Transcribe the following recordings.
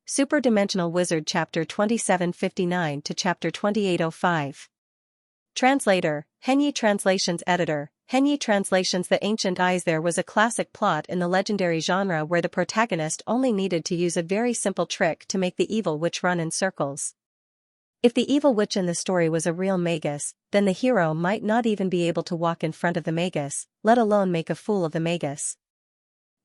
Superdimensional Wizard Chapter 2759 to Chapter 2805. Translator, Henyi Translations Editor, Henyi Translations. The Ancient Eyes. There was a classic plot in the legendary genre where the protagonist only needed to use a very simple trick to make the evil witch run in circles. If the evil witch in the story was a real magus, then the hero might not even be able to walk in front of the magus, let alone make a fool of the magus.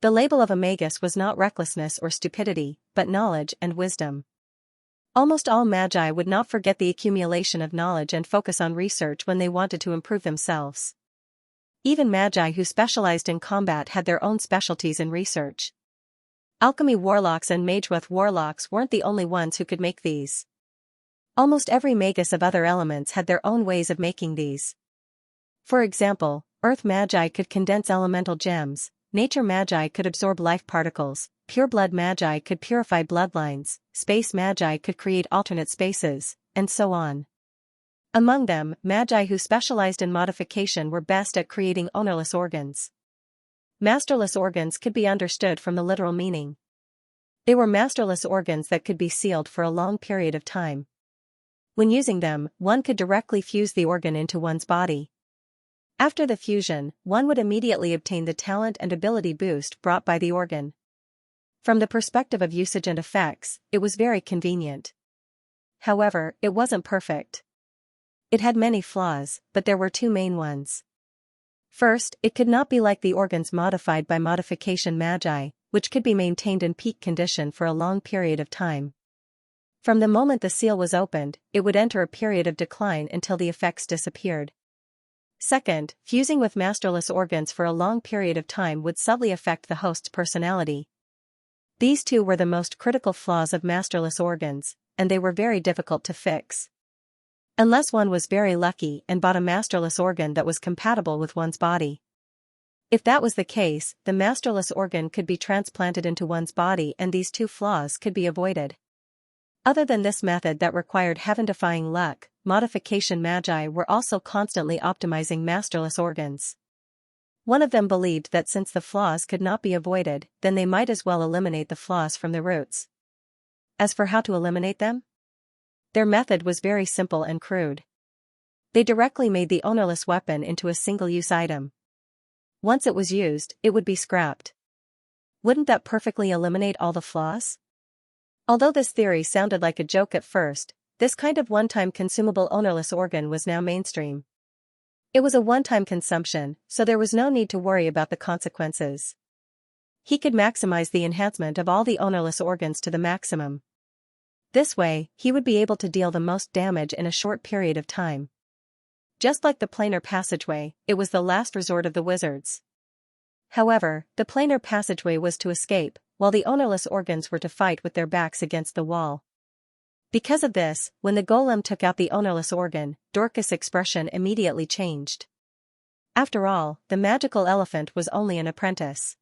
The label of a magus was not recklessness or stupidity, but knowledge and wisdom. Almost all magi would not forget the accumulation of knowledge and focus on research when they wanted to improve themselves. Even magi who specialized in combat had their own specialties in research. Alchemy warlocks and Magewrath warlocks weren't the only ones who could make these. Almost every magus of other elements had their own ways of making these. For example, earth magi could condense elemental gems, nature magi could absorb life particles, pureblood magi could purify bloodlines, space magi could create alternate spaces, and so on. Among them, magi who specialized in modification were best at creating ownerless organs. Masterless organs could be understood from the literal meaning. They were masterless organs that could be sealed for a long period of time. When using them, one could directly fuse the organ into one's body. After the fusion, one would immediately obtain the talent and ability boost brought by the organ. From the perspective of usage and effects, it was very convenient. However, it wasn't perfect. It had many flaws, but there were two main ones. First, it could not be like the organs modified by modification magi, which could be maintained in peak condition for a long period of time. From the moment the seal was opened, it would enter a period of decline until the effects disappeared. Second, fusing with masterless organs for a long period of time would subtly affect the host's personality. These two were the most critical flaws of masterless organs, and they were very difficult to fix. Unless one was very lucky and bought a masterless organ that was compatible with one's body. If that was the case, the masterless organ could be transplanted into one's body and these two flaws could be avoided. Other than this method that required heaven-defying luck, modification magi were also constantly optimizing masterless organs. One of them believed that since the flaws could not be avoided, then they might as well eliminate the flaws from the roots. As for how to eliminate them? Their method was very simple and crude. They directly made the ownerless weapon into a single-use item. Once it was used, it would be scrapped. Wouldn't that perfectly eliminate all the flaws? Although this theory sounded like a joke at first, this kind of one-time consumable ownerless organ was now mainstream. It was a one-time consumption, so there was no need to worry about the consequences. He could maximize the enhancement of all the ownerless organs to the maximum. This way, he would be able to deal the most damage in a short period of time. Just like the planar passageway, it was the last resort of the wizards. However, the planar passageway was to escape, while the ownerless organs were to fight with their backs against the wall. Because of this, when the golem took out the ownerless organ, Dorcas' expression immediately changed. After all, the magical elephant was only an apprentice.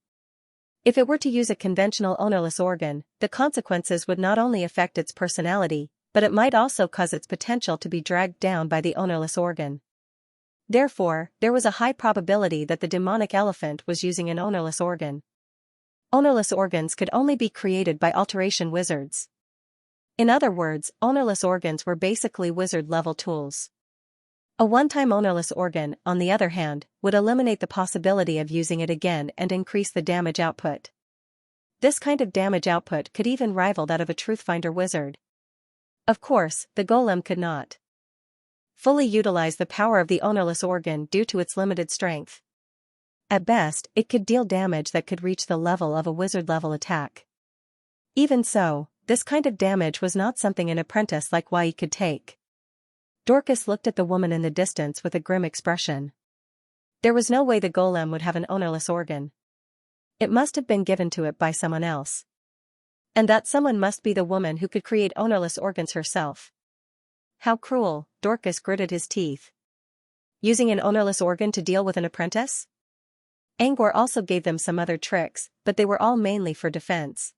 If it were to use a conventional ownerless organ, the consequences would not only affect its personality, but it might also cause its potential to be dragged down by the ownerless organ. Therefore, there was a high probability that the demonic elephant was using an ownerless organ. Ownerless organs could only be created by alteration wizards. In other words, ownerless organs were basically wizard-level tools. A one-time ownerless organ, on the other hand, would eliminate the possibility of using it again and increase the damage output. This kind of damage output could even rival that of a Truthfinder wizard. Of course, the golem could not fully utilize the power of the ownerless organ due to its limited strength. At best, it could deal damage that could reach the level of a wizard-level attack. Even so, this kind of damage was not something an apprentice like Wai could take. Dorcas looked at the woman in the distance with a grim expression. There was no way the golem would have an ownerless organ. It must have been given to it by someone else. And that someone must be the woman who could create ownerless organs herself. How cruel, Dorcas gritted his teeth. Using an ownerless organ to deal with an apprentice? Angor also gave them some other tricks, but they were all mainly for defense.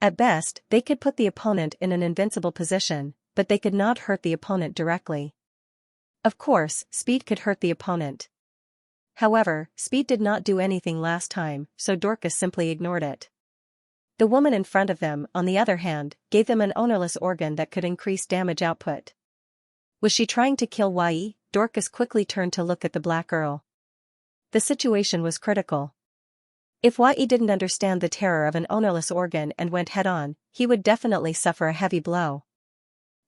At best, they could put the opponent in an invincible position, but they could not hurt the opponent directly. Of course, speed could hurt the opponent. However, speed did not do anything last time, so Dorcas simply ignored it. The woman in front of them, on the other hand, gave them an ownerless organ that could increase damage output. Was she trying to kill Wai? Dorcas quickly turned to look at the Black Earl. The situation was critical. If Wai didn't understand the terror of an ownerless organ and went head-on, he would definitely suffer a heavy blow.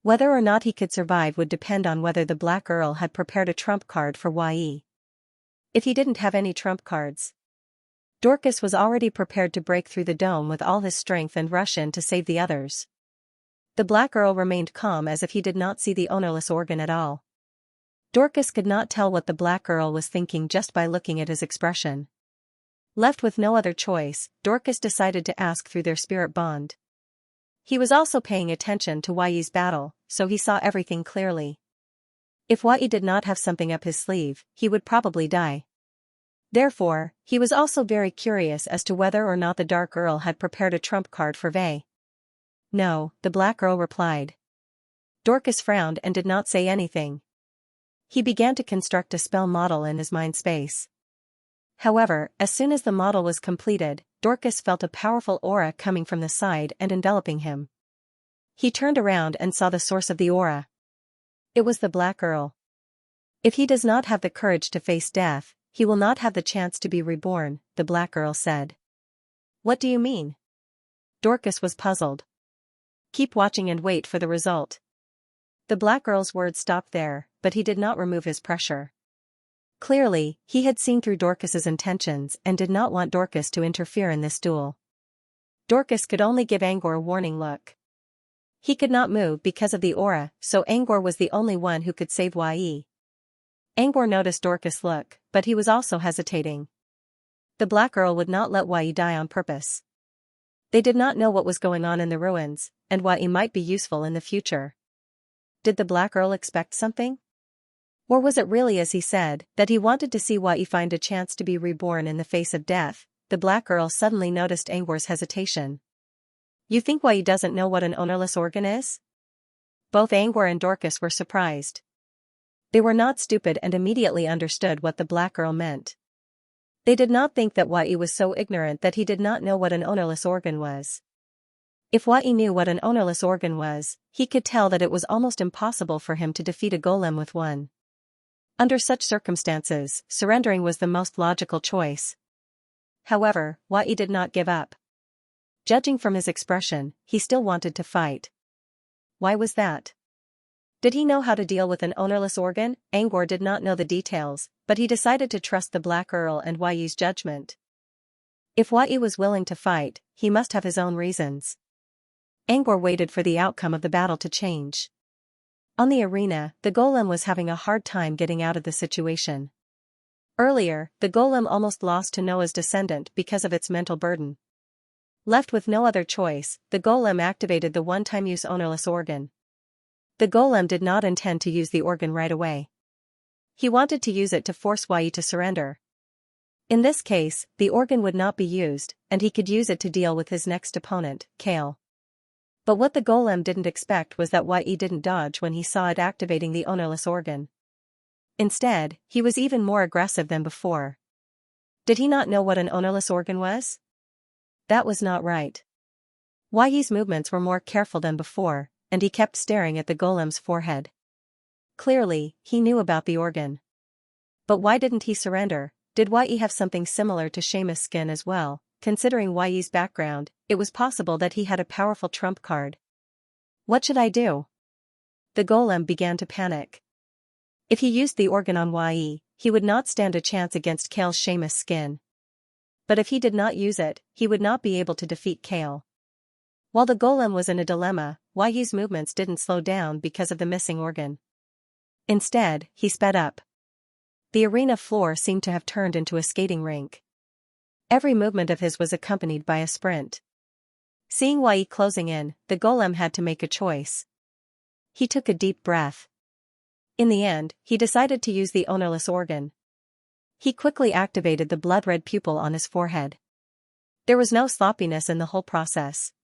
Whether or not he could survive would depend on whether the Black Earl had prepared a trump card for Wai. If he didn't have any trump cards, Dorcas was already prepared to break through the dome with all his strength and rush in to save the others. The Black Earl remained calm as if he did not see the ownerless organ at all. Dorcas could not tell what the Black Earl was thinking just by looking at his expression. Left with no other choice, Dorcas decided to ask through their spirit bond. He was also paying attention to Wai's battle, so he saw everything clearly. If Wai did not have something up his sleeve, he would probably die. Therefore, he was also very curious as to whether or not the Dark Earl had prepared a trump card for Wei. No, the Black Earl replied. Dorcas frowned and did not say anything. He began to construct a spell model in his mind space. However, as soon as the model was completed, Dorcas felt a powerful aura coming from the side and enveloping him. He turned around and saw the source of the aura. It was the Black Earl. If he does not have the courage to face death, he will not have the chance to be reborn, the Black Earl said. What do you mean? Dorcas was puzzled. Keep watching and wait for the result. The Black Earl's words stopped there, but he did not remove his pressure. Clearly, he had seen through Dorcas's intentions and did not want Dorcas to interfere in this duel. Dorcas could only give Angor a warning look. He could not move because of the aura, so Angor was the only one who could save Wai. Angor noticed Dorcas' look, but he was also hesitating. The Black Earl would not let Wai die on purpose. They did not know what was going on in the ruins, and Wai might be useful in the future. Did the Black Earl expect something? Or was it really as he said, that he wanted to see Wai find a chance to be reborn in the face of death? The Black Earl suddenly noticed Angor's hesitation. You think Wai doesn't know what an ownerless organ is? Both Angor and Dorcas were surprised. They were not stupid and immediately understood what the Black Earl meant. They did not think that Wai was so ignorant that he did not know what an ownerless organ was. If Wai knew what an ownerless organ was, he could tell that it was almost impossible for him to defeat a golem with one. Under such circumstances, surrendering was the most logical choice. However, Wai did not give up. Judging from his expression, he still wanted to fight. Why was that? Did he know how to deal with an ownerless organ? Angor did not know the details, but he decided to trust the Black Earl and Wai's judgment. If Wai was willing to fight, he must have his own reasons. Angor waited for the outcome of the battle to change. On the arena, the golem was having a hard time getting out of the situation. Earlier, the golem almost lost to Noah's descendant because of its mental burden. Left with no other choice, the golem activated the one-time use ownerless organ. The golem did not intend to use the organ right away. He wanted to use it to force Wai to surrender. In this case, the organ would not be used, and he could use it to deal with his next opponent, Kale. But what the golem didn't expect was that Wai didn't dodge when he saw it activating the ownerless organ. Instead, he was even more aggressive than before. Did he not know what an ownerless organ was? That was not right. Wai's movements were more careful than before, and he kept staring at the golem's forehead. Clearly, he knew about the organ. But why didn't he surrender? Did Wai have something similar to Seamus' skin as well? Considering Wai's background, it was possible that he had a powerful trump card. What should I do? The golem began to panic. If he used the organ on Wai, he would not stand a chance against Kale's Seamus skin. But if he did not use it, he would not be able to defeat Kale. While the golem was in a dilemma, Wai's movements didn't slow down because of the missing organ. Instead, he sped up. The arena floor seemed to have turned into a skating rink. Every movement of his was accompanied by a sprint. Seeing Wai closing in, the golem had to make a choice. He took a deep breath. In the end, he decided to use the ownerless organ. He quickly activated the blood-red pupil on his forehead. There was no sloppiness in the whole process.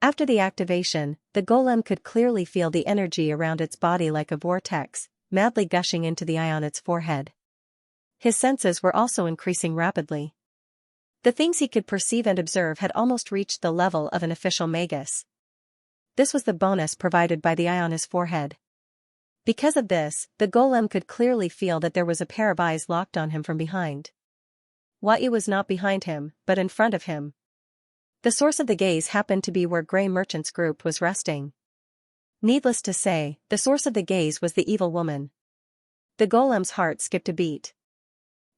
After the activation, the golem could clearly feel the energy around its body like a vortex, madly gushing into the eye on its forehead. His senses were also increasing rapidly. The things he could perceive and observe had almost reached the level of an official magus. This was the bonus provided by the eye on his forehead. Because of this, the golem could clearly feel that there was a pair of eyes locked on him from behind. Wai was not behind him, but in front of him. The source of the gaze happened to be where Grey Merchant's group was resting. Needless to say, the source of the gaze was the evil woman. The golem's heart skipped a beat.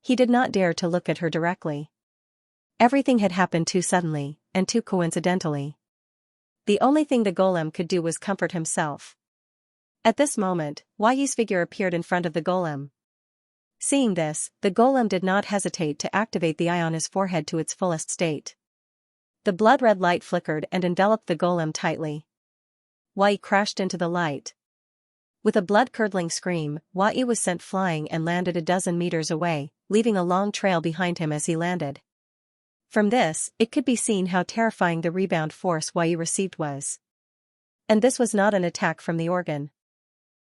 He did not dare to look at her directly. Everything had happened too suddenly, and too coincidentally. The only thing the golem could do was comfort himself. At this moment, Wai's figure appeared in front of the golem. Seeing this, the golem did not hesitate to activate the eye on his forehead to its fullest state. The blood-red light flickered and enveloped the golem tightly. Wai crashed into the light. With a blood-curdling scream, Wai was sent flying and landed a dozen meters away, leaving a long trail behind him as he landed. From this, it could be seen how terrifying the rebound force Wai received was. And this was not an attack from the organ.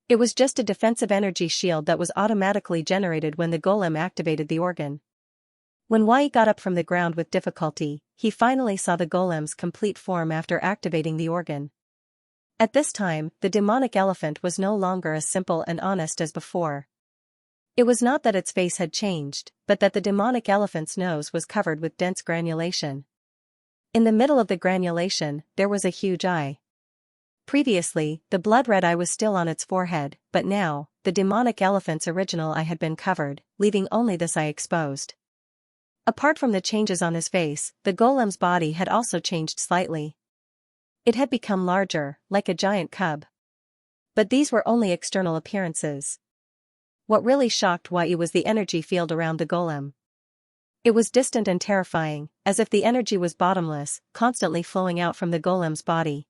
It was just a defensive energy shield that was automatically generated when the golem activated the organ. When Wai got up from the ground with difficulty, he finally saw the golem's complete form after activating the organ. At this time, the demonic elephant was no longer as simple and honest as before. It was not that its face had changed, but that the demonic elephant's nose was covered with dense granulation. In the middle of the granulation, there was a huge eye. Previously, the blood-red eye was still on its forehead, but now, the demonic elephant's original eye had been covered, leaving only this eye exposed. Apart from the changes on his face, the golem's body had also changed slightly. It had become larger, like a giant cub. But these were only external appearances. What really shocked Wai was the energy field around the golem. It was distant and terrifying, as if the energy was bottomless, constantly flowing out from the golem's body.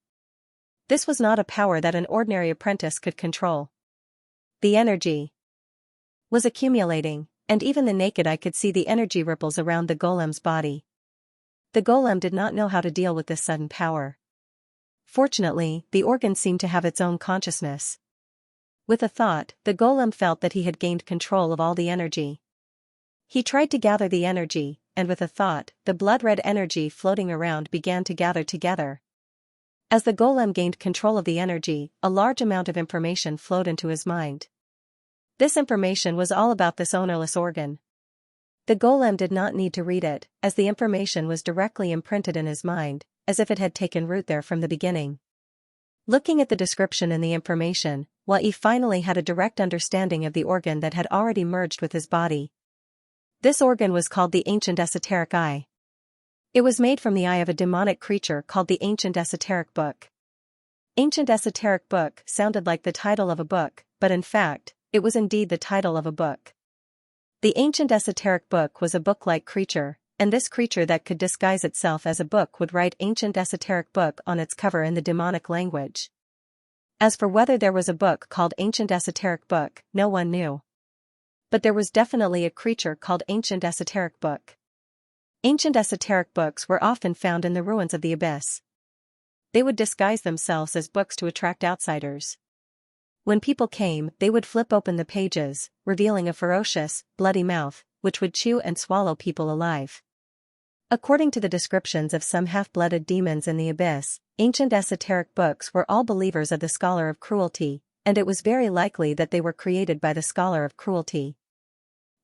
This was not a power that an ordinary apprentice could control. The energy was accumulating, and even the naked eye could see the energy ripples around the golem's body. The golem did not know how to deal with this sudden power. Fortunately, the organ seemed to have its own consciousness. With a thought, the golem felt that he had gained control of all the energy. He tried to gather the energy, and with a thought, the blood-red energy floating around began to gather together. As the golem gained control of the energy, a large amount of information flowed into his mind. This information was all about this ownerless organ. The golem did not need to read it, as the information was directly imprinted in his mind, as if it had taken root there from the beginning. Looking at the description in the information, Wai finally had a direct understanding of the organ that had already merged with his body. This organ was called the Ancient Esoteric Eye. It was made from the eye of a demonic creature called the Ancient Esoteric Book. Ancient Esoteric Book sounded like the title of a book, but in fact, it was indeed the title of a book. The Ancient Esoteric Book was a book-like creature, and this creature that could disguise itself as a book would write Ancient Esoteric Book on its cover in the demonic language. As for whether there was a book called Ancient Esoteric Book, no one knew. But there was definitely a creature called Ancient Esoteric Book. Ancient esoteric books were often found in the ruins of the abyss. They would disguise themselves as books to attract outsiders. When people came, they would flip open the pages, revealing a ferocious, bloody mouth, which would chew and swallow people alive. According to the descriptions of some half-blooded demons in the abyss, ancient esoteric books were all believers of the Scholar of Cruelty, and it was very likely that they were created by the Scholar of Cruelty.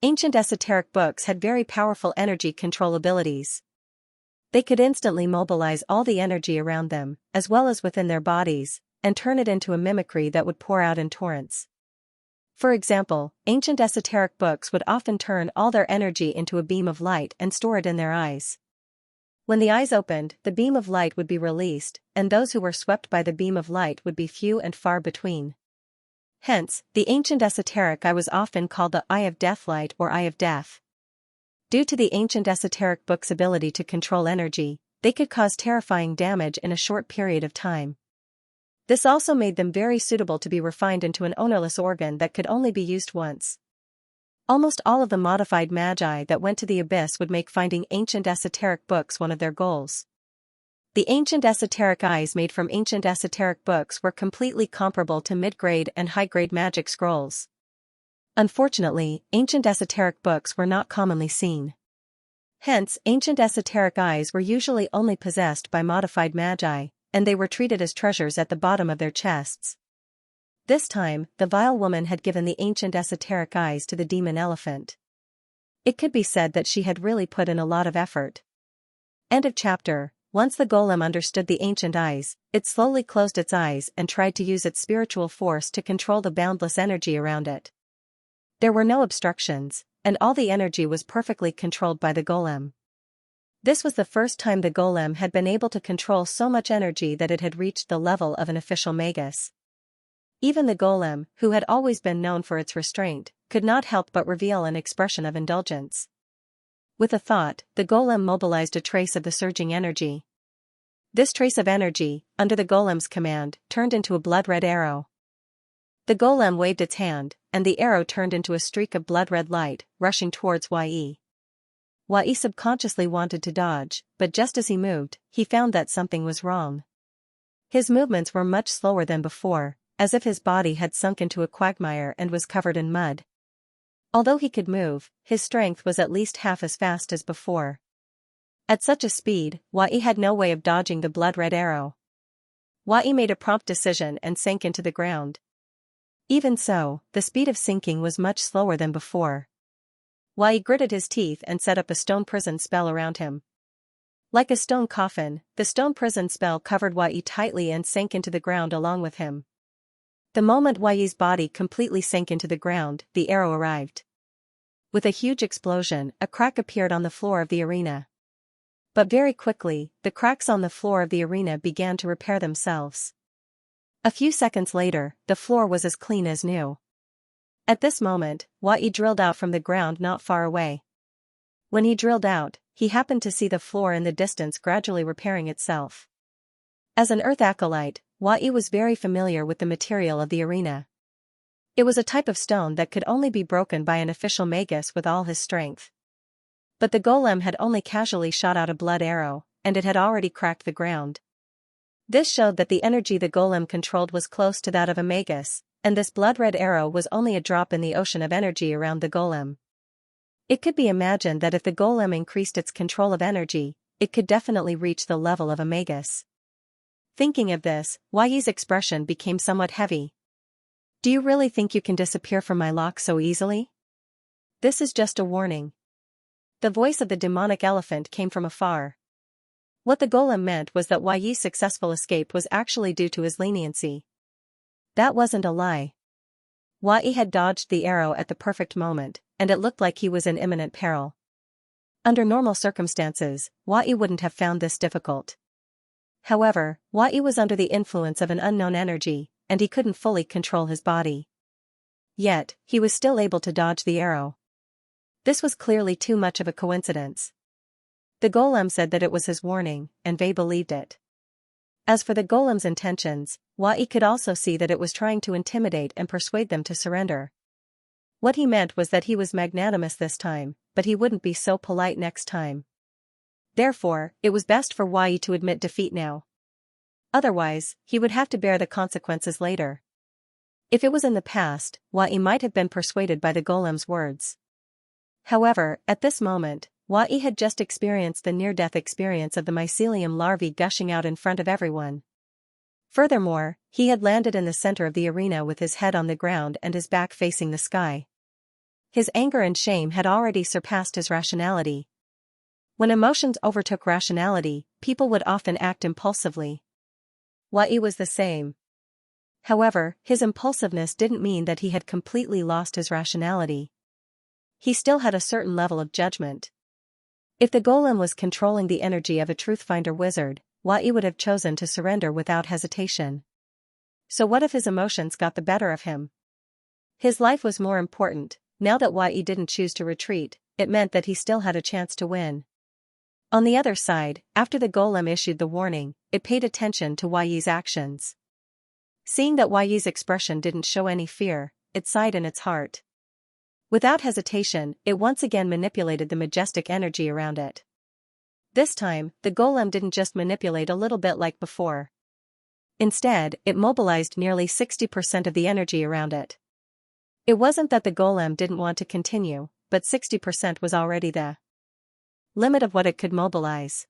Ancient esoteric books had very powerful energy control abilities. They could instantly mobilize all the energy around them, as well as within their bodies, and turn it into a mimicry that would pour out in torrents. For example, ancient esoteric books would often turn all their energy into a beam of light and store it in their eyes. When the eyes opened, the beam of light would be released, and those who were swept by the beam of light would be few and far between. Hence, the ancient esoteric eye was often called the Eye of Deathlight or Eye of Death. Due to the ancient esoteric book's ability to control energy, they could cause terrifying damage in a short period of time. This also made them very suitable to be refined into an ownerless organ that could only be used once. Almost all of the modified magi that went to the abyss would make finding ancient esoteric books one of their goals. The ancient esoteric eyes made from ancient esoteric books were completely comparable to mid-grade and high-grade magic scrolls. Unfortunately, ancient esoteric books were not commonly seen. Hence, ancient esoteric eyes were usually only possessed by modified magi, and they were treated as treasures at the bottom of their chests. This time, the vile woman had given the ancient esoteric eyes to the demon elephant. It could be said that she had really put in a lot of effort. End of chapter. Once the golem understood the ancient eyes, it slowly closed its eyes and tried to use its spiritual force to control the boundless energy around it. There were no obstructions, and all the energy was perfectly controlled by the golem. This was the first time the golem had been able to control so much energy that it had reached the level of an official magus. Even the golem, who had always been known for its restraint, could not help but reveal an expression of indulgence. With a thought, the golem mobilized a trace of the surging energy. This trace of energy, under the golem's command, turned into a blood-red arrow. The golem waved its hand, and the arrow turned into a streak of blood-red light, rushing towards Yi. Yi subconsciously wanted to dodge, but just as he moved, he found that something was wrong. His movements were much slower than before, as if his body had sunk into a quagmire and was covered in mud. Although he could move, his strength was at least half as fast as before. At such a speed, Yi had no way of dodging the blood-red arrow. Yi made a prompt decision and sank into the ground. Even so, the speed of sinking was much slower than before. Yi gritted his teeth and set up a stone prison spell around him. Like a stone coffin, the stone prison spell covered Yi tightly and sank into the ground along with him. The moment Yi's body completely sank into the ground, the arrow arrived. With a huge explosion, a crack appeared on the floor of the arena. But very quickly, the cracks on the floor of the arena began to repair themselves. A few seconds later, the floor was as clean as new. At this moment, Yi drilled out from the ground not far away. When he drilled out, he happened to see the floor in the distance gradually repairing itself. As an earth acolyte, Yi was very familiar with the material of the arena. It was a type of stone that could only be broken by an official magus with all his strength. But the golem had only casually shot out a blood arrow, and it had already cracked the ground. This showed that the energy the golem controlled was close to that of a magus, and this blood-red arrow was only a drop in the ocean of energy around the golem. It could be imagined that if the golem increased its control of energy, it could definitely reach the level of a magus. Thinking of this, Yi's expression became somewhat heavy. Do you really think you can disappear from my lock so easily? This is just a warning. The voice of the demonic elephant came from afar. What the golem meant was that Yi's successful escape was actually due to his leniency. That wasn't a lie. Yi had dodged the arrow at the perfect moment, and it looked like he was in imminent peril. Under normal circumstances, Yi wouldn't have found this difficult. However, Yi was under the influence of an unknown energy, and he couldn't fully control his body. Yet, he was still able to dodge the arrow. This was clearly too much of a coincidence. The golem said that it was his warning, and they believed it. As for the golem's intentions, Yi could also see that it was trying to intimidate and persuade them to surrender. What he meant was that he was magnanimous this time, but he wouldn't be so polite next time. Therefore, it was best for Yi to admit defeat now. Otherwise, he would have to bear the consequences later. If it was in the past, Yi might have been persuaded by the golem's words. However, at this moment, Yi had just experienced the near-death experience of the mycelium larvae gushing out in front of everyone. Furthermore, he had landed in the center of the arena with his head on the ground and his back facing the sky. His anger and shame had already surpassed his rationality. When emotions overtook rationality, people would often act impulsively. Yi was the same. However, his impulsiveness didn't mean that he had completely lost his rationality. He still had a certain level of judgment. If the golem was controlling the energy of a truth-finder wizard, Yi would have chosen to surrender without hesitation. So what if his emotions got the better of him? His life was more important. Now that Yi didn't choose to retreat, it meant that he still had a chance to win. On the other side, after the golem issued the warning, it paid attention to Yi's actions. Seeing that Yi's expression didn't show any fear, it sighed in its heart. Without hesitation, it once again manipulated the majestic energy around it. This time, the golem didn't just manipulate a little bit like before. Instead, it mobilized nearly 60% of the energy around it. It wasn't that the golem didn't want to continue, but 60% was already the limit of what it could mobilize.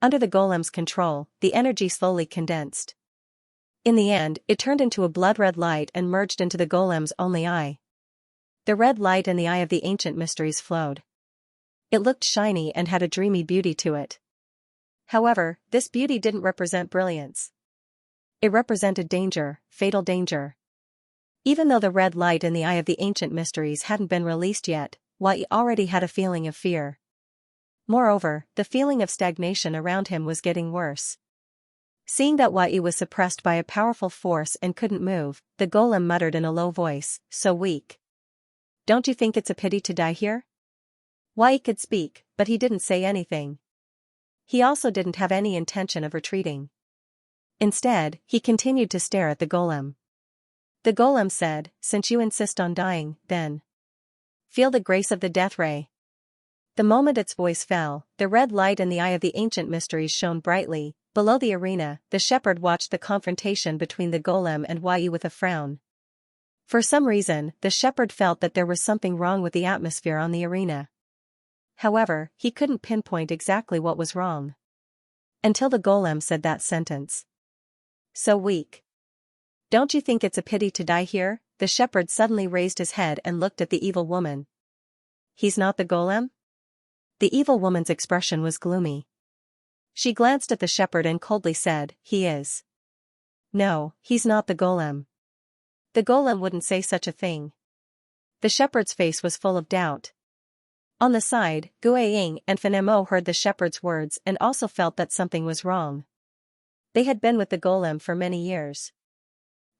Under the golem's control, the energy slowly condensed. In the end, it turned into a blood-red light and merged into the golem's only eye. The red light in the eye of the ancient mysteries flowed. It looked shiny and had a dreamy beauty to it. However, this beauty didn't represent brilliance. It represented danger, fatal danger. Even though the red light in the eye of the ancient mysteries hadn't been released yet, Wai already had a feeling of fear. Moreover, the feeling of stagnation around him was getting worse. Seeing that Wai was suppressed by a powerful force and couldn't move, the golem muttered in a low voice, "So weak. Don't you think it's a pity to die here?" Wai could speak, but he didn't say anything. He also didn't have any intention of retreating. Instead, he continued to stare at the golem. The golem said, "Since you insist on dying, then feel the grace of the death ray." The moment its voice fell, the red light in the eye of the ancient mysteries shone brightly. Below the arena, the shepherd watched the confrontation between the golem and Wai with a frown. For some reason, the shepherd felt that there was something wrong with the atmosphere on the arena. However, he couldn't pinpoint exactly what was wrong. Until the golem said that sentence. "So weak. Don't you think it's a pity to die here?" The shepherd suddenly raised his head and looked at the evil woman. "He's not the golem?" The evil woman's expression was gloomy. She glanced at the shepherd and coldly said, "He is. No, he's not the golem. The golem wouldn't say such a thing." The shepherd's face was full of doubt. On the side, Guiying and Fanemo heard the shepherd's words and also felt that something was wrong. They had been with the golem for many years.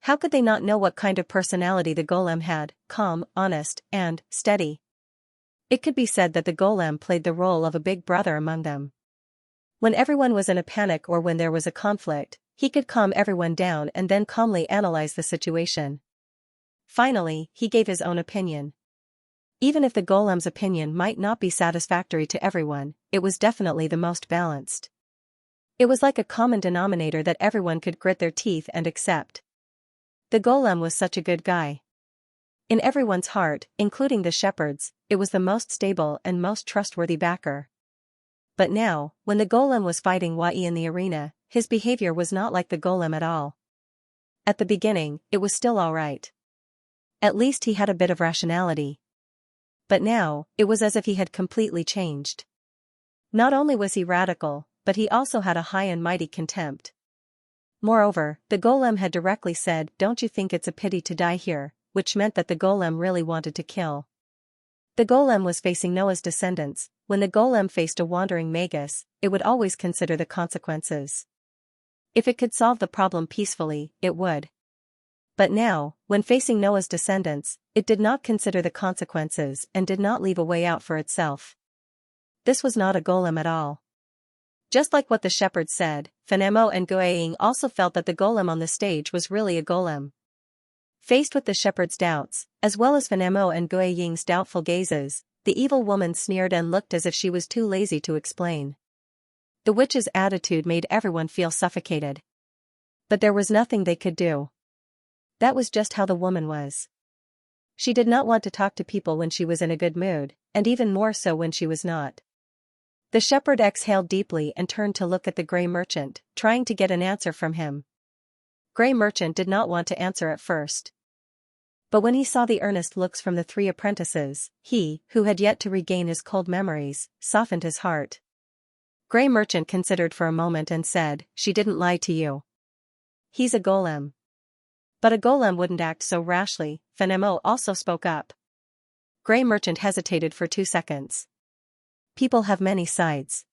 How could they not know what kind of personality the golem had, calm, honest, and steady? It could be said that the golem played the role of a big brother among them. When everyone was in a panic or when there was a conflict, he could calm everyone down and then calmly analyze the situation. Finally, he gave his own opinion. Even if the golem's opinion might not be satisfactory to everyone, it was definitely the most balanced. It was like a common denominator that everyone could grit their teeth and accept. The golem was such a good guy. In everyone's heart, including the shepherd's, it was the most stable and most trustworthy backer. But now, when the golem was fighting Wai in the arena, his behavior was not like the golem at all. At the beginning, it was still alright. At least he had a bit of rationality. But now, it was as if he had completely changed. Not only was he radical, but he also had a high and mighty contempt. Moreover, the golem had directly said, "Don't you think it's a pity to die here?" which meant that the golem really wanted to kill. The golem was facing Noah's descendants. When the golem faced a wandering magus, it would always consider the consequences. If it could solve the problem peacefully, it would. But now, when facing Noah's descendants, it did not consider the consequences and did not leave a way out for itself. This was not a golem at all. Just like what the shepherd said, Fanemo and Guiying also felt that the golem on the stage was really a golem. Faced with the shepherd's doubts, as well as Fanemo and Guiying's doubtful gazes, the evil woman sneered and looked as if she was too lazy to explain. The witch's attitude made everyone feel suffocated. But there was nothing they could do. That was just how the woman was. She did not want to talk to people when she was in a good mood, and even more so when she was not. The shepherd exhaled deeply and turned to look at the gray merchant, trying to get an answer from him. Gray merchant did not want to answer at first. But when he saw the earnest looks from the three apprentices, he, who had yet to regain his cold memories, softened his heart. Gray merchant considered for a moment and said, "She didn't lie to you. He's a golem." But a golem wouldn't act so rashly. Fanemo also spoke up. Gray merchant hesitated for 2 seconds. "People have many sides.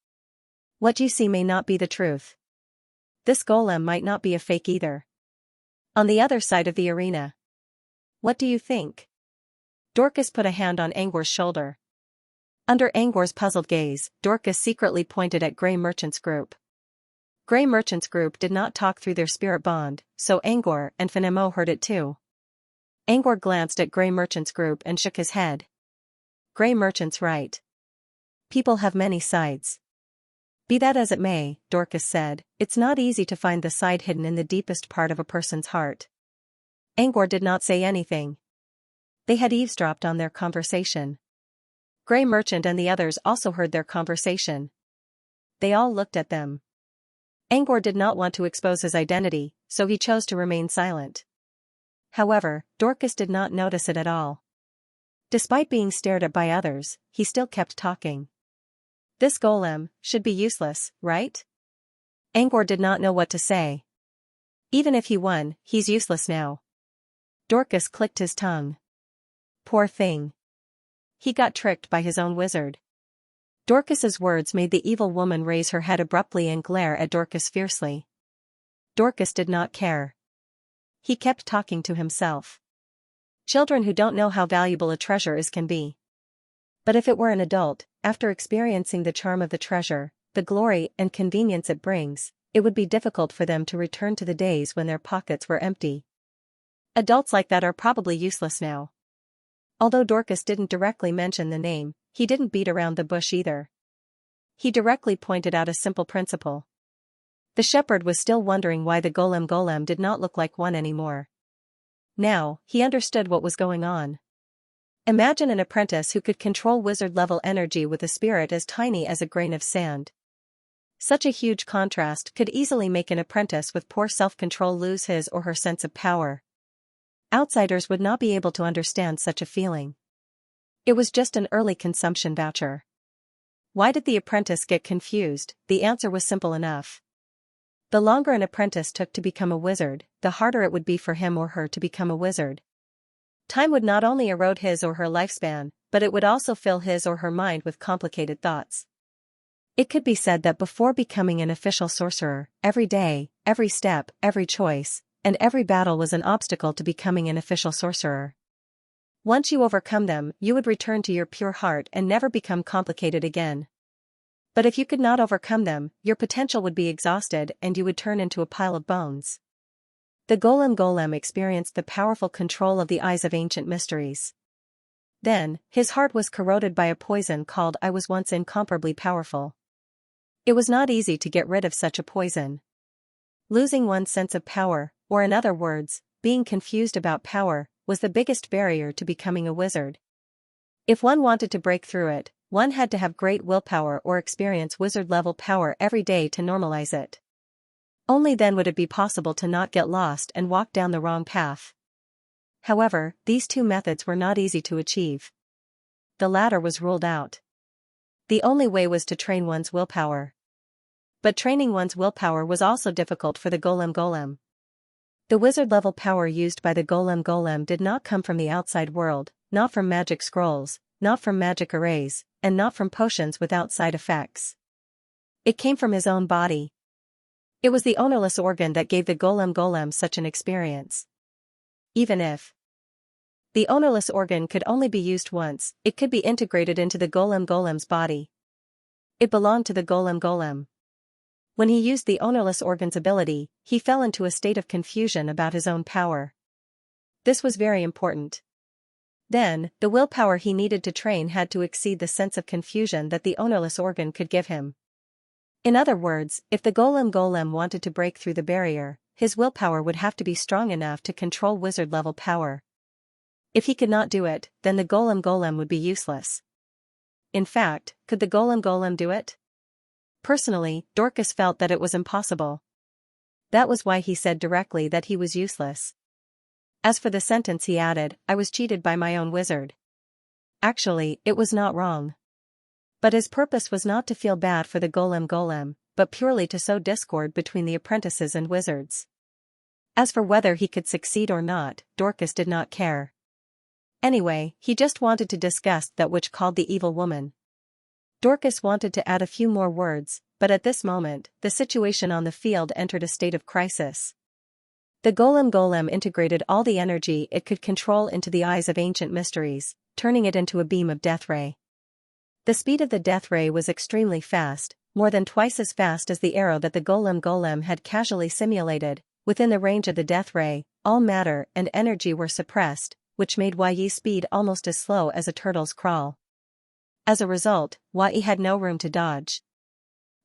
What you see may not be the truth. This golem might not be a fake either." On the other side of the arena. "What do you think?" Dorcas put a hand on Angor's shoulder. Under Angor's puzzled gaze, Dorcas secretly pointed at Gray Merchant's group. Gray Merchant's group did not talk through their spirit bond, so Angor and Fanemo heard it too. Angor glanced at Gray Merchant's group and shook his head. "Gray Merchant's right. People have many sides." "Be that as it may," Dorcas said, "it's not easy to find the side hidden in the deepest part of a person's heart." Angor did not say anything. They had eavesdropped on their conversation. Gray Merchant and the others also heard their conversation. They all looked at them. Angor did not want to expose his identity, so he chose to remain silent. However, Dorcas did not notice it at all. Despite being stared at by others, he still kept talking. This golem should be useless, right? Angor did not know what to say. Even if he won, he's useless now. Dorcas clicked his tongue. Poor thing. He got tricked by his own wizard. Dorcas's words made the evil woman raise her head abruptly and glare at Dorcas fiercely. Dorcas did not care. He kept talking to himself. Children who don't know how valuable a treasure is can be. But if it were an adult, after experiencing the charm of the treasure, the glory and convenience it brings, it would be difficult for them to return to the days when their pockets were empty. Adults like that are probably useless now. Although Dorcas didn't directly mention the name, he didn't beat around the bush either. He directly pointed out a simple principle. The shepherd was still wondering why the golem did not look like one anymore. Now, he understood what was going on. Imagine an apprentice who could control wizard-level energy with a spirit as tiny as a grain of sand. Such a huge contrast could easily make an apprentice with poor self-control lose his or her sense of power. Outsiders would not be able to understand such a feeling. It was just an early consumption voucher. Why did the apprentice get confused? The answer was simple enough. The longer an apprentice took to become a wizard, the harder it would be for him or her to become a wizard. Time would not only erode his or her lifespan, but it would also fill his or her mind with complicated thoughts. It could be said that before becoming an official sorcerer, every day, every step, every choice, and every battle was an obstacle to becoming an official sorcerer. Once you overcome them, you would return to your pure heart and never become complicated again. But if you could not overcome them, your potential would be exhausted and you would turn into a pile of bones. The golem experienced the powerful control of the eyes of ancient mysteries. Then, his heart was corroded by a poison called I was once incomparably powerful. It was not easy to get rid of such a poison. Losing one's sense of power, or in other words, being confused about power, was the biggest barrier to becoming a wizard. If one wanted to break through it, one had to have great willpower or experience wizard-level power every day to normalize it. Only then would it be possible to not get lost and walk down the wrong path. However, these two methods were not easy to achieve. The latter was ruled out. The only way was to train one's willpower. But training one's willpower was also difficult for the golem. The wizard-level power used by the golem did not come from the outside world, not from magic scrolls, not from magic arrays, and not from potions without side effects. It came from his own body. It was the ownerless organ that gave the golem such an experience. Even if the ownerless organ could only be used once, it could be integrated into the golem's body. It belonged to the golem. When he used the ownerless organ's ability, he fell into a state of confusion about his own power. This was very important. Then, the willpower he needed to train had to exceed the sense of confusion that the ownerless organ could give him. In other words, if the golem wanted to break through the barrier, his willpower would have to be strong enough to control wizard-level power. If he could not do it, then the golem would be useless. In fact, could the golem do it? Personally, Dorcas felt that it was impossible. That was why he said directly that he was useless. As for the sentence he added, I was cheated by my own wizard. Actually, it was not wrong. But his purpose was not to feel bad for the golem, but purely to sow discord between the apprentices and wizards. As for whether he could succeed or not, Dorcas did not care. Anyway, he just wanted to discuss that which called the evil woman. Dorcas wanted to add a few more words, but at this moment, the situation on the field entered a state of crisis. The golem integrated all the energy it could control into the eyes of ancient mysteries, turning it into a beam of death ray. The speed of the death ray was extremely fast, more than twice as fast as the arrow that the golem had casually simulated. Within the range of the death ray, all matter and energy were suppressed, which made Yi's speed almost as slow as a turtle's crawl. As a result, Yi had no room to dodge.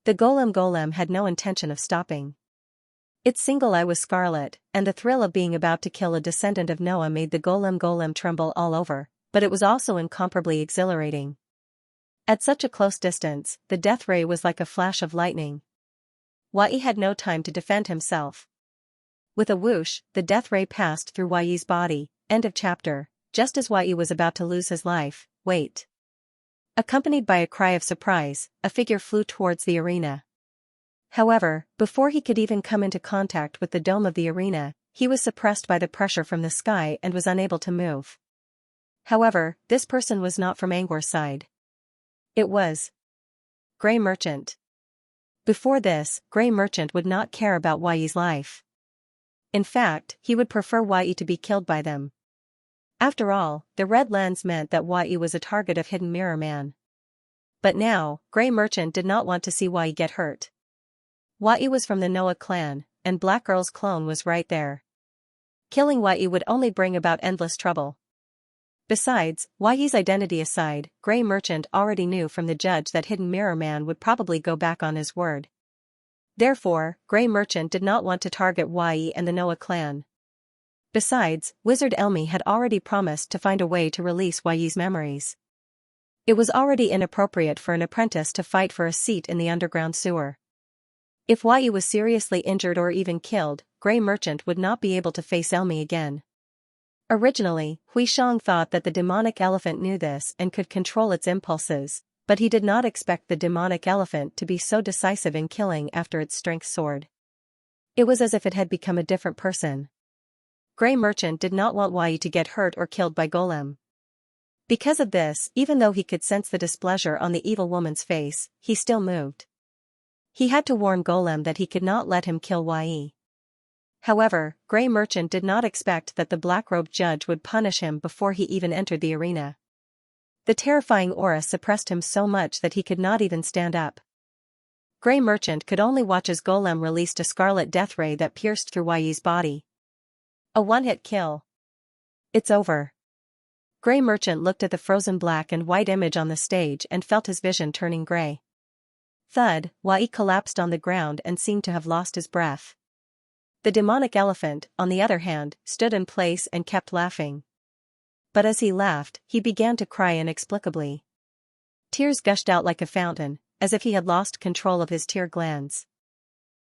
The golem had no intention of stopping. Its single eye was scarlet, and the thrill of being about to kill a descendant of Noah made the golem tremble all over, but it was also incomparably exhilarating. At such a close distance, the death ray was like a flash of lightning. Wai had no time to defend himself. With a whoosh, the death ray passed through Wai's body. End of chapter. Just as Wai was about to lose his life, wait. Accompanied by a cry of surprise, a figure flew towards the arena. However, before he could even come into contact with the dome of the arena, he was suppressed by the pressure from the sky and was unable to move. However, this person was not from Angor's side. It was Grey Merchant. Before this, Grey Merchant would not care about Wai's life. In fact, he would prefer Wai to be killed by them. After all, the red lens meant that Wai was a target of Hidden Mirror Man. But now, Grey Merchant did not want to see Wai get hurt. Wai was from the Noah clan, and Black Girl's clone was right there. Killing Wai would only bring about endless trouble. Besides, Wai's identity aside, Grey Merchant already knew from the judge that Hidden Mirror Man would probably go back on his word. Therefore, Grey Merchant did not want to target Wai and the Noah clan. Besides, Wizard Elmi had already promised to find a way to release Wai's memories. It was already inappropriate for an apprentice to fight for a seat in the underground sewer. If Wai was seriously injured or even killed, Grey Merchant would not be able to face Elmi again. Originally, Hui Shang thought that the demonic elephant knew this and could control its impulses, but he did not expect the demonic elephant to be so decisive in killing after its strength soared. It was as if it had become a different person. Grey Merchant did not want Wai to get hurt or killed by Golem. Because of this, even though he could sense the displeasure on the evil woman's face, he still moved. He had to warn Golem that he could not let him kill Wai. However, Grey Merchant did not expect that the black-robed judge would punish him before he even entered the arena. The terrifying aura suppressed him so much that he could not even stand up. Grey Merchant could only watch as Golem released a scarlet death ray that pierced through Wai's body. A one-hit kill. It's over. Grey Merchant looked at the frozen black and white image on the stage and felt his vision turning grey. Thud, Wai collapsed on the ground and seemed to have lost his breath. The demonic elephant, on the other hand, stood in place and kept laughing. But as he laughed, he began to cry inexplicably. Tears gushed out like a fountain, as if he had lost control of his tear glands.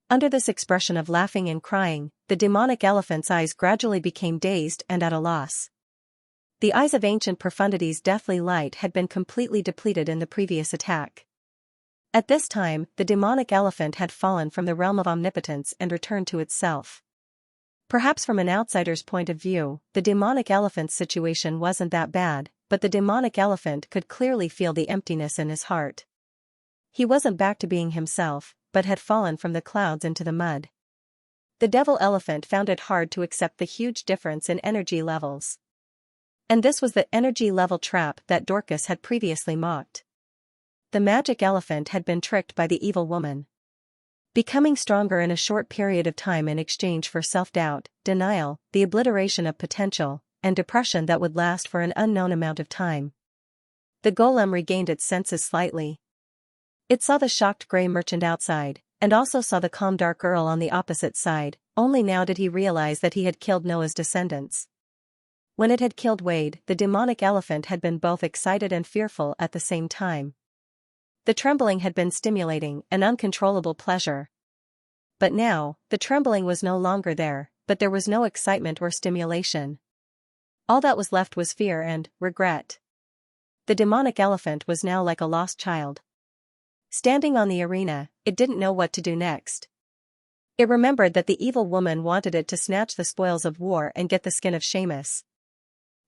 Under this expression of laughing and crying, the demonic elephant's eyes gradually became dazed and at a loss. The eyes of Ancient Profundity's deathly light had been completely depleted in the previous attack. At this time, the demonic elephant had fallen from the realm of omnipotence and returned to itself. Perhaps from an outsider's point of view, the demonic elephant's situation wasn't that bad, but the demonic elephant could clearly feel the emptiness in his heart. He wasn't back to being himself, but had fallen from the clouds into the mud. The devil elephant found it hard to accept the huge difference in energy levels. And this was the energy level trap that Dorcas had previously mocked. The magic elephant had been tricked by the evil woman. Becoming stronger in a short period of time in exchange for self-doubt, denial, the obliteration of potential, and depression that would last for an unknown amount of time. The golem regained its senses slightly. It saw the shocked Grey Merchant outside, and also saw the calm dark Earl on the opposite side. Only now did he realize that he had killed Noah's descendants. When it had killed Wade, the demonic elephant had been both excited and fearful at the same time. The trembling had been stimulating, an uncontrollable pleasure. But now, the trembling was no longer there, but there was no excitement or stimulation. All that was left was fear and regret. The demonic elephant was now like a lost child. Standing on the arena, it didn't know what to do next. It remembered that the evil woman wanted it to snatch the spoils of war and get the skin of Seamus.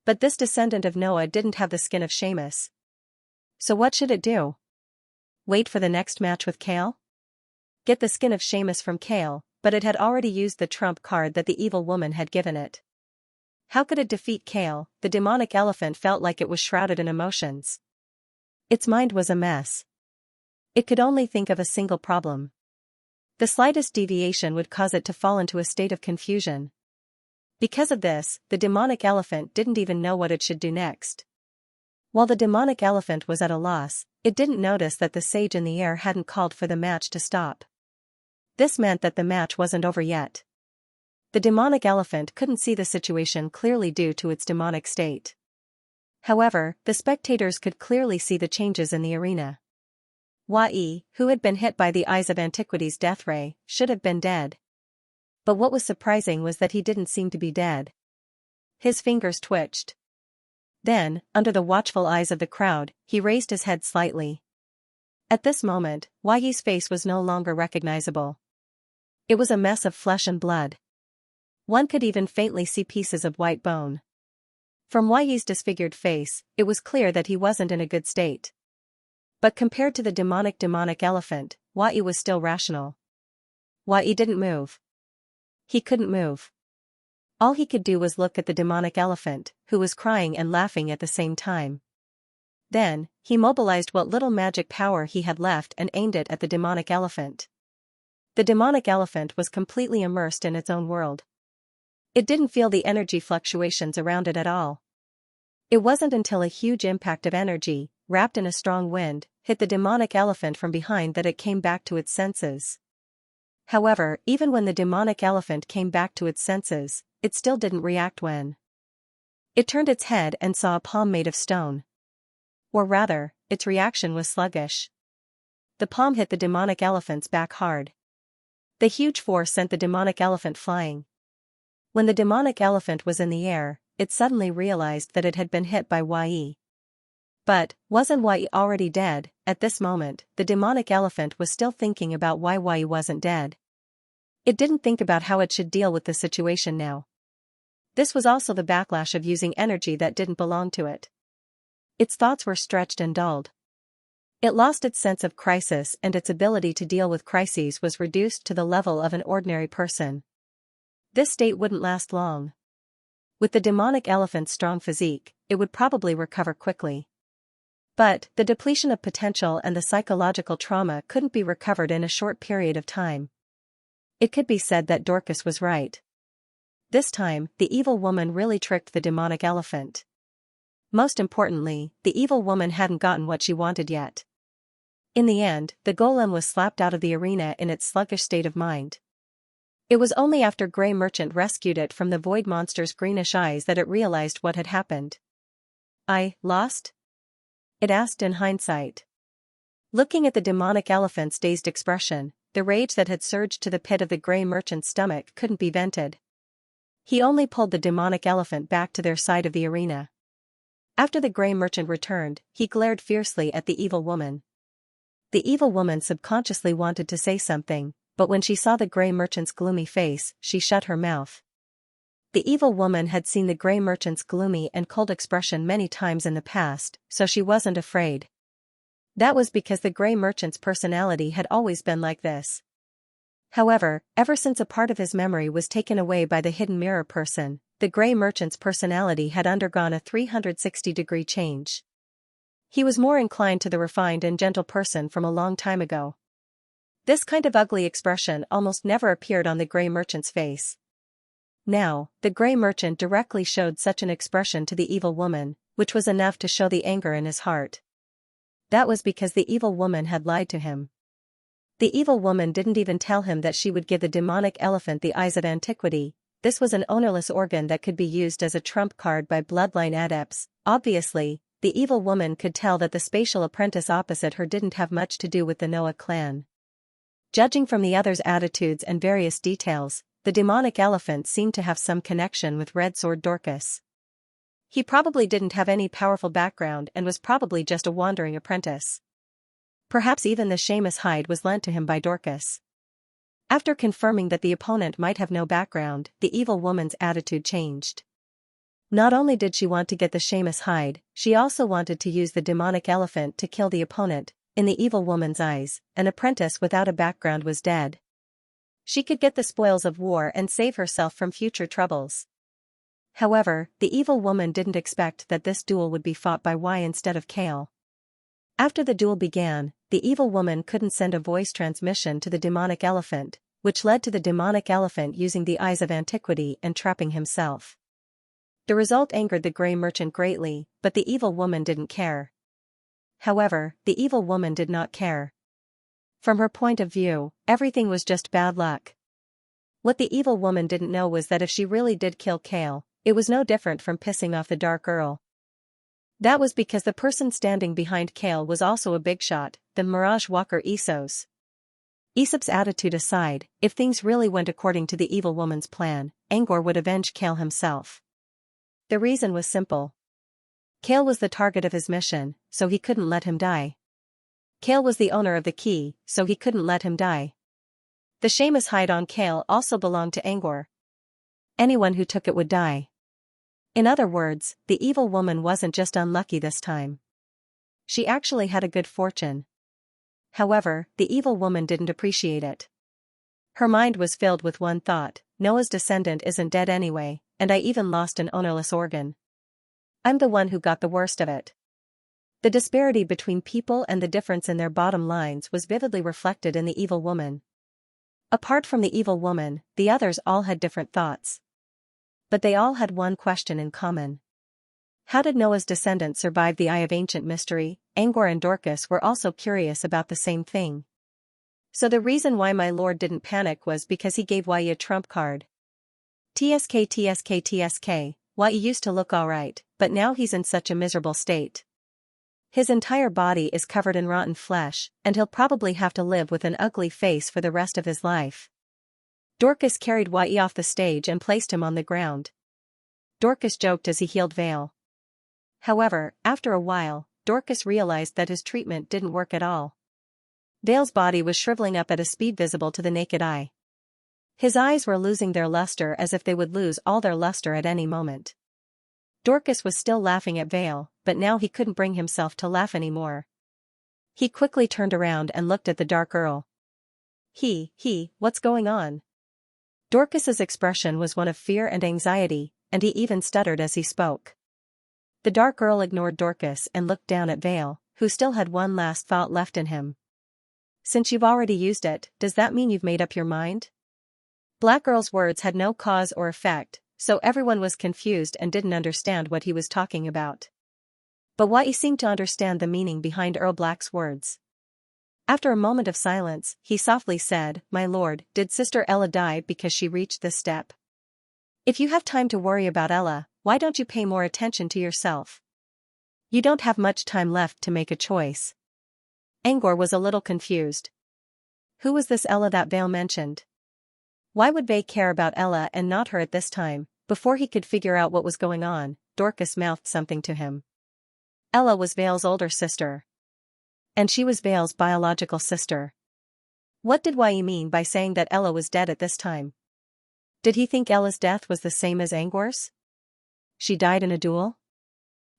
But this descendant of Noah didn't have the skin of Seamus. So what should it do? Wait for the next match with Kale? Get the skin of Seamus from Kale, but it had already used the trump card that the evil woman had given it. How could it defeat Kale? The demonic elephant felt like it was shrouded in emotions. Its mind was a mess. It could only think of a single problem. The slightest deviation would cause it to fall into a state of confusion. Because of this, the demonic elephant didn't even know what it should do next. While the demonic elephant was at a loss, it didn't notice that the sage in the air hadn't called for the match to stop. This meant that the match wasn't over yet. The demonic elephant couldn't see the situation clearly due to its demonic state. However, the spectators could clearly see the changes in the arena. Yi, who had been hit by the Eyes of Antiquity's death ray, should have been dead. But what was surprising was that he didn't seem to be dead. His fingers twitched. Then, under the watchful eyes of the crowd, he raised his head slightly. At this moment, Yi's face was no longer recognizable. It was a mess of flesh and blood. One could even faintly see pieces of white bone. From Yi's disfigured face, it was clear that he wasn't in a good state. But compared to the demonic elephant, Yi was still rational. Yi didn't move. He couldn't move. All he could do was look at the demonic elephant, who was crying and laughing at the same time. Then, he mobilized what little magic power he had left and aimed it at the demonic elephant. The demonic elephant was completely immersed in its own world. It didn't feel the energy fluctuations around it at all. It wasn't until a huge impact of energy, wrapped in a strong wind, hit the demonic elephant from behind that it came back to its senses. However, even when the demonic elephant came back to its senses, it still didn't react when it turned its head and saw a palm made of stone. Or rather, its reaction was sluggish. The palm hit the demonic elephant's back hard. The huge force sent the demonic elephant flying. When the demonic elephant was in the air, it suddenly realized that it had been hit by Yi. But, wasn't Yi already dead? At this moment, the demonic elephant was still thinking about why Yi wasn't dead. It didn't think about how it should deal with the situation now. This was also the backlash of using energy that didn't belong to it. Its thoughts were stretched and dulled. It lost its sense of crisis, and its ability to deal with crises was reduced to the level of an ordinary person. This state wouldn't last long. With the demonic elephant's strong physique, it would probably recover quickly. But, the depletion of potential and the psychological trauma couldn't be recovered in a short period of time. It could be said that Dorcas was right. This time, the evil woman really tricked the demonic elephant. Most importantly, the evil woman hadn't gotten what she wanted yet. In the end, the golem was slapped out of the arena in its sluggish state of mind. It was only after Grey Merchant rescued it from the void monster's greenish eyes that it realized what had happened. "I lost?" it asked in hindsight. Looking at the demonic elephant's dazed expression, the rage that had surged to the pit of the Grey Merchant's stomach couldn't be vented. He only pulled the demonic elephant back to their side of the arena. After the Grey Merchant returned, he glared fiercely at the evil woman. The evil woman subconsciously wanted to say something, but when she saw the Grey Merchant's gloomy face, she shut her mouth. The evil woman had seen the Grey Merchant's gloomy and cold expression many times in the past, so she wasn't afraid. That was because the Grey Merchant's personality had always been like this. However, ever since a part of his memory was taken away by the hidden mirror person, the Grey Merchant's personality had undergone a 360-degree change. He was more inclined to the refined and gentle person from a long time ago. This kind of ugly expression almost never appeared on the Grey Merchant's face. Now, the Grey Merchant directly showed such an expression to the evil woman, which was enough to show the anger in his heart. That was because the evil woman had lied to him. The evil woman didn't even tell him that she would give the demonic elephant the Eyes of Antiquity. This was an ownerless organ that could be used as a trump card by bloodline adepts. Obviously, the evil woman could tell that the spatial apprentice opposite her didn't have much to do with the Noah clan. Judging from the other's attitudes and various details, the demonic elephant seemed to have some connection with Red Sword Dorcas. He probably didn't have any powerful background and was probably just a wandering apprentice. Perhaps even the Seamus hide was lent to him by Dorcas. After confirming that the opponent might have no background, the evil woman's attitude changed. Not only did she want to get the Seamus hide, she also wanted to use the demonic elephant to kill the opponent. In the evil woman's eyes, an apprentice without a background was dead. She could get the spoils of war and save herself from future troubles. However, the evil woman didn't expect that this duel would be fought by Y instead of Kale. After the duel began, the evil woman couldn't send a voice transmission to the demonic elephant, which led to the demonic elephant using the Eyes of Antiquity and trapping himself. The result angered the Grey Merchant greatly, but the evil woman didn't care. However, the evil woman did not care. From her point of view, everything was just bad luck. What the evil woman didn't know was that if she really did kill Kale, it was no different from pissing off the Dark Earl. That was because the person standing behind Kale was also a big shot, the Mirage Walker Essos. Aesop's attitude aside, if things really went according to the evil woman's plan, Angor would avenge Kale himself. The reason was simple. Kale was the target of his mission, so he couldn't let him die. Kale was the owner of the key, so he couldn't let him die. The Seamus hide on Kale also belonged to Angor. Anyone who took it would die. In other words, the evil woman wasn't just unlucky this time. She actually had a good fortune. However, the evil woman didn't appreciate it. Her mind was filled with one thought: Noah's descendant isn't dead anyway, and I even lost an ownerless organ. I'm the one who got the worst of it. The disparity between people and the difference in their bottom lines was vividly reflected in the evil woman. Apart from the evil woman, the others all had different thoughts. But they all had one question in common. How did Noah's descendants survive the Eye of Ancient Mystery? Angor and Dorcas were also curious about the same thing. So the reason why my lord didn't panic was because he gave Yi a trump card. TSK, Yi used to look alright, but now he's in such a miserable state. His entire body is covered in rotten flesh, and he'll probably have to live with an ugly face for the rest of his life. Dorcas carried Yi off the stage and placed him on the ground. Dorcas joked as he healed Vale. However, after a while, Dorcas realized that his treatment didn't work at all. Vale's body was shriveling up at a speed visible to the naked eye. His eyes were losing their luster as if they would lose all their luster at any moment. Dorcas was still laughing at Vale, but now he couldn't bring himself to laugh anymore. He quickly turned around and looked at the Dark Earl. What's going on? Dorcas's expression was one of fear and anxiety, and he even stuttered as he spoke. The Dark Earl ignored Dorcas and looked down at Vale, who still had one last thought left in him. Since you've already used it, does that mean you've made up your mind? Black Earl's words had no cause or effect, so everyone was confused and didn't understand what he was talking about. But Yi seemed to understand the meaning behind Earl Black's words. After a moment of silence, he softly said, "My lord, did Sister Ella die because she reached this step? If you have time to worry about Ella, why don't you pay more attention to yourself? You don't have much time left to make a choice." Angor was a little confused. Who was this Ella that Vale mentioned? Why would Vale care about Ella and not her at this time? Before he could figure out what was going on, Dorcas mouthed something to him. Ella was Vale's older sister. And she was Vale's biological sister. What did Yi mean by saying that Ella was dead at this time? Did he think Ella's death was the same as Angor's? She died in a duel?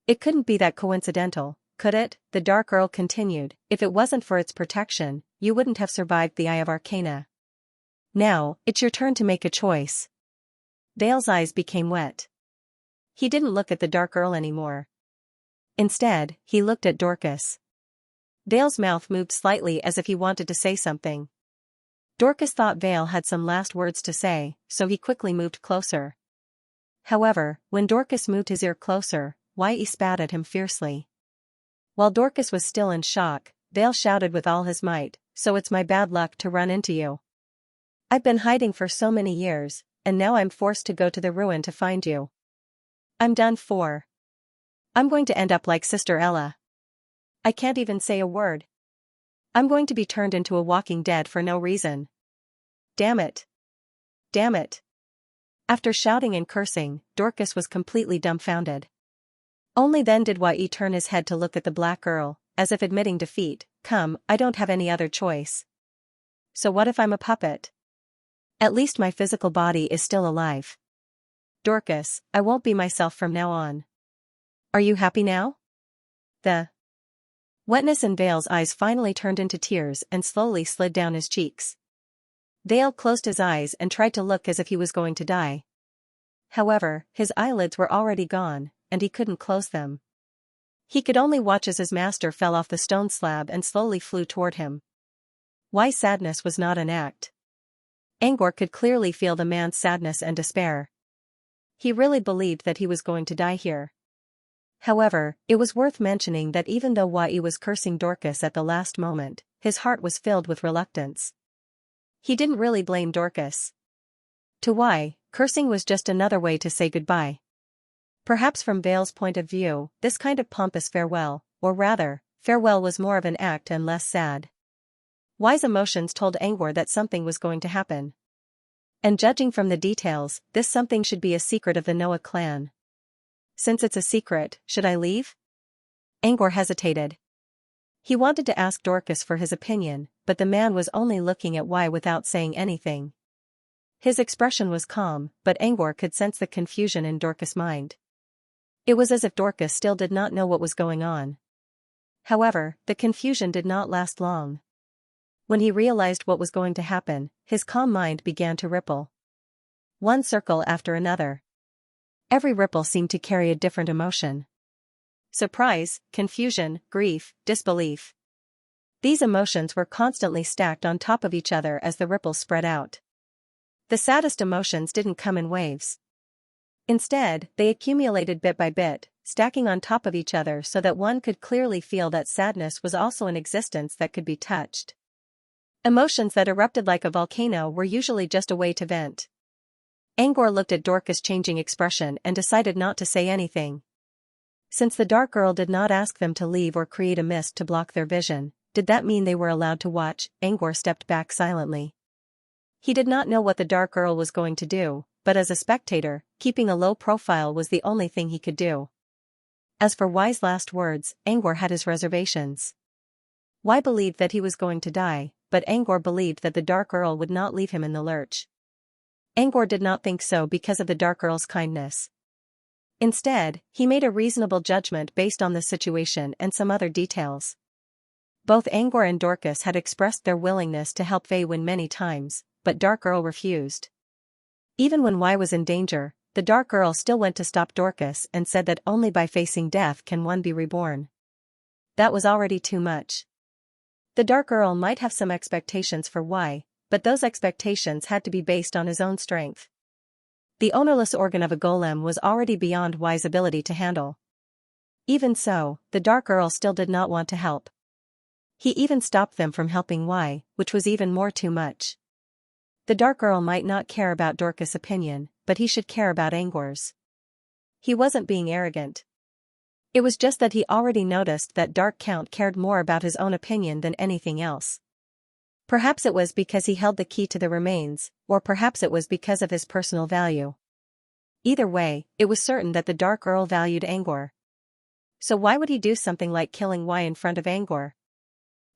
It couldn't be that coincidental, could it? The Dark Earl continued. If it wasn't for its protection, you wouldn't have survived the Eye of Arcana. Now, it's your turn to make a choice. Vale's eyes became wet. He didn't look at the Dark Earl anymore. Instead, he looked at Dorcas. Vale's mouth moved slightly as if he wanted to say something. Dorcas thought Vale had some last words to say, so he quickly moved closer. However, when Dorcas moved his ear closer, Yi spat at him fiercely. While Dorcas was still in shock, Vale shouted with all his might, "So it's my bad luck to run into you. I've been hiding for so many years, and now I'm forced to go to the ruin to find you. I'm done for. I'm going to end up like Sister Ella. I can't even say a word. I'm going to be turned into a walking dead for no reason. Damn it. Damn it." After shouting and cursing, Dorcas was completely dumbfounded. Only then did Yi turn his head to look at the Black Earl, as if admitting defeat. "Come, I don't have any other choice. So what if I'm a puppet? At least my physical body is still alive. Dorcas, I won't be myself from now on. Are you happy now?" The wetness in Vale's eyes finally turned into tears and slowly slid down his cheeks. Vale closed his eyes and tried to look as if he was going to die. However, his eyelids were already gone, and he couldn't close them. He could only watch as his master fell off the stone slab and slowly flew toward him. Yi's sadness was not an act. Angor could clearly feel the man's sadness and despair. He really believed that he was going to die here. However, it was worth mentioning that even though Yi was cursing Dorcas at the last moment, his heart was filled with reluctance. He didn't really blame Dorcas. To Yi, cursing was just another way to say goodbye. Perhaps from Vale's point of view, this kind of pompous farewell, or rather, farewell was more of an act and less sad. Wise emotions told Angor that something was going to happen. And judging from the details, this something should be a secret of the Noah clan. Since it's a secret, should I leave? Angor hesitated. He wanted to ask Dorcas for his opinion, but the man was only looking at Y without saying anything. His expression was calm, but Angor could sense the confusion in Dorcas' mind. It was as if Dorcas still did not know what was going on. However, the confusion did not last long. When he realized what was going to happen, his calm mind began to ripple. One circle after another. Every ripple seemed to carry a different emotion. Surprise, confusion, grief, disbelief. These emotions were constantly stacked on top of each other as the ripples spread out. The saddest emotions didn't come in waves. Instead, they accumulated bit by bit, stacking on top of each other so that one could clearly feel that sadness was also an existence that could be touched. Emotions that erupted like a volcano were usually just a way to vent. Angor looked at Dorcas' changing expression and decided not to say anything. Since the Dark Girl did not ask them to leave or create a mist to block their vision, did that mean they were allowed to watch? Angor stepped back silently. He did not know what the Dark Girl was going to do, but as a spectator, keeping a low profile was the only thing he could do. As for Y's last words, Angor had his reservations. Y believed that he was going to die, but Angor believed that the Dark Earl would not leave him in the lurch. Angor did not think so because of the Dark Earl's kindness. Instead, he made a reasonable judgment based on the situation and some other details. Both Angor and Dorcas had expressed their willingness to help Faywin many times, but Dark Earl refused. Even when Y was in danger, the Dark Earl still went to stop Dorcas and said that only by facing death can one be reborn. That was already too much. The Dark Earl might have some expectations for Y, but those expectations had to be based on his own strength. The ownerless organ of a golem was already beyond Y's ability to handle. Even so, the Dark Earl still did not want to help. He even stopped them from helping Y, which was even more too much. The Dark Earl might not care about Dorcas' opinion, but he should care about Angor's. He wasn't being arrogant. It was just that he already noticed that Dark Count cared more about his own opinion than anything else. Perhaps it was because he held the key to the remains, or perhaps it was because of his personal value. Either way, it was certain that the Dark Earl valued Angor. So why would he do something like killing Y in front of Angor?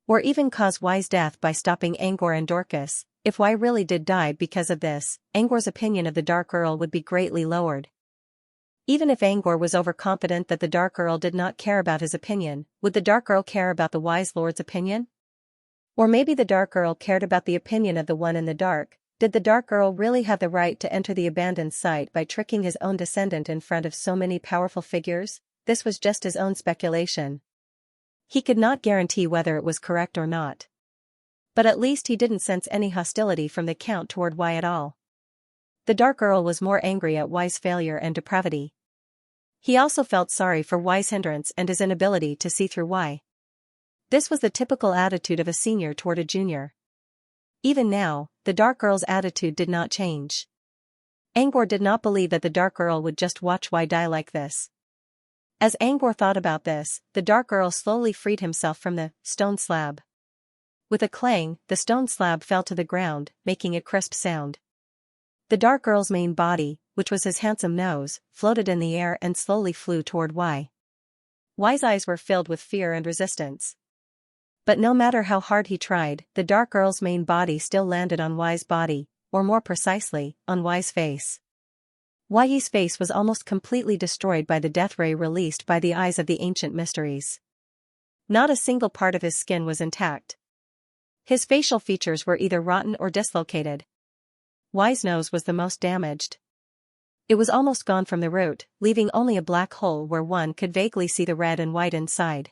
Or even cause Y's death by stopping Angor and Dorcas? If Y really did die because of this, Angor's opinion of the Dark Earl would be greatly lowered. Even if Angor was overconfident that the Dark Earl did not care about his opinion, would the Dark Earl care about the Wise Lord's opinion? Or maybe the Dark Earl cared about the opinion of the one in the dark. Did the Dark Earl really have the right to enter the abandoned site by tricking his own descendant in front of so many powerful figures? This was just his own speculation. He could not guarantee whether it was correct or not. But at least he didn't sense any hostility from the Count toward Y at all. The Dark Earl was more angry at Y's failure and depravity. He also felt sorry for Y's hindrance and his inability to see through Y. This was the typical attitude of a senior toward a junior. Even now, the Dark Earl's attitude did not change. Angor did not believe that the Dark Earl would just watch Y die like this. As Angor thought about this, the Dark Earl slowly freed himself from the stone slab. With a clang, the stone slab fell to the ground, making a crisp sound. The Dark Earl's main body, which was his handsome nose, floated in the air and slowly flew toward Y. Y's eyes were filled with fear and resistance. But no matter how hard he tried, the Dark Earl's main body still landed on Y's body, or more precisely, on Y's face. Y's face was almost completely destroyed by the death ray released by the eyes of the ancient mysteries. Not a single part of his skin was intact. His facial features were either rotten or dislocated. Y's nose was the most damaged. It was almost gone from the root, leaving only a black hole where one could vaguely see the red and white inside.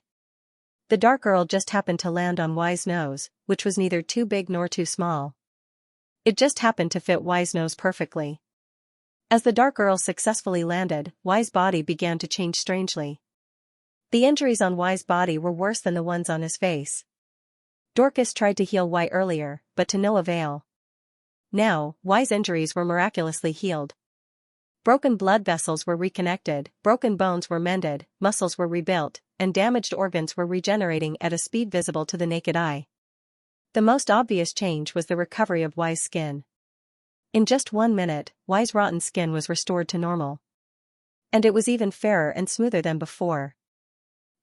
The Dark Earl just happened to land on Y's nose, which was neither too big nor too small. It just happened to fit Y's nose perfectly. As the Dark Earl successfully landed, Y's body began to change strangely. The injuries on Y's body were worse than the ones on his face. Dorcas tried to heal Y earlier, but to no avail. Now, Y's injuries were miraculously healed. Broken blood vessels were reconnected, broken bones were mended, muscles were rebuilt, and damaged organs were regenerating at a speed visible to the naked eye. The most obvious change was the recovery of Y's skin. In just 1 minute, Y's rotten skin was restored to normal. And it was even fairer and smoother than before.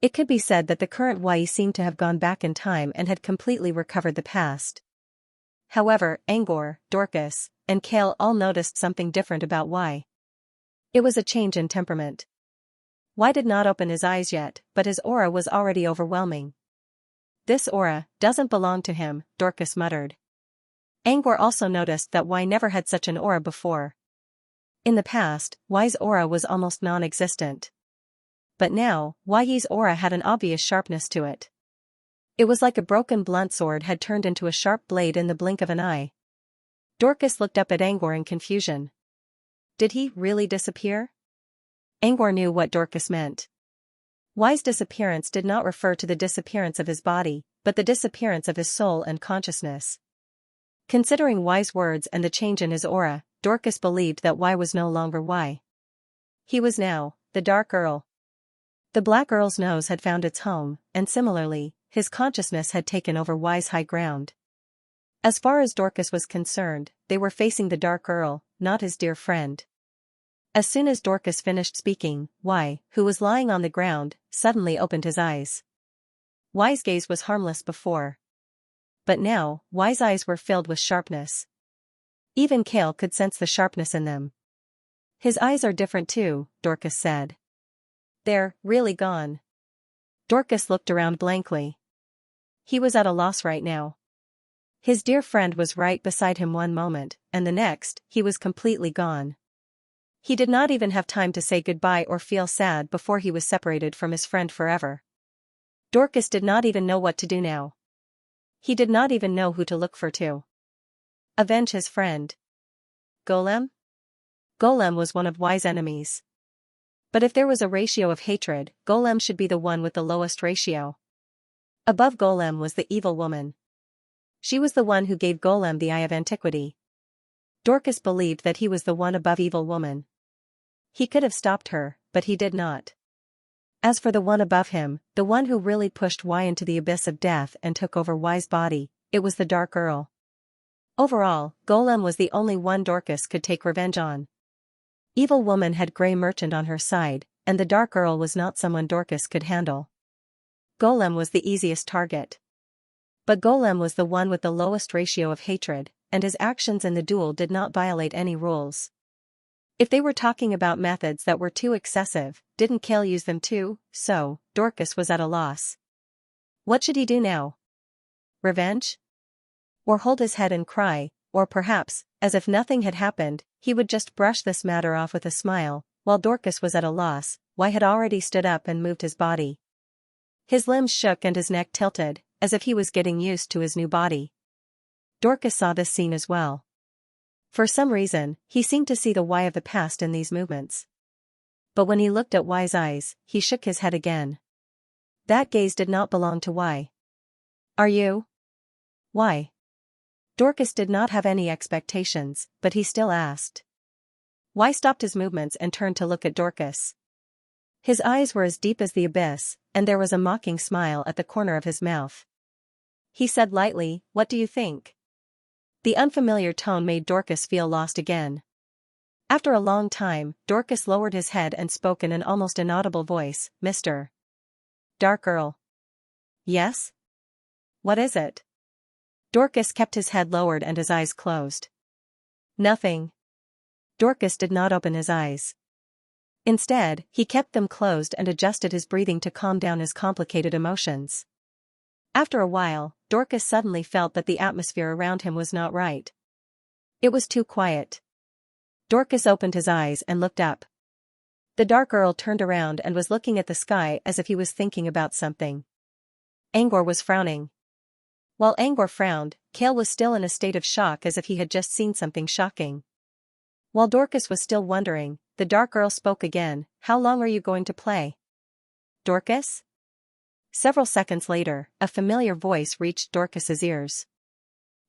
It could be said that the current Y seemed to have gone back in time and had completely recovered the past. However, Angor, Dorcas, and Kale all noticed something different about Y. It was a change in temperament. Y did not open his eyes yet, but his aura was already overwhelming. "This aura doesn't belong to him," Dorcas muttered. Angor also noticed that Y never had such an aura before. In the past, Y's aura was almost non-existent. But now, Y's aura had an obvious sharpness to it. It was like a broken blunt sword had turned into a sharp blade in the blink of an eye. Dorcas looked up at Angor in confusion. Did he really disappear? Angor knew what Dorcas meant. Y's disappearance did not refer to the disappearance of his body, but the disappearance of his soul and consciousness. Considering Y's words and the change in his aura, Dorcas believed that Y was no longer Y. He was now the Dark Earl. The Black Earl's nose had found its home, and similarly, his consciousness had taken over Y's high ground. As far as Dorcas was concerned, they were facing the Dark Earl, not his dear friend. As soon as Dorcas finished speaking, Y, who was lying on the ground, suddenly opened his eyes. Y's gaze was harmless before. But now, Y's eyes were filled with sharpness. Even Kale could sense the sharpness in them. His eyes are different too, Dorcas said. They're really gone. Dorcas looked around blankly. He was at a loss right now. His dear friend was right beside him one moment, and the next, he was completely gone. He did not even have time to say goodbye or feel sad before he was separated from his friend forever. Dorcas did not even know what to do now. He did not even know who to look for to avenge his friend. Golem? Golem was one of Y's enemies. But if there was a ratio of hatred, Golem should be the one with the lowest ratio. Above Golem was the evil woman. She was the one who gave Golem the Eye of Antiquity. Dorcas believed that he was the one above evil woman. He could have stopped her, but he did not. As for the one above him, the one who really pushed Y into the abyss of death and took over Y's body, it was the Dark Earl. Overall, Golem was the only one Dorcas could take revenge on. Evil woman had Grey Merchant on her side, and the Dark Earl was not someone Dorcas could handle. Golem was the easiest target. But Golem was the one with the lowest ratio of hatred, and his actions in the duel did not violate any rules. If they were talking about methods that were too excessive, didn't Kale use them too? So, Dorcas was at a loss. What should he do now? Revenge? Or hold his head and cry, or perhaps, as if nothing had happened, he would just brush this matter off with a smile. While Dorcas was at a loss, Y had already stood up and moved his body. His limbs shook and his neck tilted, as if he was getting used to his new body. Dorcas saw this scene as well. For some reason, he seemed to see the Y of the past in these movements. But when he looked at Y's eyes, he shook his head again. That gaze did not belong to Y. Are you? Why? Dorcas did not have any expectations, but he still asked. Y stopped his movements and turned to look at Dorcas. His eyes were as deep as the abyss, and there was a mocking smile at the corner of his mouth. He said lightly, "What do you think?" The unfamiliar tone made Dorcas feel lost again. After a long time, Dorcas lowered his head and spoke in an almost inaudible voice, "Mr. Dark Earl." "Yes? What is it?" Dorcas kept his head lowered and his eyes closed. "Nothing." Dorcas did not open his eyes. Instead, he kept them closed and adjusted his breathing to calm down his complicated emotions. After a while, Dorcas suddenly felt that the atmosphere around him was not right. It was too quiet. Dorcas opened his eyes and looked up. The Dark Earl turned around and was looking at the sky as if he was thinking about something. Angor was frowning. While Angor frowned, Kale was still in a state of shock as if he had just seen something shocking. While Dorcas was still wondering, the Dark Earl spoke again. "How long are you going to play?" "Dorcas?" Several seconds later, a familiar voice reached Dorcas's ears.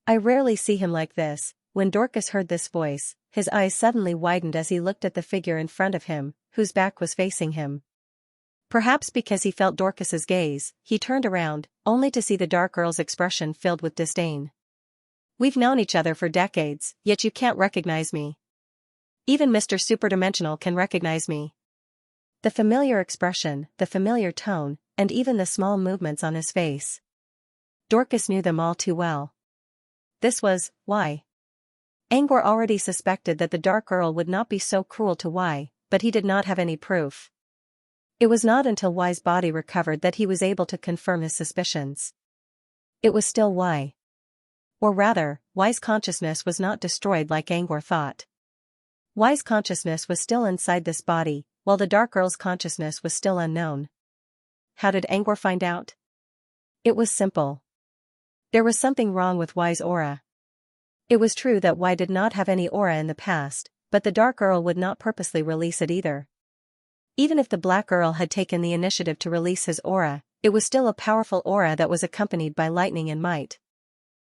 "I rarely see him like this. when Dorcas heard this voice, his eyes suddenly widened as he looked at the figure in front of him, whose back was facing him. Perhaps because he felt Dorcas's gaze, he turned around, only to see the dark Earl's expression filled with disdain. "We've known each other for decades, yet you can't recognize me. Even Mr. Superdimensional can recognize me." The familiar expression, the familiar tone, and even the small movements on his face. Dorcas knew them all too well. This was why. Angor already suspected that the Dark Earl would not be so cruel to Y, but he did not have any proof. It was not until Y's body recovered that he was able to confirm his suspicions. It was still Y. Or rather, Y's consciousness was not destroyed like Angor thought. Y's consciousness was still inside this body, while the Dark Earl's consciousness was still unknown. How did Angor find out? It was simple. There was something wrong with Y's aura. It was true that Y did not have any aura in the past, but the Dark Earl would not purposely release it either. Even if the Black Earl had taken the initiative to release his aura, it was still a powerful aura that was accompanied by lightning and might.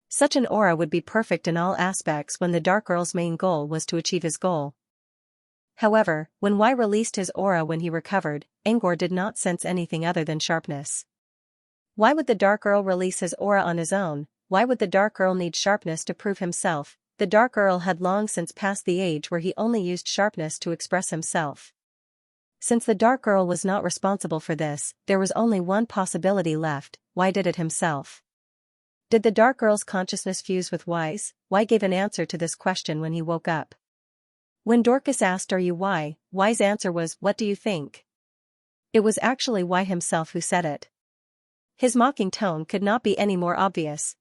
Such an aura would be perfect in all aspects when the Dark Earl's main goal was to achieve his goal. However, when Y released his aura when he recovered, Angor did not sense anything other than sharpness. Why would the Dark Earl release his aura on his own? Why would the Dark Earl need sharpness to prove himself? The Dark Earl had long since passed the age where he only used sharpness to express himself. Since the Dark Earl was not responsible for this, there was only one possibility left: Y did it himself. Did the Dark Earl's consciousness fuse with Y's? Y gave an answer to this question when he woke up. When Dorcas asked, "Are you Y?" Y's answer was, "What do you think?" It was actually Y himself who said it. His mocking tone could not be any more obvious.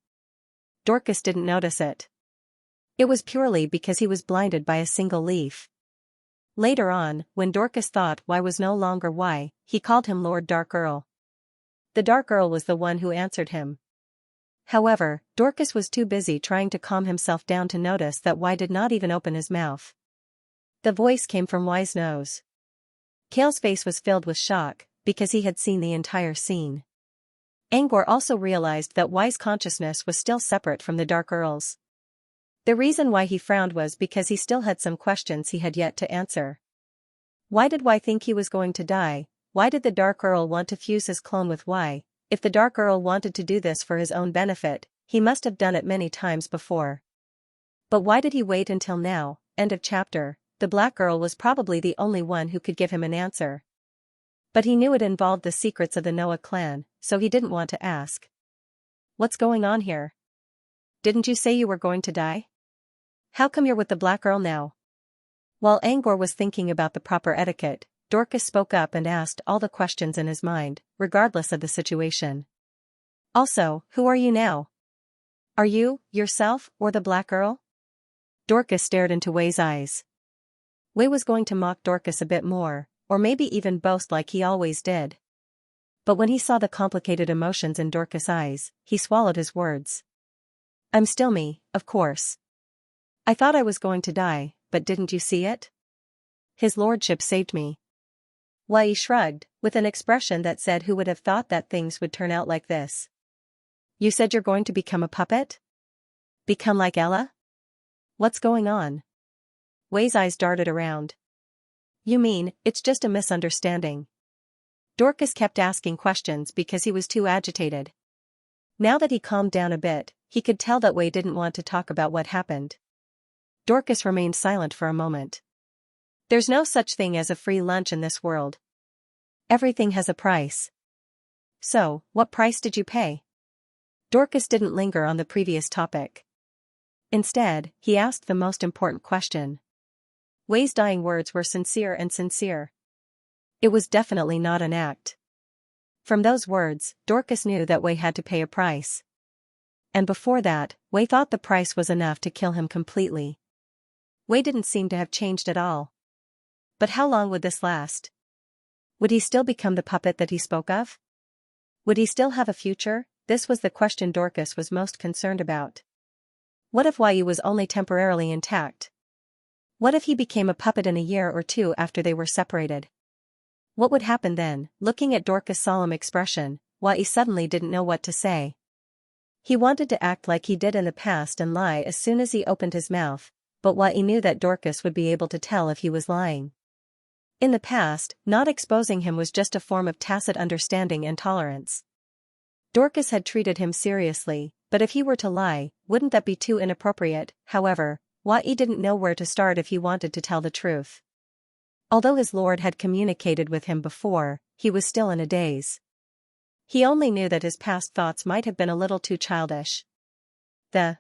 Dorcas didn't notice it. It was purely because he was blinded by a single leaf. Later on, when Dorcas thought Y was no longer Y, he called him Lord Dark Earl. The Dark Earl was the one who answered him. However, Dorcas was too busy trying to calm himself down to notice that Y did not even open his mouth. The voice came from Y's nose. Kale's face was filled with shock, because he had seen the entire scene. Angor also realized that Y's consciousness was still separate from the Dark Earl's. The reason why he frowned was because he still had some questions he had yet to answer. Why did Y think he was going to die? Why did the Dark Earl want to fuse his clone with Y? If the Dark Earl wanted to do this for his own benefit, he must have done it many times before. But why did he wait until now? End of chapter. The Black Earl was probably the only one who could give him an answer. But he knew it involved the secrets of the Noah clan, so he didn't want to ask. "What's going on here? Didn't you say you were going to die? How come you're with the Black Earl now?" While Angor was thinking about the proper etiquette, Dorcas spoke up and asked all the questions in his mind, regardless of the situation. "Also, who are you now? Are you, yourself, or the Black Earl?" Dorcas stared into Wei's eyes. Wei was going to mock Dorcas a bit more, or maybe even boast like he always did. But when he saw the complicated emotions in Dorcas' eyes, he swallowed his words. "I'm still me, of course. I thought I was going to die, but didn't you see it? His lordship saved me." Wei shrugged, with an expression that said, "Who would have thought that things would turn out like this? You said you're going to become a puppet? Become like Ella? What's going on?" Wei's eyes darted around. "You mean, it's just a misunderstanding?" Dorcas kept asking questions because he was too agitated. Now that he calmed down a bit, he could tell that Wei didn't want to talk about what happened. Dorcas remained silent for a moment. "There's no such thing as a free lunch in this world. Everything has a price." "So, what price did you pay?" Dorcas didn't linger on the previous topic. Instead, he asked the most important question. Wei's dying words were sincere and sincere. It was definitely not an act. From those words, Dorcas knew that Wei had to pay a price. And before that, Wei thought the price was enough to kill him completely. Wei didn't seem to have changed at all. But how long would this last? Would he still become the puppet that he spoke of? Would he still have a future? This was the question Dorcas was most concerned about. What if Yu was only temporarily intact? What if he became a puppet in a year or two after they were separated? What would happen then? Looking at Dorcas' solemn expression, Yu suddenly didn't know what to say. He wanted to act like he did in the past and lie as soon as he opened his mouth, but he knew that Dorcas would be able to tell if he was lying. In the past, not exposing him was just a form of tacit understanding and tolerance. Dorcas had treated him seriously, but if he were to lie, wouldn't that be too inappropriate? However, Wai didn't know where to start if he wanted to tell the truth. Although his lord had communicated with him before, he was still in a daze. He only knew that his past thoughts might have been a little too childish. The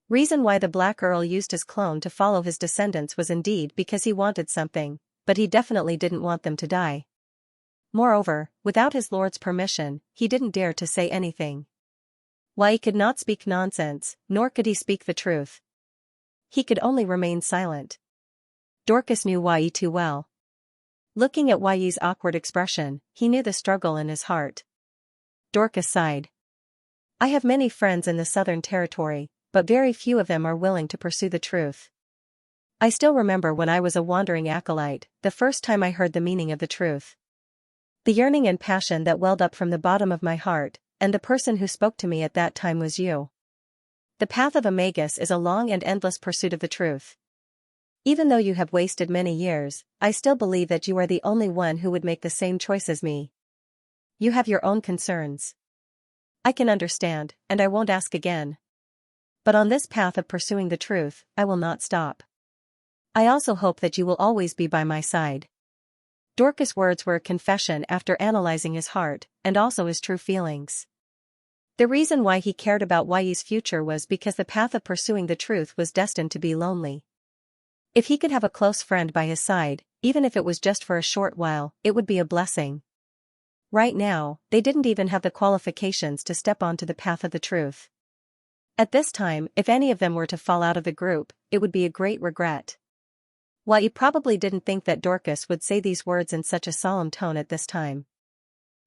reason why the Black Earl used his clone to follow his descendants was indeed because he wanted something, but he definitely didn't want them to die. Moreover, without his lord's permission, he didn't dare to say anything. Wai could not speak nonsense, nor could he speak the truth. He could only remain silent. Dorcas knew Wai too well. Looking at Wai's awkward expression, he knew the struggle in his heart. Dorcas sighed. I have many friends in the Southern Territory, but very few of them are willing to pursue the truth. I still remember when I was a wandering acolyte, the first time I heard the meaning of the truth. The yearning and passion that welled up from the bottom of my heart, and the person who spoke to me at that time was you. The path of a magus is a long and endless pursuit of the truth. Even though you have wasted many years, I still believe that you are the only one who would make the same choice as me. You have your own concerns. I can understand, and I won't ask again. But on this path of pursuing the truth, I will not stop. I also hope that you will always be by my side. Dorcas' words were a confession after analyzing his heart, and also his true feelings. The reason why he cared about Wai's future was because the path of pursuing the truth was destined to be lonely. If he could have a close friend by his side, even if it was just for a short while, it would be a blessing. Right now, they didn't even have the qualifications to step onto the path of the truth. At this time, if any of them were to fall out of the group, it would be a great regret. Wai probably didn't think that Dorcas would say these words in such a solemn tone at this time.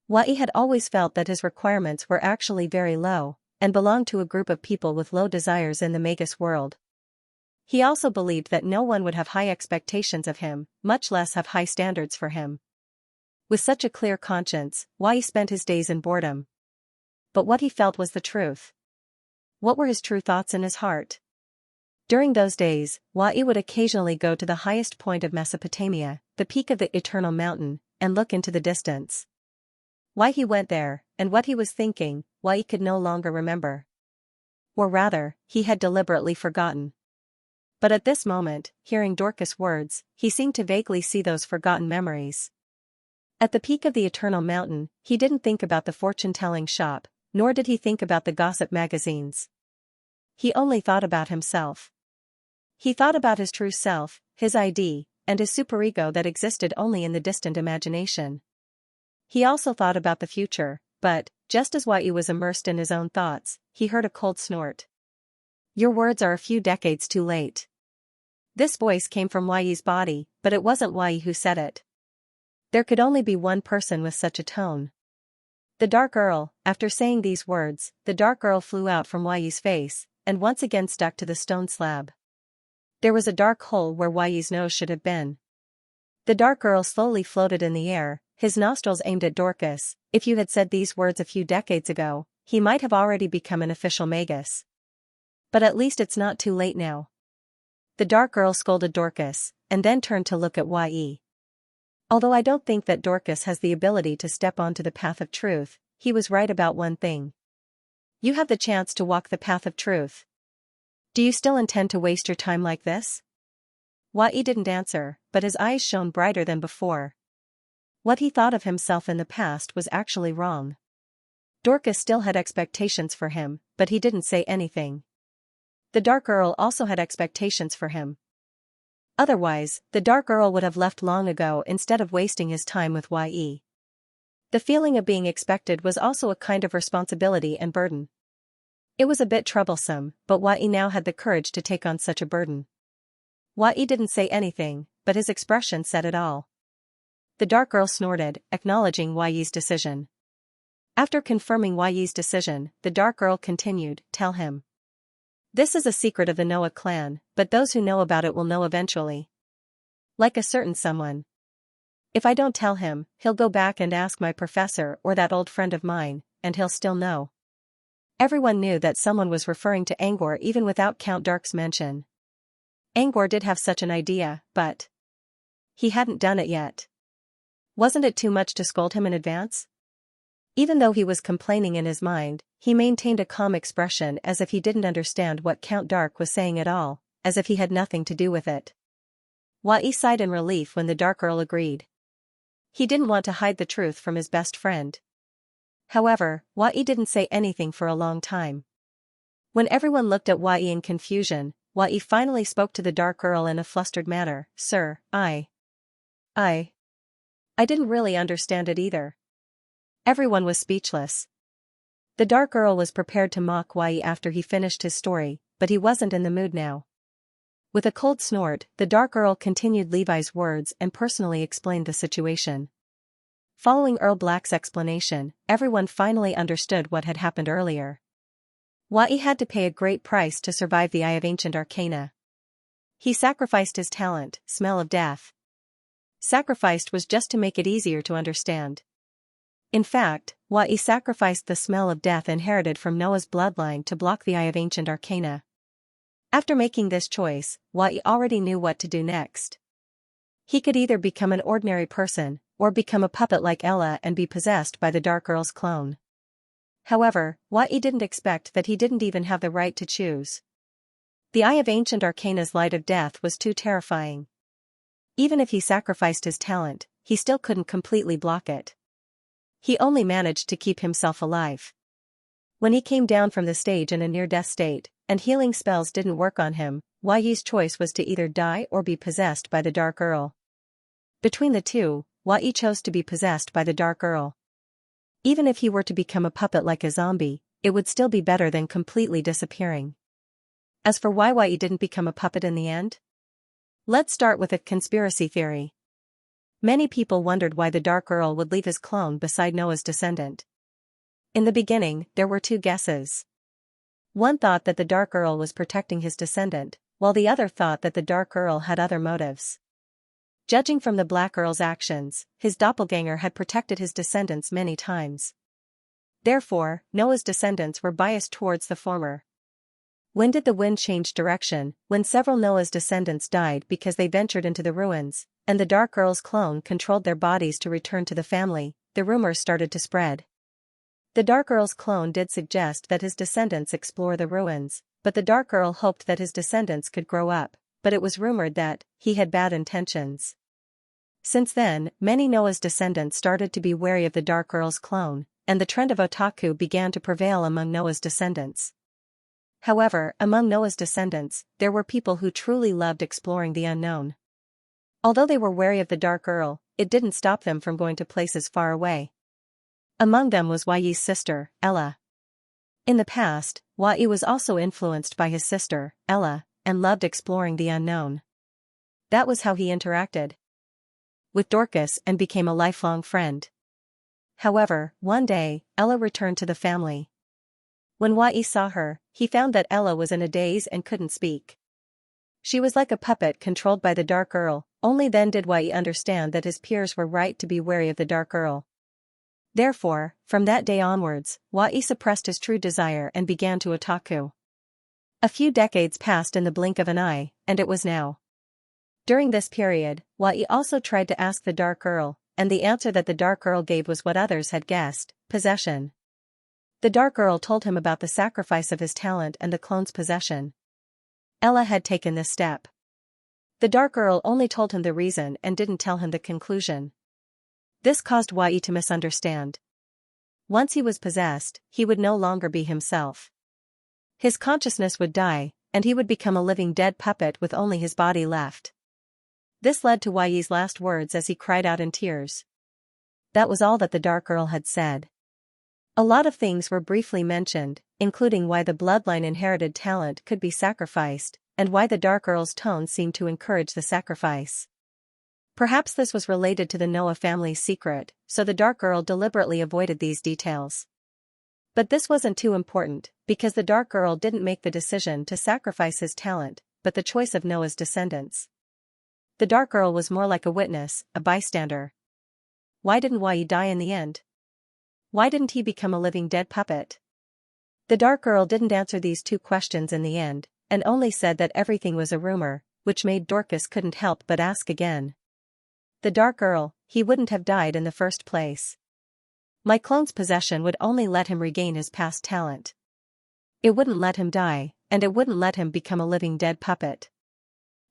Wai had always felt that his requirements were actually very low, and belonged to a group of people with low desires in the magus world. He also believed that no one would have high expectations of him, much less have high standards for him. With such a clear conscience, Wai spent his days in boredom. But what he felt was the truth. What were his true thoughts in his heart? During those days, Wai would occasionally go to the highest point of Mesopotamia, the peak of the Eternal Mountain, and look into the distance. Why he went there, and what he was thinking, Wai could no longer remember. Or rather, he had deliberately forgotten. But at this moment, hearing Dorcas' words, he seemed to vaguely see those forgotten memories. At the peak of the Eternal Mountain, he didn't think about the fortune-telling shop, nor did he think about the gossip magazines. He only thought about himself. He thought about his true self, his ID, and his superego that existed only in the distant imagination. He also thought about the future, but, just as Wai was immersed in his own thoughts, he heard a cold snort. Your words are a few decades too late. This voice came from Wai's body, but it wasn't Wai who said it. There could only be one person with such a tone. The Dark Earl. After saying these words, the Dark Earl flew out from Wai's face, and once again stuck to the stone slab. There was a dark hole where Wai's nose should have been. The Dark Earl slowly floated in the air, his nostrils aimed at Dorcas. If you had said these words a few decades ago, he might have already become an official magus. But at least it's not too late now. The Dark Earl scolded Dorcas, and then turned to look at Wai. Although I don't think that Dorcas has the ability to step onto the path of truth, he was right about one thing. You have the chance to walk the path of truth. Do you still intend to waste your time like this? Wai didn't answer, but his eyes shone brighter than before. What he thought of himself in the past was actually wrong. Dorcas still had expectations for him, but he didn't say anything. The Dark Earl also had expectations for him. Otherwise, the Dark Earl would have left long ago instead of wasting his time with Wai. The feeling of being expected was also a kind of responsibility and burden. It was a bit troublesome, but Wai now had the courage to take on such a burden. Wai didn't say anything, but his expression said it all. The Dark Earl snorted, acknowledging Wai's decision. After confirming Wai's decision, the Dark Earl continued, Tell him. This is a secret of the Noah clan, but those who know about it will know eventually. Like a certain someone. If I don't tell him, he'll go back and ask my professor or that old friend of mine, and he'll still know. Everyone knew that someone was referring to Angor even without Count Dark's mention. Angor did have such an idea, but he hadn't done it yet. Wasn't it too much to scold him in advance? Even though he was complaining in his mind, he maintained a calm expression as if he didn't understand what Count Dark was saying at all, as if he had nothing to do with it. Wai sighed in relief when the Dark Earl agreed. He didn't want to hide the truth from his best friend. However, Wai didn't say anything for a long time. When everyone looked at Wai in confusion, Wai finally spoke to the Dark Earl in a flustered manner. "Sir, I didn't really understand it either." Everyone was speechless. The Dark Earl was prepared to mock Wai after he finished his story, but he wasn't in the mood now. With a cold snort, the Dark Earl continued Levi's words and personally explained the situation. Following Earl Black's explanation, everyone finally understood what had happened earlier. Wai had to pay a great price to survive the Eye of Ancient Arcana. He sacrificed his talent, Smell of Death. Sacrificed was just to make it easier to understand. In fact, Wai sacrificed the Smell of Death inherited from Noah's bloodline to block the Eye of Ancient Arcana. After making this choice, Wai already knew what to do next. He could either become an ordinary person, or become a puppet like Ella and be possessed by the Dark Earl's clone. However, Wai didn't expect that he didn't even have the right to choose. The Eye of Ancient Arcana's light of death was too terrifying. Even if he sacrificed his talent, he still couldn't completely block it. He only managed to keep himself alive. When he came down from the stage in a near-death state, and healing spells didn't work on him, Wai's choice was to either die or be possessed by the Dark Earl. Between the two, Wai chose to be possessed by the Dark Earl. Even if he were to become a puppet like a zombie, it would still be better than completely disappearing. As for why Wai didn't become a puppet in the end? Let's start with a conspiracy theory. Many people wondered why the Dark Earl would leave his clone beside Noah's descendant. In the beginning, there were two guesses. One thought that the Dark Earl was protecting his descendant, while the other thought that the Dark Earl had other motives. Judging from the Black Earl's actions, his doppelganger had protected his descendants many times. Therefore, Noah's descendants were biased towards the former. When did the wind change direction? When several Noah's descendants died because they ventured into the ruins, and the Dark Earl's clone controlled their bodies to return to the family, the rumors started to spread. The Dark Earl's clone did suggest that his descendants explore the ruins, but the Dark Earl hoped that his descendants could grow up, but it was rumored that he had bad intentions. Since then, many Noah's descendants started to be wary of the Dark Earl's clone, and the trend of otaku began to prevail among Noah's descendants. However, among Noah's descendants, there were people who truly loved exploring the unknown. Although they were wary of the Dark Earl, it didn't stop them from going to places far away. Among them was Wai's sister, Ella. In the past, Wai was also influenced by his sister, Ella, and loved exploring the unknown. That was how he interacted with Dorcas and became a lifelong friend. However, one day, Ella returned to the family. When Wai saw her, he found that Ella was in a daze and couldn't speak. She was like a puppet controlled by the Dark Earl. Only then did Wai understand that his peers were right to be wary of the Dark Earl. Therefore, from that day onwards, Wai suppressed his true desire and began to otaku. A few decades passed in the blink of an eye, and it was now. During this period, Wai also tried to ask the Dark Earl, and the answer that the Dark Earl gave was what others had guessed: possession. The Dark Earl told him about the sacrifice of his talent and the clone's possession. Ella had taken this step. The Dark Earl only told him the reason and didn't tell him the conclusion. This caused Wai to misunderstand. Once he was possessed, he would no longer be himself. His consciousness would die, and he would become a living dead puppet with only his body left. This led to Wai's last words as he cried out in tears. That was all that the Dark Earl had said. A lot of things were briefly mentioned, including why the bloodline inherited talent could be sacrificed, and why the Dark Earl's tone seemed to encourage the sacrifice. Perhaps this was related to the Noah family's secret, so the Dark Earl deliberately avoided these details. But this wasn't too important, because the Dark Earl didn't make the decision to sacrifice his talent, but the choice of Noah's descendants. The Dark Earl was more like a witness, a bystander. Why didn't Wai die in the end? Why didn't he become a living dead puppet? The dark girl didn't answer these two questions in the end, and only said that everything was a rumor, which made Dorcas couldn't help but ask again. The dark girl, he wouldn't have died in the first place. My clone's possession would only let him regain his past talent. It wouldn't let him die, and it wouldn't let him become a living dead puppet.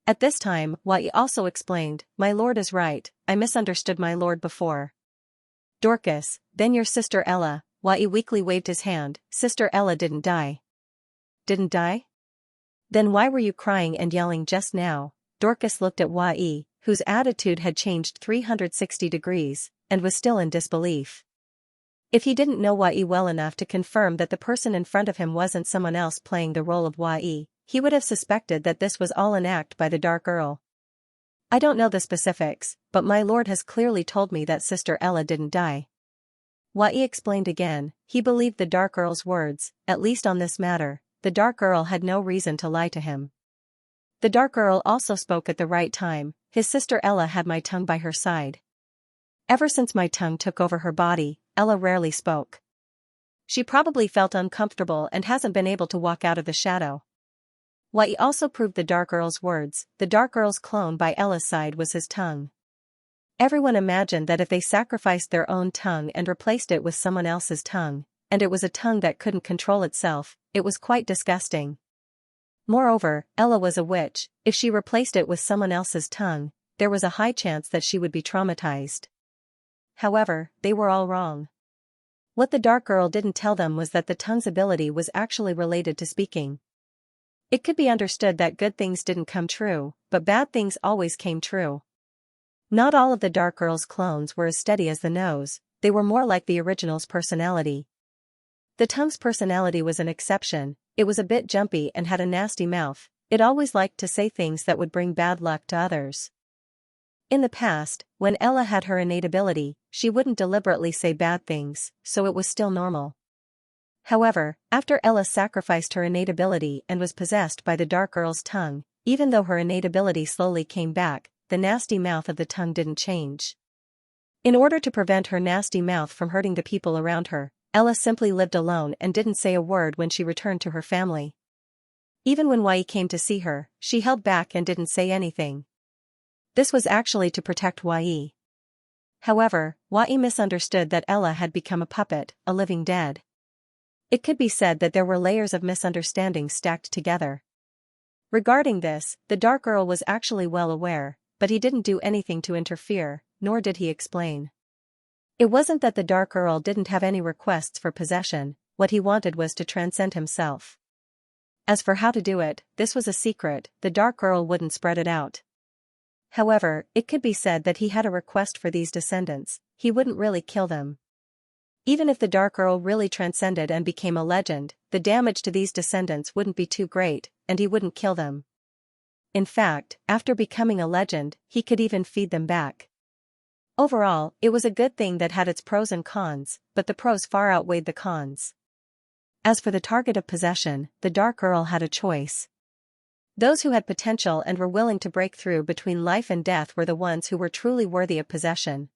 At this time, Wai also explained, "My lord is right, I misunderstood my lord before." Dorcas, then your sister Ella. Wai weakly waved his hand. Sister Ella didn't die. Didn't die? Then why were you crying and yelling just now? Dorcas looked at Wai, whose attitude had changed 360 degrees, and was still in disbelief. If he didn't know Wai well enough to confirm that the person in front of him wasn't someone else playing the role of Wai, he would have suspected that this was all an act by the dark Earl. I don't know the specifics, but my lord has clearly told me that Sister Ella didn't die. Wai explained again. He believed the dark Earl's words, at least on this matter. The dark Earl had no reason to lie to him. The dark Earl also spoke at the right time. His sister Ella had my tongue by her side. Ever since my tongue took over her body, Ella rarely spoke. She probably felt uncomfortable and hasn't been able to walk out of the shadow. Wai also proved the dark Earl's words. The dark Earl's clone by Ella's side was his tongue. Everyone imagined that if they sacrificed their own tongue and replaced it with someone else's tongue, and it was a tongue that couldn't control itself, it was quite disgusting. Moreover, Ella was a witch. If she replaced it with someone else's tongue, there was a high chance that she would be traumatized. However, they were all wrong. What the dark Earl didn't tell them was that the tongue's ability was actually related to speaking. It could be understood that good things didn't come true, but bad things always came true. Not all of the dark Earl's clones were as steady as the nose, they were more like the original's personality. The tongue's personality was an exception. It was a bit jumpy and had a nasty mouth. It always liked to say things that would bring bad luck to others. In the past, when Ella had her innate ability, she wouldn't deliberately say bad things, so it was still normal. However, after Ella sacrificed her innate ability and was possessed by the dark Earl's tongue, even though her innate ability slowly came back, the nasty mouth of the tongue didn't change. In order to prevent her nasty mouth from hurting the people around her, Ella simply lived alone and didn't say a word when she returned to her family. Even when Wai came to see her, she held back and didn't say anything. This was actually to protect Wai. However, Wai misunderstood that Ella had become a puppet, a living dead. It could be said that there were layers of misunderstanding stacked together. Regarding this, the dark Earl was actually well aware, but he didn't do anything to interfere, nor did he explain. It wasn't that the dark Earl didn't have any requests for possession, what he wanted was to transcend himself. As for how to do it, this was a secret, the dark Earl wouldn't spread it out. However, it could be said that he had a request for these descendants. He wouldn't really kill them. Even if the dark Earl really transcended and became a legend, the damage to these descendants wouldn't be too great, and he wouldn't kill them. In fact, after becoming a legend, he could even feed them back. Overall, it was a good thing that had its pros and cons, but the pros far outweighed the cons. As for the target of possession, the dark Earl had a choice. Those who had potential and were willing to break through between life and death were the ones who were truly worthy of possession.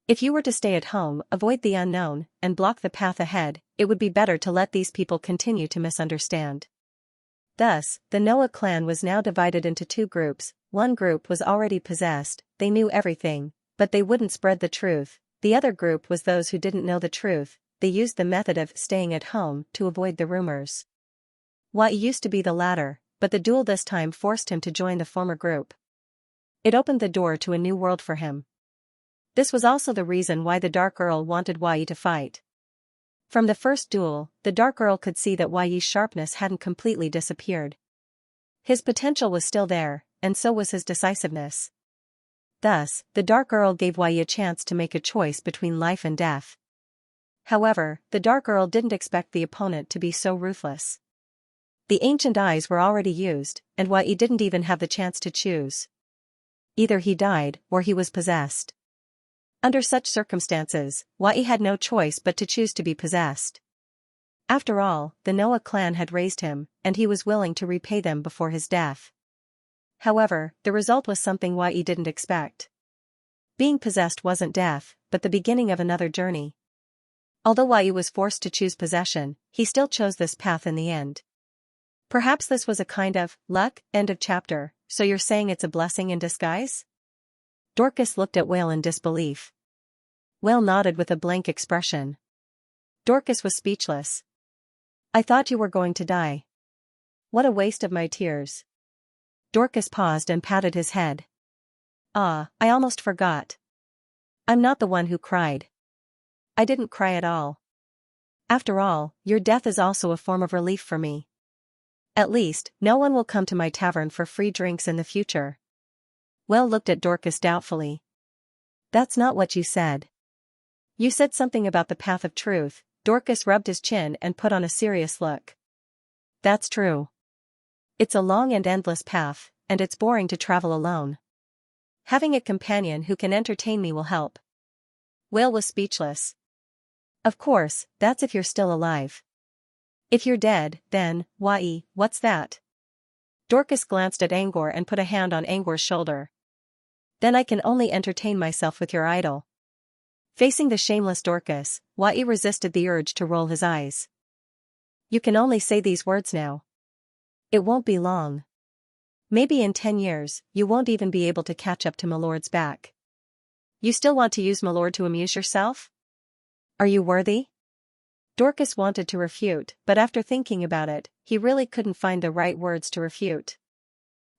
If you were to stay at home, avoid the unknown, and block the path ahead, it would be better to let these people continue to misunderstand. Thus, the Noah clan was now divided into two groups. One group was already possessed, they knew everything, but they wouldn't spread the truth. The other group was those who didn't know the truth, they used the method of staying at home to avoid the rumors. Wai used to be the latter, but the duel this time forced him to join the former group. It opened the door to a new world for him. This was also the reason why the dark Earl wanted Wai to fight. From the first duel, the dark Earl could see that Wai's sharpness hadn't completely disappeared. His potential was still there, and so was his decisiveness. Thus, the dark Earl gave Wai a chance to make a choice between life and death. However, the dark Earl didn't expect the opponent to be so ruthless. The ancient eyes were already used, and Wai didn't even have the chance to choose. Either he died, or he was possessed. Under such circumstances, Wai had no choice but to choose to be possessed. After all, the Noah clan had raised him, and he was willing to repay them before his death. However, the result was something Wai didn't expect. Being possessed wasn't death, but the beginning of another journey. Although Wai was forced to choose possession, he still chose this path in the end. Perhaps this was a kind of luck. End of chapter. So you're saying it's a blessing in disguise? Dorcas looked at Whale in disbelief. Whale nodded with a blank expression. Dorcas was speechless. I thought you were going to die. What a waste of my tears. Dorcas paused and patted his head. Ah, I almost forgot. I'm not the one who cried. I didn't cry at all. After all, your death is also a form of relief for me. At least, no one will come to my tavern for free drinks in the future. Well looked at Dorcas doubtfully. That's not what you said. You said something about the path of truth. Dorcas rubbed his chin and put on a serious look. That's true. It's a long and endless path, and it's boring to travel alone. Having a companion who can entertain me will help. Whale was speechless. Of course, that's if you're still alive. If you're dead, then, Wai, what's that? Dorcas glanced at Angor and put a hand on Angor's shoulder. Then I can only entertain myself with your idol. Facing the shameless Dorcas, Wai resisted the urge to roll his eyes. You can only say these words now. It won't be long. Maybe in 10 years, you won't even be able to catch up to Milord's back. You still want to use Milord to amuse yourself? Are you worthy? Dorcas wanted to refute, but after thinking about it, he really couldn't find the right words to refute.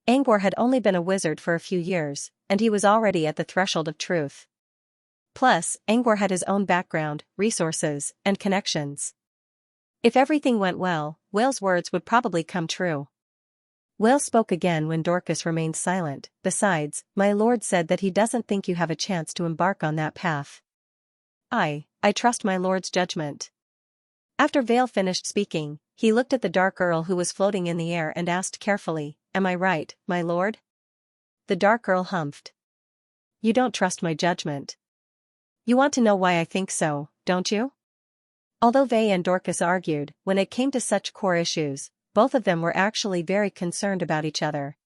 Angor had only been a wizard for a few years, and he was already at the threshold of truth. Plus, Angor had his own background, resources, and connections. If everything went well, Whale's words would probably come true. Whale spoke again when Dorcas remained silent. Besides, my lord said that he doesn't think you have a chance to embark on that path. I trust my lord's judgment. After Vale finished speaking, he looked at the Dark Earl who was floating in the air and asked carefully, Am I right, my lord? The Dark Earl humphed. You don't trust my judgment. You want to know why I think so, don't you? Although Vale and Dorcas argued, when it came to such core issues, both of them were actually very concerned about each other.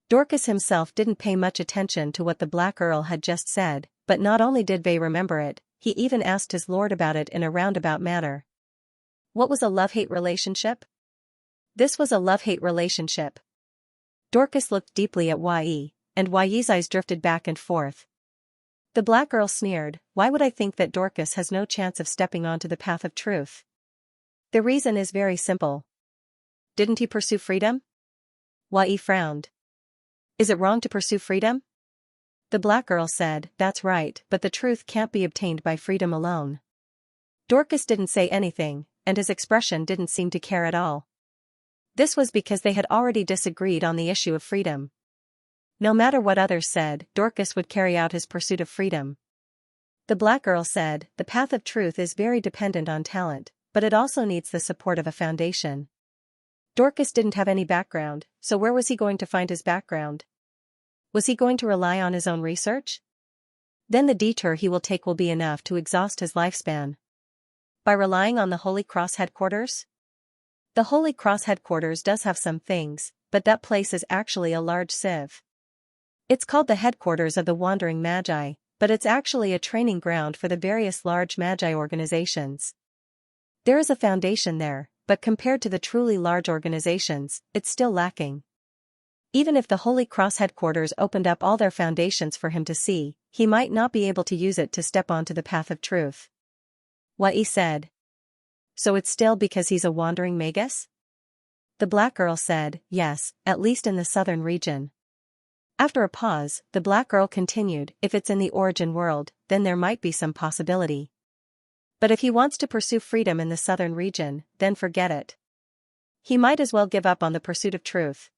Dorcas himself didn't pay much attention to what the Black Earl had just said, but not only did Vale remember it, he even asked his lord about it in a roundabout manner. What was a love-hate relationship? This was a love-hate relationship. Dorcas looked deeply at Wai, and Wai's eyes drifted back and forth. The Black Earl sneered, Why would I think that Dorcas has no chance of stepping onto the path of truth? The reason is very simple. Didn't he pursue freedom? Wai frowned. Is it wrong to pursue freedom? The Black Earl said, That's right, but the truth can't be obtained by freedom alone. Dorcas didn't say anything, and his expression didn't seem to care at all. This was because they had already disagreed on the issue of freedom. No matter what others said, Dorcas would carry out his pursuit of freedom. The Black Earl said, The path of truth is very dependent on talent, but it also needs the support of a foundation. Dorcas didn't have any background, so where was he going to find his background? Was he going to rely on his own research? Then the detour he will take will be enough to exhaust his lifespan. By relying on the Holy Cross headquarters? The Holy Cross headquarters does have some things, but that place is actually a large sieve. It's called the headquarters of the Wandering Magi, but it's actually a training ground for the various large Magi organizations. There is a foundation there, but compared to the truly large organizations, it's still lacking. Even if the Holy Cross headquarters opened up all their foundations for him to see, he might not be able to use it to step onto the path of truth. Wai said. So it's still because he's a wandering magus? The Black Earl said, Yes, at least in the southern region. After a pause, the Black Earl continued, If it's in the origin world, then there might be some possibility. But if he wants to pursue freedom in the southern region, then forget it. He might as well give up on the pursuit of truth.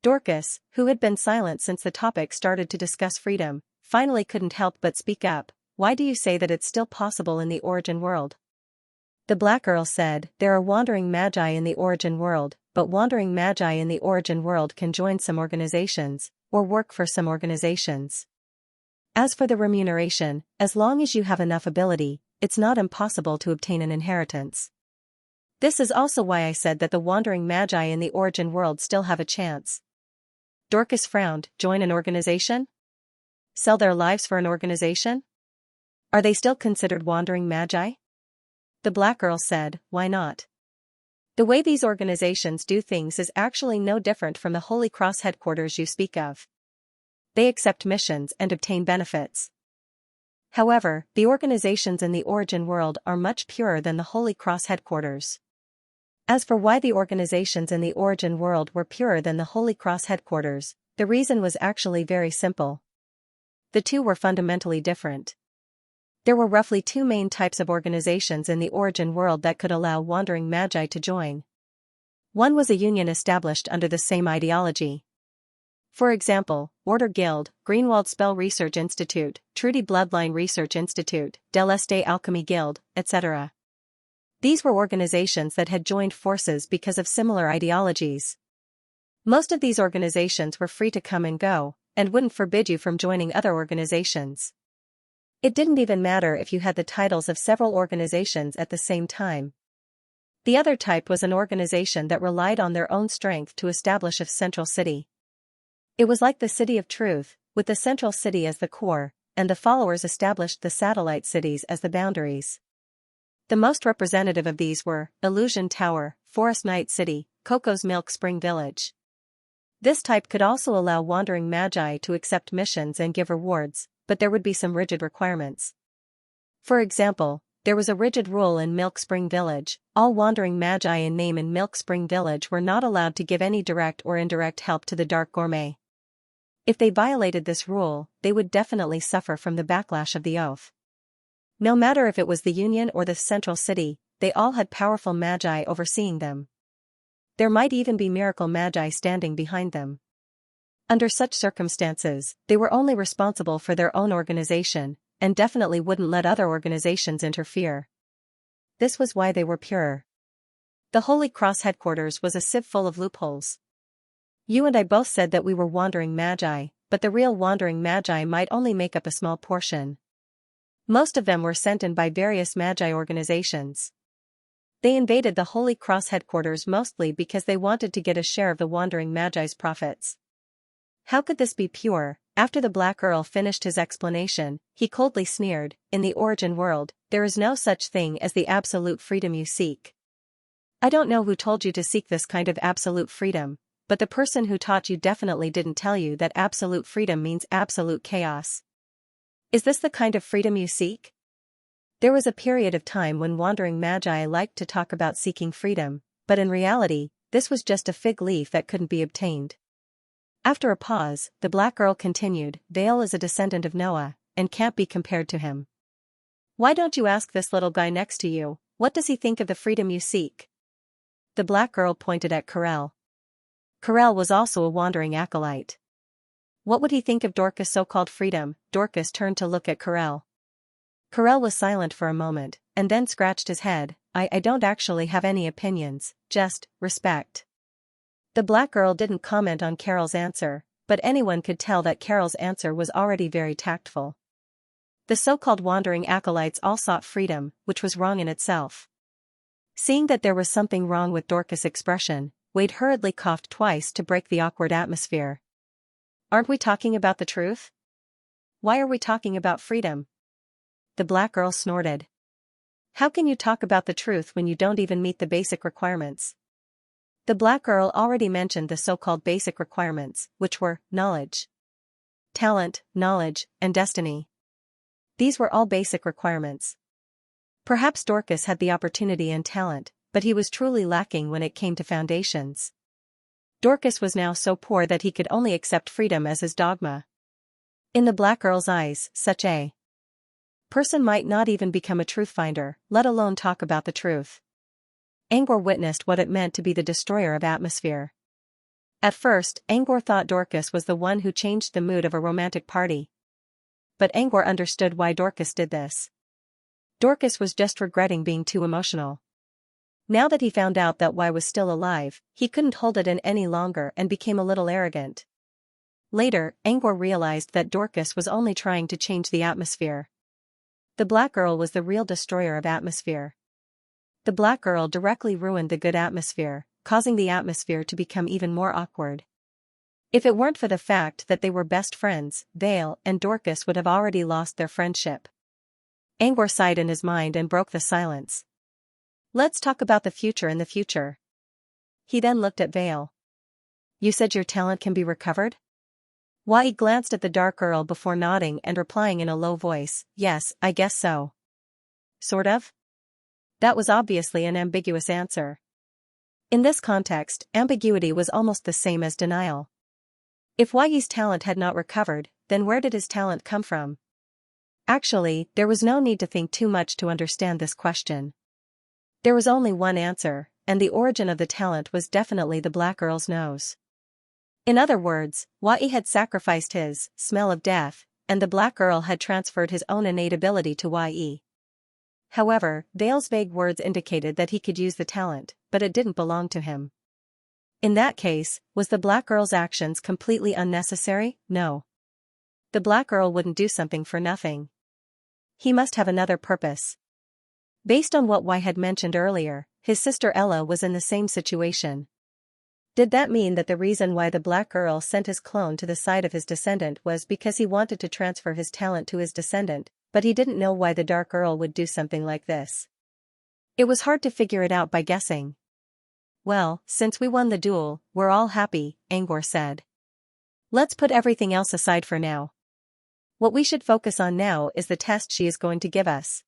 Dorcas, who had been silent since the topic started to discuss freedom, finally couldn't help but speak up. Why do you say that it's still possible in the origin world? The Black Earl said, There are wandering magi in the origin world, but wandering magi in the origin world can join some organizations, or work for some organizations. As for the remuneration, as long as you have enough ability, it's not impossible to obtain an inheritance. This is also why I said that the wandering magi in the origin world still have a chance. Dorcas frowned. Join an organization? Sell their lives for an organization? Are they still considered wandering magi? The black girl said, why not? The way these organizations do things is actually no different from the Holy Cross headquarters you speak of. They accept missions and obtain benefits. However, the organizations in the origin world are much purer than the Holy Cross headquarters. As for why the organizations in the origin world were purer than the Holy Cross headquarters, the reason was actually very simple. The two were fundamentally different. There were roughly two main types of organizations in the origin world that could allow wandering magi to join. One was a union established under the same ideology. For example, Order Guild, Greenwald Spell Research Institute, Trudy Bloodline Research Institute, Deleste Alchemy Guild, etc. These were organizations that had joined forces because of similar ideologies. Most of these organizations were free to come and go, and wouldn't forbid you from joining other organizations. It didn't even matter if you had the titles of several organizations at the same time. The other type was an organization that relied on their own strength to establish a central city. It was like the City of Truth, with the central city as the core, and the followers established the satellite cities as the boundaries. The most representative of these were Illusion Tower, Forest Night City, Coco's Milk Spring Village. This type could also allow wandering magi to accept missions and give rewards, but there would be some rigid requirements. For example, there was a rigid rule in Milk Spring Village: all wandering magi in name in Milk Spring Village were not allowed to give any direct or indirect help to the Dark Gourmet. If they violated this rule, they would definitely suffer from the backlash of the oath. No matter if it was the Union or the Central City, they all had powerful magi overseeing them. There might even be miracle magi standing behind them. Under such circumstances, they were only responsible for their own organization, and definitely wouldn't let other organizations interfere. This was why they were pure. The Holy Cross headquarters was a sieve full of loopholes. You and I both said that we were wandering magi, but the real wandering magi might only make up a small portion. Most of them were sent in by various magi organizations. They invaded the Holy Cross headquarters mostly because they wanted to get a share of the wandering magi's profits. How could this be pure? After the Black Earl finished his explanation, he coldly sneered, "In the origin world, there is no such thing as the absolute freedom you seek. I don't know who told you to seek this kind of absolute freedom, but the person who taught you definitely didn't tell you that absolute freedom means absolute chaos. Is this the kind of freedom you seek?" There was a period of time when wandering magi liked to talk about seeking freedom, but in reality, this was just a fig leaf that couldn't be obtained. After a pause, the Black Earl continued, "Vale is a descendant of Noah, and can't be compared to him. Why don't you ask this little guy next to you, what does he think of the freedom you seek?" The Black Earl pointed at Corell. Corell was also a wandering acolyte. What would he think of Dorcas' so-called freedom? Dorcas turned to look at Corell. Corell was silent for a moment, and then scratched his head. I don't actually have any opinions, just respect." The Black Girl didn't comment on Carol's answer, but anyone could tell that Carol's answer was already very tactful. The so-called wandering acolytes all sought freedom, which was wrong in itself. Seeing that there was something wrong with Dorcas' expression, Wade hurriedly coughed twice to break the awkward atmosphere. "Aren't we talking about the truth? Why are we talking about freedom?" The Black Girl snorted. "How can you talk about the truth when you don't even meet the basic requirements?" The Black Girl already mentioned the so-called basic requirements, which were knowledge, talent, knowledge, and destiny. These were all basic requirements. Perhaps Dorcas had the opportunity and talent, but he was truly lacking when it came to foundations. Dorcas was now so poor that he could only accept freedom as his dogma. In the Black Girl's eyes, such a person might not even become a truth finder, let alone talk about the truth. Angor witnessed what it meant to be the destroyer of atmosphere. At first, Angor thought Dorcas was the one who changed the mood of a romantic party. But Angor understood why Dorcas did this. Dorcas was just regretting being too emotional. Now that he found out that Y was still alive, he couldn't hold it in any longer and became a little arrogant. Later, Angor realized that Dorcas was only trying to change the atmosphere. The Black Girl was the real destroyer of atmosphere. The Black Girl directly ruined the good atmosphere, causing the atmosphere to become even more awkward. If it weren't for the fact that they were best friends, Vale and Dorcas would have already lost their friendship. Angor sighed in his mind and broke the silence. Let's talk about the future in the future. He then looked at Vale. You said your talent can be recovered? Wai glanced at the dark girl before nodding and replying in a low voice, yes, I guess so. Sort of? That was obviously an ambiguous answer. In this context, ambiguity was almost the same as denial. If Wai's talent had not recovered, then where did his talent come from? Actually, there was no need to think too much to understand this question. There was only one answer, and the origin of the talent was definitely the black girl's nose. In other words, Wai had sacrificed his smell of death, and the black girl had transferred his own innate ability to Wai. However, Vale's vague words indicated that he could use the talent, but it didn't belong to him. In that case, was the black girl's actions completely unnecessary? No. The black girl wouldn't do something for nothing. He must have another purpose. Based on what Wai had mentioned earlier, his sister Ella was in the same situation. Did that mean that the reason why the black girl sent his clone to the side of his descendant was because he wanted to transfer his talent to his descendant, but he didn't know why the dark girl would do something like this? It was hard to figure it out by guessing. Well, since we won the duel, we're all happy, Angor said. Let's put everything else aside for now. What we should focus on now is the test she is going to give us.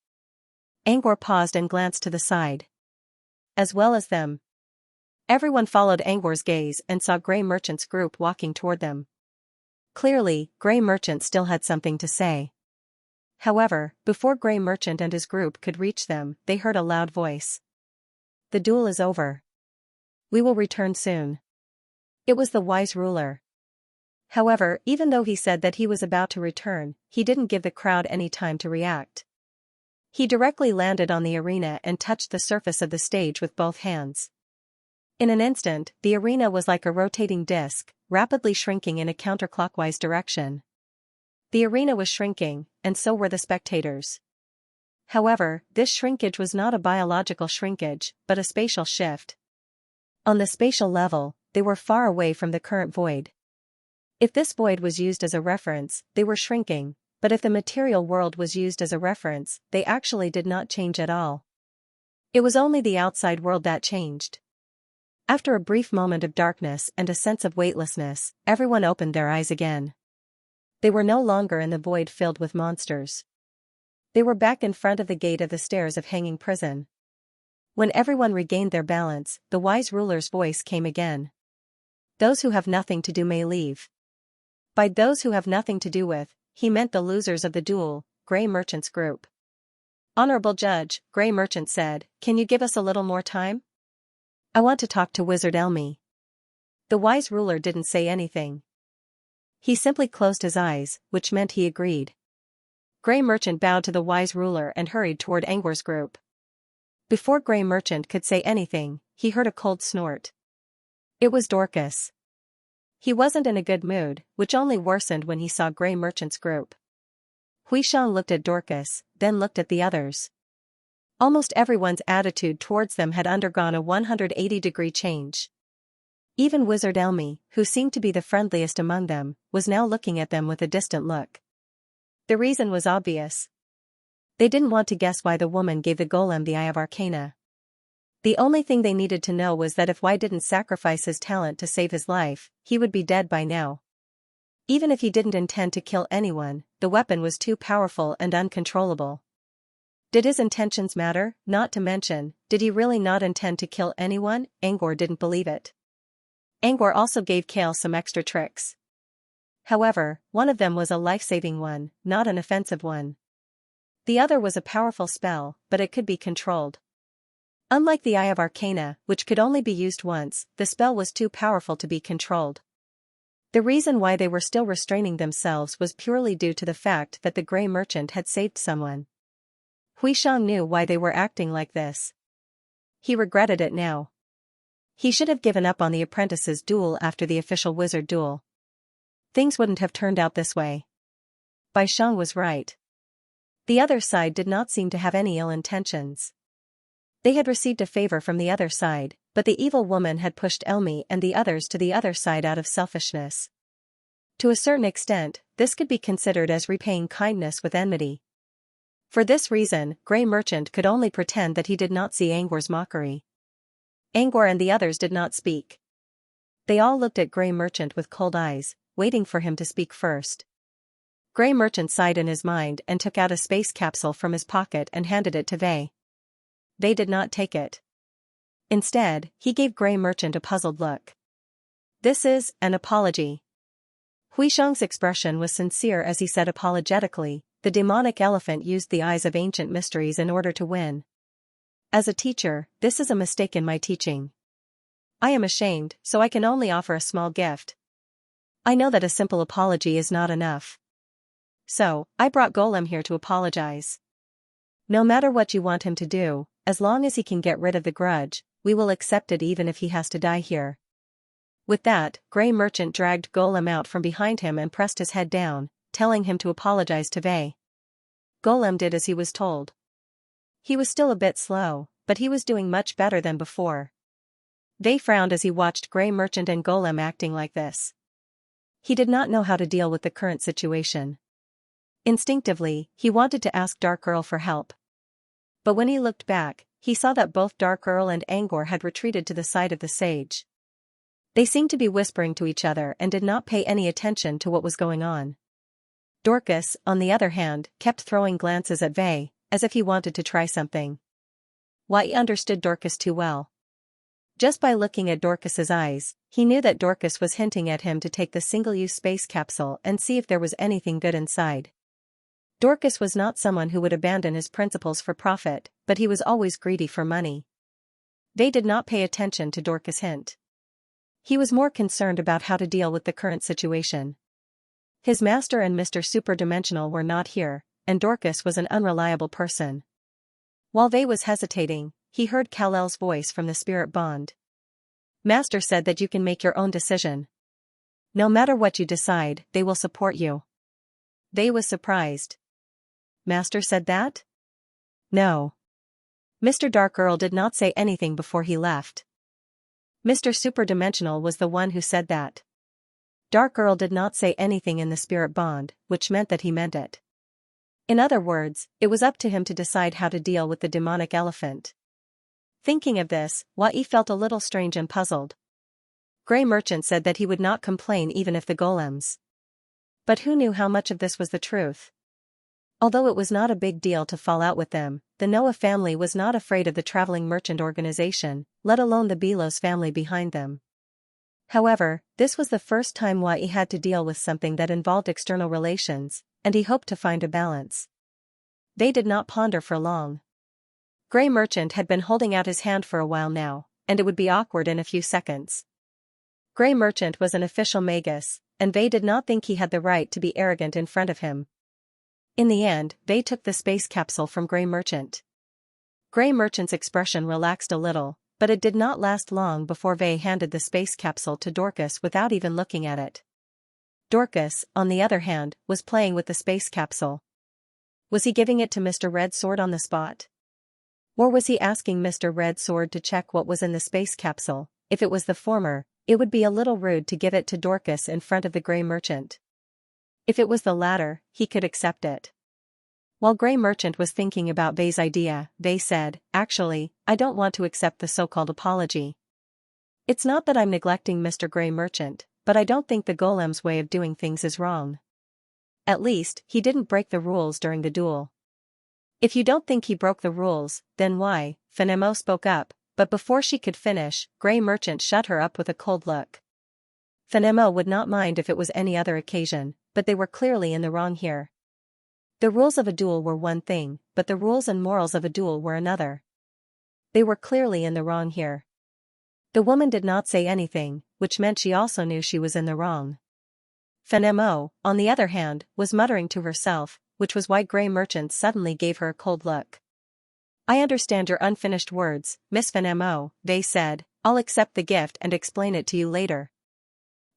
Angor paused and glanced to the side. As well as them. Everyone followed Angor's gaze and saw Grey Merchant's group walking toward them. Clearly, Grey Merchant still had something to say. However, before Grey Merchant and his group could reach them, they heard a loud voice. The duel is over. We will return soon. It was the wise ruler. However, even though he said that he was about to return, he didn't give the crowd any time to react. He directly landed on the arena and touched the surface of the stage with both hands. In an instant, the arena was like a rotating disc, rapidly shrinking in a counterclockwise direction. The arena was shrinking, and so were the spectators. However, this shrinkage was not a biological shrinkage, but a spatial shift. On the spatial level, they were far away from the current void. If this void was used as a reference, they were shrinking, but if the material world was used as a reference, they actually did not change at all. It was only the outside world that changed. After a brief moment of darkness and a sense of weightlessness, everyone opened their eyes again. They were no longer in the void filled with monsters. They were back in front of the gate of the stairs of Hanging Prison. When everyone regained their balance, the wise ruler's voice came again. Those who have nothing to do may leave. By those who have nothing to do with, he meant the losers of the duel, Grey Merchant's group. Honorable Judge, Grey Merchant said, can you give us a little more time? I want to talk to Wizard Elmi. The wise ruler didn't say anything. He simply closed his eyes, which meant he agreed. Grey Merchant bowed to the wise ruler and hurried toward Angor's group. Before Grey Merchant could say anything, he heard a cold snort. It was Dorcas. He wasn't in a good mood, which only worsened when he saw Grey Merchant's group. Huishang looked at Dorcas, then looked at the others. Almost everyone's attitude towards them had undergone a 180-degree change. Even Wizard Elmi, who seemed to be the friendliest among them, was now looking at them with a distant look. The reason was obvious. They didn't want to guess why the woman gave the golem the Eye of Arcana. The only thing they needed to know was that if Wai didn't sacrifice his talent to save his life, he would be dead by now. Even if he didn't intend to kill anyone, the weapon was too powerful and uncontrollable. Did his intentions matter? Not to mention, did he really not intend to kill anyone? Angor didn't believe it. Angor also gave Kale some extra tricks. However, one of them was a life-saving one, not an offensive one. The other was a powerful spell, but it could be controlled. Unlike the Eye of Arcana, which could only be used once, the spell was too powerful to be controlled. The reason why they were still restraining themselves was purely due to the fact that the Grey Merchant had saved someone. Huishang knew why they were acting like this. He regretted it now. He should have given up on the apprentices' duel after the official wizard duel. Things wouldn't have turned out this way. Bai Shang was right. The other side did not seem to have any ill intentions. They had received a favor from the other side, but the evil woman had pushed Elmi and the others to the other side out of selfishness. To a certain extent, this could be considered as repaying kindness with enmity. For this reason, Grey Merchant could only pretend that he did not see Angor's mockery. Angor and the others did not speak. They all looked at Grey Merchant with cold eyes, waiting for him to speak first. Grey Merchant sighed in his mind and took out a space capsule from his pocket and handed it to Vey. They did not take it. Instead, he gave Grey Merchant a puzzled look. This is an apology. Huisheng's expression was sincere as he said apologetically, the demonic elephant used the eyes of ancient mysteries in order to win. As a teacher, this is a mistake in my teaching. I am ashamed, so I can only offer a small gift. I know that a simple apology is not enough. So, I brought Golem here to apologize. No matter what you want him to do, as long as he can get rid of the grudge, we will accept it even if he has to die here. With that, Grey Merchant dragged Golem out from behind him and pressed his head down, telling him to apologize to Vey. Golem did as he was told. He was still a bit slow, but he was doing much better than before. Vey frowned as he watched Grey Merchant and Golem acting like this. He did not know how to deal with the current situation. Instinctively, he wanted to ask Dark Earl for help. But when he looked back, he saw that both Dark Earl and Angor had retreated to the side of the sage. They seemed to be whispering to each other and did not pay any attention to what was going on. Dorcas, on the other hand, kept throwing glances at Vey, as if he wanted to try something. Why he understood Dorcas too well. Just by looking at Dorcas's eyes, he knew that Dorcas was hinting at him to take the single-use space capsule and see if there was anything good inside. Dorcas was not someone who would abandon his principles for profit, but he was always greedy for money. Vey did not pay attention to Dorcas' hint. He was more concerned about how to deal with the current situation. His master and Mr. Superdimensional were not here, and Dorcas was an unreliable person. While Vey was hesitating, he heard Kal-El's voice from the spirit bond. Master said that you can make your own decision. No matter what you decide, they will support you. Vey was surprised. Master said that? No. Mr. Dark Earl did not say anything before he left. Mr. Superdimensional was the one who said that. Dark Earl did not say anything in the spirit bond, which meant that he meant it. In other words, it was up to him to decide how to deal with the demonic elephant. Thinking of this, Wai felt a little strange and puzzled. Grey Merchant said that he would not complain even if the golems. But who knew how much of this was the truth? Although it was not a big deal to fall out with them, the Noah family was not afraid of the traveling merchant organization, let alone the Belos family behind them. However, this was the first time Wai had to deal with something that involved external relations, and he hoped to find a balance. They did not ponder for long. Grey Merchant had been holding out his hand for a while now, and it would be awkward in a few seconds. Grey Merchant was an official magus, and Vey did not think he had the right to be arrogant in front of him. In the end, Vey took the space capsule from Grey Merchant. Grey Merchant's expression relaxed a little, but it did not last long before Vey handed the space capsule to Dorcas without even looking at it. Dorcas, on the other hand, was playing with the space capsule. Was he giving it to Mr. Red Sword on the spot? Or was he asking Mr. Red Sword to check what was in the space capsule? If it was the former, it would be a little rude to give it to Dorcas in front of the Grey Merchant. If it was the latter, he could accept it. While Grey Merchant was thinking about Vey's idea, Vey said, "Actually, I don't want to accept the so-called apology. It's not that I'm neglecting Mr. Grey Merchant, but I don't think the golem's way of doing things is wrong. At least, he didn't break the rules during the duel." "If you don't think he broke the rules, then why?" Fenemo spoke up, but before she could finish, Grey Merchant shut her up with a cold look. Fenemo would not mind if it was any other occasion, but they were clearly in the wrong here. The rules of a duel were one thing, but the rules and morals of a duel were another. They were clearly in the wrong here. The woman did not say anything, which meant she also knew she was in the wrong. Fenemo, on the other hand, was muttering to herself, which was why Grey Merchant suddenly gave her a cold look. "I understand your unfinished words, Miss Fenemo," Vey said. "I'll accept the gift and explain it to you later.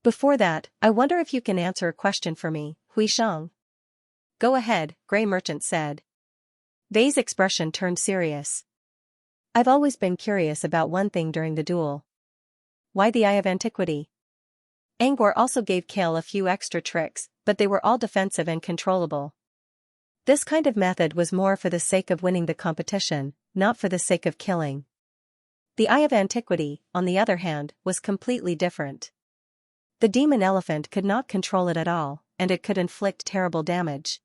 Before that, I wonder if you can answer a question for me, Huisheng." "Go ahead," Grey Merchant said. Vey's expression turned serious. "I've always been curious about one thing during the duel. Why the Eye of Antiquity?" Angor also gave Kale a few extra tricks, but they were all defensive and controllable. This kind of method was more for the sake of winning the competition, not for the sake of killing. The Eye of Antiquity, on the other hand, was completely different. The demon elephant could not control it at all, and it could inflict terrible damage.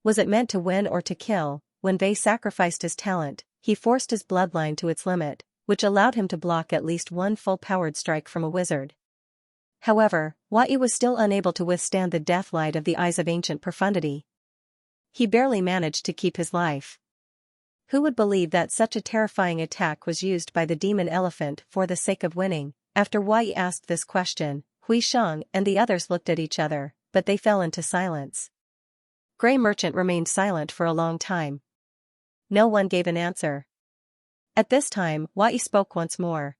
Was it meant to win or to kill? When Wei sacrificed his talent, he forced his bloodline to its limit, which allowed him to block at least one full-powered strike from a wizard. However, Wei was still unable to withstand the deathlight of the eyes of ancient profundity. He barely managed to keep his life. Who would believe that such a terrifying attack was used by the demon elephant for the sake of winning? After Wei asked this question, Hui Shang and the others looked at each other, but they fell into silence. Grey Merchant remained silent for a long time. No one gave an answer. At this time, Wei spoke once more.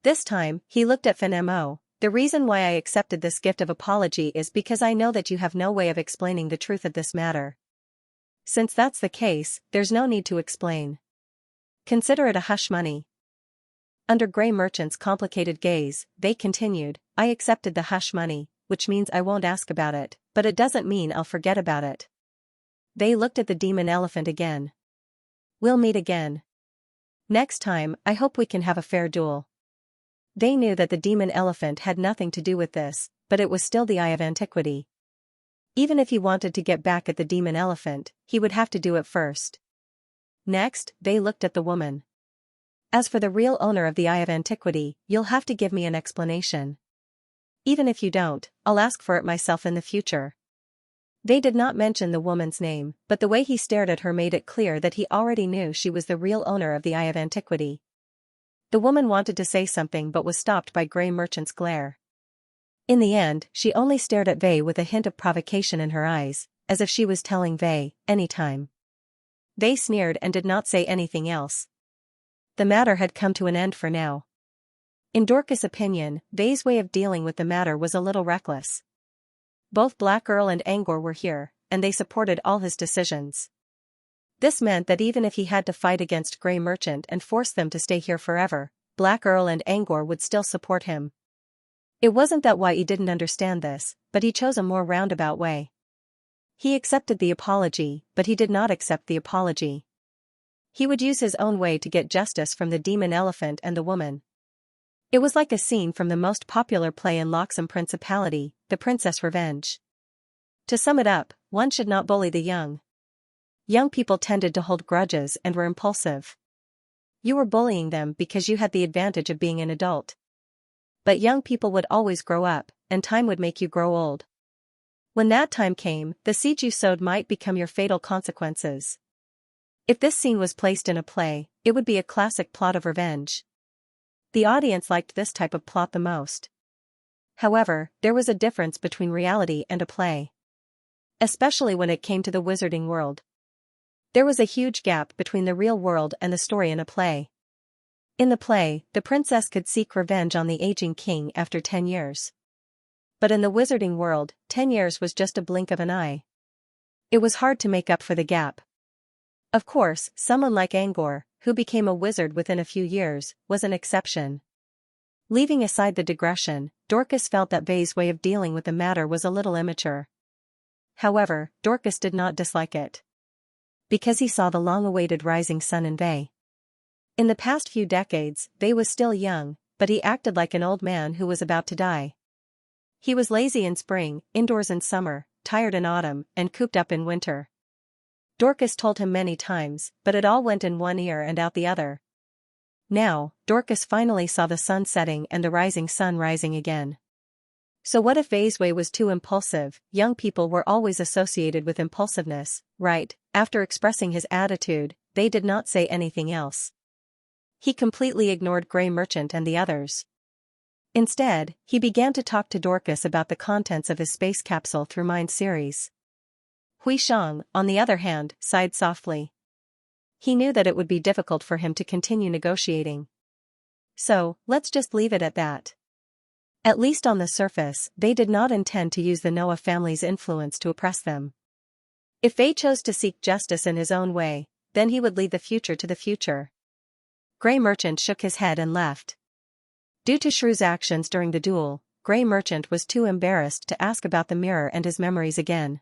This time, he looked at Fan Mo. The reason why I accepted this gift of apology is because I know that you have no way of explaining the truth of this matter. Since that's the case, there's no need to explain. Consider it a hush money. Under Grey Merchant's complicated gaze, they continued, I accepted the hush money, which means I won't ask about it, but it doesn't mean I'll forget about it. They looked at the demon elephant again. We'll meet again. Next time, I hope we can have a fair duel. They knew that the demon elephant had nothing to do with this, but it was still the Eye of Antiquity. Even if he wanted to get back at the demon elephant, he would have to do it first. Next, they looked at the woman. As for the real owner of the Eye of Antiquity, you'll have to give me an explanation. Even if you don't, I'll ask for it myself in the future. They did not mention the woman's name, but the way he stared at her made it clear that he already knew she was the real owner of the Eye of Antiquity. The woman wanted to say something but was stopped by Grey Merchant's glare. In the end, she only stared at Wei with a hint of provocation in her eyes, as if she was telling Wei, anytime. Wei sneered and did not say anything else. The matter had come to an end for now. In Dorcas' opinion, Wei's way of dealing with the matter was a little reckless. Both Black Earl and Angor were here, and they supported all his decisions. This meant that even if he had to fight against Grey Merchant and force them to stay here forever, Black Earl and Angor would still support him. It wasn't that Wei didn't understand this, but he chose a more roundabout way. He accepted the apology, but he did not accept the apology. He would use his own way to get justice from the demon elephant and the woman. It was like a scene from the most popular play in Loxham Principality, The Princess Revenge. To sum it up, one should not bully the young. Young people tended to hold grudges and were impulsive. You were bullying them because you had the advantage of being an adult. But young people would always grow up, and time would make you grow old. When that time came, the seed you sowed might become your fatal consequences. If this scene was placed in a play, it would be a classic plot of revenge. The audience liked this type of plot the most. However, there was a difference between reality and a play. Especially when it came to the wizarding world. There was a huge gap between the real world and the story in a play. In the play, the princess could seek revenge on the aging king after 10 years. But in the wizarding world, 10 years was just a blink of an eye. It was hard to make up for the gap. Of course, someone like Angor, who became a wizard within a few years, was an exception. Leaving aside the digression, Dorcas felt that Wei's way of dealing with the matter was a little immature. However, Dorcas did not dislike it. Because he saw the long-awaited rising sun in Wei. In the past few decades, Wei was still young, but he acted like an old man who was about to die. He was lazy in spring, indoors in summer, tired in autumn, and cooped up in winter. Dorcas told him many times, but it all went in one ear and out the other. Now, Dorcas finally saw the sun setting and the rising sun rising again. So what if Wei's way was too impulsive? Young people were always associated with impulsiveness, right? After expressing his attitude, they did not say anything else. He completely ignored Grey Merchant and the others. Instead, he began to talk to Dorcas about the contents of his space capsule through Mind series. Hui Shang, on the other hand, sighed softly. He knew that it would be difficult for him to continue negotiating. So, let's just leave it at that. At least on the surface, they did not intend to use the Noah family's influence to oppress them. If Wei chose to seek justice in his own way, then he would leave the future to the future. Grey Merchant shook his head and left. Due to Shrew's actions during the duel, Grey Merchant was too embarrassed to ask about the mirror and his memories again.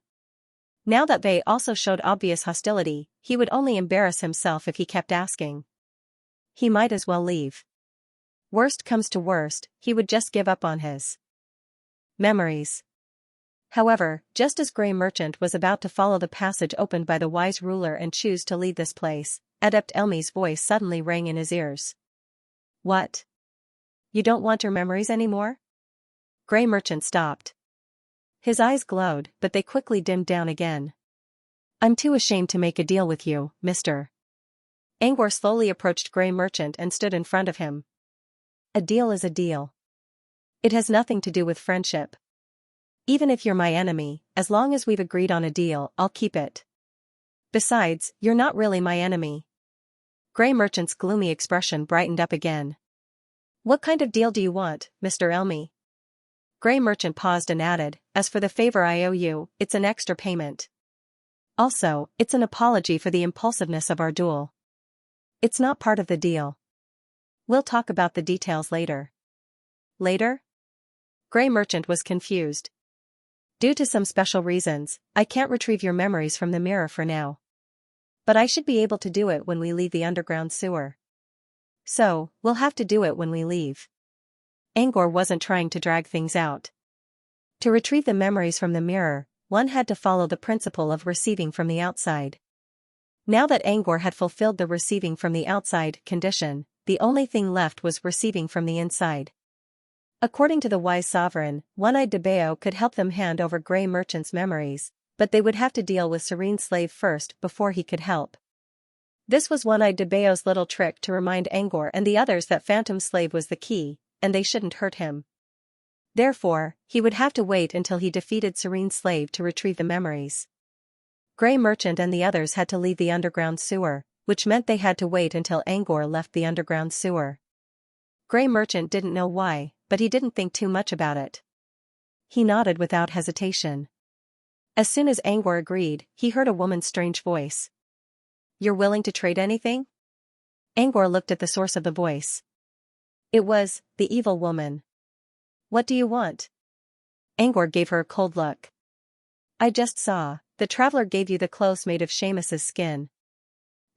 Now that Bei also showed obvious hostility, he would only embarrass himself if he kept asking. He might as well leave. Worst comes to worst, he would just give up on his memories. However, just as Grey Merchant was about to follow the passage opened by the wise ruler and choose to leave this place, Adept Elmi's voice suddenly rang in his ears. What? You don't want your memories anymore? Grey Merchant stopped. His eyes glowed, but they quickly dimmed down again. I'm too ashamed to make a deal with you, mister. Angor slowly approached Grey Merchant and stood in front of him. A deal is a deal. It has nothing to do with friendship. Even if you're my enemy, as long as we've agreed on a deal, I'll keep it. Besides, you're not really my enemy. Grey Merchant's gloomy expression brightened up again. What kind of deal do you want, Mr. Elmi? Grey Merchant paused and added, as for the favor I owe you, it's an extra payment. Also, it's an apology for the impulsiveness of our duel. It's not part of the deal. We'll talk about the details later. Later? Grey Merchant was confused. Due to some special reasons, I can't retrieve your memories from the mirror for now. But I should be able to do it when we leave the underground sewer. So, we'll have to do it when we leave. Angor wasn't trying to drag things out. To retrieve the memories from the mirror, one had to follow the principle of receiving from the outside. Now that Angor had fulfilled the receiving from the outside condition, the only thing left was receiving from the inside. According to the wise sovereign, One-Eyed Debeo could help them hand over Grey Merchant's memories, but they would have to deal with Serene Slave first before he could help. This was One-Eyed Debeo's little trick to remind Angor and the others that Phantom Slave was the key, and they shouldn't hurt him. Therefore, he would have to wait until he defeated Serene Slave to retrieve the memories. Grey Merchant and the others had to leave the underground sewer, which meant they had to wait until Angor left the underground sewer. Grey Merchant didn't know why, but he didn't think too much about it. He nodded without hesitation. As soon as Angor agreed, he heard a woman's strange voice. You're willing to trade anything? Angor looked at the source of the voice. It was the evil woman. What do you want? Angor gave her a cold look. I just saw, the traveler gave you the clothes made of Seamus's skin.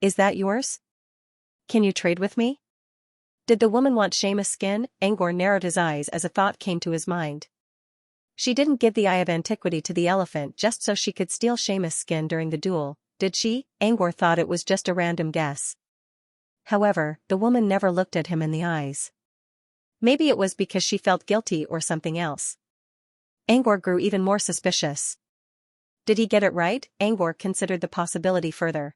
Is that yours? Can you trade with me? Did the woman want Seamus' skin? Angor narrowed his eyes as a thought came to his mind. She didn't give the Eye of Antiquity to the elephant just so she could steal Seamus' skin during the duel, did she? Angor thought it was just a random guess. However, the woman never looked at him in the eyes. Maybe it was because she felt guilty or something else. Angor grew even more suspicious. Did he get it right? Angor considered the possibility further.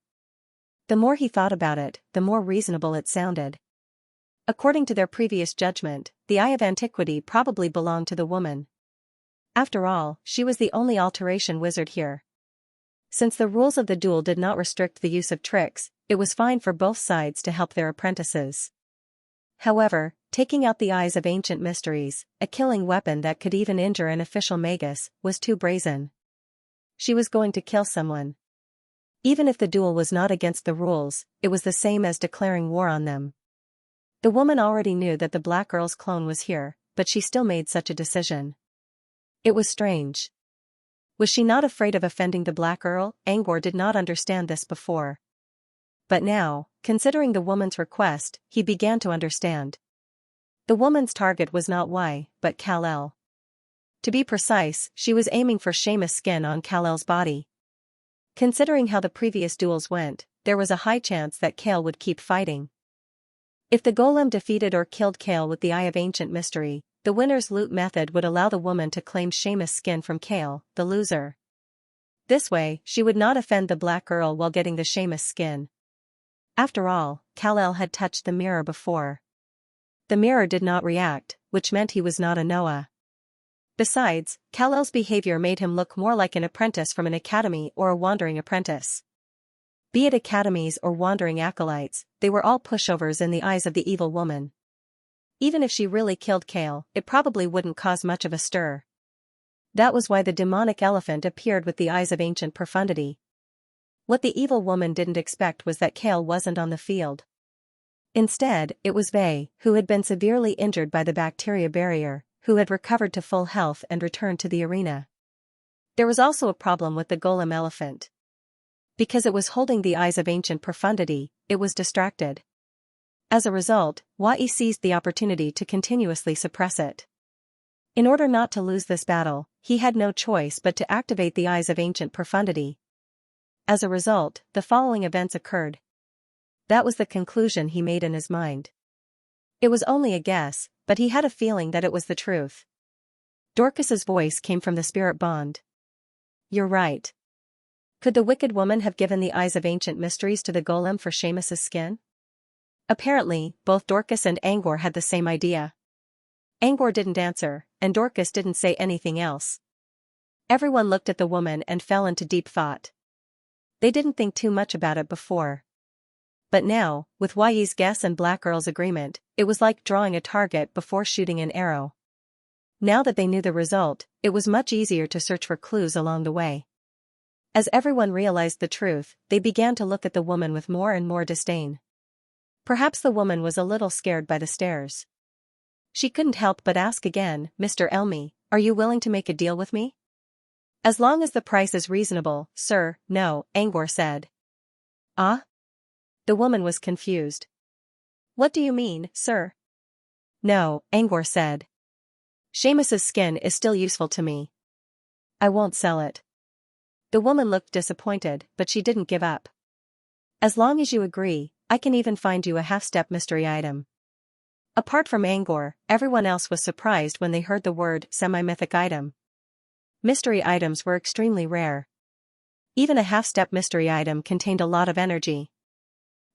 The more he thought about it, the more reasonable it sounded. According to their previous judgment, the Eye of Antiquity probably belonged to the woman. After all, she was the only alteration wizard here. Since the rules of the duel did not restrict the use of tricks, it was fine for both sides to help their apprentices. However, taking out the Eyes of Ancient Mysteries, a killing weapon that could even injure an official magus, was too brazen. She was going to kill someone. Even if the duel was not against the rules, it was the same as declaring war on them. The woman already knew that the Black Earl's clone was here, but she still made such a decision. It was strange. Was she not afraid of offending the Black Earl? Angor did not understand this before. But now, considering the woman's request, he began to understand. The woman's target was not Y, but Kal-El. To be precise, she was aiming for Seamus' skin on Kal-El's body. Considering how the previous duels went, there was a high chance that Kale would keep fighting. If the golem defeated or killed Kale with the Eye of Ancient Mystery, the winner's loot method would allow the woman to claim Seamus' skin from Kale, the loser. This way, she would not offend the Black Earl while getting the Seamus skin. After all, Kal-El had touched the mirror before. The mirror did not react, which meant he was not a Noah. Besides, Kal-El's behavior made him look more like an apprentice from an academy or a wandering apprentice. Be it academies or wandering acolytes, they were all pushovers in the eyes of the evil woman. Even if she really killed Kale, it probably wouldn't cause much of a stir. That was why the demonic elephant appeared with the Eyes of Ancient Profundity. What the evil woman didn't expect was that Kale wasn't on the field. Instead, it was Vey, who had been severely injured by the bacteria barrier, who had recovered to full health and returned to the arena. There was also a problem with the golem elephant. Because it was holding the eyes of ancient profundity, it was distracted. As a result, Wai seized the opportunity to continuously suppress it. In order not to lose this battle, he had no choice but to activate the eyes of ancient profundity. As a result, the following events occurred. That was the conclusion he made in his mind. It was only a guess, but he had a feeling that it was the truth. Dorcas's voice came from the spirit bond. You're right. Could the wicked woman have given the eyes of ancient mysteries to the golem for Seamus's skin? Apparently, both Dorcas and Angor had the same idea. Angor didn't answer, and Dorcas didn't say anything else. Everyone looked at the woman and fell into deep thought. They didn't think too much about it before. But now, with Wai's guess and Black Earl's agreement, it was like drawing a target before shooting an arrow. Now that they knew the result, it was much easier to search for clues along the way. As everyone realized the truth, they began to look at the woman with more and more disdain. Perhaps the woman was a little scared by the stares. She couldn't help but ask again, Mr. Elmi, are you willing to make a deal with me? As long as the price is reasonable, sir. No, Angor said. Ah? The woman was confused. What do you mean, sir? No, Angor said. Seamus's skin is still useful to me. I won't sell it. The woman looked disappointed, but she didn't give up. As long as you agree, I can even find you a half-step mystery item. Apart from Angor, everyone else was surprised when they heard the word semi-mythic item. Mystery items were extremely rare. Even a half-step mystery item contained a lot of energy.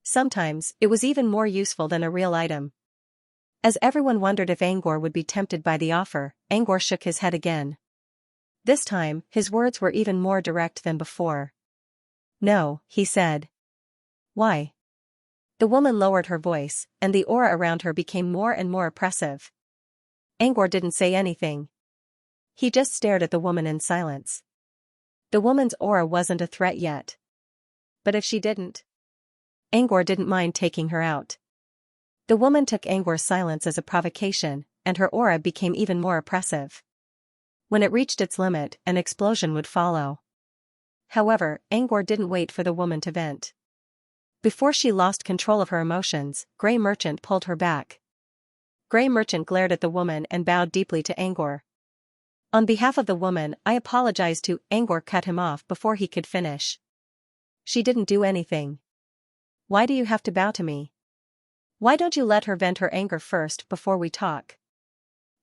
Sometimes, it was even more useful than a real item. As everyone wondered if Angor would be tempted by the offer, Angor shook his head again. This time, his words were even more direct than before. No, he said. Why? The woman lowered her voice, and the aura around her became more and more oppressive. Angor didn't say anything. He just stared at the woman in silence. The woman's aura wasn't a threat yet. But if she didn't? Angor didn't mind taking her out. The woman took Angor's silence as a provocation, and her aura became even more oppressive. When it reached its limit, an explosion would follow. However, Angor didn't wait for the woman to vent. Before she lost control of her emotions, Grey Merchant pulled her back. Grey Merchant glared at the woman and bowed deeply to Angor. On behalf of the woman, I apologize to. Angor cut him off before he could finish. She didn't do anything. Why do you have to bow to me? Why don't you let her vent her anger first before we talk?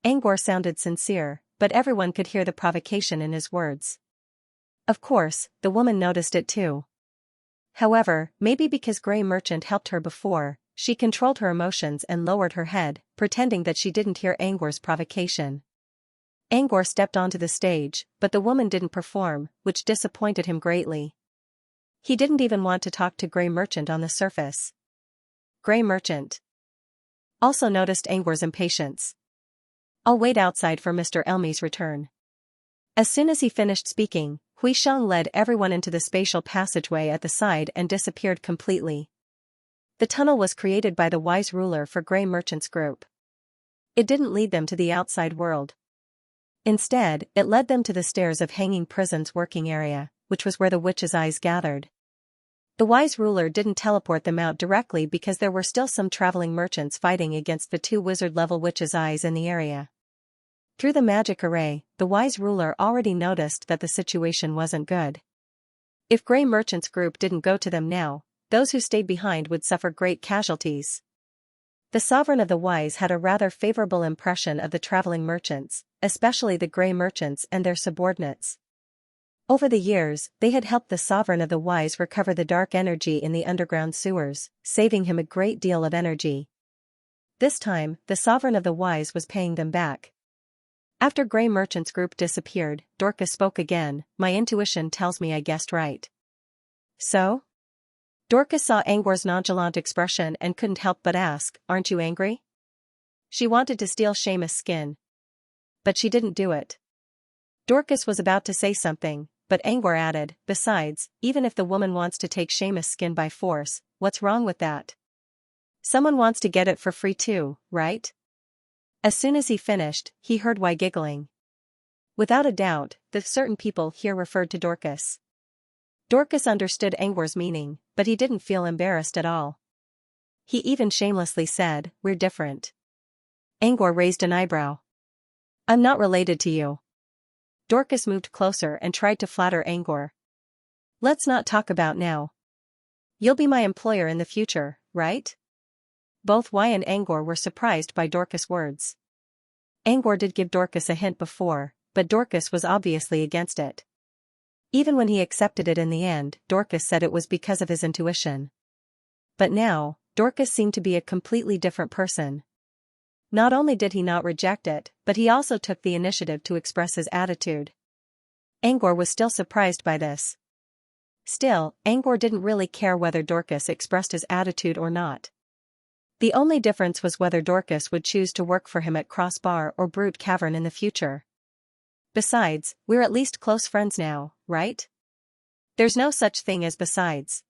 Angor sounded sincere, but everyone could hear the provocation in his words. Of course, the woman noticed it too. However, maybe because Grey Merchant helped her before, she controlled her emotions and lowered her head, pretending that she didn't hear Angor's provocation. Angor stepped onto the stage, but the woman didn't perform, which disappointed him greatly. He didn't even want to talk to Grey Merchant on the surface. Grey Merchant also noticed Angor's impatience. I'll wait outside for Mr. Elmi's return. As soon as he finished speaking, Hui Sheng led everyone into the spatial passageway at the side and disappeared completely. The tunnel was created by the wise ruler for Grey Merchant's group. It didn't lead them to the outside world. Instead, it led them to the stairs of Hanging Prison's working area, which was where the witch's eyes gathered. The wise ruler didn't teleport them out directly because there were still some traveling merchants fighting against the 2 wizard-level witches' eyes in the area. Through the magic array, the wise ruler already noticed that the situation wasn't good. If Grey Merchant's group didn't go to them now, those who stayed behind would suffer great casualties. The sovereign of the wise had a rather favorable impression of the traveling merchants, especially the Grey Merchants and their subordinates. Over the years, they had helped the sovereign of the wise recover the dark energy in the underground sewers, saving him a great deal of energy. This time, the sovereign of the wise was paying them back. After Grey Merchant's group disappeared, Dorcas spoke again. My intuition tells me I guessed right. So? Dorcas saw Angor's nonchalant expression and couldn't help but ask, aren't you angry? She wanted to steal Seamus' skin. But she didn't do it. Dorcas was about to say something, but Angor added, besides, even if the woman wants to take Seamus' skin by force, what's wrong with that? Someone wants to get it for free too, right? As soon as he finished, he heard Wai giggling. Without a doubt, the certain people here referred to Dorcas. Dorcas understood Angwar's meaning, but he didn't feel embarrassed at all. He even shamelessly said, "We're different." Angwar raised an eyebrow. "I'm not related to you." Dorcas moved closer and tried to flatter Angwar. "Let's not talk about now. You'll be my employer in the future, right?" Both Y and Angwar were surprised by Dorcas' words. Angwar did give Dorcas a hint before, but Dorcas was obviously against it. Even when he accepted it in the end, Dorcas said it was because of his intuition. But now, Dorcas seemed to be a completely different person. Not only did he not reject it, but he also took the initiative to express his attitude. Angwar was still surprised by this. Still, Angwar didn't really care whether Dorcas expressed his attitude or not. The only difference was whether Dorcas would choose to work for him at Crossbar or Brute Cavern in the future. Besides, we're at least close friends now, right? There's no such thing as besides.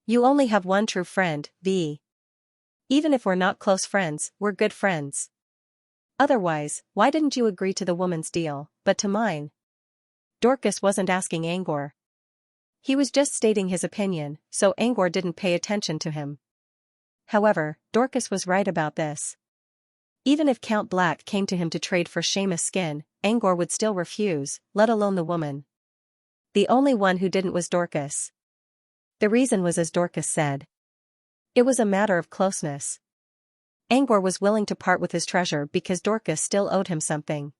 You only have one true friend, V. Even if we're not close friends, we're good friends. Otherwise, why didn't you agree to the woman's deal, but to mine? Dorcas wasn't asking Angwar. He was just stating his opinion, so Angwar didn't pay attention to him. However, Dorcas was right about this. Even if Count Black came to him to trade for Seamus' skin, Angwar would still refuse, let alone the woman. The only one who didn't was Dorcas. The reason was as Dorcas said. It was a matter of closeness. Angwar was willing to part with his treasure because Dorcas still owed him something.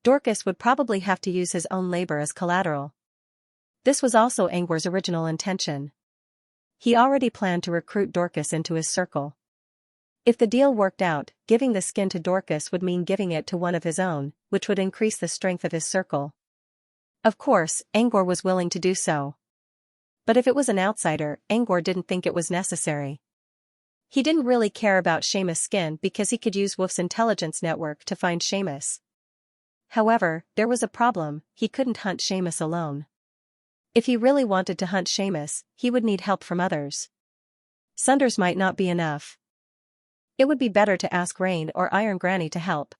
Dorcas would probably have to use his own labor as collateral. This was also Angwar's original intention. He already planned to recruit Dorcas into his circle. If the deal worked out, giving the skin to Dorcas would mean giving it to one of his own, which would increase the strength of his circle. Of course, Angwar was willing to do so. But if it was an outsider, Angwar didn't think it was necessary. He didn't really care about Seamus' skin because he could use Wolf's intelligence network to find Seamus. However, there was a problem: he couldn't hunt Seamus alone. If he really wanted to hunt Seamus, he would need help from others. Sunders might not be enough. It would be better to ask Rain or Iron Granny to help.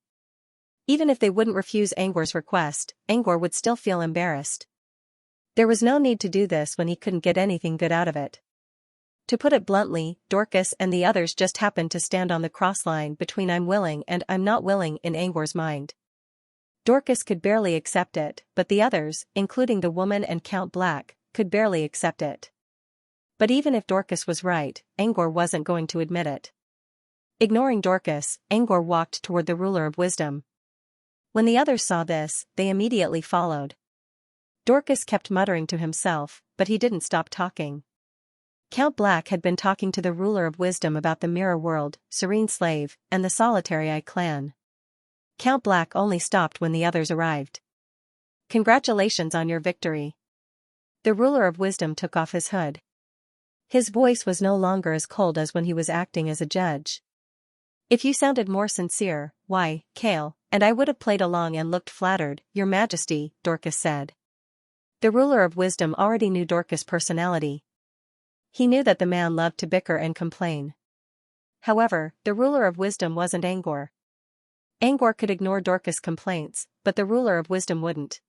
Even if they wouldn't refuse Angwar's request, Angwar would still feel embarrassed. There was no need to do this when he couldn't get anything good out of it. To put it bluntly, Dorcas and the others just happened to stand on the cross line between I'm willing and I'm not willing in Angwar's mind. Dorcas could barely accept it, but the others, including the woman and Count Black, could barely accept it. But even if Dorcas was right, Angwar wasn't going to admit it. Ignoring Dorcas, Angwar walked toward the Ruler of Wisdom. When the others saw this, they immediately followed. Dorcas kept muttering to himself, but he didn't stop talking. Count Black had been talking to the Ruler of Wisdom about the Mirror World, Serene Slave, and the Solitary Eye clan. Count Black only stopped when the others arrived. "Congratulations on your victory." The Ruler of Wisdom took off his hood. His voice was no longer as cold as when he was acting as a judge. "If you sounded more sincere, why, Kale, and I would have played along and looked flattered, Your Majesty," Dorcas said. The Ruler of Wisdom already knew Dorcas' personality. He knew that the man loved to bicker and complain. However, the Ruler of Wisdom wasn't Angwar. Angwar could ignore Dorcas' complaints, but the Ruler of Wisdom wouldn't.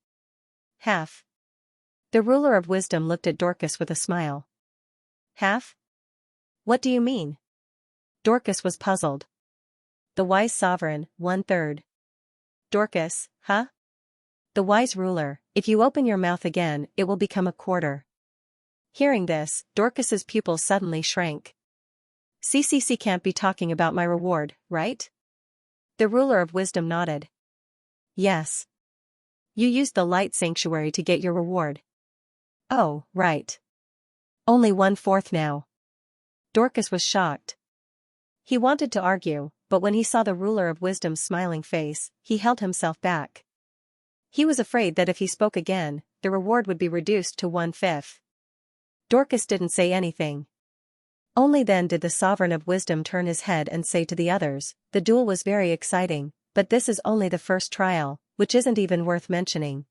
"Half." The Ruler of Wisdom looked at Dorcas with a smile. "Half? What do you mean?" Dorcas was puzzled. "The wise sovereign, 1/3. Dorcas, huh? The wise ruler, if you open your mouth again, it will become a quarter." Hearing this, Dorcas's pupils suddenly shrank. "CCC can't be talking about my reward, right?" The Ruler of Wisdom nodded. "Yes. You used the light sanctuary to get your reward." "Oh, right. Only 1/4 now." Dorcas was shocked. He wanted to argue, but when he saw the Ruler of Wisdom's smiling face, he held himself back. He was afraid that if he spoke again, the reward would be reduced to 1/5. Dorcas didn't say anything. Only then did the Sovereign of Wisdom turn his head and say to the others, "The duel was very exciting, but this is only the first trial, which isn't even worth mentioning.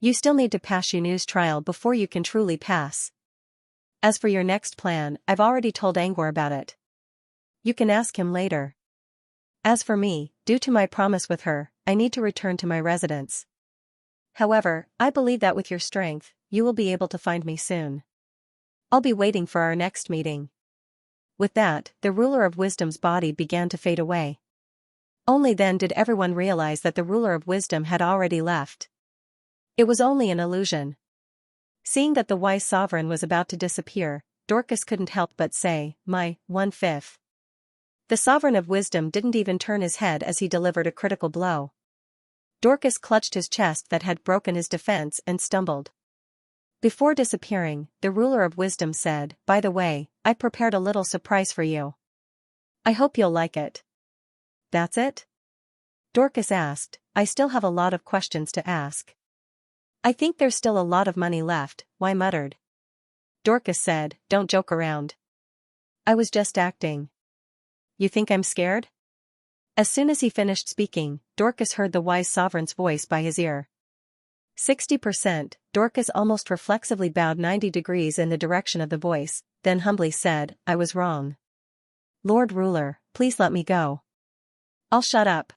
You still need to pass Yunu's trial before you can truly pass. As for your next plan, I've already told Angwar about it. You can ask him later. As for me, due to my promise with her, I need to return to my residence. However, I believe that with your strength, you will be able to find me soon. I'll be waiting for our next meeting." With that, the ruler of wisdom's body began to fade away. Only then did everyone realize that the ruler of wisdom had already left. It was only an illusion. Seeing that the wise sovereign was about to disappear, Dorcas couldn't help but say, "My 1/5." The sovereign of wisdom didn't even turn his head as he delivered a critical blow. Dorcas clutched his chest that had broken his defense and stumbled. Before disappearing, the ruler of wisdom said, "By the way, I prepared a little surprise for you. I hope you'll like it." "That's it?" Dorcas asked. "I still have a lot of questions to ask." "I think there's still a lot of money left," Y muttered. Dorcas said, "Don't joke around. I was just acting." "You think I'm scared?" As soon as he finished speaking, Dorcas heard the wise sovereign's voice by his ear. 60%, Dorcas almost reflexively bowed 90 degrees in the direction of the voice, then humbly said, "I was wrong. Lord Ruler, please let me go. I'll shut up.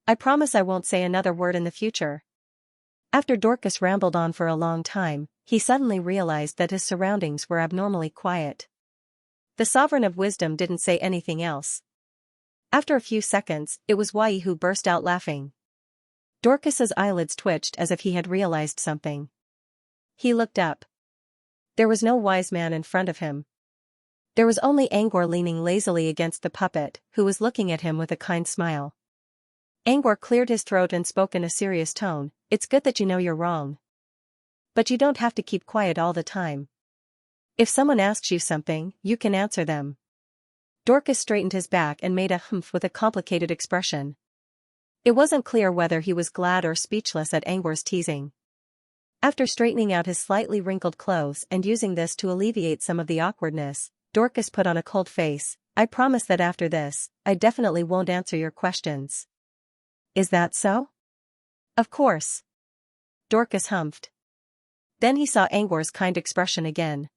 I promise I won't say another word in the future." After Dorcas rambled on for a long time, he suddenly realized that his surroundings were abnormally quiet. The sovereign of wisdom didn't say anything else. After a few seconds, it was Wai who burst out laughing. Dorcas's eyelids twitched as if he had realized something. He looked up. There was no wise man in front of him. There was only Angor leaning lazily against the puppet, who was looking at him with a kind smile. Angor cleared his throat and spoke in a serious tone, "It's good that you know you're wrong. But you don't have to keep quiet all the time. If someone asks you something, you can answer them." Dorcas straightened his back and made a humph with a complicated expression. It wasn't clear whether he was glad or speechless at Angor's teasing. After straightening out his slightly wrinkled clothes and using this to alleviate some of the awkwardness, Dorcas put on a cold face. "I promise that after this, I definitely won't answer your questions." "Is that so?" "Of course." Dorcas humphed. Then he saw Angor's kind expression again.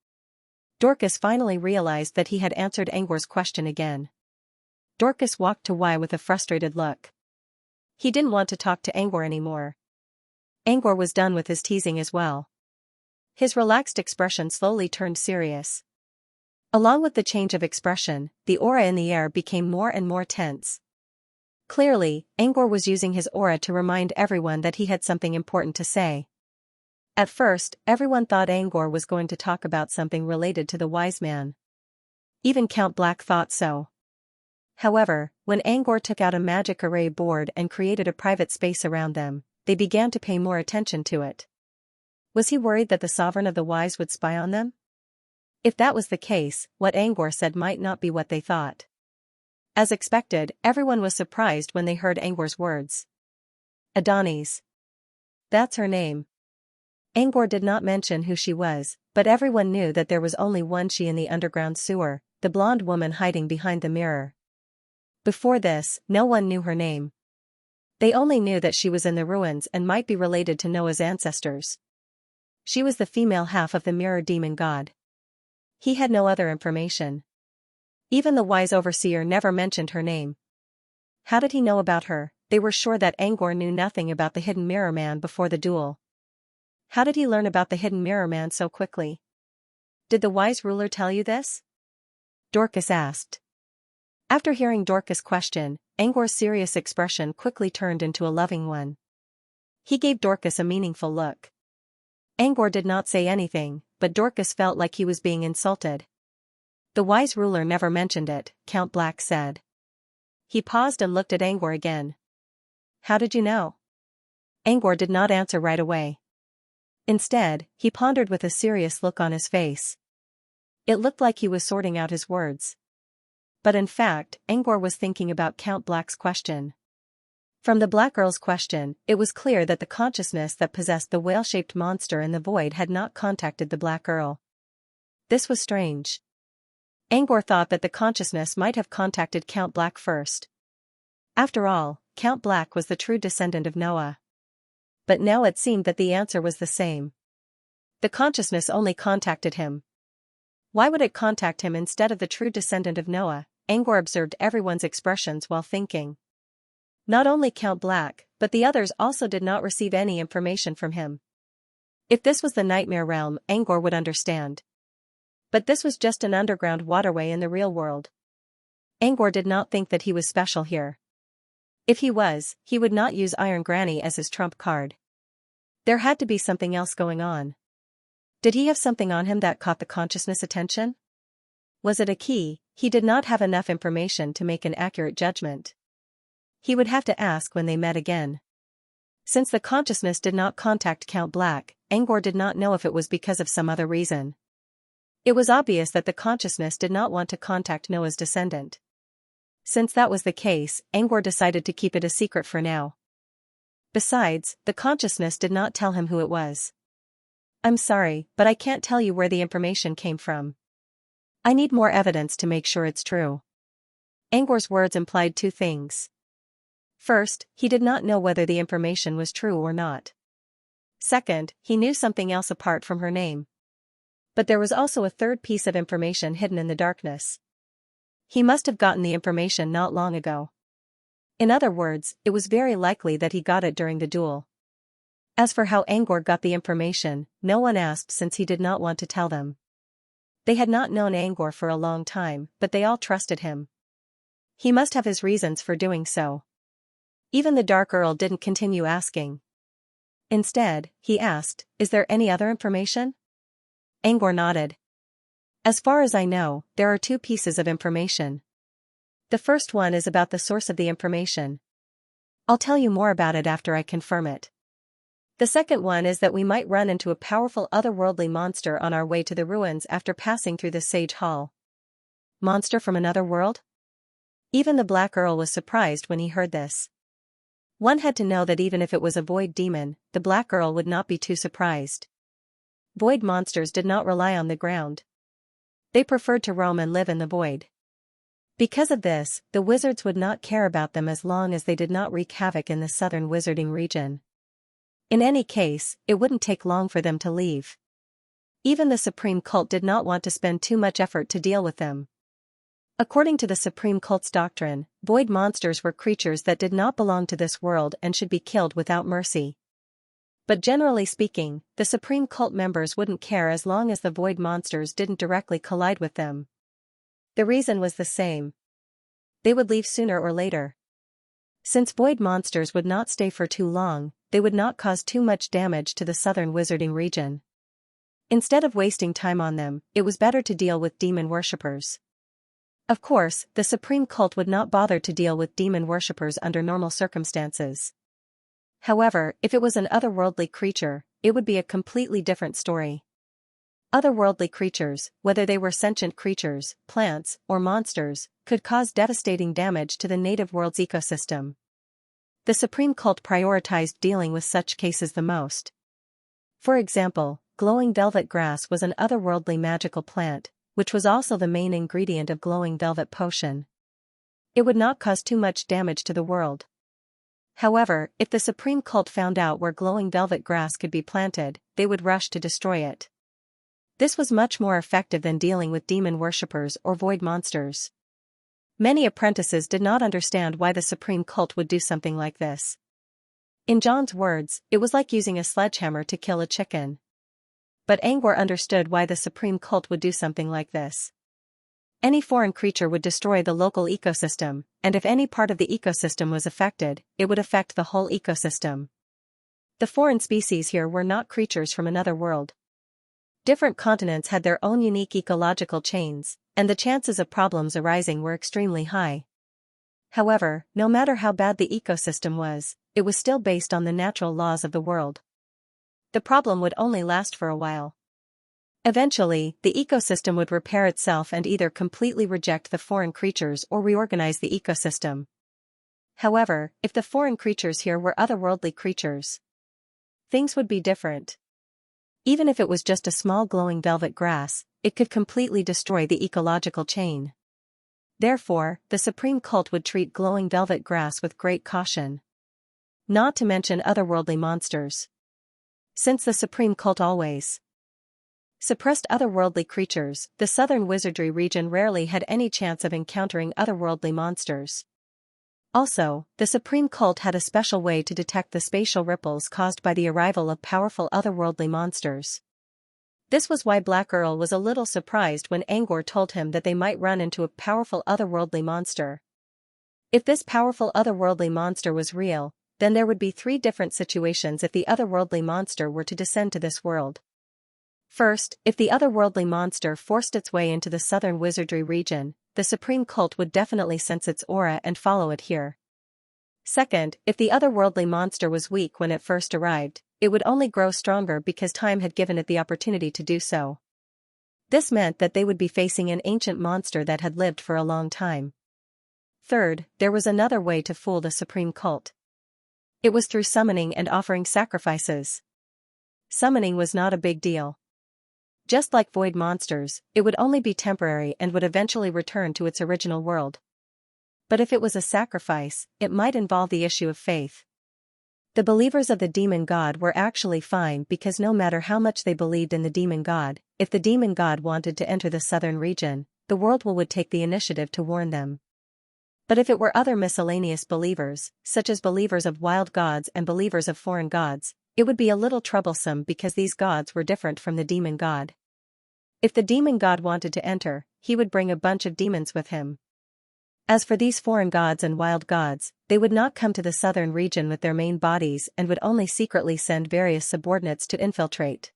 Dorcas finally realized that he had answered Angor's question again. Dorcas walked to Y with a frustrated look. He didn't want to talk to Angor anymore. Angor was done with his teasing as well. His relaxed expression slowly turned serious. Along with the change of expression, the aura in the air became more and more tense. Clearly, Angor was using his aura to remind everyone that he had something important to say. At first, everyone thought Angor was going to talk about something related to the wise man. Even Count Black thought so. However, when Angor took out a magic array board and created a private space around them, they began to pay more attention to it. Was he worried that the sovereign of the wise would spy on them? If that was the case, what Angor said might not be what they thought. As expected, everyone was surprised when they heard Angor's words. "Adonis. That's her name." Angor did not mention who she was, but everyone knew that there was only one she in the underground sewer, the blonde woman hiding behind the mirror. Before this, no one knew her name. They only knew that she was in the ruins and might be related to Noah's ancestors. She was the female half of the mirror demon god. He had no other information. Even the wise overseer never mentioned her name. How did he know about her? They were sure that Angor knew nothing about the hidden mirror man before the duel. How did he learn about the hidden mirror man so quickly? "Did the wise ruler tell you this?" Dorcas asked. After hearing Dorcas' question, Angor's serious expression quickly turned into a loving one. He gave Dorcas a meaningful look. Angor did not say anything, but Dorcas felt like he was being insulted. "The wise ruler never mentioned it," Count Black said. He paused and looked at Angor again. "How did you know?" Angor did not answer right away. Instead, he pondered with a serious look on his face. It looked like he was sorting out his words. But in fact, Angor was thinking about Count Black's question. From the Black Earl's question, it was clear that the consciousness that possessed the whale-shaped monster in the void had not contacted the Black Earl. This was strange. Angor thought that the consciousness might have contacted Count Black first. After all, Count Black was the true descendant of Noah. But now it seemed that the answer was the same. The consciousness only contacted him. Why would it contact him instead of the true descendant of Noah? Angor observed everyone's expressions while thinking. Not only Count Black, but the others also did not receive any information from him. If this was the nightmare realm, Angor would understand. But this was just an underground waterway in the real world. Angor did not think that he was special here. If he was, he would not use Iron Granny as his trump card. There had to be something else going on. Did he have something on him that caught the consciousness' attention? Was it a key? He did not have enough information to make an accurate judgment. He would have to ask when they met again. Since the consciousness did not contact Count Black, Angor did not know if it was because of some other reason. It was obvious that the consciousness did not want to contact Noah's descendant. Since that was the case, Angor decided to keep it a secret for now. Besides, the consciousness did not tell him who it was. I'm sorry, but I can't tell you where the information came from. I need more evidence to make sure it's true. Angor's words implied two things. First, he did not know whether the information was true or not. Second, he knew something else apart from her name. But there was also a third piece of information hidden in the darkness. He must have gotten the information not long ago. In other words, it was very likely that he got it during the duel. As for how Angor got the information, no one asked since he did not want to tell them. They had not known Angor for a long time, but they all trusted him. He must have his reasons for doing so. Even the Dark Earl didn't continue asking. Instead, he asked, "Is there any other information?" Angor nodded. As far as I know, there are two pieces of information. The first one is about the source of the information. I'll tell you more about it after I confirm it. The second one is that we might run into a powerful otherworldly monster on our way to the ruins after passing through the Sage Hall. Monster from another world? Even the Black Earl was surprised when he heard this. One had to know that even if it was a void demon, the Black Earl would not be too surprised. Void monsters did not rely on the ground. They preferred to roam and live in the void. Because of this, the wizards would not care about them as long as they did not wreak havoc in the southern wizarding region. In any case, it wouldn't take long for them to leave. Even the Supreme Cult did not want to spend too much effort to deal with them. According to the Supreme Cult's doctrine, void monsters were creatures that did not belong to this world and should be killed without mercy. But generally speaking, the Supreme Cult members wouldn't care as long as the void monsters didn't directly collide with them. The reason was the same. They would leave sooner or later. Since void monsters would not stay for too long, they would not cause too much damage to the southern wizarding region. Instead of wasting time on them, it was better to deal with demon worshippers. Of course, the Supreme Cult would not bother to deal with demon worshippers under normal circumstances. However, if it was an otherworldly creature, it would be a completely different story. Otherworldly creatures, whether they were sentient creatures, plants, or monsters, could cause devastating damage to the native world's ecosystem. The Supreme Cult prioritized dealing with such cases the most. For example, glowing velvet grass was an otherworldly magical plant, which was also the main ingredient of glowing velvet potion. It would not cause too much damage to the world. However, if the Supreme Cult found out where glowing velvet grass could be planted, they would rush to destroy it. This was much more effective than dealing with demon worshippers or void monsters. Many apprentices did not understand why the Supreme Cult would do something like this. In John's words, it was like using a sledgehammer to kill a chicken. But Angor understood why the Supreme Cult would do something like this. Any foreign creature would destroy the local ecosystem, and if any part of the ecosystem was affected, it would affect the whole ecosystem. The foreign species here were not creatures from another world. Different continents had their own unique ecological chains, and the chances of problems arising were extremely high. However, no matter how bad the ecosystem was, it was still based on the natural laws of the world. The problem would only last for a while. Eventually, the ecosystem would repair itself and either completely reject the foreign creatures or reorganize the ecosystem. However, if the foreign creatures here were otherworldly creatures, things would be different. Even if it was just a small glowing velvet grass, it could completely destroy the ecological chain. Therefore, the Supreme Cult would treat glowing velvet grass with great caution. Not to mention otherworldly monsters. Since the Supreme Cult always suppressed otherworldly creatures, the southern wizardry region rarely had any chance of encountering otherworldly monsters. Also, the Supreme Cult had a special way to detect the spatial ripples caused by the arrival of powerful otherworldly monsters. This was why Black Earl was a little surprised when Angor told him that they might run into a powerful otherworldly monster. If this powerful otherworldly monster was real, then there would be 3 different situations if the otherworldly monster were to descend to this world. First, if the otherworldly monster forced its way into the southern wizardry region, the Supreme Cult would definitely sense its aura and follow it here. Second, if the otherworldly monster was weak when it first arrived, it would only grow stronger because time had given it the opportunity to do so. This meant that they would be facing an ancient monster that had lived for a long time. Third, there was another way to fool the Supreme Cult. It was through summoning and offering sacrifices. Summoning was not a big deal. Just like void monsters, it would only be temporary and would eventually return to its original world. But if it was a sacrifice, it might involve the issue of faith. The believers of the demon god were actually fine because no matter how much they believed in the demon god, if the demon god wanted to enter the southern region, the world would take the initiative to warn them. But if it were other miscellaneous believers, such as believers of wild gods and believers of foreign gods, it would be a little troublesome because these gods were different from the demon god. If the demon god wanted to enter, he would bring a bunch of demons with him. As for these foreign gods and wild gods, they would not come to the southern region with their main bodies and would only secretly send various subordinates to infiltrate.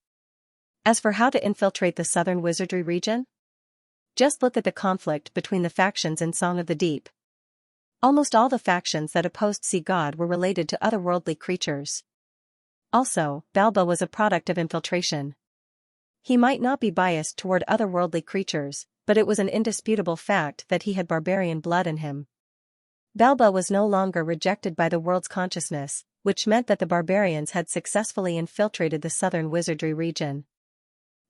As for how to infiltrate the southern wizardry region? Just look at the conflict between the factions in Song of the Deep. Almost all the factions that opposed Sea God were related to otherworldly creatures. Also, Balba was a product of infiltration. He might not be biased toward otherworldly creatures, but it was an indisputable fact that he had barbarian blood in him. Balba was no longer rejected by the world's consciousness, which meant that the barbarians had successfully infiltrated the southern wizardry region.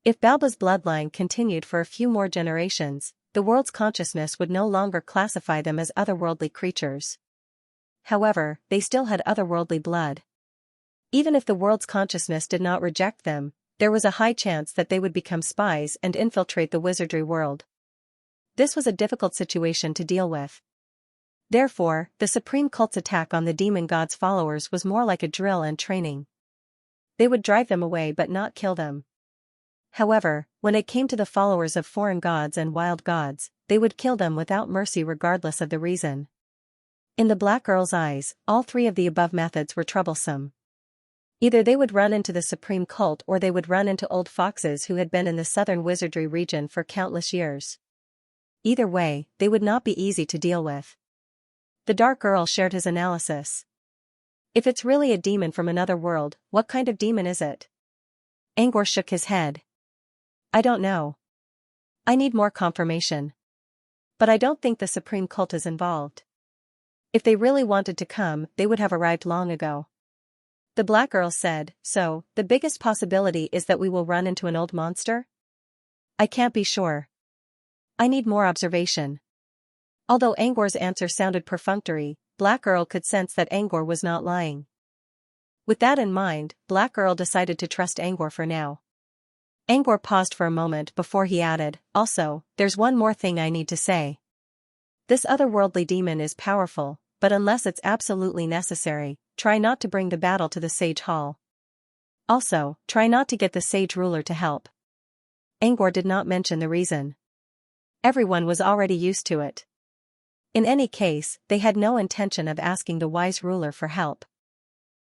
If Balba's bloodline continued for a few more generations, the world's consciousness would no longer classify them as otherworldly creatures. However, they still had otherworldly blood. Even if the world's consciousness did not reject them, there was a high chance that they would become spies and infiltrate the wizardry world. This was a difficult situation to deal with. Therefore, the Supreme Cult's attack on the demon god's followers was more like a drill and training. They would drive them away but not kill them. However, when it came to the followers of foreign gods and wild gods, they would kill them without mercy regardless of the reason. In the Black Earl's eyes, all 3 of the above methods were troublesome. Either they would run into the Supreme Cult or they would run into old foxes who had been in the southern wizardry region for countless years. Either way, they would not be easy to deal with. The Dark Earl shared his analysis. If it's really a demon from another world, what kind of demon is it? Angor shook his head. I don't know. I need more confirmation. But I don't think the Supreme Cult is involved. If they really wanted to come, they would have arrived long ago. The Black Earl said, so, the biggest possibility is that we will run into an old monster? I can't be sure. I need more observation. Although Angor's answer sounded perfunctory, Black Earl could sense that Angor was not lying. With that in mind, Black Earl decided to trust Angor for now. Angor paused for a moment before he added, also, there's one more thing I need to say. This otherworldly demon is powerful, but unless it's absolutely necessary, try not to bring the battle to the Sage Hall. Also, try not to get the Sage Ruler to help. Angor did not mention the reason. Everyone was already used to it. In any case, they had no intention of asking the wise ruler for help.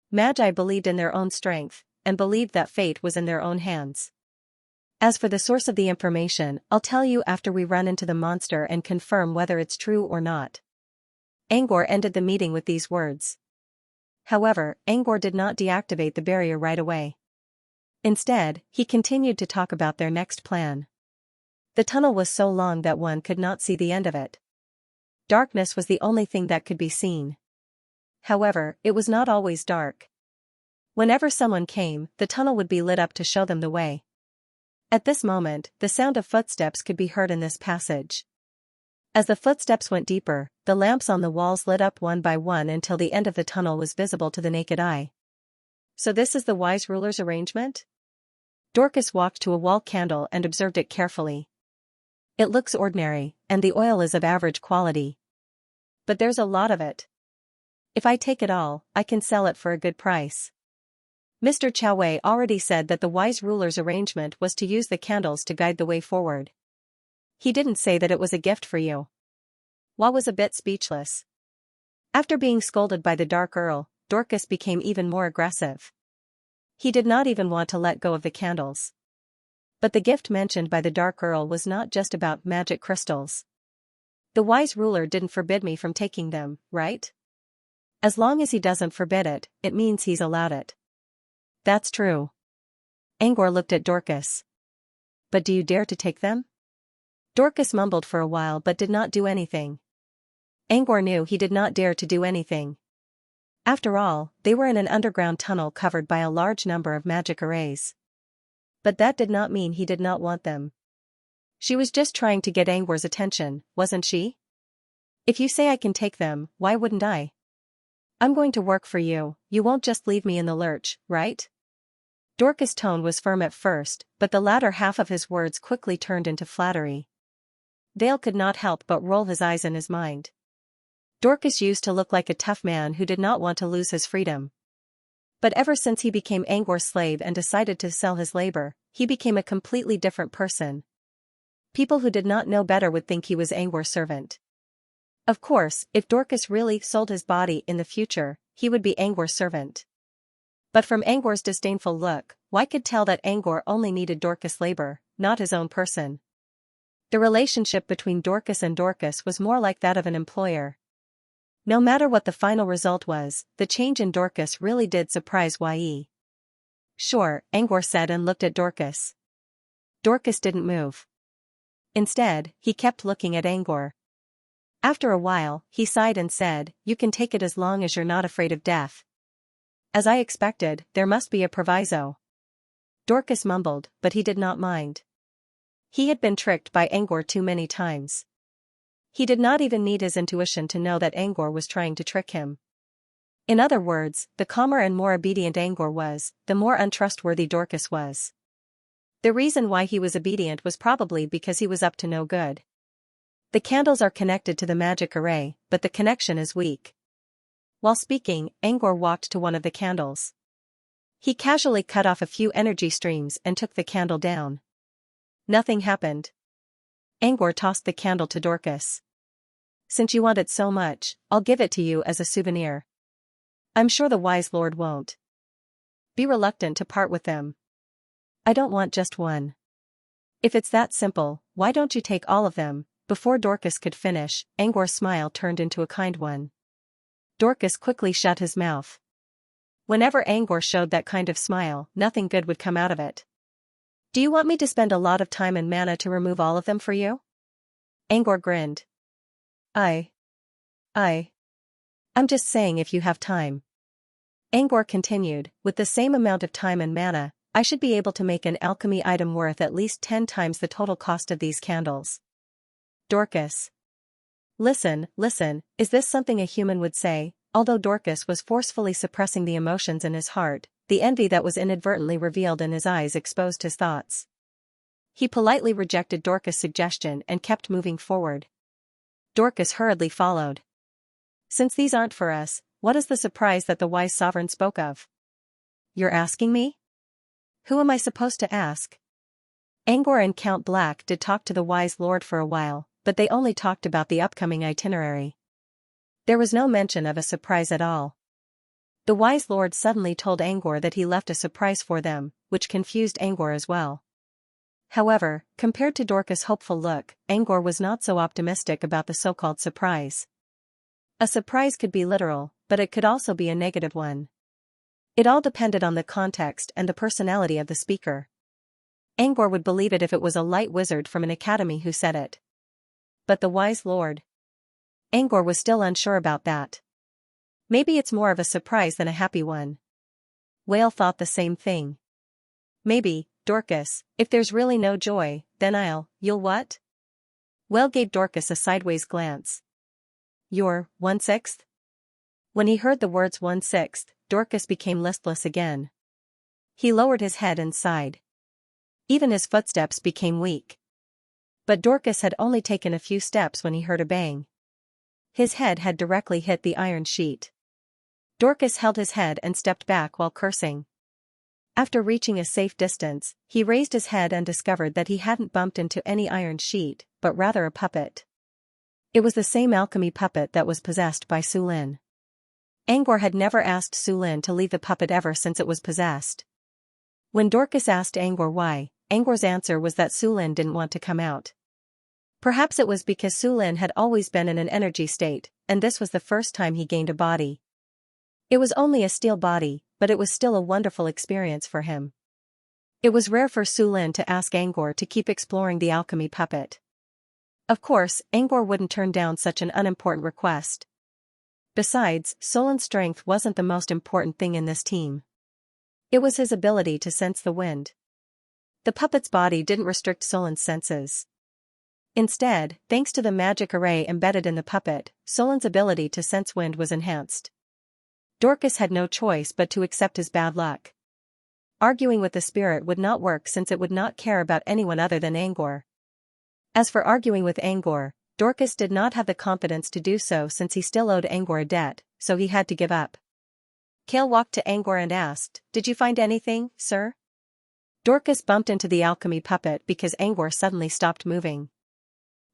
Magi believed in their own strength, and believed that fate was in their own hands. As for the source of the information, I'll tell you after we run into the monster and confirm whether it's true or not. Angor ended the meeting with these words. However, Angor did not deactivate the barrier right away. Instead, he continued to talk about their next plan. The tunnel was so long that one could not see the end of it. Darkness was the only thing that could be seen. However, it was not always dark. Whenever someone came, the tunnel would be lit up to show them the way. At this moment, the sound of footsteps could be heard in this passage. As the footsteps went deeper, the lamps on the walls lit up one by one until the end of the tunnel was visible to the naked eye. So this is the wise ruler's arrangement? Dorcas walked to a wall candle and observed it carefully. It looks ordinary, and the oil is of average quality. But there's a lot of it. If I take it all, I can sell it for a good price. Mr. Chao already said that the wise ruler's arrangement was to use the candles to guide the way forward. He didn't say that it was a gift for you. Hua was a bit speechless. After being scolded by the Dark Earl, Dorcas became even more aggressive. He did not even want to let go of the candles. But the gift mentioned by the Dark Earl was not just about magic crystals. The wise ruler didn't forbid me from taking them, right? As long as he doesn't forbid it, it means he's allowed it. That's true. Angor looked at Dorcas. But do you dare to take them? Dorcas mumbled for a while but did not do anything. Angor knew he did not dare to do anything. After all, they were in an underground tunnel covered by a large number of magic arrays. But that did not mean he did not want them. She was just trying to get Angor's attention, wasn't she? If you say I can take them, why wouldn't I? I'm going to work for you, you won't just leave me in the lurch, right? Dorcas' tone was firm at first, but the latter half of his words quickly turned into flattery. Dale could not help but roll his eyes in his mind. Dorcas used to look like a tough man who did not want to lose his freedom. But ever since he became Angor's slave and decided to sell his labor, he became a completely different person. People who did not know better would think he was Angor's servant. Of course, if Dorcas really sold his body in the future, he would be Angor's servant. But from Angor's disdainful look, Why could tell that Angor only needed Dorcas' labor, not his own person. The relationship between Dorcas and Dorcas was more like that of an employer. No matter what the final result was, the change in Dorcas really did surprise Ye. Sure, Angor said and looked at Dorcas. Dorcas didn't move. Instead, he kept looking at Angor. After a while, he sighed and said, "You can take it as long as you're not afraid of death." As I expected, there must be a proviso. Dorcas mumbled, but he did not mind. He had been tricked by Angor too many times. He did not even need his intuition to know that Angor was trying to trick him. In other words, the calmer and more obedient Angor was, the more untrustworthy Dorcas was. The reason why he was obedient was probably because he was up to no good. The candles are connected to the magic array, but the connection is weak. While speaking, Angor walked to one of the candles. He casually cut off a few energy streams and took the candle down. Nothing happened. Angor tossed the candle to Dorcas. "Since you want it so much, I'll give it to you as a souvenir. I'm sure the wise lord won't be reluctant to part with them." "I don't want just one." "If it's that simple, why don't you take all of them?" Before Dorcas could finish, Angor's smile turned into a kind one. Dorcas quickly shut his mouth. Whenever Angor showed that kind of smile, nothing good would come out of it. "Do you want me to spend a lot of time and mana to remove all of them for you?" Angor grinned. I'm just saying if you have time." Angor continued, "With the same amount of time and mana, I should be able to make an alchemy item worth at least 10 times the total cost of these candles." Dorcas. Listen, is this something a human would say?" Although Dorcas was forcefully suppressing the emotions in his heart, the envy that was inadvertently revealed in his eyes exposed his thoughts. He politely rejected Dorcas' suggestion and kept moving forward. Dorcas hurriedly followed. "Since these aren't for us, what is the surprise that the wise sovereign spoke of?" "You're asking me? Who am I supposed to ask?" Angor and Count Black did talk to the wise lord for a while, but they only talked about the upcoming itinerary. There was no mention of a surprise at all. The wise lord suddenly told Angor that he left a surprise for them, which confused Angor as well. However, compared to Dorcas' hopeful look, Angor was not so optimistic about the so-called surprise. A surprise could be literal, but it could also be a negative one. It all depended on the context and the personality of the speaker. Angor would believe it if it was a light wizard from an academy who said it. But the wise lord? Angor was still unsure about that. Maybe it's more of a surprise than a happy one. Whale thought the same thing. "Maybe, Dorcas, if there's really no joy, then you'll what?" Whale gave Dorcas a sideways glance. "You're 1/6?" When he heard the words 1/6, Dorcas became listless again. He lowered his head and sighed. Even his footsteps became weak. But Dorcas had only taken a few steps when he heard a bang. His head had directly hit the iron sheet. Dorcas held his head and stepped back while cursing. After reaching a safe distance, he raised his head and discovered that he hadn't bumped into any iron sheet, but rather a puppet. It was the same alchemy puppet that was possessed by Su Lin. Angor had never asked Su Lin to leave the puppet ever since it was possessed. When Dorcas asked Angor why, Angor's answer was that Su Lin didn't want to come out. Perhaps it was because Su Lin had always been in an energy state, and this was the first time he gained a body. It was only a steel body, but it was still a wonderful experience for him. It was rare for Su Lin to ask Angor to keep exploring the alchemy puppet. Of course, Angor wouldn't turn down such an unimportant request. Besides, Su Lin's strength wasn't the most important thing in this team. It was his ability to sense the wind. The puppet's body didn't restrict Su Lin's senses. Instead, thanks to the magic array embedded in the puppet, Su Lin's ability to sense wind was enhanced. Dorcas had no choice but to accept his bad luck. Arguing with the spirit would not work since it would not care about anyone other than Angor. As for arguing with Angor, Dorcas did not have the confidence to do so since he still owed Angor a debt, so he had to give up. Kale walked to Angor and asked, "Did you find anything, sir?" Dorcas bumped into the alchemy puppet because Angor suddenly stopped moving.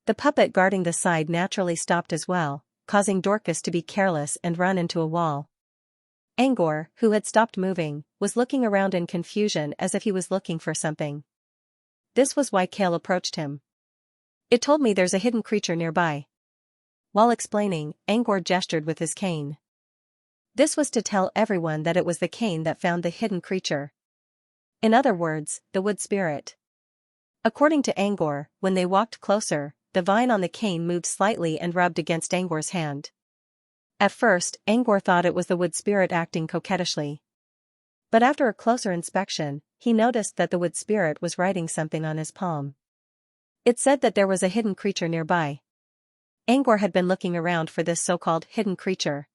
The puppet guarding the side naturally stopped as well, causing Dorcas to be careless and run into a wall. Angor, who had stopped moving, was looking around in confusion as if he was looking for something. This was why Kale approached him. "It told me there's a hidden creature nearby." While explaining, Angor gestured with his cane. This was to tell everyone that it was the cane that found the hidden creature. In other words, the wood spirit. According to Angor, when they walked closer, the vine on the cane moved slightly and rubbed against Angor's hand. At first, Angor thought it was the wood spirit acting coquettishly. But after a closer inspection, he noticed that the wood spirit was writing something on his palm. It said that there was a hidden creature nearby. Angor had been looking around for this so-called hidden creature.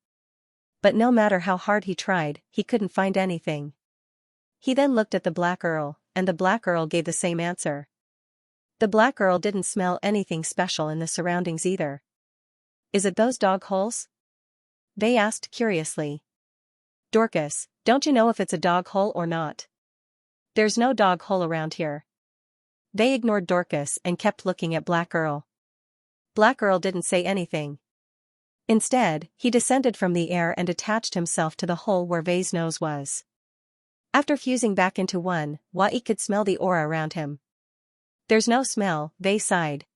But no matter how hard he tried, he couldn't find anything. He then looked at the Black Earl, and the Black Earl gave the same answer. The Black Earl didn't smell anything special in the surroundings either. "Is it those dog holes?" they asked curiously. "Dorcas, don't you know if it's a dog hole or not?" "There's no dog hole around here." They ignored Dorcas and kept looking at Black Earl. Black Earl didn't say anything. Instead, he descended from the air and attached himself to the hole where Vei's nose was. After fusing back into one, Wai could smell the aura around him. "There's no smell," Vei sighed.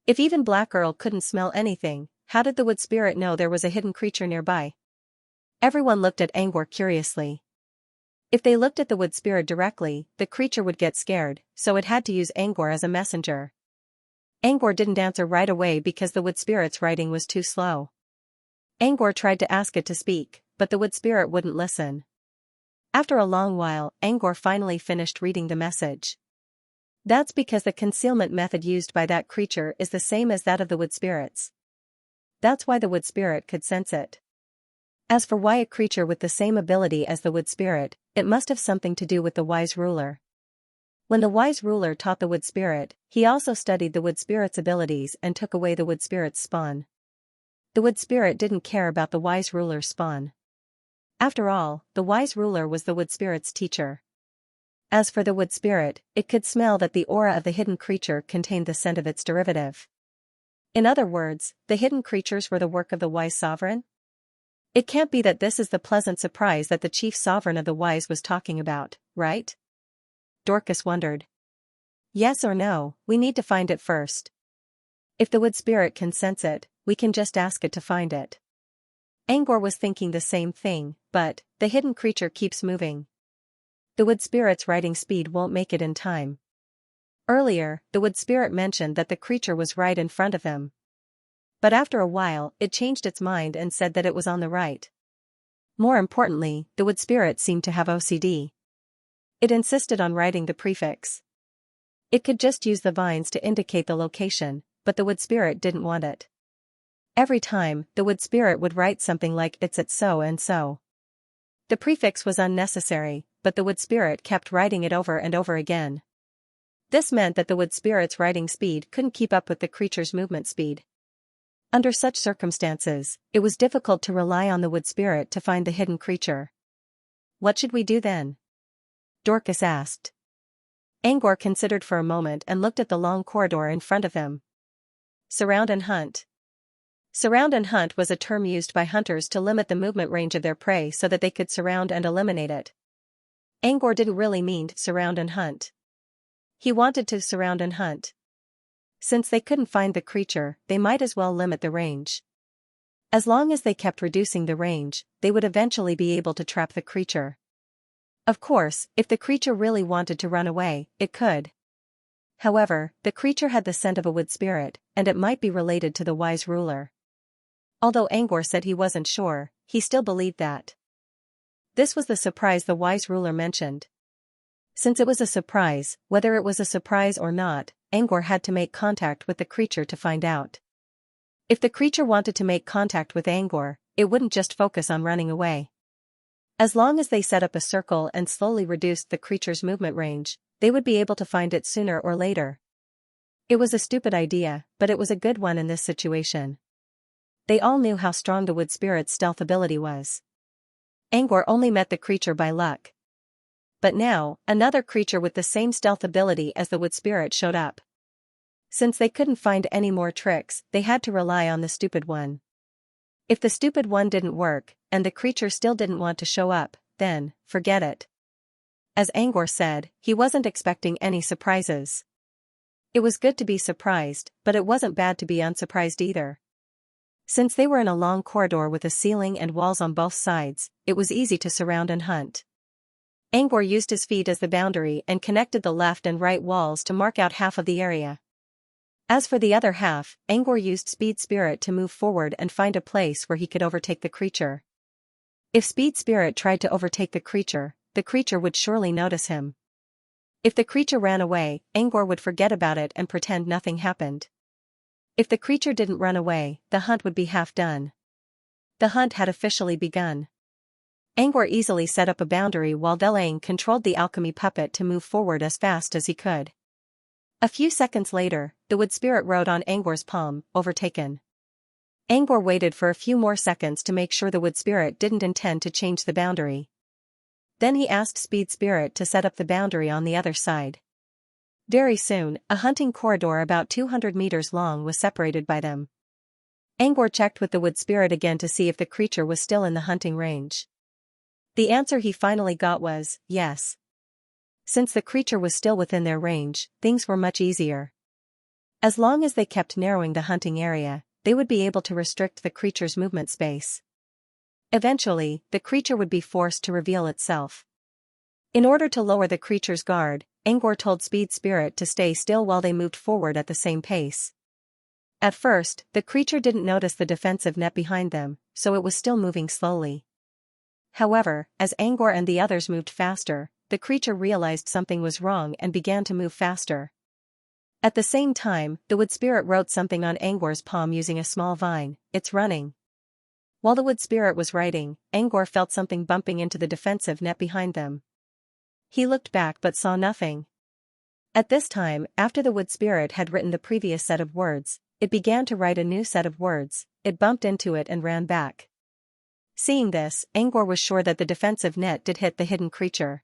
If even Black Earl couldn't smell anything, how did the wood spirit know there was a hidden creature nearby? Everyone looked at Angor curiously. If they looked at the wood spirit directly, the creature would get scared, so it had to use Angor as a messenger. Angor didn't answer right away because the wood spirit's writing was too slow. Angor tried to ask it to speak, but the wood spirit wouldn't listen. After a long while, Angor finally finished reading the message. That's because the concealment method used by that creature is the same as that of the wood spirits. That's why the wood spirit could sense it. As for why a creature with the same ability as the wood spirit, it must have something to do with the wise ruler. When the wise ruler taught the wood spirit, he also studied the wood spirit's abilities and took away the wood spirit's spawn. The wood spirit didn't care about the wise ruler's spawn. After all, the wise ruler was the wood spirit's teacher. As for the wood spirit, it could smell that the aura of the hidden creature contained the scent of its derivative. In other words, the hidden creatures were the work of the wise sovereign? It can't be that this is the pleasant surprise that the chief sovereign of the wise was talking about, right? Dorcas wondered. Yes or no, we need to find it first. If the wood spirit can sense it, we can just ask it to find it. Angor was thinking the same thing, but the hidden creature keeps moving. The wood spirit's writing speed won't make it in time. Earlier, the wood spirit mentioned that the creature was right in front of him. But after a while, it changed its mind and said that it was on the right. More importantly, the wood spirit seemed to have OCD. It insisted on writing the prefix. It could just use the vines to indicate the location, but the wood spirit didn't want it. Every time, the wood spirit would write something like "it's at so and so." The prefix was unnecessary, but the wood spirit kept writing it over and over again. This meant that the wood spirit's writing speed couldn't keep up with the creature's movement speed. Under such circumstances, it was difficult to rely on the wood spirit to find the hidden creature. What should we do then? Dorcas asked. Angor considered for a moment and looked at the long corridor in front of him. Surround and hunt. Surround and hunt was a term used by hunters to limit the movement range of their prey so that they could surround and eliminate it. Angor didn't really mean surround and hunt. He wanted to surround and hunt. Since they couldn't find the creature, they might as well limit the range. As long as they kept reducing the range, they would eventually be able to trap the creature. Of course, if the creature really wanted to run away, it could. However, the creature had the scent of a wood spirit, and it might be related to the wise ruler. Although Angor said he wasn't sure, he still believed that. This was the surprise the wise ruler mentioned. Since it was a surprise, whether it was a surprise or not, Angor had to make contact with the creature to find out. If the creature wanted to make contact with Angor, it wouldn't just focus on running away. As long as they set up a circle and slowly reduced the creature's movement range, they would be able to find it sooner or later. It was a stupid idea, but it was a good one in this situation. They all knew how strong the wood spirit's stealth ability was. Angor only met the creature by luck. But now, another creature with the same stealth ability as the wood spirit showed up. Since they couldn't find any more tricks, they had to rely on the stupid one. If the stupid one didn't work, and the creature still didn't want to show up, then, forget it. As Angor said, he wasn't expecting any surprises. It was good to be surprised, but it wasn't bad to be unsurprised either. Since they were in a long corridor with a ceiling and walls on both sides, it was easy to surround and hunt. Angor used his feet as the boundary and connected the left and right walls to mark out half of the area. As for the other half, Angor used Speed Spirit to move forward and find a place where he could overtake the creature. If Speed Spirit tried to overtake the creature would surely notice him. If the creature ran away, Angor would forget about it and pretend nothing happened. If the creature didn't run away, the hunt would be half done. The hunt had officially begun. Angor easily set up a boundary while Delaine controlled the alchemy puppet to move forward as fast as he could. A few seconds later, the wood spirit rode on Angor's palm, overtaken. Angor waited for a few more seconds to make sure the wood spirit didn't intend to change the boundary. Then he asked Speed Spirit to set up the boundary on the other side. Very soon, a hunting corridor about 200 meters long was separated by them. Angor checked with the wood spirit again to see if the creature was still in the hunting range. The answer he finally got was, yes. Since the creature was still within their range, things were much easier. As long as they kept narrowing the hunting area, they would be able to restrict the creature's movement space. Eventually, the creature would be forced to reveal itself. In order to lower the creature's guard, Angor told Speed Spirit to stay still while they moved forward at the same pace. At first, the creature didn't notice the defensive net behind them, so it was still moving slowly. However, as Angor and the others moved faster, the creature realized something was wrong and began to move faster. At the same time, the wood spirit wrote something on Angor's palm using a small vine. It's running. While the wood spirit was writing, Angor felt something bumping into the defensive net behind them. He looked back but saw nothing. At this time, after the wood spirit had written the previous set of words, it began to write a new set of words. It bumped into it and ran back. Seeing this, Angor was sure that the defensive net did hit the hidden creature.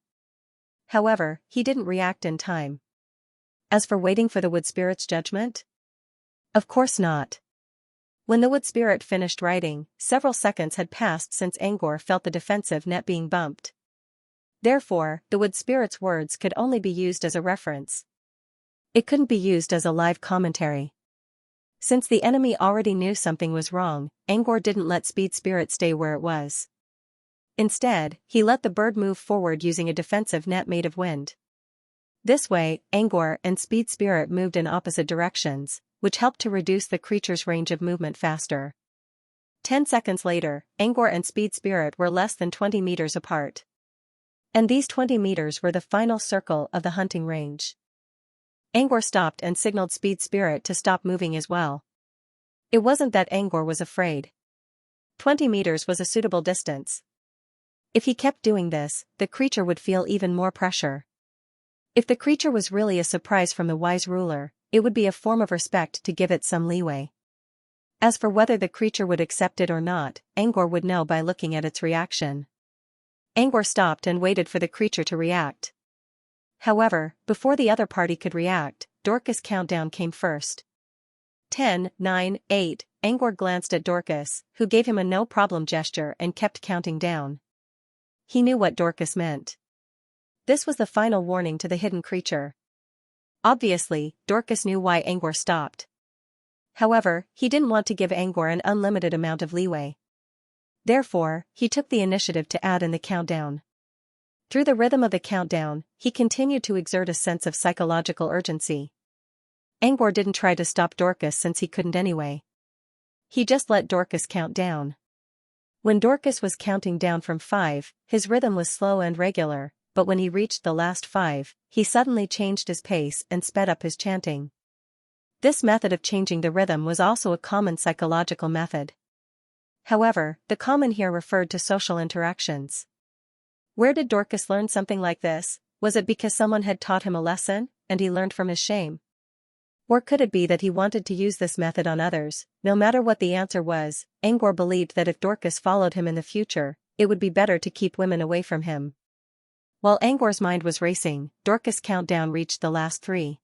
However, he didn't react in time. As for waiting for the wood spirit's judgment? Of course not. When the wood spirit finished writing, several seconds had passed since Angor felt the defensive net being bumped. Therefore, the wood spirit's words could only be used as a reference. It couldn't be used as a live commentary. Since the enemy already knew something was wrong, Angor didn't let Speed Spirit stay where it was. Instead, he let the bird move forward using a defensive net made of wind. This way, Angor and Speed Spirit moved in opposite directions, which helped to reduce the creature's range of movement faster. 10 seconds later, Angor and Speed Spirit were less than 20 meters apart. And these 20 meters were the final circle of the hunting range. Angor stopped and signaled Speed Spirit to stop moving as well. It wasn't that Angor was afraid. 20 meters was a suitable distance. If he kept doing this, the creature would feel even more pressure. If the creature was really a surprise from the wise ruler, it would be a form of respect to give it some leeway. As for whether the creature would accept it or not, Angor would know by looking at its reaction. Angor stopped and waited for the creature to react. However, before the other party could react, Dorcas' countdown came first. 10, 9, 8, Angor glanced at Dorcas, who gave him a no-problem gesture and kept counting down. He knew what Dorcas meant. This was the final warning to the hidden creature. Obviously, Dorcas knew why Angor stopped. However, he didn't want to give Angor an unlimited amount of leeway. Therefore, he took the initiative to add in the countdown. Through the rhythm of the countdown, he continued to exert a sense of psychological urgency. Angor didn't try to stop Dorcas since he couldn't anyway. He just let Dorcas count down. When Dorcas was counting down from 5, his rhythm was slow and regular, but when he reached the last 5, he suddenly changed his pace and sped up his chanting. This method of changing the rhythm was also a common psychological method. However, the common here referred to social interactions. Where did Dorcas learn something like this? Was it because someone had taught him a lesson, and he learned from his shame? Or could it be that he wanted to use this method on others? No matter what the answer was, Angor believed that if Dorcas followed him in the future, it would be better to keep women away from him. While Angor's mind was racing, Dorcas' countdown reached the last 3.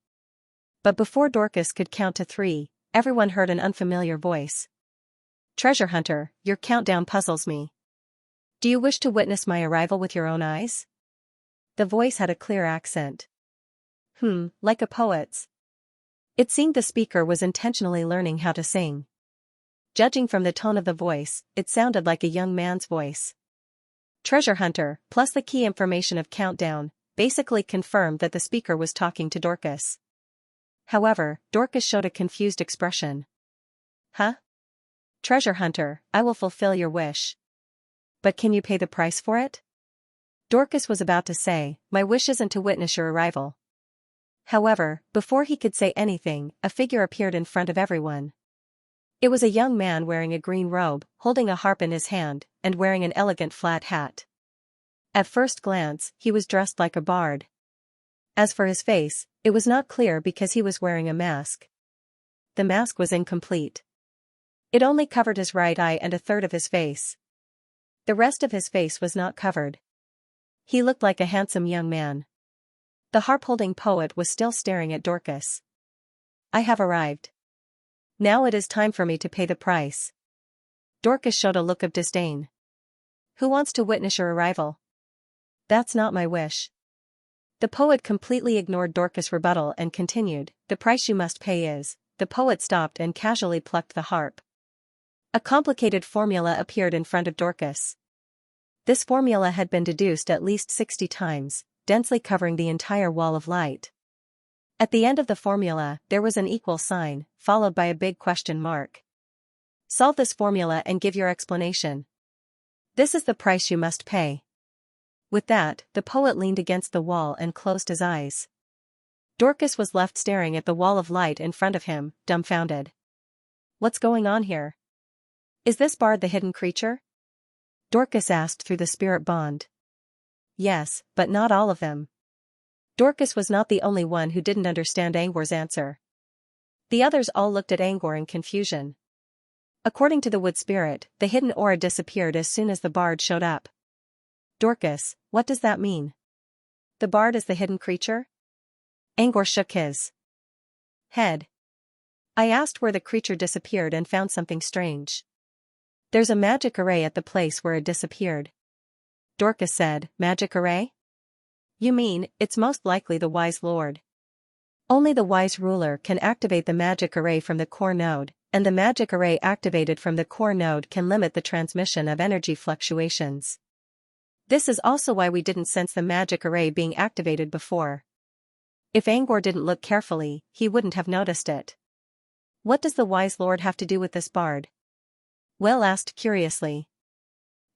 But before Dorcas could count to 3, everyone heard an unfamiliar voice. "Treasure hunter, your countdown puzzles me. Do you wish to witness my arrival with your own eyes?" The voice had a clear accent. Like a poet's. It seemed the speaker was intentionally learning how to sing. Judging from the tone of the voice, it sounded like a young man's voice. Treasure hunter, plus the key information of countdown, basically confirmed that the speaker was talking to Dorcas. However, Dorcas showed a confused expression. "Huh? Treasure hunter, I will fulfill your wish. But can you pay the price for it?" Dorcas was about to say, "My wish isn't to witness your arrival." However, before he could say anything, a figure appeared in front of everyone. It was a young man wearing a green robe, holding a harp in his hand, and wearing an elegant flat hat. At first glance, he was dressed like a bard. As for his face, it was not clear because he was wearing a mask. The mask was incomplete. It only covered his right eye and a third of his face. The rest of his face was not covered. He looked like a handsome young man. The harp-holding poet was still staring at Dorcas. "I have arrived. Now it is time for me to pay the price." Dorcas showed a look of disdain. "Who wants to witness your arrival?" "That's not my wish." The poet completely ignored Dorcas' rebuttal and continued, "The price you must pay is..." The poet stopped and casually plucked the harp. A complicated formula appeared in front of Dorcas. This formula had been deduced at least 60 times, densely covering the entire wall of light. At the end of the formula, there was an equal sign, followed by a big question mark. "Solve this formula and give your explanation. This is the price you must pay." With that, the poet leaned against the wall and closed his eyes. Dorcas was left staring at the wall of light in front of him, dumbfounded. "What's going on here? Is this bard the hidden creature?" Dorcas asked through the spirit bond. "Yes, but not all of them." Dorcas was not the only one who didn't understand Angor's answer. The others all looked at Angor in confusion. According to the wood spirit, the hidden aura disappeared as soon as the bard showed up. "Dorcas, what does that mean? The bard is the hidden creature?" Angor shook his head. "I asked where the creature disappeared and found something strange. There's a magic array at the place where it disappeared." Dorcas said, "Magic array? You mean, it's most likely the wise lord. Only the wise ruler can activate the magic array from the core node, and the magic array activated from the core node can limit the transmission of energy fluctuations. This is also why we didn't sense the magic array being activated before. If Angor didn't look carefully, he wouldn't have noticed it." "What does the wise lord have to do with this bard?" Will asked curiously.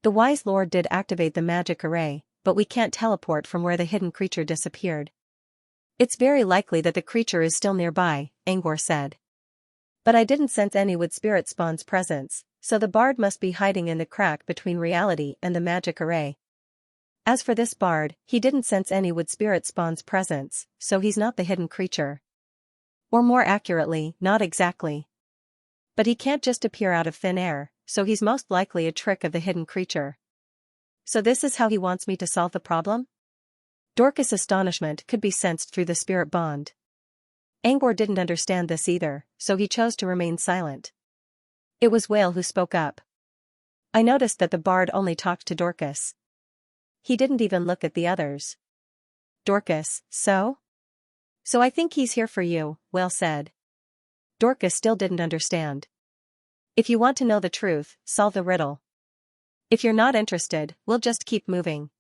"The wise lord did activate the magic array, but we can't teleport from where the hidden creature disappeared. It's very likely that the creature is still nearby," Angor said. "But I didn't sense any wood spirit spawn's presence, so the bard must be hiding in the crack between reality and the magic array. As for this bard, he didn't sense any wood spirit spawn's presence, so he's not the hidden creature. Or more accurately, not exactly. But he can't just appear out of thin air, so he's most likely a trick of the hidden creature. So this is how he wants me to solve the problem? Dorcas' astonishment could be sensed through the spirit bond. Angor didn't understand this either, so he chose to remain silent. It was Whale who spoke up. I noticed that the bard only talked to Dorcas. He didn't even look at the others. Dorcas, so? So I think he's here for you, Whale said. Dorcas still didn't understand. If you want to know the truth, solve the riddle. If you're not interested, we'll just keep moving.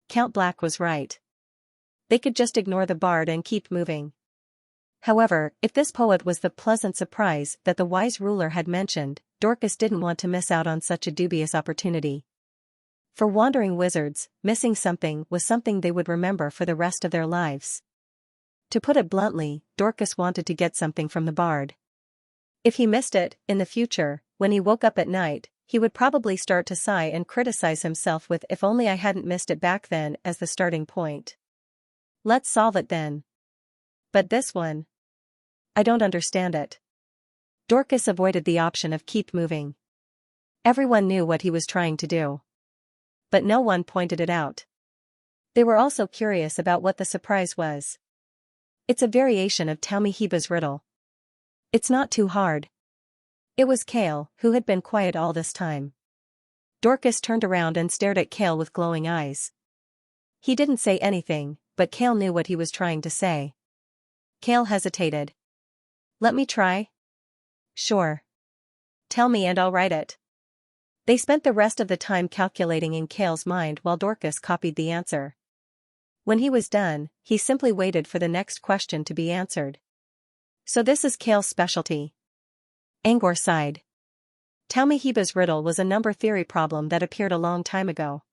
Count Black was right. They could just ignore the bard and keep moving. However, if this poet was the pleasant surprise that the wise ruler had mentioned, Dorcas didn't want to miss out on such a dubious opportunity. For wandering wizards, missing something was something they would remember for the rest of their lives. To put it bluntly, Dorcas wanted to get something from the bard. If he missed it, in the future, when he woke up at night, he would probably start to sigh and criticize himself with "if only I hadn't missed it back then" as the starting point. Let's solve it then. But this one? I don't understand it. Dorcas avoided the option of keep moving. Everyone knew what he was trying to do. But no one pointed it out. They were also curious about what the surprise was. It's a variation of Taumihiba's riddle. It's not too hard. It was Kale, who had been quiet all this time. Dorcas turned around and stared at Kale with glowing eyes. He didn't say anything, but Kale knew what he was trying to say. Kale hesitated. Let me try? Sure. Tell me and I'll write it. They spent the rest of the time calculating in Kale's mind while Dorcas copied the answer. When he was done, he simply waited for the next question to be answered. So this is Kale's specialty. Angor sighed. Taumihiba's riddle was a number theory problem that appeared a long time ago.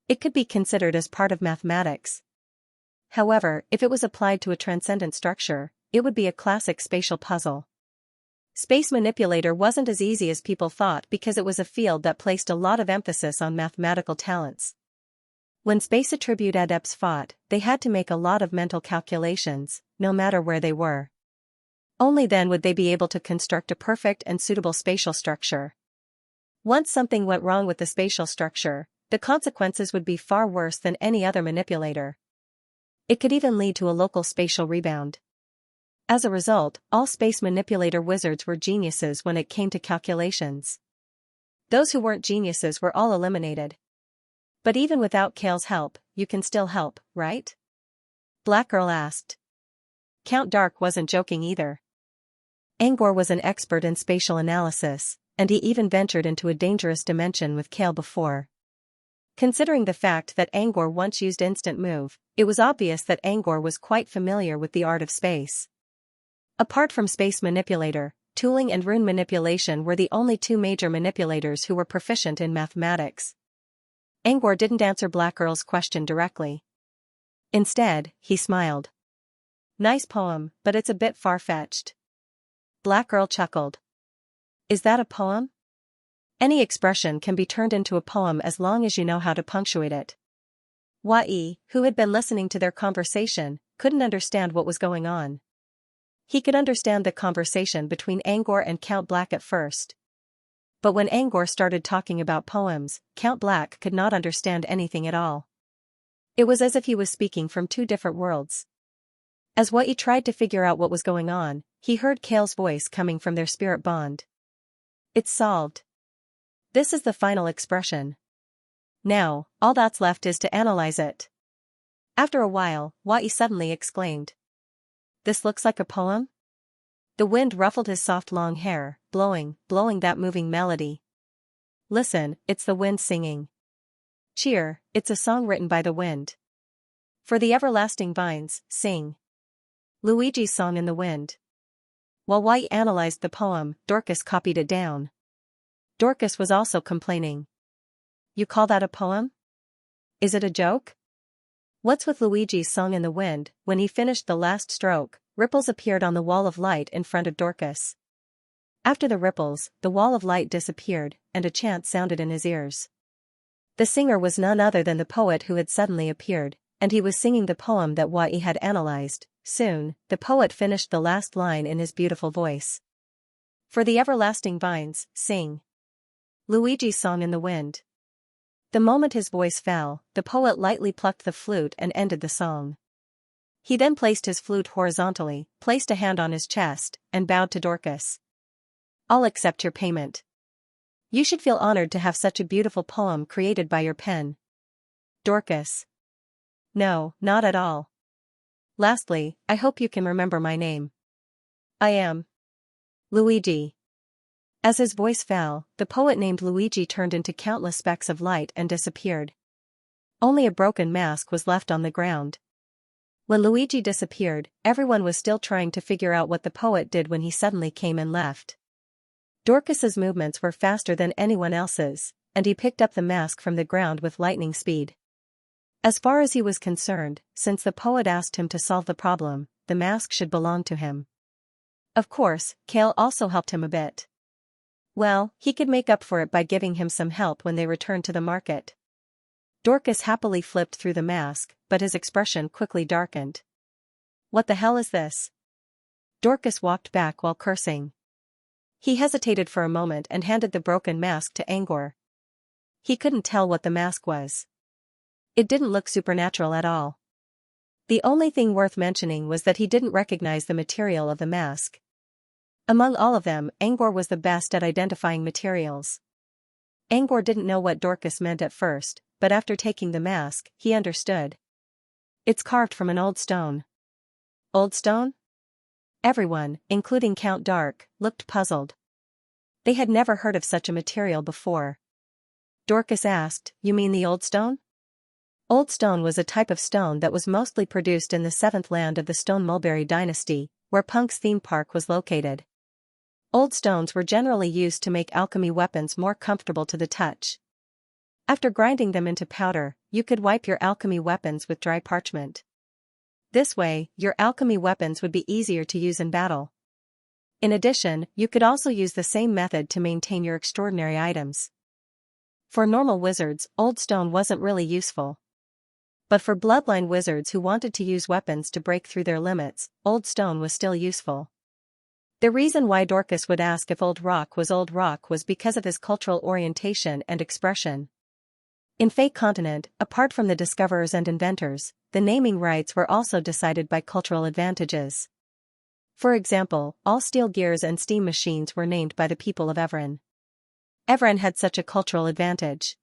It could be considered as part of mathematics. However, if it was applied to a transcendent structure, it would be a classic spatial puzzle. Space manipulator wasn't as easy as people thought because it was a field that placed a lot of emphasis on mathematical talents. When space attribute adepts fought, they had to make a lot of mental calculations, no matter where they were. Only then would they be able to construct a perfect and suitable spatial structure. Once something went wrong with the spatial structure, the consequences would be far worse than any other manipulator. It could even lead to a local spatial rebound. As a result, all space manipulator wizards were geniuses when it came to calculations. Those who weren't geniuses were all eliminated. But even without Kale's help, you can still help, right? Black Girl asked. Count Dark wasn't joking either. Angor was an expert in spatial analysis, and he even ventured into a dangerous dimension with Kale before. Considering the fact that Angor once used instant move, it was obvious that Angor was quite familiar with the art of space. Apart from space manipulator, tooling and rune manipulation were the only two major manipulators who were proficient in mathematics. Angor didn't answer Black Girl's question directly. Instead, he smiled. Nice poem, but it's a bit far-fetched. Black Girl chuckled. Is that a poem? Any expression can be turned into a poem as long as you know how to punctuate it. Wai, who had been listening to their conversation, couldn't understand what was going on. He could understand the conversation between Angor and Count Black at first. But when Angor started talking about poems, Count Black could not understand anything at all. It was as if he was speaking from two different worlds. As Wai tried to figure out what was going on, he heard Kale's voice coming from their spirit bond. It's solved. This is the final expression. Now, all that's left is to analyze it. After a while, Wai suddenly exclaimed. This looks like a poem? The wind ruffled his soft long hair, blowing that moving melody. Listen, it's the wind singing. Cheer, it's a song written by the wind. For the everlasting vines, sing. Luigi's Song in the Wind. While Wai analyzed the poem, Dorcas copied it down. Dorcas was also complaining. You call that a poem? Is it a joke? What's with Luigi's Song in the Wind? When he finished the last stroke, ripples appeared on the wall of light in front of Dorcas. After the ripples, the wall of light disappeared, and a chant sounded in his ears. The singer was none other than the poet who had suddenly appeared, and he was singing the poem that Wai had analyzed. Soon, the poet finished the last line in his beautiful voice. For the everlasting vines, sing Luigi's song in the wind. The moment his voice fell, the poet lightly plucked the flute and ended the song. He then placed his flute horizontally, placed a hand on his chest, and bowed to Dorcas. "I'll accept your payment. You should feel honored to have such a beautiful poem created by your pen." Dorcas: "No, not at all. Lastly, I hope you can remember my name. I am Luigi." As his voice fell, the poet named Luigi turned into countless specks of light and disappeared. Only a broken mask was left on the ground. When Luigi disappeared, everyone was still trying to figure out what the poet did when he suddenly came and left. Dorcas's movements were faster than anyone else's, and he picked up the mask from the ground with lightning speed. As far as he was concerned, since the poet asked him to solve the problem, the mask should belong to him. Of course, Kale also helped him a bit. Well, he could make up for it by giving him some help when they returned to the market. Dorcas happily flipped through the mask, but his expression quickly darkened. "What the hell is this?" Dorcas walked back while cursing. He hesitated for a moment and handed the broken mask to Angor. He couldn't tell what the mask was. It didn't look supernatural at all. The only thing worth mentioning was that he didn't recognize the material of the mask. Among all of them, Angor was the best at identifying materials. Angor didn't know what Dorcas meant at first, but after taking the mask, he understood. "It's carved from an old stone." "Old stone?" Everyone, including Count Dark, looked puzzled. They had never heard of such a material before. Dorcas asked, "You mean the old stone?" Old stone was a type of stone that was mostly produced in the 7th land of the Stone Mulberry dynasty, where Punk's theme park was located. Old stones were generally used to make alchemy weapons more comfortable to the touch. After grinding them into powder, you could wipe your alchemy weapons with dry parchment. This way, your alchemy weapons would be easier to use in battle. In addition, you could also use the same method to maintain your extraordinary items. For normal wizards, old stone wasn't really useful. But for bloodline wizards who wanted to use weapons to break through their limits, old stone was still useful. The reason why Dorcas would ask if old rock was because of his cultural orientation and expression. In Fey Continent, apart from the discoverers and inventors, the naming rights were also decided by cultural advantages. For example, all steel gears and steam machines were named by the people of Evren. Evren had such a cultural advantage.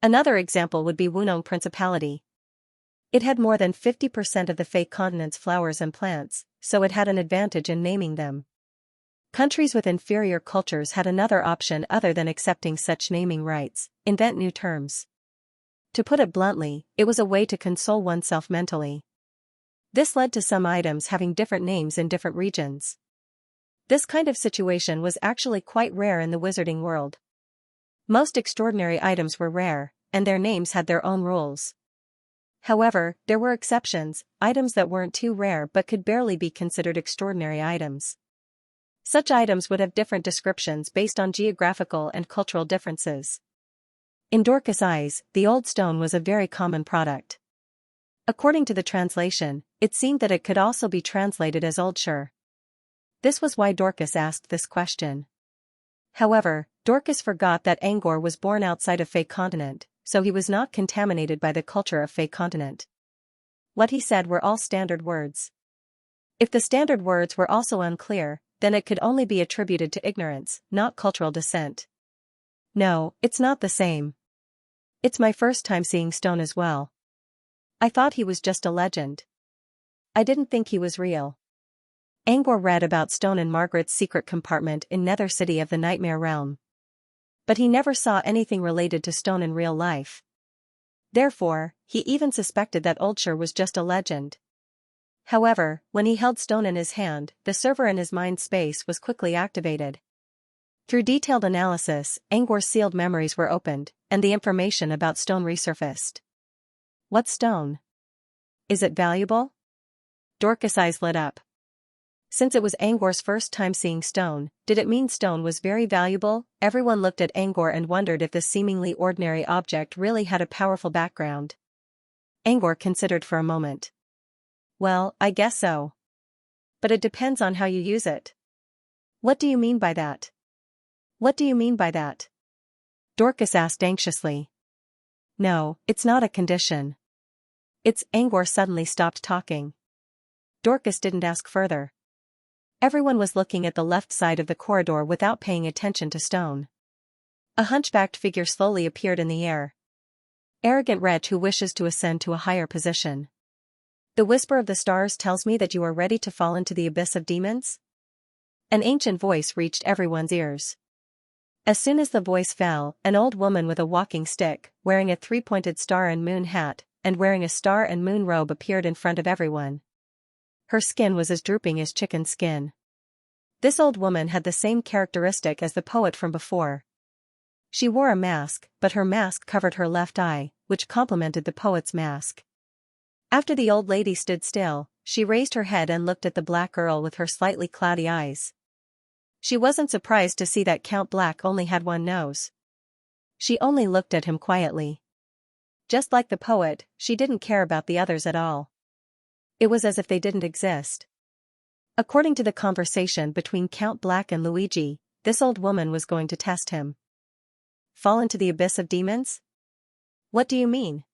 Another example would be Wunong Principality. It had more than 50% of the Fey Continent's flowers and plants, so it had an advantage in naming them. Countries with inferior cultures had another option other than accepting such naming rights: invent new terms. To put it bluntly, it was a way to console oneself mentally. This led to some items having different names in different regions. This kind of situation was actually quite rare in the wizarding world. Most extraordinary items were rare, and their names had their own rules. However, there were exceptions, items that weren't too rare but could barely be considered extraordinary items. Such items would have different descriptions based on geographical and cultural differences. In Dorcas' eyes, the old stone was a very common product. According to the translation, it seemed that it could also be translated as Oldshire. This was why Dorcas asked this question. However, Dorcas forgot that Angor was born outside of Fey Continent, so he was not contaminated by the culture of Fey Continent. What he said were all standard words. If the standard words were also unclear, then it could only be attributed to ignorance, not cultural descent. "No, it's not the same. It's my first time seeing stone as well. I thought he was just a legend. I didn't think he was real." Angor read about stone in Margaret's secret compartment in Nether City of the Nightmare Realm. But he never saw anything related to stone in real life. Therefore, he even suspected that Oldshire was just a legend. However, when he held stone in his hand, the server in his mind space was quickly activated. Through detailed analysis, Angor's sealed memories were opened, and the information about stone resurfaced. "What stone? Is it valuable?" Dorcas' eyes lit up. Since it was Angor's first time seeing stone, did it mean stone was very valuable? Everyone looked at Angor and wondered if this seemingly ordinary object really had a powerful background. Angor considered for a moment. "Well, I guess so. But it depends on how you use it." What do you mean by that? What do you mean by that? Dorcas asked anxiously. No, it's not a condition. It's Angor suddenly stopped talking. Dorcas didn't ask further. Everyone was looking at the left side of the corridor without paying attention to Stone. A hunchbacked figure slowly appeared in the air. Arrogant wretch who wishes to ascend to a higher position. The whisper of the stars tells me that you are ready to fall into the abyss of demons? An ancient voice reached everyone's ears. As soon as the voice fell, an old woman with a walking stick, wearing a three-pointed star and moon hat, and wearing a star and moon robe appeared in front of everyone. Her skin was as drooping as chicken skin. This old woman had the same characteristic as the poet from before. She wore a mask, but her mask covered her left eye, which complemented the poet's mask. After the old lady stood still, she raised her head and looked at the Black Earl with her slightly cloudy eyes. She wasn't surprised to see that Count Black only had one nose. She only looked at him quietly. Just like the poet, she didn't care about the others at all. It was as if they didn't exist. According to the conversation between Count Black and Luigi, this old woman was going to test him. Fall into the abyss of demons? What do you mean?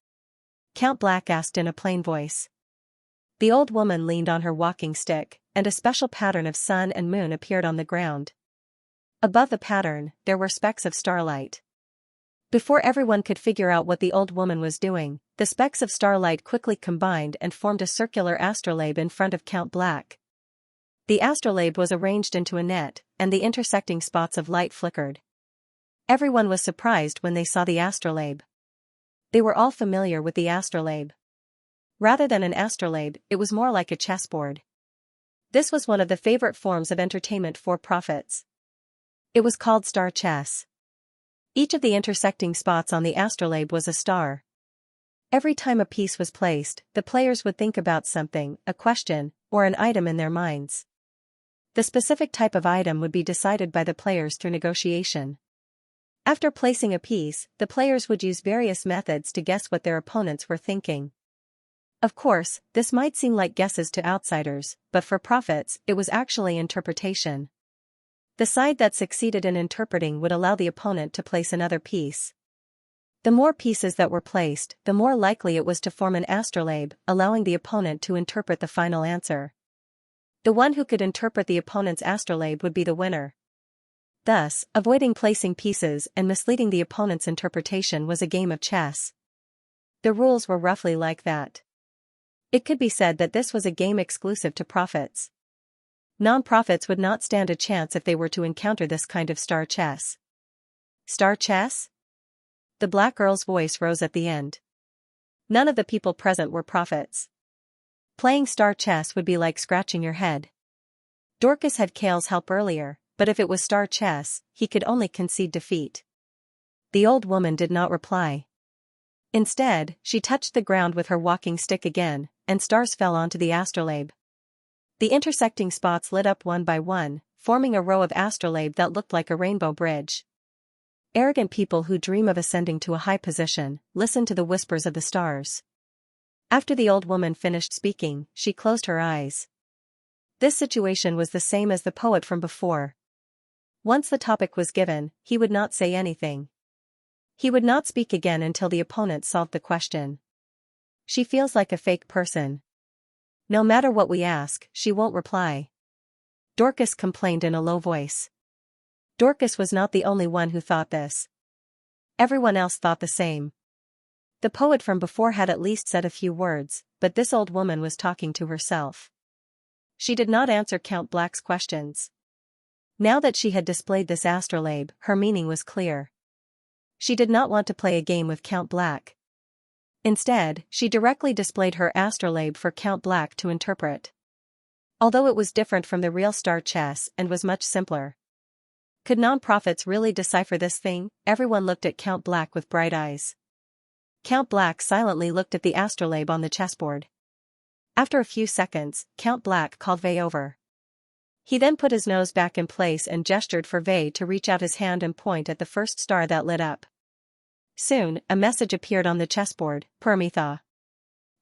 Count Black asked in a plain voice. The old woman leaned on her walking stick, and a special pattern of sun and moon appeared on the ground. Above the pattern, there were specks of starlight. Before everyone could figure out what the old woman was doing, the specks of starlight quickly combined and formed a circular astrolabe in front of Count Black. The astrolabe was arranged into a net, and the intersecting spots of light flickered. Everyone was surprised when they saw the astrolabe. They were all familiar with the astrolabe. Rather than an astrolabe, it was more like a chessboard. This was one of the favorite forms of entertainment for prophets. It was called star chess. Each of the intersecting spots on the astrolabe was a star. Every time a piece was placed, the players would think about something, a question, or an item in their minds. The specific type of item would be decided by the players through negotiation. After placing a piece, the players would use various methods to guess what their opponents were thinking. Of course, this might seem like guesses to outsiders, but for prophets, it was actually interpretation. The side that succeeded in interpreting would allow the opponent to place another piece. The more pieces that were placed, the more likely it was to form an astrolabe, allowing the opponent to interpret the final answer. The one who could interpret the opponent's astrolabe would be the winner. Thus, avoiding placing pieces and misleading the opponent's interpretation was a game of chess. The rules were roughly like that. It could be said that this was a game exclusive to prophets. Non-prophets would not stand a chance if they were to encounter this kind of star chess. Star chess? The Black Earl's voice rose at the end. None of the people present were prophets. Playing star chess would be like scratching your head. Dorcas had Kale's help earlier, but if it was star chess, he could only concede defeat. The old woman did not reply. Instead, she touched the ground with her walking stick again, and stars fell onto the astrolabe. The intersecting spots lit up one by one, forming a row of astrolabe that looked like a rainbow bridge. Arrogant people who dream of ascending to a high position, listen to the whispers of the stars. After the old woman finished speaking, she closed her eyes. This situation was the same as the poet from before. Once the topic was given, he would not say anything. He would not speak again until the opponent solved the question. She feels like a fake person. No matter what we ask, she won't reply. Dorcas complained in a low voice. Dorcas was not the only one who thought this. Everyone else thought the same. The poet from before had at least said a few words, but this old woman was talking to herself. She did not answer Count Black's questions. Now that she had displayed this astrolabe, her meaning was clear. She did not want to play a game with Count Black. Instead, she directly displayed her astrolabe for Count Black to interpret. Although it was different from the real star chess and was much simpler. Could non-prophets really decipher this thing? Everyone looked at Count Black with bright eyes. Count Black silently looked at the astrolabe on the chessboard. After a few seconds, Count Black called Vey over. He then put his nose back in place and gestured for Vey to reach out his hand and point at the first star that lit up. Soon, a message appeared on the chessboard, Permitha.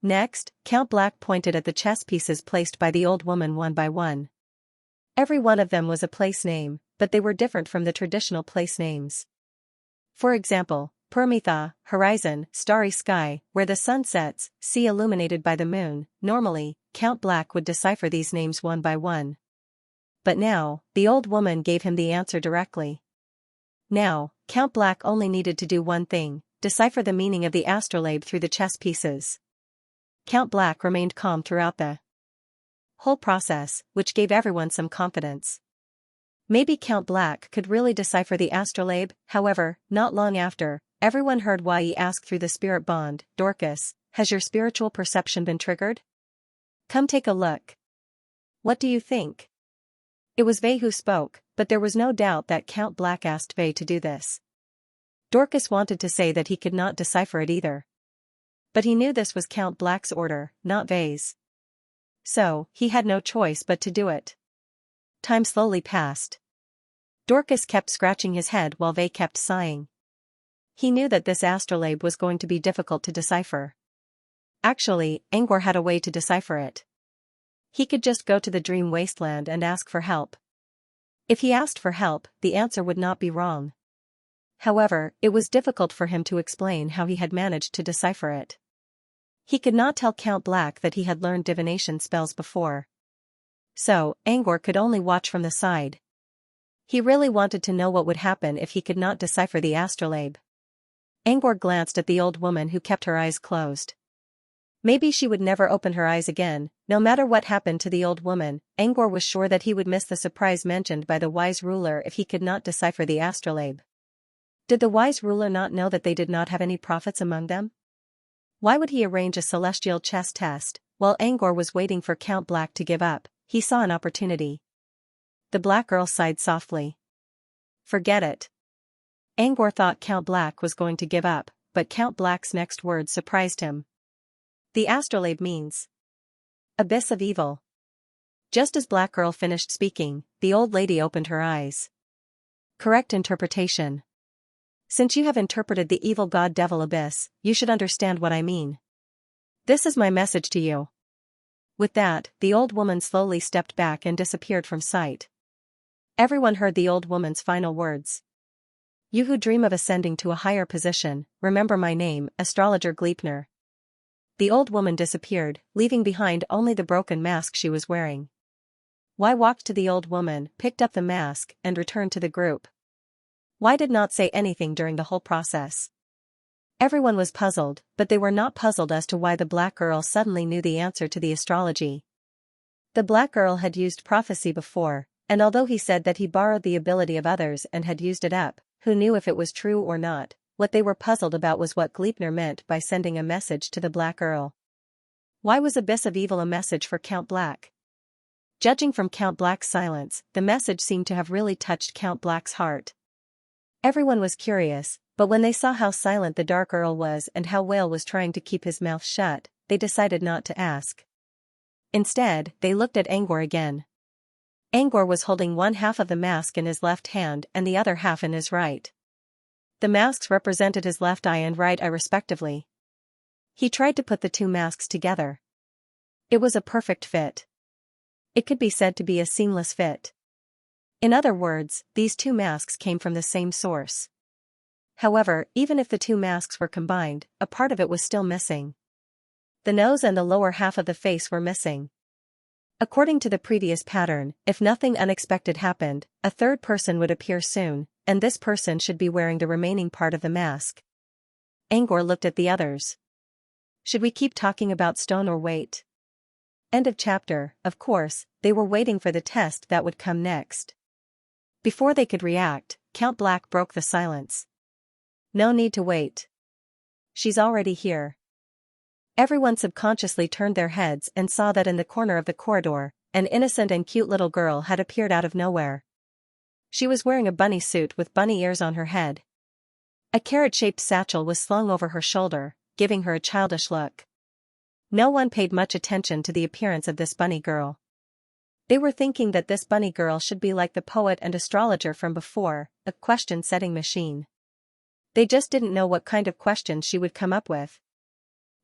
Next, Count Black pointed at the chess pieces placed by the old woman one by one. Every one of them was a place name, but they were different from the traditional place names. For example, Permitha, horizon, starry sky, where the sun sets, sea illuminated by the moon. Normally, Count Black would decipher these names one by one. But now, the old woman gave him the answer directly. Now, Count Black only needed to do one thing: decipher the meaning of the astrolabe through the chess pieces. Count Black remained calm throughout the whole process, which gave everyone some confidence. Maybe Count Black could really decipher the astrolabe. However, not long after, everyone heard Wai ask through the spirit bond, "Dorcas, has your spiritual perception been triggered? Come take a look. What do you think?" It was Vei who spoke, but there was no doubt that Count Black asked Vei to do this. Dorcas wanted to say that he could not decipher it either. But he knew this was Count Black's order, not Vei's. So, he had no choice but to do it. Time slowly passed. Dorcas kept scratching his head while Vei kept sighing. He knew that this astrolabe was going to be difficult to decipher. Actually, Angor had a way to decipher it. He could just go to the dream wasteland and ask for help. If he asked for help, the answer would not be wrong. However, it was difficult for him to explain how he had managed to decipher it. He could not tell Count Black that he had learned divination spells before. So, Angor could only watch from the side. He really wanted to know what would happen if he could not decipher the astrolabe. Angor glanced at the old woman who kept her eyes closed. Maybe she would never open her eyes again. No matter what happened to the old woman, Angor was sure that he would miss the surprise mentioned by the wise ruler if he could not decipher the astrolabe. Did the wise ruler not know that they did not have any prophets among them? Why would he arrange a celestial chess test? While Angor was waiting for Count Black to give up, he saw an opportunity. The black girl sighed softly. Forget it. Angor thought Count Black was going to give up, but Count Black's next words surprised him. The astrolabe means abyss of evil. Just as Black Girl finished speaking, the old lady opened her eyes. Correct interpretation. Since you have interpreted the evil god devil abyss, you should understand what I mean. This is my message to you. With that, the old woman slowly stepped back and disappeared from sight. Everyone heard the old woman's final words. You who dream of ascending to a higher position, remember my name, Astrologer Gleipnir. The old woman disappeared, leaving behind only the broken mask she was wearing. Wai walked to the old woman, picked up the mask, and returned to the group. Wai did not say anything during the whole process. Everyone was puzzled, but they were not puzzled as to why the black girl suddenly knew the answer to the astrology. The black girl had used prophecy before, and although he said that he borrowed the ability of others and had used it up, who knew if it was true or not? What they were puzzled about was what Gleipnir meant by sending a message to the Black Girl. Why was Abyss of Evil a message for Count Black? Judging from Count Black's silence, the message seemed to have really touched Count Black's heart. Everyone was curious, but when they saw how silent the Dark Earl was and how Whale was trying to keep his mouth shut, they decided not to ask. Instead, they looked at Angor again. Angor was holding one half of the mask in his left hand and the other half in his right. The masks represented his left eye and right eye respectively. He tried to put the two masks together. It was a perfect fit. It could be said to be a seamless fit. In other words, these two masks came from the same source. However, even if the two masks were combined, a part of it was still missing. The nose and the lower half of the face were missing. According to the previous pattern, if nothing unexpected happened, a third person would appear soon, and this person should be wearing the remaining part of the mask. Angor looked at the others. Should we keep talking about stone or wait? End of chapter. Of course, they were waiting for the test that would come next. Before they could react, Count Black broke the silence. No need to wait. She's already here. Everyone subconsciously turned their heads and saw that in the corner of the corridor, an innocent and cute little girl had appeared out of nowhere. She was wearing a bunny suit with bunny ears on her head. A carrot-shaped satchel was slung over her shoulder, giving her a childish look. No one paid much attention to the appearance of this bunny girl. They were thinking that this bunny girl should be like the poet and astrologer from before, a question-setting machine. They just didn't know what kind of questions she would come up with.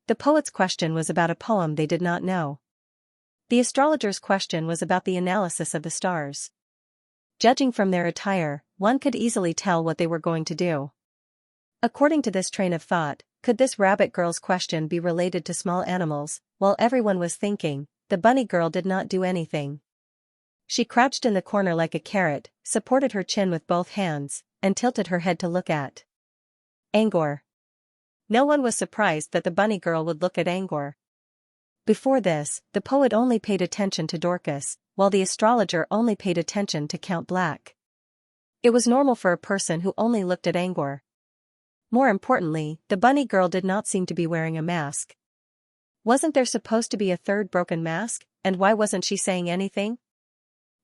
The poet's question was about a poem they did not know. The astrologer's question was about the analysis of the stars. Judging from their attire, one could easily tell what they were going to do. According to this train of thought, could this rabbit girl's question be related to small animals? While everyone was thinking, the bunny girl did not do anything. She crouched in the corner like a carrot, supported her chin with both hands, and tilted her head to look at Angor. No one was surprised that the bunny girl would look at Angor. Before this, the poet only paid attention to Dorcas, while the astrologer only paid attention to Count Black. It was normal for a person who only looked at Angor. More importantly, the bunny girl did not seem to be wearing a mask. Wasn't there supposed to be a third broken mask, and why wasn't she saying anything?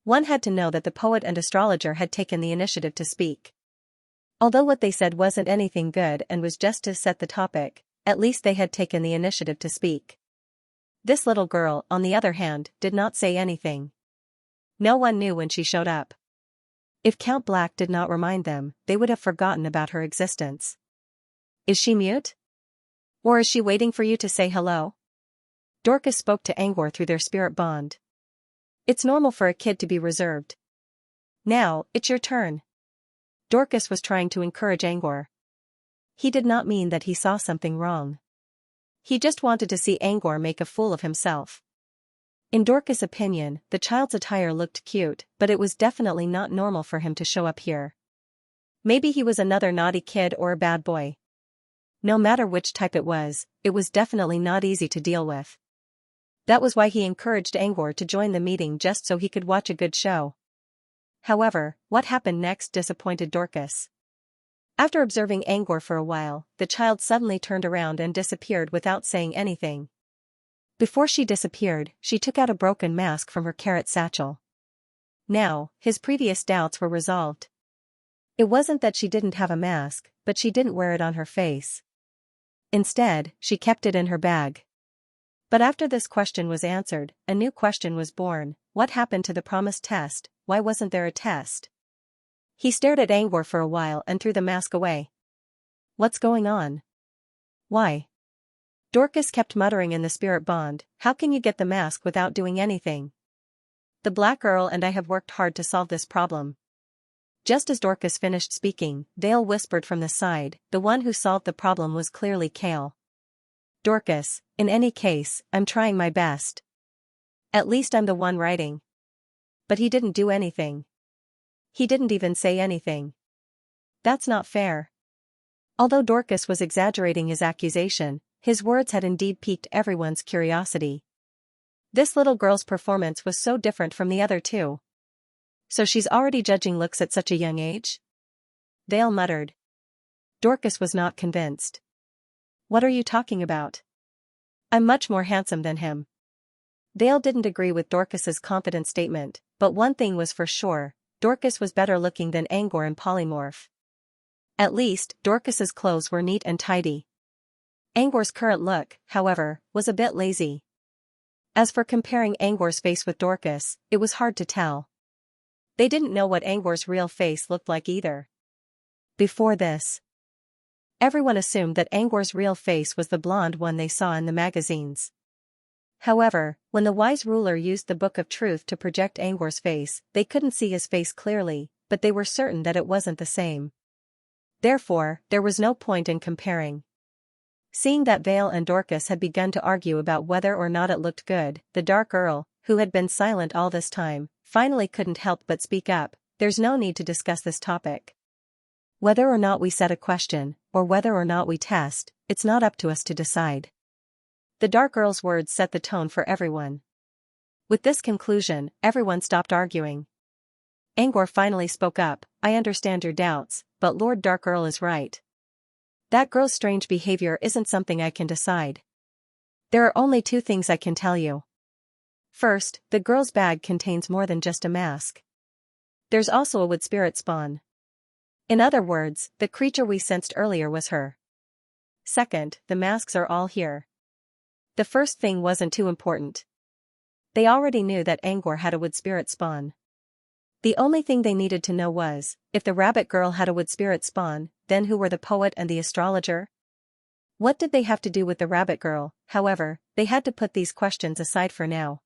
One had to know that the poet and astrologer had taken the initiative to speak. Although what they said wasn't anything good and was just to set the topic, at least they had taken the initiative to speak. This little girl, on the other hand, did not say anything. No one knew when she showed up. If Count Black did not remind them, they would have forgotten about her existence. Is she mute? Or is she waiting for you to say hello? Dorcas spoke to Angor through their spirit bond. It's normal for a kid to be reserved. Now, it's your turn. Dorcas was trying to encourage Angor. He did not mean that he saw something wrong. He just wanted to see Angor make a fool of himself. In Dorcas' opinion, the child's attire looked cute, but it was definitely not normal for him to show up here. Maybe he was another naughty kid or a bad boy. No matter which type it was definitely not easy to deal with. That was why he encouraged Angor to join the meeting just so he could watch a good show. However, what happened next disappointed Dorcas. After observing Angor for a while, the child suddenly turned around and disappeared without saying anything. Before she disappeared, she took out a broken mask from her carrot satchel. Now, his previous doubts were resolved. It wasn't that she didn't have a mask, but she didn't wear it on her face. Instead, she kept it in her bag. But after this question was answered, a new question was born. What happened to the promised test? Why wasn't there a test? He stared at Angor for a while and threw the mask away. What's going on? Why? Dorcas kept muttering in the spirit bond, how can you get the mask without doing anything? The Black Girl and I have worked hard to solve this problem. Just as Dorcas finished speaking, Vale whispered from the side, the one who solved the problem was clearly Kale. Dorcas, in any case, I'm trying my best. At least I'm the one writing. But he didn't do anything. He didn't even say anything. That's not fair. Although Dorcas was exaggerating his accusation, his words had indeed piqued everyone's curiosity. This little girl's performance was so different from the other two. So she's already judging looks at such a young age? Vale muttered. Dorcas was not convinced. What are you talking about? I'm much more handsome than him. Vale didn't agree with Dorcas's confident statement, but one thing was for sure, Dorcas was better looking than Angor and Polymorph. At least, Dorcas's clothes were neat and tidy. Angor's current look, however, was a bit lazy. As for comparing Angor's face with Dorcas, it was hard to tell. They didn't know what Angor's real face looked like either. Before this, everyone assumed that Angor's real face was the blonde one they saw in the magazines. However, when the wise ruler used the Book of Truth to project Angor's face, they couldn't see his face clearly, but they were certain that it wasn't the same. Therefore, there was no point in comparing. Seeing that Vale and Dorcas had begun to argue about whether or not it looked good, the Dark Earl, who had been silent all this time, finally couldn't help but speak up. There's no need to discuss this topic. Whether or not we set a question, or whether or not we test, it's not up to us to decide. The Dark Earl's words set the tone for everyone. With this conclusion, everyone stopped arguing. Angor finally spoke up, I understand your doubts, but Lord Dark Earl is right. That girl's strange behavior isn't something I can decide. There are only two things I can tell you. First, the girl's bag contains more than just a mask. There's also a wood spirit spawn. In other words, the creature we sensed earlier was her. Second, the masks are all here. The first thing wasn't too important. They already knew that Angor had a wood spirit spawn. The only thing they needed to know was, if the rabbit girl had a wood spirit spawn, then who were the poet and the astrologer? What did they have to do with the rabbit girl? However, they had to put these questions aside for now.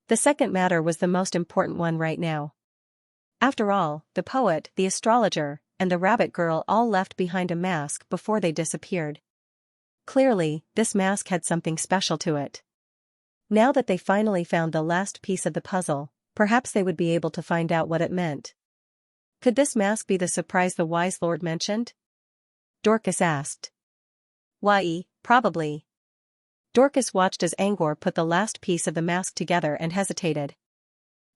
The second matter was the most important one right now. After all, the poet, the astrologer, and the rabbit girl all left behind a mask before they disappeared. Clearly, this mask had something special to it. Now that they finally found the last piece of the puzzle, perhaps they would be able to find out what it meant. Could this mask be the surprise the wise lord mentioned? Dorcas asked. Why, probably. Dorcas watched as Angor put the last piece of the mask together and hesitated.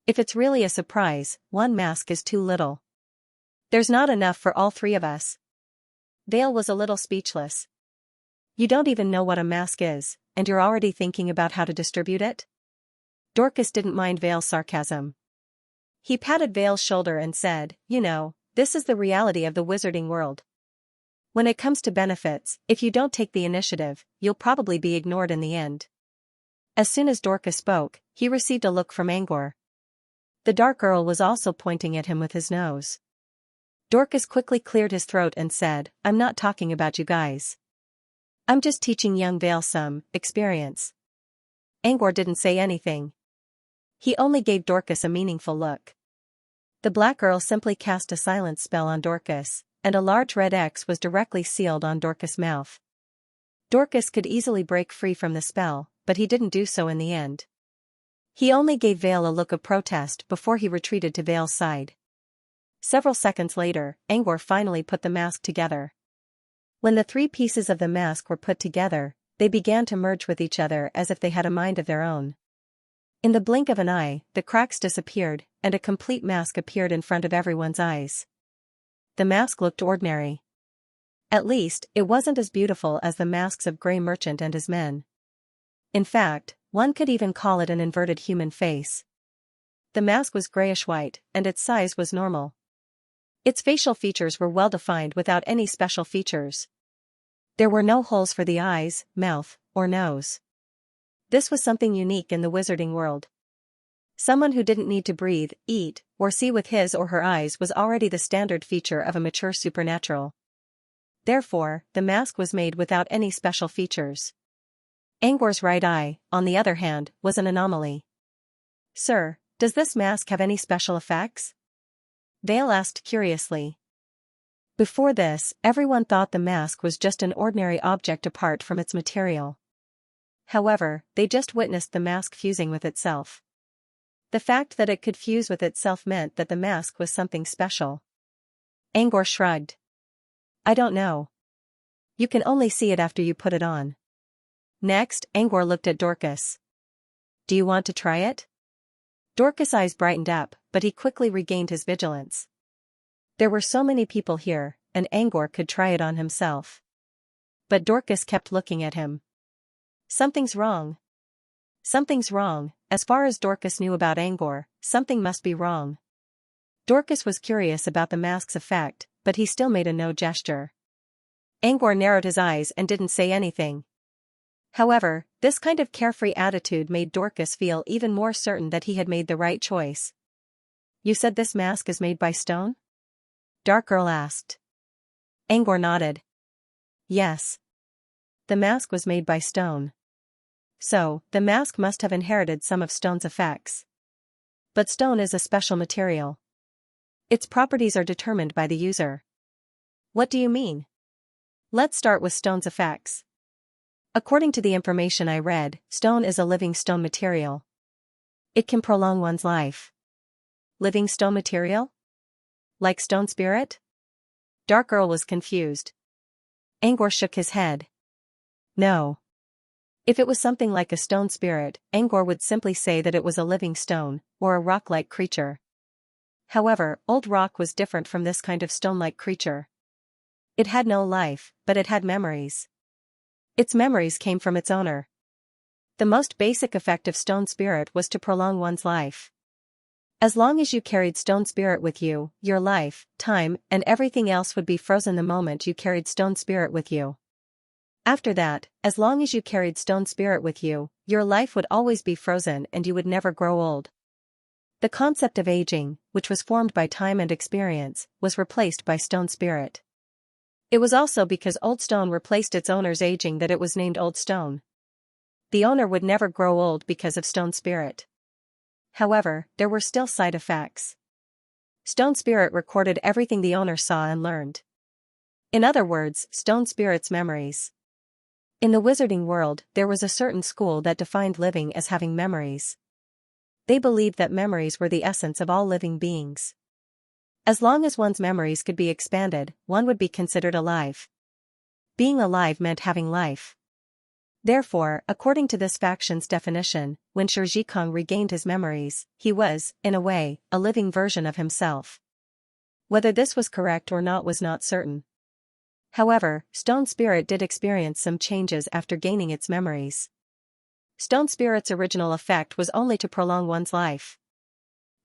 If it's really a surprise, one mask is too little. There's not enough for all three of us. Vale was a little speechless. You don't even know what a mask is, and you're already thinking about how to distribute it? Dorcas didn't mind Vale's sarcasm. He patted Vale's shoulder and said, "You know, this is the reality of the wizarding world. When it comes to benefits, if you don't take the initiative, you'll probably be ignored in the end." As soon as Dorcas spoke, he received a look from Angor. The dark Earl was also pointing at him with his nose. Dorcas quickly cleared his throat and said, "I'm not talking about you guys. I'm just teaching young Vale some experience." Angor didn't say anything. He only gave Dorcas a meaningful look. The Black Earl simply cast a silence spell on Dorcas, and a large red X was directly sealed on Dorcas' mouth. Dorcas could easily break free from the spell, but he didn't do so in the end. He only gave Vale a look of protest before he retreated to Vale's side. Several seconds later, Angor finally put the mask together. When the three pieces of the mask were put together, they began to merge with each other as if they had a mind of their own. In the blink of an eye, the cracks disappeared, and a complete mask appeared in front of everyone's eyes. The mask looked ordinary. At least, it wasn't as beautiful as the masks of Grey Merchant and his men. In fact, one could even call it an inverted human face. The mask was grayish-white, and its size was normal. Its facial features were well-defined without any special features. There were no holes for the eyes, mouth, or nose. This was something unique in the wizarding world. Someone who didn't need to breathe, eat, or see with his or her eyes was already the standard feature of a mature supernatural. Therefore, the mask was made without any special features. Angor's right eye, on the other hand, was an anomaly. "Sir, does this mask have any special effects?" Vale asked curiously. Before this, everyone thought the mask was just an ordinary object apart from its material. However, they just witnessed the mask fusing with itself. The fact that it could fuse with itself meant that the mask was something special. Angor shrugged. "I don't know. You can only see it after you put it on." Next, Angor looked at Dorcas. "Do you want to try it?" Dorcas' eyes brightened up, but he quickly regained his vigilance. There were so many people here, and Angor could try it on himself. But Dorcas kept looking at him. Something's wrong. Something's wrong. As far as Dorcas knew about Angor, something must be wrong. Dorcas was curious about the mask's effect, but he still made a no gesture. Angor narrowed his eyes and didn't say anything. However, this kind of carefree attitude made Dorcas feel even more certain that he had made the right choice. "You said this mask is made by stone?" Dark Earl asked. Angor nodded. "Yes. The mask was made by stone. So, the mask must have inherited some of stone's effects. But stone is a special material. Its properties are determined by the user." "What do you mean?" "Let's start with stone's effects. According to the information I read, stone is a living stone material. It can prolong one's life." "Living stone material? Like stone spirit?" Dark Earl was confused. Angor shook his head. "No. If it was something like a stone spirit, Angor would simply say that it was a living stone, or a rock-like creature. However, old rock was different from this kind of stone-like creature. It had no life, but it had memories. Its memories came from its owner. The most basic effect of stone spirit was to prolong one's life. As long as you carried stone spirit with you, your life, time, and everything else would be frozen the moment you carried stone spirit with you. After that, as long as you carried stone spirit with you, your life would always be frozen and you would never grow old. The concept of aging, which was formed by time and experience, was replaced by stone spirit. It was also because old stone replaced its owner's aging that it was named old stone. The owner would never grow old because of stone spirit. However, there were still side effects. Stone Spirit recorded everything the owner saw and learned. In other words, Stone Spirit's memories. In the wizarding world, there was a certain school that defined living as having memories. They believed that memories were the essence of all living beings. As long as one's memories could be expanded, one would be considered alive. Being alive meant having life. Therefore, according to this faction's definition, when Shizhikong regained his memories, he was, in a way, a living version of himself. Whether this was correct or not was not certain. However, Stone Spirit did experience some changes after gaining its memories. Stone Spirit's original effect was only to prolong one's life.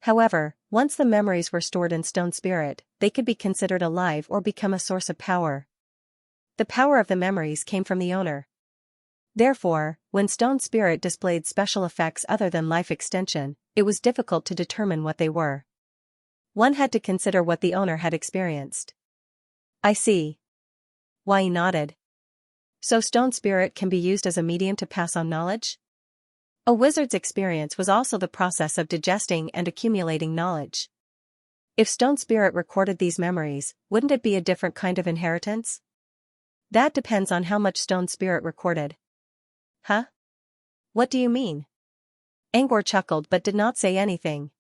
However, once the memories were stored in Stone Spirit, they could be considered alive or become a source of power. The power of the memories came from the owner. Therefore, when Stone Spirit displayed special effects other than life extension, it was difficult to determine what they were. One had to consider what the owner had experienced. I see. Wai nodded. So Stone Spirit can be used as a medium to pass on knowledge? A wizard's experience was also the process of digesting and accumulating knowledge. If Stone Spirit recorded these memories, wouldn't it be a different kind of inheritance? That depends on how much Stone Spirit recorded. Huh? What do you mean? Angor chuckled but did not say anything.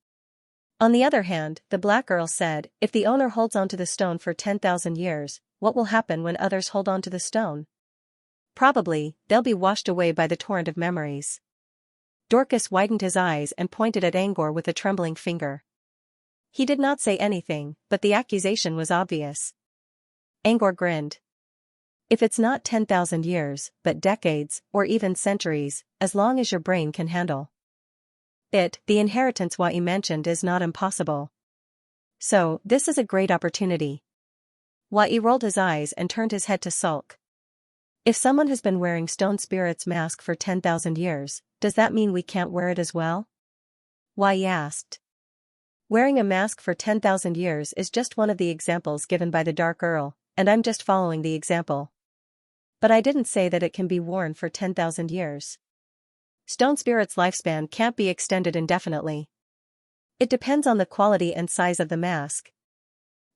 On the other hand, the Black Earl said, if the owner holds onto the stone for 10,000 years, what will happen when others hold onto the stone? Probably, they'll be washed away by the torrent of memories. Dorcas widened his eyes and pointed at Angor with a trembling finger. He did not say anything, but the accusation was obvious. Angor grinned. If it's not 10,000 years, but decades, or even centuries, as long as your brain can handle it, the inheritance Wai mentioned is not impossible. So, this is a great opportunity. Wai rolled his eyes and turned his head to sulk. If someone has been wearing Stone Spirit's mask for 10,000 years, does that mean we can't wear it as well? Wai asked. Wearing a mask for 10,000 years is just one of the examples given by the Dark Earl, and I'm just following the example. But I didn't say that it can be worn for 10,000 years. Stone Spirit's lifespan can't be extended indefinitely. It depends on the quality and size of the mask.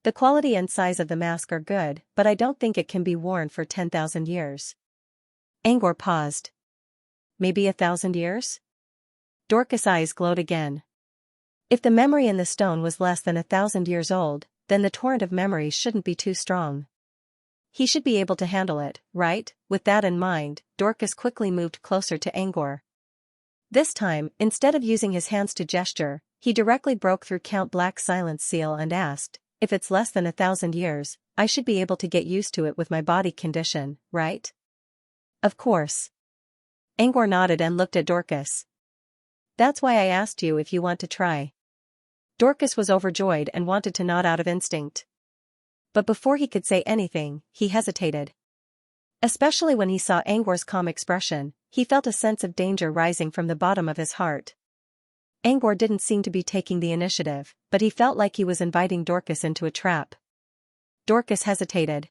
The quality and size of the mask are good, but I don't think it can be worn for 10,000 years. Angor paused. Maybe 1,000 years? Dorcas' eyes glowed again. If the memory in the stone was less than 1,000 years old, then the torrent of memories shouldn't be too strong. He should be able to handle it, right? With that in mind, Dorcas quickly moved closer to Angor. This time, instead of using his hands to gesture, he directly broke through Count Black's silence seal and asked, if it's less than 1,000 years, I should be able to get used to it with my body condition, right? Of course. Angor nodded and looked at Dorcas. That's why I asked you if you want to try. Dorcas was overjoyed and wanted to nod out of instinct. But before he could say anything, he hesitated. Especially when he saw Angor's calm expression, he felt a sense of danger rising from the bottom of his heart. Angor didn't seem to be taking the initiative, but he felt like he was inviting Dorcas into a trap. Dorcas hesitated.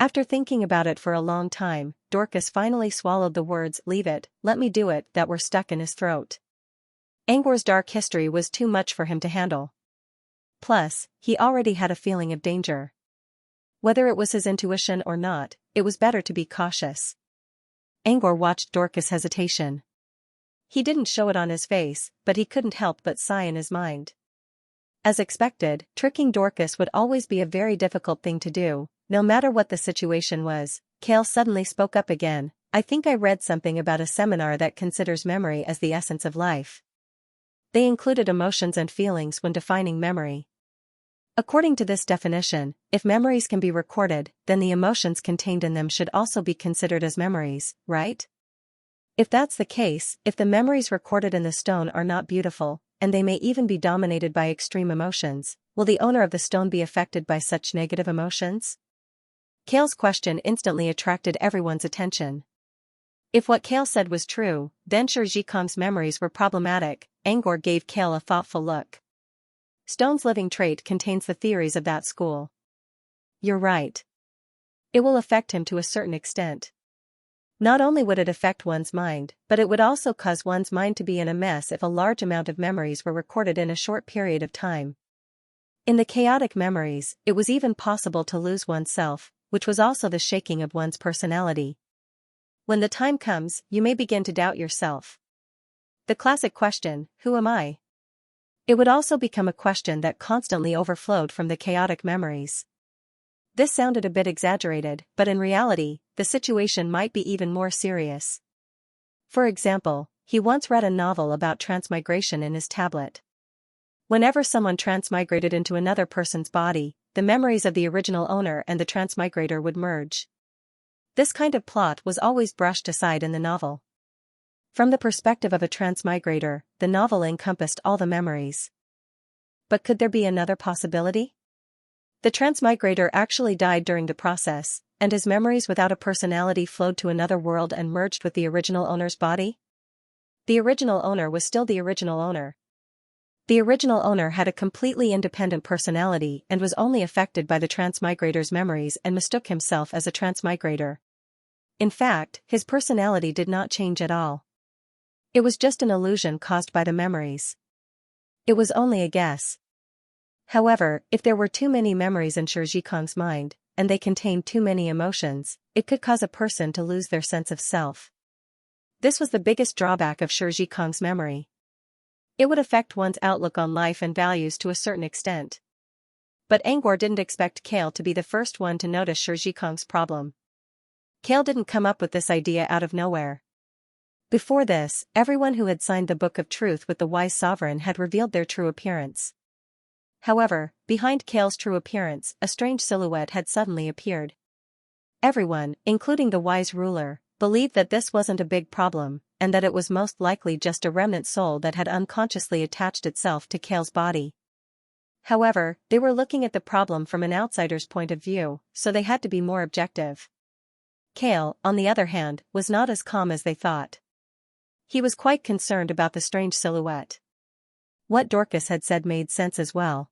After thinking about it for a long time, Dorcas finally swallowed the words "leave it, let me do it" that were stuck in his throat. Angor's dark history was too much for him to handle. Plus, he already had a feeling of danger. Whether it was his intuition or not, it was better to be cautious. Angor watched Dorcas' hesitation. He didn't show it on his face, but he couldn't help but sigh in his mind. As expected, tricking Dorcas would always be a very difficult thing to do, no matter what the situation was. Kale suddenly spoke up again. I think I read something about a seminar that considers memory as the essence of life. They included emotions and feelings when defining memory. According to this definition, if memories can be recorded, then the emotions contained in them should also be considered as memories, right? If that's the case, if the memories recorded in the stone are not beautiful, and they may even be dominated by extreme emotions, will the owner of the stone be affected by such negative emotions? Kale's question instantly attracted everyone's attention. If what Kale said was true, then Shizhikong's memories were problematic. Angor gave Kale a thoughtful look. Stone's living trait contains the theories of that school. You're right. It will affect him to a certain extent. Not only would it affect one's mind, but it would also cause one's mind to be in a mess if a large amount of memories were recorded in a short period of time. In the chaotic memories, it was even possible to lose oneself, which was also the shaking of one's personality. When the time comes, you may begin to doubt yourself. The classic question, who am I? It would also become a question that constantly overflowed from the chaotic memories. This sounded a bit exaggerated, but in reality, the situation might be even more serious. For example, he once read a novel about transmigration in his tablet. Whenever someone transmigrated into another person's body, the memories of the original owner and the transmigrator would merge. This kind of plot was always brushed aside in the novel. From the perspective of a transmigrator, the novel encompassed all the memories. But could there be another possibility? The transmigrator actually died during the process, and his memories without a personality flowed to another world and merged with the original owner's body? The original owner was still the original owner. The original owner had a completely independent personality and was only affected by the transmigrator's memories and mistook himself as a transmigrator. In fact, his personality did not change at all. It was just an illusion caused by the memories. It was only a guess. However, if there were too many memories in Xianxia's mind, and they contained too many emotions, it could cause a person to lose their sense of self. This was the biggest drawback of Xianxia's memory. It would affect one's outlook on life and values to a certain extent. But Angor didn't expect Kale to be the first one to notice Xianxia's problem. Kale didn't come up with this idea out of nowhere. Before this, everyone who had signed the Book of Truth with the wise sovereign had revealed their true appearance. However, behind Kale's true appearance, a strange silhouette had suddenly appeared. Everyone, including the wise ruler, believed that this wasn't a big problem, and that it was most likely just a remnant soul that had unconsciously attached itself to Kale's body. However, they were looking at the problem from an outsider's point of view, so they had to be more objective. Kale, on the other hand, was not as calm as they thought. He was quite concerned about the strange silhouette. What Dorcas had said made sense as well.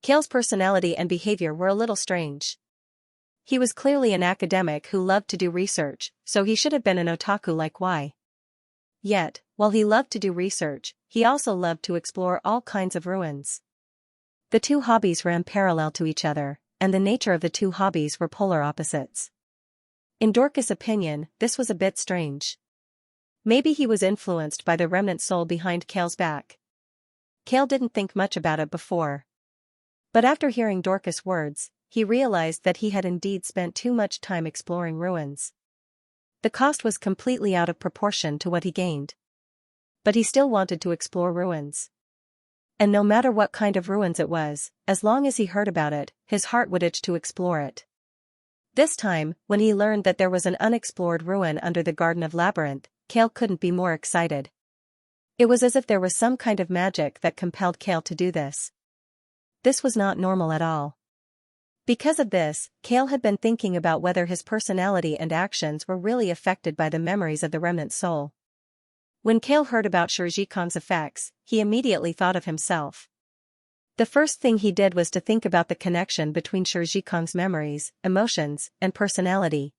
Kale's personality and behavior were a little strange. He was clearly an academic who loved to do research, so he should have been an otaku like Y. Yet, while he loved to do research, he also loved to explore all kinds of ruins. The two hobbies ran parallel to each other, and the nature of the two hobbies were polar opposites. In Dorcas' opinion, this was a bit strange. Maybe he was influenced by the remnant soul behind Kale's back. Kale didn't think much about it before. But after hearing Dorcas' words, he realized that he had indeed spent too much time exploring ruins. The cost was completely out of proportion to what he gained. But he still wanted to explore ruins. And no matter what kind of ruins it was, as long as he heard about it, his heart would itch to explore it. This time, when he learned that there was an unexplored ruin under the Garden of Labyrinth, Kale couldn't be more excited. It was as if there was some kind of magic that compelled Kale to do this. This was not normal at all. Because of this, Kale had been thinking about whether his personality and actions were really affected by the memories of the remnant soul. When Kale heard about Xianxia's effects, he immediately thought of himself. The first thing he did was to think about the connection between Xianxia's memories, emotions, and personality.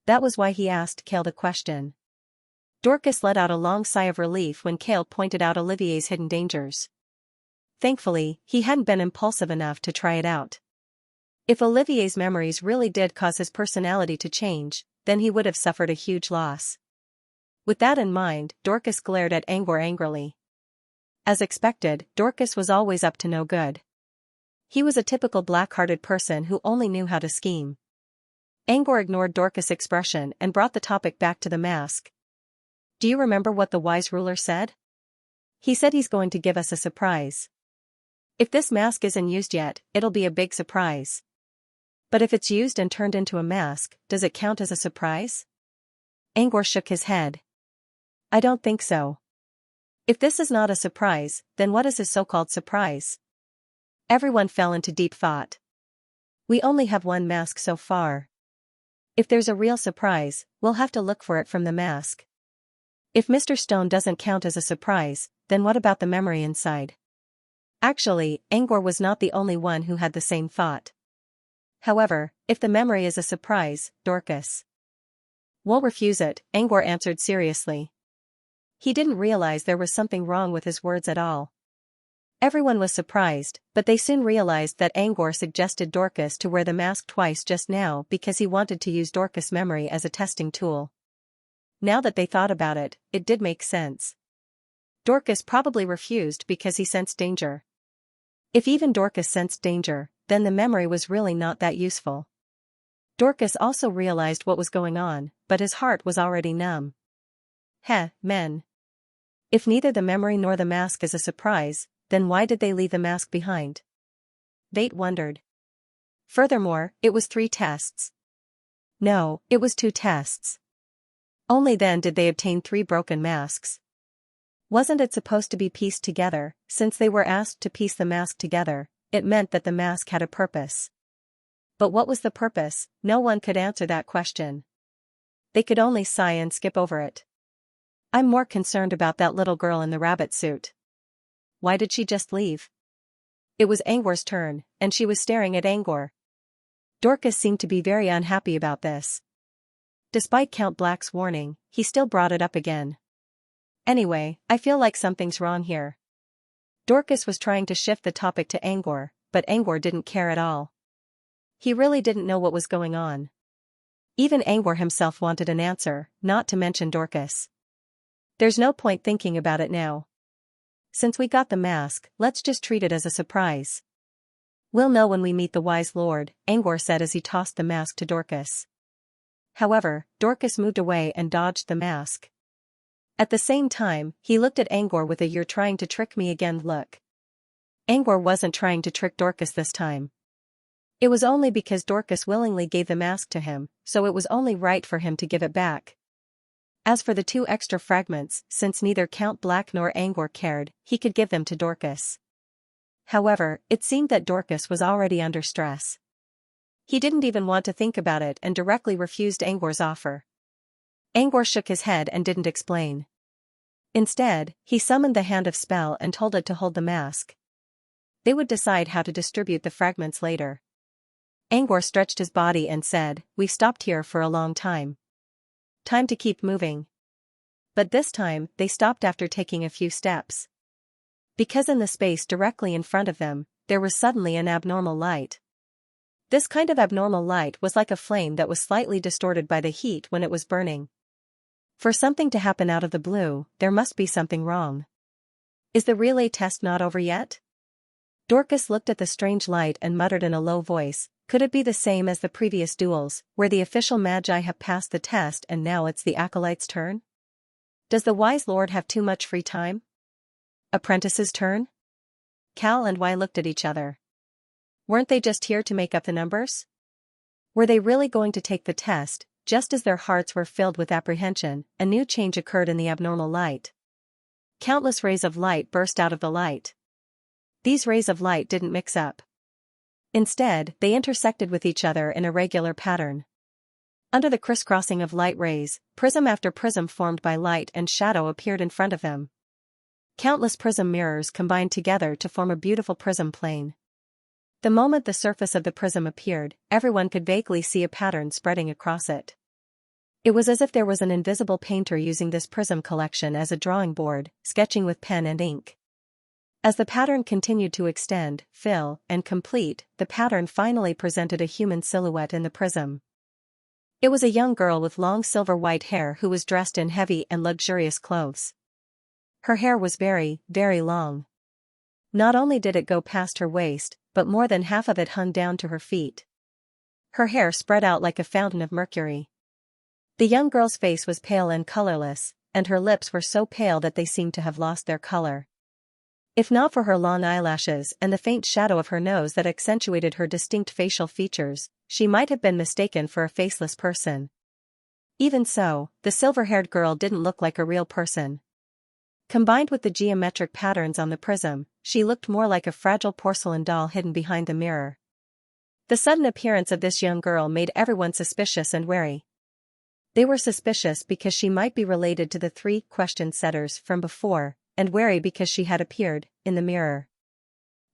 That was why he asked Kale the question. Dorcas let out a long sigh of relief when Kale pointed out Olivier's hidden dangers. Thankfully, he hadn't been impulsive enough to try it out. If Olivier's memories really did cause his personality to change, then he would have suffered a huge loss. With that in mind, Dorcas glared at Angor angrily. As expected, Dorcas was always up to no good. He was a typical black-hearted person who only knew how to scheme. Angor ignored Dorcas' expression and brought the topic back to the mask. Do you remember what the wise ruler said? He said he's going to give us a surprise. If this mask isn't used yet, it'll be a big surprise. But if it's used and turned into a mask, does it count as a surprise? Angor shook his head. I don't think so. If this is not a surprise, then what is a so-called surprise? Everyone fell into deep thought. We only have one mask so far. If there's a real surprise, we'll have to look for it from the mask. If Mr. Stone doesn't count as a surprise, then what about the memory inside? Actually, Angor was not the only one who had the same thought. However, if the memory is a surprise, Dorcas. We'll refuse it, Angor answered seriously. He didn't realize there was something wrong with his words at all. Everyone was surprised, but they soon realized that Angor suggested Dorcas to wear the mask twice just now because he wanted to use Dorcas' memory as a testing tool. Now that they thought about it, it did make sense. Dorcas probably refused because he sensed danger. If even Dorcas sensed danger, then the memory was really not that useful. Dorcas also realized what was going on, but his heart was already numb. Men. If neither the memory nor the mask is a surprise, then why did they leave the mask behind? Vate wondered. Furthermore, it was 3 tests. No, it was 2 tests. Only then did they obtain 3 broken masks. Wasn't it supposed to be pieced together? Since they were asked to piece the mask together, it meant that the mask had a purpose. But what was the purpose? No one could answer that question. They could only sigh and skip over it. I'm more concerned about that little girl in the rabbit suit. Why did she just leave? It was Angor's turn, and she was staring at Angor. Dorcas seemed to be very unhappy about this. Despite Count Black's warning, he still brought it up again. Anyway, I feel like something's wrong here. Dorcas was trying to shift the topic to Angor, but Angor didn't care at all. He really didn't know what was going on. Even Angor himself wanted an answer, not to mention Dorcas. There's no point thinking about it now. Since we got the mask, let's just treat it as a surprise. We'll know when we meet the wise lord, Angor said as he tossed the mask to Dorcas. However, Dorcas moved away and dodged the mask. At the same time, he looked at Angor with a "you're trying to trick me again" look. Angor wasn't trying to trick Dorcas this time. It was only because Dorcas willingly gave the mask to him, so it was only right for him to give it back. As for the 2 extra fragments, since neither Count Black nor Angor cared, he could give them to Dorcas. However, it seemed that Dorcas was already under stress. He didn't even want to think about it and directly refused Angor's offer. Angor shook his head and didn't explain. Instead, he summoned the Hand of Spell and told it to hold the mask. They would decide how to distribute the fragments later. Angor stretched his body and said, "We've stopped here for a long time. Time to keep moving." But this time, they stopped after taking a few steps. Because in the space directly in front of them, there was suddenly an abnormal light. This kind of abnormal light was like a flame that was slightly distorted by the heat when it was burning. For something to happen out of the blue, there must be something wrong. Is the relay test not over yet? Dorcas looked at the strange light and muttered in a low voice, "Could it be the same as the previous duels, where the official magi have passed the test and now it's the acolyte's turn? Does the wise lord have too much free time? Apprentice's turn?" Cal and Y looked at each other. Weren't they just here to make up the numbers? Were they really going to take the test? Just as their hearts were filled with apprehension, a new change occurred in the abnormal light. Countless rays of light burst out of the light. These rays of light didn't mix up. Instead, they intersected with each other in a regular pattern. Under the crisscrossing of light rays, prism after prism formed by light and shadow appeared in front of them. Countless prism mirrors combined together to form a beautiful prism plane. The moment the surface of the prism appeared, everyone could vaguely see a pattern spreading across it. It was as if there was an invisible painter using this prism collection as a drawing board, sketching with pen and ink. As the pattern continued to extend, fill, and complete, the pattern finally presented a human silhouette in the prism. It was a young girl with long silver-white hair who was dressed in heavy and luxurious clothes. Her hair was very, very long. Not only did it go past her waist, but more than half of it hung down to her feet. Her hair spread out like a fountain of mercury. The young girl's face was pale and colorless, and her lips were so pale that they seemed to have lost their color. If not for her long eyelashes and the faint shadow of her nose that accentuated her distinct facial features, she might have been mistaken for a faceless person. Even so, the silver-haired girl didn't look like a real person. Combined with the geometric patterns on the prism, she looked more like a fragile porcelain doll hidden behind the mirror. The sudden appearance of this young girl made everyone suspicious and wary. They were suspicious because she might be related to the 3 question setters from before, and wary because she had appeared in the mirror.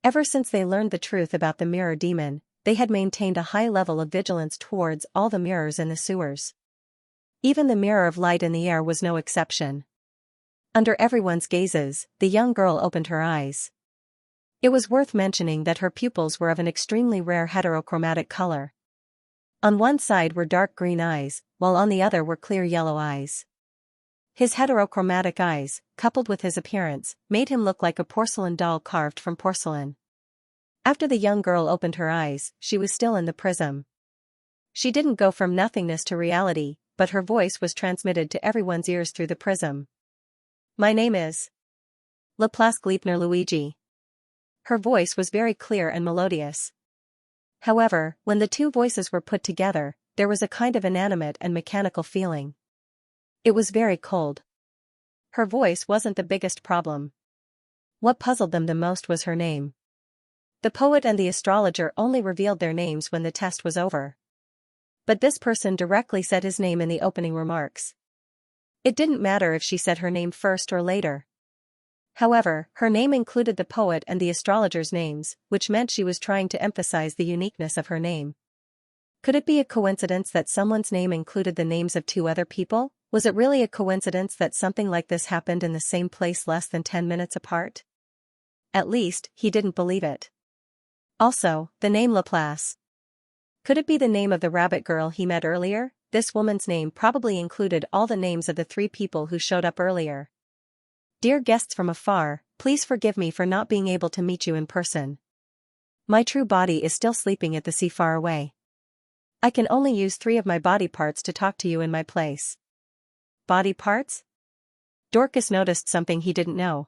Ever since they learned the truth about the mirror demon, they had maintained a high level of vigilance towards all the mirrors in the sewers. Even the mirror of light in the air was no exception. Under everyone's gazes, the young girl opened her eyes. It was worth mentioning that her pupils were of an extremely rare heterochromatic color. On one side were dark green eyes, while on the other were clear yellow eyes. His heterochromatic eyes, coupled with his appearance, made him look like a porcelain doll carved from porcelain. After the young girl opened her eyes, she was still in the prism. She didn't go from nothingness to reality, but her voice was transmitted to everyone's ears through the prism. My name is Laplace Gleipner Luigi. Her voice was very clear and melodious. However, when the two voices were put together, there was a kind of inanimate and mechanical feeling. It was very cold. Her voice wasn't the biggest problem. What puzzled them the most was her name. The poet and the astrologer only revealed their names when the test was over. But this person directly said his name in the opening remarks. It didn't matter if she said her name first or later. However, her name included the poet and the astrologer's names, which meant she was trying to emphasize the uniqueness of her name. Could it be a coincidence that someone's name included the names of two other people? Was it really a coincidence that something like this happened in the same place less than 10 minutes apart? At least, he didn't believe it. Also, the name Laplace. Could it be the name of the rabbit girl he met earlier? This woman's name probably included all the names of the 3 people who showed up earlier. Dear guests from afar, please forgive me for not being able to meet you in person. My true body is still sleeping at the sea far away. I can only use 3 of my body parts to talk to you in my place. Body parts? Dorcas noticed something he didn't know.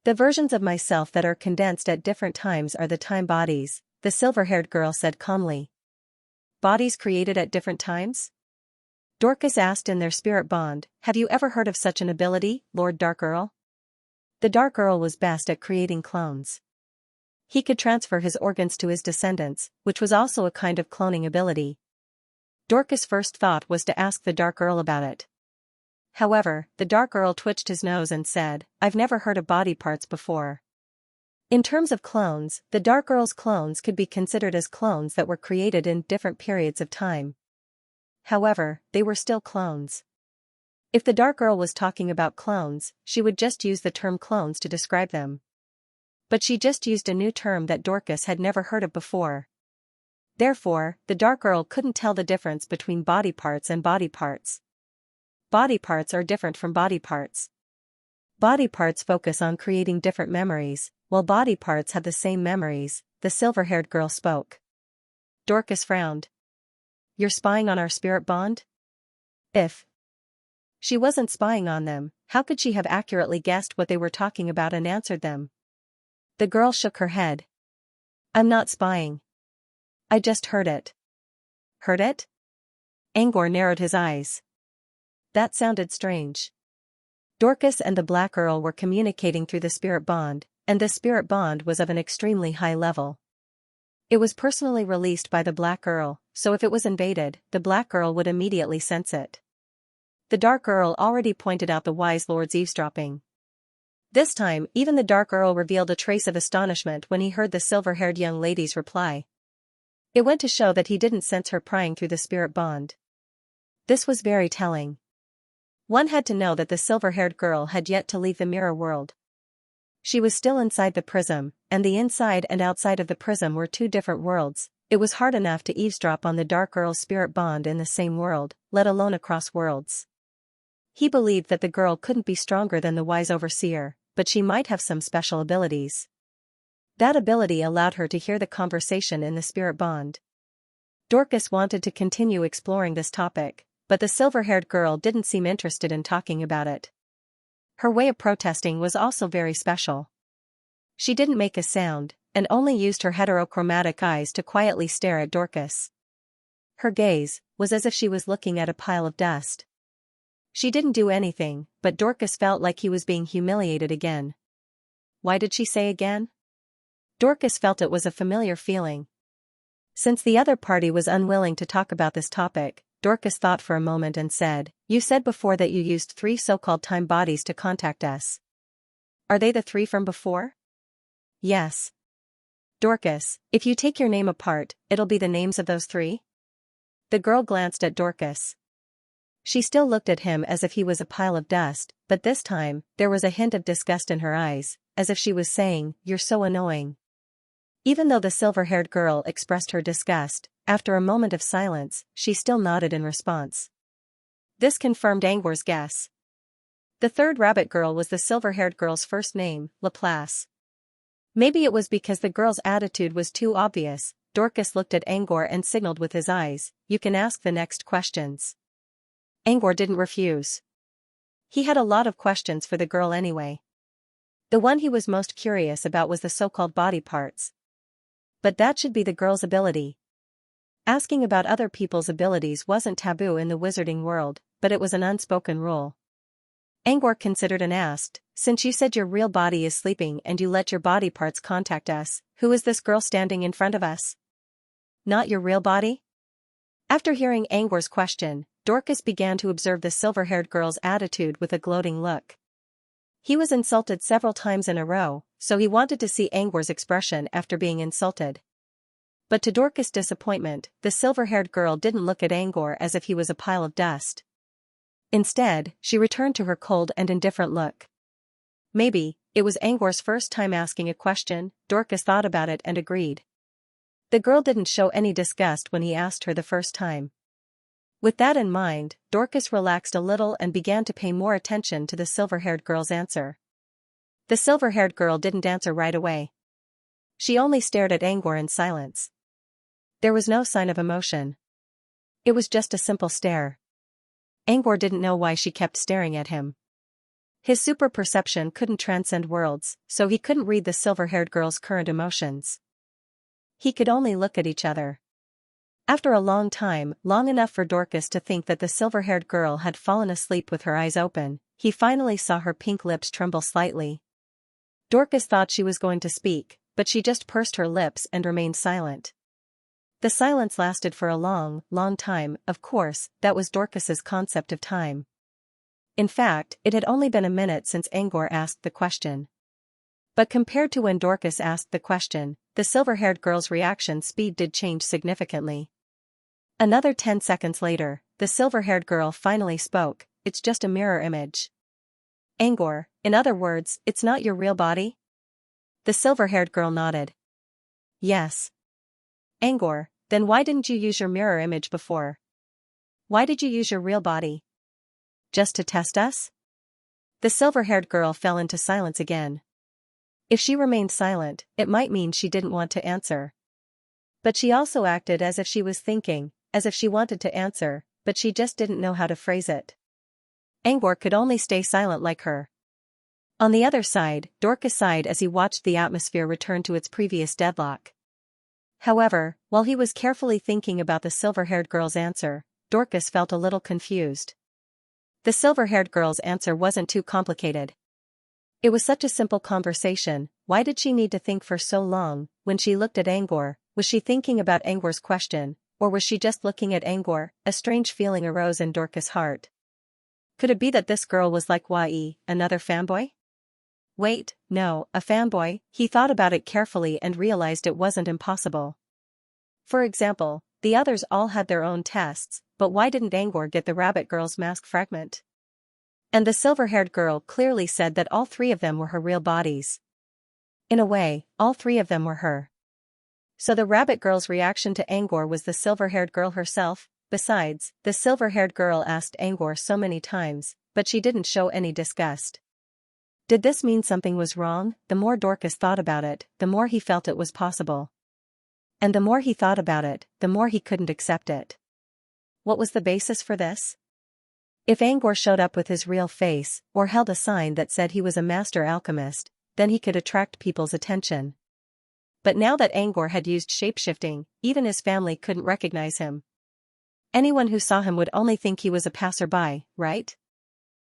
The versions of myself that are condensed at different times are the time bodies, the silver-haired girl said calmly. Bodies created at different times? Dorcas asked in their spirit bond, have you ever heard of such an ability, Lord Dark Earl? The Dark Earl was best at creating clones. He could transfer his organs to his descendants, which was also a kind of cloning ability. Dorcas' first thought was to ask the Dark Earl about it. However, the Dark Earl twitched his nose and said, I've never heard of body parts before. In terms of clones, the Dark Earl's clones could be considered as clones that were created in different periods of time. However, they were still clones. If the Dark Earl was talking about clones, she would just use the term clones to describe them. But she just used a new term that Dorcas had never heard of before. Therefore, the Dark Earl couldn't tell the difference between body parts and body parts. Body parts are different from body parts. Body parts focus on creating different memories, while body parts have the same memories, the silver-haired girl spoke. Dorcas frowned. You're spying on our spirit bond? If she wasn't spying on them, how could she have accurately guessed what they were talking about and answered them? The girl shook her head. I'm not spying. I just heard it. Heard it? Angor narrowed his eyes. That sounded strange. Dorcas and the Black Earl were communicating through the spirit bond, and the spirit bond was of an extremely high level. It was personally released by the Black Earl, so if it was invaded, the Black Earl would immediately sense it. The Dark Earl already pointed out the wise lord's eavesdropping. This time, even the Dark Earl revealed a trace of astonishment when he heard the silver-haired young lady's reply. It went to show that he didn't sense her prying through the spirit bond. This was very telling. One had to know that the silver-haired girl had yet to leave the mirror world. She was still inside the prism, and the inside and outside of the prism were 2 different worlds. It was hard enough to eavesdrop on the Dark Earl's spirit bond in the same world, let alone across worlds. He believed that the girl couldn't be stronger than the wise overseer, but she might have some special abilities. That ability allowed her to hear the conversation in the spirit bond. Dorcas wanted to continue exploring this topic, but the silver-haired girl didn't seem interested in talking about it. Her way of protesting was also very special. She didn't make a sound, and only used her heterochromatic eyes to quietly stare at Dorcas. Her gaze was as if she was looking at a pile of dust. She didn't do anything, but Dorcas felt like he was being humiliated again. Why did she say again? Dorcas felt it was a familiar feeling. Since the other party was unwilling to talk about this topic, Dorcas thought for a moment and said, You said before that you used 3 so-called time bodies to contact us. Are they the 3 from before? Yes. Dorcas, if you take your name apart, it'll be the names of those 3? The girl glanced at Dorcas. She still looked at him as if he was a pile of dust, but this time, there was a hint of disgust in her eyes, as if she was saying, "You're so annoying." Even though the silver-haired girl expressed her disgust, after a moment of silence, she still nodded in response. This confirmed Angor's guess. The third rabbit girl was the silver-haired girl's first name, Laplace. Maybe it was because the girl's attitude was too obvious. Dorcas looked at Angor and signaled with his eyes, "You can ask the next questions." Angor didn't refuse. He had a lot of questions for the girl anyway. The one he was most curious about was the so-called body parts. But that should be the girl's ability. Asking about other people's abilities wasn't taboo in the wizarding world, but it was an unspoken rule. Angor considered and asked, "Since you said your real body is sleeping and you let your body parts contact us, who is this girl standing in front of us? Not your real body?" After hearing Angor's question, Dorcas began to observe the silver-haired girl's attitude with a gloating look. He was insulted several times in a row, so he wanted to see Angor's expression after being insulted. But to Dorcas' disappointment, the silver-haired girl didn't look at Angor as if he was a pile of dust. Instead, she returned to her cold and indifferent look. Maybe, it was Angor's first time asking a question. Dorcas thought about it and agreed. The girl didn't show any disgust when he asked her the first time. With that in mind, Dorcas relaxed a little and began to pay more attention to the silver-haired girl's answer. The silver-haired girl didn't answer right away. She only stared at Angor in silence. There was no sign of emotion. It was just a simple stare. Angor didn't know why she kept staring at him. His super perception couldn't transcend worlds, so he couldn't read the silver-haired girl's current emotions. He could only look at each other. After a long time, long enough for Dorcas to think that the silver-haired girl had fallen asleep with her eyes open, he finally saw her pink lips tremble slightly. Dorcas thought she was going to speak, but she just pursed her lips and remained silent. The silence lasted for a long, long time. Of course, that was Dorcas's concept of time. In fact, it had only been a minute since Angor asked the question. But compared to when Dorcas asked the question, the silver-haired girl's reaction speed did change significantly. Another 10 seconds later, the silver-haired girl finally spoke, "It's just a mirror image." Angor, in other words, it's not your real body? The silver-haired girl nodded. Yes. Angor, then why didn't you use your mirror image before? Why did you use your real body? Just to test us? The silver-haired girl fell into silence again. If she remained silent, it might mean she didn't want to answer. But she also acted as if she was thinking, as if she wanted to answer, but she just didn't know how to phrase it. Angor could only stay silent like her. On the other side, Dorcas sighed as he watched the atmosphere return to its previous deadlock. However, while he was carefully thinking about the silver-haired girl's answer, Dorcas felt a little confused. The silver-haired girl's answer wasn't too complicated. It was such a simple conversation. Why did she need to think for so long? When she looked at Angor, was she thinking about Angor's question, or was she just looking at Angor? A strange feeling arose in Dorcas' heart. Could it be that this girl was like Yi, another fanboy? Wait, no, a fanboy. He thought about it carefully and realized it wasn't impossible. For example, the others all had their own tests, but why didn't Angor get the rabbit girl's mask fragment? And the silver-haired girl clearly said that all three of them were her real bodies. In a way, all three of them were her. So the rabbit girl's reaction to Angor was the silver-haired girl herself. Besides, the silver-haired girl asked Angor so many times, but she didn't show any disgust. Did this mean something was wrong? The more Dorcas thought about it, the more he felt it was possible. And the more he thought about it, the more he couldn't accept it. What was the basis for this? If Angor showed up with his real face, or held a sign that said he was a master alchemist, then he could attract people's attention. But now that Angor had used shapeshifting, even his family couldn't recognize him. Anyone who saw him would only think he was a passerby, right?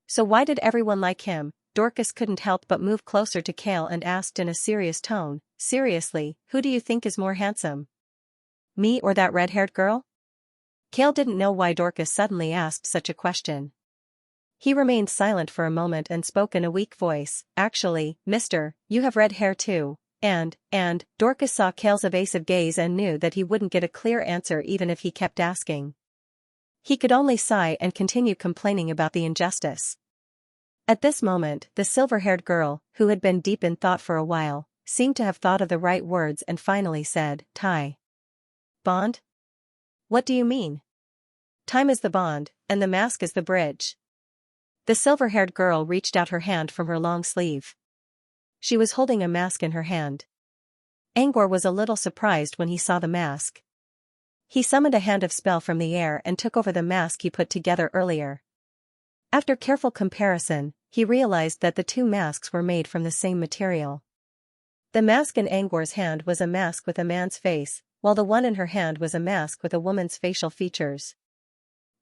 So why did everyone like him? Dorcas couldn't help but move closer to Kale and asked in a serious tone, "Seriously, who do you think is more handsome? Me or that red-haired girl?" Kale didn't know why Dorcas suddenly asked such a question. He remained silent for a moment and spoke in a weak voice, "Actually, mister, you have red hair too, and, Dorcas saw Kale's evasive gaze and knew that he wouldn't get a clear answer even if he kept asking. He could only sigh and continue complaining about the injustice. At this moment, the silver-haired girl, who had been deep in thought for a while, seemed to have thought of the right words and finally said, "Tie. Bond? What do you mean? Time is the bond, and the mask is the bridge." The silver-haired girl reached out her hand from her long sleeve. She was holding a mask in her hand. Angor was a little surprised when he saw the mask. He summoned a hand of spell from the air and took over the mask he put together earlier. After careful comparison, he realized that the two masks were made from the same material. The mask in Angor's hand was a mask with a man's face, while the one in her hand was a mask with a woman's facial features.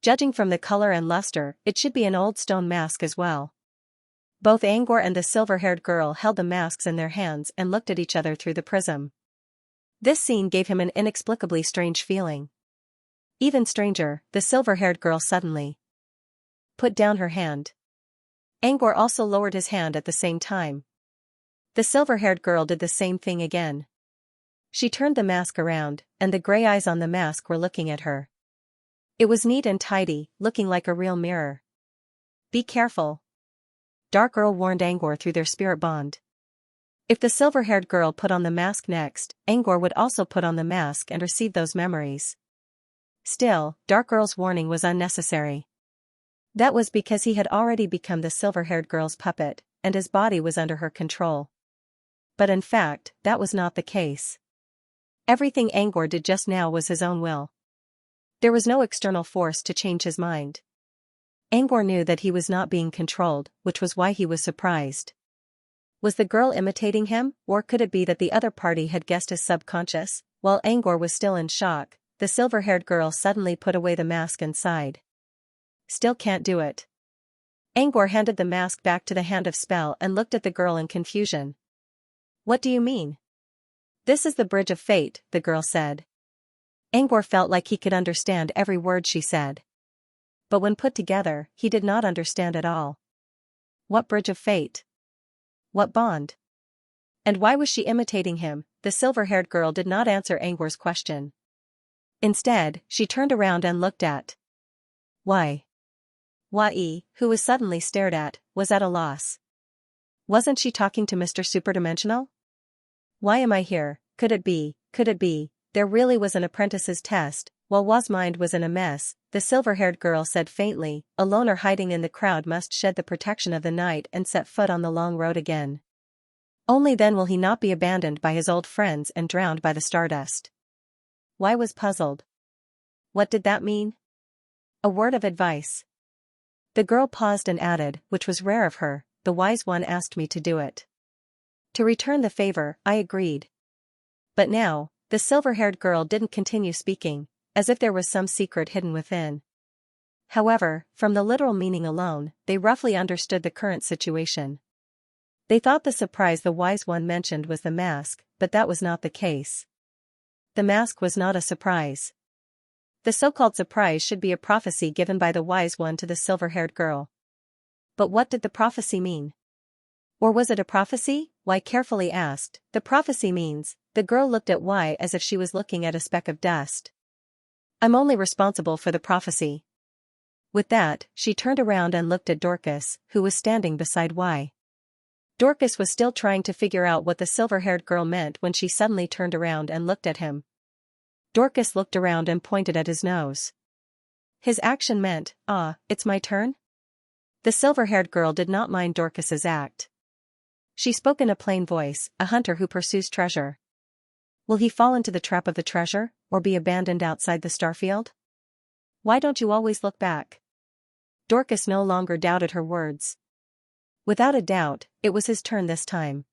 Judging from the color and luster, it should be an old stone mask as well. Both Angor and the silver-haired girl held the masks in their hands and looked at each other through the prism. This scene gave him an inexplicably strange feeling. Even stranger, the silver-haired girl suddenly put down her hand. Angor also lowered his hand at the same time. The silver-haired girl did the same thing again. She turned the mask around, and the gray eyes on the mask were looking at her. It was neat and tidy, looking like a real mirror. "Be careful," Dark Earl warned Angor through their spirit bond. If the silver-haired girl put on the mask next, Angor would also put on the mask and receive those memories. Still, Dark Earl's warning was unnecessary. That was because he had already become the silver-haired girl's puppet, and his body was under her control. But in fact, that was not the case. Everything Angor did just now was his own will. There was no external force to change his mind. Angor knew that he was not being controlled, which was why he was surprised. Was the girl imitating him, or could it be that the other party had guessed his subconscious? While Angor was still in shock, the silver-haired girl suddenly put away the mask and sighed. "Still can't do it." Angor handed the mask back to the hand of spell and looked at the girl in confusion. "What do you mean?" "This is the bridge of fate," the girl said. Angor felt like he could understand every word she said. But when put together, he did not understand at all. What bridge of fate? What bond? And why was she imitating him? The silver-haired girl did not answer Angor's question. Instead, she turned around and looked at Wai, who was suddenly stared at, was at a loss. Wasn't she talking to Mr. Superdimensional? "Why am I here? Could it be, there really was an apprentice's test?" While Wa's mind was in a mess, the silver-haired girl said faintly, "A loner hiding in the crowd must shed the protection of the night and set foot on the long road again. Only then will he not be abandoned by his old friends and drowned by the stardust." Wai was puzzled. What did that mean? A word of advice. The girl paused and added, which was rare of her, "The wise one asked me to do it. To return the favor, I agreed." But now, the silver-haired girl didn't continue speaking, as if there was some secret hidden within. However, from the literal meaning alone, they roughly understood the current situation. They thought the surprise the wise one mentioned was the mask, but that was not the case. The mask was not a surprise. The so-called surprise should be a prophecy given by the wise one to the silver-haired girl. But what did the prophecy mean? Or was it a prophecy? Wai carefully asked. "The prophecy means," the girl looked at Wai as if she was looking at a speck of dust. "I'm only responsible for the prophecy." With that, she turned around and looked at Dorcas, who was standing beside Wai. Dorcas was still trying to figure out what the silver-haired girl meant when she suddenly turned around and looked at him. Dorcas looked around and pointed at his nose. His action meant, "Ah, it's my turn?" The silver-haired girl did not mind Dorcas's act. She spoke in a plain voice, "A hunter who pursues treasure. Will he fall into the trap of the treasure, or be abandoned outside the starfield? Why don't you always look back?" Dorcas no longer doubted her words. Without a doubt, it was his turn this time.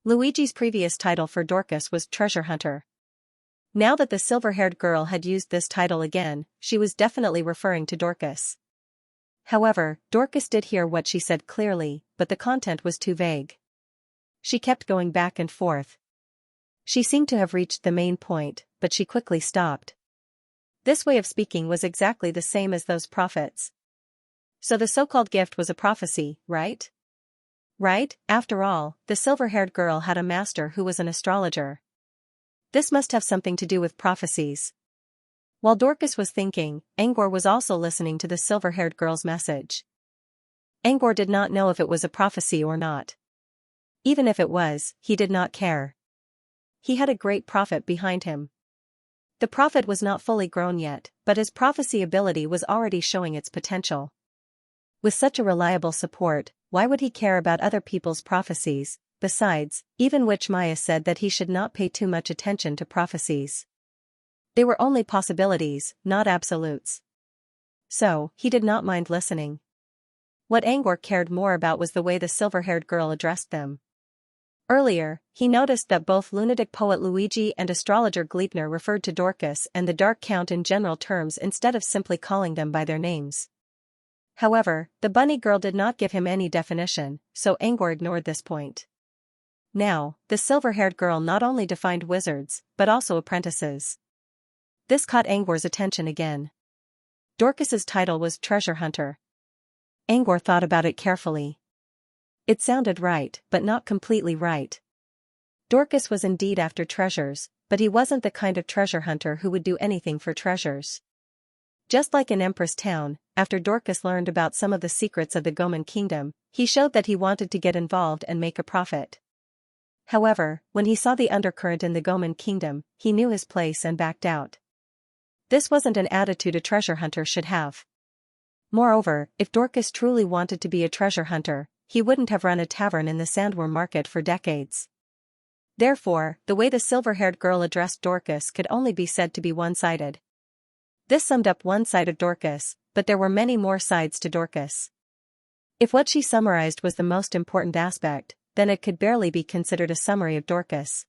Luigi's previous title for Dorcas was Treasure Hunter. Now that the silver-haired girl had used this title again, she was definitely referring to Dorcas. However, Dorcas did hear what she said clearly, but the content was too vague. She kept going back and forth. She seemed to have reached the main point, but she quickly stopped. This way of speaking was exactly the same as those prophets. So the so-called gift was a prophecy, right? Right, after all, the silver-haired girl had a master who was an astrologer. This must have something to do with prophecies. While Dorcas was thinking, Angor was also listening to the silver-haired girl's message. Angor did not know if it was a prophecy or not. Even if it was, he did not care. He had a great prophet behind him. The prophet was not fully grown yet, but his prophecy ability was already showing its potential. With such a reliable support, why would he care about other people's prophecies? Besides, even Witch Maya said that he should not pay too much attention to prophecies. They were only possibilities, not absolutes. So, he did not mind listening. What Angor cared more about was the way the silver-haired girl addressed them. Earlier, he noticed that both lunatic poet Luigi and astrologer Gleipnir referred to Dorcas and the Dark Count in general terms instead of simply calling them by their names. However, the bunny girl did not give him any definition, so Angor ignored this point. Now, the silver-haired girl not only defined wizards, but also apprentices. This caught Angor's attention again. Dorcas's title was Treasure Hunter. Angor thought about it carefully. It sounded right, but not completely right. Dorcas was indeed after treasures, but he wasn't the kind of treasure hunter who would do anything for treasures. Just like in Empress Town, after Dorcas learned about some of the secrets of the Goman Kingdom, he showed that he wanted to get involved and make a profit. However, when he saw the undercurrent in the Goman Kingdom, he knew his place and backed out. This wasn't an attitude a treasure hunter should have. Moreover, if Dorcas truly wanted to be a treasure hunter, he wouldn't have run a tavern in the sandworm market for decades. Therefore, the way the silver-haired girl addressed Dorcas could only be said to be one-sided. This summed up one side of Dorcas, but there were many more sides to Dorcas. If what she summarized was the most important aspect, then it could barely be considered a summary of Dorcas.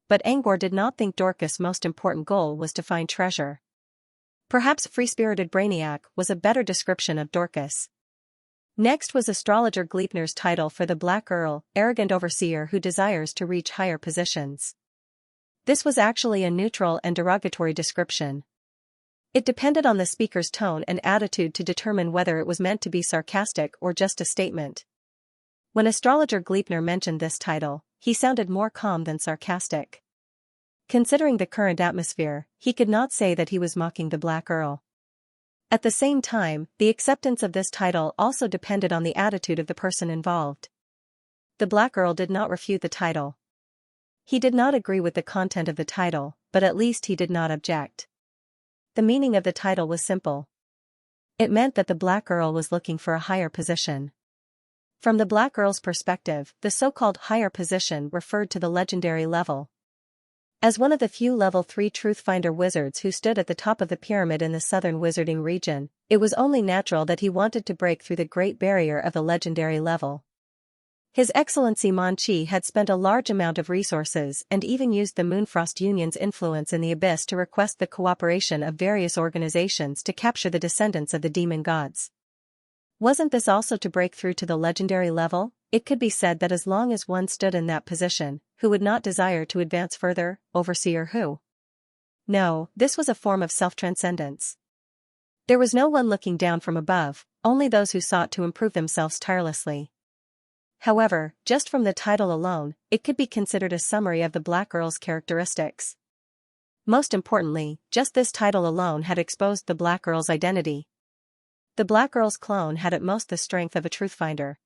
But Angor did not think Dorcas' most important goal was to find treasure. Perhaps free-spirited brainiac was a better description of Dorcas. Next was astrologer Gleipnir's title for the Black Earl, arrogant overseer who desires to reach higher positions. This was actually a neutral and derogatory description. It depended on the speaker's tone and attitude to determine whether it was meant to be sarcastic or just a statement. When astrologer Gleipnir mentioned this title, he sounded more calm than sarcastic. Considering the current atmosphere, he could not say that he was mocking the Black Earl. At the same time, the acceptance of this title also depended on the attitude of the person involved. The Black Earl did not refute the title. He did not agree with the content of the title, but at least he did not object. The meaning of the title was simple. It meant that the Black Earl was looking for a higher position. From the Black Earl's perspective, the so-called higher position referred to the legendary level. As one of the few level 3 Truthfinder wizards who stood at the top of the pyramid in the southern wizarding region, it was only natural that he wanted to break through the great barrier of the legendary level. His Excellency Mon Chi had spent a large amount of resources and even used the Moonfrost Union's influence in the Abyss to request the cooperation of various organizations to capture the descendants of the demon gods. Wasn't this also to break through to the legendary level? It could be said that as long as one stood in that position, who would not desire to advance further, overseer who? No, this was a form of self-transcendence. There was no one looking down from above, only those who sought to improve themselves tirelessly. However, just from the title alone, it could be considered a summary of the Black Earl's characteristics. Most importantly, just this title alone had exposed the Black Earl's identity. The Black Earl's clone had at most the strength of a truthfinder.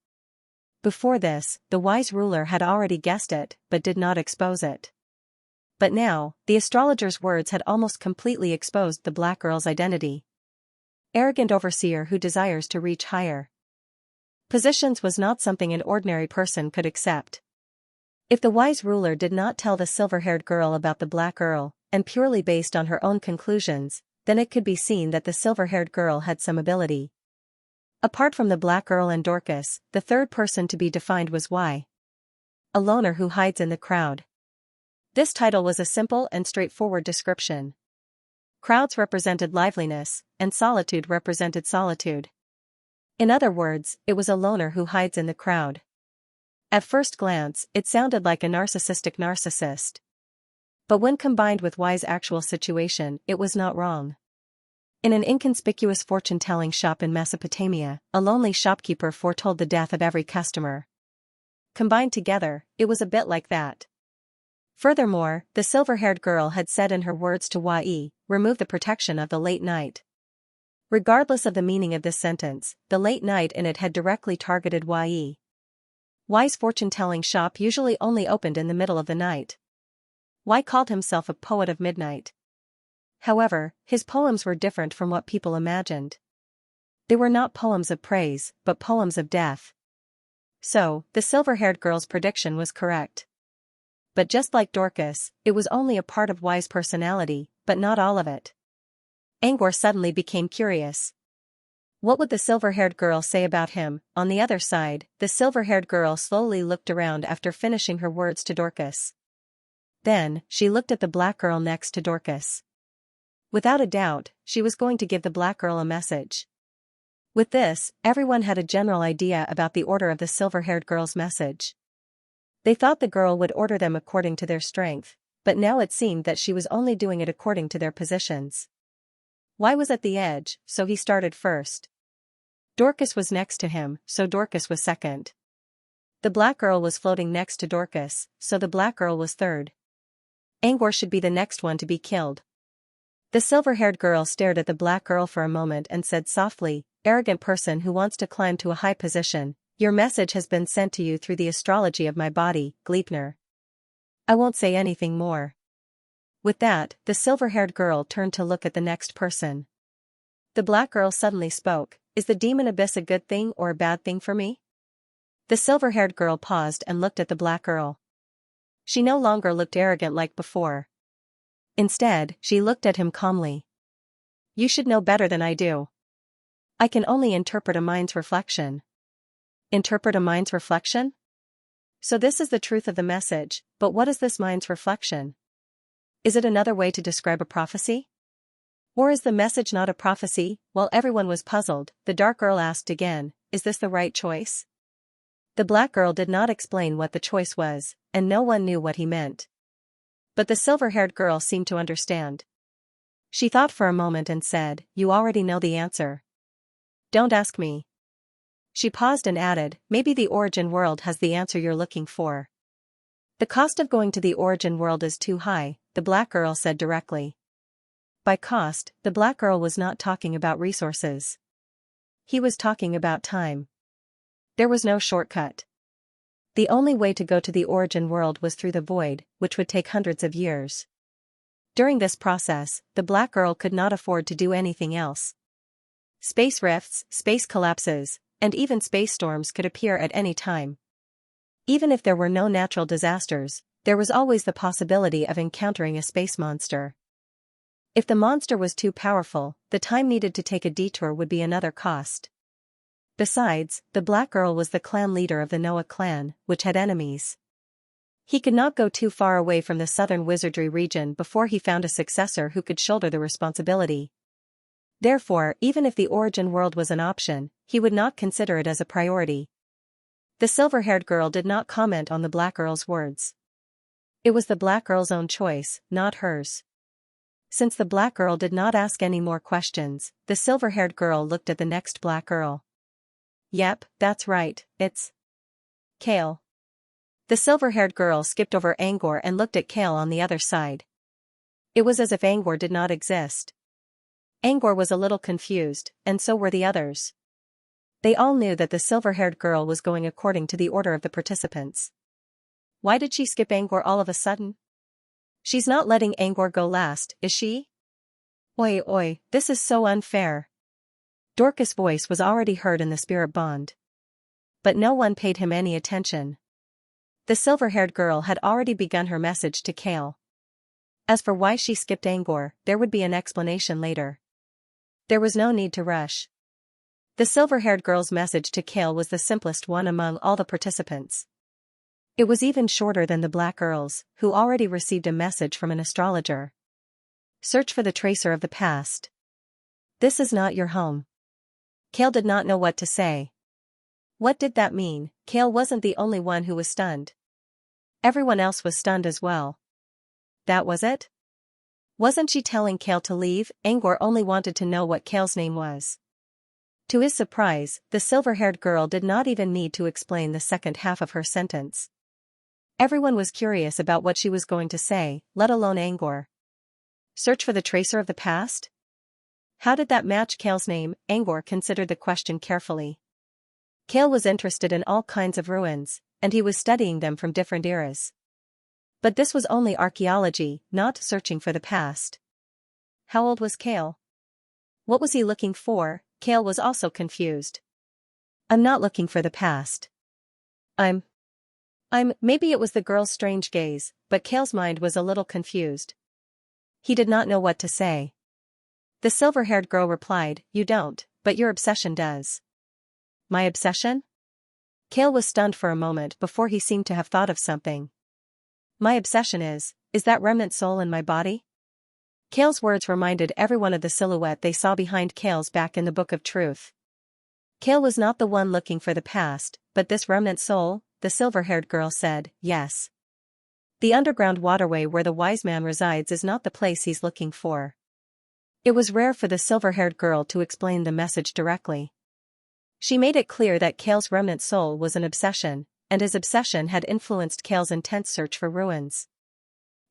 Before this, the wise ruler had already guessed it, but did not expose it. But now, the astrologer's words had almost completely exposed the Black Earl's identity. Arrogant overseer who desires to reach higher positions was not something an ordinary person could accept. If the wise ruler did not tell the silver-haired girl about the Black Earl, and purely based on her own conclusions, then it could be seen that the silver-haired girl had some ability. Apart from the Black Earl and Dorcas, the third person to be defined was Y. A loner who hides in the crowd. This title was a simple and straightforward description. Crowds represented liveliness, and solitude represented solitude. In other words, it was a loner who hides in the crowd. At first glance, it sounded like a narcissistic narcissist. But when combined with Y's actual situation, it was not wrong. In an inconspicuous fortune-telling shop in Mesopotamia, a lonely shopkeeper foretold the death of every customer. Combined together, it was a bit like that. Furthermore, the silver-haired girl had said in her words to Yi, remove the protection of the late night. Regardless of the meaning of this sentence, the late night in it had directly targeted Yi. Y's fortune-telling shop usually only opened in the middle of the night. Y called himself a poet of midnight. However, his poems were different from what people imagined. They were not poems of praise, but poems of death. So, the silver-haired girl's prediction was correct. But just like Dorcas, it was only a part of Y's personality, but not all of it. Angor suddenly became curious. What would the silver-haired girl say about him? On the other side, the silver-haired girl slowly looked around after finishing her words to Dorcas. Then, she looked at the black girl next to Dorcas. Without a doubt, she was going to give the black girl a message. With this, everyone had a general idea about the order of the silver-haired girl's message. They thought the girl would order them according to their strength, but now it seemed that she was only doing it according to their positions. Y was at the edge, so he started first. Dorcas was next to him, so Dorcas was second. The black girl was floating next to Dorcas, so the black girl was third. Angor should be the next one to be killed. The silver-haired girl stared at the black girl for a moment and said softly, arrogant person who wants to climb to a high position, your message has been sent to you through the astrology of my body, Gleipnir. I won't say anything more. With that, the silver-haired girl turned to look at the next person. The black girl suddenly spoke, is the demon abyss a good thing or a bad thing for me? The silver-haired girl paused and looked at the black girl. She no longer looked arrogant like before. Instead, she looked at him calmly. You should know better than I do. I can only interpret a mind's reflection. Interpret a mind's reflection? So this is the truth of the message, but what is this mind's reflection? Is it another way to describe a prophecy? Or is the message not a prophecy? While everyone was puzzled, the dark girl asked again, is this the right choice? The black girl did not explain what the choice was, and no one knew what he meant. But the silver-haired girl seemed to understand. She thought for a moment and said, you already know the answer. Don't ask me. She paused and added, maybe the origin world has the answer you're looking for. The cost of going to the origin world is too high, the black girl said directly. By cost, the black girl was not talking about resources. He was talking about time. There was no shortcut. The only way to go to the origin world was through the void, which would take hundreds of years. During this process, the black girl could not afford to do anything else. Space rifts, space collapses, and even space storms could appear at any time. Even if there were no natural disasters, there was always the possibility of encountering a space monster. If the monster was too powerful, the time needed to take a detour would be another cost. Besides, the black girl was the clan leader of the Noah clan, which had enemies. He could not go too far away from the southern wizardry region before he found a successor who could shoulder the responsibility. Therefore, even if the origin world was an option, he would not consider it as a priority. The silver-haired girl did not comment on the black girl's words. It was the black girl's own choice, not hers. Since the black girl did not ask any more questions, the silver-haired girl looked at the next black girl. Yep, that's right, it's Kale. The silver-haired girl skipped over Angor and looked at Kale on the other side. It was as if Angor did not exist. Angor was a little confused, and so were the others. They all knew that the silver-haired girl was going according to the order of the participants. Why did she skip Angor all of a sudden? She's not letting Angor go last, is she? Oi oi, this is so unfair. Dorcas' voice was already heard in the spirit bond. But no one paid him any attention. The silver-haired girl had already begun her message to Kale. As for why she skipped Angor, there would be an explanation later. There was no need to rush. The silver-haired girl's message to Kale was the simplest one among all the participants. It was even shorter than the black girl's, who already received a message from an astrologer. Search for the tracer of the past. This is not your home. Kale did not know what to say. What did that mean? Kale wasn't the only one who was stunned. Everyone else was stunned as well. That was it? Wasn't she telling Kale to leave? Angor only wanted to know what Kale's name was. To his surprise, the silver-haired girl did not even need to explain the second half of her sentence. Everyone was curious about what she was going to say, let alone Angor. Search for the tracer of the past? How did that match Kale's name? Angor considered the question carefully. Kale was interested in all kinds of ruins, and he was studying them from different eras. But this was only archaeology, not searching for the past. How old was Kale? What was he looking for? Kale was also confused. I'm not looking for the past. Maybe it was the girl's strange gaze, but Kale's mind was a little confused. He did not know what to say. The silver-haired girl replied, you don't, but your obsession does. My obsession? Kale was stunned for a moment before he seemed to have thought of something. My obsession is that remnant soul in my body? Kale's words reminded everyone of the silhouette they saw behind Kale's back in the Book of Truth. Kale was not the one looking for the past, but this remnant soul, the silver-haired girl said, yes. The underground waterway where the wise man resides is not the place he's looking for. It was rare for the silver-haired girl to explain the message directly. She made it clear that Kale's remnant soul was an obsession, and his obsession had influenced Kale's intense search for ruins.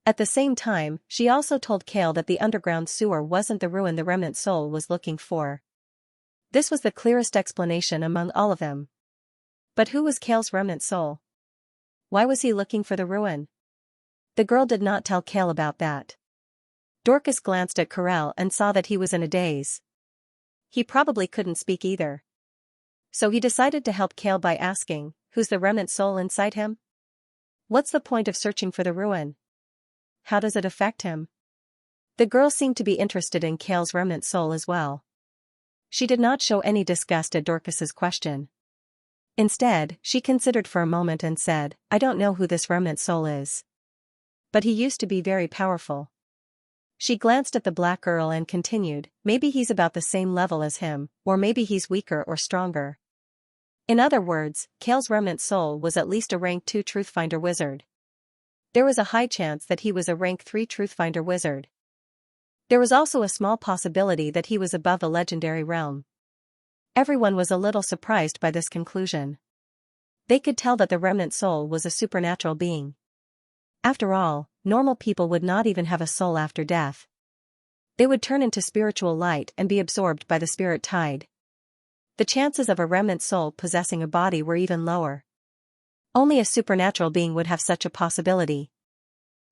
At the same time, she also told Kale that the underground sewer wasn't the ruin the remnant soul was looking for. This was the clearest explanation among all of them. But who was Kale's remnant soul? Why was he looking for the ruin? The girl did not tell Kale about that. Dorcas glanced at Corel and saw that he was in a daze. He probably couldn't speak either. So he decided to help Kale by asking, who's the remnant soul inside him? What's the point of searching for the ruin? How does it affect him? The girl seemed to be interested in Kale's remnant soul as well. She did not show any disgust at Dorcas's question. Instead, she considered for a moment and said, I don't know who this remnant soul is. But he used to be very powerful. She glanced at the Black Earl and continued, maybe he's about the same level as him, or maybe he's weaker or stronger. In other words, Kale's remnant soul was at least a rank 2 Truthfinder wizard. There was a high chance that he was a rank 3 Truthfinder wizard. There was also a small possibility that he was above a legendary realm. Everyone was a little surprised by this conclusion. They could tell that the remnant soul was a supernatural being. After all, normal people would not even have a soul after death. They would turn into spiritual light and be absorbed by the spirit tide. The chances of a remnant soul possessing a body were even lower. Only a supernatural being would have such a possibility.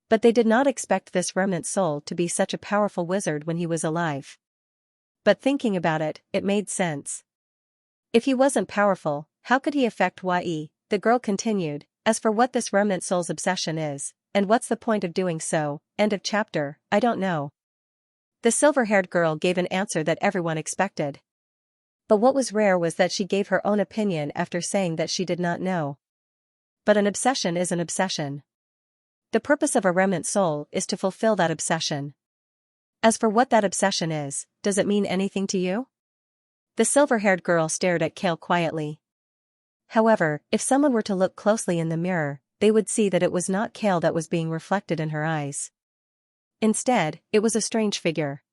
But they did not expect this remnant soul to be such a powerful wizard when he was alive. But thinking about it, it made sense. If he wasn't powerful, how could he affect Ye? The girl continued, as for what this remnant soul's obsession is, and what's the point of doing so, end of chapter, I don't know. The silver-haired girl gave an answer that everyone expected. But what was rare was that she gave her own opinion after saying that she did not know. But an obsession is an obsession. The purpose of a remnant soul is to fulfill that obsession. As for what that obsession is, does it mean anything to you? The silver-haired girl stared at Kale quietly. However, if someone were to look closely in the mirror, they would see that it was not Kale that was being reflected in her eyes. Instead, it was a strange figure.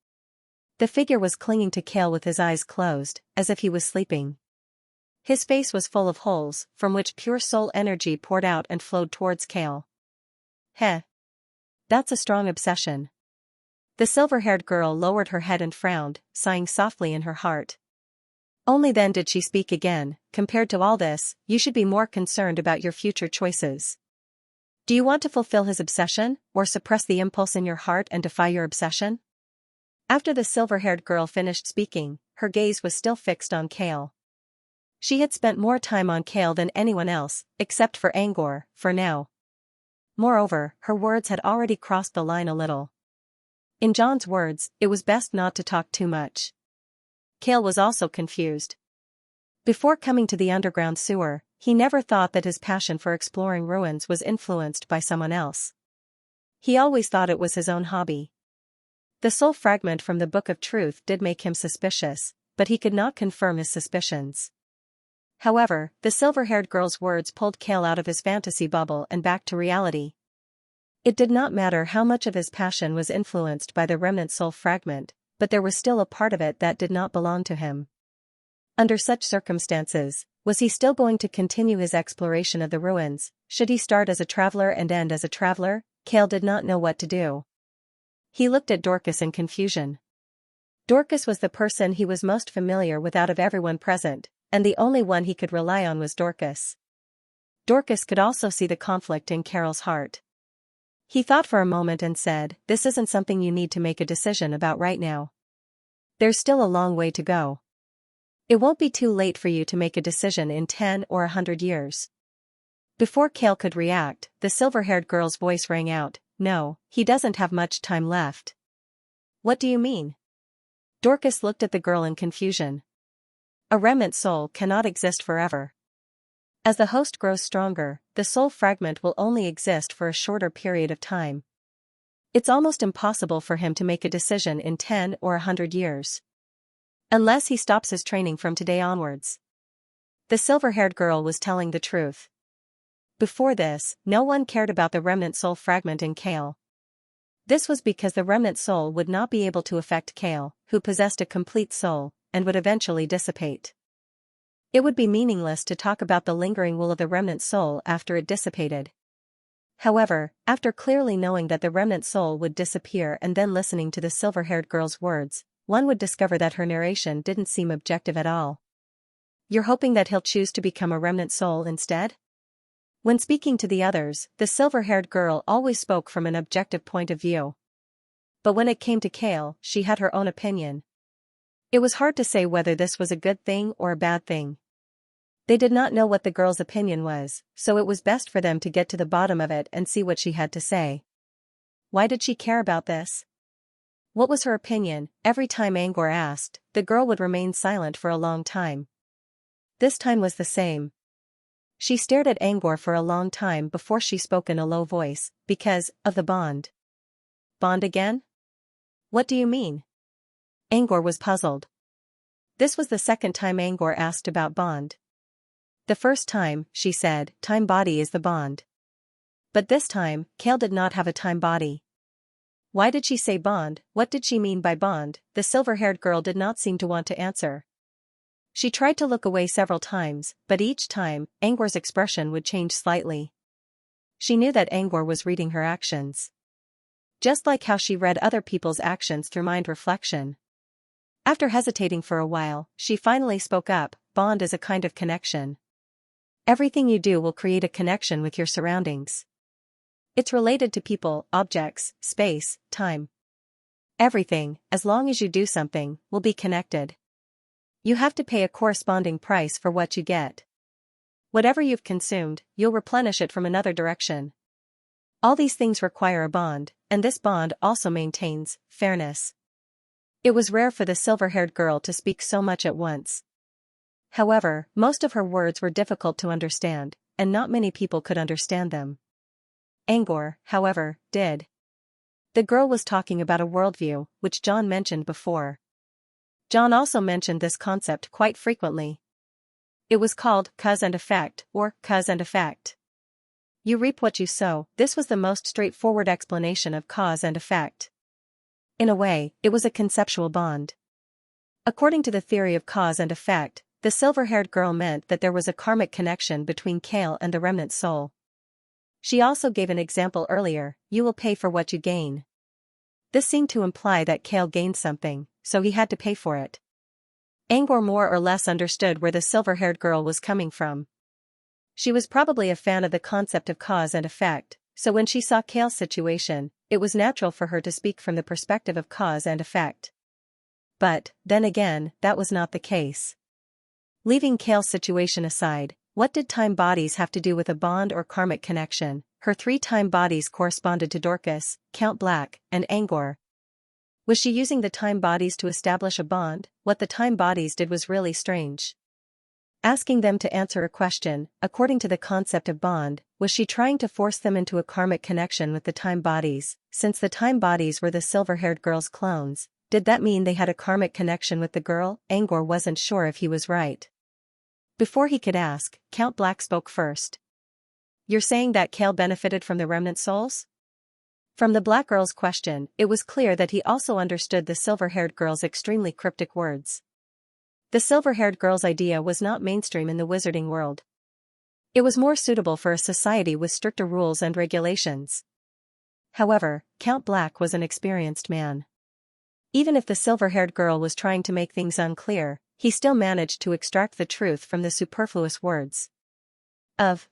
The figure was clinging to Kale with his eyes closed, as if he was sleeping. His face was full of holes, from which pure soul energy poured out and flowed towards Kale. Heh. That's a strong obsession. The silver-haired girl lowered her head and frowned, sighing softly in her heart. Only then did she speak again, compared to all this, you should be more concerned about your future choices. Do you want to fulfill his obsession, or suppress the impulse in your heart and defy your obsession? After the silver-haired girl finished speaking, her gaze was still fixed on Kale. She had spent more time on Kale than anyone else, except for Angor, for now. Moreover, her words had already crossed the line a little. In John's words, it was best not to talk too much. Kale was also confused. Before coming to the underground sewer, he never thought that his passion for exploring ruins was influenced by someone else. He always thought it was his own hobby. The soul fragment from the Book of Truth did make him suspicious, but he could not confirm his suspicions. However, the silver-haired girl's words pulled Kale out of his fantasy bubble and back to reality. It did not matter how much of his passion was influenced by the remnant soul fragment, but there was still a part of it that did not belong to him. Under such circumstances, Was he still going to continue his exploration of the ruins? Should he start as a traveler and end as a traveler? Cale did not know what to do. He looked at Dorcas in confusion. Dorcas was the person he was most familiar with out of everyone present, and the only one he could rely on was Dorcas. Dorcas could also see the conflict in Carol's heart. He thought for a moment and said, "This isn't something you need to make a decision about right now. There's still a long way to go. It won't be too late for you to make a decision in 10 or 100 years." Before Cale could react, the silver-haired girl's voice rang out, "No, he doesn't have much time left." "What do you mean?" Dorcas looked at the girl in confusion. "A remnant soul cannot exist forever. As the host grows stronger, the soul fragment will only exist for a shorter period of time. It's almost impossible for him to make a decision in 10 or 100 years. Unless he stops his training from today onwards." The silver-haired girl was telling the truth. Before this, no one cared about the remnant soul fragment in Cale. This was because the remnant soul would not be able to affect Cale, who possessed a complete soul, and would eventually dissipate. It would be meaningless to talk about the lingering will of the remnant soul after it dissipated. However, after clearly knowing that the remnant soul would disappear and then listening to the silver-haired girl's words, one would discover that her narration didn't seem objective at all. "You're hoping that he'll choose to become a remnant soul instead?" When speaking to the others, the silver-haired girl always spoke from an objective point of view. But when it came to Cale, she had her own opinion. It was hard to say whether this was a good thing or a bad thing. They did not know what the girl's opinion was, so it was best for them to get to the bottom of it and see what she had to say. Why did she care about this? What was her opinion? Every time Angor asked, the girl would remain silent for a long time. This time was the same. She stared at Angor for a long time before she spoke in a low voice, "Because of the bond." "Bond again? What do you mean?" Angor was puzzled. This was the second time Angor asked about bond. The first time, she said, "Time body is the bond." But this time, Cale did not have a time body. Why did she say bond? What did she mean by bond? The silver-haired girl did not seem to want to answer. She tried to look away several times, but each time, Angor's expression would change slightly. She knew that Angor was reading her actions. Just like how she read other people's actions through mind reflection. After hesitating for a while, she finally spoke up, "Bond is a kind of connection. Everything you do will create a connection with your surroundings. It's related to people, objects, space, time. Everything, as long as you do something, will be connected. You have to pay a corresponding price for what you get. Whatever you've consumed, you'll replenish it from another direction. All these things require a bond, and this bond also maintains fairness." It was rare for the silver-haired girl to speak so much at once. However, most of her words were difficult to understand, and not many people could understand them. Angor, however, did. The girl was talking about a worldview, which John mentioned before. John also mentioned this concept quite frequently. It was called cause and effect, or cause and effect. You reap what you sow. This was the most straightforward explanation of cause and effect. In a way, it was a conceptual bond. According to the theory of cause and effect, the silver-haired girl meant that there was a karmic connection between Cale and the remnant soul. She also gave an example earlier, "You will pay for what you gain." This seemed to imply that Cale gained something, so he had to pay for it. Angor more or less understood where the silver-haired girl was coming from. She was probably a fan of the concept of cause and effect, so when she saw Cale's situation, it was natural for her to speak from the perspective of cause and effect. But, then again, that was not the case. Leaving Cale's situation aside, what did time bodies have to do with a bond or karmic connection? Her 3 time bodies corresponded to Dorcas, Count Black, and Angor. Was she using the time bodies to establish a bond? What the time bodies did was really strange. Asking them to answer a question, according to the concept of bond, was she trying to force them into a karmic connection with the time bodies? Since the time bodies were the silver-haired girl's clones, did that mean they had a karmic connection with the girl? Angor wasn't sure if he was right. Before he could ask, Count Black spoke first. "You're saying that Cale benefited from the remnant souls?" From the black girl's question, it was clear that he also understood the silver-haired girl's extremely cryptic words. The silver-haired girl's idea was not mainstream in the wizarding world. It was more suitable for a society with stricter rules and regulations. However, Count Black was an experienced man. Even if the silver-haired girl was trying to make things unclear, he still managed to extract the truth from the superfluous words. Of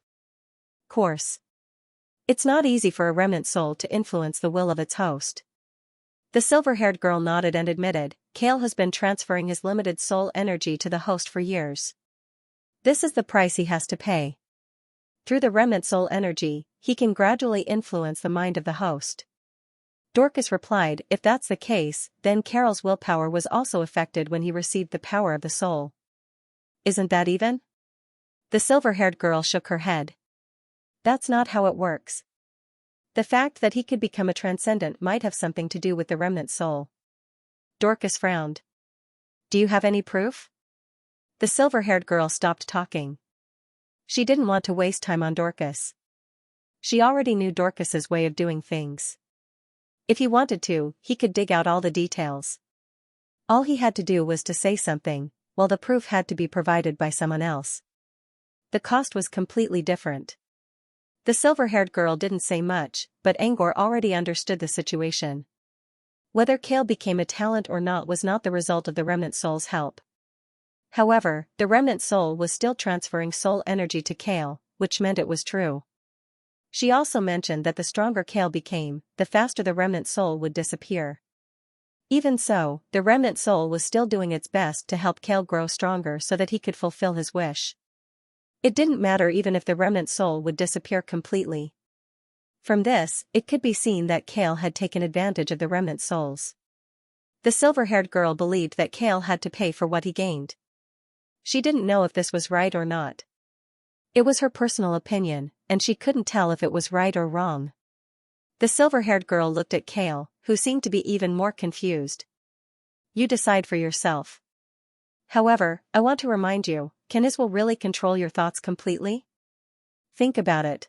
course. It's not easy for a remnant soul to influence the will of its host. The silver-haired girl nodded and admitted, Kale has been transferring his limited soul energy to the host for years. This is the price he has to pay. Through the remnant soul energy, he can gradually influence the mind of the host. Dorcas replied, if that's the case, then Carol's willpower was also affected when he received the power of the soul. Isn't that even? The silver-haired girl shook her head. That's not how it works. The fact that he could become a transcendent might have something to do with the remnant soul. Dorcas frowned. Do you have any proof? The silver-haired girl stopped talking. She didn't want to waste time on Dorcas. She already knew Dorcas's way of doing things. If he wanted to, he could dig out all the details. All he had to do was to say something, while the proof had to be provided by someone else. The cost was completely different. The silver-haired girl didn't say much, but Angor already understood the situation. Whether Kale became a talent or not was not the result of the remnant soul's help. However, the remnant soul was still transferring soul energy to Kale, which meant it was true. She also mentioned that the stronger Kale became, the faster the remnant soul would disappear. Even so, the remnant soul was still doing its best to help Kale grow stronger so that he could fulfill his wish. It didn't matter even if the remnant soul would disappear completely. From this, it could be seen that Kale had taken advantage of the remnant souls. The silver-haired girl believed that Kale had to pay for what he gained. She didn't know if this was right or not. It was her personal opinion, and she couldn't tell if it was right or wrong. The silver-haired girl looked at Kale, who seemed to be even more confused. You decide for yourself. However, I want to remind you, can Iswell really control your thoughts completely? Think about it.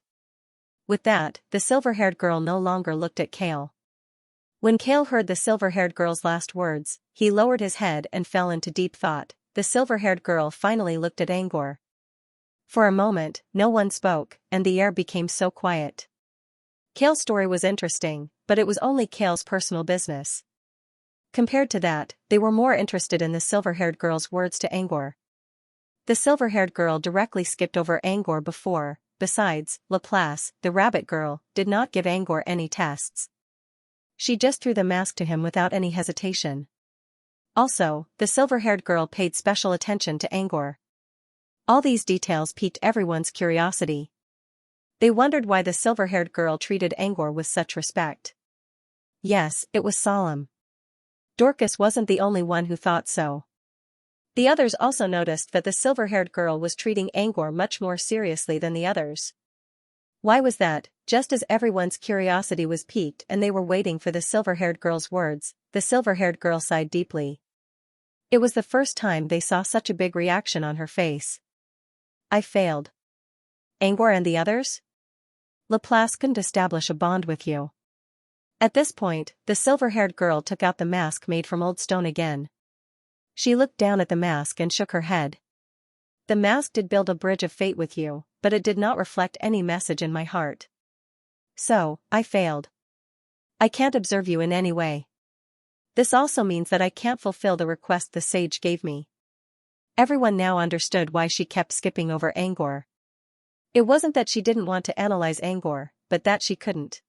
With that, the silver-haired girl no longer looked at Kale. When Kale heard the silver-haired girl's last words, he lowered his head and fell into deep thought. The silver-haired girl finally looked at Angor. For a moment, no one spoke, and the air became so quiet. Kale's story was interesting, but it was only Kale's personal business. Compared to that, they were more interested in the silver-haired girl's words to Angor. The silver-haired girl directly skipped over Angor before. Besides, Laplace, the rabbit girl, did not give Angor any tests. She just threw the mask to him without any hesitation. Also, the silver-haired girl paid special attention to Angor. All these details piqued everyone's curiosity. They wondered why the silver-haired girl treated Angor with such respect. Yes, it was solemn. Dorcas wasn't the only one who thought so. The others also noticed that the silver-haired girl was treating Angor much more seriously than the others. Why was that? Just as everyone's curiosity was piqued and they were waiting for the silver-haired girl's words, the silver-haired girl sighed deeply. It was the first time they saw such a big reaction on her face. I failed. Angor and the others? Laplace couldn't establish a bond with you. At this point, the silver-haired girl took out the mask made from old stone again. She looked down at the mask and shook her head. The mask did build a bridge of fate with you, but it did not reflect any message in my heart. So, I failed. I can't observe you in any way. This also means that I can't fulfill the request the sage gave me. Everyone now understood why she kept skipping over Angor. It wasn't that she didn't want to analyze Angor, but that she couldn't.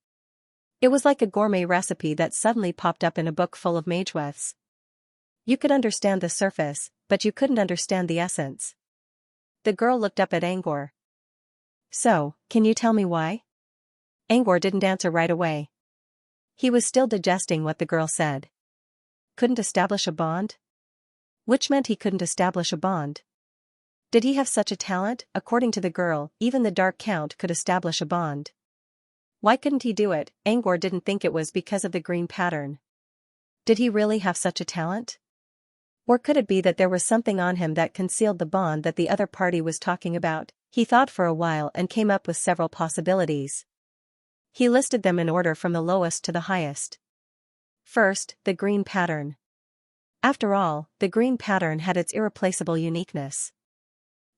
It was like a gourmet recipe that suddenly popped up in a book full of mageweths. You could understand the surface, but you couldn't understand the essence. The girl looked up at Angor. So, can you tell me why? Angor didn't answer right away. He was still digesting what the girl said. Couldn't establish a bond? Which meant he couldn't establish a bond. Did he have such a talent? According to the girl, even the Dark Count could establish a bond. Why couldn't he do it? Angor didn't think it was because of the green pattern. Did he really have such a talent? Or could it be that there was something on him that concealed the bond that the other party was talking about? He thought for a while and came up with several possibilities. He listed them in order from the lowest to the highest. First, the green pattern. After all, the green pattern had its irreplaceable uniqueness.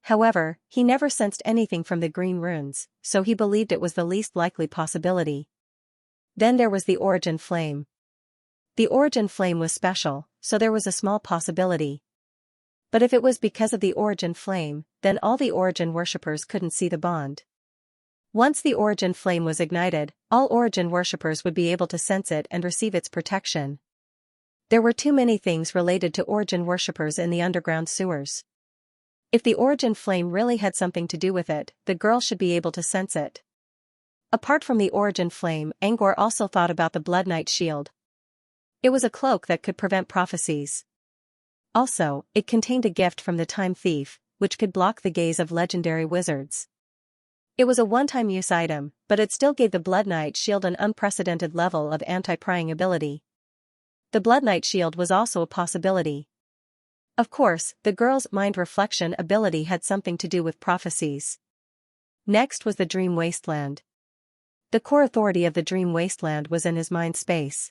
However, he never sensed anything from the green runes, so he believed it was the least likely possibility. Then there was the origin flame. The origin flame was special, so there was a small possibility. But if it was because of the origin flame, then all the origin worshippers couldn't see the bond. Once the origin flame was ignited, all origin worshippers would be able to sense it and receive its protection. There were too many things related to origin worshippers in the underground sewers. If the origin flame really had something to do with it, the girl should be able to sense it. Apart from the origin flame, Angor also thought about the Blood Knight shield. It was a cloak that could prevent prophecies. Also, it contained a gift from the Time Thief, which could block the gaze of legendary wizards. It was a one-time use item, but it still gave the Blood Knight shield an unprecedented level of anti-prying ability. The Blood Knight shield was also a possibility. Of course, the girl's mind reflection ability had something to do with prophecies. Next was the Dream Wasteland. The core authority of the Dream Wasteland was in his mind space.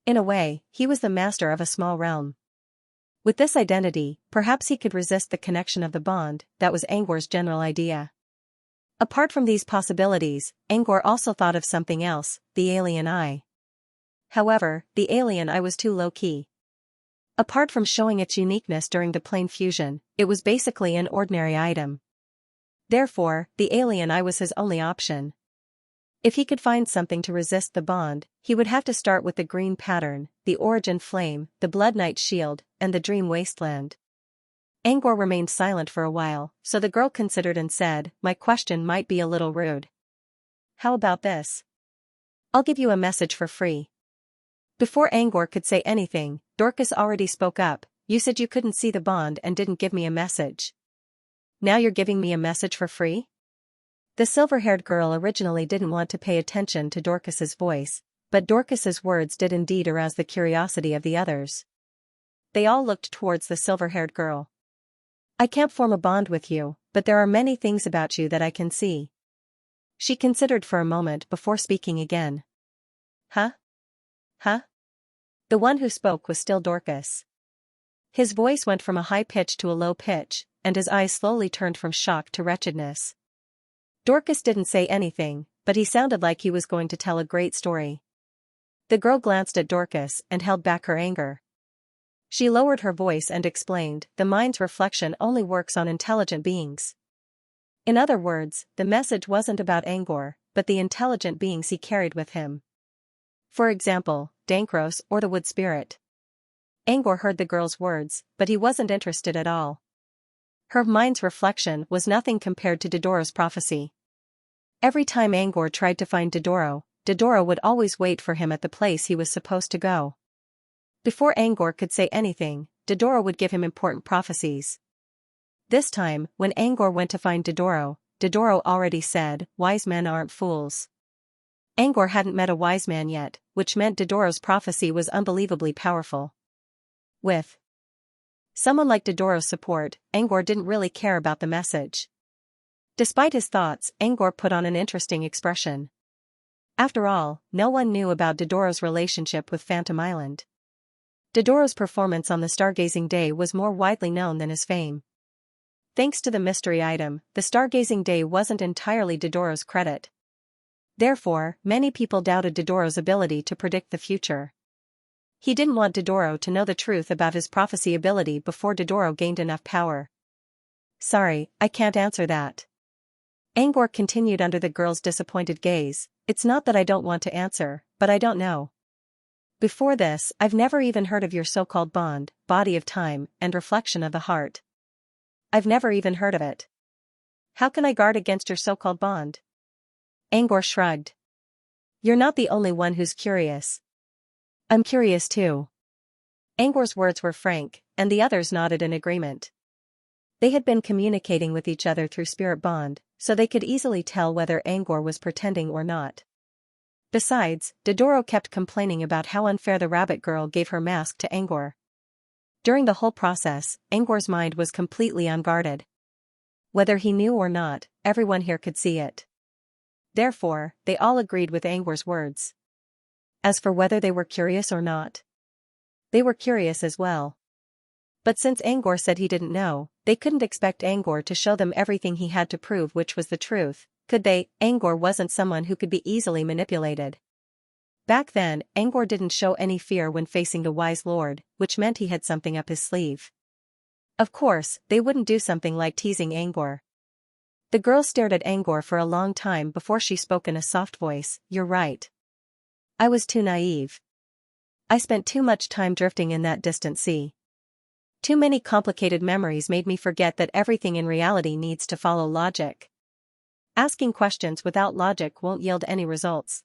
In a way, he was the master of a small realm. With this identity, perhaps he could resist the connection of the bond. That was Angor's general idea. Apart from these possibilities, Angor also thought of something else, the alien eye. However, the alien eye was too low-key. Apart from showing its uniqueness during the plane fusion, it was basically an ordinary item. Therefore, the alien eye was his only option. If he could find something to resist the bond, he would have to start with the green pattern, the origin flame, the Blood Knight shield, and the Dream Wasteland. Angor remained silent for a while, so the girl considered and said, "My question might be a little rude. How about this? I'll give you a message for free." Before Angor could say anything, Dorcas already spoke up. "You said you couldn't see the bond and didn't give me a message. Now you're giving me a message for free?" The silver-haired girl originally didn't want to pay attention to Dorcas's voice, but Dorcas's words did indeed arouse the curiosity of the others. They all looked towards the silver-haired girl. "I can't form a bond with you, but there are many things about you that I can see." She considered for a moment before speaking again. Huh? Huh? The one who spoke was still Dorcas. His voice went from a high pitch to a low pitch, and his eyes slowly turned from shock to wretchedness. Dorcas didn't say anything, but he sounded like he was going to tell a great story. The girl glanced at Dorcas and held back her anger. She lowered her voice and explained, "The mind's reflection only works on intelligent beings." In other words, the message wasn't about Angor, but the intelligent beings he carried with him. For example, Dankros or the Wood Spirit. Angor heard the girl's words, but he wasn't interested at all. Her mind's reflection was nothing compared to Dodoro's prophecy. Every time Angor tried to find Dodoro, Dodoro would always wait for him at the place he was supposed to go. Before Angor could say anything, Dodoro would give him important prophecies. This time, when Angor went to find Dodoro, Dodoro already said, "Wise men aren't fools." Angor hadn't met a wise man yet, which meant Dodoro's prophecy was unbelievably powerful. With someone like Dodoro's support, Angor didn't really care about the message. Despite his thoughts, Angor put on an interesting expression. After all, no one knew about Dodoro's relationship with Phantom Island. Dodoro's performance on the Stargazing Day was more widely known than his fame. Thanks to the mystery item, the Stargazing Day wasn't entirely Dodoro's credit. Therefore, many people doubted Dodoro's ability to predict the future. He didn't want Dodoro to know the truth about his prophecy ability before Dodoro gained enough power. "Sorry, I can't answer that." Angor continued under the girl's disappointed gaze. "It's not that I don't want to answer, but I don't know. Before this, I've never even heard of your so-called bond, body of time, and reflection of the heart. I've never even heard of it. How can I guard against your so-called bond?" Angor shrugged. "You're not the only one who's curious. I'm curious too." Angor's words were frank, and the others nodded in agreement. They had been communicating with each other through spirit bond, so they could easily tell whether Angor was pretending or not. Besides, Dodoro kept complaining about how unfair the rabbit girl gave her mask to Angor. During the whole process, Angor's mind was completely unguarded. Whether he knew or not, everyone here could see it. Therefore, they all agreed with Angor's words. As for whether they were curious or not, They were curious as well. But since Angor said he didn't know, they couldn't expect Angor to show them everything he had to prove which was the truth, could they? Angor wasn't someone who could be easily manipulated. Back then, Angor didn't show any fear when facing the wise lord, which meant he had something up his sleeve. Of course, they wouldn't do something like teasing Angor. The girl stared at Angor for a long time before she spoke in a soft voice. You're right. I was too naive. I spent too much time drifting in that distant sea. Too many complicated memories made me forget that everything in reality needs to follow logic. Asking questions without logic won't yield any results.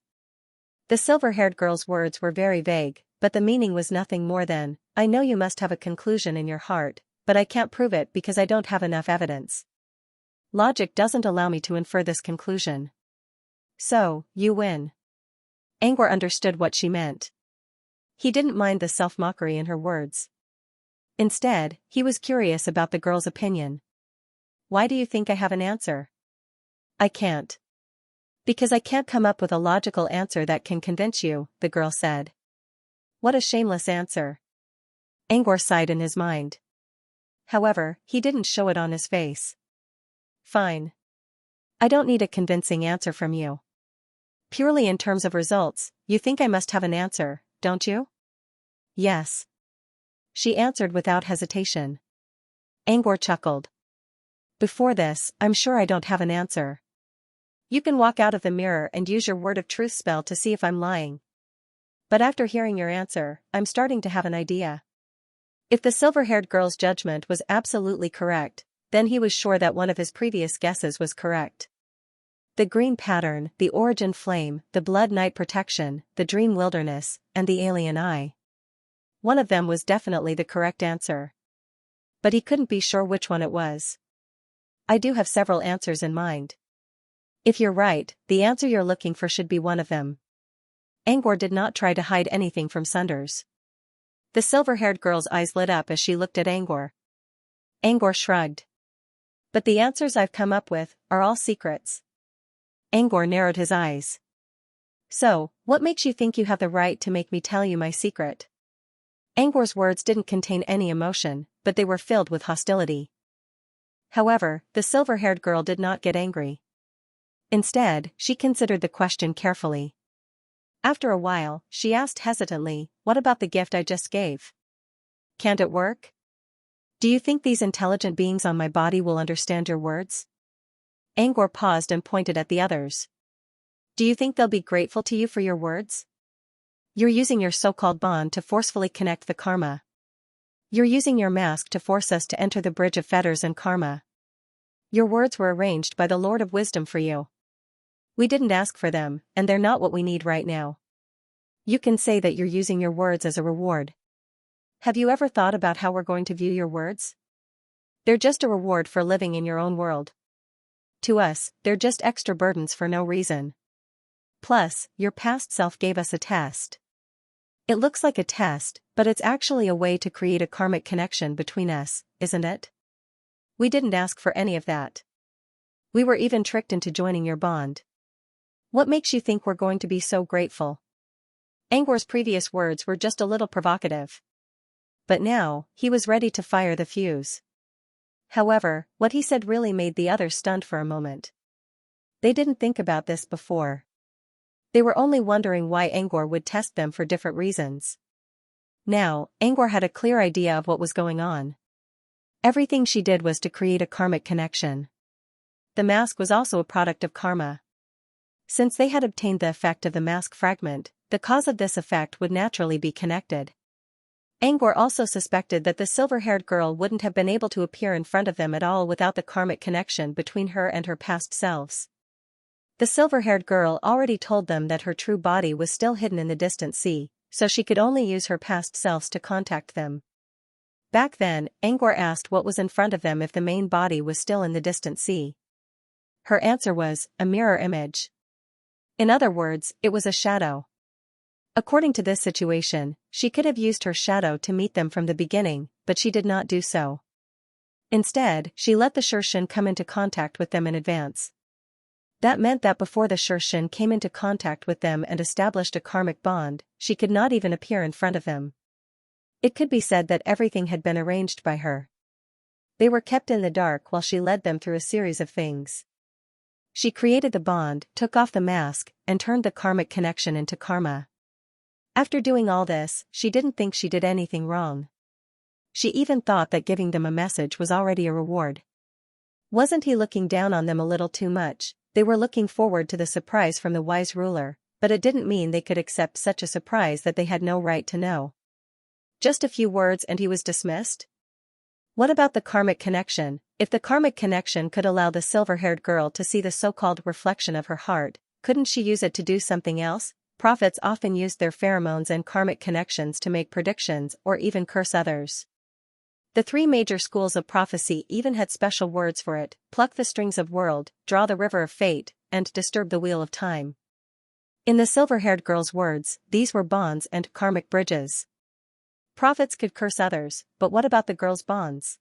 The silver-haired girl's words were very vague, but the meaning was nothing more than, I know you must have a conclusion in your heart, but I can't prove it because I don't have enough evidence. Logic doesn't allow me to infer this conclusion. So, you win. Angor understood what she meant. He didn't mind the self-mockery in her words. Instead, he was curious about the girl's opinion. Why do you think I have an answer? I can't. Because I can't come up with a logical answer that can convince you, the girl said. What a shameless answer. Angor sighed in his mind. However, he didn't show it on his face. Fine. I don't need a convincing answer from you. Purely in terms of results, you think I must have an answer, don't you? Yes. She answered without hesitation. Angor chuckled. Before this, I'm sure I don't have an answer. You can walk out of the mirror and use your word of truth spell to see if I'm lying. But after hearing your answer, I'm starting to have an idea. If the silver-haired girl's judgment was absolutely correct, then he was sure that one of his previous guesses was correct. The green pattern, the origin flame, the blood night protection, the dream wilderness, and the alien eye. One of them was definitely the correct answer. But he couldn't be sure which one it was. I do have several answers in mind. If you're right, the answer you're looking for should be one of them. Angor did not try to hide anything from Sunders. The silver-haired girl's eyes lit up as she looked at Angor. Angor shrugged. But the answers I've come up with are all secrets. Angor narrowed his eyes. So, what makes you think you have the right to make me tell you my secret? Angor's words didn't contain any emotion, but they were filled with hostility. However, the silver-haired girl did not get angry. Instead, she considered the question carefully. After a while, she asked hesitantly, what about the gift I just gave? Can't it work? Do you think these intelligent beings on my body will understand your words? Angor paused and pointed at the others. Do you think they'll be grateful to you for your words? You're using your so-called bond to forcefully connect the karma. You're using your mask to force us to enter the bridge of fetters and karma. Your words were arranged by the Lord of Wisdom for you. We didn't ask for them, and they're not what we need right now. You can say that you're using your words as a reward. Have you ever thought about how we're going to view your words? They're just a reward for living in your own world. To us, they're just extra burdens for no reason. Plus, your past self gave us a test. It looks like a test, but it's actually a way to create a karmic connection between us, isn't it? We didn't ask for any of that. We were even tricked into joining your bond. What makes you think we're going to be so grateful? Angor's previous words were just a little provocative. But now, he was ready to fire the fuse. However, what he said really made the others stunned for a moment. They didn't think about this before. They were only wondering why Angor would test them for different reasons. Now, Angor had a clear idea of what was going on. Everything she did was to create a karmic connection. The mask was also a product of karma. Since they had obtained the effect of the mask fragment, the cause of this effect would naturally be connected. Angor also suspected that the silver-haired girl wouldn't have been able to appear in front of them at all without the karmic connection between her and her past selves. The silver-haired girl already told them that her true body was still hidden in the distant sea, so she could only use her past selves to contact them. Back then, Angor asked what was in front of them if the main body was still in the distant sea. Her answer was, a mirror image. In other words, it was a shadow. According to this situation, she could have used her shadow to meet them from the beginning, but she did not do so. Instead, she let the Shirshin come into contact with them in advance. That meant that before the Shirshin came into contact with them and established a karmic bond, she could not even appear in front of them. It could be said that everything had been arranged by her. They were kept in the dark while she led them through a series of things. She created the bond, took off the mask, and turned the karmic connection into karma. After doing all this, she didn't think she did anything wrong. She even thought that giving them a message was already a reward. Wasn't he looking down on them a little too much? They were looking forward to the surprise from the wise ruler, but it didn't mean they could accept such a surprise that they had no right to know. Just a few words and he was dismissed? What about the karmic connection? If the karmic connection could allow the silver-haired girl to see the so-called reflection of her heart, couldn't she use it to do something else? Prophets often used their pheromones and karmic connections to make predictions or even curse others. The three major schools of prophecy even had special words for it: pluck the strings of world, draw the river of fate, and disturb the wheel of time. In the silver-haired girl's words, these were bonds and karmic bridges. Prophets could curse others, but what about the girl's bonds?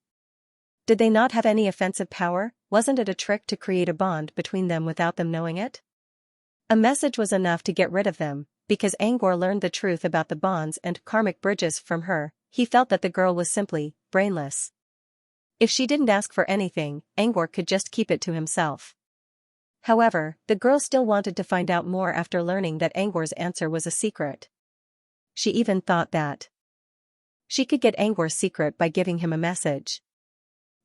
Did they not have any offensive power? Wasn't it a trick to create a bond between them without them knowing it? A message was enough to get rid of them, because Angor learned the truth about the bonds and karmic bridges from her. He felt that the girl was simply brainless. If she didn't ask for anything, Angor could just keep it to himself. However, the girl still wanted to find out more after learning that Angor's answer was a secret. She even thought that she could get Angor's secret by giving him a message.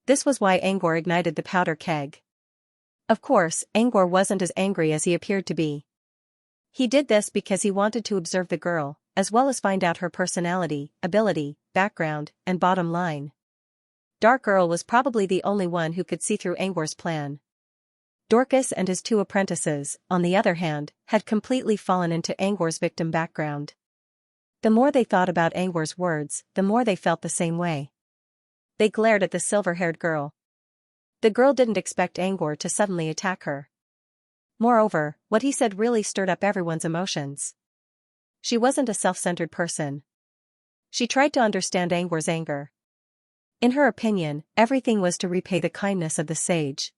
This was why Angor ignited the powder keg. Of course, Angor wasn't as angry as he appeared to be. He did this because he wanted to observe the girl, as well as find out her personality, ability, background, and bottom line. Dark Earl was probably the only one who could see through Angor's plan. Dorcas and his two apprentices, on the other hand, had completely fallen into Angor's victim background. The more they thought about Angor's words, the more they felt the same way. They glared at the silver-haired girl. The girl didn't expect Angor to suddenly attack her. Moreover, what he said really stirred up everyone's emotions. She wasn't a self-centered person. She tried to understand Angor's anger. In her opinion, everything was to repay the kindness of the sage.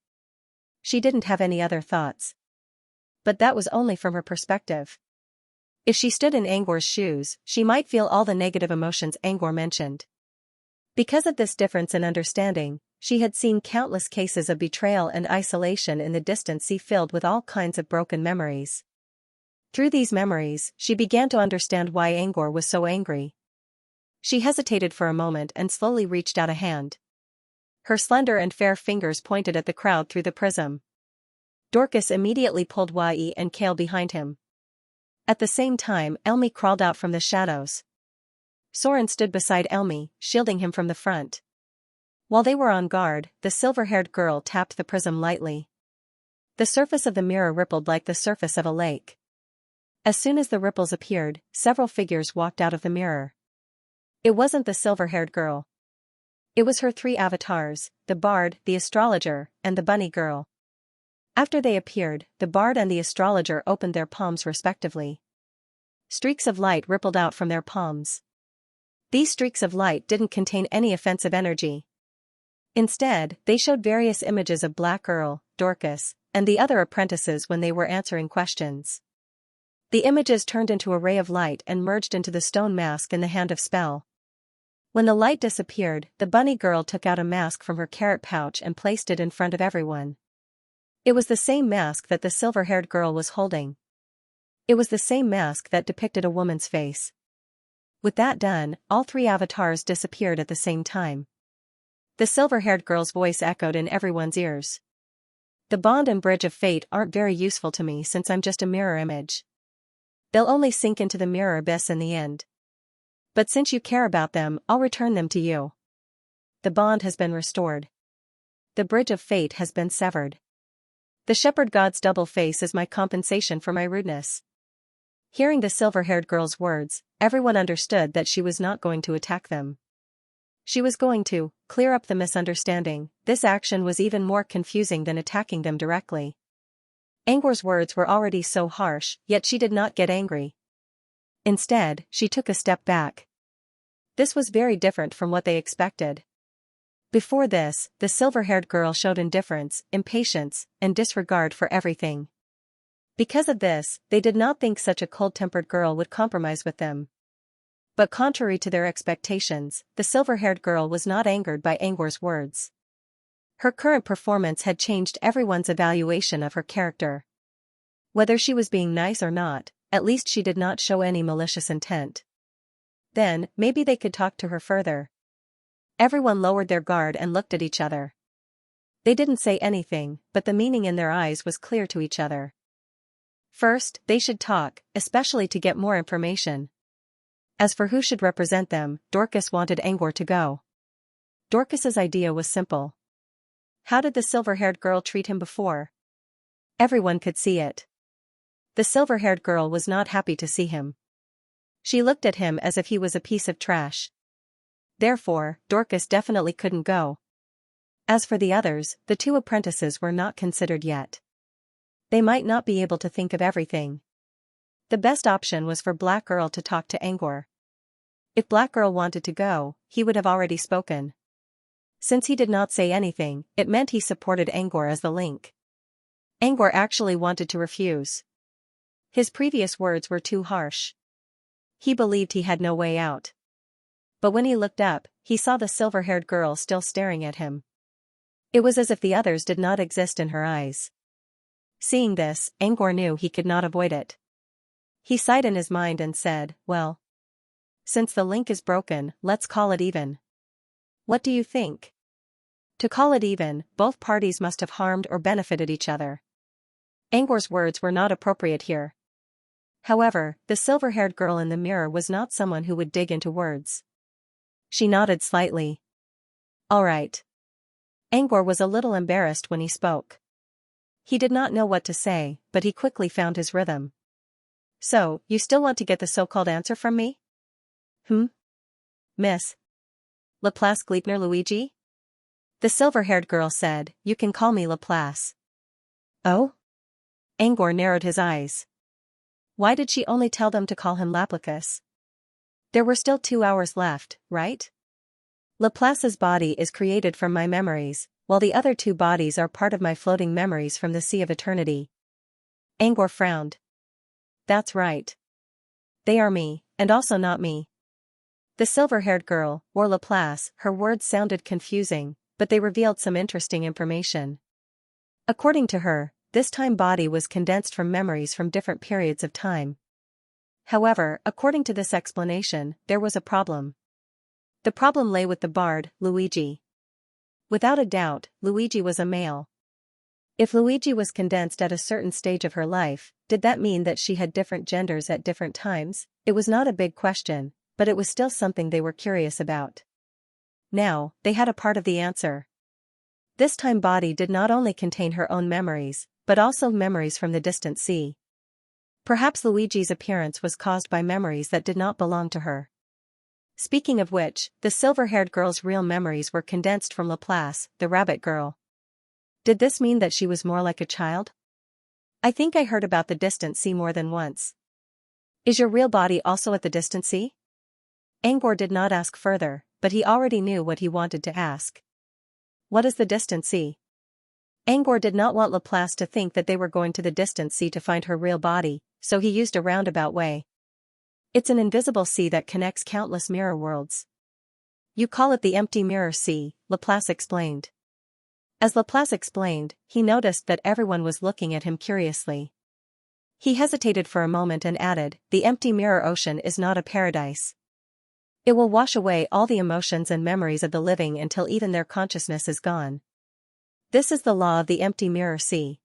She didn't have any other thoughts. But that was only from her perspective. If she stood in Angor's shoes, she might feel all the negative emotions Angor mentioned. Because of this difference in understanding, she had seen countless cases of betrayal and isolation in the distant sea filled with all kinds of broken memories. Through these memories, she began to understand why Angor was so angry. She hesitated for a moment and slowly reached out a hand. Her slender and fair fingers pointed at the crowd through the prism. Dorcas immediately pulled Wai and Kale behind him. At the same time, Elmi crawled out from the shadows. Soren stood beside Elmi, shielding him from the front. While they were on guard, the silver-haired girl tapped the prism lightly. The surface of the mirror rippled like the surface of a lake. As soon as the ripples appeared, several figures walked out of the mirror. It wasn't the silver-haired girl. It was her three avatars, the bard, the astrologer, and the bunny girl. After they appeared, the bard and the astrologer opened their palms respectively. Streaks of light rippled out from their palms. These streaks of light didn't contain any offensive energy. Instead, they showed various images of Black Earl, Dorcas, and the other apprentices when they were answering questions. The images turned into a ray of light and merged into the stone mask in the hand of spell. When the light disappeared, the bunny girl took out a mask from her carrot pouch and placed it in front of everyone. It was the same mask that the silver-haired girl was holding. It was the same mask that depicted a woman's face. With that done, all three avatars disappeared at the same time. The silver-haired girl's voice echoed in everyone's ears. The bond and bridge of fate aren't very useful to me since I'm just a mirror image. They'll only sink into the mirror abyss in the end. But since you care about them, I'll return them to you. The bond has been restored. The bridge of fate has been severed. The shepherd god's double face is my compensation for my rudeness. Hearing the silver-haired girl's words, everyone understood that she was not going to attack them. She was going to clear up the misunderstanding. This action was even more confusing than attacking them directly. Angor's words were already so harsh, yet she did not get angry. Instead, she took a step back. This was very different from what they expected. Before this, the silver-haired girl showed indifference, impatience, and disregard for everything. Because of this, they did not think such a cold-tempered girl would compromise with them. But contrary to their expectations, the silver-haired girl was not angered by Angor's words. Her current performance had changed everyone's evaluation of her character. Whether she was being nice or not, at least she did not show any malicious intent. Then, maybe they could talk to her further. Everyone lowered their guard and looked at each other. They didn't say anything, but the meaning in their eyes was clear to each other. First, they should talk, especially to get more information. As for who should represent them, Dorcas wanted Angor to go. Dorcas's idea was simple. How did the silver-haired girl treat him before? Everyone could see it. The silver-haired girl was not happy to see him. She looked at him as if he was a piece of trash. Therefore, Dorcas definitely couldn't go. As for the others, the 2 apprentices were not considered yet. They might not be able to think of everything. The best option was for Black Earl to talk to Angor. If Black Earl wanted to go, he would have already spoken. Since he did not say anything, it meant he supported Angor as the link. Angor actually wanted to refuse. His previous words were too harsh. He believed he had no way out. But when he looked up, he saw the silver-haired girl still staring at him. It was as if the others did not exist in her eyes. Seeing this, Angor knew he could not avoid it. He sighed in his mind and said, "Well, since the link is broken, let's call it even. What do you think?" To call it even, both parties must have harmed or benefited each other. Angor's words were not appropriate here. However, the silver-haired girl in the mirror was not someone who would dig into words. She nodded slightly. All right. Angor was a little embarrassed when he spoke. He did not know what to say, but he quickly found his rhythm. So, you still want to get the so-called answer from me? Miss Laplace Gleipner Luigi? The silver-haired girl said, "You can call me Laplace." Oh? Angor narrowed his eyes. Why did she only tell them to call him Laplace? There were still 2 hours left, right? Laplace's body is created from my memories, while the other 2 bodies are part of my floating memories from the Sea of Eternity. Angor frowned. That's right. They are me, and also not me. The silver-haired girl, or Laplace, her words sounded confusing, but they revealed some interesting information. According to her, this time body was condensed from memories from different periods of time. However, according to this explanation, there was a problem. The problem lay with the bard, Luigi. Without a doubt, Luigi was a male. If Luigi was condensed at a certain stage of her life, did that mean that she had different genders at different times? It was not a big question, but it was still something they were curious about. Now, they had a part of the answer. This time body did not only contain her own memories, but also memories from the distant sea. Perhaps Luigi's appearance was caused by memories that did not belong to her. Speaking of which, the silver-haired girl's real memories were condensed from Laplace, the rabbit girl. Did this mean that she was more like a child? I think I heard about the distant sea more than once. Is your real body also at the distant sea? Angor did not ask further, but he already knew what he wanted to ask. What is the distant sea? Angor did not want Laplace to think that they were going to the distant sea to find her real body, so he used a roundabout way. It's an invisible sea that connects countless mirror worlds. You call it the empty mirror sea, Laplace explained. As Laplace explained, he noticed that everyone was looking at him curiously. He hesitated for a moment and added, "The empty mirror ocean is not a paradise. It will wash away all the emotions and memories of the living until even their consciousness is gone. This is the law of the empty mirror sea."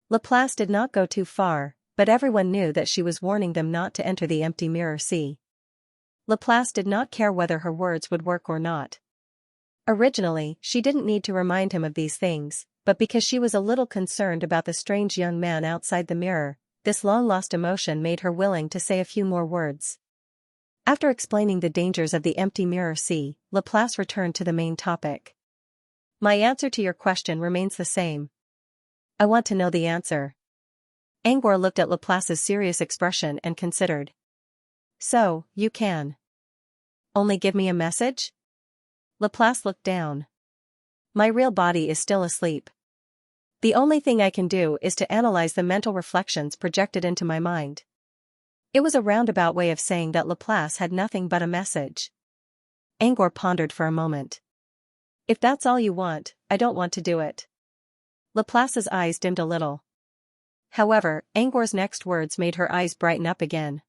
Laplace did not go too far, but everyone knew that she was warning them not to enter the empty mirror sea. Laplace did not care whether her words would work or not. Originally, she didn't need to remind him of these things, but because she was a little concerned about the strange young man outside the mirror, this long-lost emotion made her willing to say a few more words. After explaining the dangers of the empty mirror sea, Laplace returned to the main topic. My answer to your question remains the same. I want to know the answer. Angor looked at Laplace's serious expression and considered. So, you can only give me a message? Laplace looked down. My real body is still asleep. The only thing I can do is to analyze the mental reflections projected into my mind. It was a roundabout way of saying that Laplace had nothing but a message. Angor pondered for a moment. If that's all you want, I don't want to do it. Laplace's eyes dimmed a little. However, Angor's next words made her eyes brighten up again.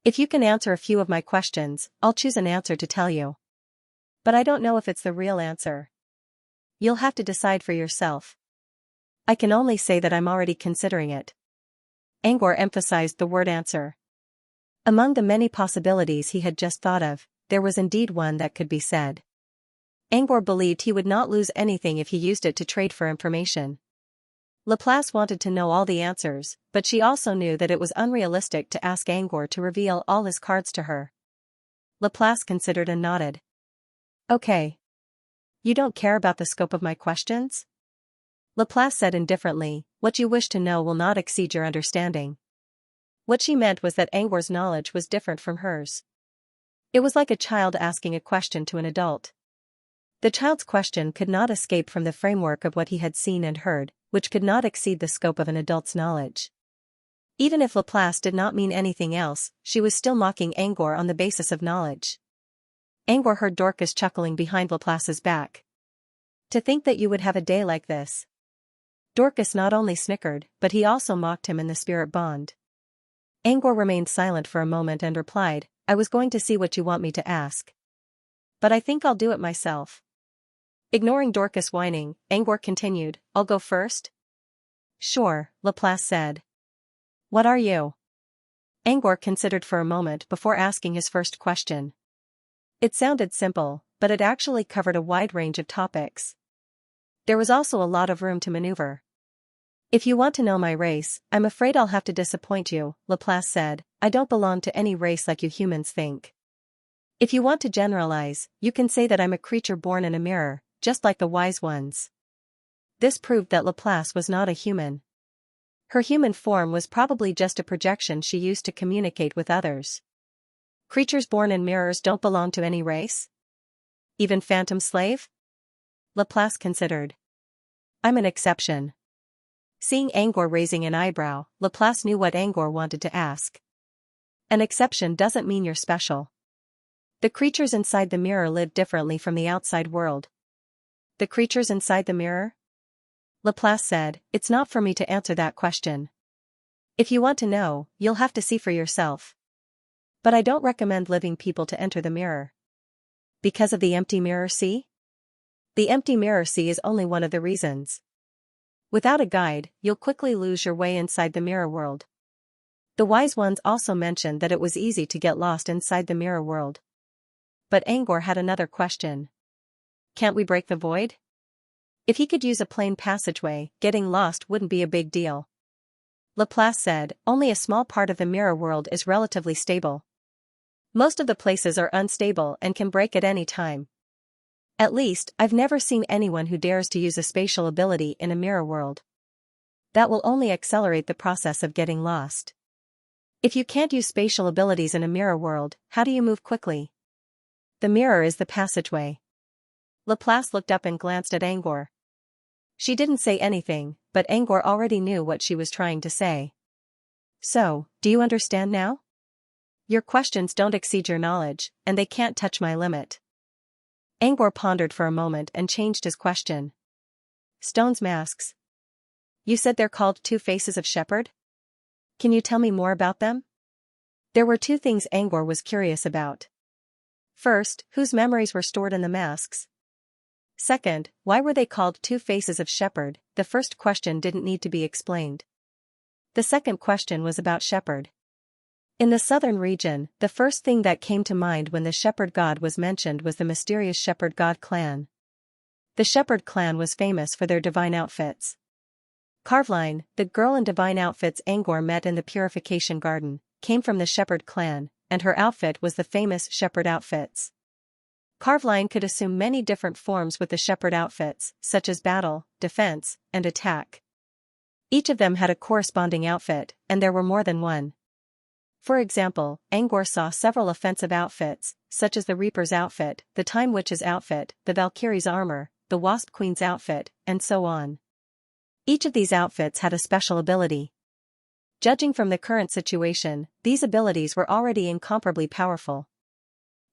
If you can answer a few of my questions, I'll choose an answer to tell you. But I don't know if it's the real answer. You'll have to decide for yourself. I can only say that I'm already considering it. Angor emphasized the word answer. Among the many possibilities he had just thought of, there was indeed one that could be said. Angor believed he would not lose anything if he used it to trade for information. Laplace wanted to know all the answers, but she also knew that it was unrealistic to ask Angor to reveal all his cards to her. Laplace considered and nodded. Okay. You don't care about the scope of my questions? Laplace said indifferently, what you wish to know will not exceed your understanding. What she meant was that Angor's knowledge was different from hers. It was like a child asking a question to an adult. The child's question could not escape from the framework of what he had seen and heard, which could not exceed the scope of an adult's knowledge. Even if Laplace did not mean anything else, she was still mocking Angor on the basis of knowledge. Angor heard Dorcas chuckling behind Laplace's back. To think that you would have a day like this. Dorcas not only snickered, but he also mocked him in the spirit bond. Angor remained silent for a moment and replied, I was going to see what you want me to ask. But I think I'll do it myself. Ignoring Dorcas whining, Angor continued, I'll go first? Sure, Laplace said. What are you? Angor considered for a moment before asking his first question. It sounded simple, but it actually covered a wide range of topics. There was also a lot of room to maneuver. If you want to know my race, I'm afraid I'll have to disappoint you, Laplace said. I don't belong to any race like you humans think. If you want to generalize, you can say that I'm a creature born in a mirror, just like the wise ones. This proved that Laplace was not a human. Her human form was probably just a projection she used to communicate with others. Creatures born in mirrors don't belong to any race? Even Phantom Slave? Laplace considered. I'm an exception. Seeing Angor raising an eyebrow, Laplace knew what Angor wanted to ask. An exception doesn't mean you're special. The creatures inside the mirror live differently from the outside world. The creatures inside the mirror? Laplace said, it's not for me to answer that question. If you want to know, you'll have to see for yourself. But I don't recommend living people to enter the mirror. Because of the empty mirror sea? The empty mirror sea is only one of the reasons. Without a guide, you'll quickly lose your way inside the mirror world. The wise ones also mentioned that it was easy to get lost inside the mirror world. But Angor had another question. Can't we break the void? If he could use a plain passageway, getting lost wouldn't be a big deal. Laplace said, only a small part of the mirror world is relatively stable. Most of the places are unstable and can break at any time. At least, I've never seen anyone who dares to use a spatial ability in a mirror world. That will only accelerate the process of getting lost. If you can't use spatial abilities in a mirror world, how do you move quickly? The mirror is the passageway. Laplace looked up and glanced at Angor. She didn't say anything, but Angor already knew what she was trying to say. So, do you understand now? Your questions don't exceed your knowledge, and they can't touch my limit. Angor pondered for a moment and changed his question. Stone's masks. You said they're called two faces of shepherd? Can you tell me more about them? There were two things Angor was curious about. First, whose memories were stored in the masks? Second, why were they called two faces of shepherd? The first question didn't need to be explained. The second question was about shepherd. In the southern region, the first thing that came to mind when the shepherd god was mentioned was the mysterious shepherd god clan. The shepherd clan was famous for their divine outfits. Carveline, the girl in divine outfits Angor met in the purification garden, came from the shepherd clan, and her outfit was the famous shepherd outfits. Carveline could assume many different forms with the shepherd outfits, such as battle, defense, and attack. Each of them had a corresponding outfit, and there were more than one. For example, Angor saw several offensive outfits, such as the Reaper's outfit, the Time Witch's outfit, the Valkyrie's armor, the Wasp Queen's outfit, and so on. Each of these outfits had a special ability. Judging from the current situation, these abilities were already incomparably powerful.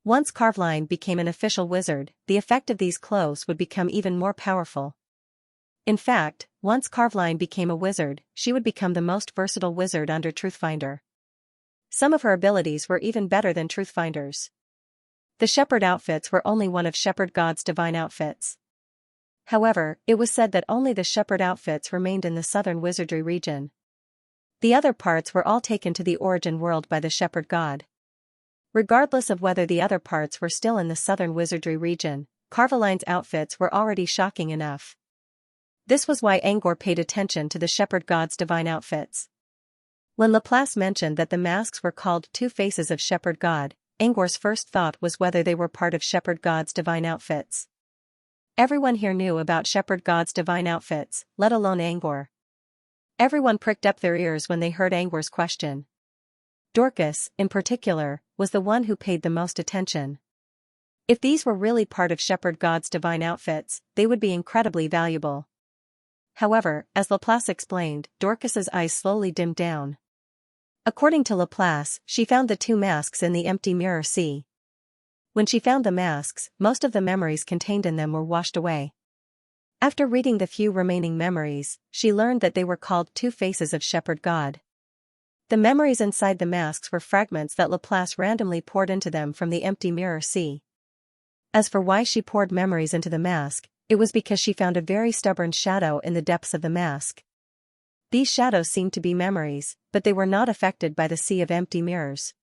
Once Carveline became an official wizard, the effect of these clothes would become even more powerful. In fact, once Carveline became a wizard, she would become the most versatile wizard under Truthfinder. Some of her abilities were even better than Truthfinder's. The shepherd outfits were only one of Shepherd God's divine outfits. However, it was said that only the shepherd outfits remained in the southern wizardry region. The other parts were all taken to the origin world by the shepherd god. Regardless of whether the other parts were still in the southern wizardry region, Carveline's outfits were already shocking enough. This was why Angor paid attention to the shepherd god's divine outfits. When Laplace mentioned that the masks were called two faces of shepherd god, Angor's first thought was whether they were part of shepherd god's divine outfits. Everyone here knew about shepherd god's divine outfits, let alone Angor. Everyone pricked up their ears when they heard Angor's question. Dorcas, in particular, was the one who paid the most attention. If these were really part of shepherd god's divine outfits, they would be incredibly valuable. However, as Laplace explained, Dorcas's eyes slowly dimmed down. According to Laplace, she found the two masks in the empty mirror sea. When she found the masks, most of the memories contained in them were washed away. After reading the few remaining memories, she learned that they were called two faces of shepherd god. The memories inside the masks were fragments that Laplace randomly poured into them from the empty mirror sea. As for why she poured memories into the mask, it was because she found a very stubborn shadow in the depths of the mask. These shadows seemed to be memories, but they were not affected by the sea of empty mirrors.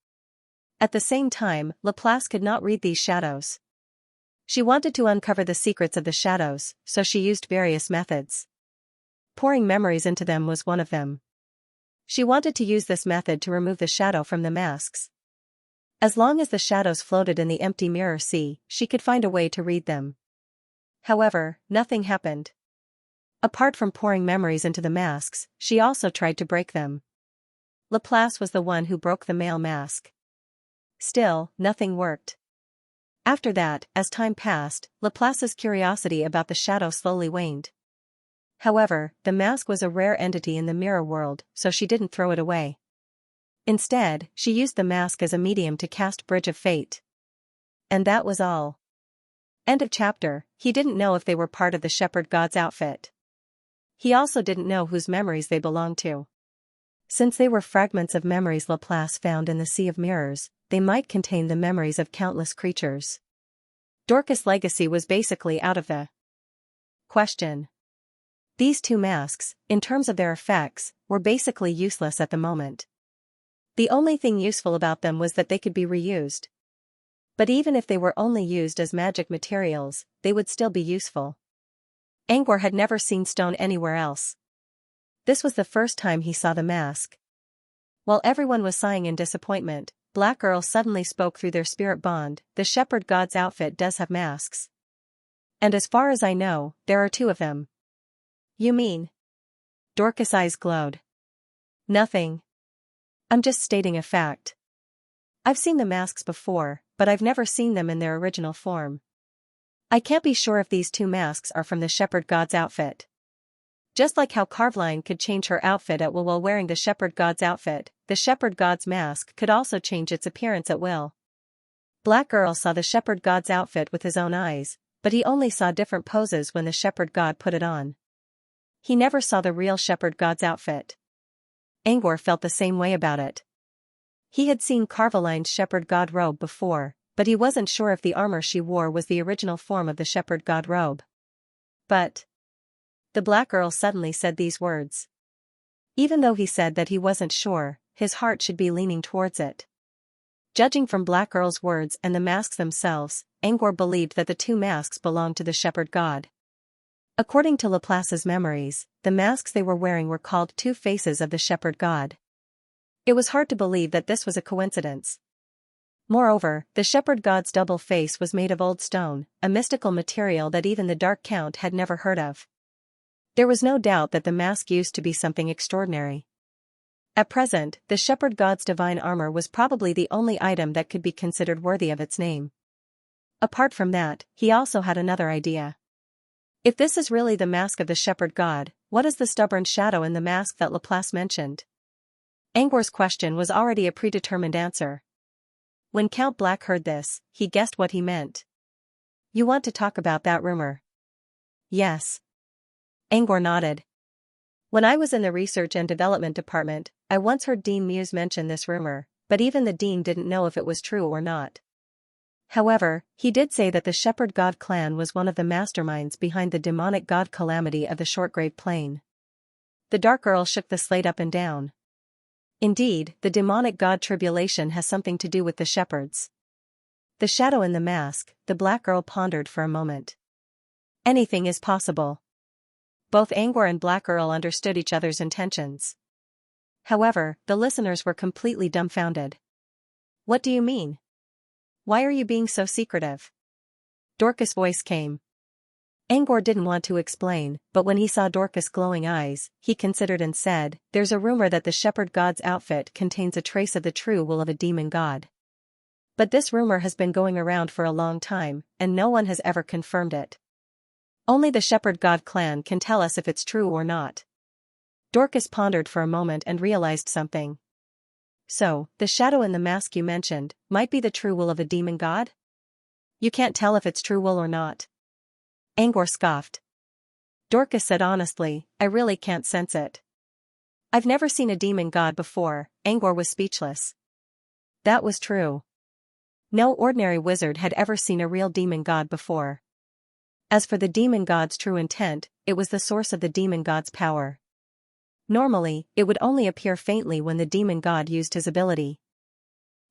At the same time, Laplace could not read these shadows. She wanted to uncover the secrets of the shadows, so she used various methods. Pouring memories into them was one of them. She wanted to use this method to remove the shadow from the masks. As long as the shadows floated in the empty mirror sea, she could find a way to read them. However, nothing happened. Apart from pouring memories into the masks, she also tried to break them. Laplace was the one who broke the male mask. Still, nothing worked. After that, as time passed, Laplace's curiosity about the shadow slowly waned. However, the mask was a rare entity in the mirror world, so she didn't throw it away. Instead, she used the mask as a medium to cast Bridge of Fate. And that was all. End of chapter. He didn't know if they were part of the shepherd god's outfit. He also didn't know whose memories they belonged to. Since they were fragments of memories Laplace found in the sea of mirrors, they might contain the memories of countless creatures. Dorcas' legacy was basically out of the question. These two masks, in terms of their effects, were basically useless at the moment. The only thing useful about them was that they could be reused. But even if they were only used as magic materials, they would still be useful. Angor had never seen stone anywhere else. This was the first time he saw the mask. While everyone was sighing in disappointment, Black Earl suddenly spoke through their spirit bond. The shepherd god's outfit does have masks. And as far as I know, there are two of them. You mean? Dorcas' eyes glowed. Nothing. I'm just stating a fact. I've seen the masks before, but I've never seen them in their original form. I can't be sure if these two masks are from the shepherd god's outfit. Just like how Carveline could change her outfit at will while wearing the shepherd god's outfit, the shepherd god's mask could also change its appearance at will. Black Earl saw the shepherd god's outfit with his own eyes, but he only saw different poses when the shepherd god put it on. He never saw the real shepherd god's outfit. Angor felt the same way about it. He had seen Carveline's shepherd god robe before, but he wasn't sure if the armor she wore was the original form of the shepherd god robe. But the Black Earl suddenly said these words. Even though he said that he wasn't sure, his heart should be leaning towards it. Judging from Black Earl's words and the masks themselves, Angor believed that the two masks belonged to the shepherd god. According to Laplace's memories, the masks they were wearing were called two faces of the shepherd god. It was hard to believe that this was a coincidence. Moreover, the shepherd god's double face was made of old stone, a mystical material that even the Dark Count had never heard of. There was no doubt that the mask used to be something extraordinary. At present, the shepherd god's divine armor was probably the only item that could be considered worthy of its name. Apart from that, he also had another idea. If this is really the mask of the shepherd god, what is the stubborn shadow in the mask that Laplace mentioned? Angor's question was already a predetermined answer. When Count Black heard this, he guessed what he meant. You want to talk about that rumor? Yes. Angor nodded. When I was in the research and development department, I once heard Dean Muse mention this rumor, but even the dean didn't know if it was true or not. However, he did say that the Shepherd God clan was one of the masterminds behind the demonic god calamity of the Shortgrave Plain. The Dark Earl shook the slate up and down. Indeed, the demonic god tribulation has something to do with the shepherds. The shadow in the mask, the Black Earl pondered for a moment. Anything is possible. Both Angor and Black Earl understood each other's intentions. However, the listeners were completely dumbfounded. What do you mean? Why are you being so secretive? Dorcas' voice came. Angor didn't want to explain, but when he saw Dorcas' glowing eyes, he considered and said, There's a rumor that the Shepherd God's outfit contains a trace of the true will of a demon god. But this rumor has been going around for a long time, and no one has ever confirmed it. Only the Shepherd God clan can tell us if it's true or not. Dorcas pondered for a moment and realized something. So, the shadow in the mask you mentioned, might be the true will of a demon god? You can't tell if it's true will or not. Angor scoffed. Dorcas said honestly, I really can't sense it. I've never seen a demon god before. Angor was speechless. That was true. No ordinary wizard had ever seen a real demon god before. As for the demon god's true intent, it was the source of the demon god's power. Normally, it would only appear faintly when the demon god used his ability.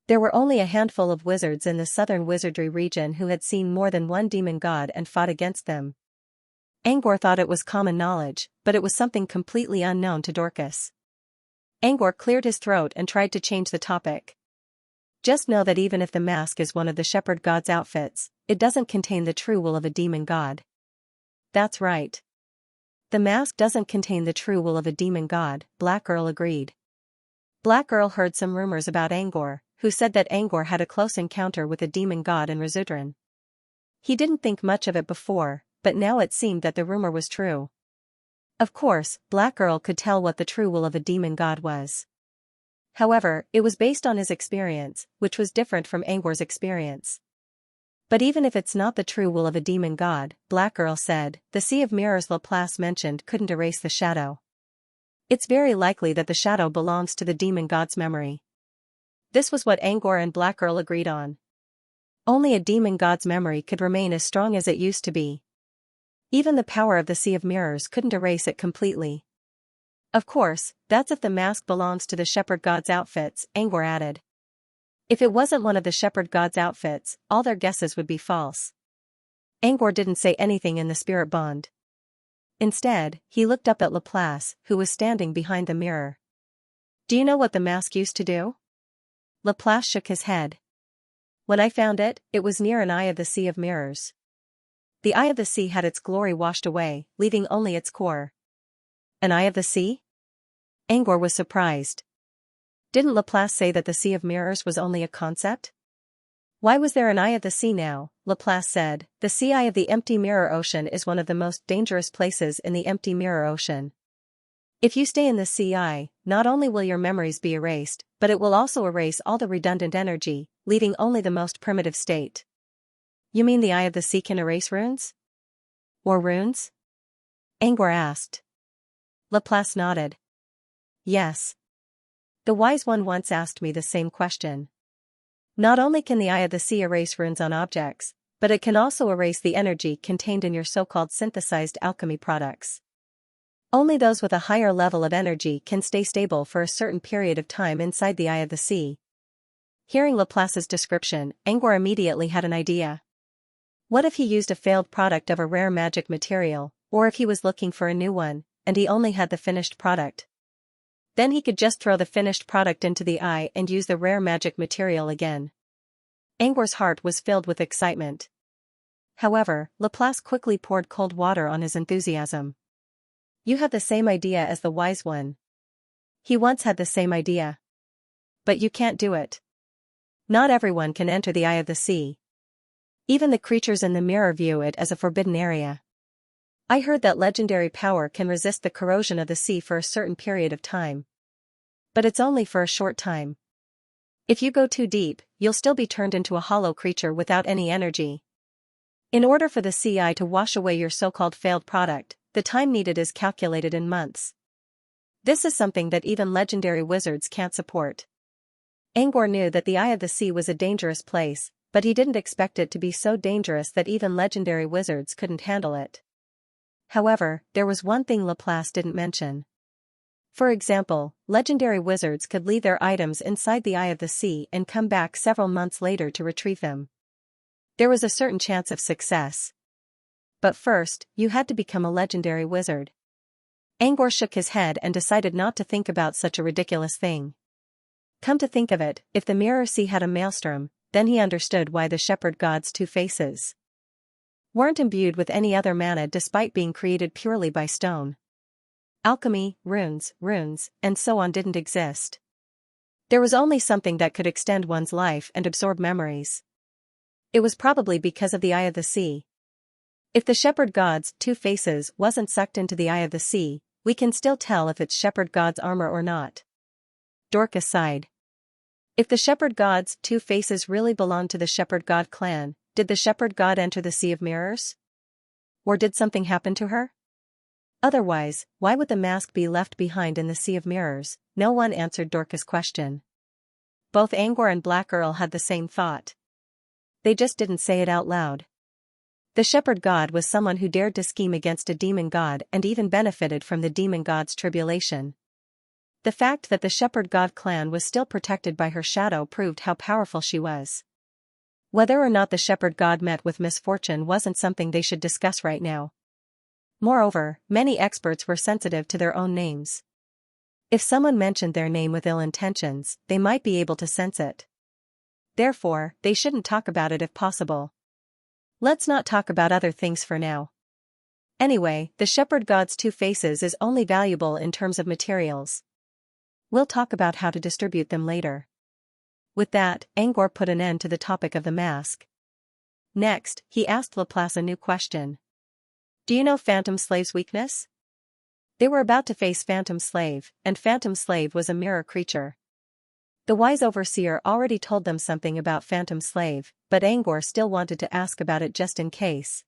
There were only a handful of wizards in the southern wizardry region who had seen more than one demon god and fought against them. Angor thought it was common knowledge, but it was something completely unknown to Dorcas. Angor cleared his throat and tried to change the topic. Just know that even if the mask is one of the Shepherd God's outfits, it doesn't contain the true will of a demon god. That's right. The mask doesn't contain the true will of a demon god, Black Earl agreed. Black Earl heard some rumors about Angor, who said that Angor had a close encounter with a demon god in Resudran. He didn't think much of it before, but now it seemed that the rumor was true. Of course, Black Earl could tell what the true will of a demon god was. However, it was based on his experience, which was different from Angor's experience. But even if it's not the true will of a demon god, Black Earl said, the Sea of Mirrors Laplace mentioned couldn't erase the shadow. It's very likely that the shadow belongs to the demon god's memory. This was what Angor and Black Earl agreed on. Only a demon god's memory could remain as strong as it used to be. Even the power of the Sea of Mirrors couldn't erase it completely. Of course, that's if the mask belongs to the Shepherd God's outfits, Angor added. If it wasn't one of the Shepherd God's outfits, all their guesses would be false. Angor didn't say anything in the spirit bond. Instead, he looked up at Laplace, who was standing behind the mirror. Do you know what the mask used to do? Laplace shook his head. When I found it, it was near an eye of the Sea of Mirrors. The eye of the sea had its glory washed away, leaving only its core. An eye of the sea? Angor was surprised. Didn't Laplace say that the Sea of Mirrors was only a concept? Why was there an eye of the sea now? Laplace said, the sea eye of the empty mirror ocean is one of the most dangerous places in the empty mirror ocean. If you stay in the sea eye, not only will your memories be erased, but it will also erase all the redundant energy, leaving only the most primitive state. You mean the eye of the sea can erase runes? Or runes? Angor asked. Laplace nodded. Yes. The wise one once asked me the same question. Not only can the eye of the sea erase runes on objects, but it can also erase the energy contained in your so-called synthesized alchemy products. Only those with a higher level of energy can stay stable for a certain period of time inside the eye of the sea. Hearing Laplace's description, Angor immediately had an idea. What if he used a failed product of a rare magic material, or if he was looking for a new one, and he only had the finished product? Then he could just throw the finished product into the eye and use the rare magic material again. Angor's heart was filled with excitement. However, Laplace quickly poured cold water on his enthusiasm. You have the same idea as the wise one. He once had the same idea. But you can't do it. Not everyone can enter the eye of the sea. Even the creatures in the mirror view it as a forbidden area. I heard that legendary power can resist the corrosion of the sea for a certain period of time. But it's only for a short time. If you go too deep, you'll still be turned into a hollow creature without any energy. In order for the CI to wash away your so-called failed product, the time needed is calculated in months. This is something that even legendary wizards can't support. Angor knew that the Eye of the Sea was a dangerous place, but he didn't expect it to be so dangerous that even legendary wizards couldn't handle it. However, there was one thing Laplace didn't mention. For example, legendary wizards could leave their items inside the Eye of the Sea and come back several months later to retrieve them. There was a certain chance of success. But first, you had to become a legendary wizard. Angor shook his head and decided not to think about such a ridiculous thing. Come to think of it, if the Mirror Sea had a maelstrom, then he understood why the shepherd god's two faces weren't imbued with any other mana despite being created purely by stone. Alchemy, runes, and so on didn't exist. There was only something that could extend one's life and absorb memories. It was probably because of the Eye of the Sea. If the shepherd god's two faces wasn't sucked into the Eye of the Sea, we can still tell if it's shepherd god's armor or not. Dorcas sighed. If the shepherd god's two faces really belonged to the shepherd god clan, did the shepherd god enter the Sea of Mirrors? Or did something happen to her? Otherwise, why would the mask be left behind in the Sea of Mirrors? No one answered Dorcas' question. Both Angor and Black Earl had the same thought. They just didn't say it out loud. The shepherd god was someone who dared to scheme against a demon god and even benefited from the demon god's tribulation. The fact that the shepherd god clan was still protected by her shadow proved how powerful she was. Whether or not the shepherd god met with misfortune wasn't something they should discuss right now. Moreover, many experts were sensitive to their own names. If someone mentioned their name with ill intentions, they might be able to sense it. Therefore, they shouldn't talk about it if possible. Let's not talk about other things for now. Anyway, the shepherd god's two faces is only valuable in terms of materials. We'll talk about how to distribute them later. With that, Angor put an end to the topic of the mask. Next, he asked Laplace a new question. Do you know Phantom Slave's weakness? They were about to face Phantom Slave, and Phantom Slave was a mirror creature. The wise overseer already told them something about Phantom Slave, but Angor still wanted to ask about it just in case.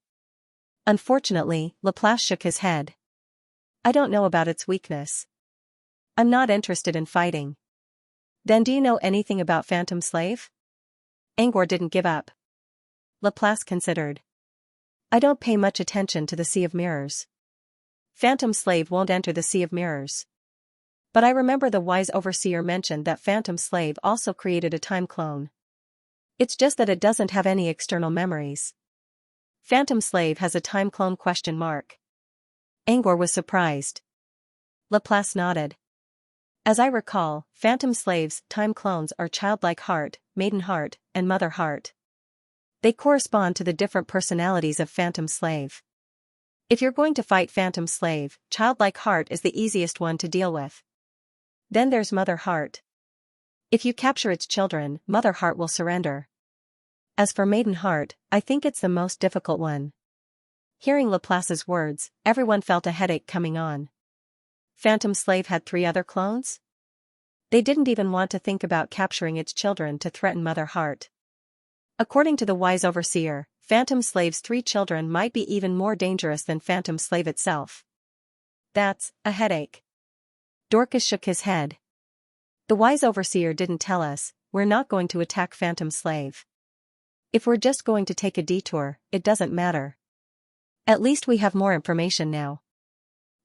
Unfortunately, Laplace shook his head. I don't know about its weakness. I'm not interested in fighting. Then do you know anything about Phantom Slave? Angor didn't give up. Laplace considered. I don't pay much attention to the Sea of Mirrors. Phantom Slave won't enter the Sea of Mirrors. But I remember the wise overseer mentioned that Phantom Slave also created a time clone. It's just that it doesn't have any external memories. Phantom Slave has a time clone ? Angor was surprised. Laplace nodded. As I recall, Phantom Slave's time clones are Childlike Heart, Maiden Heart, and Mother Heart. They correspond to the different personalities of Phantom Slave. If you're going to fight Phantom Slave, Childlike Heart is the easiest one to deal with. Then there's Mother Heart. If you capture its children, Mother Heart will surrender. As for Maiden Heart, I think it's the most difficult one. Hearing Laplace's words, everyone felt a headache coming on. Phantom Slave had 3 other clones? They didn't even want to think about capturing its children to threaten Mother Heart. According to the wise overseer, Phantom Slave's 3 children might be even more dangerous than Phantom Slave itself. That's a headache. Dorcas shook his head. The wise overseer didn't tell us, we're not going to attack Phantom Slave. If we're just going to take a detour, it doesn't matter. At least we have more information now.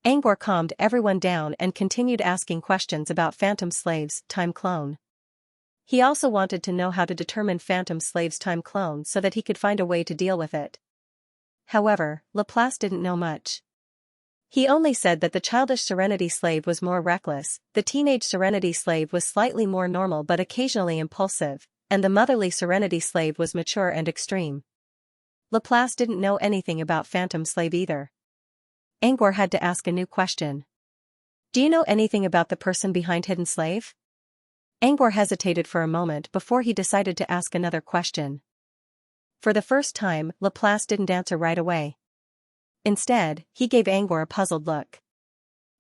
Angor calmed everyone down and continued asking questions about Phantom Slave's time clone. He also wanted to know how to determine Phantom Slave's time clone so that he could find a way to deal with it. However, Laplace didn't know much. He only said that the childish Serenity Slave was more reckless, the teenage Serenity Slave was slightly more normal but occasionally impulsive, and the motherly Serenity Slave was mature and extreme. Laplace didn't know anything about Phantom Slave either. Angor had to ask a new question. Do you know anything about the person behind Hidden Slave? Angor hesitated for a moment before he decided to ask another question. For the first time, Laplace didn't answer right away. Instead, he gave Angor a puzzled look.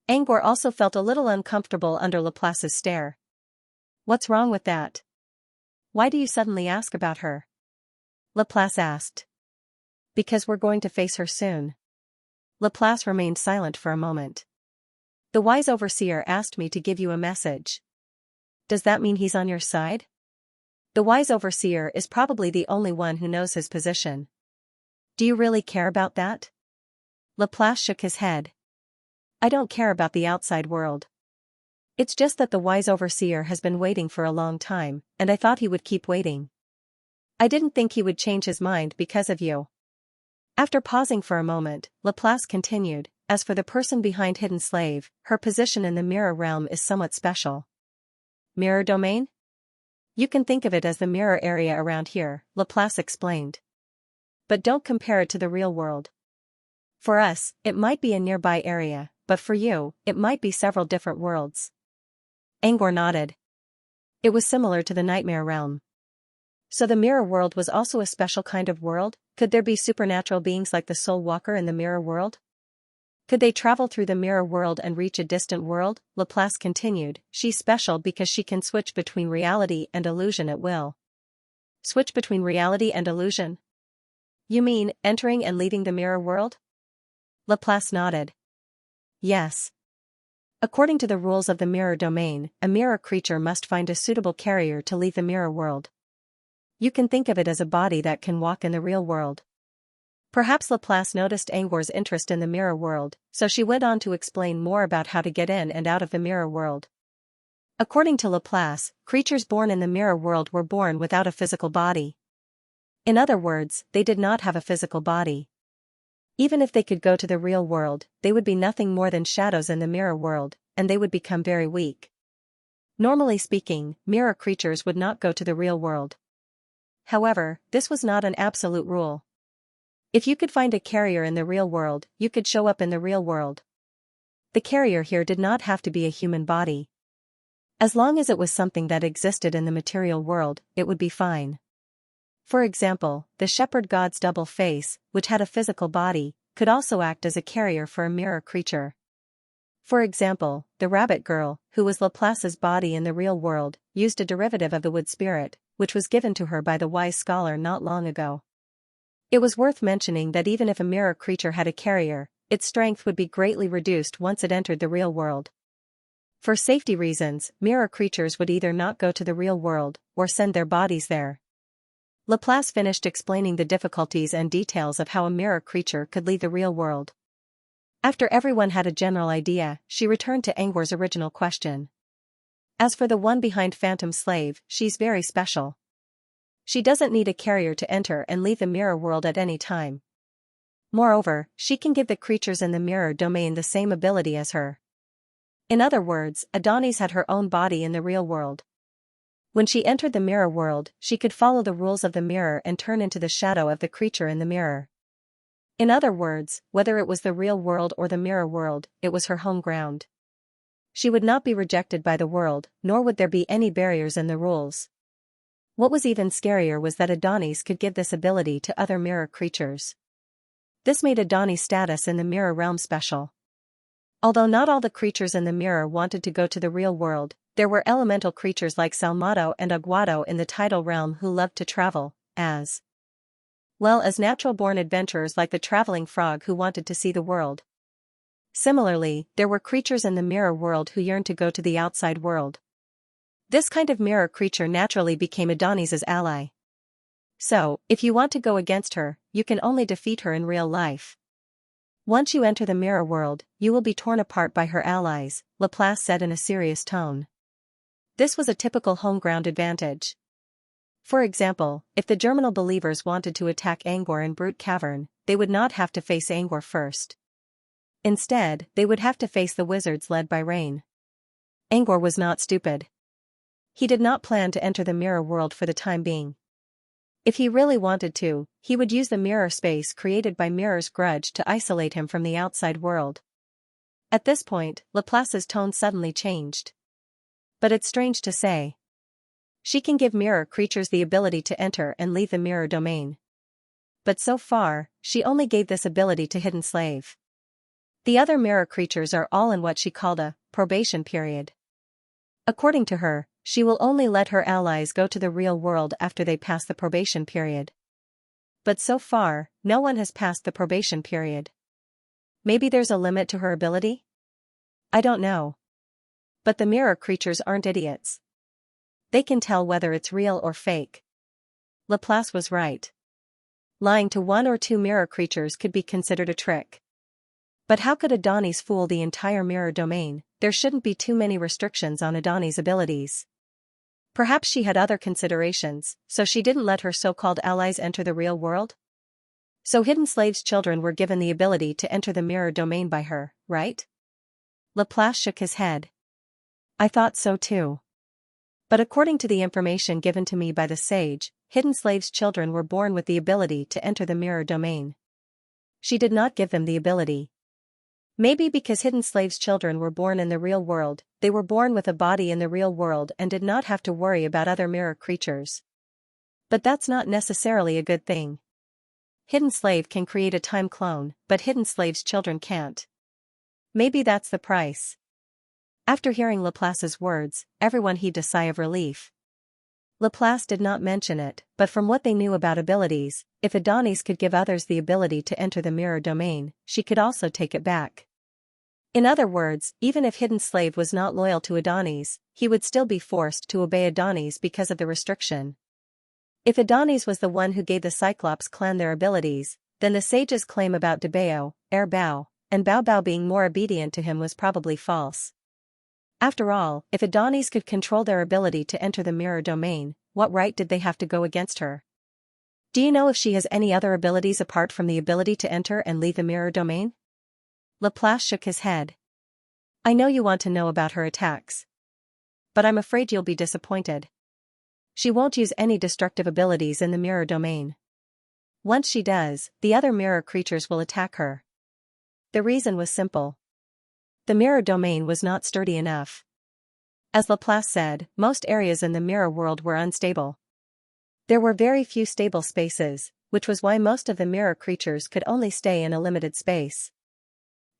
Angor also felt a little uncomfortable under Laplace's stare. What's wrong with that? Why do you suddenly ask about her? Laplace asked. Because we're going to face her soon. Laplace remained silent for a moment. The wise overseer asked me to give you a message. Does that mean he's on your side? The wise overseer is probably the only one who knows his position. Do you really care about that? Laplace shook his head. I don't care about the outside world. It's just that the wise overseer has been waiting for a long time, and I thought he would keep waiting. I didn't think he would change his mind because of you. After pausing for a moment, Laplace continued, as for the person behind Hidden Slave, her position in the mirror realm is somewhat special. Mirror domain? You can think of it as the mirror area around here, Laplace explained. But don't compare it to the real world. For us, it might be a nearby area, but for you, it might be several different worlds. Angor nodded. It was similar to the nightmare realm. So the mirror world was also a special kind of world? Could there be supernatural beings like the soul walker in the mirror world? Could they travel through the mirror world and reach a distant world? Laplace continued, she's special because she can switch between reality and illusion at will. Switch between reality and illusion? You mean, entering and leaving the mirror world? Laplace nodded. Yes. According to the rules of the mirror domain, a mirror creature must find a suitable carrier to leave the mirror world. You can think of it as a body that can walk in the real world. Perhaps Laplace noticed Angor's interest in the mirror world, so she went on to explain more about how to get in and out of the mirror world. According to Laplace, creatures born in the mirror world were born without a physical body. In other words, they did not have a physical body. Even if they could go to the real world, they would be nothing more than shadows in the mirror world, and they would become very weak. Normally speaking, mirror creatures would not go to the real world. However, this was not an absolute rule. If you could find a carrier in the real world, you could show up in the real world. The carrier here did not have to be a human body. As long as it was something that existed in the material world, it would be fine. For example, the shepherd god's double face, which had a physical body, could also act as a carrier for a mirror creature. For example, the rabbit girl, who was Laplace's body in the real world, used a derivative of the wood spirit, which was given to her by the wise scholar not long ago. It was worth mentioning that even if a mirror creature had a carrier, its strength would be greatly reduced once it entered the real world. For safety reasons, mirror creatures would either not go to the real world, or send their bodies there. Laplace finished explaining the difficulties and details of how a mirror creature could leave the real world. After everyone had a general idea, she returned to Angor's original question. As for the one behind Phantom Slave, she's very special. She doesn't need a carrier to enter and leave the mirror world at any time. Moreover, she can give the creatures in the mirror domain the same ability as her. In other words, Adonis had her own body in the real world. When she entered the mirror world, she could follow the rules of the mirror and turn into the shadow of the creature in the mirror. In other words, whether it was the real world or the mirror world, it was her home ground. She would not be rejected by the world, nor would there be any barriers in the rules. What was even scarier was that Adonis could give this ability to other mirror creatures. This made Adonis' status in the mirror realm special. Although not all the creatures in the mirror wanted to go to the real world, there were elemental creatures like Salmato and Aguado in the tidal realm who loved to travel, as well as natural-born adventurers like the traveling frog who wanted to see the world. Similarly, there were creatures in the mirror world who yearned to go to the outside world. This kind of mirror creature naturally became Adonis's ally. So, if you want to go against her, you can only defeat her in real life. Once you enter the mirror world, you will be torn apart by her allies, Laplace said in a serious tone. This was a typical home ground advantage. For example, if the germinal believers wanted to attack Angor in Brute Cavern, they would not have to face Angor first. Instead, they would have to face the wizards led by Rain. Angor was not stupid. He did not plan to enter the mirror world for the time being. If he really wanted to, he would use the mirror space created by Mirror's grudge to isolate him from the outside world. At this point, Laplace's tone suddenly changed. But it's strange to say. She can give mirror creatures the ability to enter and leave the mirror domain. But so far, she only gave this ability to Hidden Slave. The other mirror creatures are all in what she called a probation period. According to her, She will only let her allies go to the real world after they pass the probation period. But so far, no one has passed the probation period. Maybe there's a limit to her ability? I don't know. But the mirror creatures aren't idiots. They can tell whether it's real or fake. Laplace was right. Lying to one or two mirror creatures could be considered a trick. But how could Adonis fool the entire mirror domain? There shouldn't be too many restrictions on Adonis' abilities. Perhaps she had other considerations, so she didn't let her so-called allies enter the real world? So Hidden Slave's children were given the ability to enter the mirror domain by her, right? Laplace shook his head. I thought so too. But according to the information given to me by the sage, Hidden Slave's children were born with the ability to enter the mirror domain. She did not give them the ability. Maybe because Hidden Slave's children were born in the real world, they were born with a body in the real world and did not have to worry about other mirror creatures. But that's not necessarily a good thing. Hidden Slave can create a time clone, but Hidden Slave's children can't. Maybe that's the price. After hearing Laplace's words, everyone heaved a sigh of relief. Laplace did not mention it, but from what they knew about abilities, if Adonis could give others the ability to enter the mirror domain, she could also take it back. In other words, even if Hidden Slave was not loyal to Adonis, he would still be forced to obey Adonis because of the restriction. If Adonis was the one who gave the Cyclops clan their abilities, then the sage's claim about Debao, Bao, and Bao Bao being more obedient to him was probably false. After all, if Adonis could control their ability to enter the mirror domain, what right did they have to go against her? Do you know if she has any other abilities apart from the ability to enter and leave the mirror domain? Laplace shook his head. I know you want to know about her attacks. But I'm afraid you'll be disappointed. She won't use any destructive abilities in the mirror domain. Once she does, the other mirror creatures will attack her. The reason was simple. The mirror domain was not sturdy enough. As Laplace said, most areas in the mirror world were unstable. There were very few stable spaces, which was why most of the mirror creatures could only stay in a limited space.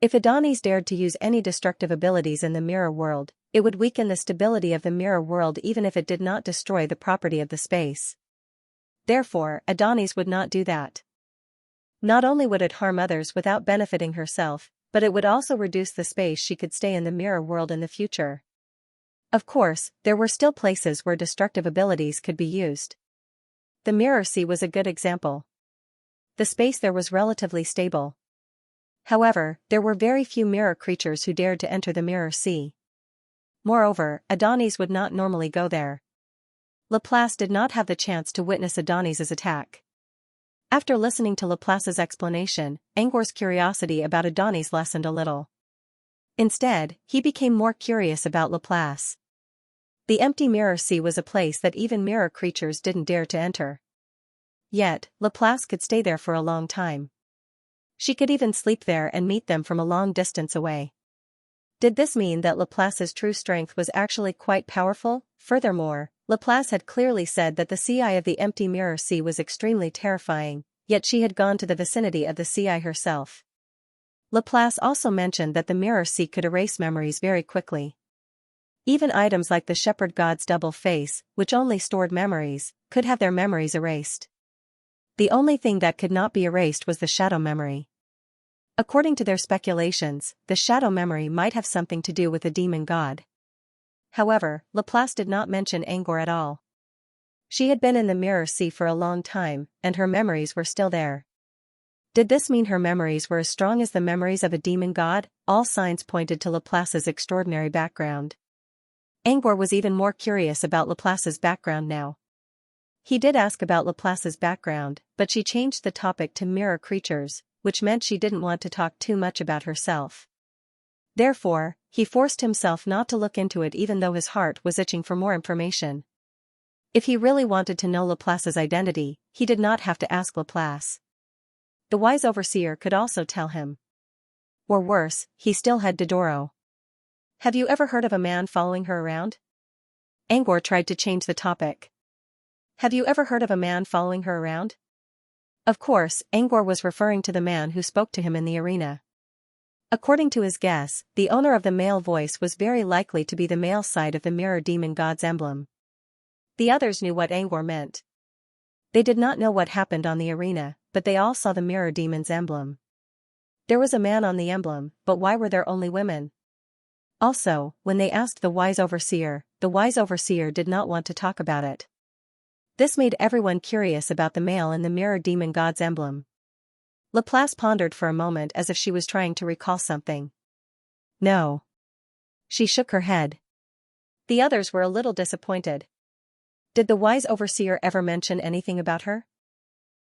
If Adonis dared to use any destructive abilities in the mirror world, it would weaken the stability of the mirror world even if it did not destroy the property of the space. Therefore, Adonis would not do that. Not only would it harm others without benefiting herself, but it would also reduce the space she could stay in the mirror world in the future. Of course, there were still places where destructive abilities could be used. The Mirror Sea was a good example. The space there was relatively stable. However, there were very few mirror creatures who dared to enter the Mirror Sea. Moreover, Adonis would not normally go there. Laplace did not have the chance to witness Adonis's attack. After listening to Laplace's explanation, Angor's curiosity about Adonis lessened a little. Instead, he became more curious about Laplace. The empty Mirror Sea was a place that even mirror creatures didn't dare to enter. Yet, Laplace could stay there for a long time. She could even sleep there and meet them from a long distance away. Did this mean that Laplace's true strength was actually quite powerful? Furthermore, Laplace had clearly said that the sea eye of the empty Mirror Sea was extremely terrifying, yet she had gone to the vicinity of the sea eye herself. Laplace also mentioned that the Mirror Sea could erase memories very quickly. Even items like the shepherd god's double face, which only stored memories, could have their memories erased. The only thing that could not be erased was the shadow memory. According to their speculations, the shadow memory might have something to do with the demon god. However, Laplace did not mention Angor at all. She had been in the Mirror Sea for a long time, and her memories were still there. Did this mean her memories were as strong as the memories of a demon god? All signs pointed to Laplace's extraordinary background. Angor was even more curious about Laplace's background now. He did ask about Laplace's background, but she changed the topic to mirror creatures, which meant she didn't want to talk too much about herself. Therefore, he forced himself not to look into it even though his heart was itching for more information. If he really wanted to know Laplace's identity, he did not have to ask Laplace. The wise overseer could also tell him. Or worse, he still had Dodoro. Have you ever heard of a man following her around? Angor tried to change the topic. Have you ever heard of a man following her around? Of course, Angor was referring to the man who spoke to him in the arena. According to his guess, the owner of the male voice was very likely to be the male side of the mirror demon god's emblem. The others knew what Angor meant. They did not know what happened on the arena, but they all saw the mirror demon's emblem. There was a man on the emblem, but why were there only women? Also, when they asked the wise overseer did not want to talk about it. This made everyone curious about the male in the mirror demon god's emblem. Laplace pondered for a moment as if she was trying to recall something. No. She shook her head. The others were a little disappointed. Did the wise overseer ever mention anything about her?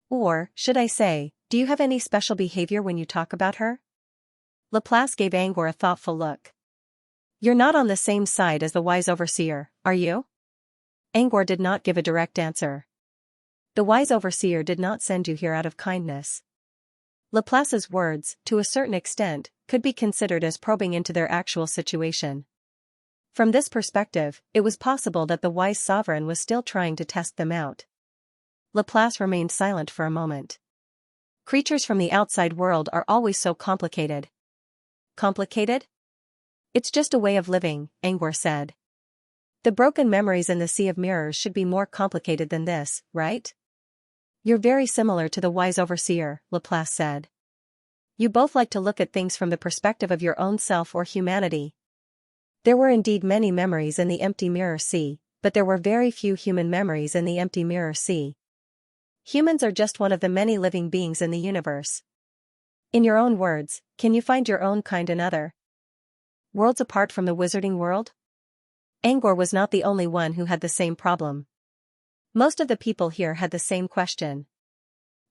Or, should I say, do you have any special behavior when you talk about her? Laplace gave Angor a thoughtful look. You're not on the same side as the wise overseer, are you? Angor did not give a direct answer. The wise overseer did not send you here out of kindness. Laplace's words, to a certain extent, could be considered as probing into their actual situation. From this perspective, it was possible that the wise sovereign was still trying to test them out. Laplace remained silent for a moment. Creatures from the outside world are always so complicated. Complicated? It's just a way of living, Angor said. The broken memories in the sea of mirrors should be more complicated than this, right? You're very similar to the wise overseer, Laplace said. You both like to look at things from the perspective of your own self or humanity. There were indeed many memories in the empty mirror sea, but there were very few human memories in the empty mirror sea. Humans are just one of the many living beings in the universe. In your own words, can you find your own kind in other worlds apart from the wizarding world? Angor was not the only one who had the same problem. Most of the people here had the same question.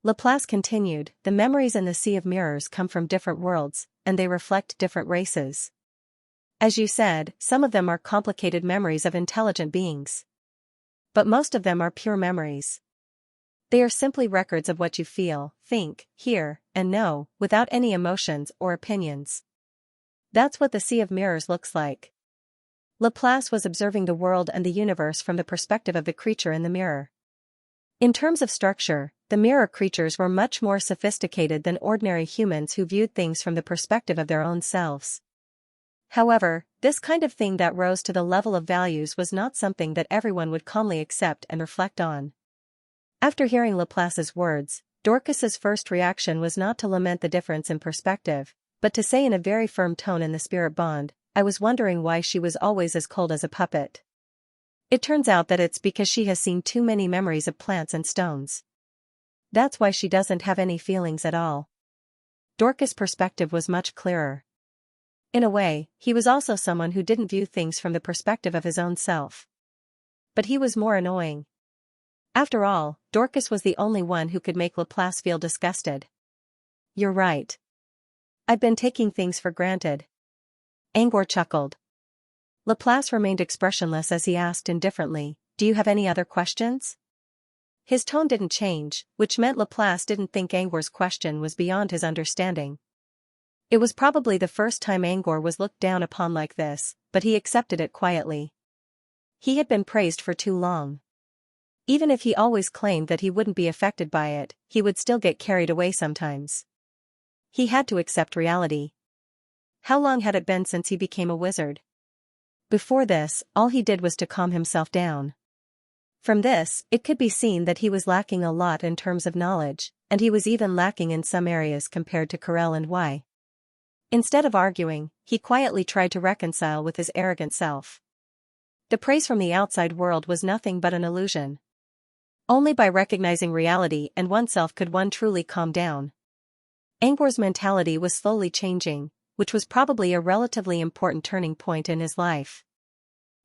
Laplace continued, the memories in the sea of mirrors come from different worlds, and they reflect different races. As you said, some of them are complicated memories of intelligent beings. But most of them are pure memories. They are simply records of what you feel, think, hear, and know, without any emotions or opinions. That's what the sea of mirrors looks like. Laplace was observing the world and the universe from the perspective of the creature in the mirror. In terms of structure, the mirror creatures were much more sophisticated than ordinary humans who viewed things from the perspective of their own selves. However, this kind of thing that rose to the level of values was not something that everyone would calmly accept and reflect on. After hearing Laplace's words, Dorcas's first reaction was not to lament the difference in perspective, but to say in a very firm tone in the spirit bond, I was wondering why she was always as cold as a puppet. It turns out that it's because she has seen too many memories of plants and stones. That's why she doesn't have any feelings at all. Dorcas' perspective was much clearer. In a way, he was also someone who didn't view things from the perspective of his own self. But he was more annoying. After all, Dorcas was the only one who could make Laplace feel disgusted. You're right. I've been taking things for granted. Angor chuckled. Laplace remained expressionless as he asked indifferently, do you have any other questions? His tone didn't change, which meant Laplace didn't think Angor's question was beyond his understanding. It was probably the first time Angor was looked down upon like this, but he accepted it quietly. He had been praised for too long. Even if he always claimed that he wouldn't be affected by it, he would still get carried away sometimes. He had to accept reality. How long had it been since he became a wizard? Before this, all he did was to calm himself down. From this, it could be seen that he was lacking a lot in terms of knowledge, and he was even lacking in some areas compared to Carell and Y. Instead of arguing, he quietly tried to reconcile with his arrogant self. The praise from the outside world was nothing but an illusion. Only by recognizing reality and oneself could one truly calm down. Angor's mentality was slowly changing, which was probably a relatively important turning point in his life.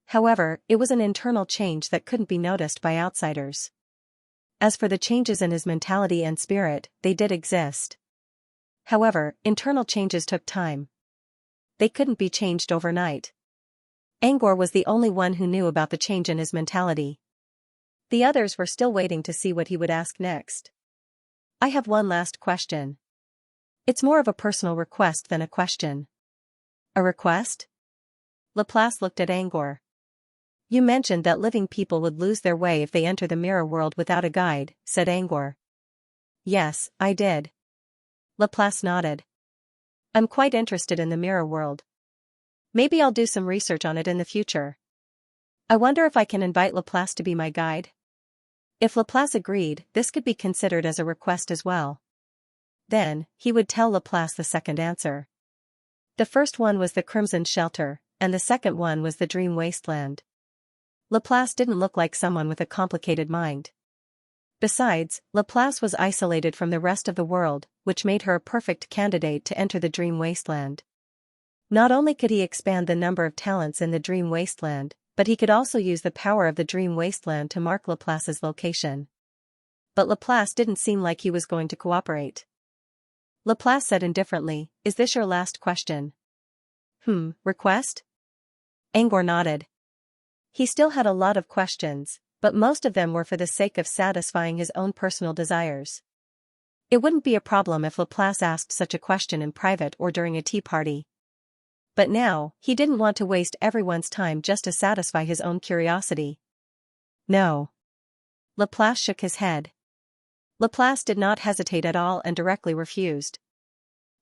However, it was an internal change that couldn't be noticed by outsiders. As for the changes in his mentality and spirit, they did exist. However, internal changes took time. They couldn't be changed overnight. Angor was the only one who knew about the change in his mentality. The others were still waiting to see what he would ask next. I have one last question. It's more of a personal request than a question. A request? Laplace looked at Angor. You mentioned that living people would lose their way if they enter the mirror world without a guide, said Angor. Yes, I did. Laplace nodded. I'm quite interested in the mirror world. Maybe I'll do some research on it in the future. I wonder if I can invite Laplace to be my guide? If Laplace agreed, this could be considered as a request as well. Then, he would tell Laplace the second answer. The first one was the Crimson Shelter, and the second one was the Dream Wasteland. Laplace didn't look like someone with a complicated mind. Besides, Laplace was isolated from the rest of the world, which made her a perfect candidate to enter the Dream Wasteland. Not only could he expand the number of talents in the Dream Wasteland, but he could also use the power of the Dream Wasteland to mark Laplace's location. But Laplace didn't seem like he was going to cooperate. Laplace said indifferently, "Is this your last question?" Request? Angor nodded. He still had a lot of questions, but most of them were for the sake of satisfying his own personal desires. It wouldn't be a problem if Laplace asked such a question in private or during a tea party. But now, he didn't want to waste everyone's time just to satisfy his own curiosity. No. Laplace shook his head. Laplace did not hesitate at all and directly refused.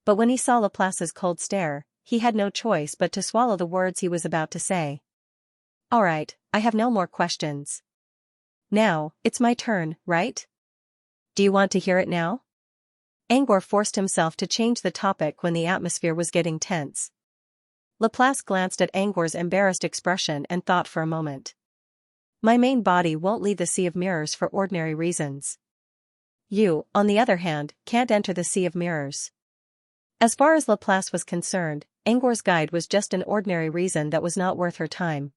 But when he saw Laplace's cold stare, he had no choice but to swallow the words he was about to say. "All right, I have no more questions. Now, it's my turn, right? Do you want to hear it now?" Angor forced himself to change the topic when the atmosphere was getting tense. Laplace glanced at Angor's embarrassed expression and thought for a moment. "My main body won't leave the Sea of Mirrors for ordinary reasons. You, on the other hand, can't enter the Sea of Mirrors." As far as Laplace was concerned, Angor's guide was just an ordinary reason that was not worth her time.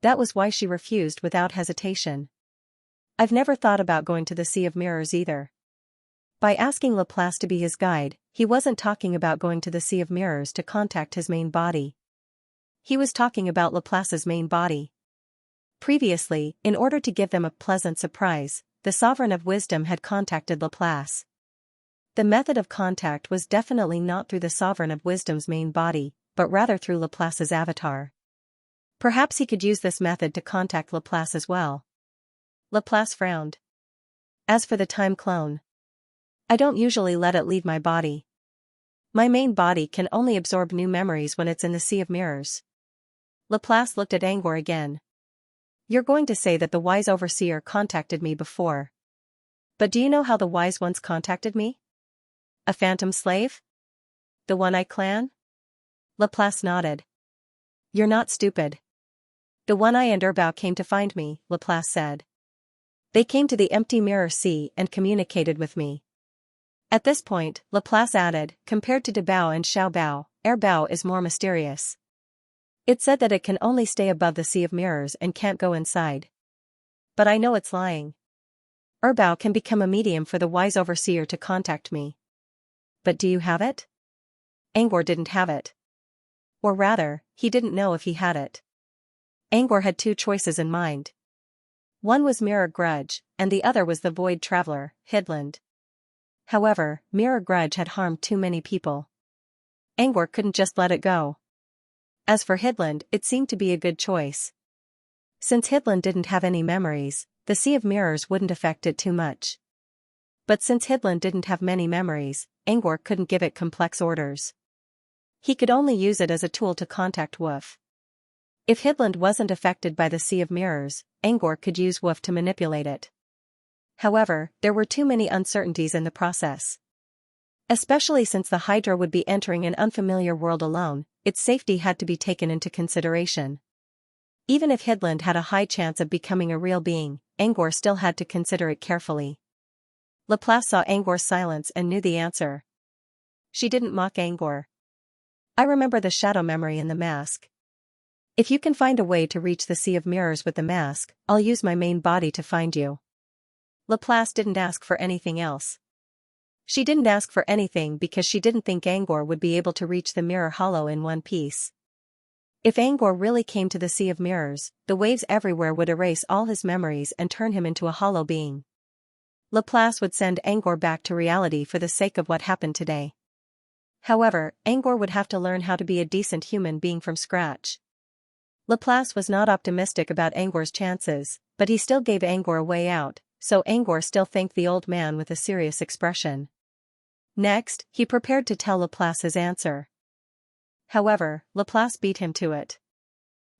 That was why she refused without hesitation. "I've never thought about going to the Sea of Mirrors either." By asking Laplace to be his guide, he wasn't talking about going to the Sea of Mirrors to contact his main body. He was talking about Laplace's main body. Previously, in order to give them a pleasant surprise, the Sovereign of Wisdom had contacted Laplace. The method of contact was definitely not through the Sovereign of Wisdom's main body, but rather through Laplace's avatar. Perhaps he could use this method to contact Laplace as well. Laplace frowned. "As for the time clone, I don't usually let it leave my body. My main body can only absorb new memories when it's in the Sea of Mirrors." Laplace looked at Angor again. "You're going to say that the wise overseer contacted me before. But do you know how the wise ones contacted me? A phantom slave? The One-Eye Clan?" Laplace nodded. "You're not stupid. The One-Eye and Erbao came to find me," Laplace said. "They came to the empty mirror sea and communicated with me." At this point, Laplace added, "Compared to Debao and Xiaobao, Erbao is more mysterious. It said that it can only stay above the Sea of Mirrors and can't go inside. But I know it's lying. Erbao can become a medium for the wise overseer to contact me. But do you have it?" Angor didn't have it. Or rather, he didn't know if he had it. Angor had two choices in mind. One was Mirror Grudge, and the other was the Void Traveler, Hidland. However, Mirror Grudge had harmed too many people. Angor couldn't just let it go. As for Hidland, it seemed to be a good choice. Since Hidland didn't have any memories, the Sea of Mirrors wouldn't affect it too much. But since Hidland didn't have many memories, Angor couldn't give it complex orders. He could only use it as a tool to contact Woof. If Hidland wasn't affected by the Sea of Mirrors, Angor could use Woof to manipulate it. However, there were too many uncertainties in the process. Especially since the Hydra would be entering an unfamiliar world alone, its safety had to be taken into consideration. Even if Hidland had a high chance of becoming a real being, Angor still had to consider it carefully. Laplace saw Angor's silence and knew the answer. She didn't mock Angor. "I remember the shadow memory in the mask. If you can find a way to reach the Sea of Mirrors with the mask, I'll use my main body to find you." Laplace didn't ask for anything else. She didn't ask for anything because she didn't think Angor would be able to reach the mirror hollow in one piece. If Angor really came to the Sea of Mirrors, the waves everywhere would erase all his memories and turn him into a hollow being. Laplace would send Angor back to reality for the sake of what happened today. However, Angor would have to learn how to be a decent human being from scratch. Laplace was not optimistic about Angor's chances, but he still gave Angor a way out, so Angor still thanked the old man with a serious expression. Next, he prepared to tell Laplace his answer. However, Laplace beat him to it.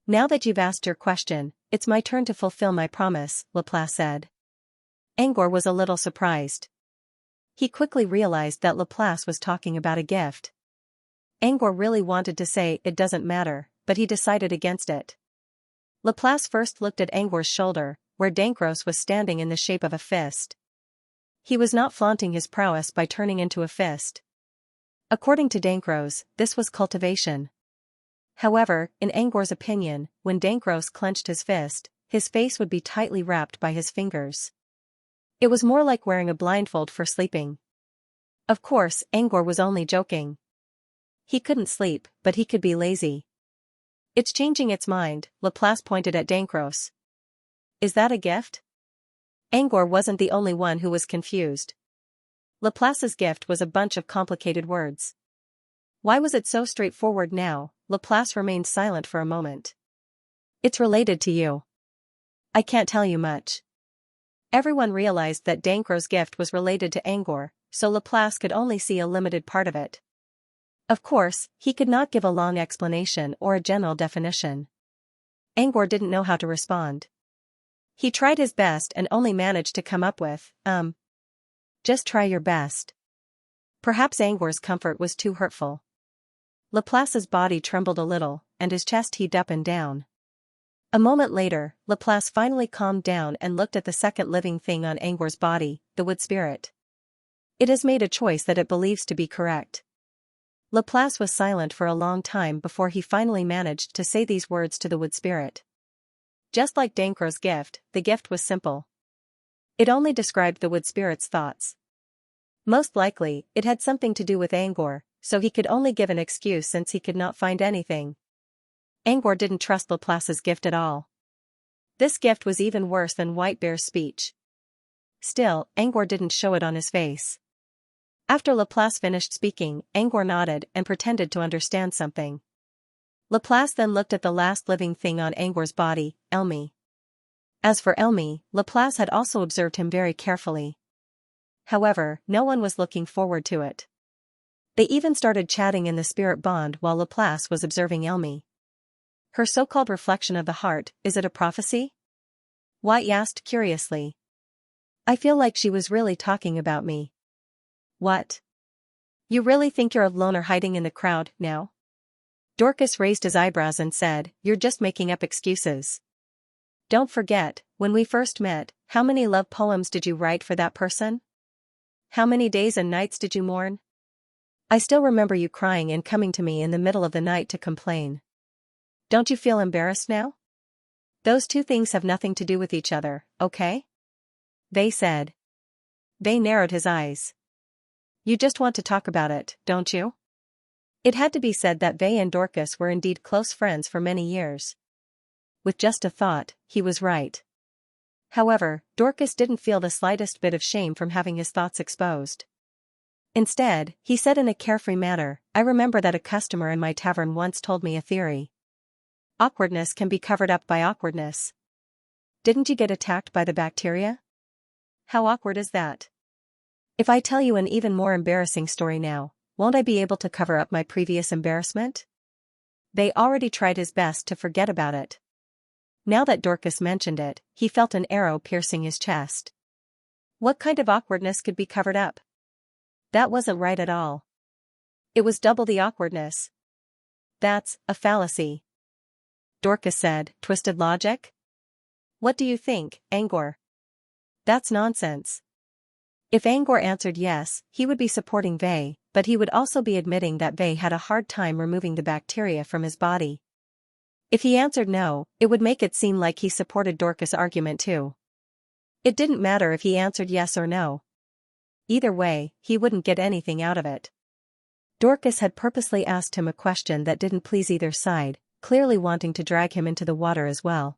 Now that you've asked your question, it's my turn to fulfill my promise, Laplace said. Angor was a little surprised. He quickly realized that Laplace was talking about a gift. Angor really wanted to say it doesn't matter, but he decided against it. Laplace first looked at Angor's shoulder, where Dankros was standing in the shape of a fist. He was not flaunting his prowess by turning into a fist. According to Dankros, this was cultivation. However, in Angor's opinion, when Dankros clenched his fist, his face would be tightly wrapped by his fingers. It was more like wearing a blindfold for sleeping. Of course, Angor was only joking. He couldn't sleep, but he could be lazy. It's changing its mind, Laplace pointed at Dankros. Is that a gift? Angor wasn't the only one who was confused. Laplace's gift was a bunch of complicated words. Why was it so straightforward now? Laplace remained silent for a moment. It's related to you. I can't tell you much. Everyone realized that Dankros' gift was related to Angor, so Laplace could only see a limited part of it. Of course, he could not give a long explanation or a general definition. Angor didn't know how to respond. He tried his best and only managed to come up with, just try your best. Perhaps Angor's comfort was too hurtful. Laplace's body trembled a little, and his chest heaved up and down. A moment later, Laplace finally calmed down and looked at the second living thing on Angor's body, the wood spirit. It has made a choice that it believes to be correct. Laplace was silent for a long time before he finally managed to say these words to the wood spirit. Just like Dankros' gift, the gift was simple. It only described the wood spirit's thoughts. Most likely, it had something to do with Angor, so he could only give an excuse since he could not find anything. Angor didn't trust Laplace's gift at all. This gift was even worse than White Bear's speech. Still, Angor didn't show it on his face. After Laplace finished speaking, Angor nodded and pretended to understand something. Laplace then looked at the last living thing on Angor's body, Elmi. As for Elmi, Laplace had also observed him very carefully. However, no one was looking forward to it. They even started chatting in the spirit bond while Laplace was observing Elmi. Her so-called reflection of the heart, is it a prophecy? White asked curiously. I feel like she was really talking about me. What? You really think you're alone or hiding in the crowd, now? Dorcas raised his eyebrows and said, you're just making up excuses. Don't forget, when we first met, how many love poems did you write for that person? How many days and nights did you mourn? I still remember you crying and coming to me in the middle of the night to complain. Don't you feel embarrassed now? Those two things have nothing to do with each other, okay? Vey said. Vey narrowed his eyes. You just want to talk about it, don't you? It had to be said that Vey and Dorcas were indeed close friends for many years. With just a thought, he was right. However, Dorcas didn't feel the slightest bit of shame from having his thoughts exposed. Instead, he said in a carefree manner, I remember that a customer in my tavern once told me a theory. Awkwardness can be covered up by awkwardness. Didn't you get attacked by the bacteria? How awkward is that? If I tell you an even more embarrassing story now, won't I be able to cover up my previous embarrassment? They already tried his best to forget about it. Now that Dorcas mentioned it, he felt an arrow piercing his chest. What kind of awkwardness could be covered up? That wasn't right at all. It was double the awkwardness. That's a fallacy. Dorcas said, twisted logic? What do you think, Angor? That's nonsense. If Angor answered yes, he would be supporting Vey, but he would also be admitting that Vey had a hard time removing the bacteria from his body. If he answered no, it would make it seem like he supported Dorcas' argument too. It didn't matter if he answered yes or no. Either way, he wouldn't get anything out of it. Dorcas had purposely asked him a question that didn't please either side, clearly wanting to drag him into the water as well.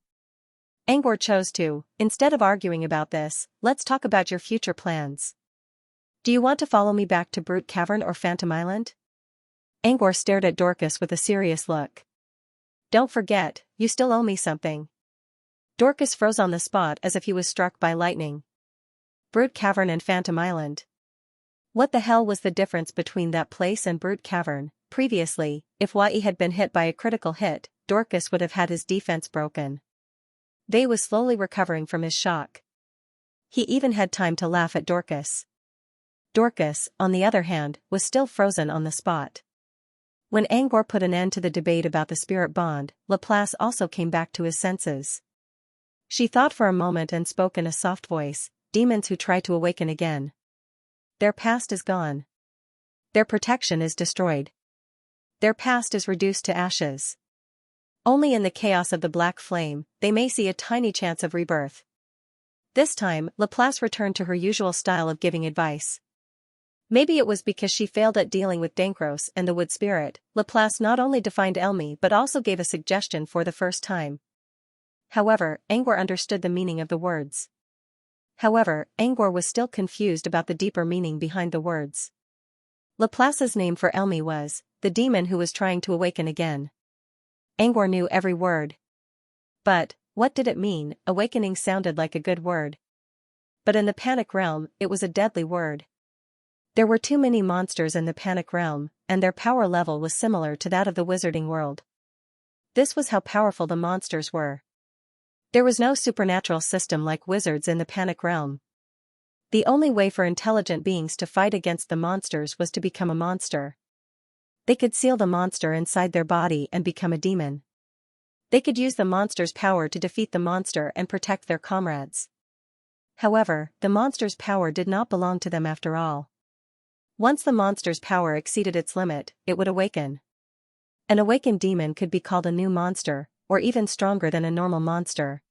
Angor chose to, instead of arguing about this, let's talk about your future plans. Do you want to follow me back to Brute Cavern or Phantom Island? Angor stared at Dorcas with a serious look. Don't forget, you still owe me something. Dorcas froze on the spot as if he was struck by lightning. Brute Cavern and Phantom Island. What the hell was the difference between that place and Brute Cavern? Previously, if Wai had been hit by a critical hit, Dorcas would have had his defense broken. They was slowly recovering from his shock. He even had time to laugh at Dorcas. Dorcas, on the other hand, was still frozen on the spot. When Angor put an end to the debate about the spirit bond, Laplace also came back to his senses. She thought for a moment and spoke in a soft voice, "Demons who try to awaken again. Their past is gone. Their protection is destroyed. Their past is reduced to ashes. Only in the chaos of the black flame, they may see a tiny chance of rebirth." This time, Laplace returned to her usual style of giving advice. Maybe it was because she failed at dealing with Dankros and the wood spirit. Laplace not only defined Elmi but also gave a suggestion for the first time. However, Angor understood the meaning of the words. However, Angor was still confused about the deeper meaning behind the words. Laplace's name for Elmi was, the demon who was trying to awaken again. Angor knew every word. But, what did it mean? Awakening sounded like a good word. But in the Panic Realm, it was a deadly word. There were too many monsters in the Panic Realm, and their power level was similar to that of the Wizarding World. This was how powerful the monsters were. There was no supernatural system like wizards in the Panic Realm. The only way for intelligent beings to fight against the monsters was to become a monster. They could seal the monster inside their body and become a demon. They could use the monster's power to defeat the monster and protect their comrades. However, the monster's power did not belong to them after all. Once the monster's power exceeded its limit, it would awaken. An awakened demon could be called a new monster, or even stronger than a normal monster.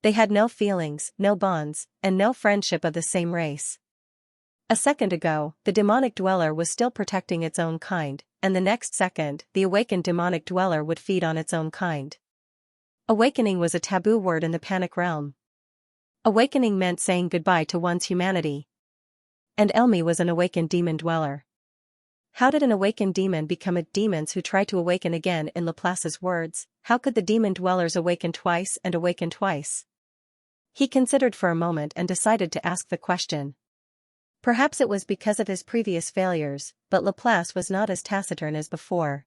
They had no feelings, no bonds, and no friendship of the same race. A second ago, the demonic dweller was still protecting its own kind, and the next second, the awakened demonic dweller would feed on its own kind. Awakening was a taboo word in the Panic Realm. Awakening meant saying goodbye to one's humanity. And Elmi was an awakened demon dweller. How did an awakened demon become a demons who try to awaken again? In Laplace's words, how could the demon dwellers awaken twice and awaken twice? He considered for a moment and decided to ask the question. Perhaps it was because of his previous failures, but Laplace was not as taciturn as before.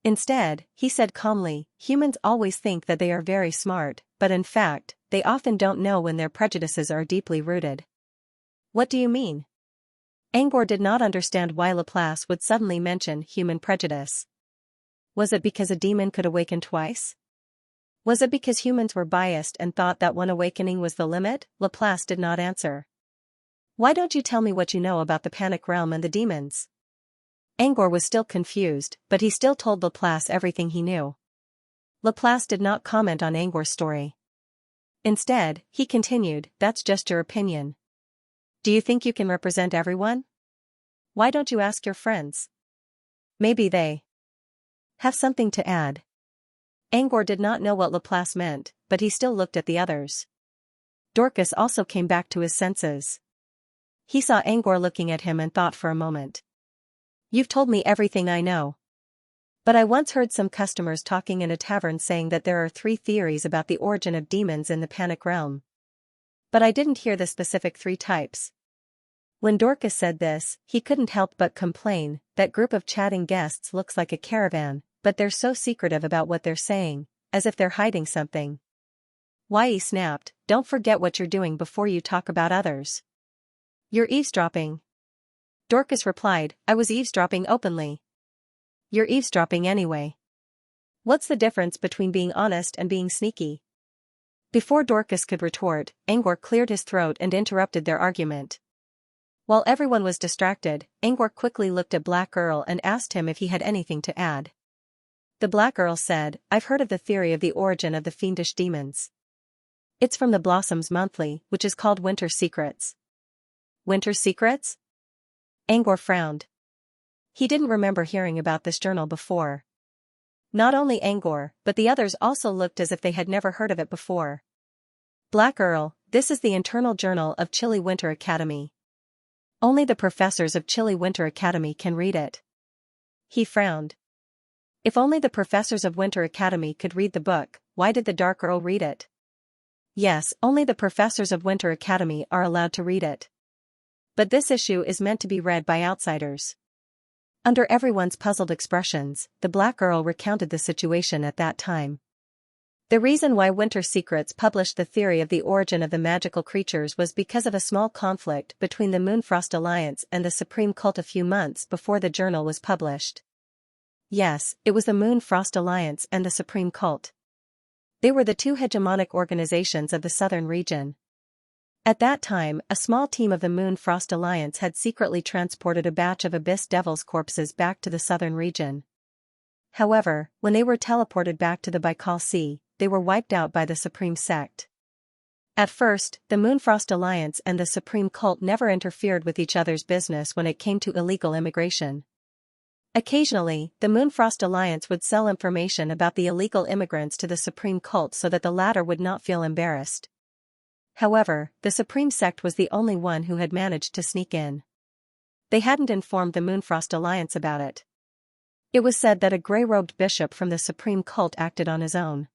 Instead, he said calmly, "Humans always think that they are very smart, but in fact, they often don't know when their prejudices are deeply rooted." What do you mean? Angor did not understand why Laplace would suddenly mention human prejudice. Was it because a demon could awaken twice? Was it because humans were biased and thought that one awakening was the limit? Laplace did not answer. Why don't you tell me what you know about the Panic Realm and the demons? Angor was still confused, but he still told Laplace everything he knew. Laplace did not comment on Angor's story. Instead, he continued, "That's just your opinion. Do you think you can represent everyone? Why don't you ask your friends? Maybe they have something to add." Angor did not know what Laplace meant, but he still looked at the others. Dorcas also came back to his senses. He saw Angor looking at him and thought for a moment. "You've told me everything I know. But I once heard some customers talking in a tavern saying that there are 3 theories about the origin of demons in the Panic Realm. But I didn't hear the specific 3 types." When Dorcas said this, he couldn't help but complain, "That group of chatting guests looks like a caravan, but they're so secretive about what they're saying, as if they're hiding something." Wai snapped, "Don't forget what you're doing before you talk about others. You're eavesdropping." Dorcas replied, "I was eavesdropping openly." "You're eavesdropping anyway. What's the difference between being honest and being sneaky?" Before Dorcas could retort, Angor cleared his throat and interrupted their argument. While everyone was distracted, Angor quickly looked at Black Earl and asked him if he had anything to add. The Black Earl said, "I've heard of the theory of the origin of the fiendish demons. It's from the Blossoms Monthly, which is called Winter Secrets." Winter Secrets? Angor frowned. He didn't remember hearing about this journal before. Not only Angor, but the others also looked as if they had never heard of it before. "Black Earl, this is the internal journal of Chilly Winter Academy. Only the professors of Chilly Winter Academy can read it." He frowned. If only the professors of Winter Academy could read the book, why did the Dark Earl read it? Yes, only the professors of Winter Academy are allowed to read it. But this issue is meant to be read by outsiders. Under everyone's puzzled expressions, the Black Earl recounted the situation at that time. The reason why Winter Secrets published the theory of the origin of the magical creatures was because of a small conflict between the Moonfrost Alliance and the Supreme Cult a few months before the journal was published. Yes, it was the Moonfrost Alliance and the Supreme Cult. They were the two hegemonic organizations of the southern region. At that time, a small team of the Moonfrost Alliance had secretly transported a batch of Abyss Devils corpses back to the southern region. However, when they were teleported back to the Baikal Sea, they were wiped out by the Supreme Sect. At first, the Moonfrost Alliance and the Supreme Cult never interfered with each other's business when it came to illegal immigration. Occasionally, the Moonfrost Alliance would sell information about the illegal immigrants to the Supreme Cult so that the latter would not feel embarrassed. However, the Supreme Sect was the only one who had managed to sneak in. They hadn't informed the Moonfrost Alliance about it. It was said that a grey-robed bishop from the Supreme Cult acted on his own.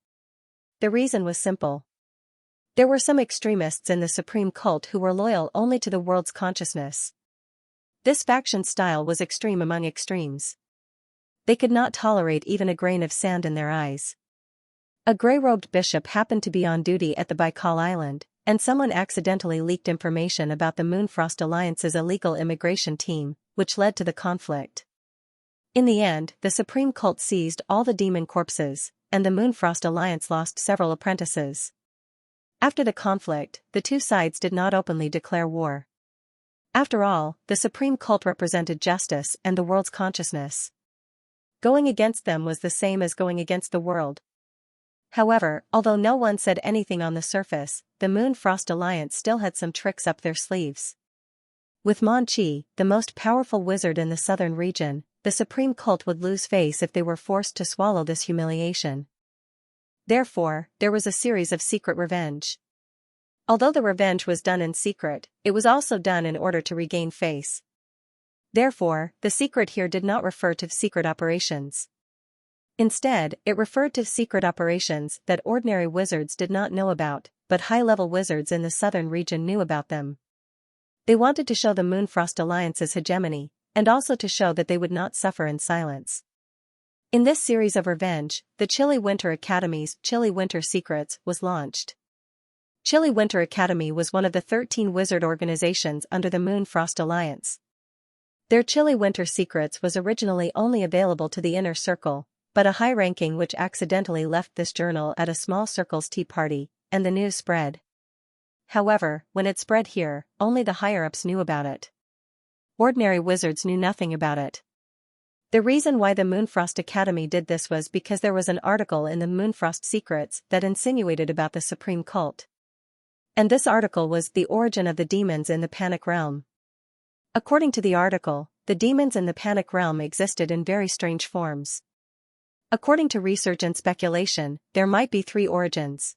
The reason was simple. There were some extremists in the Supreme Cult who were loyal only to the world's consciousness. This faction style was extreme among extremes. They could not tolerate even a grain of sand in their eyes. A grey-robed bishop happened to be on duty at the Baikal Island, and someone accidentally leaked information about the Moonfrost Alliance's illegal immigration team, which led to the conflict. In the end, the Supreme Cult seized all the demon corpses, and the Moonfrost Alliance lost several apprentices. After the conflict, the two sides did not openly declare war. After all, the Supreme Cult represented justice and the world's consciousness. Going against them was the same as going against the world. However, although no one said anything on the surface, the Moonfrost Alliance still had some tricks up their sleeves. With Mon Chi, the most powerful wizard in the southern region, the Supreme Cult would lose face if they were forced to swallow this humiliation. Therefore, there was a series of secret revenge. Although the revenge was done in secret, it was also done in order to regain face. Therefore, the secret here did not refer to secret operations. Instead, it referred to secret operations that ordinary wizards did not know about, but high-level wizards in the southern region knew about them. They wanted to show the Moonfrost Alliance's hegemony, and also to show that they would not suffer in silence. In this series of revenge, the Chilly Winter Academy's Chilly Winter Secrets was launched. Chilly Winter Academy was one of the 13 wizard organizations under the Moonfrost Alliance. Their Chilly Winter Secrets was originally only available to the inner circle, but a high ranking which accidentally left this journal at a small circle's tea party, and the news spread. However, when it spread here, only the higher-ups knew about it. Ordinary wizards knew nothing about it. The reason why the Moonfrost Academy did this was because there was an article in the Moonfrost Secrets that insinuated about the Supreme Cult. And this article was The Origin of the Demons in the Panic Realm. According to the article, the demons in the Panic Realm existed in very strange forms. According to research and speculation, there might be 3 origins.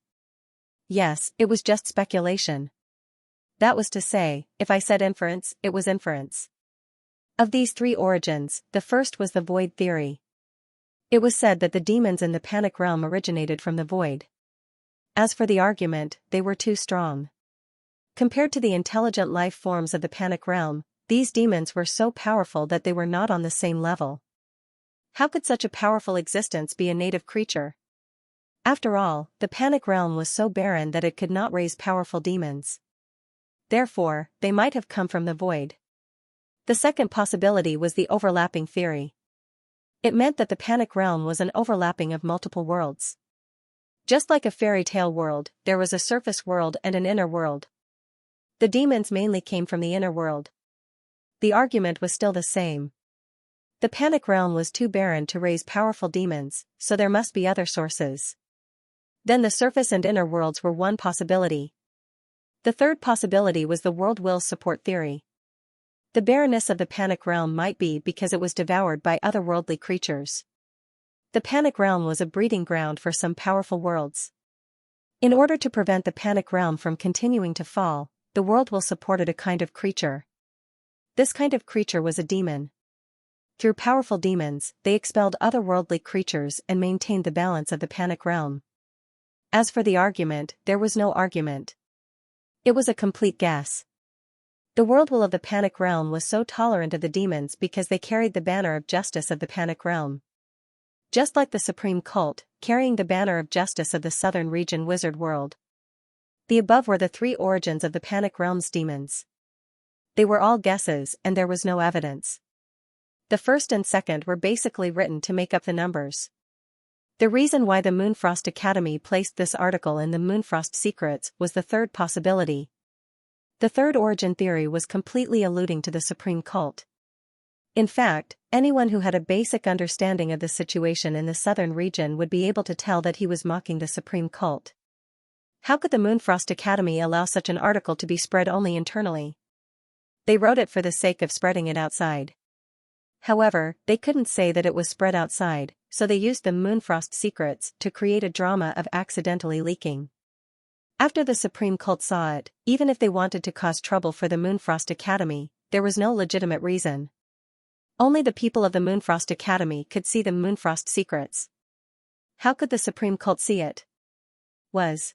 Yes, it was just speculation. That was to say, if I said inference, it was inference. Of these 3 origins, the first was the void theory. It was said that the demons in the Panic Realm originated from the void. As for the argument, they were too strong. Compared to the intelligent life forms of the Panic Realm, these demons were so powerful that they were not on the same level. How could such a powerful existence be a native creature? After all, the Panic Realm was so barren that it could not raise powerful demons. Therefore, they might have come from the void. The second possibility was the overlapping theory. It meant that the Panic Realm was an overlapping of multiple worlds. Just like a fairy tale world, there was a surface world and an inner world. The demons mainly came from the inner world. The argument was still the same. The Panic Realm was too barren to raise powerful demons, so there must be other sources. Then the surface and inner worlds were one possibility. The third possibility was the world will support theory. The barrenness of the Panic Realm might be because it was devoured by otherworldly creatures. The Panic Realm was a breeding ground for some powerful worlds. In order to prevent the Panic Realm from continuing to fall, the world will supported a kind of creature. This kind of creature was a demon. Through powerful demons, they expelled otherworldly creatures and maintained the balance of the Panic Realm. As for the argument, there was no argument. It was a complete guess. The world will of the Panic Realm was so tolerant of the demons because they carried the banner of justice of the Panic Realm. Just like the supreme cult, carrying the banner of justice of the southern region wizard world. The above were the three origins of the Panic Realm's demons. They were all guesses and there was no evidence. The first and second were basically written to make up the numbers. The reason why the Moonfrost Academy placed this article in the Moonfrost Secrets was the third possibility. The third origin theory was completely alluding to the supreme cult. In fact, anyone who had a basic understanding of the situation in the southern region would be able to tell that he was mocking the supreme cult. How could the Moonfrost Academy allow such an article to be spread only internally? They wrote it for the sake of spreading it outside. However, they couldn't say that it was spread outside, so they used the Moonfrost Secrets to create a drama of accidentally leaking. After the supreme cult saw it, even if they wanted to cause trouble for the Moonfrost Academy, there was no legitimate reason. Only the people of the Moonfrost Academy could see the Moonfrost Secrets. How could the supreme cult see it? Was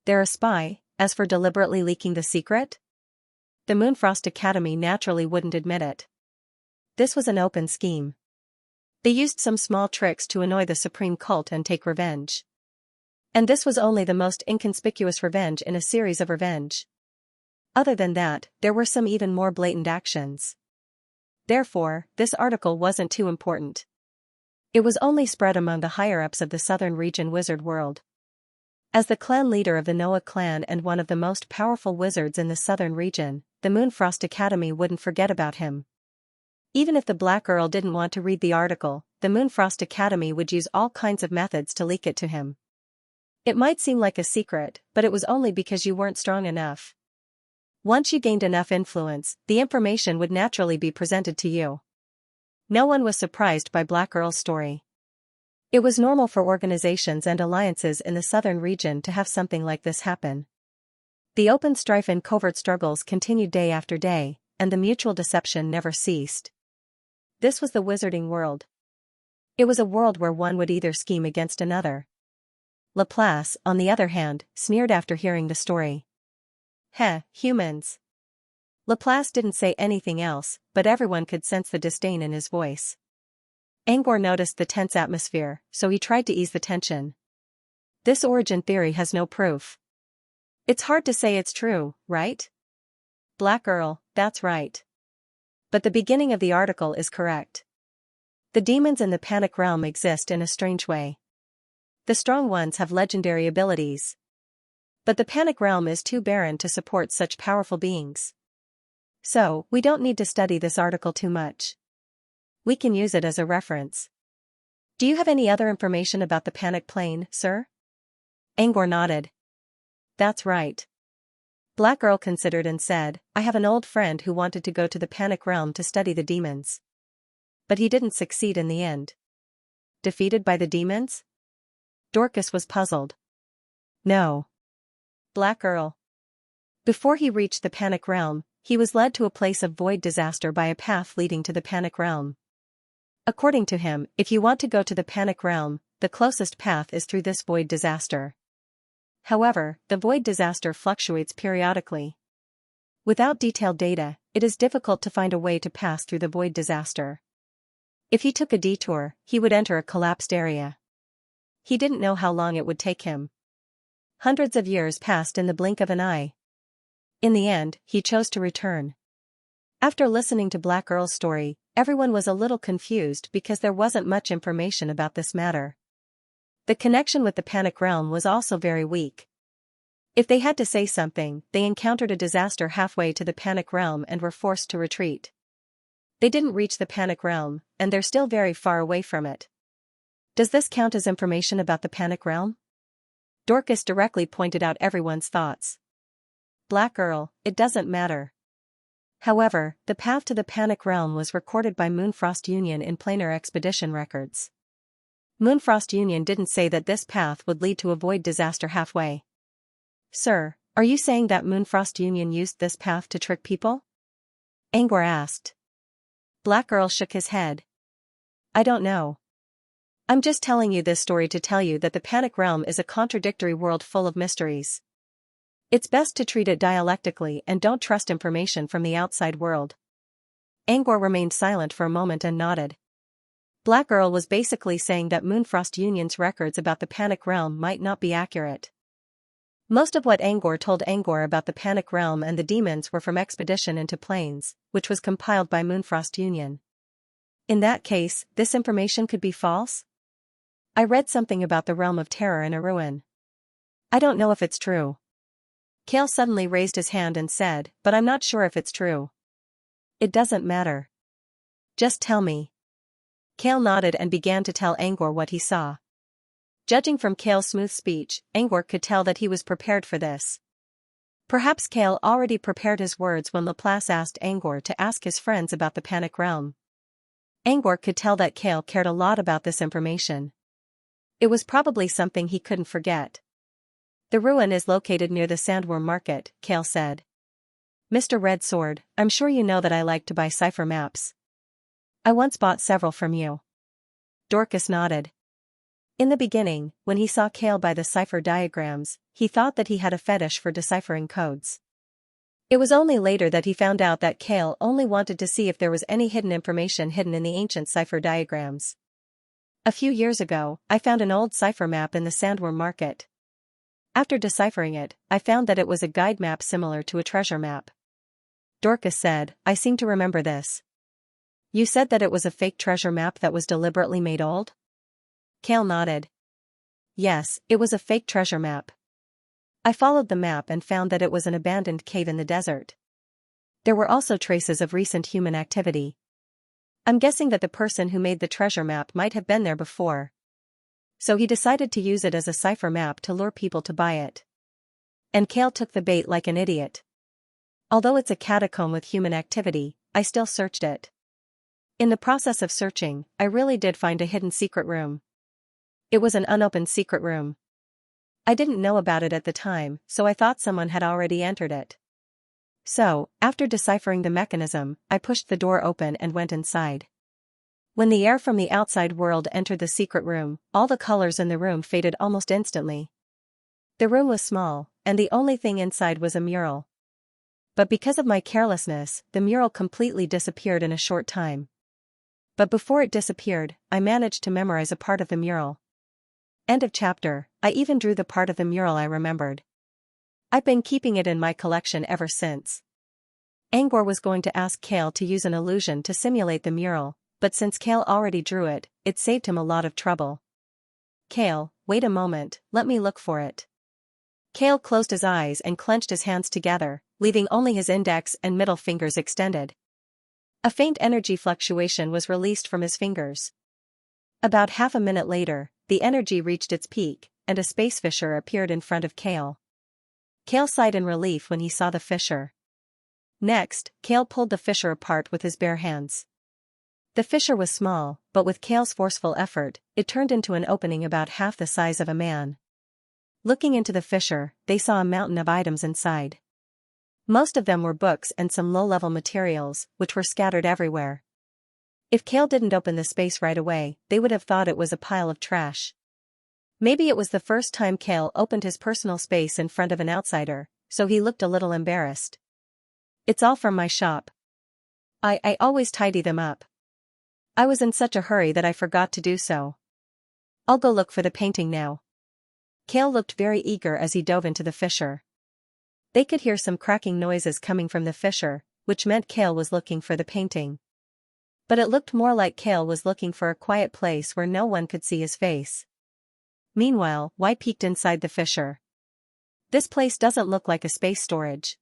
there a spy, as for deliberately leaking the secret? The Moonfrost Academy naturally wouldn't admit it. This was an open scheme. They used some small tricks to annoy the supreme cult and take revenge. And this was only the most inconspicuous revenge in a series of revenge. Other than that, there were some even more blatant actions. Therefore, this article wasn't too important. It was only spread among the higher-ups of the southern region wizard world. As the clan leader of the Noah clan and one of the most powerful wizards in the southern region, the Moonfrost Academy wouldn't forget about him. Even if the Black Earl didn't want to read the article, the Moonfrost Academy would use all kinds of methods to leak it to him. It might seem like a secret, but it was only because you weren't strong enough. Once you gained enough influence, the information would naturally be presented to you. No one was surprised by Black Earl's story. It was normal for organizations and alliances in the southern region to have something like this happen. The open strife and covert struggles continued day after day, and the mutual deception never ceased. This was the wizarding world. It was a world where one would either scheme against another. Laplace, on the other hand, sneered after hearing the story. Heh, humans. Laplace didn't say anything else, but everyone could sense the disdain in his voice. Angor noticed the tense atmosphere, so he tried to ease the tension. This origin theory has no proof. It's hard to say it's true, right? Black Earl, that's right. But the beginning of the article is correct. The demons in the Panic Realm exist in a strange way. The strong ones have legendary abilities. But the Panic Realm is too barren to support such powerful beings. So, we don't need to study this article too much. We can use it as a reference. Do you have any other information about the Panic Plane, sir? Angor nodded. That's right. Black Earl considered and said, I have an old friend who wanted to go to the Panic Realm to study the demons. But he didn't succeed in the end. Defeated by the demons? Dorcas was puzzled. No. Black Earl. Before he reached the Panic Realm, he was led to a place of void disaster by a path leading to the Panic Realm. According to him, if you want to go to the Panic Realm, the closest path is through this void disaster. However, the void disaster fluctuates periodically. Without detailed data, it is difficult to find a way to pass through the void disaster. If he took a detour, he would enter a collapsed area. He didn't know how long it would take him. Hundreds of years passed in the blink of an eye. In the end, he chose to return. After listening to Black Earl's story, everyone was a little confused because there wasn't much information about this matter. The connection with the Panic Realm was also very weak. If they had to say something, they encountered a disaster halfway to the Panic Realm and were forced to retreat. They didn't reach the Panic Realm, and they're still very far away from it. Does this count as information about the Panic Realm? Dorcas directly pointed out everyone's thoughts. Black Earl, it doesn't matter. However, the path to the Panic Realm was recorded by Moonfrost Union in planar expedition records. Moonfrost Union didn't say that this path would lead to a void disaster halfway. Sir, are you saying that Moonfrost Union used this path to trick people? Angor asked. Black Earl shook his head. I don't know. I'm just telling you this story to tell you that the Panic Realm is a contradictory world full of mysteries. It's best to treat it dialectically and don't trust information from the outside world. Angor remained silent for a moment and nodded. Black Earl was basically saying that Moonfrost Union's records about the Panic Realm might not be accurate. Most of what Angor told Angor about the Panic Realm and the demons were from Expedition into Plains, which was compiled by Moonfrost Union. In that case, this information could be false? I read something about the Realm of Terror in a ruin. I don't know if it's true. Kale suddenly raised his hand and said, but I'm not sure if it's true. It doesn't matter. Just tell me. Kale nodded and began to tell Angor what he saw. Judging from Kale's smooth speech, Angor could tell that he was prepared for this. Perhaps Kale already prepared his words when Laplace asked Angor to ask his friends about the Panic Realm. Angor could tell that Kale cared a lot about this information. It was probably something he couldn't forget. The ruin is located near the Sandworm Market, Kale said. Mr. Red Sword, I'm sure you know that I like to buy cipher maps. I once bought several from you. Dorcas nodded. In the beginning, when he saw Kale buy the cipher diagrams, he thought that he had a fetish for deciphering codes. It was only later that he found out that Kale only wanted to see if there was any hidden information hidden in the ancient cipher diagrams. A few years ago, I found an old cipher map in the Sandworm Market. After deciphering it, I found that it was a guide map similar to a treasure map. Dorcas said, I seem to remember this. You said that it was a fake treasure map that was deliberately made old? Kale nodded. Yes, it was a fake treasure map. I followed the map and found that it was an abandoned cave in the desert. There were also traces of recent human activity. I'm guessing that the person who made the treasure map might have been there before. So he decided to use it as a cipher map to lure people to buy it. And Kale took the bait like an idiot. Although it's a catacomb with human activity, I still searched it. In the process of searching, I really did find a hidden secret room. It was an unopened secret room. I didn't know about it at the time, so I thought someone had already entered it. So, after deciphering the mechanism, I pushed the door open and went inside. When the air from the outside world entered the secret room, all the colors in the room faded almost instantly. The room was small, and the only thing inside was a mural. But because of my carelessness, the mural completely disappeared in a short time. But before it disappeared, I managed to memorize a part of the mural. End of chapter. I even drew the part of the mural I remembered. I've been keeping it in my collection ever since. Angor was going to ask Kale to use an illusion to simulate the mural, but since Kale already drew it, it saved him a lot of trouble. Kale, wait a moment, let me look for it. Kale closed his eyes and clenched his hands together, leaving only his index and middle fingers extended. A faint energy fluctuation was released from his fingers. About half a minute later, the energy reached its peak, and a space fissure appeared in front of Kale. Kale sighed in relief when he saw the fissure. Next, Kale pulled the fissure apart with his bare hands. The fissure was small, but with Kale's forceful effort, it turned into an opening about half the size of a man. Looking into the fissure, they saw a mountain of items inside. Most of them were books and some low-level materials, which were scattered everywhere. If Kale didn't open the space right away, they would have thought it was a pile of trash. Maybe it was the first time Kale opened his personal space in front of an outsider, so he looked a little embarrassed. It's all from my shop. I always tidy them up. I was in such a hurry that I forgot to do so. I'll go look for the painting now. Kale looked very eager as he dove into the fissure. They could hear some cracking noises coming from the fissure, which meant Kale was looking for the painting. But it looked more like Kale was looking for a quiet place where no one could see his face. Meanwhile, Y peeked inside the fissure. This place doesn't look like a space storage.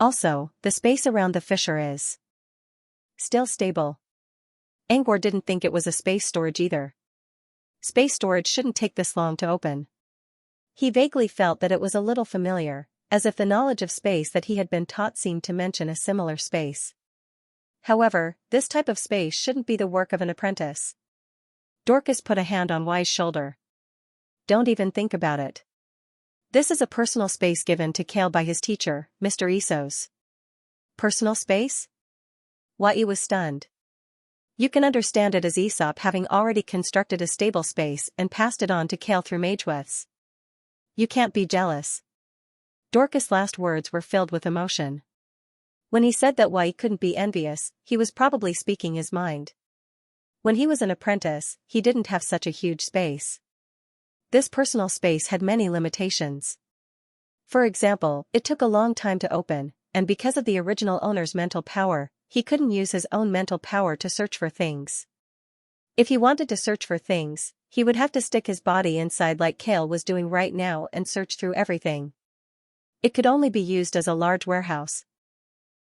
Also, the space around the fissure is still stable. Angor didn't think it was a space storage either. Space storage shouldn't take this long to open. He vaguely felt that it was a little familiar, as if the knowledge of space that he had been taught seemed to mention a similar space. However, this type of space shouldn't be the work of an apprentice. Dorcas put a hand on Y's shoulder. Don't even think about it. This is a personal space given to Kale by his teacher, Mr. Isos. Personal space? Y was stunned. You can understand it as Aesop having already constructed a stable space and passed it on to Kale through Mageweths. You can't be jealous. Dorcas' last words were filled with emotion. When he said that why he couldn't be envious, he was probably speaking his mind. When he was an apprentice, he didn't have such a huge space. This personal space had many limitations. For example, it took a long time to open, and because of the original owner's mental power, he couldn't use his own mental power to search for things. If he wanted to search for things, he would have to stick his body inside like Kale was doing right now and search through everything. It could only be used as a large warehouse.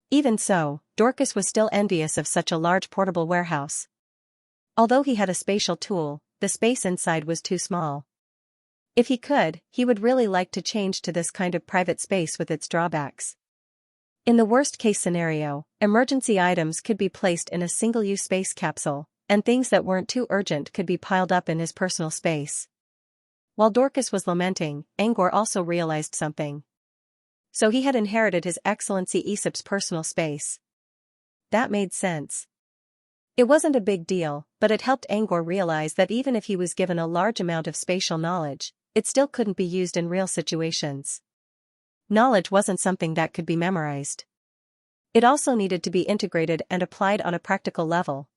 Even so, Dorcas was still envious of such a large portable warehouse. Although he had a spatial tool, the space inside was too small. If he could, he would really like to change to this kind of private space with its drawbacks. In the worst-case scenario, emergency items could be placed in a single-use space capsule, and things that weren't too urgent could be piled up in his personal space. While Dorcas was lamenting, Angor also realized something. So he had inherited His Excellency Aesop's personal space. That made sense. It wasn't a big deal, but it helped Angor realize that even if he was given a large amount of spatial knowledge, it still couldn't be used in real situations. Knowledge wasn't something that could be memorized. It also needed to be integrated and applied on a practical level.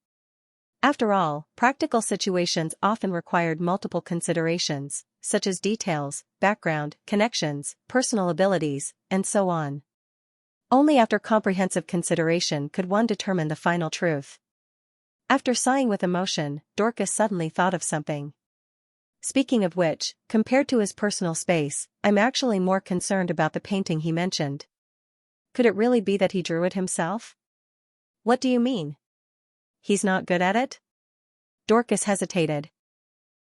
After all, practical situations often required multiple considerations, such as details, background, connections, personal abilities, and so on. Only after comprehensive consideration could one determine the final truth. After sighing with emotion, Dorcas suddenly thought of something. Speaking of which, compared to his personal space, I'm actually more concerned about the painting he mentioned. Could it really be that he drew it himself? What do you mean? He's not good at it? Dorcas hesitated.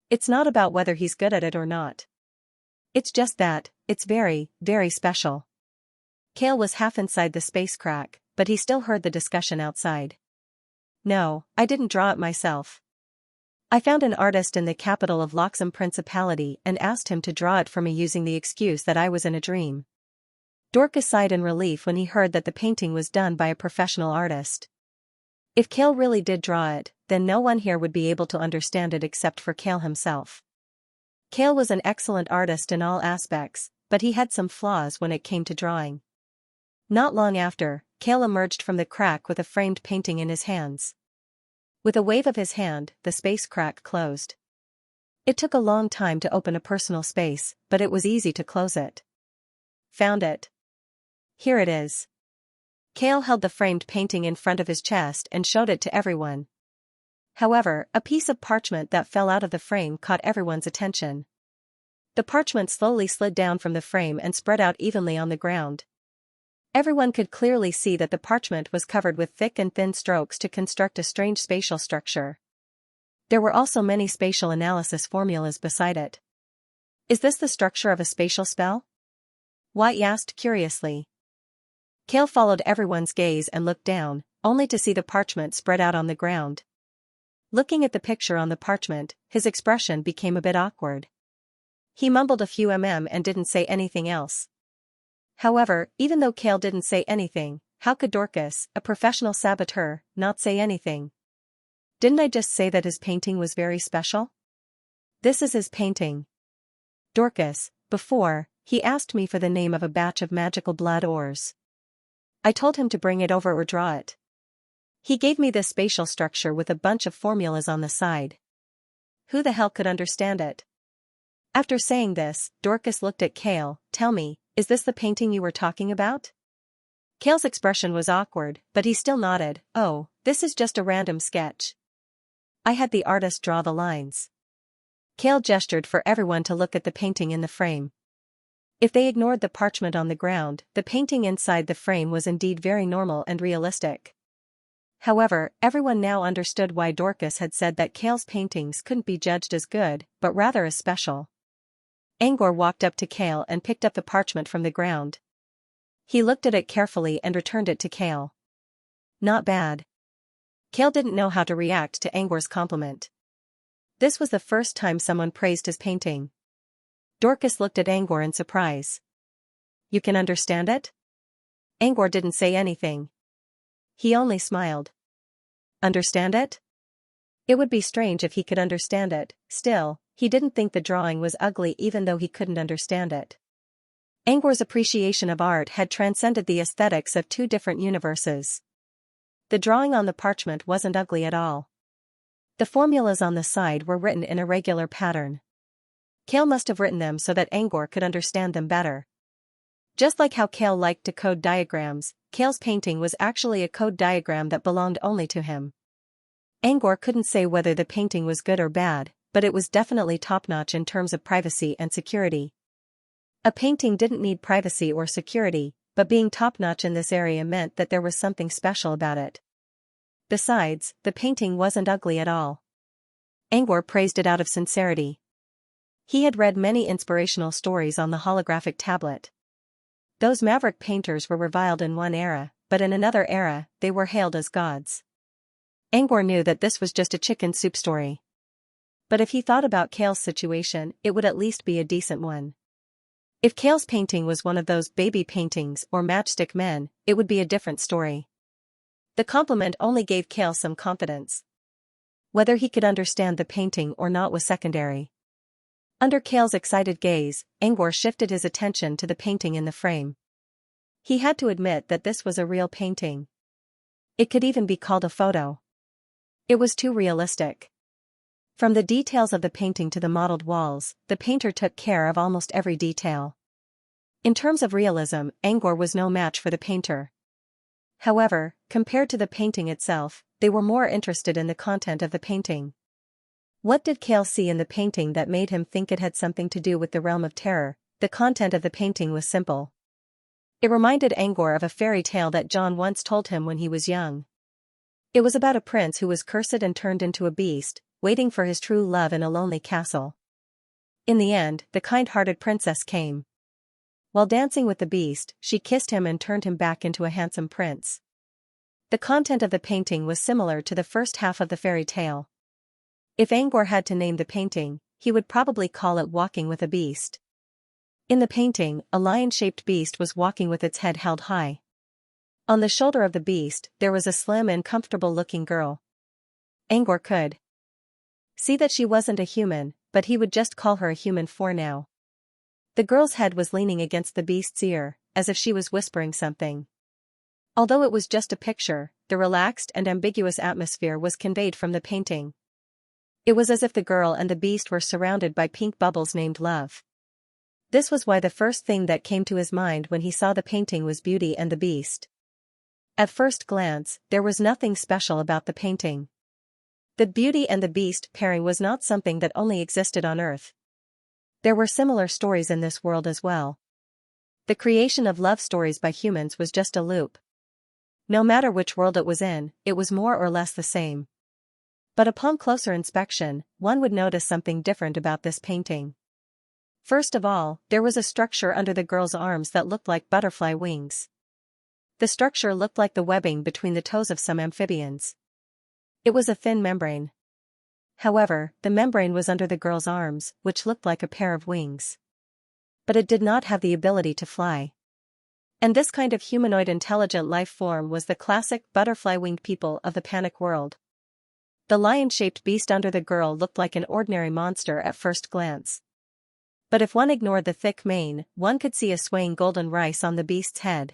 It's not about whether he's good at it or not. It's just that, it's very, very special. Kale was half inside the space crack, but he still heard the discussion outside. No, I didn't draw it myself. I found an artist in the capital of Loxum Principality and asked him to draw it for me using the excuse that I was in a dream. Dorcas sighed in relief when he heard that the painting was done by a professional artist. If Kale really did draw it, then no one here would be able to understand it except for Kale himself. Kale was an excellent artist in all aspects, but he had some flaws when it came to drawing. Not long after, Kale emerged from the crack with a framed painting in his hands. With a wave of his hand, the space crack closed. It took a long time to open a personal space, but it was easy to close it. Found it. Here it is. Kale held the framed painting in front of his chest and showed it to everyone. However, a piece of parchment that fell out of the frame caught everyone's attention. The parchment slowly slid down from the frame and spread out evenly on the ground. Everyone could clearly see that the parchment was covered with thick and thin strokes to construct a strange spatial structure. There were also many spatial analysis formulas beside it. Is this the structure of a spatial spell? White asked curiously. Kale followed everyone's gaze and looked down, only to see the parchment spread out on the ground. Looking at the picture on the parchment, his expression became a bit awkward. He mumbled a few and didn't say anything else. However, even though Kale didn't say anything, how could Dorcas, a professional saboteur, not say anything? Didn't I just say that his painting was very special? This is his painting. Dorcas, before, he asked me for the name of a batch of magical blood ores. I told him to bring it over or draw it. He gave me this spatial structure with a bunch of formulas on the side. Who the hell could understand it? After saying this, Dorcas looked at Kale. Tell me, is this the painting you were talking about? Kale's expression was awkward, but he still nodded. Oh, this is just a random sketch. I had the artist draw the lines. Kale gestured for everyone to look at the painting in the frame. If they ignored the parchment on the ground, the painting inside the frame was indeed very normal and realistic. However, everyone now understood why Dorcas had said that Kale's paintings couldn't be judged as good, but rather as special. Angor walked up to Kale and picked up the parchment from the ground. He looked at it carefully and returned it to Kale. Not bad. Kale didn't know how to react to Angor's compliment. This was the first time someone praised his painting. Dorcas looked at Angor in surprise. You can understand it? Angor didn't say anything. He only smiled. Understand it? It would be strange if he could understand it. Still, he didn't think the drawing was ugly even though he couldn't understand it. Angor's appreciation of art had transcended the aesthetics of two different universes. The drawing on the parchment wasn't ugly at all. The formulas on the side were written in a regular pattern. Kale must have written them so that Angor could understand them better. Just like how Kale liked to code diagrams, Kale's painting was actually a code diagram that belonged only to him. Angor couldn't say whether the painting was good or bad, but it was definitely top-notch in terms of privacy and security. A painting didn't need privacy or security, but being top-notch in this area meant that there was something special about it. Besides, the painting wasn't ugly at all. Angor praised it out of sincerity. He had read many inspirational stories on the holographic tablet. Those maverick painters were reviled in one era, but in another era, they were hailed as gods. Angor knew that this was just a chicken soup story. But if he thought about Kale's situation, it would at least be a decent one. If Kale's painting was one of those baby paintings or matchstick men, it would be a different story. The compliment only gave Kale some confidence. Whether he could understand the painting or not was secondary. Under Kale's excited gaze, Angor shifted his attention to the painting in the frame. He had to admit that this was a real painting. It could even be called a photo. It was too realistic. From the details of the painting to the modeled walls, the painter took care of almost every detail. In terms of realism, Angor was no match for the painter. However, compared to the painting itself, they were more interested in the content of the painting. What did Kale see in the painting that made him think it had something to do with the realm of terror? The content of the painting was simple. It reminded Angor of a fairy tale that John once told him when he was young. It was about a prince who was cursed and turned into a beast, waiting for his true love in a lonely castle. In the end, the kind-hearted princess came. While dancing with the beast, she kissed him and turned him back into a handsome prince. The content of the painting was similar to the first half of the fairy tale. If Angor had to name the painting, he would probably call it Walking with a Beast. In the painting, a lion-shaped beast was walking with its head held high. On the shoulder of the beast, there was a slim and comfortable-looking girl. Angor could see that she wasn't a human, but he would just call her a human for now. The girl's head was leaning against the beast's ear, as if she was whispering something. Although it was just a picture, the relaxed and ambiguous atmosphere was conveyed from the painting. It was as if the girl and the beast were surrounded by pink bubbles named love. This was why the first thing that came to his mind when he saw the painting was Beauty and the Beast. At first glance, there was nothing special about the painting. The Beauty and the Beast pairing was not something that only existed on Earth. There were similar stories in this world as well. The creation of love stories by humans was just a loop. No matter which world it was in, it was more or less the same. But upon closer inspection, one would notice something different about this painting. First of all, there was a structure under the girl's arms that looked like butterfly wings. The structure looked like the webbing between the toes of some amphibians. It was a thin membrane. However, the membrane was under the girl's arms, which looked like a pair of wings. But it did not have the ability to fly. And this kind of humanoid intelligent life form was the classic butterfly-winged people of the Panic world. The lion-shaped beast under the girl looked like an ordinary monster at first glance. But if one ignored the thick mane, one could see a swaying golden rice on the beast's head.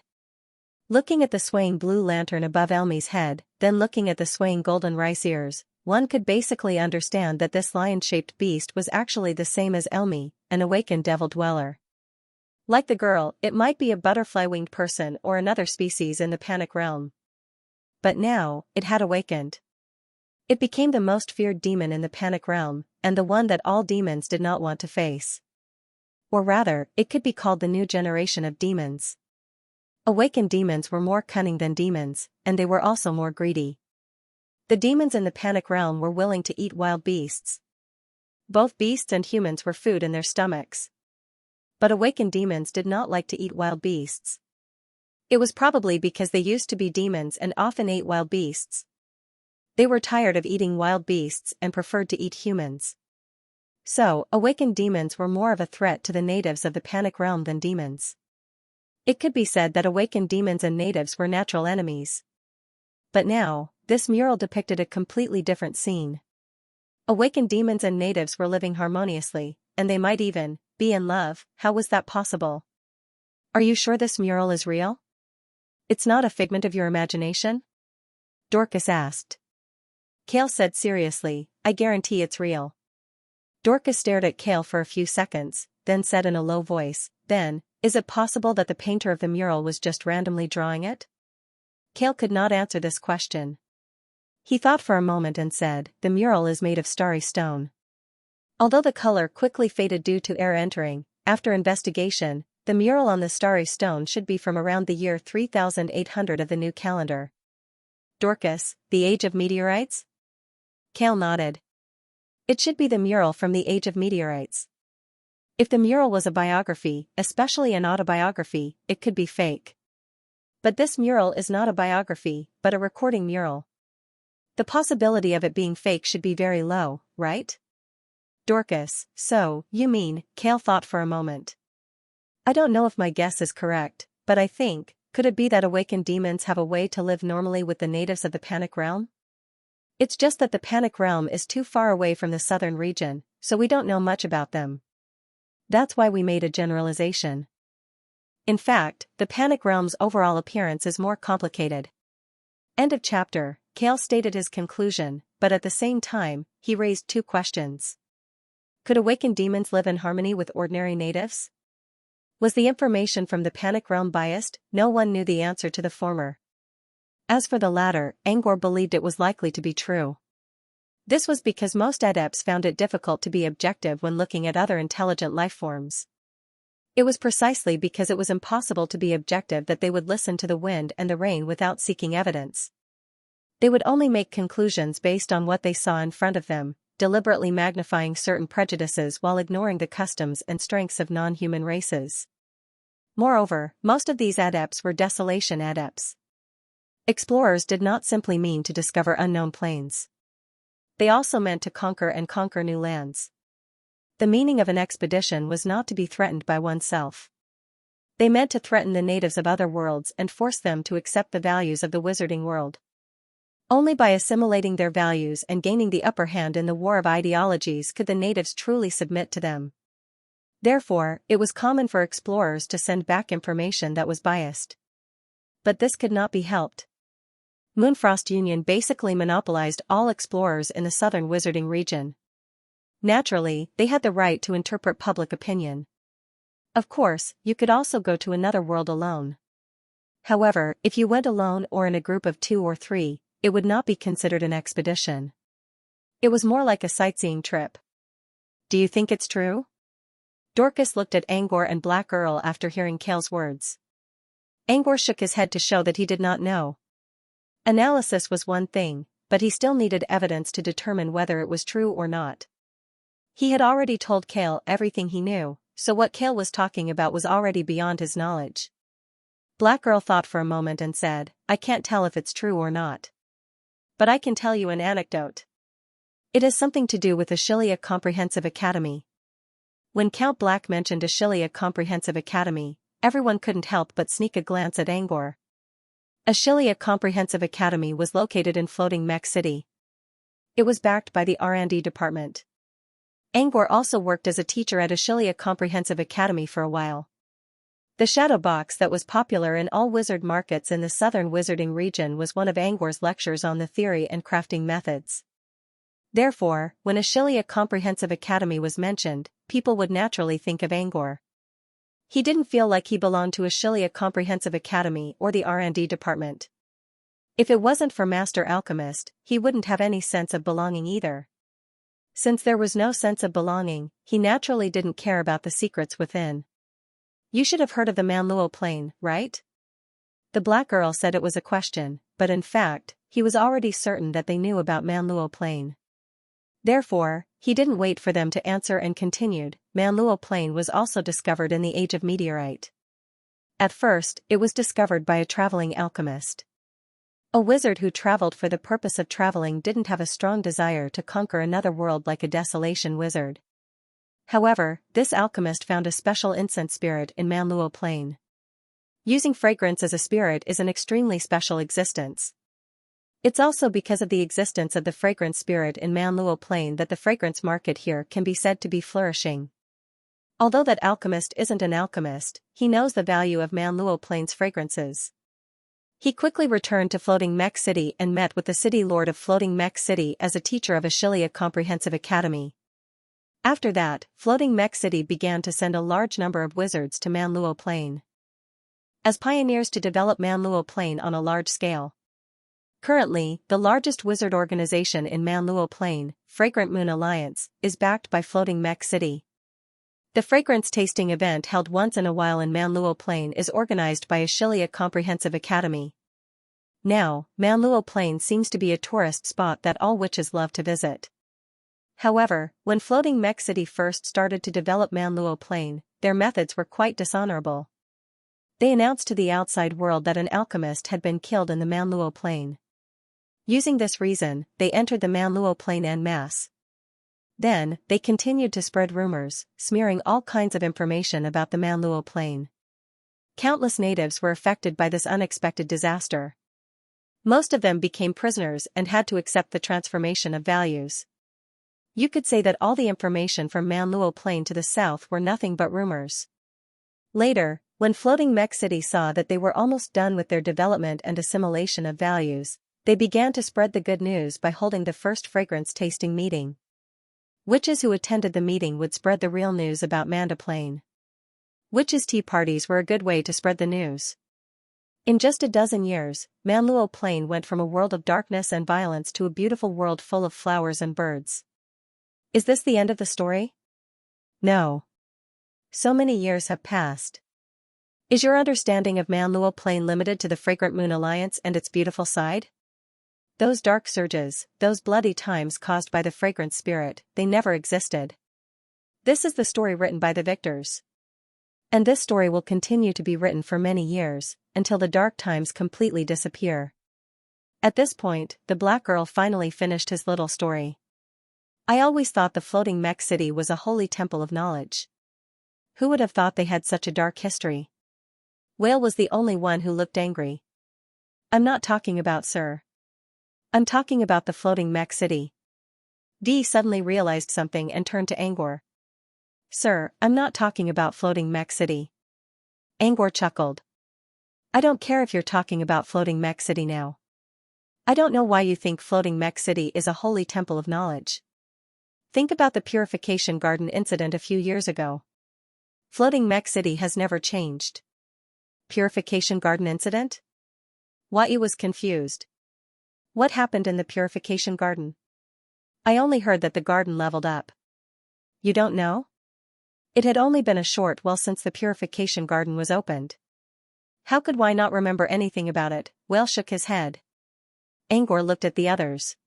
Looking at the swaying blue lantern above Elmi's head, then looking at the swaying golden rice ears, one could basically understand that this lion-shaped beast was actually the same as Elmi, an awakened devil dweller. Like the girl, it might be a butterfly-winged person or another species in the Panic realm. But now, it had awakened. It became the most feared demon in the Panic realm, and the one that all demons did not want to face. Or rather, it could be called the new generation of demons. Awakened demons were more cunning than demons, and they were also more greedy. The demons in the Panic realm were willing to eat wild beasts. Both beasts and humans were food in their stomachs. But awakened demons did not like to eat wild beasts. It was probably because they used to be demons and often ate wild beasts. They were tired of eating wild beasts and preferred to eat humans. So, awakened demons were more of a threat to the natives of the Panic realm than demons. It could be said that awakened demons and natives were natural enemies. But now, this mural depicted a completely different scene. Awakened demons and natives were living harmoniously, and they might even be in love. How was that possible? Are you sure this mural is real? It's not a figment of your imagination? Dorcas asked. Cale said seriously, I guarantee it's real. Dorcas stared at Cale for a few seconds, then said in a low voice, then, is it possible that the painter of the mural was just randomly drawing it? Cale could not answer this question. He thought for a moment and said, the mural is made of starry stone. Although the color quickly faded due to air entering, after investigation, the mural on the starry stone should be from around the year 3800 of the new calendar. Dorcas, the age of meteorites? Cale nodded. It should be the mural from the age of meteorites. If the mural was a biography, especially an autobiography, it could be fake. But this mural is not a biography, but a recording mural. The possibility of it being fake should be very low, right? Dorcas, so, you mean, Cale thought for a moment. I don't know if my guess is correct, but I think, could it be that awakened demons have a way to live normally with the natives of the Panic Realm? It's just that the Panic Realm is too far away from the southern region, so we don't know much about them. That's why we made a generalization. In fact, the Panic Realm's overall appearance is more complicated. End of chapter. Cale stated his conclusion, but at the same time, he raised two questions. Could awakened demons live in harmony with ordinary natives? Was the information from the Panic Realm biased? No one knew the answer to the former. As for the latter, Angor believed it was likely to be true. This was because most adepts found it difficult to be objective when looking at other intelligent lifeforms. It was precisely because it was impossible to be objective that they would listen to the wind and the rain without seeking evidence. They would only make conclusions based on what they saw in front of them, deliberately magnifying certain prejudices while ignoring the customs and strengths of non-human races. Moreover, most of these adepts were desolation adepts. Explorers did not simply mean to discover unknown plains. They also meant to conquer new lands. The meaning of an expedition was not to be threatened by oneself. They meant to threaten the natives of other worlds and force them to accept the values of the wizarding world. Only by assimilating their values and gaining the upper hand in the war of ideologies could the natives truly submit to them. Therefore, it was common for explorers to send back information that was biased. But this could not be helped. Moonfrost Union basically monopolized all explorers in the southern wizarding region. Naturally, they had the right to interpret public opinion. Of course, you could also go to another world alone. However, if you went alone or in a group of 2 or 3, it would not be considered an expedition. It was more like a sightseeing trip. Do you think it's true? Dorcas looked at Angor and Black Earl after hearing Cale's words. Angor shook his head to show that he did not know. Analysis was one thing, but he still needed evidence to determine whether it was true or not. He had already told Cale everything he knew, so what Cale was talking about was already beyond his knowledge. Black Earl thought for a moment and said, I can't tell if it's true or not. But I can tell you an anecdote. It has something to do with Xianxia Comprehensive Academy. When Count Black mentioned Xianxia Comprehensive Academy, everyone couldn't help but sneak a glance at Angor. Xianxia Comprehensive Academy was located in Floating Mech City. It was backed by the R&D department. Angor also worked as a teacher at Xianxia Comprehensive Academy for a while. The shadow box that was popular in all wizard markets in the southern wizarding region was one of Angor's lectures on the theory and crafting methods. Therefore, when Xianxia Comprehensive Academy was mentioned, people would naturally think of Angor. He didn't feel like he belonged to Xianxia Comprehensive Academy or the R&D department. If it wasn't for Master Alchemist, he wouldn't have any sense of belonging either. Since there was no sense of belonging, he naturally didn't care about the secrets within. You should have heard of the Manluo Plain, right? The Black Earl said it was a question, but in fact, he was already certain that they knew about Manluo Plain. Therefore, he didn't wait for them to answer and continued, Manluo Plain was also discovered in the Age of Meteorite. At first, it was discovered by a traveling alchemist. A wizard who traveled for the purpose of traveling didn't have a strong desire to conquer another world like a desolation wizard. However, this alchemist found a special incense spirit in Manluo Plain. Using fragrance as a spirit is an extremely special existence. It's also because of the existence of the fragrance spirit in Manluo Plain that the fragrance market here can be said to be flourishing. Although that alchemist isn't an alchemist, he knows the value of Manluo Plain's fragrances. He quickly returned to Floating Mech City and met with the city lord of Floating Mech City as a teacher of Xianxia Comprehensive Academy. After that, Floating Mech City began to send a large number of wizards to Manluo Plain as pioneers to develop Manluo Plain on a large scale. Currently, the largest wizard organization in Manluo Plain, Fragrant Moon Alliance, is backed by Floating Mech City. The fragrance tasting event held once in a while in Manluo Plain is organized by Xianxia Comprehensive Academy. Now, Manluo Plain seems to be a tourist spot that all witches love to visit. However, when Floating Mech City first started to develop Manluo Plain, their methods were quite dishonorable. They announced to the outside world that an alchemist had been killed in the Manluo Plain. Using this reason, they entered the Manluo Plain en masse. Then, they continued to spread rumors, smearing all kinds of information about the Manluo Plain. Countless natives were affected by this unexpected disaster. Most of them became prisoners and had to accept the transformation of values. You could say that all the information from Manluo Plain to the south were nothing but rumors. Later, when Floating Mech City saw that they were almost done with their development and assimilation of values, they began to spread the good news by holding the first fragrance tasting meeting. Witches who attended the meeting would spread the real news about Manda Plain. Witches' tea parties were a good way to spread the news. In just a dozen years, Manluo Plain went from a world of darkness and violence to a beautiful world full of flowers and birds. Is this the end of the story? No. So many years have passed. Is your understanding of Manluo Plain limited to the Fragrant Moon Alliance and its beautiful side? Those dark surges, those bloody times caused by the fragrance spirit, they never existed. This is the story written by the victors. And this story will continue to be written for many years, until the dark times completely disappear. At this point, the Black Earl finally finished his little story. I always thought the Floating Mech City was a holy temple of knowledge. Who would have thought they had such a dark history? Whale was the only one who looked angry. I'm not talking about Sir. I'm talking about the Floating Mech City. Dee suddenly realized something and turned to Angor. Sir, I'm not talking about Floating Mech City. Angor chuckled. I don't care if you're talking about Floating Mech City now. I don't know why you think Floating Mech City is a holy temple of knowledge. Think about the Purification Garden incident a few years ago. Floating Mech City has never changed. Purification Garden incident? Wai was confused. What happened in the Purification Garden? I only heard that the garden leveled up. You don't know? It had only been a short while since the Purification Garden was opened. How could Wai not remember anything about it? Whale shook his head. Angor looked at the others.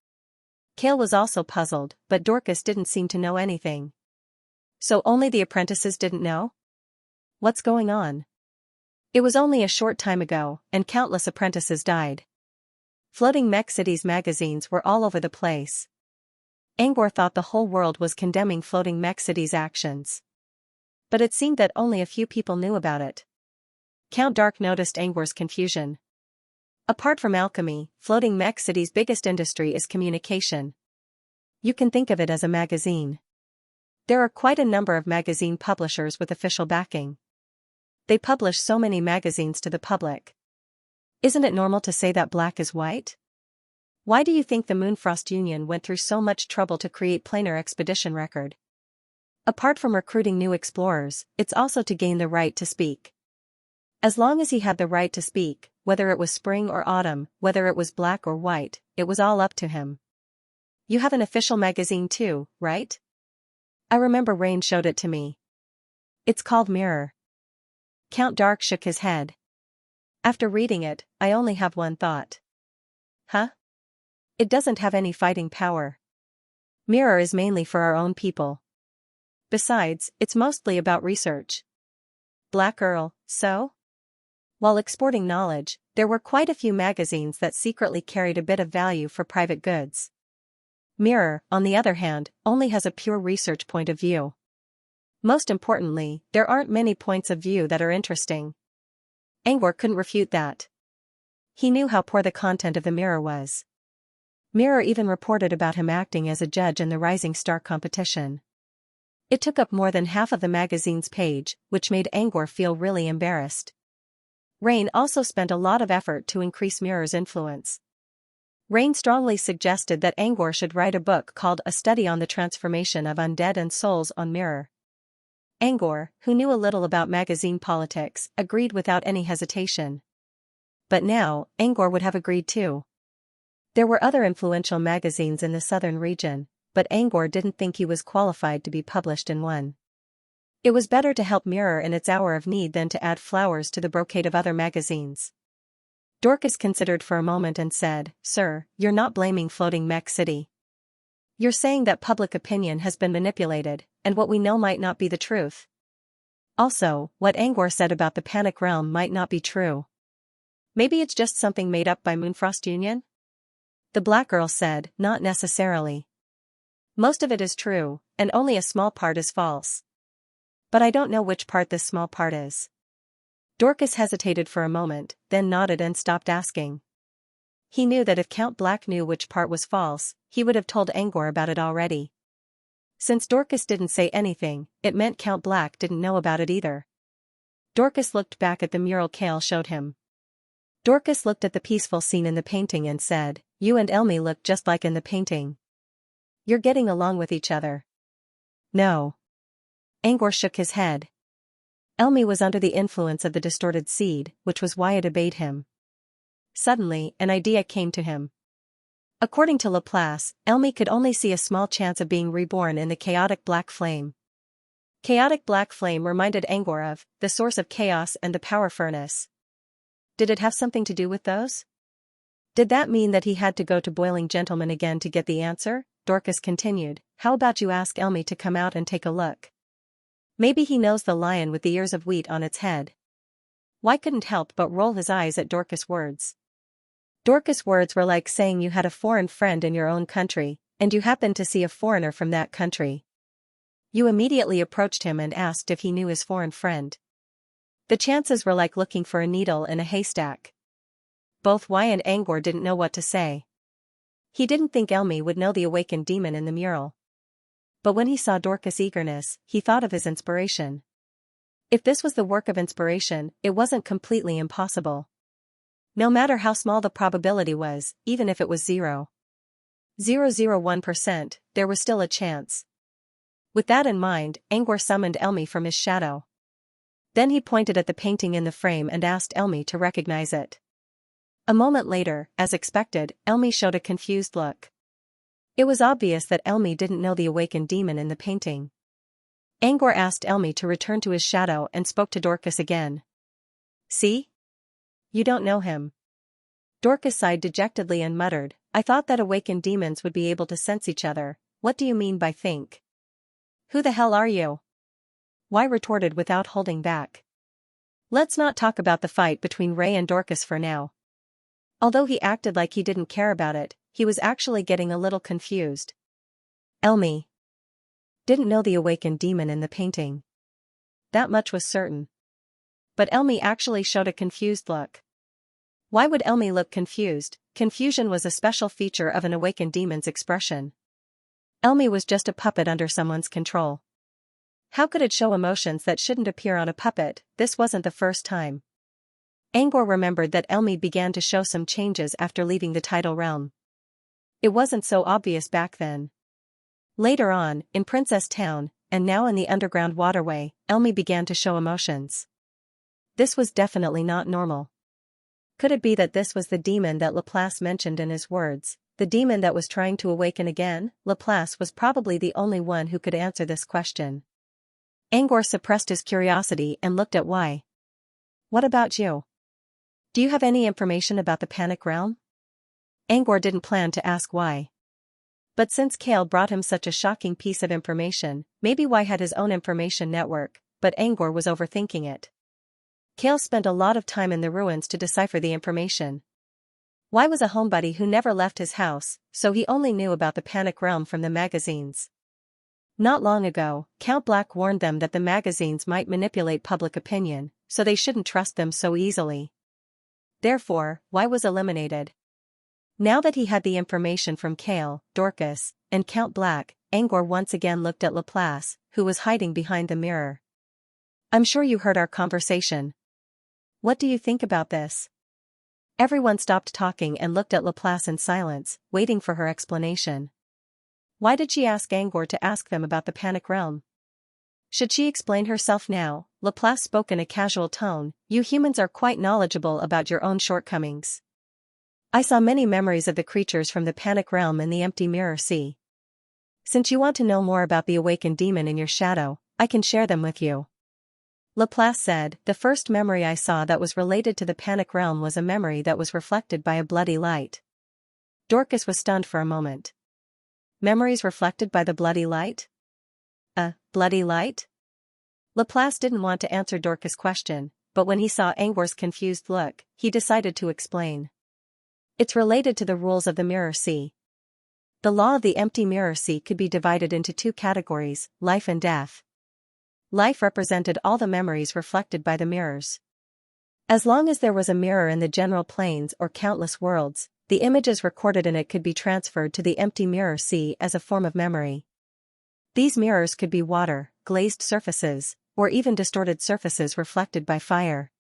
Kale was also puzzled, but Dorcas didn't seem to know anything. So only the apprentices didn't know? What's going on? It was only a short time ago, and countless apprentices died. Floating Mech City's magazines were all over the place. Angor thought the whole world was condemning Floating Mech City's actions. But it seemed that only a few people knew about it. Count Dark noticed Angor's confusion. Apart from alchemy, Floating Mech City's biggest industry is communication. You can think of it as a magazine. There are quite a number of magazine publishers with official backing. They publish so many magazines to the public. Isn't it normal to say that black is white? Why do you think the Moonfrost Union went through so much trouble to create Planar Expedition Record? Apart from recruiting new explorers, it's also to gain the right to speak. As long as he had the right to speak, whether it was spring or autumn, whether it was black or white, it was all up to him. You have an official magazine too, right? I remember Rain showed it to me. It's called Mirror. Count Dark shook his head. After reading it, I only have one thought. Huh? It doesn't have any fighting power. Mirror is mainly for our own people. Besides, it's mostly about research. Black Earl, so? While exporting knowledge, there were quite a few magazines that secretly carried a bit of value for private goods. Mirror, on the other hand, only has a pure research point of view. Most importantly, there aren't many points of view that are interesting. Angor couldn't refute that. He knew how poor the content of the Mirror was. Mirror even reported about him acting as a judge in the Rising Star competition. It took up more than half of the magazine's page, which made Angor feel really embarrassed. Rain also spent a lot of effort to increase Mirror's influence. Rain strongly suggested that Angor should write a book called A Study on the Transformation of Undead and Souls on Mirror. Angor, who knew a little about magazine politics, agreed without any hesitation. But now, Angor would have agreed too. There were other influential magazines in the southern region, but Angor didn't think he was qualified to be published in one. It was better to help Mirror in its hour of need than to add flowers to the brocade of other magazines. Dorcas considered for a moment and said, "Sir, you're not blaming Floating Mech City. You're saying that public opinion has been manipulated, and what we know might not be the truth. Also, what Angor said about the Panic Realm might not be true. Maybe it's just something made up by Moonfrost Union?" The black girl said, "Not necessarily. Most of it is true, and only a small part is false. But I don't know which part this small part is." Dorcas hesitated for a moment, then nodded and stopped asking. He knew that if Count Black knew which part was false, he would have told Angor about it already. Since Dorcas didn't say anything, it meant Count Black didn't know about it either. Dorcas looked back at the mural Kale showed him. Dorcas looked at the peaceful scene in the painting and said, "You and Elmi look just like in the painting. You're getting along with each other." "No." Angor shook his head. Elmi was under the influence of the distorted seed, which was why it obeyed him. Suddenly, an idea came to him. According to Laplace, Elmi could only see a small chance of being reborn in the chaotic black flame. Chaotic black flame reminded Angor of the source of chaos and the power furnace. Did it have something to do with those? Did that mean that he had to go to Boiling Gentleman again to get the answer? Dorcas continued, "How about you ask Elmi to come out and take a look? Maybe he knows the lion with the ears of wheat on its head." Why couldn't help but roll his eyes at Dorcas' words. Dorcas' words were like saying you had a foreign friend in your own country, and you happened to see a foreigner from that country. You immediately approached him and asked if he knew his foreign friend. The chances were like looking for a needle in a haystack. Both Y and Angor didn't know what to say. He didn't think Elmi would know the awakened demon in the mural. But when he saw Dorcas' eagerness, he thought of his inspiration. If this was the work of inspiration, it wasn't completely impossible. No matter how small the probability was, even if it was 0.001%, there was still a chance. With that in mind, Angor summoned Elmi from his shadow. Then he pointed at the painting in the frame and asked Elmi to recognize it. A moment later, as expected, Elmi showed a confused look. It was obvious that Elmi didn't know the awakened demon in the painting. Angor asked Elmi to return to his shadow and spoke to Dorcas again. "See? You don't know him." Dorcas sighed dejectedly and muttered, "I thought that awakened demons would be able to sense each other. What do you mean by think?" "Who the hell are you?" Y retorted without holding back. "Let's not talk about the fight between Ray and Dorcas for now." Although he acted like he didn't care about it, he was actually getting a little confused. Elmi didn't know the awakened demon in the painting. That much was certain. But Elmi actually showed a confused look. Why would Elmi look confused? Confusion was a special feature of an awakened demon's expression. Elmi was just a puppet under someone's control. How could it show emotions that shouldn't appear on a puppet? This wasn't the first time. Angor remembered that Elmi began to show some changes after leaving the tidal realm. It wasn't so obvious back then. Later on, in Princess Town, and now in the underground waterway, Elmi began to show emotions. This was definitely not normal. Could it be that this was the demon that Laplace mentioned in his words, the demon that was trying to awaken again? Laplace was probably the only one who could answer this question. Angor suppressed his curiosity and looked at Y. "What about you? Do you have any information about the Panic Realm?" Angor didn't plan to ask Y. But since Kale brought him such a shocking piece of information, maybe Y had his own information network, but Angor was overthinking it. Kale spent a lot of time in the ruins to decipher the information. Y was a homebody who never left his house, so he only knew about the Panic Realm from the magazines. Not long ago, Count Black warned them that the magazines might manipulate public opinion, so they shouldn't trust them so easily. Therefore, Y was eliminated. Now that he had the information from Kale, Dorcas, and Count Black, Angor once again looked at Laplace, who was hiding behind the mirror. "I'm sure you heard our conversation. What do you think about this?" Everyone stopped talking and looked at Laplace in silence, waiting for her explanation. Why did she ask Angor to ask them about the Panic Realm? Should she explain herself now? Laplace spoke in a casual tone. "You humans are quite knowledgeable about your own shortcomings. I saw many memories of the creatures from the Panic Realm in the empty mirror sea. Since you want to know more about the awakened demon in your shadow, I can share them with you." Laplace said, "The first memory I saw that was related to the Panic Realm was a memory that was reflected by a bloody light." Dorcas was stunned for a moment. Memories reflected by the bloody light? A bloody light? Laplace didn't want to answer Dorcas' question, but when he saw Angor's confused look, he decided to explain. "It's related to the rules of the mirror sea. The law of the empty mirror sea could be divided into two categories, life and death. Life represented all the memories reflected by the mirrors. As long as there was a mirror in the general planes or countless worlds, the images recorded in it could be transferred to the empty mirror sea as a form of memory. These mirrors could be water, glazed surfaces, or even distorted surfaces reflected by fire.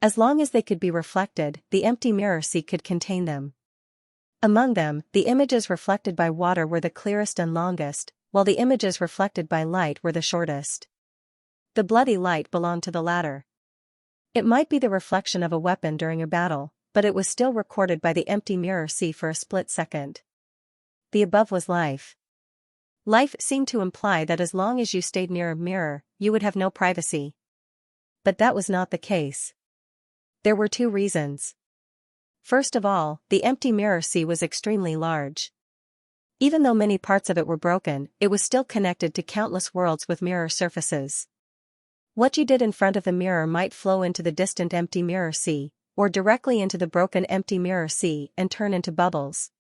As long as they could be reflected, the empty mirror sea could contain them. Among them, the images reflected by water were the clearest and longest, while the images reflected by light were the shortest. The bloody light belonged to the latter. It might be the reflection of a weapon during a battle, but it was still recorded by the empty mirror sea for a split second. The above was life. Life seemed to imply that as long as you stayed near a mirror, you would have no privacy. But that was not the case. There were two reasons. First of all, the empty mirror sea was extremely large. Even though many parts of it were broken, it was still connected to countless worlds with mirror surfaces. What you did in front of the mirror might flow into the distant empty mirror sea, or directly into the broken empty mirror sea and turn into bubbles.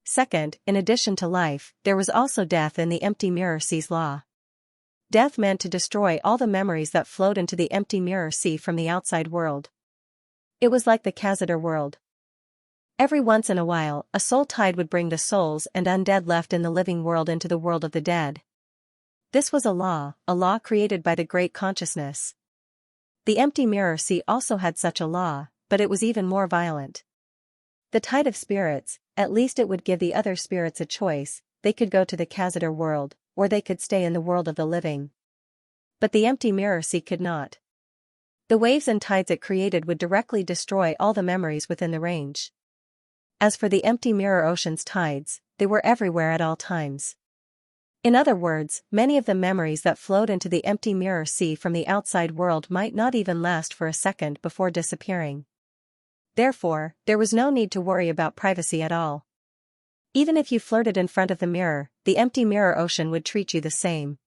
Second, in addition to life, there was also death in the empty mirror sea's law. Death meant to destroy all the memories that flowed into the empty mirror sea from the outside world. It was like the Khazadar world. Every once in a while, a soul tide would bring the souls and undead left in the living world into the world of the dead. This was a law created by the Great Consciousness. The empty mirror sea also had such a law, but it was even more violent. The tide of spirits, at least it would give the other spirits a choice, they could go to the Khazadar world, or they could stay in the world of the living. But the empty mirror sea could not. The waves and tides it created would directly destroy all the memories within the range. As for the empty mirror ocean's tides, they were everywhere at all times. In other words, many of the memories that flowed into the empty mirror sea from the outside world might not even last for a second before disappearing. Therefore, there was no need to worry about privacy at all. Even if you flirted in front of the mirror, the empty mirror ocean would treat you the same.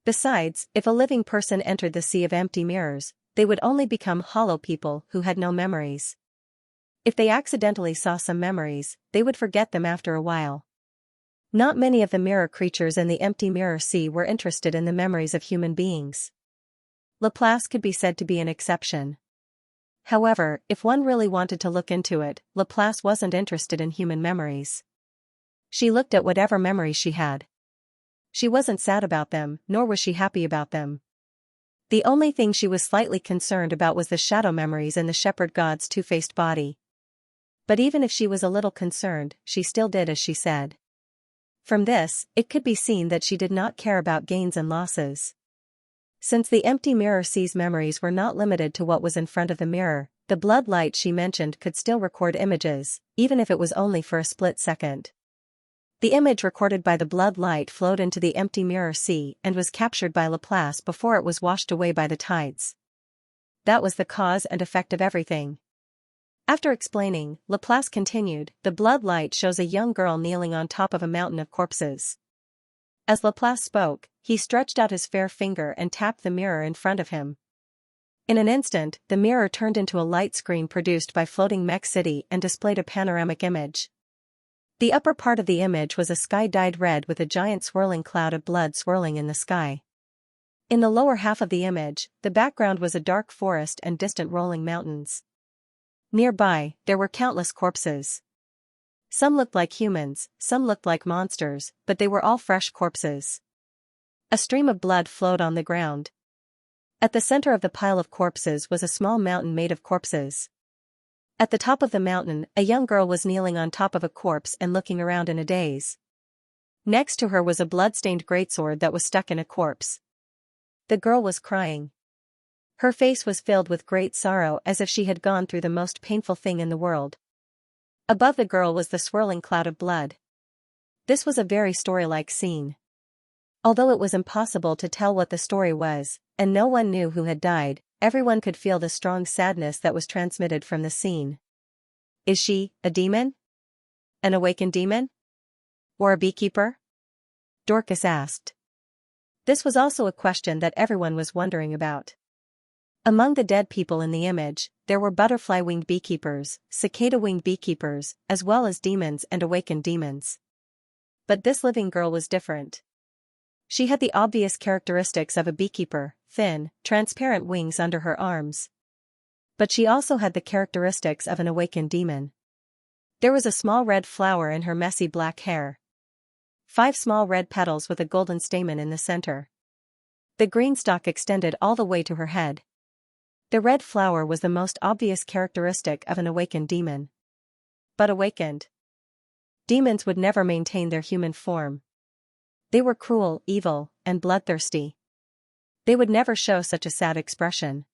Besides, if a living person entered the sea of empty mirrors, they would only become hollow people who had no memories. If they accidentally saw some memories, they would forget them after a while. Not many of the mirror creatures in the empty mirror sea were interested in the memories of human beings. Laplace could be said to be an exception. However, if one really wanted to look into it, Laplace wasn't interested in human memories. She looked at whatever memories she had. She wasn't sad about them, nor was she happy about them. The only thing she was slightly concerned about was the shadow memories in the shepherd god's two-faced body. But even if she was a little concerned, she still did as she said. From this, it could be seen that she did not care about gains and losses. Since the empty mirror sea's memories were not limited to what was in front of the mirror, the blood light she mentioned could still record images, even if it was only for a split second. The image recorded by the blood light flowed into the empty mirror sea and was captured by Laplace before it was washed away by the tides. That was the cause and effect of everything. After explaining, Laplace continued, "The blood light shows a young girl kneeling on top of a mountain of corpses." As Laplace spoke, he stretched out his fair finger and tapped the mirror in front of him. In an instant, the mirror turned into a light screen produced by Floating Mech City and displayed a panoramic image. The upper part of the image was a sky dyed red with a giant swirling cloud of blood swirling in the sky. In the lower half of the image, the background was a dark forest and distant rolling mountains. Nearby, there were countless corpses. Some looked like humans, some looked like monsters, but they were all fresh corpses. A stream of blood flowed on the ground. At the center of the pile of corpses was a small mountain made of corpses. At the top of the mountain, a young girl was kneeling on top of a corpse and looking around in a daze. Next to her was a blood-stained greatsword that was stuck in a corpse. The girl was crying. Her face was filled with great sorrow as if she had gone through the most painful thing in the world. Above the girl was the swirling cloud of blood. This was a very story-like scene. Although it was impossible to tell what the story was, and no one knew who had died, everyone could feel the strong sadness that was transmitted from the scene. Is she a demon? An awakened demon? Or a beekeeper? Dorcas asked. This was also a question that everyone was wondering about. Among the dead people in the image, there were butterfly-winged beekeepers, cicada-winged beekeepers, as well as demons and awakened demons. But this living girl was different. She had the obvious characteristics of a beekeeper, thin, transparent wings under her arms. But she also had the characteristics of an awakened demon. There was a small red flower in her messy black hair. 5 small red petals with a golden stamen in the center. The green stalk extended all the way to her head. The red flower was the most obvious characteristic of an awakened demon. But awakened demons would never maintain their human form. They were cruel, evil, and bloodthirsty. They would never show such a sad expression.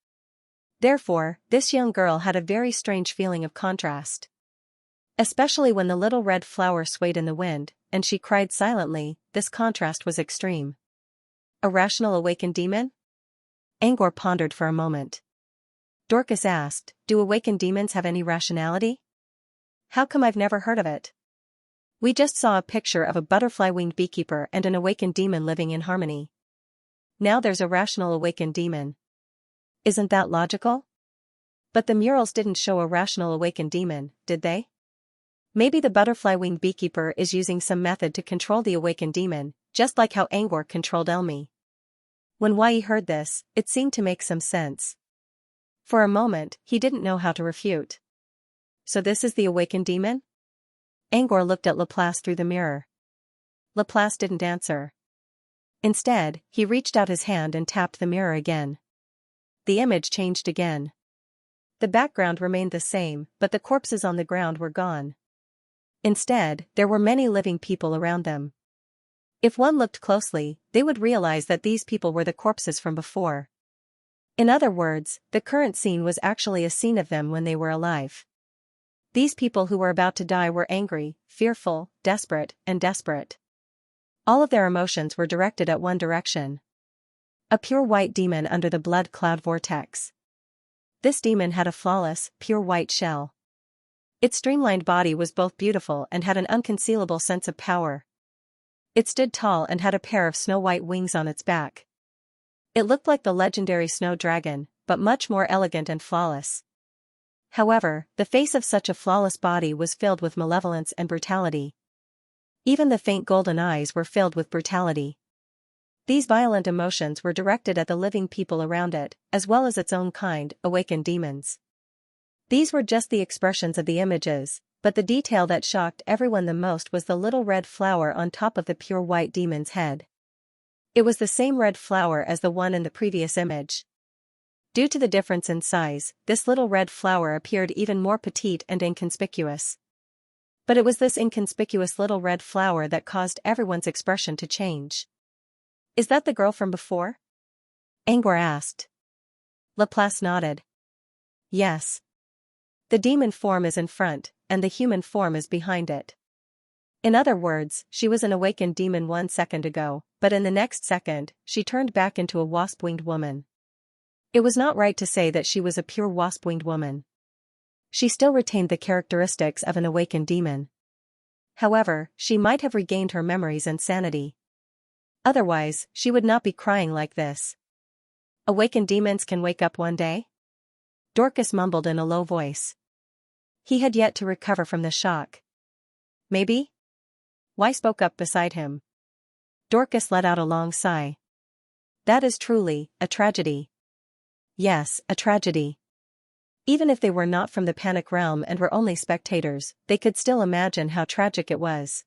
Therefore, this young girl had a very strange feeling of contrast. Especially when the little red flower swayed in the wind, and she cried silently, this contrast was extreme. A rational awakened demon? Angor pondered for a moment. Dorcas asked, do awakened demons have any rationality? How come I've never heard of it? We just saw a picture of a butterfly-winged beekeeper and an awakened demon living in harmony. Now there's a rational awakened demon. Isn't that logical? But the murals didn't show a rational awakened demon, did they? Maybe the butterfly-winged beekeeper is using some method to control the awakened demon, just like how Angor controlled Elmi. When Wai heard this, it seemed to make some sense. For a moment, he didn't know how to refute. So this is the awakened demon? Angor looked at Laplace through the mirror. Laplace didn't answer. Instead, he reached out his hand and tapped the mirror again. The image changed again. The background remained the same, but the corpses on the ground were gone. Instead, there were many living people around them. If one looked closely, they would realize that these people were the corpses from before. In other words, the current scene was actually a scene of them when they were alive. These people who were about to die were angry, fearful, desperate, and desperate. All of their emotions were directed at one direction. A pure white demon under the blood cloud vortex. This demon had a flawless, pure white shell. Its streamlined body was both beautiful and had an unconcealable sense of power. It stood tall and had a pair of snow-white wings on its back. It looked like the legendary snow dragon, but much more elegant and flawless. However, the face of such a flawless body was filled with malevolence and brutality. Even the faint golden eyes were filled with brutality. These violent emotions were directed at the living people around it, as well as its own kind, awakened demons. These were just the expressions of the images, but the detail that shocked everyone the most was the little red flower on top of the pure white demon's head. It was the same red flower as the one in the previous image. Due to the difference in size, this little red flower appeared even more petite and inconspicuous. But it was this inconspicuous little red flower that caused everyone's expression to change. Is that the girl from before? Angor asked. Laplace nodded. Yes. The demon form is in front, and the human form is behind it. In other words, she was an awakened demon 1 second ago, but in the next second, she turned back into a wasp-winged woman. It was not right to say that she was a pure wasp-winged woman. She still retained the characteristics of an awakened demon. However, she might have regained her memories and sanity. Otherwise, she would not be crying like this. Awakened demons can wake up one day? Dorcas mumbled in a low voice. He had yet to recover from the shock. Maybe? Wai spoke up beside him. Dorcas let out a long sigh. That is truly a tragedy. Yes, a tragedy. Even if they were not from the panic realm and were only spectators, they could still imagine how tragic it was.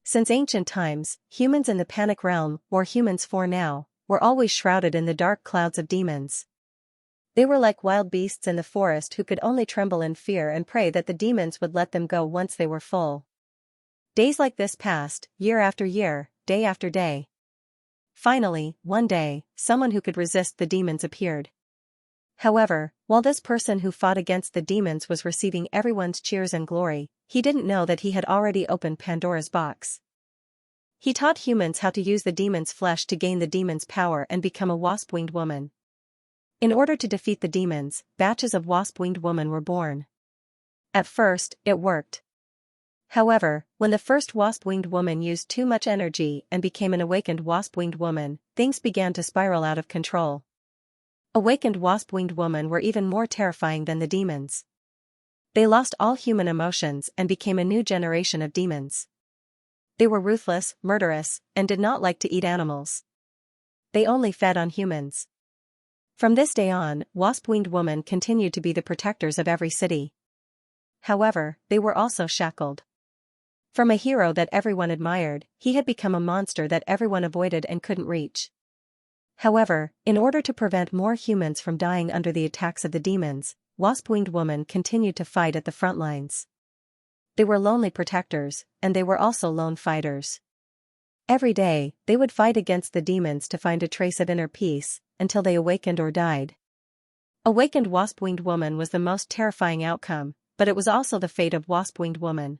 Since ancient times, humans in the panic realm, or humans for now, were always shrouded in the dark clouds of demons. They were like wild beasts in the forest who could only tremble in fear and pray that the demons would let them go once they were full. Days like this passed, year after year, day after day. Finally, one day, someone who could resist the demons appeared. However, while this person who fought against the demons was receiving everyone's cheers and glory, he didn't know that he had already opened Pandora's box. He taught humans how to use the demon's flesh to gain the demon's power and become a wasp-winged woman. In order to defeat the demons, batches of wasp-winged women were born. At first, it worked. However, when the first wasp-winged woman used too much energy and became an awakened wasp-winged woman, things began to spiral out of control. Awakened wasp-winged women were even more terrifying than the demons. They lost all human emotions and became a new generation of demons. They were ruthless, murderous, and did not like to eat animals. They only fed on humans. From this day on, wasp-winged women continued to be the protectors of every city. However, they were also shackled. From a hero that everyone admired, he had become a monster that everyone avoided and couldn't reach. However, in order to prevent more humans from dying under the attacks of the demons, wasp-winged women continued to fight at the front lines. They were lonely protectors, and they were also lone fighters. Every day, they would fight against the demons to find a trace of inner peace, until they awakened or died. Awakened wasp-winged woman was the most terrifying outcome, but it was also the fate of wasp-winged woman.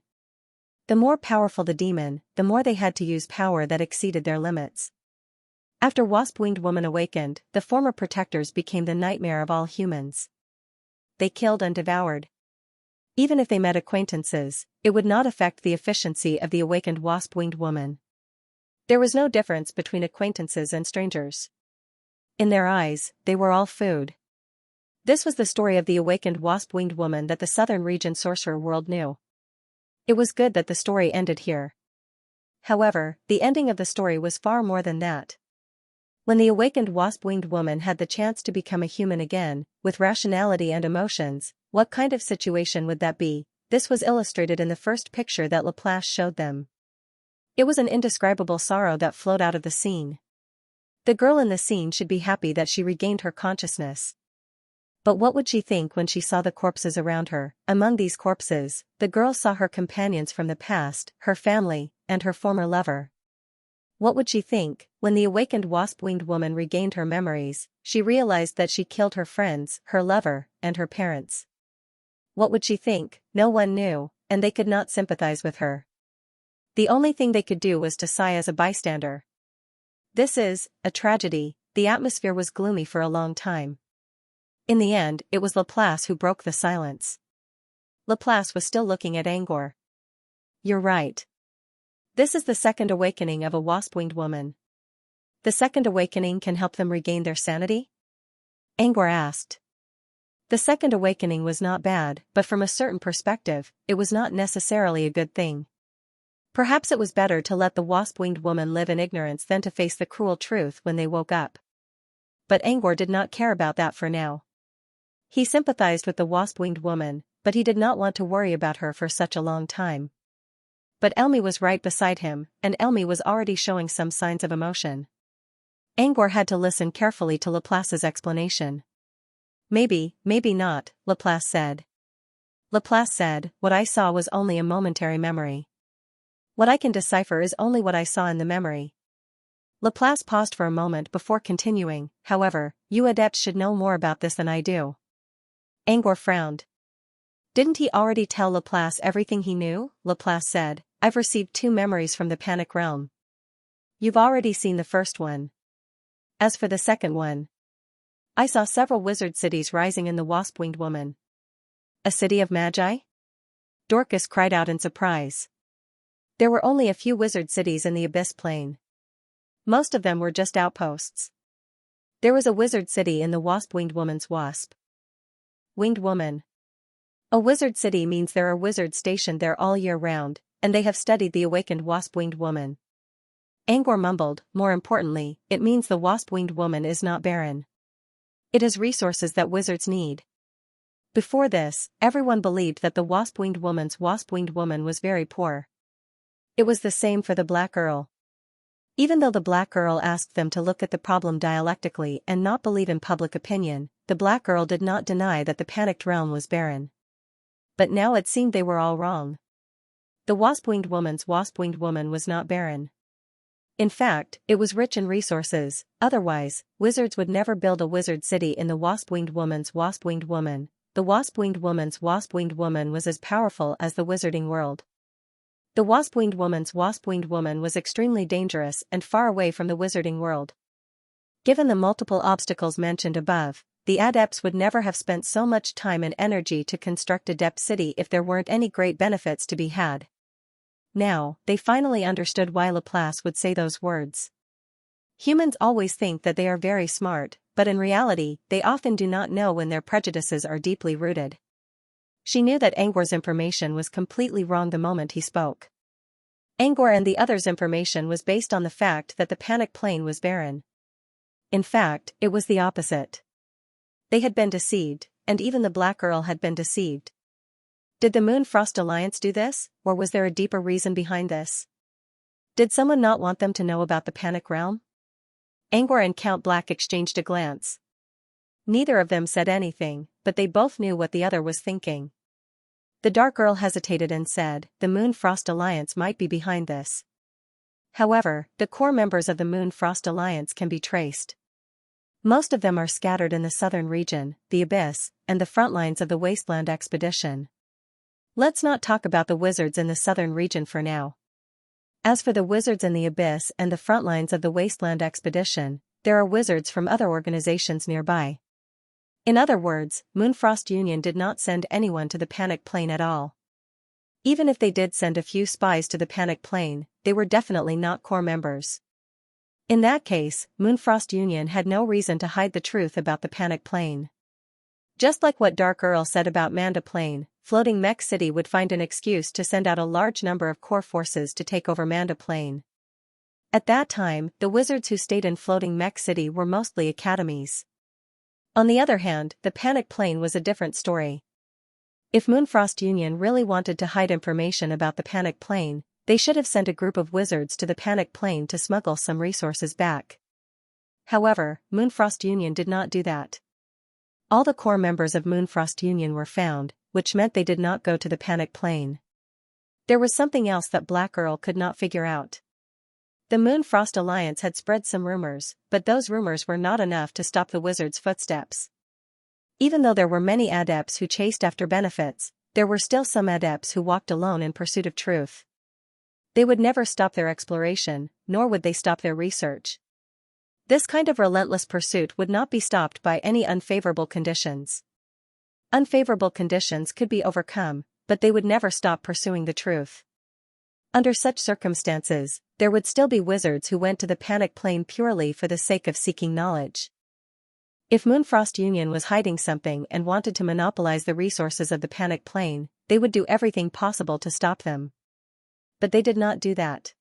The more powerful the demon, the more they had to use power that exceeded their limits. After wasp-winged woman awakened, the former protectors became the nightmare of all humans. They killed and devoured. Even if they met acquaintances, it would not affect the efficiency of the awakened wasp-winged woman. There was no difference between acquaintances and strangers. In their eyes, they were all food. This was the story of the awakened wasp-winged woman that the southern region sorcerer world knew. It was good that the story ended here. However, the ending of the story was far more than that. When the awakened wasp-winged woman had the chance to become a human again, with rationality and emotions, what kind of situation would that be? This was illustrated in the first picture that Laplace showed them. It was an indescribable sorrow that flowed out of the scene. The girl in the scene should be happy that she regained her consciousness. But what would she think when she saw the corpses around her? Among these corpses, the girl saw her companions from the past, her family, and her former lover. What would she think, when the awakened wasp-winged woman regained her memories? She realized that she killed her friends, her lover, and her parents. What would she think? No one knew, and they could not sympathize with her. The only thing they could do was to sigh as a bystander. This is a tragedy. The atmosphere was gloomy for a long time. In the end, it was Laplace who broke the silence. Laplace was still looking at Angor. You're right. This is the second awakening of a wasp-winged woman. The second awakening can help them regain their sanity? Angor asked. The second awakening was not bad, but from a certain perspective, it was not necessarily a good thing. Perhaps it was better to let the wasp-winged woman live in ignorance than to face the cruel truth when they woke up. But Angor did not care about that for now. He sympathized with the wasp-winged woman, but he did not want to worry about her for such a long time. But Elmi was right beside him, and Elmi was already showing some signs of emotion. Angor had to listen carefully to Laplace's explanation. Maybe not, Laplace said. Laplace said, what I saw was only a momentary memory. What I can decipher is only what I saw in the memory. Laplace paused for a moment before continuing, however, you adepts should know more about this than I do. Angor frowned. Didn't he already tell Laplace everything he knew? Laplace said, I've received 2 memories from the panic realm. You've already seen the first one. As for the second one, I saw several wizard cities rising in the wasp-winged woman. A city of magi? Dorcas cried out in surprise. There were only a few wizard cities in the Abyss Plain. Most of them were just outposts. There was a wizard city in the wasp-winged woman's wasp-winged woman. A wizard city means there are wizards stationed there all year round, and they have studied the awakened wasp-winged woman. Angor mumbled, more importantly, it means the wasp-winged woman is not barren. It has resources that wizards need. Before this, everyone believed that the wasp-winged woman was very poor. It was the same for the Black Earl. Even though the Black Earl asked them to look at the problem dialectically and not believe in public opinion, the Black Earl did not deny that the panicked realm was barren. But now it seemed they were all wrong. The wasp-winged woman was not barren. In fact, it was rich in resources, otherwise, wizards would never build a wizard city in the wasp-winged woman. The wasp-winged woman was as powerful as the wizarding world. The wasp-winged woman was extremely dangerous and far away from the wizarding world. Given the multiple obstacles mentioned above, the adepts would never have spent so much time and energy to construct Adept City if there weren't any great benefits to be had. Now, they finally understood why Laplace would say those words. Humans always think that they are very smart, but in reality, they often do not know when their prejudices are deeply rooted. She knew that Angor's information was completely wrong the moment he spoke. Angor and the others' information was based on the fact that the panic plane was barren. In fact, it was the opposite. They had been deceived, and even the Black Earl had been deceived. Did the Moonfrost Alliance do this, or was there a deeper reason behind this? Did someone not want them to know about the panic realm? Angor and Count Black exchanged a glance. Neither of them said anything, but they both knew what the other was thinking. The Dark Earl hesitated and said, the Moonfrost Alliance might be behind this. However, the core members of the Moonfrost Alliance can be traced. Most of them are scattered in the southern region, the Abyss, and the front lines of the Wasteland expedition. Let's not talk about the wizards in the southern region for now. As for the wizards in the Abyss and the front lines of the Wasteland expedition, there are wizards from other organizations nearby. In other words, Moonfrost Union did not send anyone to the panic plane at all. Even if they did send a few spies to the panic plane, they were definitely not core members. In that case, Moonfrost Union had no reason to hide the truth about the panic plane. Just like what Dark Earl said about Manda Plane, Floating Mech City would find an excuse to send out a large number of core forces to take over Manda Plane. At that time, the wizards who stayed in Floating Mech City were mostly academies. On the other hand, the panic plane was a different story. If Moonfrost Union really wanted to hide information about the panic plane, they should have sent a group of wizards to the panic plane to smuggle some resources back. However, Moonfrost Union did not do that. All the core members of Moonfrost Union were found, which meant they did not go to the panic plane. There was something else that Black Earl could not figure out. The Moonfrost Alliance had spread some rumors, but those rumors were not enough to stop the wizards' footsteps. Even though there were many adepts who chased after benefits, there were still some adepts who walked alone in pursuit of truth. They would never stop their exploration, nor would they stop their research. This kind of relentless pursuit would not be stopped by any unfavorable conditions. Unfavorable conditions could be overcome, but they would never stop pursuing the truth. Under such circumstances, there would still be wizards who went to the panic plane purely for the sake of seeking knowledge. If Moonfrost Union was hiding something and wanted to monopolize the resources of the panic plane, they would do everything possible to stop them. But they did not do that.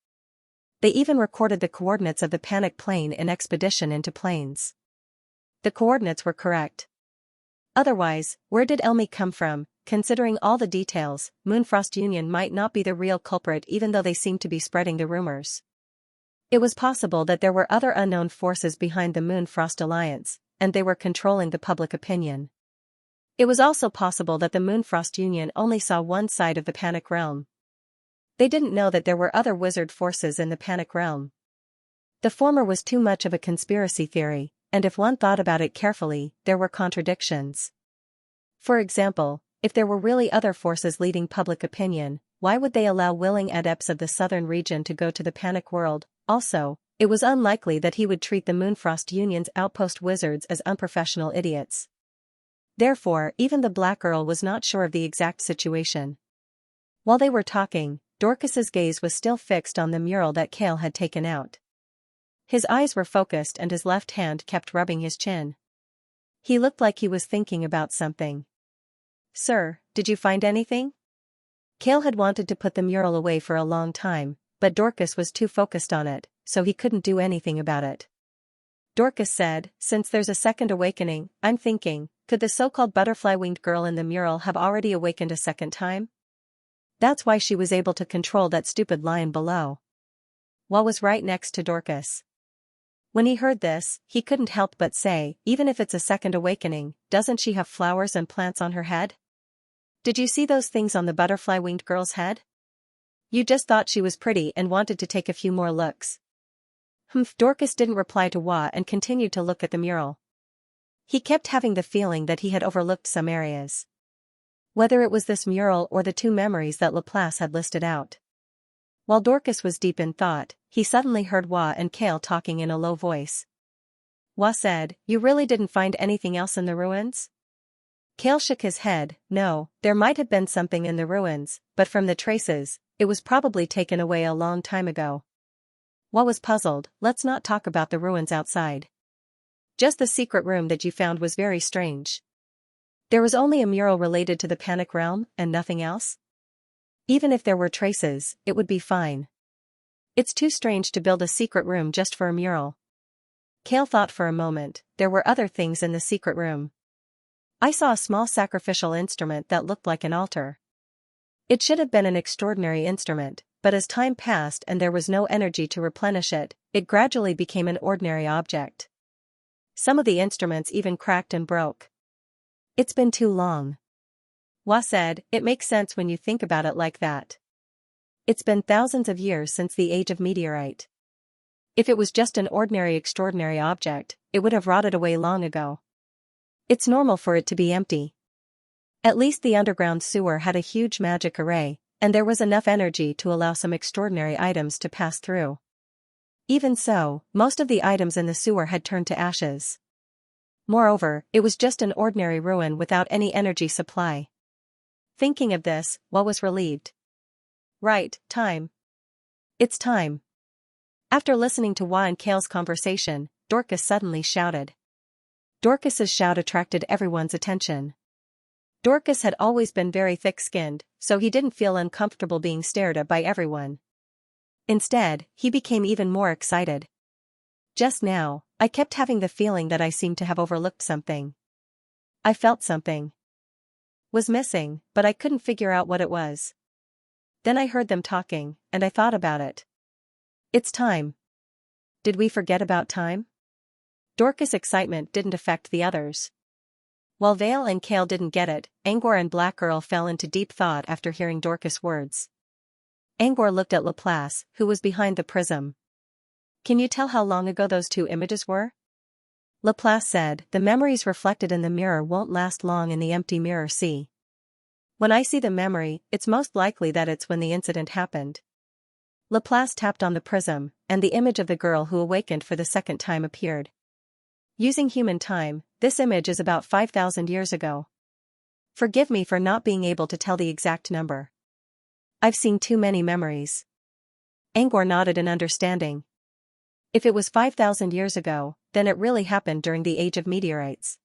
They even recorded the coordinates of the panic plane in Expedition into Planes. The coordinates were correct. Otherwise, where did Elmi come from? Considering all the details, Moonfrost Union might not be the real culprit even though they seemed to be spreading the rumors. It was possible that there were other unknown forces behind the Moonfrost Alliance, and they were controlling the public opinion. It was also possible that the Moonfrost Union only saw one side of the panic realm. They didn't know that there were other wizard forces in the panic realm. The former was too much of a conspiracy theory, and if one thought about it carefully, there were contradictions. For example, if there were really other forces leading public opinion, why would they allow willing adepts of the southern region to go to the panic world? Also, it was unlikely that he would treat the Moonfrost Union's outpost wizards as unprofessional idiots. Therefore, even the Black Earl was not sure of the exact situation. While they were talking, Dorcas's gaze was still fixed on the mural that Kale had taken out. His eyes were focused and his left hand kept rubbing his chin. He looked like he was thinking about something. "Sir, did you find anything?" Kale had wanted to put the mural away for a long time, but Dorcas was too focused on it, so he couldn't do anything about it. Dorcas said, "Since there's a second awakening, I'm thinking, Could the so-called butterfly-winged girl in the mural have already awakened a second time? That's why she was able to control that stupid lion below. Wa was right next to Dorcas. When he heard this, he couldn't help but say, even if it's a second awakening, doesn't she have flowers and plants on her head? Did you see those things on the butterfly-winged girl's head? You just thought she was pretty and wanted to take a few more looks. Humph. Dorcas didn't reply to Wa and continued to look at the mural. He kept having the feeling that he had overlooked some areas. Whether it was this mural or the two memories that Laplace had listed out. While Dorcas was deep in thought, he suddenly heard Wa and Kale talking in a low voice. Wa said, "You really didn't find anything else in the ruins?" Kale shook his head. "No, there might have been something in the ruins, but from the traces, it was probably taken away a long time ago." Wa was puzzled. "Let's not talk about the ruins outside. Just the secret room that you found was very strange. There was only a mural related to the panic realm, and nothing else? Even if there were traces, it would be fine. It's too strange to build a secret room just for a mural." Kale thought for a moment. There were other things in the secret room. "I saw a small sacrificial instrument that looked like an altar. It should have been an extraordinary instrument, but as time passed and there was no energy to replenish it, it gradually became an ordinary object. Some of the instruments even cracked and broke." "It's been too long." Wa said, "It makes sense when you think about it like that. It's been thousands of years since the age of meteorite. If it was just an ordinary extraordinary object, it would have rotted away long ago. It's normal for it to be empty. At least the underground sewer had a huge magic array, and there was enough energy to allow some extraordinary items to pass through. Even so, most of the items in the sewer had turned to ashes. Moreover, it was just an ordinary ruin without any energy supply." Thinking of this, Wa was relieved. "Right, time. It's time." After listening to Wa and Kale's conversation, Dorcas suddenly shouted. Dorcas's shout attracted everyone's attention. Dorcas had always been very thick-skinned, so he didn't feel uncomfortable being stared at by everyone. Instead, he became even more excited. "Just now, I kept having the feeling that I seemed to have overlooked something. I felt something was missing, but I couldn't figure out what it was. Then I heard them talking, and I thought about it. It's time. Did we forget about time?" Dorcas' excitement didn't affect the others. While Vale and Kale didn't get it, Angor and Black Girl fell into deep thought after hearing Dorcas' words. Angor looked at Laplace, who was behind the prism. "Can you tell how long ago those two images were?" Laplace said, "The memories reflected in the mirror won't last long in the empty mirror. See. When I see the memory, it's most likely that it's when the incident happened." Laplace tapped on the prism, and the image of the girl who awakened for the second time appeared. Using human time, this image is about 5,000 years ago. Forgive me for not being able to tell the exact number. I've seen too many memories. Angor nodded in understanding. If it was 5,000 years ago, then it really happened during the age of meteorites.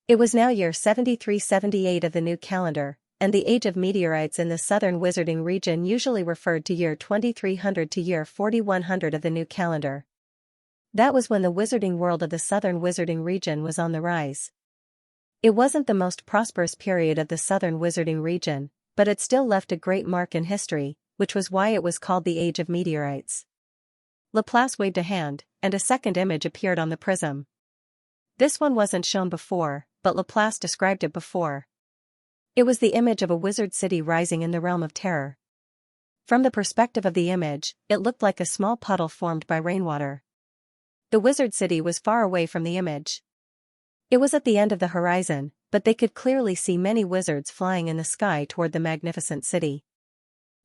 It was now year 7378 of the new calendar, and the age of meteorites in the southern wizarding region usually referred to year 2300 to year 4100 of the new calendar. That was when the wizarding world of the southern wizarding region was on the rise. It wasn't the most prosperous period of the southern wizarding region, but it still left a great mark in history, which was why it was called the Age of Meteorites. Laplace waved a hand, and a second image appeared on the prism. This one wasn't shown before, but Laplace described it before. It was the image of a wizard city rising in the realm of terror. From the perspective of the image, it looked like a small puddle formed by rainwater. The wizard city was far away from the image. It was at the end of the horizon, but they could clearly see many wizards flying in the sky toward the magnificent city.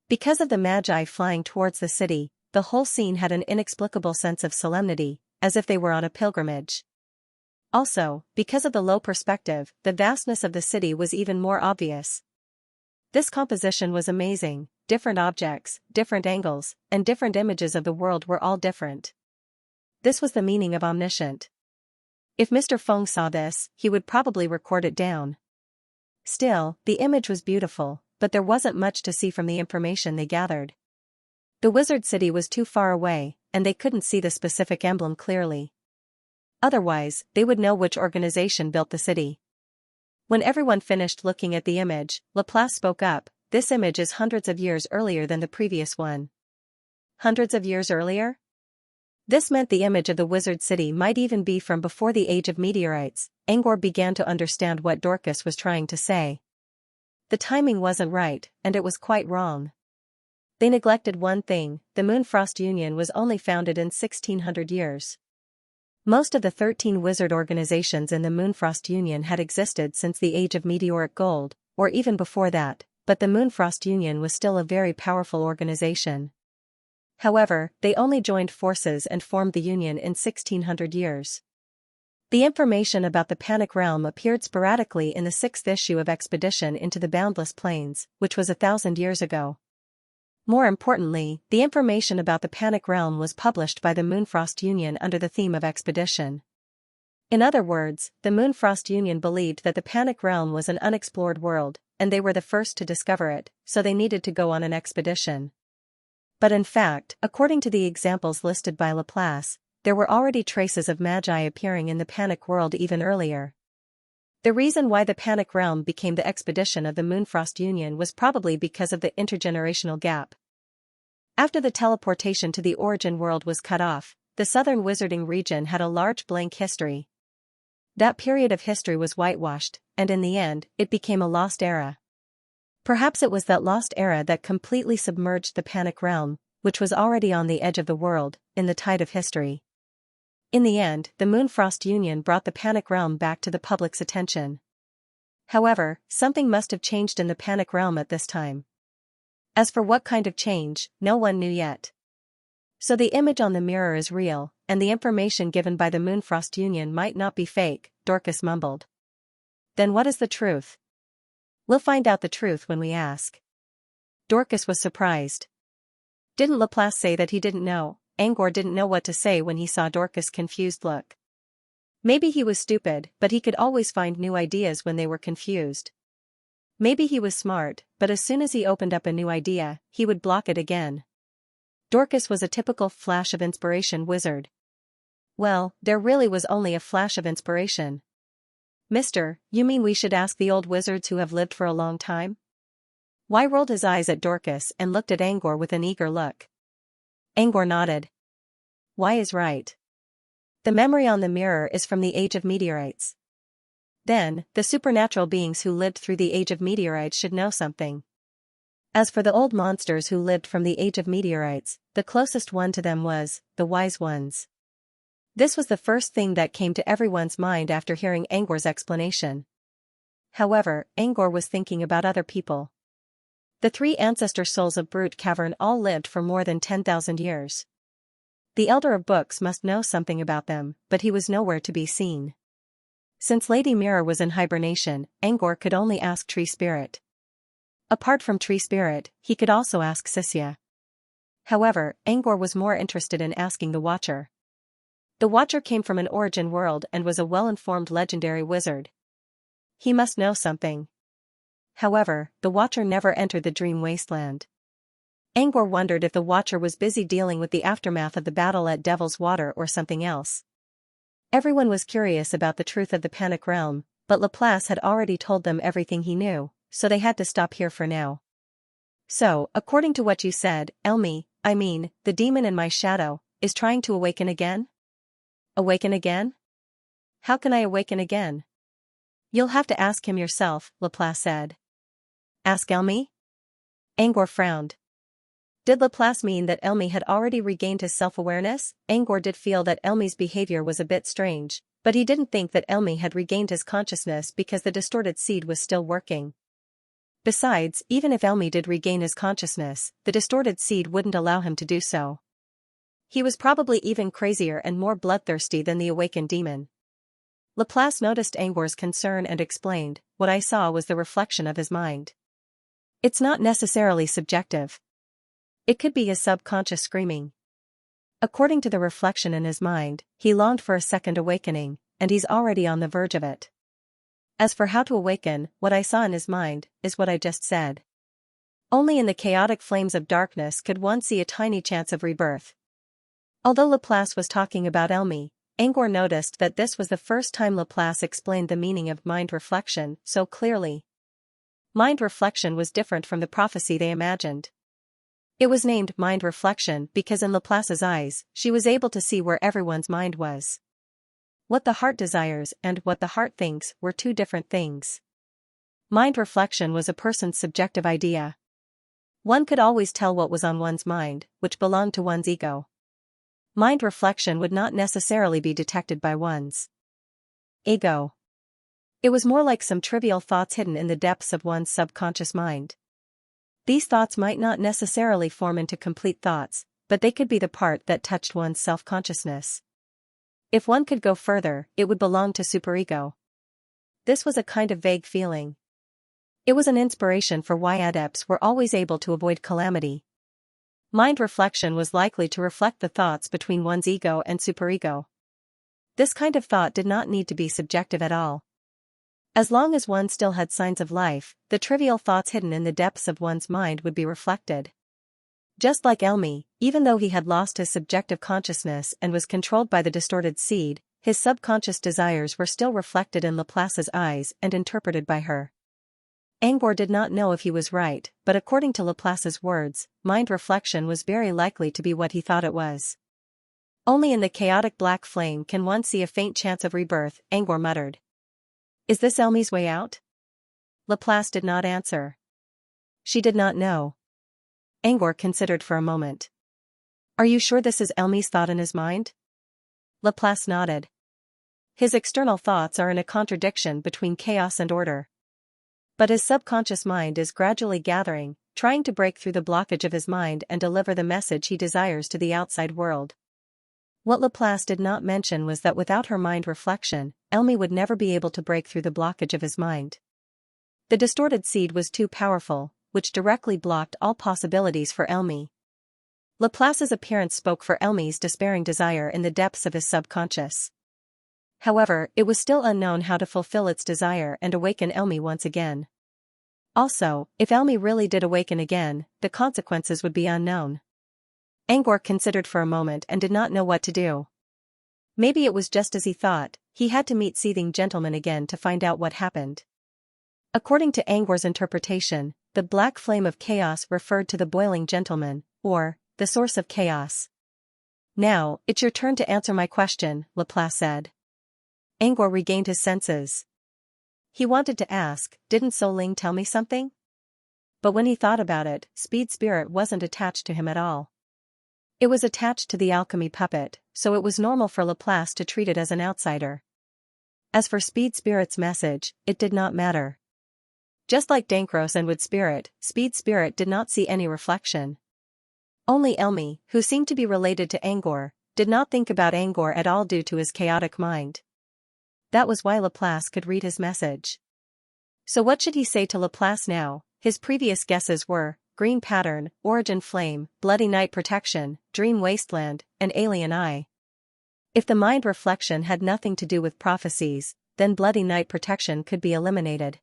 Because of the magi flying towards the city, the whole scene had an inexplicable sense of solemnity, as if they were on a pilgrimage. Also, because of the low perspective, the vastness of the city was even more obvious. This composition was amazing. Different objects, different angles, and different images of the world were all different. This was the meaning of omniscient. If Mr. Feng saw this, he would probably record it down. Still, the image was beautiful, but there wasn't much to see from the information they gathered. The wizard city was too far away, and they couldn't see the specific emblem clearly. Otherwise, they would know which organization built the city. When everyone finished looking at the image, Laplace spoke up, "This image is hundreds of years earlier than the previous one." Hundreds of years earlier? This meant the image of the wizard city might even be from before the age of meteorites. Angor began to understand what Dorcas was trying to say. The timing wasn't right, and it was quite wrong. They neglected one thing: the Moonfrost Union was only founded in 1600 years. Most of the 13 wizard organizations in the Moonfrost Union had existed since the age of meteoric gold, or even before that, but the Moonfrost Union was still a very powerful organization. However, they only joined forces and formed the Union in 1600 years. The information about the Panic Realm appeared sporadically in the 6th issue of Expedition into the Boundless Plains, which was 1,000 years ago. More importantly, the information about the Panic Realm was published by the Moonfrost Union under the theme of Expedition. In other words, the Moonfrost Union believed that the Panic Realm was an unexplored world, and they were the first to discover it, so they needed to go on an expedition. But in fact, according to the examples listed by Laplace, there were already traces of magi appearing in the Panic world even earlier. The reason why the Panic Realm became the expedition of the Moonfrost Union was probably because of the intergenerational gap. After the teleportation to the origin world was cut off, the southern wizarding region had a large blank history. That period of history was whitewashed, and in the end, it became a lost era. Perhaps it was that lost era that completely submerged the Panic Realm, which was already on the edge of the world, in the tide of history. In the end, the Moonfrost Union brought the Panic Realm back to the public's attention. However, something must have changed in the Panic Realm at this time. As for what kind of change, no one knew yet. So the image on the mirror is real, and the information given by the Moonfrost Union might not be fake, Dorcas mumbled. Then what is the truth? We'll find out the truth when we ask. Dorcas was surprised. Didn't Laplace say that he didn't know? Angor didn't know what to say when he saw Dorcas' confused look. Maybe he was stupid, but he could always find new ideas when they were confused. Maybe he was smart, but as soon as he opened up a new idea, he would block it again. Dorcas was a typical flash of inspiration wizard. Well, there really was only a flash of inspiration. "Mister, you mean we should ask the old wizards who have lived for a long time?" Y rolled his eyes at Dorcas and looked at Angor with an eager look. Angor nodded. Y is right. The memory on the mirror is from the age of meteorites. Then, the supernatural beings who lived through the age of meteorites should know something. As for the old monsters who lived from the age of meteorites, the closest one to them was, the wise ones. This was the first thing that came to everyone's mind after hearing Angor's explanation. However, Angor was thinking about other people. The 3 ancestor souls of Brute Cavern all lived for more than 10,000 years. The Elder of Books must know something about them, but he was nowhere to be seen. Since Lady Mirror was in hibernation, Angor could only ask Tree Spirit. Apart from Tree Spirit, he could also ask Xianxia. However, Angor was more interested in asking the Watcher. The Watcher came from an origin world and was a well-informed legendary wizard. He must know something. However, the Watcher never entered the Dream Wasteland. Angor wondered if the Watcher was busy dealing with the aftermath of the battle at Devil's Water or something else. Everyone was curious about the truth of the Panic Realm, but Laplace had already told them everything he knew, so they had to stop here for now. "So, according to what you said, the demon in my shadow, is trying to awaken again?" "Awaken again? How can I awaken again?" "You'll have to ask him yourself," Laplace said. "Ask Elmi?" Angor frowned. Did Laplace mean that Elmi had already regained his self-awareness? Angor did feel that Elmi's behavior was a bit strange, but he didn't think that Elmi had regained his consciousness because the distorted seed was still working. Besides, even if Elmi did regain his consciousness, the distorted seed wouldn't allow him to do so. He was probably even crazier and more bloodthirsty than the awakened demon. Laplace noticed Angor's concern and explained, "What I saw was the reflection of his mind. It's not necessarily subjective. It could be his subconscious screaming. According to the reflection in his mind, he longed for a second awakening, and he's already on the verge of it. As for how to awaken, what I saw in his mind, is what I just said. Only in the chaotic flames of darkness could one see a tiny chance of rebirth." Although Laplace was talking about Elmi, Angor noticed that this was the first time Laplace explained the meaning of mind reflection so clearly. Mind reflection was different from the prophecy they imagined. It was named mind reflection because in Laplace's eyes, she was able to see where everyone's mind was. What the heart desires and what the heart thinks were two different things. Mind reflection was a person's subjective idea. One could always tell what was on one's mind, which belonged to one's ego. Mind reflection would not necessarily be detected by one's ego. It was more like some trivial thoughts hidden in the depths of one's subconscious mind. These thoughts might not necessarily form into complete thoughts, but they could be the part that touched one's self-consciousness. If one could go further, it would belong to superego. This was a kind of vague feeling. It was an inspiration for why adepts were always able to avoid calamity. Mind reflection was likely to reflect the thoughts between one's ego and superego. This kind of thought did not need to be subjective at all. As long as one still had signs of life, the trivial thoughts hidden in the depths of one's mind would be reflected. Just like Elmi, even though he had lost his subjective consciousness and was controlled by the distorted seed, his subconscious desires were still reflected in Laplace's eyes and interpreted by her. Angor did not know if he was right, but according to Laplace's words, mind reflection was very likely to be what he thought it was. Only in the chaotic black flame can one see a faint chance of rebirth, Angor muttered. Is this Elmi's way out? Laplace did not answer. She did not know. Angor considered for a moment. Are you sure this is Elmi's thought in his mind? Laplace nodded. His external thoughts are in a contradiction between chaos and order. But his subconscious mind is gradually gathering, trying to break through the blockage of his mind and deliver the message he desires to the outside world. What Laplace did not mention was that without her mind reflection, Elmi would never be able to break through the blockage of his mind. The distorted seed was too powerful, which directly blocked all possibilities for Elmi. Laplace's appearance spoke for Elmi's despairing desire in the depths of his subconscious. However, it was still unknown how to fulfill its desire and awaken Elmi once again. Also, if Elmi really did awaken again, the consequences would be unknown. Angor considered for a moment and did not know what to do. Maybe it was just as he thought, he had to meet Seething Gentleman again to find out what happened. According to Angor's interpretation, the black flame of chaos referred to the boiling gentleman, or, the source of chaos. Now, it's your turn to answer my question, Laplace said. Angor regained his senses. He wanted to ask, didn't So Ling tell me something? But when he thought about it, Speed Spirit wasn't attached to him at all. It was attached to the alchemy puppet, so it was normal for Laplace to treat it as an outsider. As for Speed Spirit's message, it did not matter. Just like Dankros and Wood Spirit, Speed Spirit did not see any reflection. Only Elmi, who seemed to be related to Angor, did not think about Angor at all due to his chaotic mind. That was why Laplace could read his message. So what should he say to Laplace now? His previous guesses were Green Pattern, Origin Flame, Bloody Night Protection, Dream Wasteland, and Alien Eye. If the mind reflection had nothing to do with prophecies, then Bloody Night Protection could be eliminated.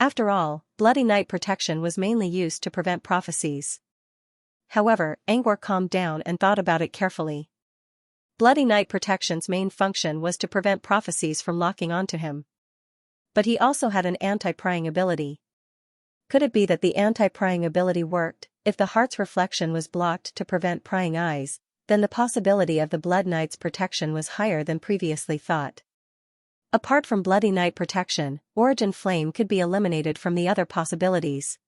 After all, Bloody Night Protection was mainly used to prevent prophecies. However, Angor calmed down and thought about it carefully. Bloody Night Protection's main function was to prevent prophecies from locking onto him. But he also had an anti-prying ability. Could it be that the anti-prying ability worked? If the heart's reflection was blocked to prevent prying eyes, then the possibility of the Blood Knight's protection was higher than previously thought. Apart from Bloody Night Protection, Origin Flame could be eliminated from the other possibilities.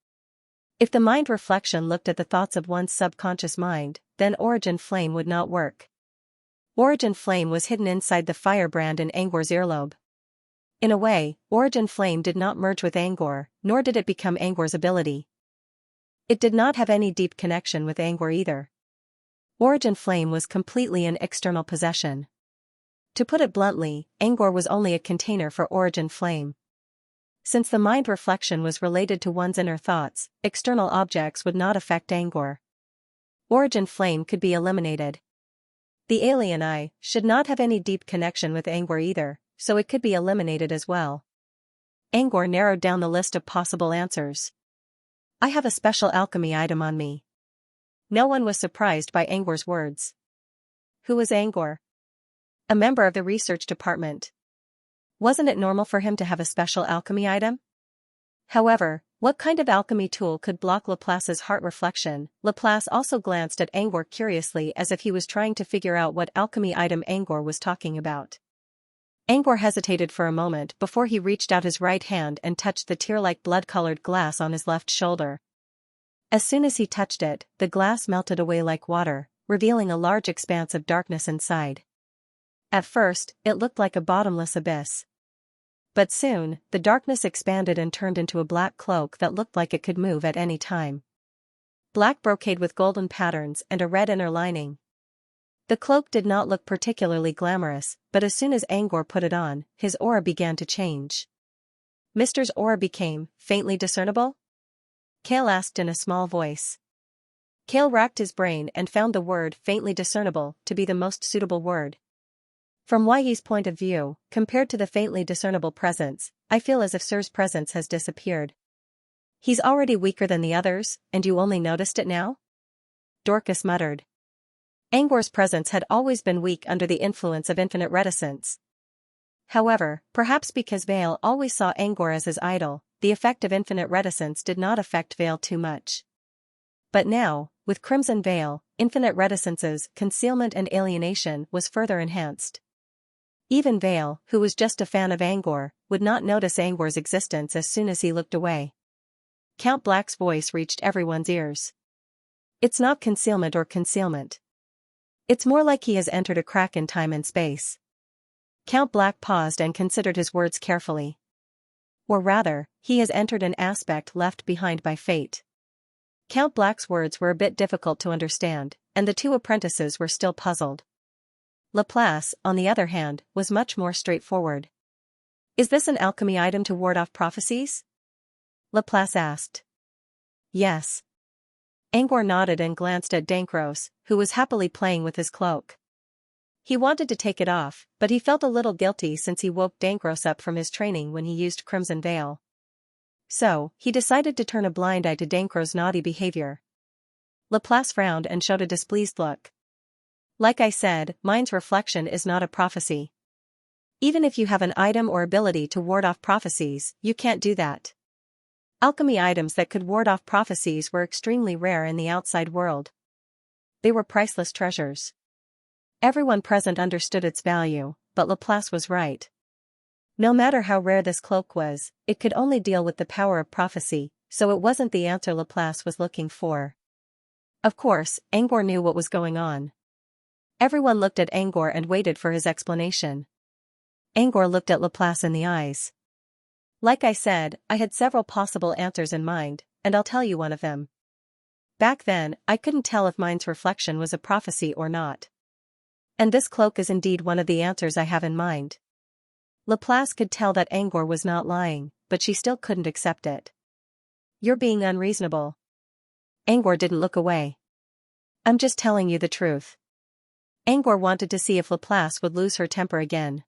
If the mind reflection looked at the thoughts of one's subconscious mind, then Origin Flame would not work. Origin Flame was hidden inside the firebrand in Angor's earlobe. In a way, Origin Flame did not merge with Angor, nor did it become Angor's ability. It did not have any deep connection with Angor either. Origin Flame was completely an external possession. To put it bluntly, Angor was only a container for Origin Flame. Since the mind reflection was related to one's inner thoughts, external objects would not affect Angor. Origin Flame could be eliminated. The Alien Eye should not have any deep connection with Angor either, so it could be eliminated as well. Angor narrowed down the list of possible answers. I have a special alchemy item on me. No one was surprised by Angor's words. Who was Angor? A member of the research department. Wasn't it normal for him to have a special alchemy item? However, what kind of alchemy tool could block Laplace's heart reflection? Laplace also glanced at Angor curiously as if he was trying to figure out what alchemy item Angor was talking about. Angor hesitated for a moment before he reached out his right hand and touched the tear-like blood-colored glass on his left shoulder. As soon as he touched it, the glass melted away like water, revealing a large expanse of darkness inside. At first, it looked like a bottomless abyss. But soon, the darkness expanded and turned into a black cloak that looked like it could move at any time. Black brocade with golden patterns and a red inner lining. The cloak did not look particularly glamorous, but as soon as Angor put it on, his aura began to change. Mister's aura became faintly discernible? Kale asked in a small voice. Kale racked his brain and found the word faintly discernible to be the most suitable word. From Yi's point of view, compared to the faintly discernible presence, I feel as if Sir's presence has disappeared. He's already weaker than the others, and you only noticed it now? Dorcas muttered. Angor's presence had always been weak under the influence of infinite reticence. However, perhaps because Vale always saw Angor as his idol, the effect of infinite reticence did not affect Vale too much. But now, with Crimson Veil, infinite reticence's concealment and alienation was further enhanced. Even Vale, who was just a fan of Angor, would not notice Angor's existence as soon as he looked away. Count Black's voice reached everyone's ears. It's not concealment or concealment. It's more like he has entered a crack in time and space. Count Black paused and considered his words carefully. Or rather, he has entered an aspect left behind by fate. Count Black's words were a bit difficult to understand, and the two apprentices were still puzzled. Laplace, on the other hand, was much more straightforward. Is this an alchemy item to ward off prophecies? Laplace asked. Yes. Angor nodded and glanced at Dankros, who was happily playing with his cloak. He wanted to take it off, but he felt a little guilty since he woke Dankros up from his training when he used Crimson Veil. So, he decided to turn a blind eye to Dankros' naughty behavior. Laplace frowned and showed a displeased look. Like I said, mind's reflection is not a prophecy. Even if you have an item or ability to ward off prophecies, you can't do that. Alchemy items that could ward off prophecies were extremely rare in the outside world. They were priceless treasures. Everyone present understood its value, but Laplace was right. No matter how rare this cloak was, it could only deal with the power of prophecy, so it wasn't the answer Laplace was looking for. Of course, Angor knew what was going on. Everyone looked at Angor and waited for his explanation. Angor looked at Laplace in the eyes. Like I said, I had several possible answers in mind, and I'll tell you one of them. Back then, I couldn't tell if mind's reflection was a prophecy or not. And this cloak is indeed one of the answers I have in mind. Laplace could tell that Angor was not lying, but she still couldn't accept it. You're being unreasonable. Angor didn't look away. I'm just telling you the truth. Angor wanted to see if Laplace would lose her temper again.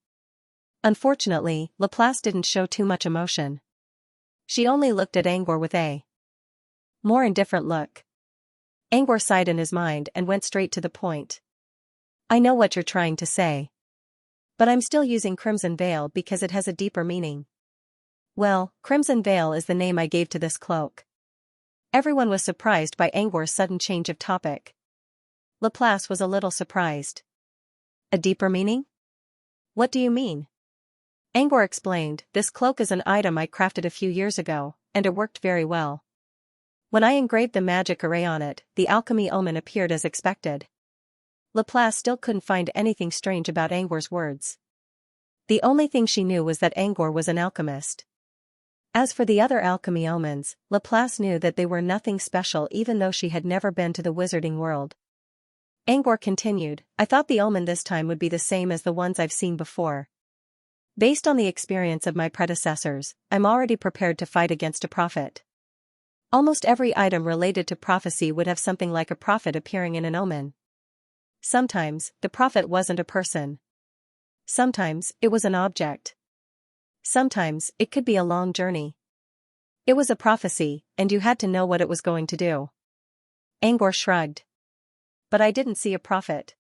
Unfortunately, Laplace didn't show too much emotion. She only looked at Angor with a more indifferent look. Angor sighed in his mind and went straight to the point. I know what you're trying to say. But I'm still using Crimson Veil because it has a deeper meaning. Well, Crimson Veil is the name I gave to this cloak. Everyone was surprised by Angor's sudden change of topic. Laplace was a little surprised. A deeper meaning? What do you mean? Angor explained, this cloak is an item I crafted a few years ago, and it worked very well. When I engraved the magic array on it, the alchemy omen appeared as expected. Laplace still couldn't find anything strange about Angor's words. The only thing she knew was that Angor was an alchemist. As for the other alchemy omens, Laplace knew that they were nothing special even though she had never been to the wizarding world. Angor continued, I thought the omen this time would be the same as the ones I've seen before. Based on the experience of my predecessors, I'm already prepared to fight against a prophet. Almost every item related to prophecy would have something like a prophet appearing in an omen. Sometimes, the prophet wasn't a person. Sometimes, it was an object. Sometimes, it could be a long journey. It was a prophecy, and you had to know what it was going to do. Angor shrugged. But I didn't see a prophet.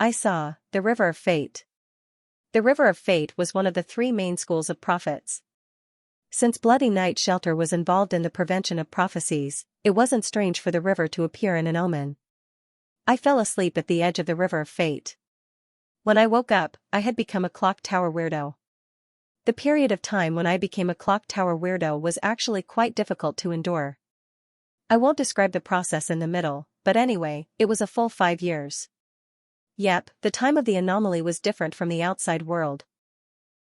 I saw the River of Fate. The River of Fate was one of the three main schools of prophets. Since Bloody Night Shelter was involved in the prevention of prophecies, it wasn't strange for the river to appear in an omen. I fell asleep at the edge of the River of Fate. When I woke up, I had become a clock tower weirdo. The period of time when I became a clock tower weirdo was actually quite difficult to endure. I won't describe the process in the middle, but anyway, it was a full 5 years. Yep, the time of the anomaly was different from the outside world.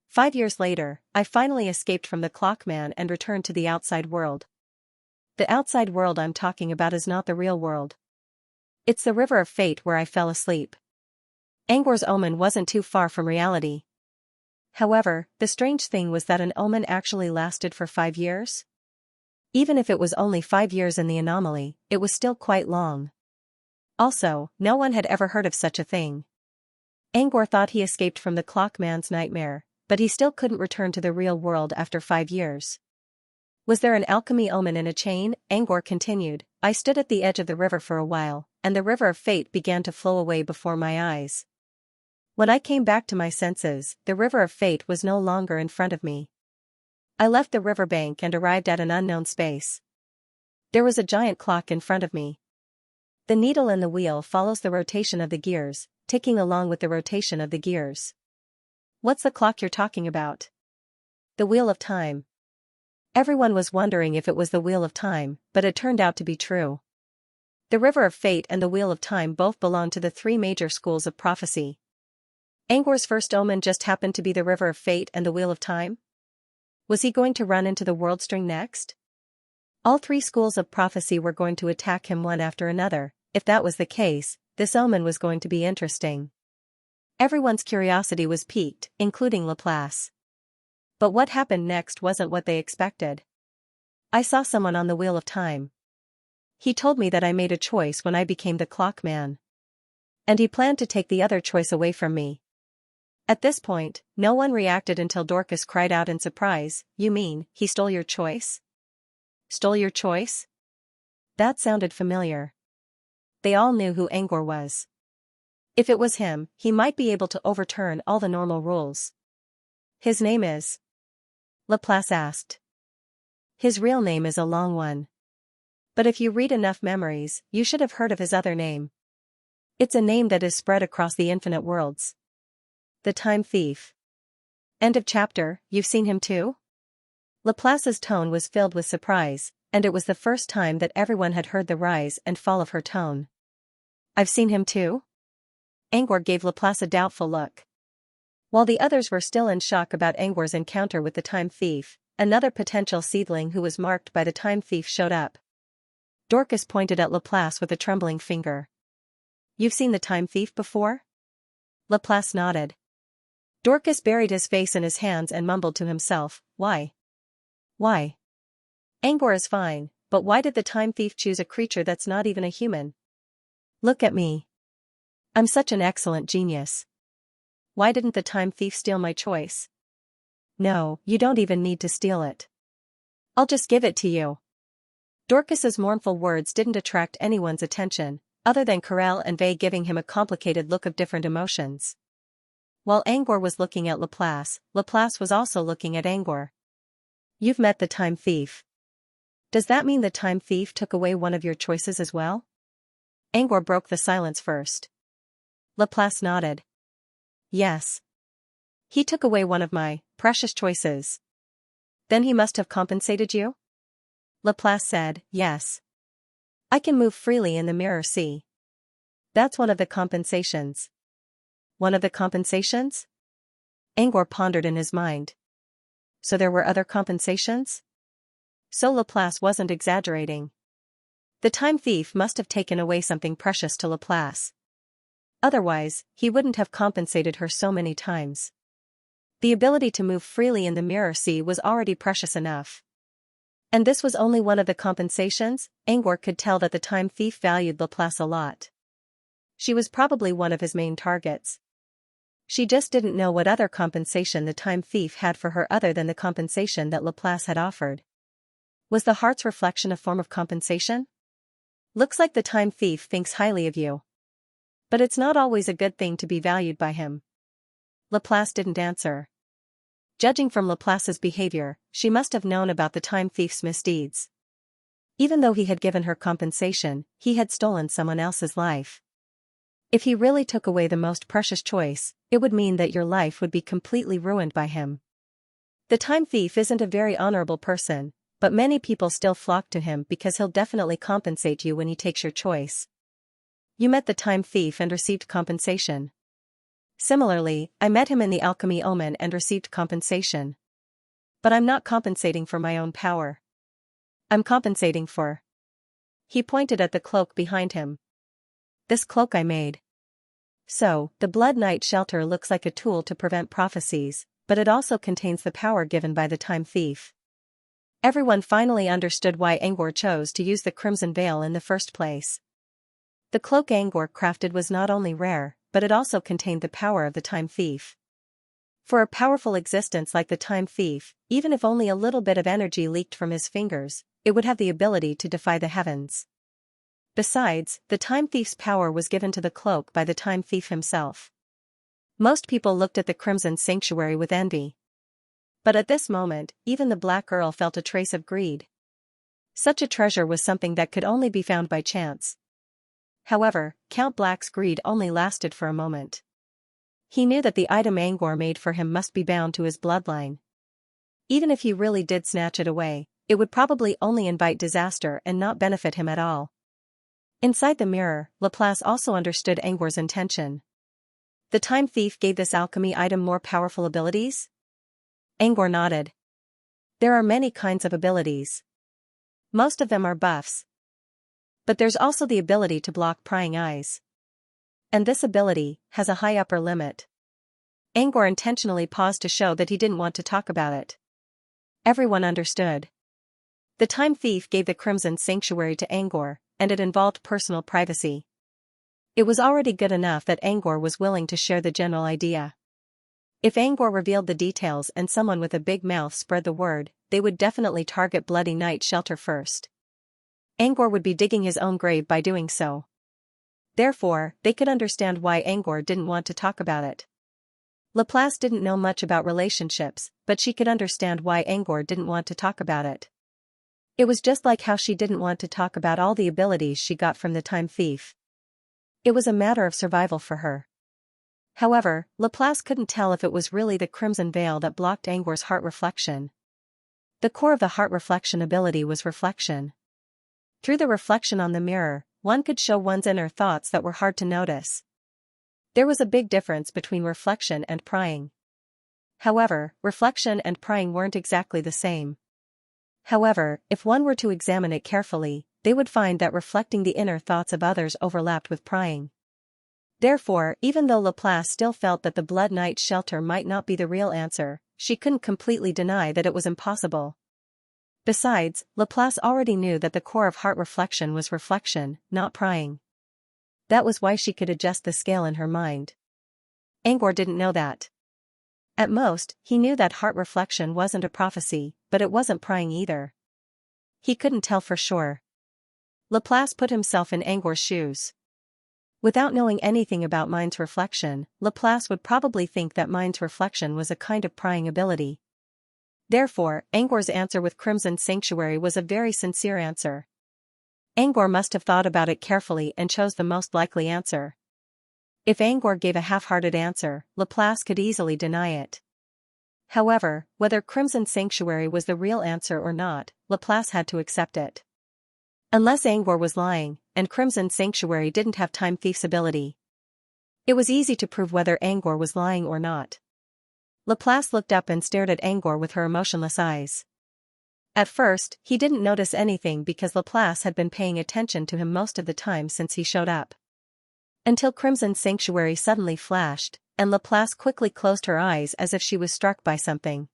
5 years later, I finally escaped from the clockman and returned to the outside world. The outside world I'm talking about is not the real world. It's the River of Fate where I fell asleep. Angor's omen wasn't too far from reality. However, the strange thing was that an omen actually lasted for 5 years. Even if it was only 5 years in the anomaly, it was still quite long. Also, no one had ever heard of such a thing. Angor thought he escaped from the clockman's nightmare, but he still couldn't return to the real world after 5 years. Was there an alchemy omen in a chain? Angor continued. I stood at the edge of the river for a while, and the River of Fate began to flow away before my eyes. When I came back to my senses, the River of Fate was no longer in front of me. I left the riverbank and arrived at an unknown space. There was a giant clock in front of me. The needle in the wheel follows the rotation of the gears, ticking along with the rotation of the gears. What's the clock you're talking about? The Wheel of Time. Everyone was wondering if it was the Wheel of Time, but it turned out to be true. The River of Fate and the Wheel of Time both belong to the three major schools of prophecy. Angor's first omen just happened to be the River of Fate and the Wheel of Time? Was he going to run into the world string next? All three schools of prophecy were going to attack him one after another. If that was the case, this omen was going to be interesting. Everyone's curiosity was piqued, including Laplace. But what happened next wasn't what they expected. I saw someone on the Wheel of Time. He told me that I made a choice when I became the clockman. And he planned to take the other choice away from me. At this point, no one reacted until Dorcas cried out in surprise, "You mean, he stole your choice?" Stole your choice? That sounded familiar. They all knew who Angor was. If it was him, he might be able to overturn all the normal rules. His name is? Laplace asked. His real name is a long one. But if you read enough memories, you should have heard of his other name. It's a name that is spread across the infinite worlds. The Time Thief. End of chapter. You've seen him too? Laplace's tone was filled with surprise, and it was the first time that everyone had heard the rise and fall of her tone. I've seen him too? Angor gave Laplace a doubtful look. While the others were still in shock about Angor's encounter with the Time Thief, another potential seedling who was marked by the Time Thief showed up. Dorcas pointed at Laplace with a trembling finger. You've seen the Time Thief before? Laplace nodded. Dorcas buried his face in his hands and mumbled to himself, Why? Why? Angor is fine, but why did the Time Thief choose a creature that's not even a human? Look at me. I'm such an excellent genius. Why didn't the Time Thief steal my choice? No, you don't even need to steal it. I'll just give it to you. Dorcas's mournful words didn't attract anyone's attention, other than Carell and Vey giving him a complicated look of different emotions. While Angor was looking at Laplace, Laplace was also looking at Angor. You've met the Time Thief. Does that mean the Time Thief took away one of your choices as well? Angor broke the silence first. Laplace nodded. Yes. He took away one of my precious choices. Then he must have compensated you? Laplace said, yes. I can move freely in the mirror, see? That's one of the compensations. One of the compensations? Angor pondered in his mind. So there were other compensations? So Laplace wasn't exaggerating. The Time Thief must have taken away something precious to Laplace. Otherwise, he wouldn't have compensated her so many times. The ability to move freely in the mirror sea was already precious enough. And this was only one of the compensations. Angor could tell that the Time Thief valued Laplace a lot. She was probably one of his main targets. She just didn't know what other compensation the Time Thief had for her other than the compensation that Laplace had offered. Was the heart's reflection a form of compensation? Looks like the Time Thief thinks highly of you. But it's not always a good thing to be valued by him. Laplace didn't answer. Judging from Laplace's behavior, she must have known about the time thief's misdeeds. Even though he had given her compensation, he had stolen someone else's life. If he really took away the most precious choice, it would mean that your life would be completely ruined by him. The time thief isn't a very honorable person, but many people still flock to him because he'll definitely compensate you when he takes your choice. You met the time thief and received compensation. Similarly, I met him in the alchemy omen and received compensation. But I'm not compensating for my own power. I'm compensating for. He pointed at the cloak behind him. This cloak I made. So, the Blood Knight shelter looks like a tool to prevent prophecies, but it also contains the power given by the time thief. Everyone finally understood why Angor chose to use the Crimson Veil in the first place. The cloak Angor crafted was not only rare, but it also contained the power of the time thief. For a powerful existence like the time thief, even if only a little bit of energy leaked from his fingers, it would have the ability to defy the heavens. Besides, the time thief's power was given to the cloak by the time thief himself. Most people looked at the Crimson Sanctuary with envy. But at this moment, even the Black Earl felt a trace of greed. Such a treasure was something that could only be found by chance. However, Count Black's greed only lasted for a moment. He knew that the item Angor made for him must be bound to his bloodline. Even if he really did snatch it away, it would probably only invite disaster and not benefit him at all. Inside the mirror, Laplace also understood Angor's intention. The time thief gave this alchemy item more powerful abilities? Angor nodded. There are many kinds of abilities. Most of them are buffs. But there's also the ability to block prying eyes. And this ability has a high upper limit. Angor intentionally paused to show that he didn't want to talk about it. Everyone understood. The time thief gave the Crimson Sanctuary to Angor, and it involved personal privacy. It was already good enough that Angor was willing to share the general idea. If Angor revealed the details and someone with a big mouth spread the word, they would definitely target Bloody Knight shelter first. Angor would be digging his own grave by doing so. Therefore, they could understand why Angor didn't want to talk about it. Laplace didn't know much about relationships, but she could understand why Angor didn't want to talk about it. It was just like how she didn't want to talk about all the abilities she got from the time thief. It was a matter of survival for her. However, Laplace couldn't tell if it was really the Crimson Veil that blocked Angor's heart reflection. The core of the heart reflection ability was reflection. Through the reflection on the mirror, one could show one's inner thoughts that were hard to notice. There was a big difference between reflection and prying. However, reflection and prying weren't exactly the same. However, if one were to examine it carefully, they would find that reflecting the inner thoughts of others overlapped with prying. Therefore, even though Laplace still felt that the Blood Knight shelter might not be the real answer, she couldn't completely deny that it was impossible. Besides, Laplace already knew that the core of heart reflection was reflection, not prying. That was why she could adjust the scale in her mind. Angor didn't know that. At most, he knew that heart reflection wasn't a prophecy, but it wasn't prying either. He couldn't tell for sure. Laplace put himself in Angor's shoes. Without knowing anything about mind's reflection, Laplace would probably think that mind's reflection was a kind of prying ability. Therefore, Angor's answer with Crimson Sanctuary was a very sincere answer. Angor must have thought about it carefully and chose the most likely answer. If Angor gave a half-hearted answer, Laplace could easily deny it. However, whether Crimson Sanctuary was the real answer or not, Laplace had to accept it. Unless Angor was lying, and Crimson Sanctuary didn't have Time Thief's ability. It was easy to prove whether Angor was lying or not. Laplace looked up and stared at Angor with her emotionless eyes. At first, he didn't notice anything because Laplace had been paying attention to him most of the time since he showed up. Until Crimson Sanctuary suddenly flashed, and Laplace quickly closed her eyes as if she was struck by something.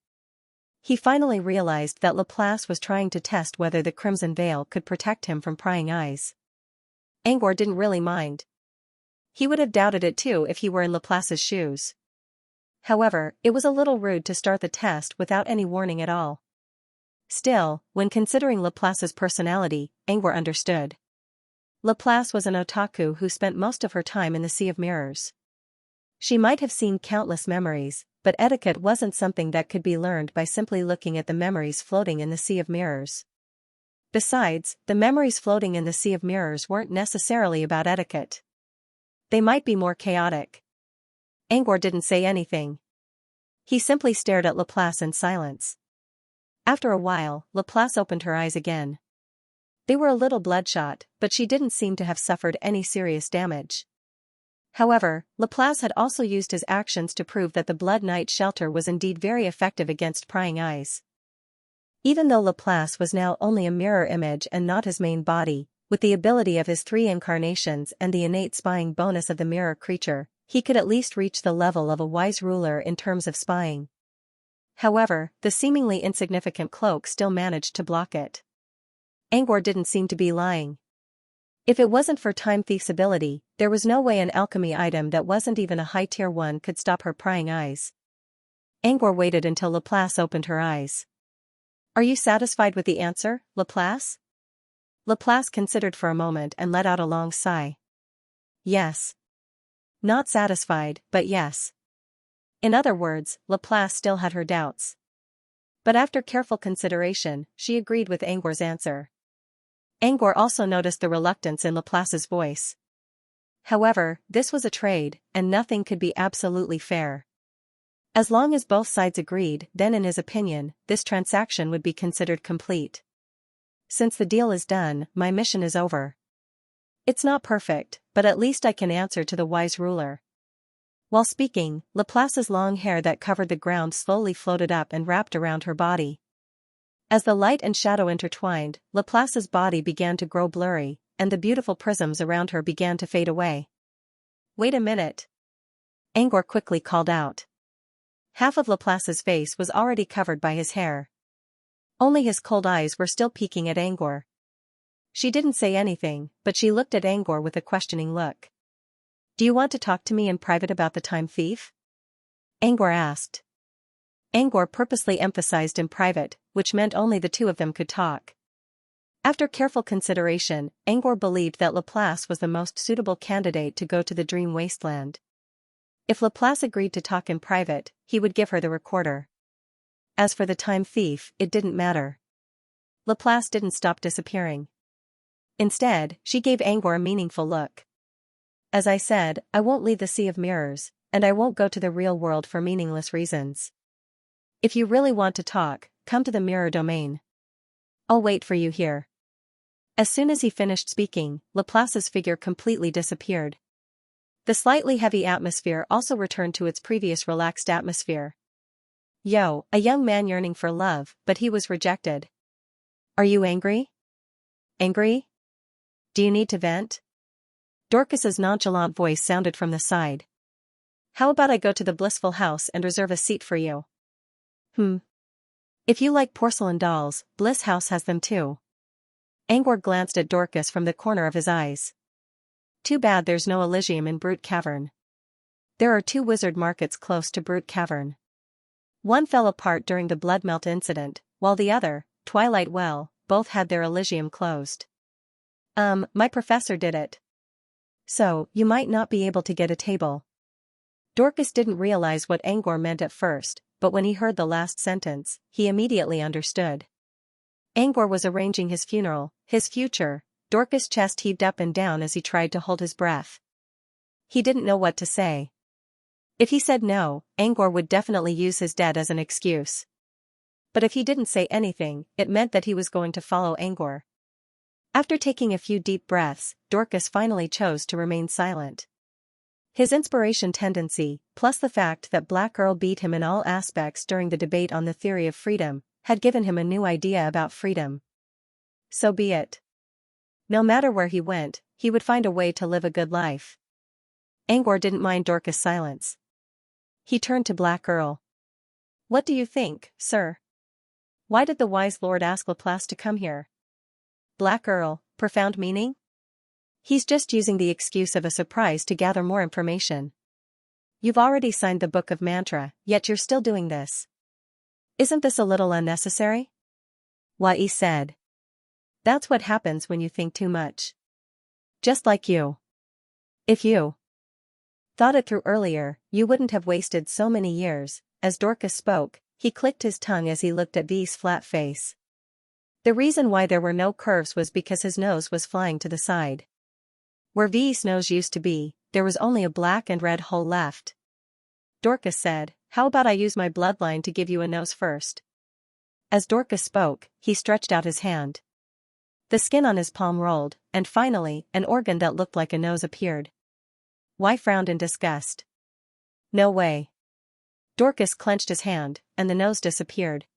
He finally realized that Laplace was trying to test whether the Crimson Veil could protect him from prying eyes. Angor didn't really mind. He would have doubted it too if he were in Laplace's shoes. However, it was a little rude to start the test without any warning at all. Still, when considering Laplace's personality, Angor understood. Laplace was an otaku who spent most of her time in the Sea of Mirrors. She might have seen countless memories, but etiquette wasn't something that could be learned by simply looking at the memories floating in the Sea of Mirrors. Besides, the memories floating in the Sea of Mirrors weren't necessarily about etiquette. They might be more chaotic. Angor didn't say anything. He simply stared at Laplace in silence. After a while, Laplace opened her eyes again. They were a little bloodshot, but she didn't seem to have suffered any serious damage. However, Laplace had also used his actions to prove that the Blood Night shelter was indeed very effective against prying eyes. Even though Laplace was now only a mirror image and not his main body, with the ability of his 3 incarnations and the innate spying bonus of the mirror creature, he could at least reach the level of a wise ruler in terms of spying. However, the seemingly insignificant cloak still managed to block it. Angor didn't seem to be lying. If it wasn't for Time Thief's ability, there was no way an alchemy item that wasn't even a high tier 1 could stop her prying eyes. Angor waited until Laplace opened her eyes. "Are you satisfied with the answer, Laplace?" Laplace considered for a moment and let out a long sigh. "Yes." Not satisfied, but yes. In other words, Laplace still had her doubts. But after careful consideration, she agreed with Angor's answer. Angor also noticed the reluctance in Laplace's voice. However, this was a trade, and nothing could be absolutely fair. As long as both sides agreed, then in his opinion, this transaction would be considered complete. Since the deal is done, my mission is over. It's not perfect, but at least I can answer to the wise ruler. While speaking, Laplace's long hair that covered the ground slowly floated up and wrapped around her body. As the light and shadow intertwined, Laplace's body began to grow blurry, and the beautiful prisms around her began to fade away. "Wait a minute." Angor quickly called out. Half of Laplace's face was already covered by his hair. Only his cold eyes were still peeking at Angor. She didn't say anything, but she looked at Angor with a questioning look. "Do you want to talk to me in private about the Time Thief?" Angor asked. Angor purposely emphasized in private, which meant only the two of them could talk. After careful consideration, Angor believed that Laplace was the most suitable candidate to go to the Dream Wasteland. If Laplace agreed to talk in private, he would give her the recorder. As for the Time Thief, it didn't matter. Laplace didn't stop disappearing. Instead, she gave Angor a meaningful look. "As I said, I won't leave the Sea of Mirrors, and I won't go to the real world for meaningless reasons. If you really want to talk, come to the mirror domain. I'll wait for you here." As soon as he finished speaking, Laplace's figure completely disappeared. The slightly heavy atmosphere also returned to its previous relaxed atmosphere. Yo, a young man yearning for love, but he was rejected. "Are you angry? Angry? Do you need to vent?" Dorcas's nonchalant voice sounded from the side. "How about I go to the blissful house and reserve a seat for you?" If you like porcelain dolls, Bliss House has them too." Angor glanced at Dorcas from the corner of his eyes. "Too bad there's no Elysium in Brute Cavern. There are 2 wizard markets close to Brute Cavern. One fell apart during the Blood Melt incident, while the other, Twilight Well, both had their Elysium closed." My professor did it. So, you might not be able to get a table." Dorcas didn't realize what Angor meant at first, but when he heard the last sentence, he immediately understood. Angor was arranging his funeral, his future. Dorcas' chest heaved up and down as he tried to hold his breath. He didn't know what to say. If he said no, Angor would definitely use his death as an excuse. But if he didn't say anything, it meant that he was going to follow Angor. After taking a few deep breaths, Dorcas finally chose to remain silent. His inspiration tendency, plus the fact that Black Earl beat him in all aspects during the debate on the theory of freedom, had given him a new idea about freedom. So be it. No matter where he went, he would find a way to live a good life. Angor didn't mind Dorcas' silence. He turned to Black Earl. "What do you think, sir? Why did the wise lord ask Laplace to come here?" Black Earl, profound meaning? He's just using the excuse of a surprise to gather more information. You've already signed the Book of Mantra, yet you're still doing this. Isn't this a little unnecessary? Wai said. That's what happens when you think too much. Just like you. If you thought it through earlier, you wouldn't have wasted so many years. As Dorcas spoke, he clicked his tongue as he looked at V's flat face. The reason why there were no curves was because his nose was flying to the side. Where V's nose used to be, there was only a black and red hole left. Dorcas said, "How about I use my bloodline to give you a nose first?" As Dorcas spoke, he stretched out his hand. The skin on his palm rolled, and finally, an organ that looked like a nose appeared. Y frowned in disgust. "No way." Dorcas clenched his hand, and the nose disappeared.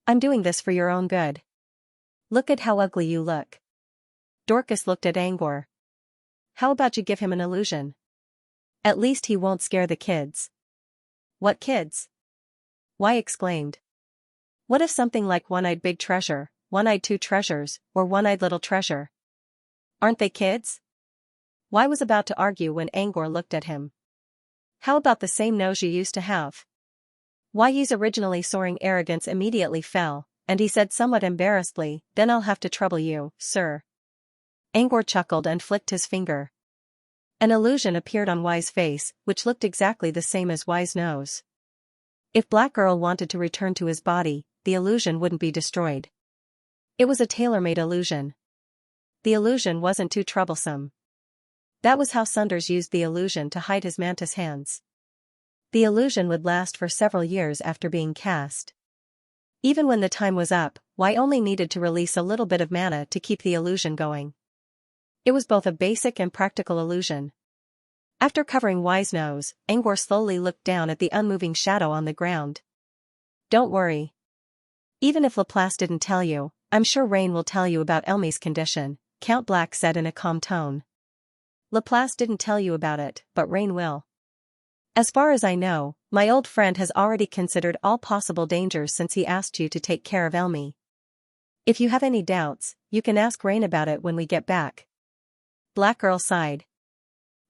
"I'm doing this for your own good. Look at how ugly you look." Dorcas looked at Angor. "How about you give him an illusion? At least he won't scare the kids." "What kids?" Y exclaimed. "What if something like One-Eyed Big Treasure, One-Eyed Two Treasures, or One-Eyed Little Treasure? Aren't they kids?" Y was about to argue when Angor looked at him. "How about the same nose you used to have?" Y's originally soaring arrogance immediately fell, and he said somewhat embarrassedly, "Then I'll have to trouble you, sir." Angor chuckled and flicked his finger. An illusion appeared on Y's face, which looked exactly the same as Y's nose. If Black Earl wanted to return to his body, the illusion wouldn't be destroyed. It was a tailor-made illusion. The illusion wasn't too troublesome. That was how Sunders used the illusion to hide his mantis hands. The illusion would last for several years after being cast. Even when the time was up, Y only needed to release a little bit of mana to keep the illusion going. It was both a basic and practical illusion. After covering Y's nose, Angor slowly looked down at the unmoving shadow on the ground. "Don't worry. Even if Laplace didn't tell you, I'm sure Rain will tell you about Elmi's condition," Count Black said in a calm tone. "Laplace didn't tell you about it, but Rain will. As far as I know, my old friend has already considered all possible dangers since he asked you to take care of Elmi. If you have any doubts, you can ask Rain about it when we get back." Black Earl sighed.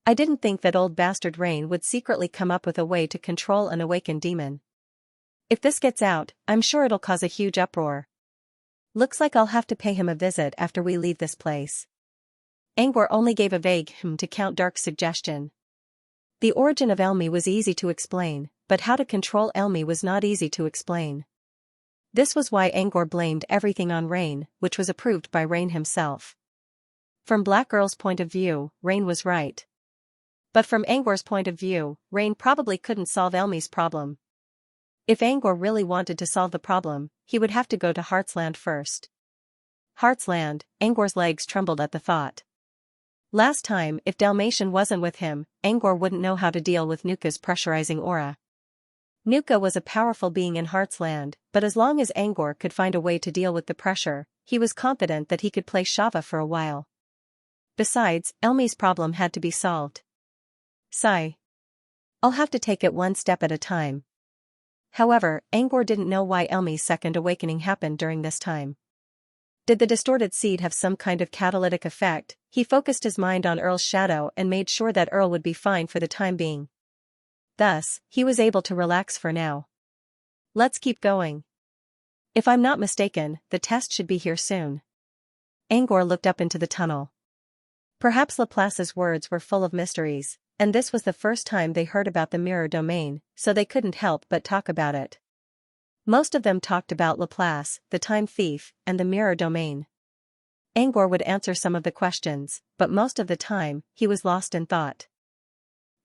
"I didn't think that old bastard Rain would secretly come up with a way to control an awakened demon. If this gets out, I'm sure it'll cause a huge uproar. Looks like I'll have to pay him a visit after we leave this place." Angor only gave a vague to Count Dark's suggestion. The origin of Elmi was easy to explain, but how to control Elmi was not easy to explain. This was why Angor blamed everything on Rain, which was approved by Rain himself. From Black Earl's point of view, Rain was right. But from Angor's point of view, Rain probably couldn't solve Elmi's problem. If Angor really wanted to solve the problem, he would have to go to Heartsland first. Heartsland, Angor's legs trembled at the thought. Last time, if Dalmatian wasn't with him, Angor wouldn't know how to deal with Nuka's pressurizing aura. Nuka was a powerful being in Heartsland, but as long as Angor could find a way to deal with the pressure, he was confident that he could play Shava for a while. Besides, Elmi's problem had to be solved. Sigh. "I'll have to take it one step at a time." However, Angor didn't know why Elmi's second awakening happened during this time. Did the distorted seed have some kind of catalytic effect? He focused his mind on Earl's shadow and made sure that Earl would be fine for the time being. Thus, he was able to relax for now. "Let's keep going. If I'm not mistaken, the test should be here soon." Angor looked up into the tunnel. Perhaps Laplace's words were full of mysteries, and this was the first time they heard about the mirror domain, so they couldn't help but talk about it. Most of them talked about Laplace, the time thief, and the mirror domain. Angor would answer some of the questions, but most of the time, he was lost in thought.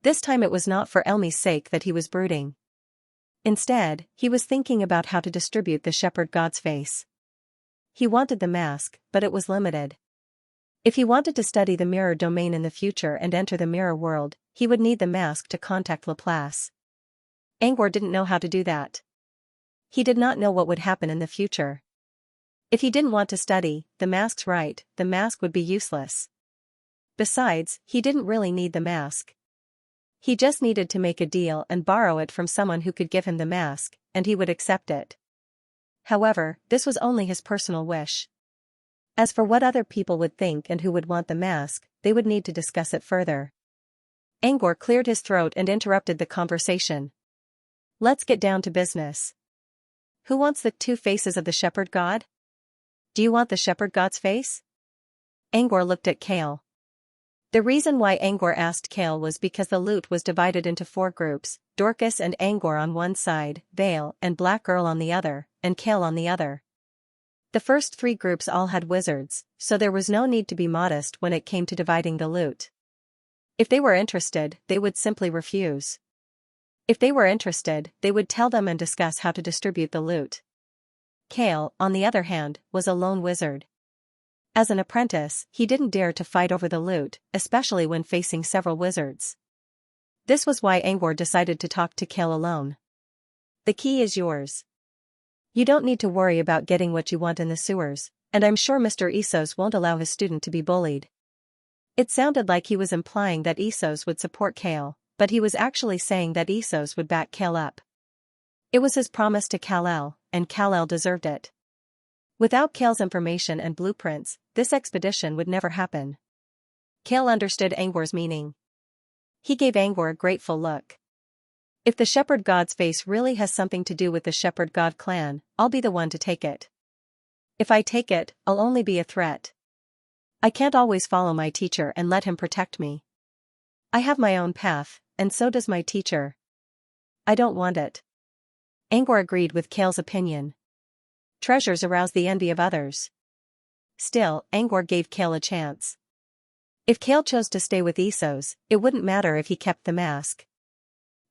This time it was not for Elmi's sake that he was brooding. Instead, he was thinking about how to distribute the shepherd god's face. He wanted the mask, but it was limited. If he wanted to study the mirror domain in the future and enter the mirror world, he would need the mask to contact Laplace. Angor didn't know how to do that. He did not know what would happen in the future. If he didn't want to study, the mask would be useless. Besides, he didn't really need the mask. He just needed to make a deal and borrow it from someone who could give him the mask, and he would accept it. However, this was only his personal wish. As for what other people would think and who would want the mask, they would need to discuss it further. Angor cleared his throat and interrupted the conversation. "Let's get down to business. Who wants the two faces of the shepherd god? Do you want the shepherd god's face?" Angor looked at Kale. The reason why Angor asked Kale was because the loot was divided into 4 groups, Dorcas and Angor on one side, Vale and Black Earl on the other, and Kale on the other. The first 3 groups all had wizards, so there was no need to be modest when it came to dividing the loot. If they were interested, they would simply refuse. If they were interested, they would tell them and discuss how to distribute the loot. Kale, on the other hand, was a lone wizard. As an apprentice, he didn't dare to fight over the loot, especially when facing several wizards. This was why Angor decided to talk to Kale alone. The key is yours. You don't need to worry about getting what you want in the sewers, and I'm sure Mr. Essos won't allow his student to be bullied. It sounded like he was implying that Essos would support Kale, but he was actually saying that Essos would back Kale up. It was his promise to Kal-El, and Kal-El deserved it. Without Kale's information and blueprints, this expedition would never happen. Kale understood Angor's meaning. He gave Angor a grateful look. If the Shepherd God's face really has something to do with the Shepherd God clan, I'll be the one to take it. If I take it, I'll only be a threat. I can't always follow my teacher and let him protect me. I have my own path, and so does my teacher. I don't want it. Angor agreed with Kale's opinion. Treasures arouse the envy of others. Still, Angor gave Kale a chance. If Kale chose to stay with Essos, it wouldn't matter if he kept the mask.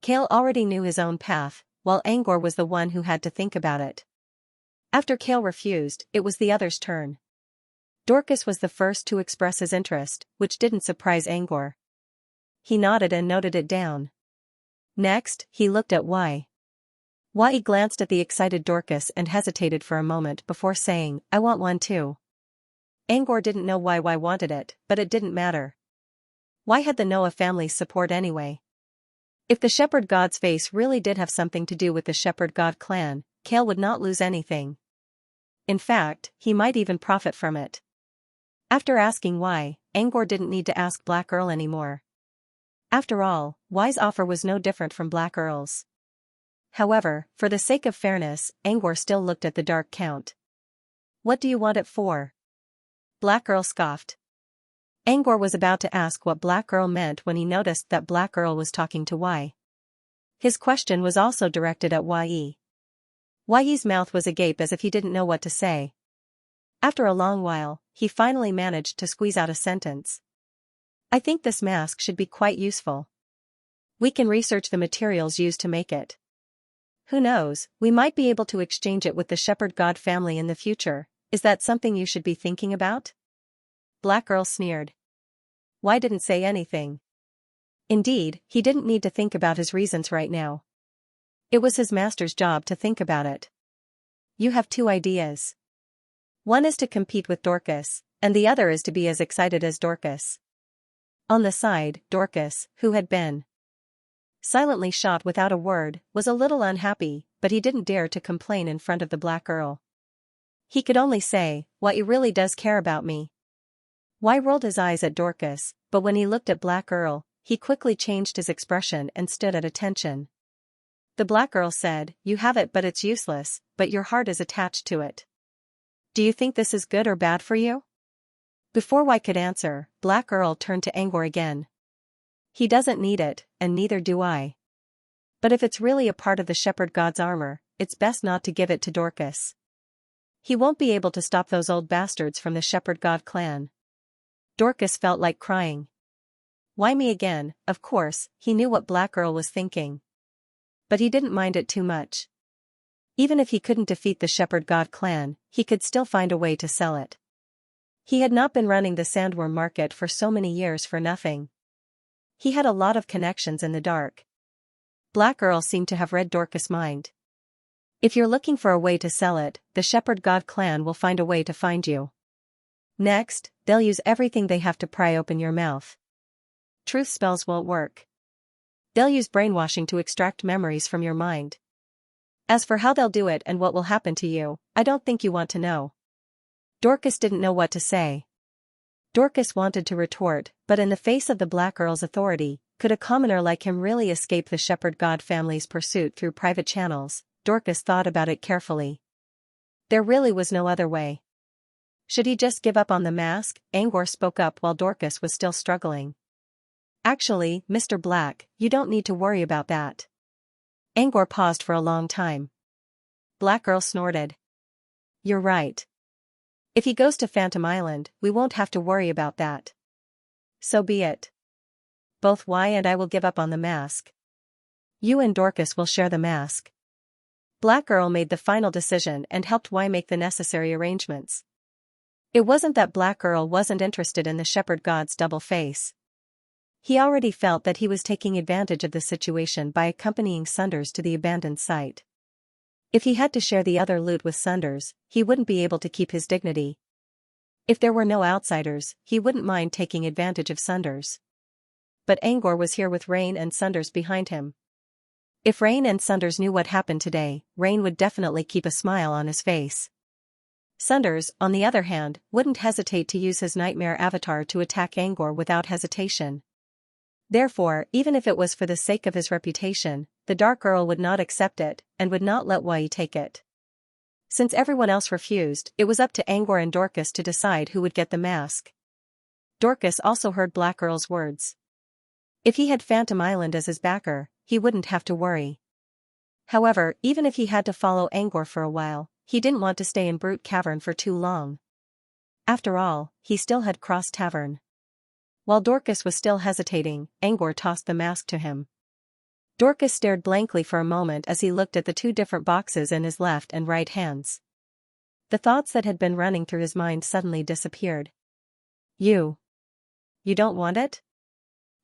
Kale already knew his own path, while Angor was the one who had to think about it. After Kale refused, it was the other's turn. Dorcas was the first to express his interest, which didn't surprise Angor. He nodded and noted it down. Next, he looked at Y. Y glanced at the excited Dorcas and hesitated for a moment before saying, I want one too. Angor didn't know why Y wanted it, but it didn't matter. Y had the Noah family's support anyway. If the Shepherd God's face really did have something to do with the Shepherd God clan, Kale would not lose anything. In fact, he might even profit from it. After asking why, Angor didn't need to ask Black Earl anymore. After all, Y's offer was no different from Black Earl's. However, for the sake of fairness, Angor still looked at the Dark Count. What do you want it for? Black Earl scoffed. Angor was about to ask what Black Earl meant when he noticed that Black Earl was talking to Y. His question was also directed at Yi. Yi's mouth was agape as if he didn't know what to say. After a long while, he finally managed to squeeze out a sentence. I think this mask should be quite useful. We can research the materials used to make it. Who knows, we might be able to exchange it with the Shepherd God family in the future. Is that something you should be thinking about? Black Earl sneered. Y didn't say anything. Indeed, he didn't need to think about his reasons right now. It was his master's job to think about it. You have 2 ideas. One is to compete with Dorcas, and the other is to be as excited as Dorcas. On the side, Dorcas, who had been silently shot without a word, was a little unhappy, but he didn't dare to complain in front of the Black Earl. He could only say, "What he really does care about me." Y rolled his eyes at Dorcas, but when he looked at Black Earl, he quickly changed his expression and stood at attention. The Black Earl said, "You have it but it's useless, but your heart is attached to it. Do you think this is good or bad for you?" Before Y could answer, Black Earl turned to Angor again. He doesn't need it, and neither do I. But if it's really a part of the Shepherd God's armor, it's best not to give it to Dorcas. He won't be able to stop those old bastards from the Shepherd God clan. Dorcas felt like crying. Why me again? Of course, he knew what Black Earl was thinking. But he didn't mind it too much. Even if he couldn't defeat the Shepherd God clan, he could still find a way to sell it. He had not been running the sandworm market for so many years for nothing. He had a lot of connections in the dark. Black Earl seemed to have read Dorcas' mind. If you're looking for a way to sell it, the Shepherd God clan will find a way to find you. Next, they'll use everything they have to pry open your mouth. Truth spells won't work. They'll use brainwashing to extract memories from your mind. As for how they'll do it and what will happen to you, I don't think you want to know. Dorcas didn't know what to say. Dorcas wanted to retort, but in the face of the Black Earl's authority, could a commoner like him really escape the Shepherd God family's pursuit through private channels? Dorcas thought about it carefully. There really was no other way. Should he just give up on the mask? Angor spoke up while Dorcas was still struggling. Actually, Mr. Black, you don't need to worry about that. Angor paused for a long time. Black Girl snorted. You're right. If he goes to Phantom Island, we won't have to worry about that. So be it. Both Y and I will give up on the mask. You and Dorcas will share the mask. Black Girl made the final decision and helped Y make the necessary arrangements. It wasn't that Black Girl wasn't interested in the shepherd god's double face. He already felt that he was taking advantage of the situation by accompanying Sunders to the abandoned site. If he had to share the other loot with Sunders, he wouldn't be able to keep his dignity. If there were no outsiders, he wouldn't mind taking advantage of Sunders. But Angor was here with Rain and Sunders behind him. If Rain and Sunders knew what happened today, Rain would definitely keep a smile on his face. Sunders, on the other hand, wouldn't hesitate to use his nightmare avatar to attack Angor without hesitation. Therefore, even if it was for the sake of his reputation, the Dark Earl would not accept it, and would not let Wai take it. Since everyone else refused, it was up to Angor and Dorcas to decide who would get the mask. Dorcas also heard Black Earl's words. If he had Phantom Island as his backer, he wouldn't have to worry. However, even if he had to follow Angor for a while, he didn't want to stay in Brute Cavern for too long. After all, he still had Cross Tavern. While Dorcas was still hesitating, Angor tossed the mask to him. Dorcas stared blankly for a moment as he looked at the two different boxes in his left and right hands. The thoughts that had been running through his mind suddenly disappeared. You don't want it?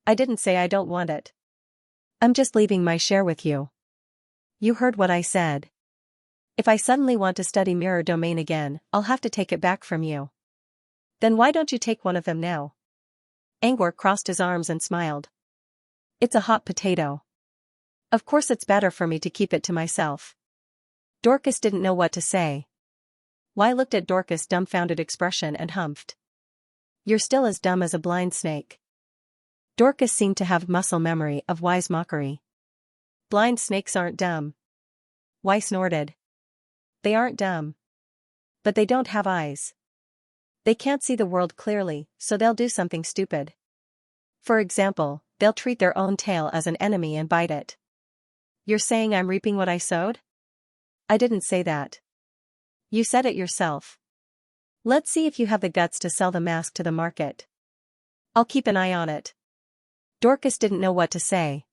I didn't say I don't want it. I'm just leaving my share with you. You heard what I said. If I suddenly want to study Mirror Domain again, I'll have to take it back from you. Then why don't you take one of them now? Angor crossed his arms and smiled. It's a hot potato. Of course it's better for me to keep it to myself. Dorcas didn't know what to say. Wai looked at Dorcas' dumbfounded expression and humphed. You're still as dumb as a blind snake. Dorcas seemed to have muscle memory of Wai's mockery. Blind snakes aren't dumb. Wai snorted. They aren't dumb. But they don't have eyes. They can't see the world clearly, so they'll do something stupid. For example, they'll treat their own tail as an enemy and bite it. You're saying I'm reaping what I sowed? I didn't say that. You said it yourself. Let's see if you have the guts to sell the mask to the market. I'll keep an eye on it. Dorcas didn't know what to say.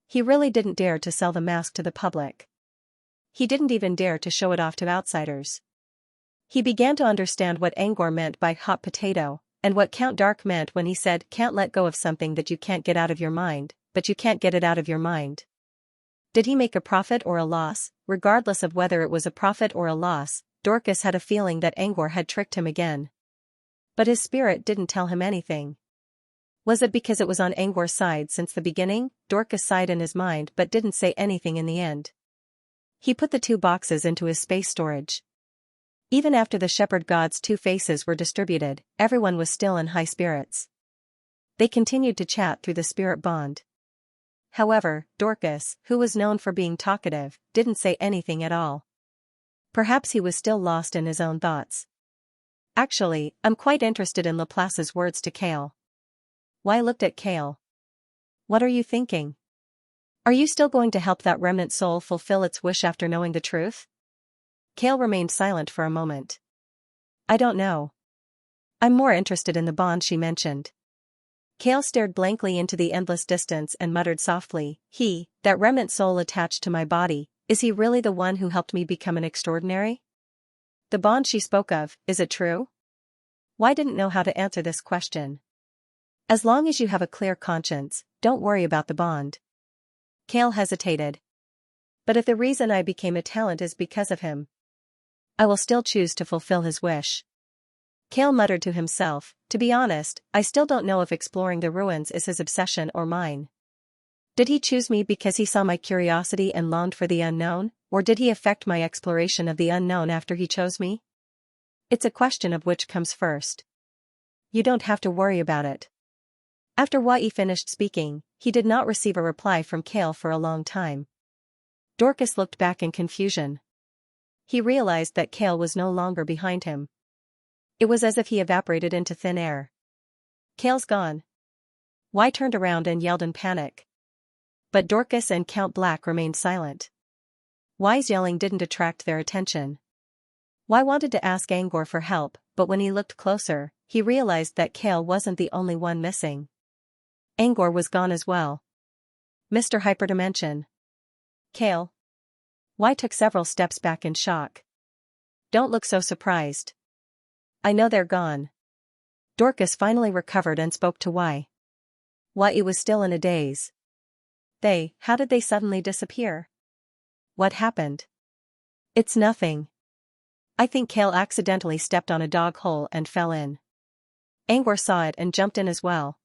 He really didn't dare to sell the mask to the public. He didn't even dare to show it off to outsiders. He began to understand what Angor meant by hot potato, and what Count Dark meant when he said can't let go of something that you can't get out of your mind, but you can't get it out of your mind. Did he make a profit or a loss? Regardless of whether it was a profit or a loss, Dorcas had a feeling that Angor had tricked him again. But his spirit didn't tell him anything. Was it because it was on Angor's side since the beginning? Dorcas sighed in his mind but didn't say anything in the end. He put the two boxes into his space storage. Even after the shepherd god's two faces were distributed, everyone was still in high spirits. They continued to chat through the spirit bond. However, Dorcas, who was known for being talkative, didn't say anything at all. Perhaps he was still lost in his own thoughts. Actually, I'm quite interested in Laplace's words to Kale. Wai looked at Kale. What are you thinking? Are you still going to help that remnant soul fulfill its wish after knowing the truth? Kale remained silent for a moment. I don't know. I'm more interested in the bond she mentioned. Kale stared blankly into the endless distance and muttered softly, that remnant soul attached to my body, is he really the one who helped me become an extraordinary? The bond she spoke of, is it true? Wai didn't know how to answer this question. As long as you have a clear conscience, don't worry about the bond. Kale hesitated. But if the reason I became a talent is because of him, I will still choose to fulfill his wish. Kale muttered to himself, to be honest, I still don't know if exploring the ruins is his obsession or mine. Did he choose me because he saw my curiosity and longed for the unknown, or did he affect my exploration of the unknown after he chose me? It's a question of which comes first. You don't have to worry about it. After Wai finished speaking, he did not receive a reply from Kale for a long time. Dorcas looked back in confusion. He realized that Kale was no longer behind him. It was as if he evaporated into thin air. Kale's gone. Y turned around and yelled in panic. But Dorcas and Count Black remained silent. Y's yelling didn't attract their attention. Y wanted to ask Angor for help, but when he looked closer, he realized that Kale wasn't the only one missing. Angor was gone as well. Mr. Hyperdimension. Kale. Y took several steps back in shock. Don't look so surprised. I know they're gone. Dorcas finally recovered and spoke to Y. Y was still in a daze. How did they suddenly disappear? What happened? It's nothing. I think Kale accidentally stepped on a dog hole and fell in. Angor saw it and jumped in as well.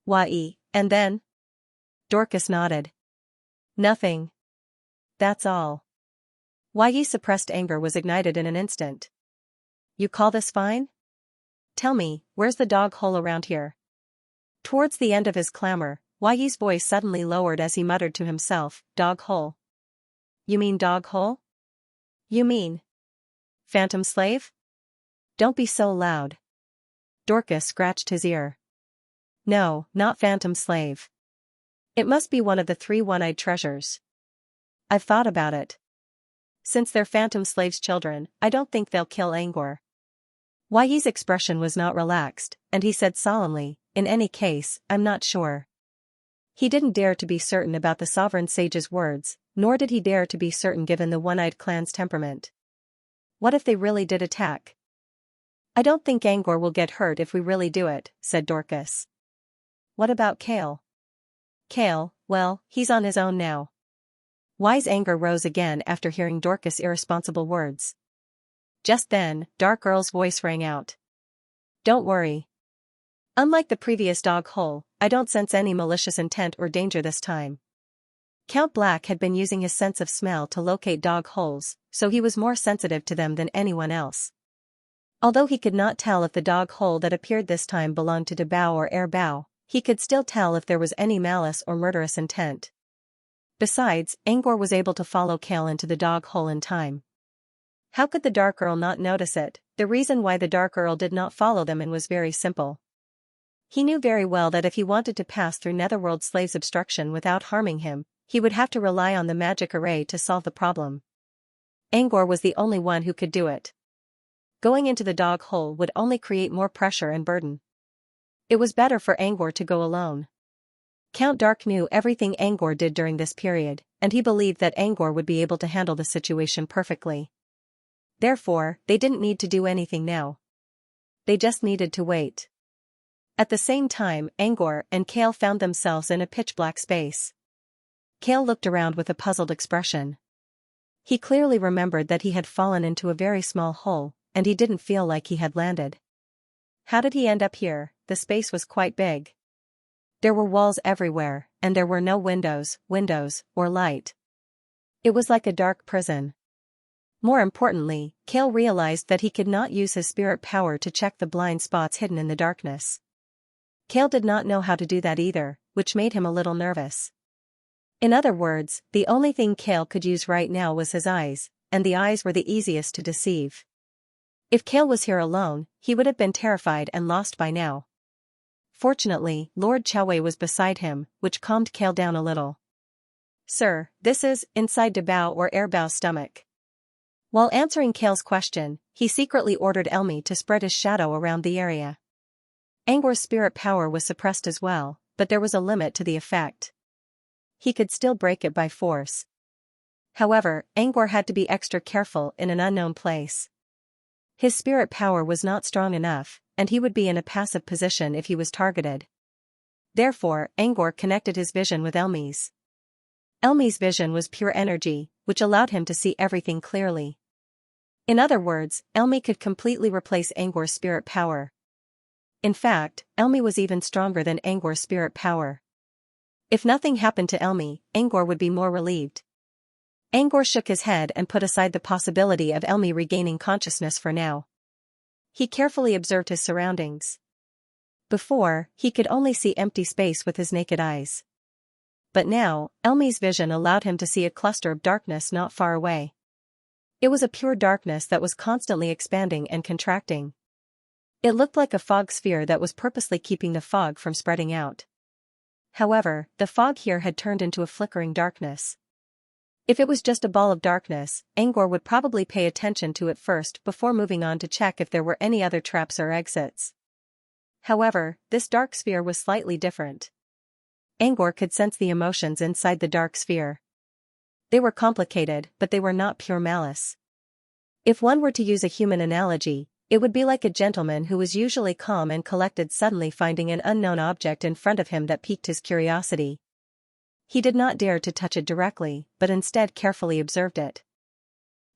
Y, and then? Dorcas nodded. Nothing. That's all. Y's suppressed anger was ignited in an instant. You call this fine? Tell me, where's the dog hole around here? Towards the end of his clamor, Y's voice suddenly lowered as he muttered to himself, dog hole. You mean dog hole? You mean phantom slave? Don't be so loud. Dorcas scratched his ear. No, not phantom slave. It must be one of the 3 one-eyed treasures. I've thought about it. Since they're phantom slave's children, I don't think they'll kill Angor. Y's expression was not relaxed, and he said solemnly, in any case, I'm not sure. He didn't dare to be certain about the sovereign sage's words, nor did he dare to be certain given the one-eyed clan's temperament. What if they really did attack? I don't think Angor will get hurt if we really do it, said Dorcas. What about Kale? Kale, well, he's on his own now. Y's anger rose again after hearing Dorcas' irresponsible words. Just then, Dark Earl's voice rang out. Don't worry. Unlike the previous dog hole, I don't sense any malicious intent or danger this time. Count Black had been using his sense of smell to locate dog holes, so he was more sensitive to them than anyone else. Although he could not tell if the dog hole that appeared this time belonged to Debao or Airbao, he could still tell if there was any malice or murderous intent. Besides, Angor was able to follow Kale into the dog hole in time. How could the Dark Earl not notice it? The reason why the Dark Earl did not follow them in was very simple. He knew very well that if he wanted to pass through Netherworld Slave's obstruction without harming him, he would have to rely on the magic array to solve the problem. Angor was the only one who could do it. Going into the dog hole would only create more pressure and burden. It was better for Angor to go alone. Count Dark knew everything Angor did during this period, and he believed that Angor would be able to handle the situation perfectly. Therefore, they didn't need to do anything now. They just needed to wait. At the same time, Angor and Kale found themselves in a pitch-black space. Kale looked around with a puzzled expression. He clearly remembered that he had fallen into a very small hole, and he didn't feel like he had landed. How did he end up here? The space was quite big. There were walls everywhere, and there were no windows, or light. It was like a dark prison. More importantly, Kale realized that he could not use his spirit power to check the blind spots hidden in the darkness. Kale did not know how to do that either, which made him a little nervous. In other words, the only thing Kale could use right now was his eyes, and the eyes were the easiest to deceive. If Kale was here alone, he would have been terrified and lost by now. Fortunately, Lord Chowei was beside him, which calmed Kale down a little. Sir, this is inside Debao or Airbao's stomach. While answering Kale's question, he secretly ordered Elmi to spread his shadow around the area. Angor's spirit power was suppressed as well, but there was a limit to the effect. He could still break it by force. However, Angor had to be extra careful in an unknown place. His spirit power was not strong enough, and he would be in a passive position if he was targeted. Therefore, Angor connected his vision with Elmi's. Elmi's vision was pure energy, which allowed him to see everything clearly. In other words, Elmi could completely replace Angor's spirit power. In fact, Elmi was even stronger than Angor's spirit power. If nothing happened to Elmi, Angor would be more relieved. Angor shook his head and put aside the possibility of Elmi regaining consciousness for now. He carefully observed his surroundings. Before, he could only see empty space with his naked eyes. But now, Elmi's vision allowed him to see a cluster of darkness not far away. It was a pure darkness that was constantly expanding and contracting. It looked like a fog sphere that was purposely keeping the fog from spreading out. However, the fog here had turned into a flickering darkness. If it was just a ball of darkness, Angor would probably pay attention to it first before moving on to check if there were any other traps or exits. However, this dark sphere was slightly different. Angor could sense the emotions inside the dark sphere. They were complicated, but they were not pure malice. If one were to use a human analogy, it would be like a gentleman who was usually calm and collected suddenly finding an unknown object in front of him that piqued his curiosity. He did not dare to touch it directly, but instead carefully observed it.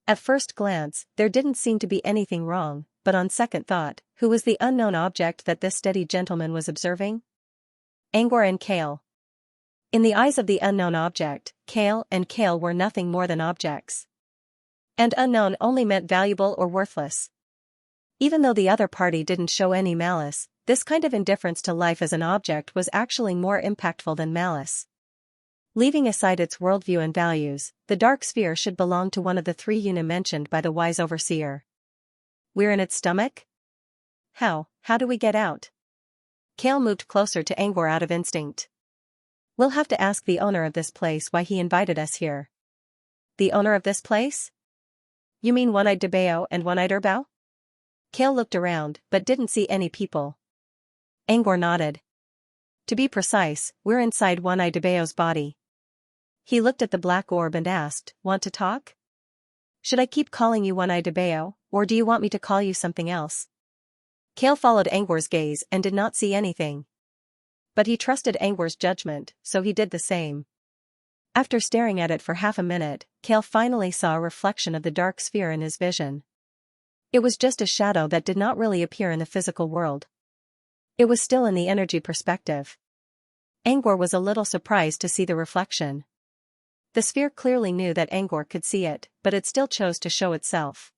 At first glance, there didn't seem to be anything wrong, but on second thought, who was the unknown object that this steady gentleman was observing? Angor and Kale. In the eyes of the unknown object, Kale and Kale were nothing more than objects. And unknown only meant valuable or worthless. Even though the other party didn't show any malice, this kind of indifference to life as an object was actually more impactful than malice. Leaving aside its worldview and values, the dark sphere should belong to one of the three Yuna mentioned by the wise overseer. We're in its stomach? How do we get out? Kale moved closer to Angor out of instinct. We'll have to ask the owner of this place why he invited us here. The owner of this place? You mean One-Eyed Debeo and One-Eyed Erbao? Kale looked around, but didn't see any people. Angor nodded. To be precise, we're inside One-Eyed Debeo's body. He looked at the black orb and asked, want to talk? Should I keep calling you One-Eyed Debeo, or do you want me to call you something else? Kale followed Angor's gaze and did not see anything. But he trusted Angor's judgment, so he did the same. After staring at it for half a minute, Kale finally saw a reflection of the dark sphere in his vision. It was just a shadow that did not really appear in the physical world. It was still in the energy perspective. Angor was a little surprised to see the reflection. The sphere clearly knew that Angor could see it, but it still chose to show itself.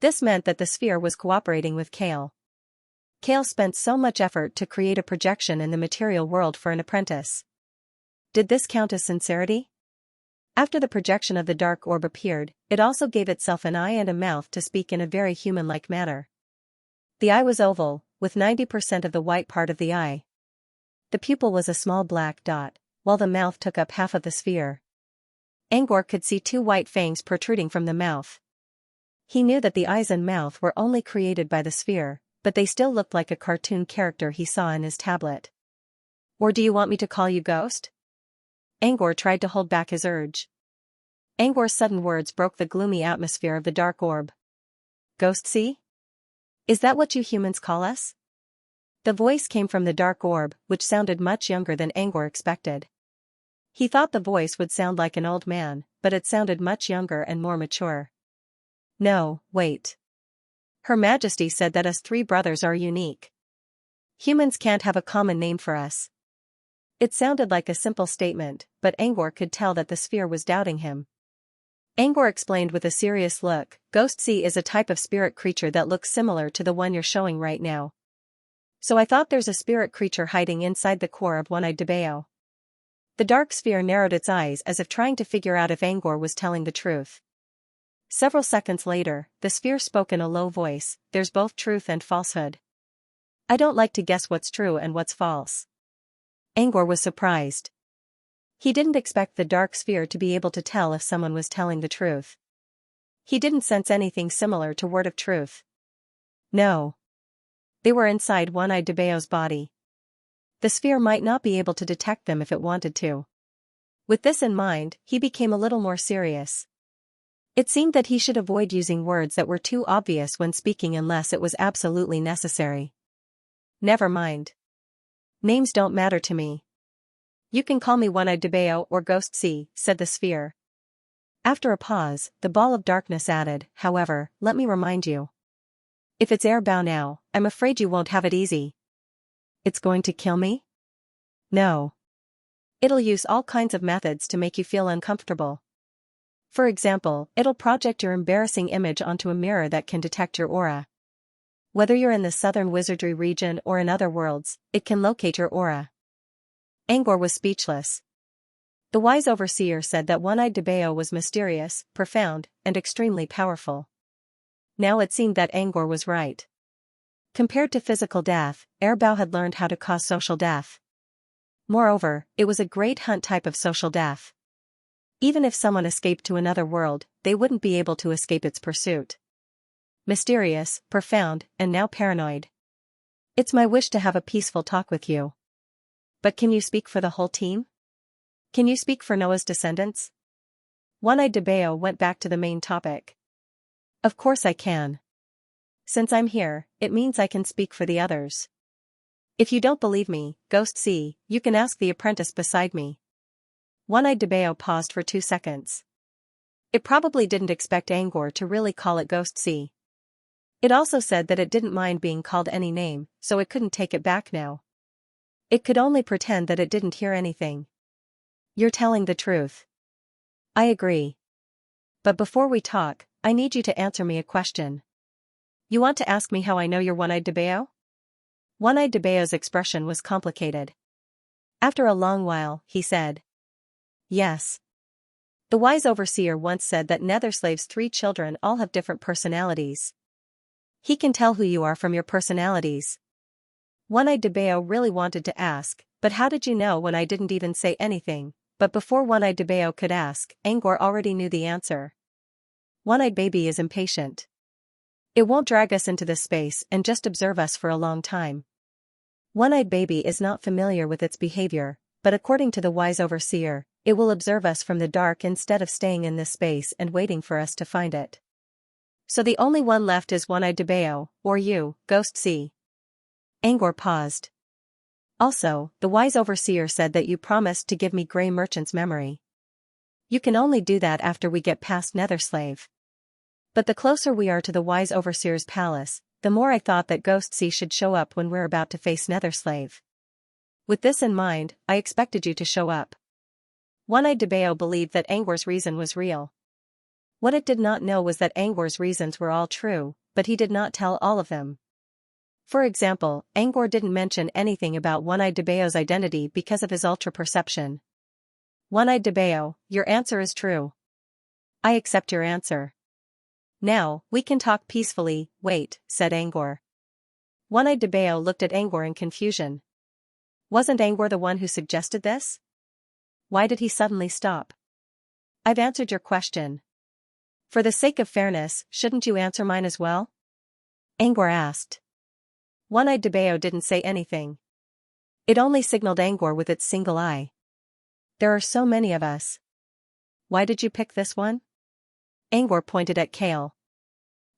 This meant that the sphere was cooperating with Kale. Kale spent so much effort to create a projection in the material world for an apprentice. Did this count as sincerity? After the projection of the dark orb appeared, it also gave itself an eye and a mouth to speak in a very human-like manner. The eye was oval, with 90% of the white part of the eye. The pupil was a small black dot, while the mouth took up half of the sphere. Angor could see two white fangs protruding from the mouth. He knew that the eyes and mouth were only created by the sphere, but they still looked like a cartoon character he saw in his tablet. Or do you want me to call you Ghost? Angor tried to hold back his urge. Angor's sudden words broke the gloomy atmosphere of the dark orb. Ghost see? Is that what you humans call us? The voice came from the dark orb, which sounded much younger than Angor expected. He thought the voice would sound like an old man, but it sounded much younger and more mature. No, wait. Her Majesty said that us three brothers are unique. Humans can't have a common name for us. It sounded like a simple statement, but Angor could tell that the sphere was doubting him. Angor explained with a serious look, Ghost Sea is a type of spirit creature that looks similar to the one you're showing right now. So I thought there's a spirit creature hiding inside the core of One-Eyed Debeo. The dark sphere narrowed its eyes as if trying to figure out if Angor was telling the truth. Several seconds later, the sphere spoke in a low voice, there's both truth and falsehood. I don't like to guess what's true and what's false. Angor was surprised. He didn't expect the dark sphere to be able to tell if someone was telling the truth. He didn't sense anything similar to word of truth. No. They were inside One-Eyed Debeo's body. The sphere might not be able to detect them if it wanted to. With this in mind, he became a little more serious. It seemed that he should avoid using words that were too obvious when speaking unless it was absolutely necessary. Never mind. Names don't matter to me. You can call me One-Eyed Debeo or Ghost Sea, said the sphere. After a pause, the ball of darkness added, however, let me remind you. If it's Erbao now, I'm afraid you won't have it easy. It's going to kill me? No. It'll use all kinds of methods to make you feel uncomfortable. For example, it'll project your embarrassing image onto a mirror that can detect your aura. Whether you're in the southern wizardry region or in other worlds, it can locate your aura. Angor was speechless. The wise overseer said that One-Eyed Debeo was mysterious, profound, and extremely powerful. Now it seemed that Angor was right. Compared to physical death, Airbao had learned how to cause social death. Moreover, it was a great hunt type of social death. Even if someone escaped to another world, they wouldn't be able to escape its pursuit. Mysterious, profound, and now paranoid. It's my wish to have a peaceful talk with you. But can you speak for the whole team? Can you speak for Noah's descendants? One-Eyed Debeo went back to the main topic. Of course I can. Since I'm here, it means I can speak for the others. If you don't believe me, Ghost C, you can ask the apprentice beside me. One-Eyed Debeo paused for 2 seconds. It probably didn't expect Angor to really call it Ghost C. It also said that it didn't mind being called any name, so it couldn't take it back now. It could only pretend that it didn't hear anything. You're telling the truth. I agree. But before we talk, I need you to answer me a question. You want to ask me how I know you're One-Eyed Debeo? One-Eyed Debeo's expression was complicated. After a long while, he said. Yes. The wise overseer once said that Netherslave's 3 children all have different personalities. He can tell who you are from your personalities. One-Eyed Debeo really wanted to ask, but how did you know when I didn't even say anything? But before One-Eyed Debeo could ask, Angor already knew the answer. One-Eyed Baby is impatient. It won't drag us into this space and just observe us for a long time. One-Eyed Baby is not familiar with its behavior, but according to the wise overseer, it will observe us from the dark instead of staying in this space and waiting for us to find it. So the only one left is One-Eyed Debeo, or you, Ghost C. Angor paused. Also, the wise overseer said that you promised to give me Grey Merchant's memory. You can only do that after we get past Netherslave. But the closer we are to the wise overseer's palace, the more I thought that Ghost C should show up when we're about to face Netherslave. With this in mind, I expected you to show up. One-Eyed Debeo believed that Angor's reason was real. What it did not know was that Angor's reasons were all true, but he did not tell all of them. For example, Angor didn't mention anything about One-Eyed Debeo's identity because of his ultra-perception. One-Eyed Debeo, your answer is true. I accept your answer. Now, we can talk peacefully. Wait, said Angor. One-Eyed Debeo looked at Angor in confusion. Wasn't Angor the one who suggested this? Why did he suddenly stop? I've answered your question. For the sake of fairness, shouldn't you answer mine as well? Angor asked. One-Eyed Debeo didn't say anything. It only signaled Angor with its single eye. There are so many of us. Why did you pick this one? Angor pointed at Kale.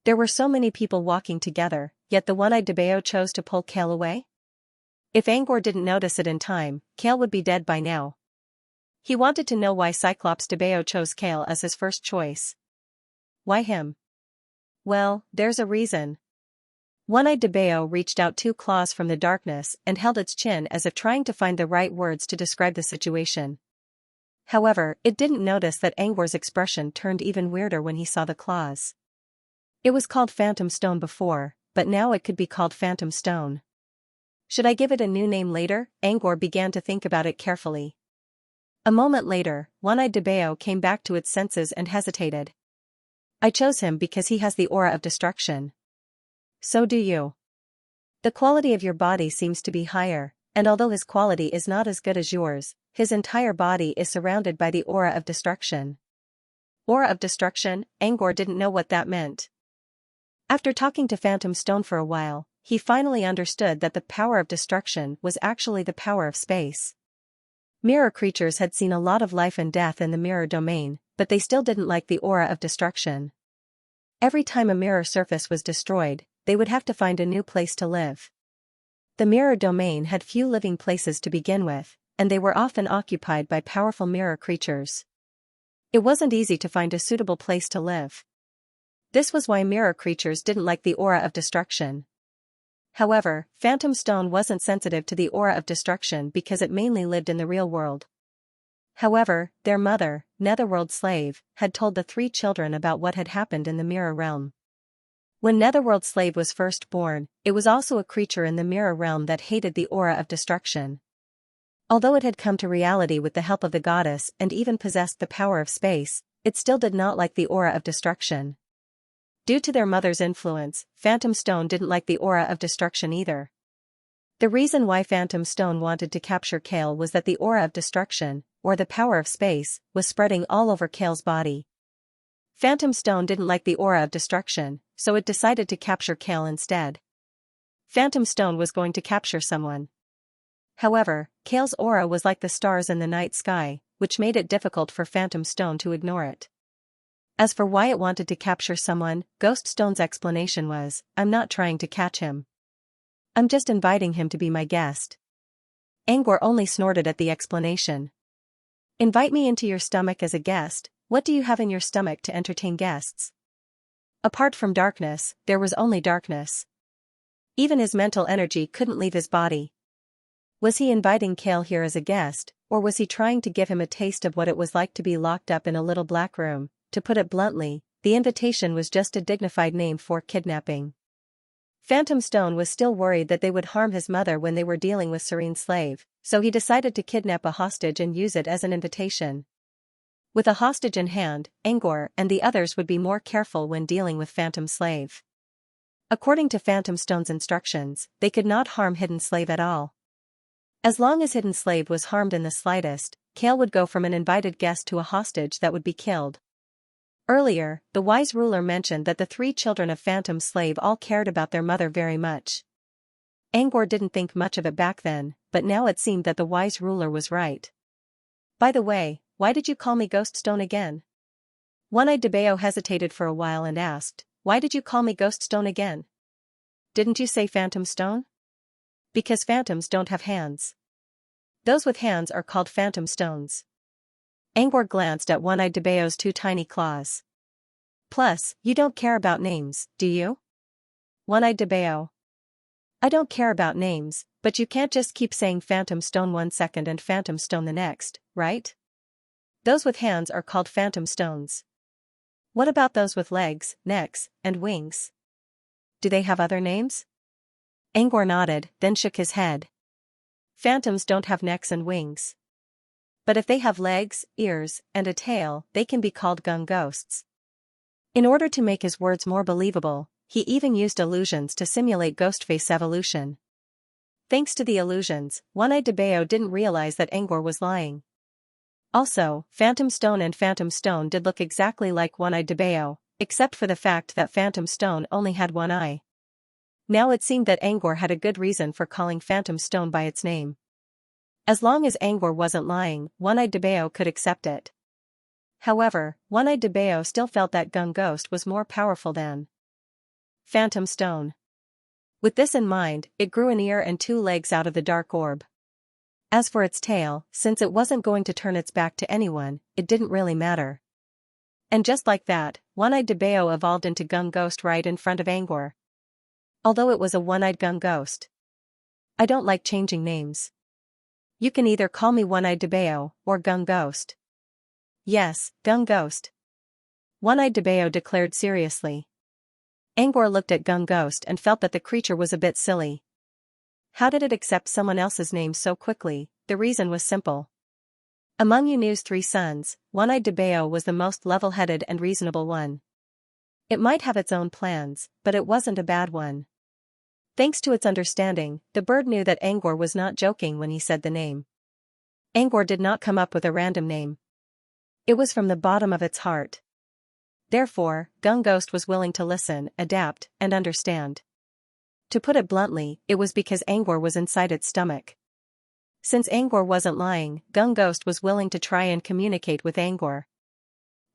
There were so many people walking together, yet the One-Eyed Debeo chose to pull Kale away? If Angor didn't notice it in time, Kale would be dead by now. He wanted to know why Cyclops Debeo chose Kale as his first choice. Why him? Well, there's a reason. One-Eyed Debeo reached out 2 claws from the darkness and held its chin as if trying to find the right words to describe the situation. However, it didn't notice that Angor's expression turned even weirder when he saw the claws. It was called Phantom Stone before, but now it could be called Phantom Stone. Should I give it a new name later? Angor began to think about it carefully. A moment later, One-Eyed Debeo came back to its senses and hesitated. I chose him because he has the aura of destruction. So do you. The quality of your body seems to be higher, and although his quality is not as good as yours, his entire body is surrounded by the aura of destruction. Aura of destruction? Angor didn't know what that meant. After talking to Phantom Stone for a while, he finally understood that the power of destruction was actually the power of space. Mirror creatures had seen a lot of life and death in the mirror domain, but they still didn't like the aura of destruction. Every time a mirror surface was destroyed, they would have to find a new place to live. The mirror domain had few living places to begin with, and they were often occupied by powerful mirror creatures. It wasn't easy to find a suitable place to live. This was why mirror creatures didn't like the aura of destruction. However, Phantom Stone wasn't sensitive to the aura of destruction because it mainly lived in the real world. However, their mother, Netherworld Slave, had told the 3 children about what had happened in the mirror realm. When Netherworld Slave was first born, it was also a creature in the mirror realm that hated the aura of destruction. Although it had come to reality with the help of the goddess and even possessed the power of space, it still did not like the aura of destruction. Due to their mother's influence, Phantom Stone didn't like the aura of destruction either. The reason why Phantom Stone wanted to capture Kale was that the aura of destruction, or the power of space, was spreading all over Kale's body. Phantom Stone didn't like the aura of destruction, so it decided to capture Kale instead. Phantom Stone was going to capture someone. However, Kale's aura was like the stars in the night sky, which made it difficult for Phantom Stone to ignore it. As for why it wanted to capture someone, Ghost Stone's explanation was, "I'm not trying to catch him. I'm just inviting him to be my guest." Angor only snorted at the explanation. "Invite me into your stomach as a guest? What do you have in your stomach to entertain guests?" Apart from darkness, there was only darkness. Even his mental energy couldn't leave his body. Was he inviting Kale here as a guest, or was he trying to give him a taste of what it was like to be locked up in a little black room? To put it bluntly, the invitation was just a dignified name for kidnapping. Phantom Stone was still worried that they would harm his mother when they were dealing with Serene's slave, so he decided to kidnap a hostage and use it as an invitation. With a hostage in hand, Angor and the others would be more careful when dealing with Phantom Slave. According to Phantom Stone's instructions, they could not harm Hidden Slave at all. As long as Hidden Slave was harmed in the slightest, Kale would go from an invited guest to a hostage that would be killed. Earlier, the wise ruler mentioned that the 3 children of Phantom Slave all cared about their mother very much. Angor didn't think much of it back then, but now it seemed that the wise ruler was right. "By the way, why did you call me Ghost Stone again?" One-Eyed Debeo hesitated for a while and asked, "Why did you call me Ghost Stone again? Didn't you say Phantom Stone?" "Because phantoms don't have hands. Those with hands are called Phantom Stones." Angor glanced at One-Eyed Debeo's 2 tiny claws. "Plus, you don't care about names, do you?" One-Eyed Debeo: "I don't care about names, but you can't just keep saying Phantom Stone one second and Phantom Stone the next, right? Those with hands are called Phantom Stones. What about those with legs, necks, and wings? Do they have other names?" Angor nodded, then shook his head. "Phantoms don't have necks and wings. But if they have legs, ears, and a tail, they can be called gung ghosts." In order to make his words more believable, he even used illusions to simulate Ghostface evolution. Thanks to the illusions, One-Eyed Debeo didn't realize that Angor was lying. Also, Phantom Stone and Phantom Stone did look exactly like One-Eyed Debeo, except for the fact that Phantom Stone only had one eye. Now it seemed that Angor had a good reason for calling Phantom Stone by its name. As long as Angor wasn't lying, One-Eyed Debeo could accept it. However, One-Eyed Debeo still felt that Gung Ghost was more powerful than Phantom Stone. With this in mind, it grew an ear and 2 legs out of the dark orb. As for its tail, since it wasn't going to turn its back to anyone, it didn't really matter. And just like that, One-Eyed Debeo evolved into Gung Ghost right in front of Angor. Although it was a one-eyed Gung Ghost. "I don't like changing names. You can either call me One-Eyed Debeo, or Gung Ghost." "Yes, Gung Ghost," One-Eyed Debeo declared seriously. Angor looked at Gung Ghost and felt that the creature was a bit silly. How did it accept someone else's name so quickly? The reason was simple. Among Yunu's 3 sons, One-Eyed Debeo was the most level-headed and reasonable one. It might have its own plans, but it wasn't a bad one. Thanks to its understanding, the bird knew that Angor was not joking when he said the name. Angor did not come up with a random name. It was from the bottom of its heart. Therefore, Gung Ghost was willing to listen, adapt, and understand. To put it bluntly, it was because Angor was inside its stomach. Since Angor wasn't lying, Gung Ghost was willing to try and communicate with Angor.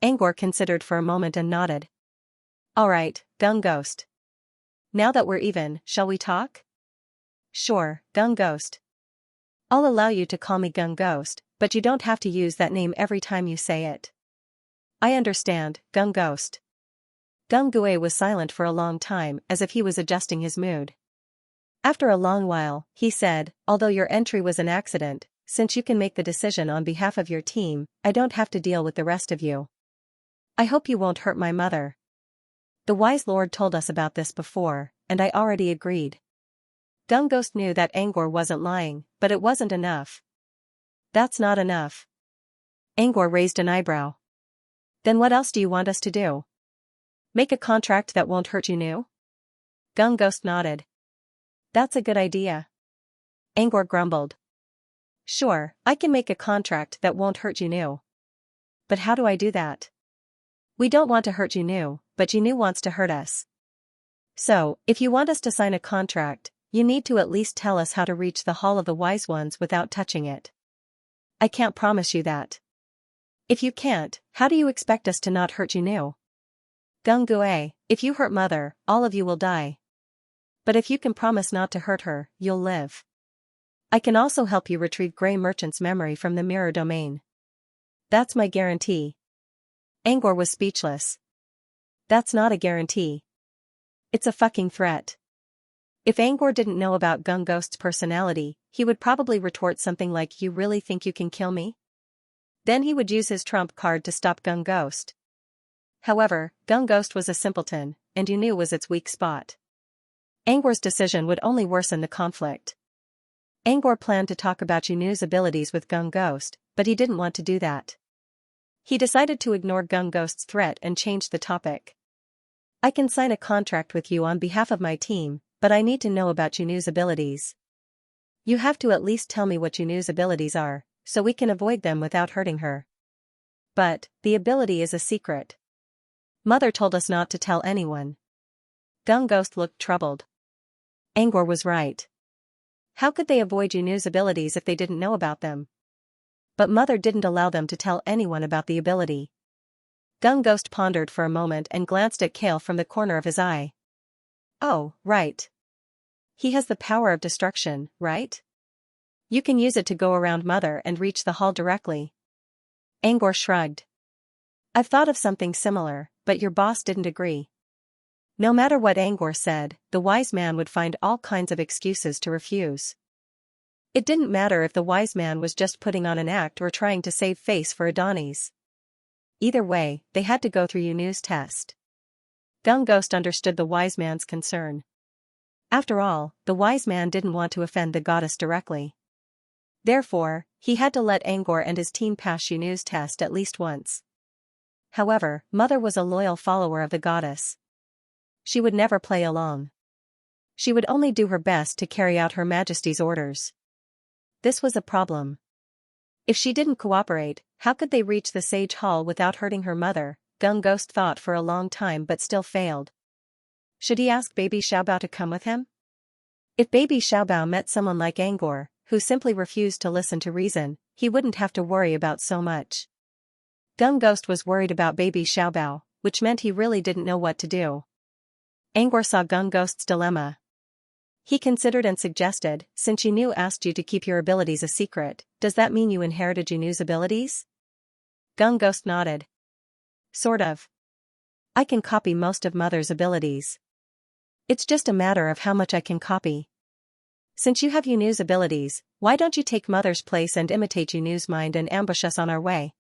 Angor considered for a moment and nodded. "Alright, Gung Ghost. Now that we're even, shall we talk?" "Sure, Gung Ghost. I'll allow you to call me Gung Ghost, but you don't have to use that name every time you say it." "I understand, Gung Ghost." Gung Gue was silent for a long time as if he was adjusting his mood. After a long while, he said, "Although your entry was an accident, since you can make the decision on behalf of your team, I don't have to deal with the rest of you. I hope you won't hurt my mother. The wise lord told us about this before, and I already agreed." Gung Ghost knew that Angor wasn't lying, but it wasn't enough. "That's not enough." Angor raised an eyebrow. "Then what else do you want us to do?" Make a contract that won't hurt Yunu? Gung Ghost nodded. That's a good idea. Angor grumbled. Sure, I can make a contract that won't hurt Yunu. But how do I do that? We don't want to hurt Yunu, but Yunu wants to hurt us. So, if you want us to sign a contract, you need to at least tell us how to reach the Hall of the Wise Ones without touching it. I can't promise you that. If you can't, how do you expect us to not hurt Yunu? Gung Gue, if you hurt Mother, all of you will die. But if you can promise not to hurt her, you'll live. I can also help you retrieve Grey Merchant's memory from the mirror domain. That's my guarantee. Angor was speechless. That's not a guarantee. It's a fucking threat. If Angor didn't know about Gung Ghost's personality, he would probably retort something like, "You really think you can kill me?" Then he would use his trump card to stop Gung Ghost. However, Gung Ghost was a simpleton, and Yunu was its weak spot. Angor's decision would only worsen the conflict. Angor planned to talk about Yunu's abilities with Gung Ghost, but he didn't want to do that. He decided to ignore Gung Ghost's threat and change the topic. I can sign a contract with you on behalf of my team, but I need to know about Yunu's abilities. You have to at least tell me what Yunu's abilities are, so we can avoid them without hurting her. But, the ability is a secret. Mother told us not to tell anyone. Gung Ghost looked troubled. Angor was right. How could they avoid Yunu's abilities if they didn't know about them? But Mother didn't allow them to tell anyone about the ability. Gung Ghost pondered for a moment and glanced at Kale from the corner of his eye. Oh, right. He has the power of destruction, right? You can use it to go around Mother and reach the hall directly. Angor shrugged. I've thought of something similar, but your boss didn't agree. No matter what Angor said, the wise man would find all kinds of excuses to refuse. It didn't matter if the wise man was just putting on an act or trying to save face for Adonis. Either way, they had to go through Yunu's test. Gung Ghost understood the wise man's concern. After all, the wise man didn't want to offend the goddess directly. Therefore, he had to let Angor and his team pass Yunu's test at least once. However, Mother was a loyal follower of the goddess. She would never play along. She would only do her best to carry out Her Majesty's orders. This was a problem. If she didn't cooperate, how could they reach the Sage Hall without hurting her mother? Gung Ghost thought for a long time but still failed. Should he ask Baby Xiaobao to come with him? If Baby Xiaobao met someone like Angor, who simply refused to listen to reason, he wouldn't have to worry about so much. Gung Ghost was worried about Baby Xiaobao, which meant he really didn't know what to do. Angor saw Gung Ghost's dilemma. He considered and suggested, since Yunu asked you to keep your abilities a secret, does that mean you inherited Yunu's abilities? Gung Ghost nodded. Sort of. I can copy most of Mother's abilities. It's just a matter of how much I can copy. Since you have Yunu's abilities, why don't you take Mother's place and imitate Yunu's mind and ambush us on our way?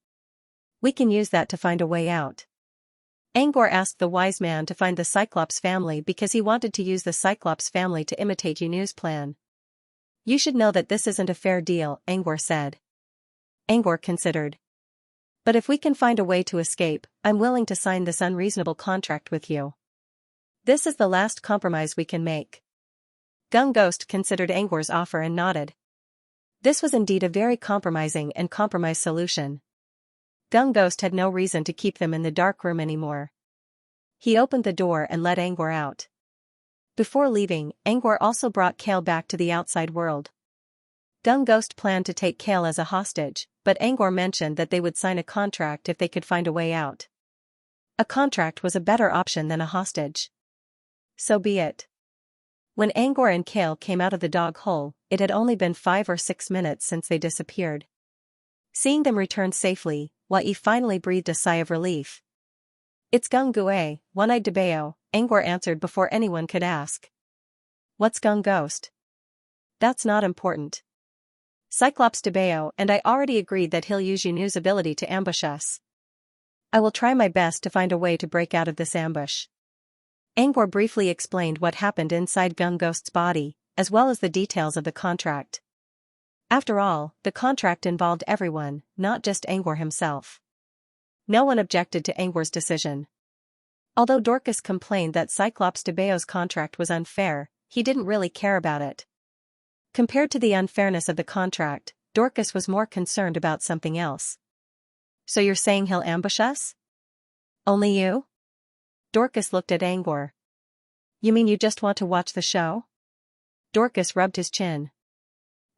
We can use that to find a way out. Angor asked the wise man to find the Cyclops family because he wanted to use the Cyclops family to imitate Yunu's plan. You should know that this isn't a fair deal, Angor said. Angor considered. But if we can find a way to escape, I'm willing to sign this unreasonable contract with you. This is the last compromise we can make. Gung Ghost considered Angor's offer and nodded. This was indeed a very compromising and compromised solution. Gung Ghost had no reason to keep them in the dark room anymore. He opened the door and let Angor out. Before leaving, Angor also brought Kale back to the outside world. Gung Ghost planned to take Kale as a hostage, but Angor mentioned that they would sign a contract if they could find a way out. A contract was a better option than a hostage. So be it. When Angor and Kale came out of the dog hole, it had only been 5 or 6 minutes since they disappeared. Seeing them return safely, Wai finally breathed a sigh of relief. It's Gung Gue, One-Eyed Debao, Angor answered before anyone could ask. What's Gung Ghost? That's not important. Cyclops Debao and I already agreed that he'll use Yunu's ability to ambush us. I will try my best to find a way to break out of this ambush. Angor briefly explained what happened inside Gung Ghost's body, as well as the details of the contract. After all, the contract involved everyone, not just Angor himself. No one objected to Angor's decision. Although Dorcas complained that Cyclops DeBeo's contract was unfair, he didn't really care about it. Compared to the unfairness of the contract, Dorcas was more concerned about something else. So you're saying he'll ambush us? Only you? Dorcas looked at Angor. You mean you just want to watch the show? Dorcas rubbed his chin.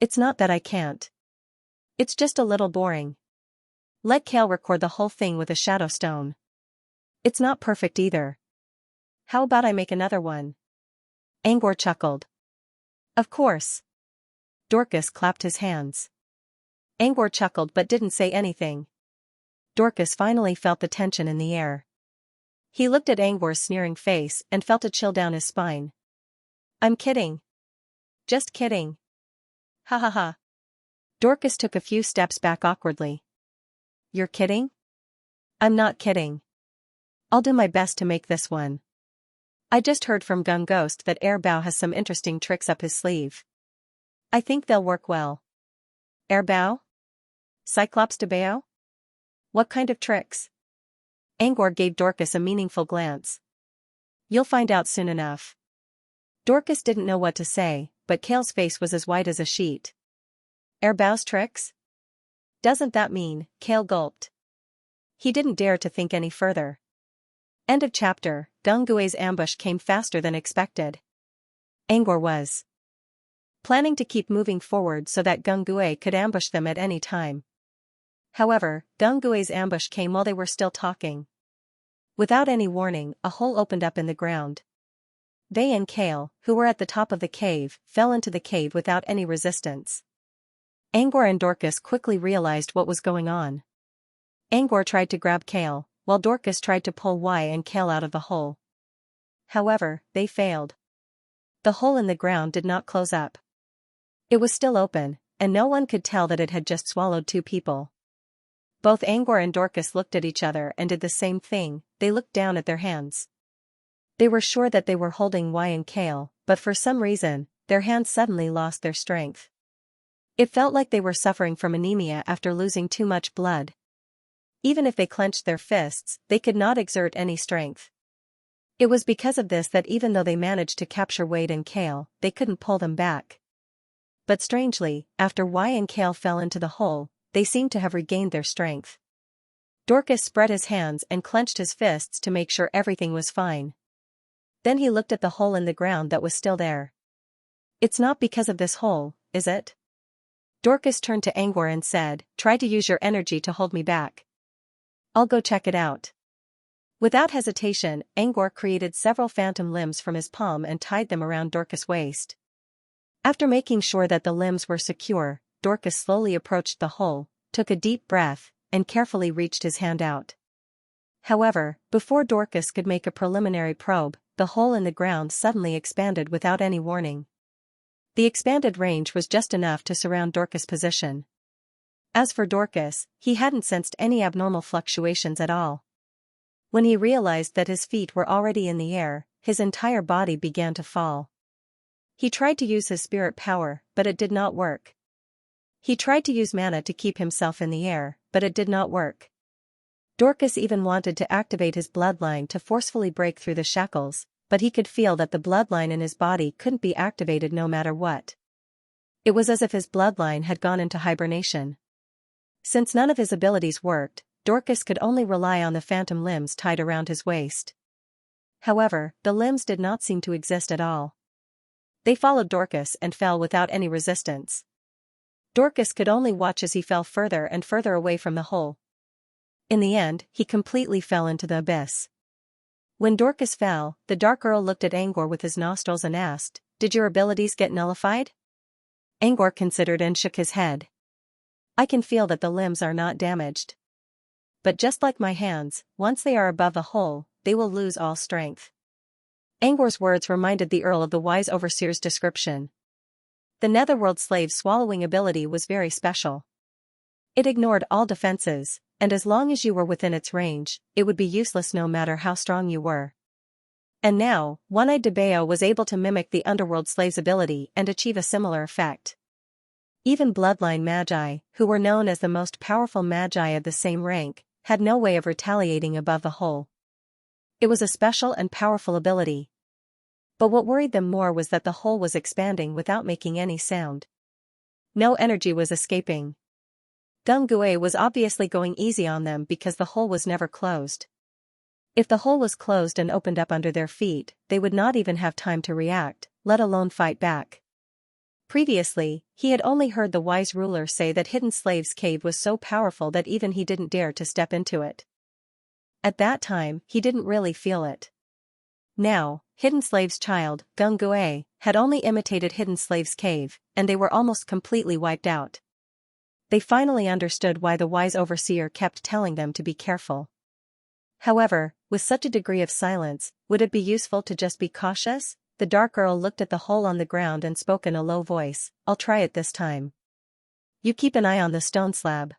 It's not that I can't. It's just a little boring. Let Cale record the whole thing with a shadow stone. It's not perfect either. How about I make another one? Angor chuckled. Of course. Dorcas clapped his hands. Angor chuckled but didn't say anything. Dorcas finally felt the tension in the air. He looked at Angor's sneering face and felt a chill down his spine. I'm kidding. Just kidding. Ha ha ha. Dorcas took a few steps back awkwardly. You're kidding? I'm not kidding. I'll do my best to make this one. I just heard from Gung Ghost that Airbao has some interesting tricks up his sleeve. I think they'll work well. Airbao? Cyclops DeBeo? What kind of tricks? Angor gave Dorcas a meaningful glance. You'll find out soon enough. Dorcas didn't know what to say, but Cale's face was as white as a sheet. Airbao's tricks? Doesn't that mean? Cale gulped. He didn't dare to think any further. End of chapter. Gung Gui's ambush came faster than expected. Angor was planning to keep moving forward so that Gung Gui could ambush them at any time. However, Gung Gui's ambush came while they were still talking. Without any warning, a hole opened up in the ground. They and Cale, who were at the top of the cave, fell into the cave without any resistance. Angor and Dorcas quickly realized what was going on. Angor tried to grab Cale, while Dorcas tried to pull Y and Cale out of the hole. However, they failed. The hole in the ground did not close up. It was still open, and no one could tell that it had just swallowed two people. Both Angor and Dorcas looked at each other and did the same thing. They looked down at their hands. They were sure that they were holding Y and Cale, but for some reason, their hands suddenly lost their strength. It felt like they were suffering from anemia after losing too much blood. Even if they clenched their fists, they could not exert any strength. It was because of this that even though they managed to capture Wade and Cale, they couldn't pull them back. But strangely, after Y and Cale fell into the hole, they seemed to have regained their strength. Dorcas spread his hands and clenched his fists to make sure everything was fine. Then he looked at the hole in the ground that was still there. It's not because of this hole, is it? Dorcas turned to Angor and said, try to use your energy to hold me back. I'll go check it out. Without hesitation, Angor created several phantom limbs from his palm and tied them around Dorcas' waist. After making sure that the limbs were secure, Dorcas slowly approached the hole, took a deep breath, and carefully reached his hand out. However, before Dorcas could make a preliminary probe, the hole in the ground suddenly expanded without any warning. The expanded range was just enough to surround Dorcas' position. As for Dorcas, he hadn't sensed any abnormal fluctuations at all. When he realized that his feet were already in the air, his entire body began to fall. He tried to use his spirit power, but it did not work. He tried to use mana to keep himself in the air, but it did not work. Dorcas even wanted to activate his bloodline to forcefully break through the shackles, but he could feel that the bloodline in his body couldn't be activated no matter what. It was as if his bloodline had gone into hibernation. Since none of his abilities worked, Dorcas could only rely on the phantom limbs tied around his waist. However, the limbs did not seem to exist at all. They followed Dorcas and fell without any resistance. Dorcas could only watch as he fell further and further away from the hole. In the end, he completely fell into the abyss. When Dorcas fell, the Dark Earl looked at Angor with his nostrils and asked, "Did your abilities get nullified?" Angor considered and shook his head. "I can feel that the limbs are not damaged. But just like my hands, once they are above the hole, they will lose all strength." Angor's words reminded the Earl of the Wise Overseer's description. The Netherworld slave's swallowing ability was very special. It ignored all defenses, and as long as you were within its range, it would be useless no matter how strong you were. And now, One-Eyed DeBeo was able to mimic the Underworld slave's ability and achieve a similar effect. Even Bloodline Magi, who were known as the most powerful Magi of the same rank, had no way of retaliating above the hole. It was a special and powerful ability. But what worried them more was that the hole was expanding without making any sound. No energy was escaping. Gung Gue was obviously going easy on them because the hole was never closed. If the hole was closed and opened up under their feet, they would not even have time to react, let alone fight back. Previously, he had only heard the wise ruler say that Hidden Slave's cave was so powerful that even he didn't dare to step into it. At that time, he didn't really feel it. Now, Hidden Slave's child, Gung Gue, had only imitated Hidden Slave's cave, and they were almost completely wiped out. They finally understood why the wise overseer kept telling them to be careful. However, with such a degree of silence, would it be useful to just be cautious? The Dark Earl looked at the hole on the ground and spoke in a low voice, "I'll try it this time. You keep an eye on the stone slab."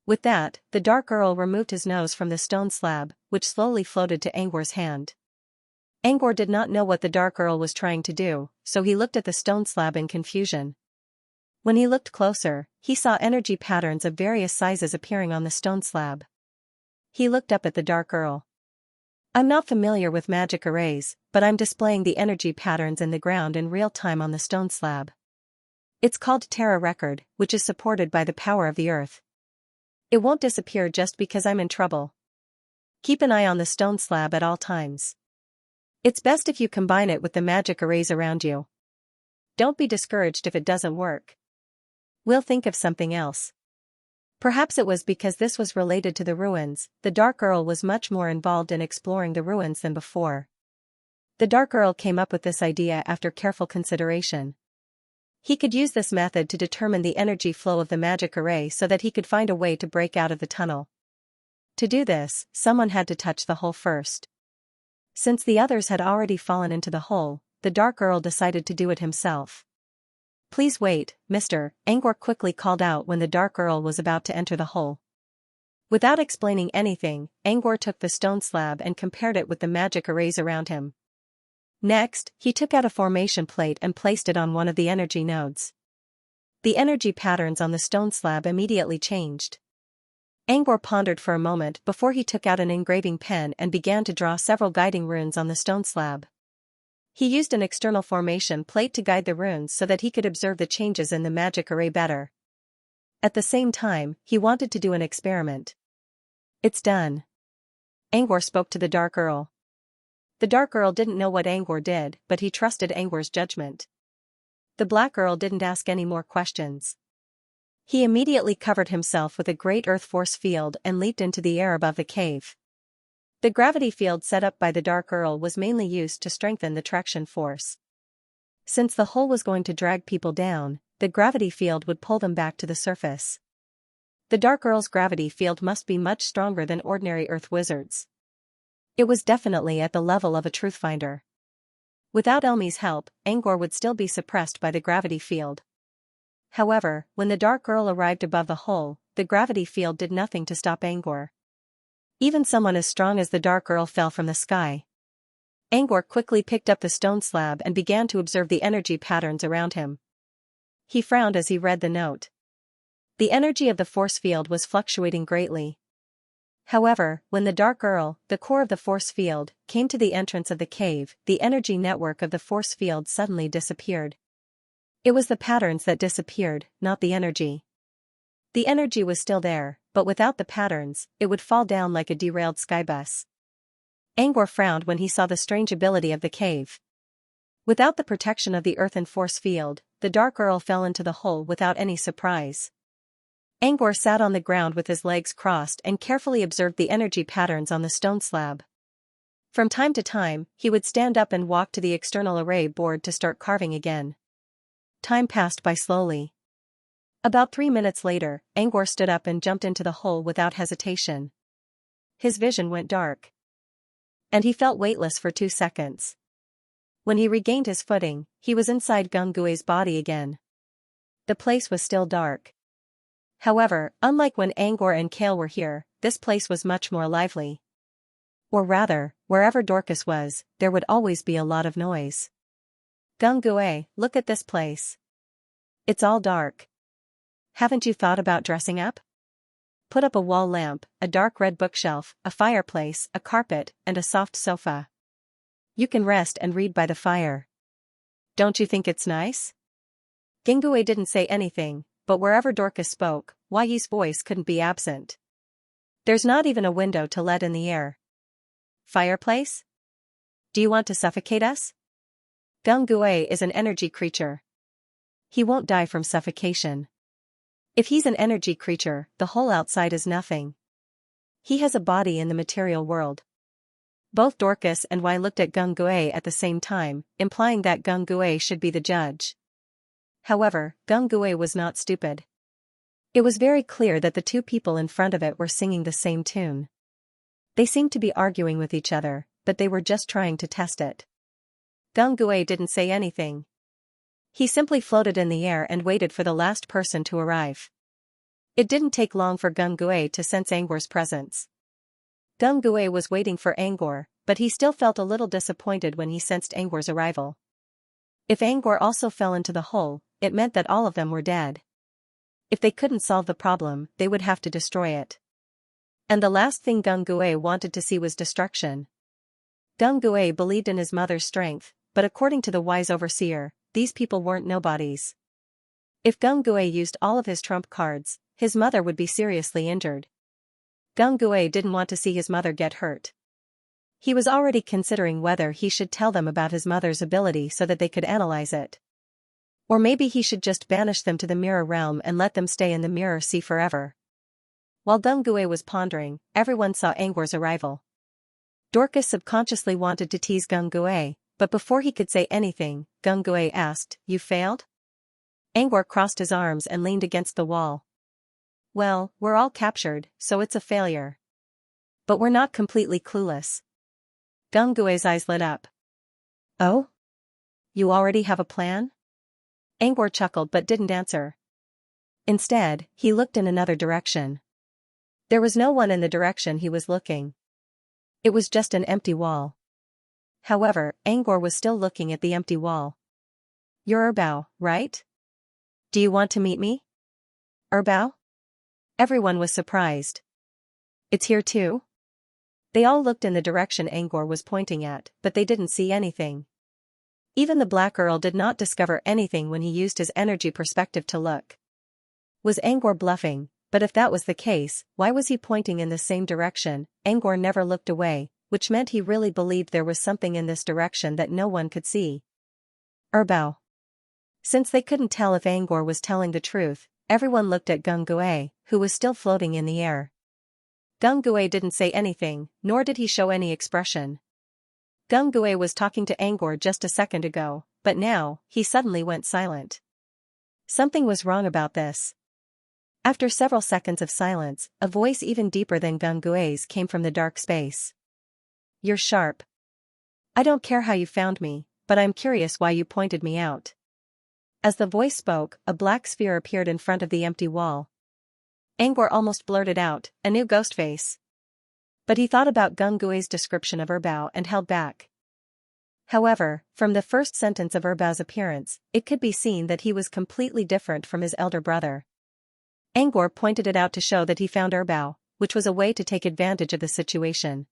With that, the Dark Earl removed his nose from the stone slab, which slowly floated to Angor's hand. Angor did not know what the Dark Earl was trying to do, so he looked at the stone slab in confusion. When he looked closer, he saw energy patterns of various sizes appearing on the stone slab. He looked up at the Dark Earl. "I'm not familiar with magic arrays, but I'm displaying the energy patterns in the ground in real time on the stone slab. It's called Terra Record, which is supported by the power of the earth. It won't disappear just because I'm in trouble. Keep an eye on the stone slab at all times. It's best if you combine it with the magic arrays around you. Don't be discouraged if it doesn't work. We'll think of something else." Perhaps it was because this was related to the ruins, the Dark Earl was much more involved in exploring the ruins than before. The Dark Earl came up with this idea after careful consideration. He could use this method to determine the energy flow of the magic array so that he could find a way to break out of the tunnel. To do this, someone had to touch the hole first. Since the others had already fallen into the hole, the Dark Earl decided to do it himself. "Please wait, Mr." Angor quickly called out when the Dark Earl was about to enter the hole. Without explaining anything, Angor took the stone slab and compared it with the magic arrays around him. Next, he took out a formation plate and placed it on one of the energy nodes. The energy patterns on the stone slab immediately changed. Angor pondered for a moment before he took out an engraving pen and began to draw several guiding runes on the stone slab. He used an external formation plate to guide the runes so that he could observe the changes in the magic array better. At the same time, he wanted to do an experiment. "It's done." Angor spoke to the Dark Earl. The Dark Earl didn't know what Angor did, but he trusted Angor's judgment. The Black Earl didn't ask any more questions. He immediately covered himself with a great earth force field and leaped into the air above the cave. The gravity field set up by the Dark Earl was mainly used to strengthen the traction force. Since the hole was going to drag people down, the gravity field would pull them back to the surface. The Dark Earl's gravity field must be much stronger than ordinary Earth wizards. It was definitely at the level of a truthfinder. Without Elmi's help, Angor would still be suppressed by the gravity field. However, when the Dark Earl arrived above the hole, the gravity field did nothing to stop Angor. Even someone as strong as the Dark Earl fell from the sky. Angor quickly picked up the stone slab and began to observe the energy patterns around him. He frowned as he read the note. The energy of the force field was fluctuating greatly. However, when the Dark Earl, the core of the force field, came to the entrance of the cave, the energy network of the force field suddenly disappeared. It was the patterns that disappeared, not the energy. The energy was still there, but without the patterns, it would fall down like a derailed skybus. Angor frowned when he saw the strange ability of the cave. Without the protection of the earth and force field, the Dark Earl fell into the hole without any surprise. Angor sat on the ground with his legs crossed and carefully observed the energy patterns on the stone slab. From time to time, he would stand up and walk to the external array board to start carving again. Time passed by slowly. About 3 minutes later, Angor stood up and jumped into the hole without hesitation. His vision went dark. And he felt weightless for 2 seconds. When he regained his footing, he was inside Gung Gue's body again. The place was still dark. However, unlike when Angor and Kale were here, this place was much more lively. Or rather, wherever Dorcas was, there would always be a lot of noise. "Gung Gue, look at this place. It's all dark. Haven't you thought about dressing up? put up a wall lamp, a dark red bookshelf, a fireplace, a carpet, and a soft sofa. You can rest and read by the fire. Don't you think it's nice? Gingue didn't say anything, but wherever Dorcas spoke, Yi's voice couldn't be absent. There's not even a window to let in the air. Fireplace? Do you want to suffocate us? Gingue is an energy creature. He won't die from suffocation. If he's an energy creature, the whole outside is nothing. He has a body in the material world. Both Dorcas and Y looked at Gingue at the same time, implying that Gingue should be the judge. However, Gingue was not stupid. It was very clear that the two people in front of it were singing the same tune. They seemed to be arguing with each other, but they were just trying to test it. Gingue didn't say anything. He simply floated in the air and waited for the last person to arrive. It didn't take long for Gingue to sense Angor's presence. Gingue was waiting for Angor, but he still felt a little disappointed when he sensed Angor's arrival. If Angor also fell into the hole, it meant that all of them were dead. If they couldn't solve the problem, they would have to destroy it. And the last thing Gingue wanted to see was destruction. Gingue believed in his mother's strength, but according to the wise overseer, these people weren't nobodies. If Gingue used all of his trump cards, his mother would be seriously injured. Gingue didn't want to see his mother get hurt. He was already considering whether he should tell them about his mother's ability so that they could analyze it. Or maybe he should just banish them to the mirror realm and let them stay in the mirror sea forever. While Gingue was pondering, everyone saw Angor's arrival. Dorcas subconsciously wanted to tease Gingue, but before he could say anything, Gingue asked, "You failed?" Angor crossed his arms and leaned against the wall. "Well, we're all captured, so it's a failure. But we're not completely clueless." Gingue's eyes lit up. "Oh? You already have a plan?" Angor chuckled but didn't answer. Instead, he looked in another direction. There was no one in the direction he was looking. It was just an empty wall. However, Angor was still looking at the empty wall. "You're Erbao, right? Do you want to meet me?" "Erbao?" Everyone was surprised. "It's here too?" They all looked in the direction Angor was pointing at, but they didn't see anything. Even the Black Earl did not discover anything when he used his energy perspective to look. Was Angor bluffing? But if that was the case, why was he pointing in the same direction? Angor never looked away, which meant he really believed there was something in this direction that no one could see. Erbao. Since they couldn't tell if Angor was telling the truth, everyone looked at Gingue, who was still floating in the air. Gingue didn't say anything, nor did he show any expression. Gingue was talking to Angor just a second ago, but now, he suddenly went silent. Something was wrong about this. After several seconds of silence, a voice even deeper than Gingue's came from the dark space. "You're sharp. I don't care how you found me, but I'm curious why you pointed me out." As the voice spoke, a black sphere appeared in front of the empty wall. Angor almost blurted out, "A new ghost face." But he thought about Gingue's description of Erbao and held back. However, from the first sentence of Erbao's appearance, it could be seen that he was completely different from his elder brother. Angor pointed it out to show that he found Erbao, which was a way to take advantage of the situation.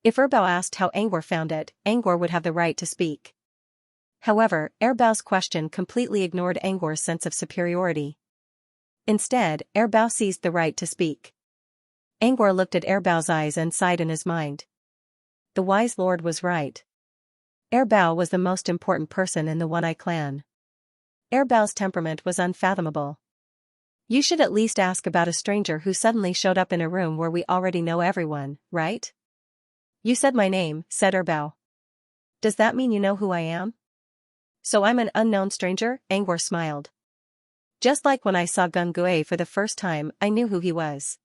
If Erbao asked how Angor found it, Angor would have the right to speak. However, Erbao's question completely ignored Angor's sense of superiority. Instead, Erbao seized the right to speak. Angor looked at Erbao's eyes and sighed in his mind. The wise lord was right. Erbao was the most important person in the One-Eye clan. Erbao's temperament was unfathomable. You should at least ask about a stranger who suddenly showed up in a room where we already know everyone, right? "You said my name," said Erbao. "Does that mean you know who I am?" "So I'm an unknown stranger?" Angor smiled. "Just like when I saw Gingue for the first time, I knew who he was.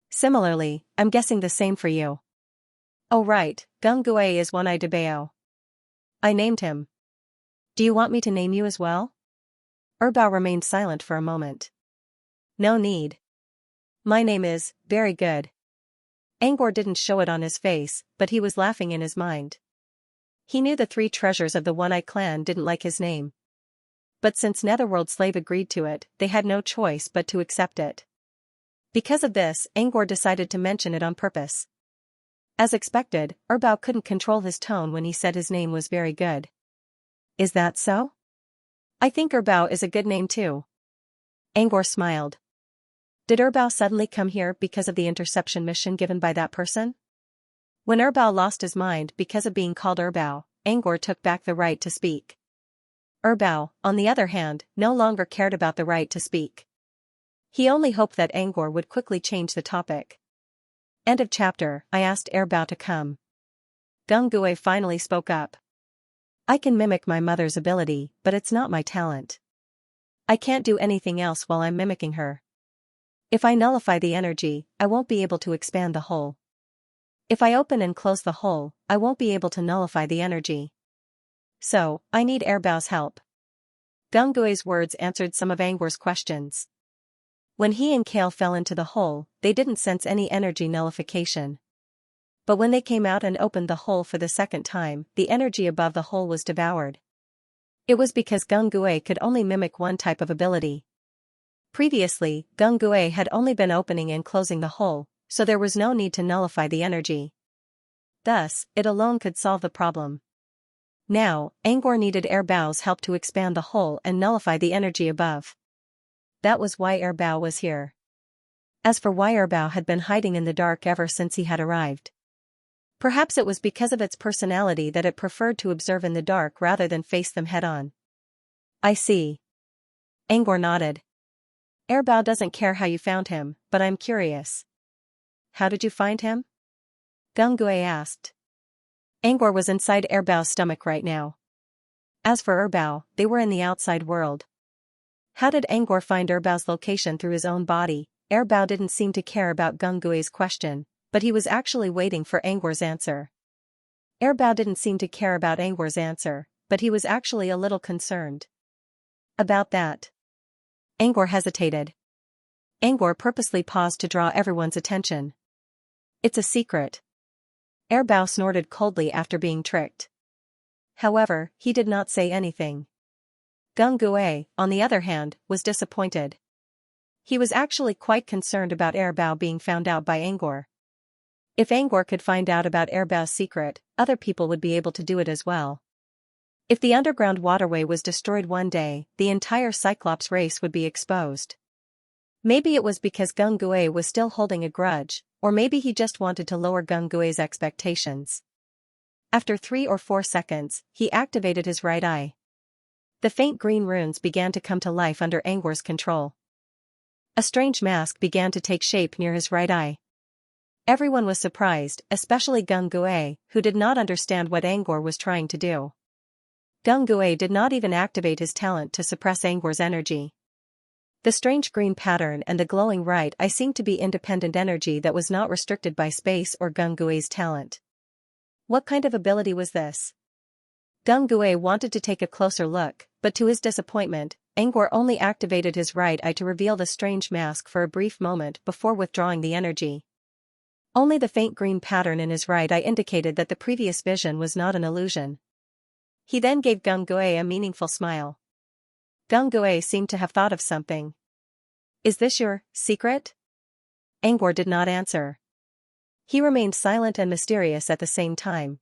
Similarly, I'm guessing the same for you." "Oh right, Gingue is One-Eye Debao. I named him. Do you want me to name you as well?" Erbao remained silent for a moment. "No need. My name is, very good." Angor didn't show it on his face, but he was laughing in his mind. He knew the three treasures of the One-Eye clan didn't like his name. But since Netherworld Slave agreed to it, they had no choice but to accept it. Because of this, Angor decided to mention it on purpose. As expected, Erbao couldn't control his tone when he said his name was very good. Is that so? I think Erbao is a good name too. Angor smiled. Did Erbao suddenly come here because of the interception mission given by that person? When Erbao lost his mind because of being called Erbao, Angor took back the right to speak. Erbao, on the other hand, no longer cared about the right to speak. He only hoped that Angor would quickly change the topic. End of chapter. I asked Erbao to come. Gung finally spoke up. I can mimic my mother's ability, but it's not my talent. I can't do anything else while I'm mimicking her. If I nullify the energy, I won't be able to expand the hole. If I open and close the hole, I won't be able to nullify the energy. So, I need Erbao's help. Gung words answered some of Angor's questions. When he and Kale fell into the hole, they didn't sense any energy nullification. But when they came out and opened the hole for the second time, the energy above the hole was devoured. It was because Gung could only mimic one type of ability. Previously, Gung had only been opening and closing the hole, so there was no need to nullify the energy. Thus, it alone could solve the problem. Now, Angor needed Erbao's help to expand the hole and nullify the energy above. That was why Erbao was here. As for why Erbao had been hiding in the dark ever since he had arrived. Perhaps it was because of its personality that it preferred to observe in the dark rather than face them head-on. I see. Angor nodded. Erbao doesn't care how you found him, but I'm curious. How did you find him? Gung asked. Angor was inside Erbao's stomach right now. As for Erbao, they were in the outside world. How did Angor find Erbao's location through his own body? Erbao didn't seem to care about Gung question, but he was actually waiting for Angor's answer. Erbao didn't seem to care about Angor's answer, but he was actually a little concerned. About that. Angor hesitated. Angor purposely paused to draw everyone's attention. It's a secret. Erbao snorted coldly after being tricked. However, he did not say anything. Gung on the other hand, was disappointed. He was actually quite concerned about Erbao being found out by Angor. If Angor could find out about Erbao's secret, other people would be able to do it as well. If the underground waterway was destroyed one day, the entire Cyclops race would be exposed. Maybe it was because Gung was still holding a grudge, or maybe he just wanted to lower Gung expectations. After 3 or 4 seconds, he activated his right eye. The faint green runes began to come to life under Angor's control. A strange mask began to take shape near his right eye. Everyone was surprised, especially Gung who did not understand what Angor was trying to do. Gung did not even activate his talent to suppress Angor's energy. The strange green pattern and the glowing right eye seemed to be independent energy that was not restricted by space or Gung talent. What kind of ability was this? Gung wanted to take a closer look, but to his disappointment, Angor only activated his right eye to reveal the strange mask for a brief moment before withdrawing the energy. Only the faint green pattern in his right eye indicated that the previous vision was not an illusion. He then gave Gung a meaningful smile. Gung seemed to have thought of something. Is this your secret? Angor did not answer. He remained silent and mysterious at the same time.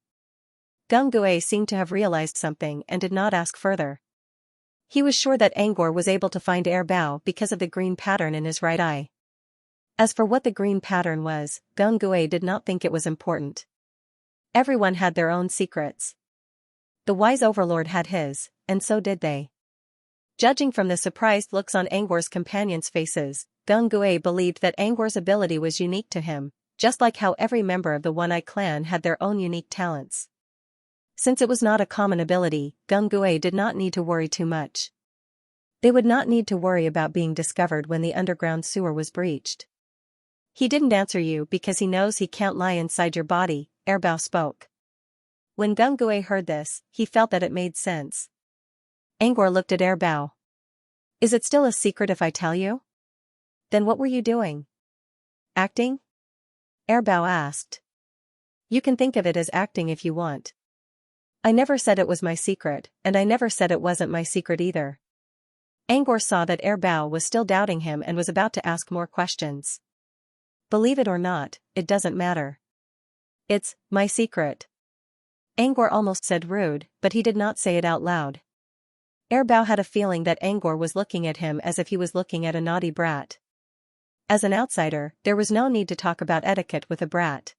Gung seemed to have realized something and did not ask further. He was sure that Angor was able to find Erbao because of the green pattern in his right eye. As for what the green pattern was, Gung did not think it was important. Everyone had their own secrets. The wise overlord had his, and so did they. Judging from the surprised looks on Angor's companions' faces, Gung believed that Angor's ability was unique to him, just like how every member of the One-Eye clan had their own unique talents. Since it was not a common ability, Gung did not need to worry too much. They would not need to worry about being discovered when the underground sewer was breached. He didn't answer you because he knows he can't lie inside your body, Erbao spoke. When Gung heard this, he felt that it made sense. Angor looked at Erbao. Is it still a secret if I tell you? Then what were you doing? Acting? Erbao asked. You can think of it as acting if you want. I never said it was my secret, and I never said it wasn't my secret either. Angor saw that Erbao was still doubting him and was about to ask more questions. believe it or not, it doesn't matter. It's my secret. Angor almost said rude, but he did not say it out loud. Erbao had a feeling that Angor was looking at him as if he was looking at a naughty brat. As an outsider, there was no need to talk about etiquette with a brat.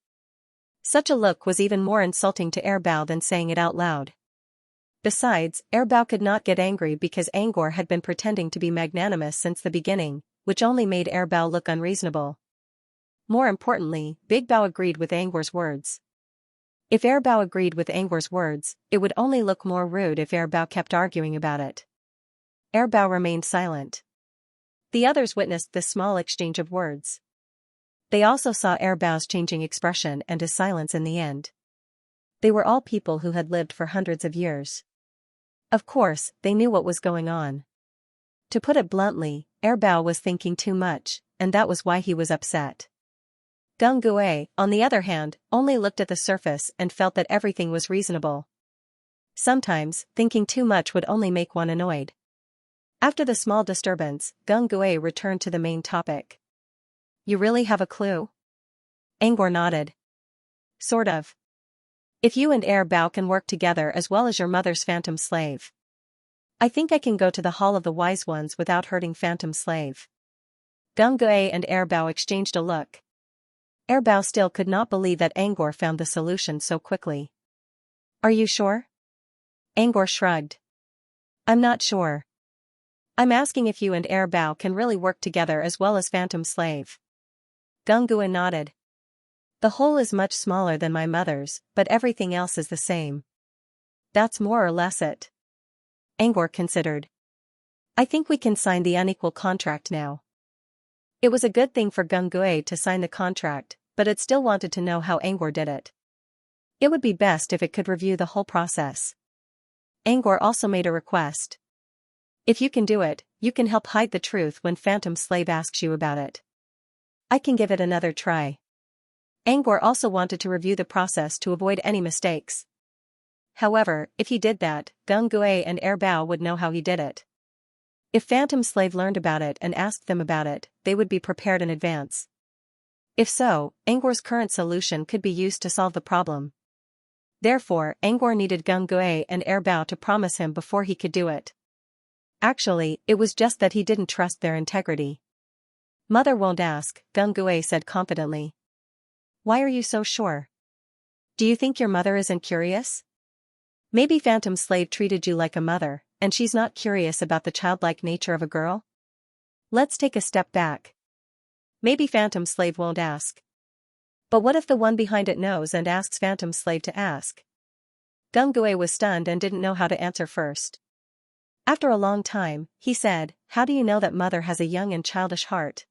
Such a look was even more insulting to Erbao than saying it out loud. Besides, Erbao could not get angry because Angor had been pretending to be magnanimous since the beginning, which only made Erbao look unreasonable. More importantly, Big Bao agreed with Angor's words. If Erbao agreed with Angor's words, it would only look more rude if Erbao kept arguing about it. Erbao remained silent. The others witnessed this small exchange of words. They also saw Erbao's changing expression and his silence in the end. They were all people who had lived for hundreds of years. Of course, they knew what was going on. To put it bluntly, Erbao was thinking too much, and that was why he was upset. Gung Gue, on the other hand, only looked at the surface and felt that everything was reasonable. Sometimes, thinking too much would only make one annoyed. After the small disturbance, Gung Gue returned to the main topic. You really have a clue? Angor nodded. Sort of. If you and Erbao can work together as well as your mother's phantom slave. I think I can go to the Hall of the Wise Ones without hurting phantom slave. Gung Gue and Erbao exchanged a look. Erbao still could not believe that Angor found the solution so quickly. Are you sure? Angor shrugged. I'm not sure. I'm asking if you and Erbao can really work together as well as phantom slave. Gung Gue nodded. The hole is much smaller than my mother's, but everything else is the same. That's more or less it. Angor considered. I think we can sign the unequal contract now. It was a good thing for Gung Gue to sign the contract, but it still wanted to know how Angor did it. It would be best if it could review the whole process. Angor also made a request. If you can do it, you can help hide the truth when Phantom Slave asks you about it. I can give it another try. Angor also wanted to review the process to avoid any mistakes. However, if he did that, Gung Gue and Erbao would know how he did it. If Phantom Slave learned about it and asked them about it, they would be prepared in advance. If so, Angor's current solution could be used to solve the problem. Therefore, Angor needed Gung Gue and Erbao to promise him before he could do it. Actually, it was just that he didn't trust their integrity. Mother won't ask, Gung Gue said confidently. Why are you so sure? Do you think your mother isn't curious? Maybe Phantom Slave treated you like a mother, and she's not curious about the childlike nature of a girl? Let's take a step back. Maybe Phantom Slave won't ask. But what if the one behind it knows and asks Phantom Slave to ask? Gung Gue was stunned and didn't know how to answer first. After a long time, he said, How do you know that mother has a young and childish heart?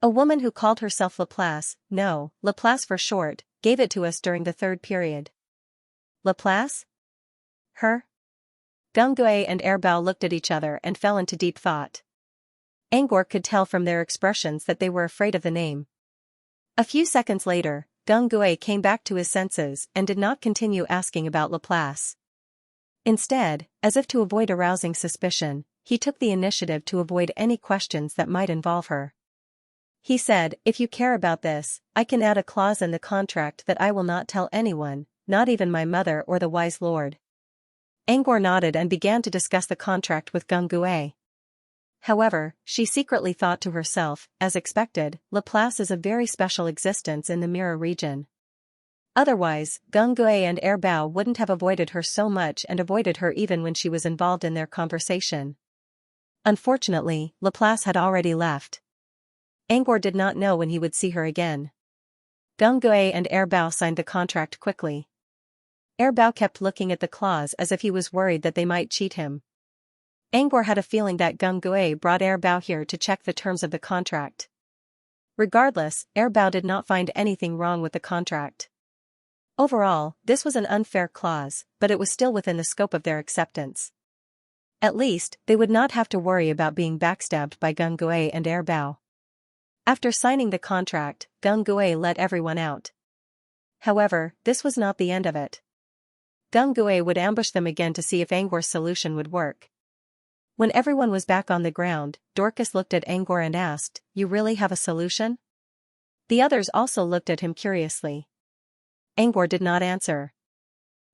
A woman who called herself Laplace, no, Laplace for short, gave it to us during the third period. Laplace? Her? Gung Gue and Erbao looked at each other and fell into deep thought. Angor could tell from their expressions that they were afraid of the name. A few seconds later, Gung Gue came back to his senses and did not continue asking about Laplace. Instead, as if to avoid arousing suspicion, he took the initiative to avoid any questions that might involve her. He said, If you care about this, I can add a clause in the contract that I will not tell anyone, not even my mother or the wise lord. Angor nodded and began to discuss the contract with Gung Gue. However, she secretly thought to herself, as expected, Laplace is a very special existence in the Mirror region. Otherwise, Gung Gue and Erbao wouldn't have avoided her so much and avoided her even when she was involved in their conversation. Unfortunately, Laplace had already left. Angor did not know when he would see her again. Gung Gue and Erbao signed the contract quickly. Erbao kept looking at the clause as if he was worried that they might cheat him. Angor had a feeling that Gung Gue brought Erbao here to check the terms of the contract. Regardless, Erbao did not find anything wrong with the contract. Overall, this was an unfair clause, but it was still within the scope of their acceptance. At least, they would not have to worry about being backstabbed by Gung Gue and Erbao. After signing the contract, Gung Gue let everyone out. However, this was not the end of it. Gung Gue would ambush them again to see if Angor's solution would work. When everyone was back on the ground, Dorcas looked at Angor and asked, You really have a solution? The others also looked at him curiously. Angor did not answer.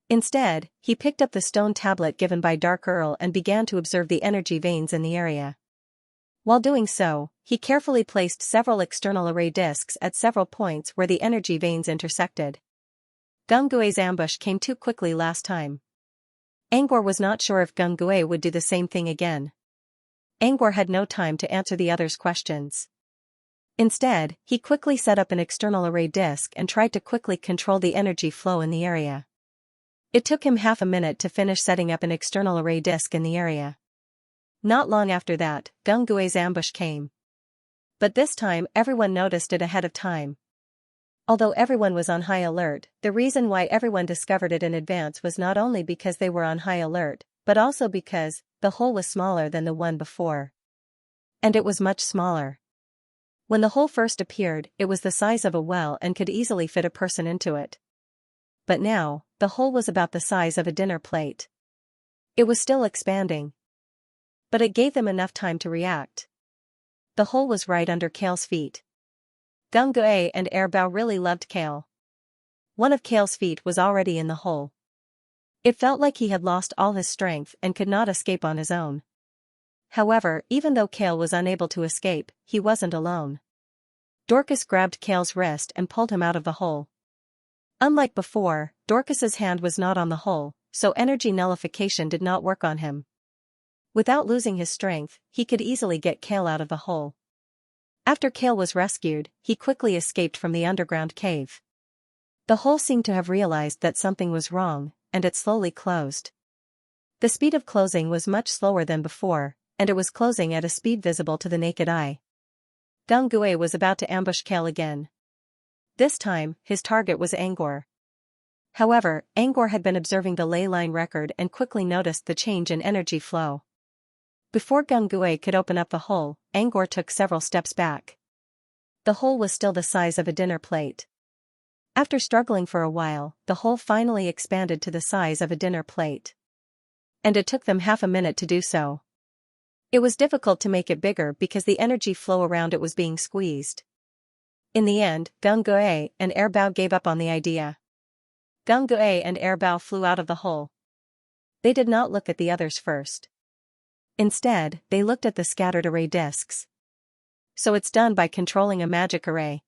Instead, he picked up the stone tablet given by Dark Earl and began to observe the energy veins in the area. While doing so, he carefully placed several external array discs at several points where the energy veins intersected. Gungue's ambush came too quickly last time. Angor was not sure if Gungue would do the same thing again. Angor had no time to answer the others' questions. Instead, he quickly set up an external array disc and tried to quickly control the energy flow in the area. It took him half a minute to finish setting up an external array disc in the area. Not long after that, Gungue's ambush came. But this time everyone noticed it ahead of time. Although everyone was on high alert, the reason why everyone discovered it in advance was not only because they were on high alert, but also because the hole was smaller than the one before. And it was much smaller. When the hole first appeared, it was the size of a well and could easily fit a person into it. But now, the hole was about the size of a dinner plate. It was still expanding. But it gave them enough time to react. The hole was right under Kale's feet. Gungue and Airbao really loved Kale. One of Kale's feet was already in the hole. It felt like he had lost all his strength and could not escape on his own. However, even though Kale was unable to escape, he wasn't alone. Dorcas grabbed Kale's wrist and pulled him out of the hole. Unlike before, Dorcas's hand was not on the hole, so energy nullification did not work on him. Without losing his strength, he could easily get Kale out of the hole. After Kale was rescued, he quickly escaped from the underground cave. The hole seemed to have realized that something was wrong, and it slowly closed. The speed of closing was much slower than before, and it was closing at a speed visible to the naked eye. Gungue was about to ambush Kale again. This time, his target was Angor. However, Angor had been observing the ley line record and quickly noticed the change in energy flow. Before Gungue could open up the hole, Angor took several steps back. The hole was still the size of a dinner plate. After struggling for a while, the hole finally expanded to the size of a dinner plate. And it took them half a minute to do so. It was difficult to make it bigger because the energy flow around it was being squeezed. In the end, Gungue and Airbao gave up on the idea. Gungue and Airbao flew out of the hole. They did not look at the others first. Instead, they looked at the scattered array discs. So it's done by controlling a magic array.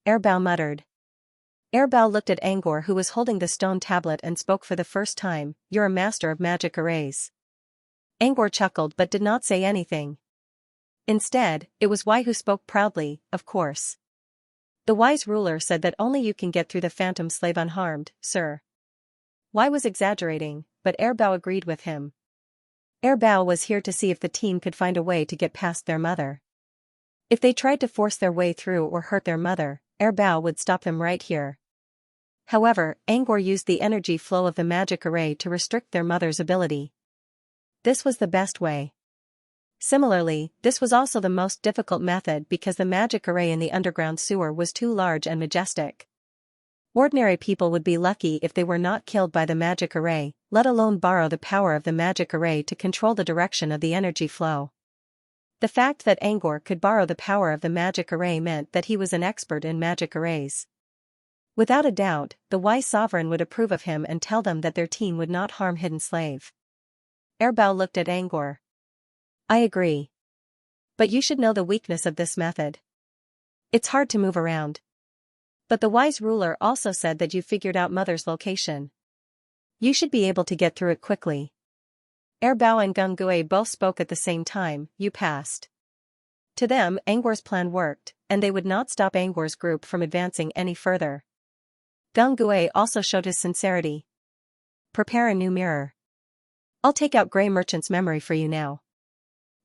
Airbao muttered. Airbao looked at Angor, who was holding the stone tablet, and spoke for the first time. You're a master of magic arrays. Angor chuckled but did not say anything. Instead, it was Y who spoke proudly, of course. The wise ruler said that only you can get through the phantom slave unharmed, sir. Y was exaggerating, but Airbao agreed with him. Airbao was here to see if the team could find a way to get past their mother. If they tried to force their way through or hurt their mother, Airbao would stop them right here. However, Angor used the energy flow of the magic array to restrict their mother's ability. This was the best way. Similarly, this was also the most difficult method because the magic array in the underground sewer was too large and majestic. Ordinary people would be lucky if they were not killed by the magic array, let alone borrow the power of the magic array to control the direction of the energy flow. The fact that Angor could borrow the power of the magic array meant that he was an expert in magic arrays. Without a doubt, the wise sovereign would approve of him and tell them that their team would not harm Hidden Slave. Airbao looked at Angor. I agree. But you should know the weakness of this method. It's hard to move around. But the wise ruler also said that you figured out Mother's location. You should be able to get through it quickly. Airbao and Gungue both spoke at the same time. You passed. To them, Angor's plan worked, and they would not stop Angor's group from advancing any further. Gungue also showed his sincerity. Prepare a new mirror. I'll take out Grey Merchant's memory for you now.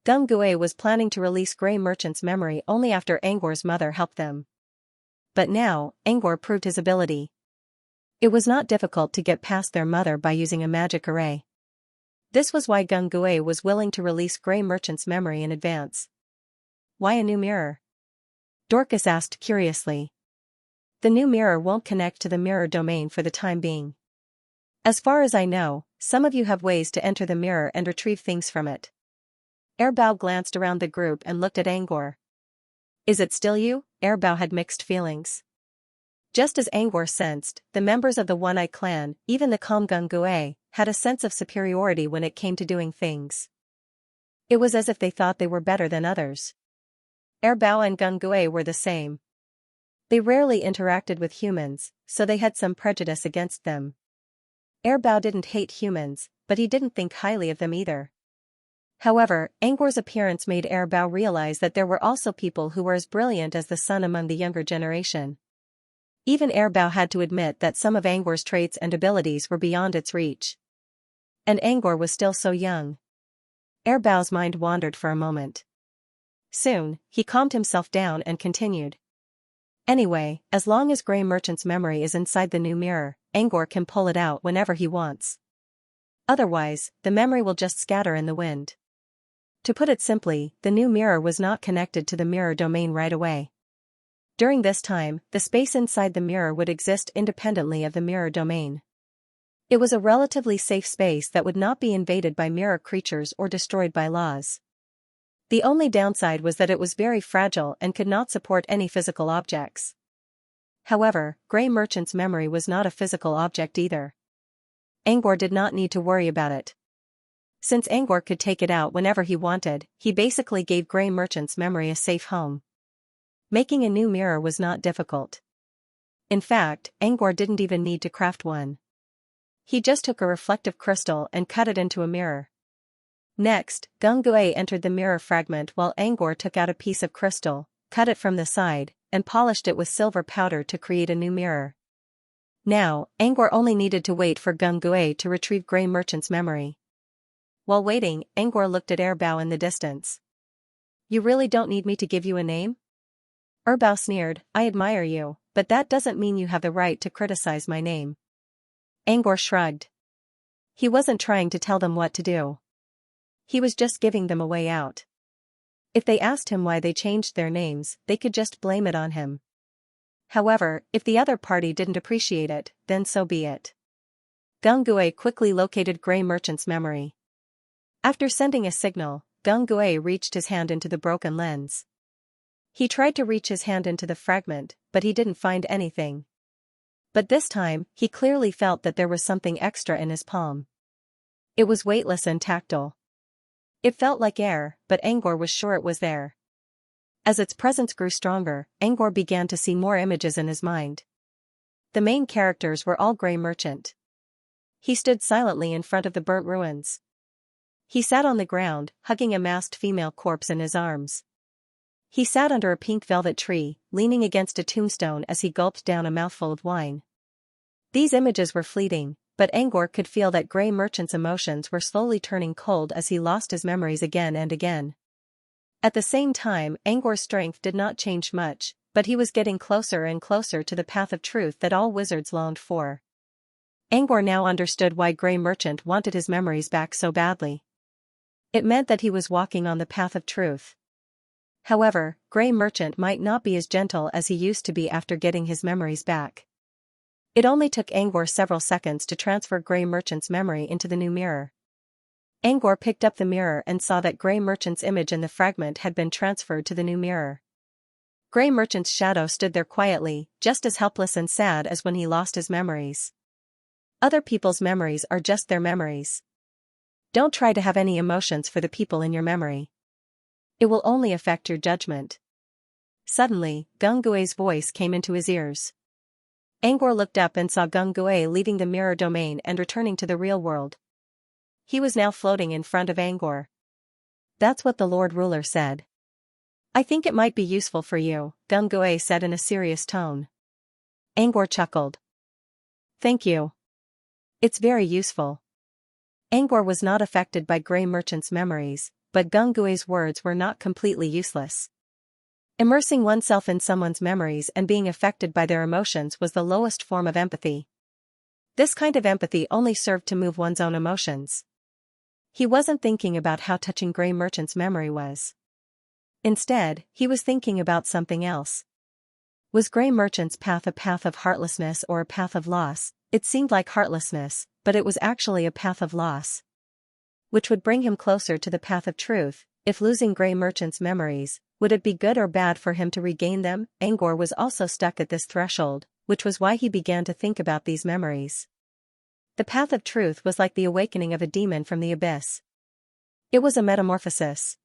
Gungue was planning to release Grey Merchant's memory only after Angor's mother helped them. But now, Angor proved his ability. It was not difficult to get past their mother by using a magic array. This was why Gungue was willing to release Grey Merchant's memory in advance. Why a new mirror? Dorcas asked curiously. The new mirror won't connect to the mirror domain for the time being. As far as I know, some of you have ways to enter the mirror and retrieve things from it. Airbao glanced around the group and looked at Angor. Is it still you? Erbao had mixed feelings. Just as Angor sensed, the members of the One-Eye clan, even the calm Gungue, had a sense of superiority when it came to doing things. It was as if they thought they were better than others. Erbao and Gungue were the same. They rarely interacted with humans, so they had some prejudice against them. Erbao didn't hate humans, but he didn't think highly of them either. However, Angor's appearance made Erbao realize that there were also people who were as brilliant as the sun among the younger generation. Even Erbao had to admit that some of Angor's traits and abilities were beyond its reach. And Angor was still so young. Erbao's mind wandered for a moment. Soon, he calmed himself down and continued. Anyway, as long as Grey Merchant's memory is inside the new mirror, Angor can pull it out whenever he wants. Otherwise, the memory will just scatter in the wind. To put it simply, the new mirror was not connected to the mirror domain right away. During this time, the space inside the mirror would exist independently of the mirror domain. It was a relatively safe space that would not be invaded by mirror creatures or destroyed by laws. The only downside was that it was very fragile and could not support any physical objects. However, Grey Merchant's memory was not a physical object either. Angor did not need to worry about it. Since Angor could take it out whenever he wanted, he basically gave Grey Merchant's memory a safe home. Making a new mirror was not difficult. In fact, Angor didn't even need to craft one. He just took a reflective crystal and cut it into a mirror. Next, Gungue entered the mirror fragment while Angor took out a piece of crystal, cut it from the side, and polished it with silver powder to create a new mirror. Now, Angor only needed to wait for Gungue to retrieve Grey Merchant's memory. While waiting, Angor looked at Erbao in the distance. You really don't need me to give you a name? Erbao sneered, I admire you, but that doesn't mean you have the right to criticize my name. Angor shrugged. He wasn't trying to tell them what to do. He was just giving them a way out. If they asked him why they changed their names, they could just blame it on him. However, if the other party didn't appreciate it, then so be it. Gungue quickly located Grey Merchant's memory. After sending a signal, Gungue reached his hand into the broken lens. He tried to reach his hand into the fragment, but he didn't find anything. But this time, he clearly felt that there was something extra in his palm. It was weightless and tactile. It felt like air, but Angor was sure it was there. As its presence grew stronger, Angor began to see more images in his mind. The main characters were all Grey Merchant. He stood silently in front of the burnt ruins. He sat on the ground, hugging a masked female corpse in his arms. He sat under a pink velvet tree, leaning against a tombstone as he gulped down a mouthful of wine. These images were fleeting, but Angor could feel that Grey Merchant's emotions were slowly turning cold as he lost his memories again and again. At the same time, Angor's strength did not change much, but he was getting closer and closer to the path of truth that all wizards longed for. Angor now understood why Grey Merchant wanted his memories back so badly. It meant that he was walking on the path of truth. However, Grey Merchant might not be as gentle as he used to be after getting his memories back. It only took Angor several seconds to transfer Grey Merchant's memory into the new mirror. Angor picked up the mirror and saw that Grey Merchant's image in the fragment had been transferred to the new mirror. Grey Merchant's shadow stood there quietly, just as helpless and sad as when he lost his memories. Other people's memories are just their memories. Don't try to have any emotions for the people in your memory. It will only affect your judgment. Suddenly, Gungue's voice came into his ears. Angor looked up and saw Gungue leaving the mirror domain and returning to the real world. He was now floating in front of Angor. That's what the Lord Ruler said. I think it might be useful for you, Gungue said in a serious tone. Angor chuckled. Thank you. It's very useful. Angor was not affected by Grey Merchant's memories, but Gungue's words were not completely useless. Immersing oneself in someone's memories and being affected by their emotions was the lowest form of empathy. This kind of empathy only served to move one's own emotions. He wasn't thinking about how touching Grey Merchant's memory was. Instead, he was thinking about something else. Was Grey Merchant's path a path of heartlessness or a path of loss? It seemed like heartlessness, but it was actually a path of loss. Which would bring him closer to the path of truth. If losing Grey Merchant's memories, Would it be good or bad for him to regain them? Angor was also stuck at this threshold, which was why he began to think about these memories. The path of truth was like the awakening of a demon from the abyss. It was a metamorphosis.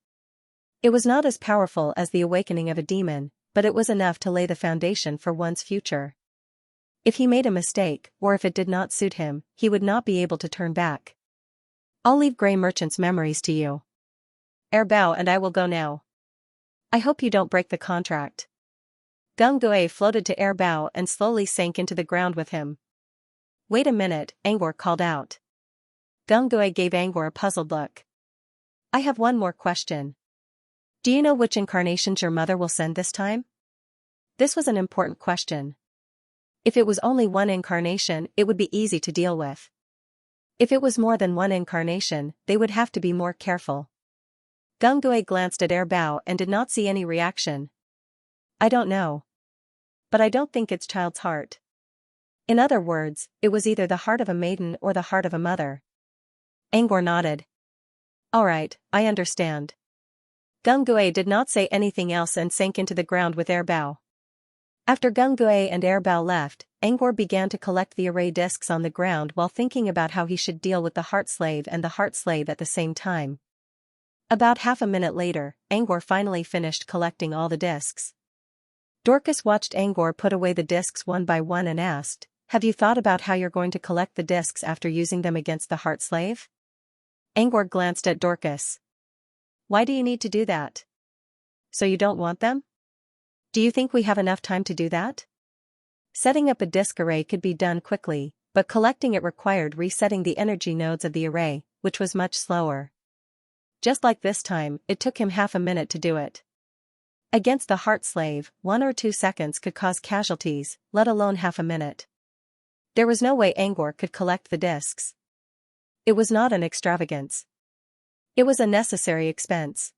It was not as powerful as the awakening of a demon, but it was enough to lay the foundation for one's future. If he made a mistake, or if it did not suit him, he would not be able to turn back. I'll leave Grey Merchant's memories to you. Bao and I will go now. I hope you don't break the contract. Gung Gui floated to Bao and slowly sank into the ground with him. Wait a minute, Angor called out. Gung Gui gave Angor a puzzled look. I have one more question. Do you know which incarnations your mother will send this time? This was an important question. If it was only one incarnation, it would be easy to deal with. If it was more than one incarnation, they would have to be more careful. Gung Gui glanced at Bao and did not see any reaction. I don't know. But I don't think it's child's heart. In other words, it was either the heart of a maiden or the heart of a mother. Angor nodded. All right, I understand. Gung Gui did not say anything else and sank into the ground with Bao. After Gung Gui and Bao left, Angor began to collect the array discs on the ground while thinking about how he should deal with the heart slave and the heart slave at the same time. About half a minute later, Angor finally finished collecting all the discs. Dorcas watched Angor put away the discs one by one and asked, Have you thought about how you're going to collect the discs after using them against the heart slave? Angor glanced at Dorcas. Why do you need to do that? So you don't want them? Do you think we have enough time to do that? Setting up a disc array could be done quickly, but collecting it required resetting the energy nodes of the array, which was much slower. Just like this time, it took him half a minute to do it. Against the heart slave, 1 or 2 seconds could cause casualties, let alone half a minute. There was no way Angor could collect the discs. It was not an extravagance. It was a necessary expense.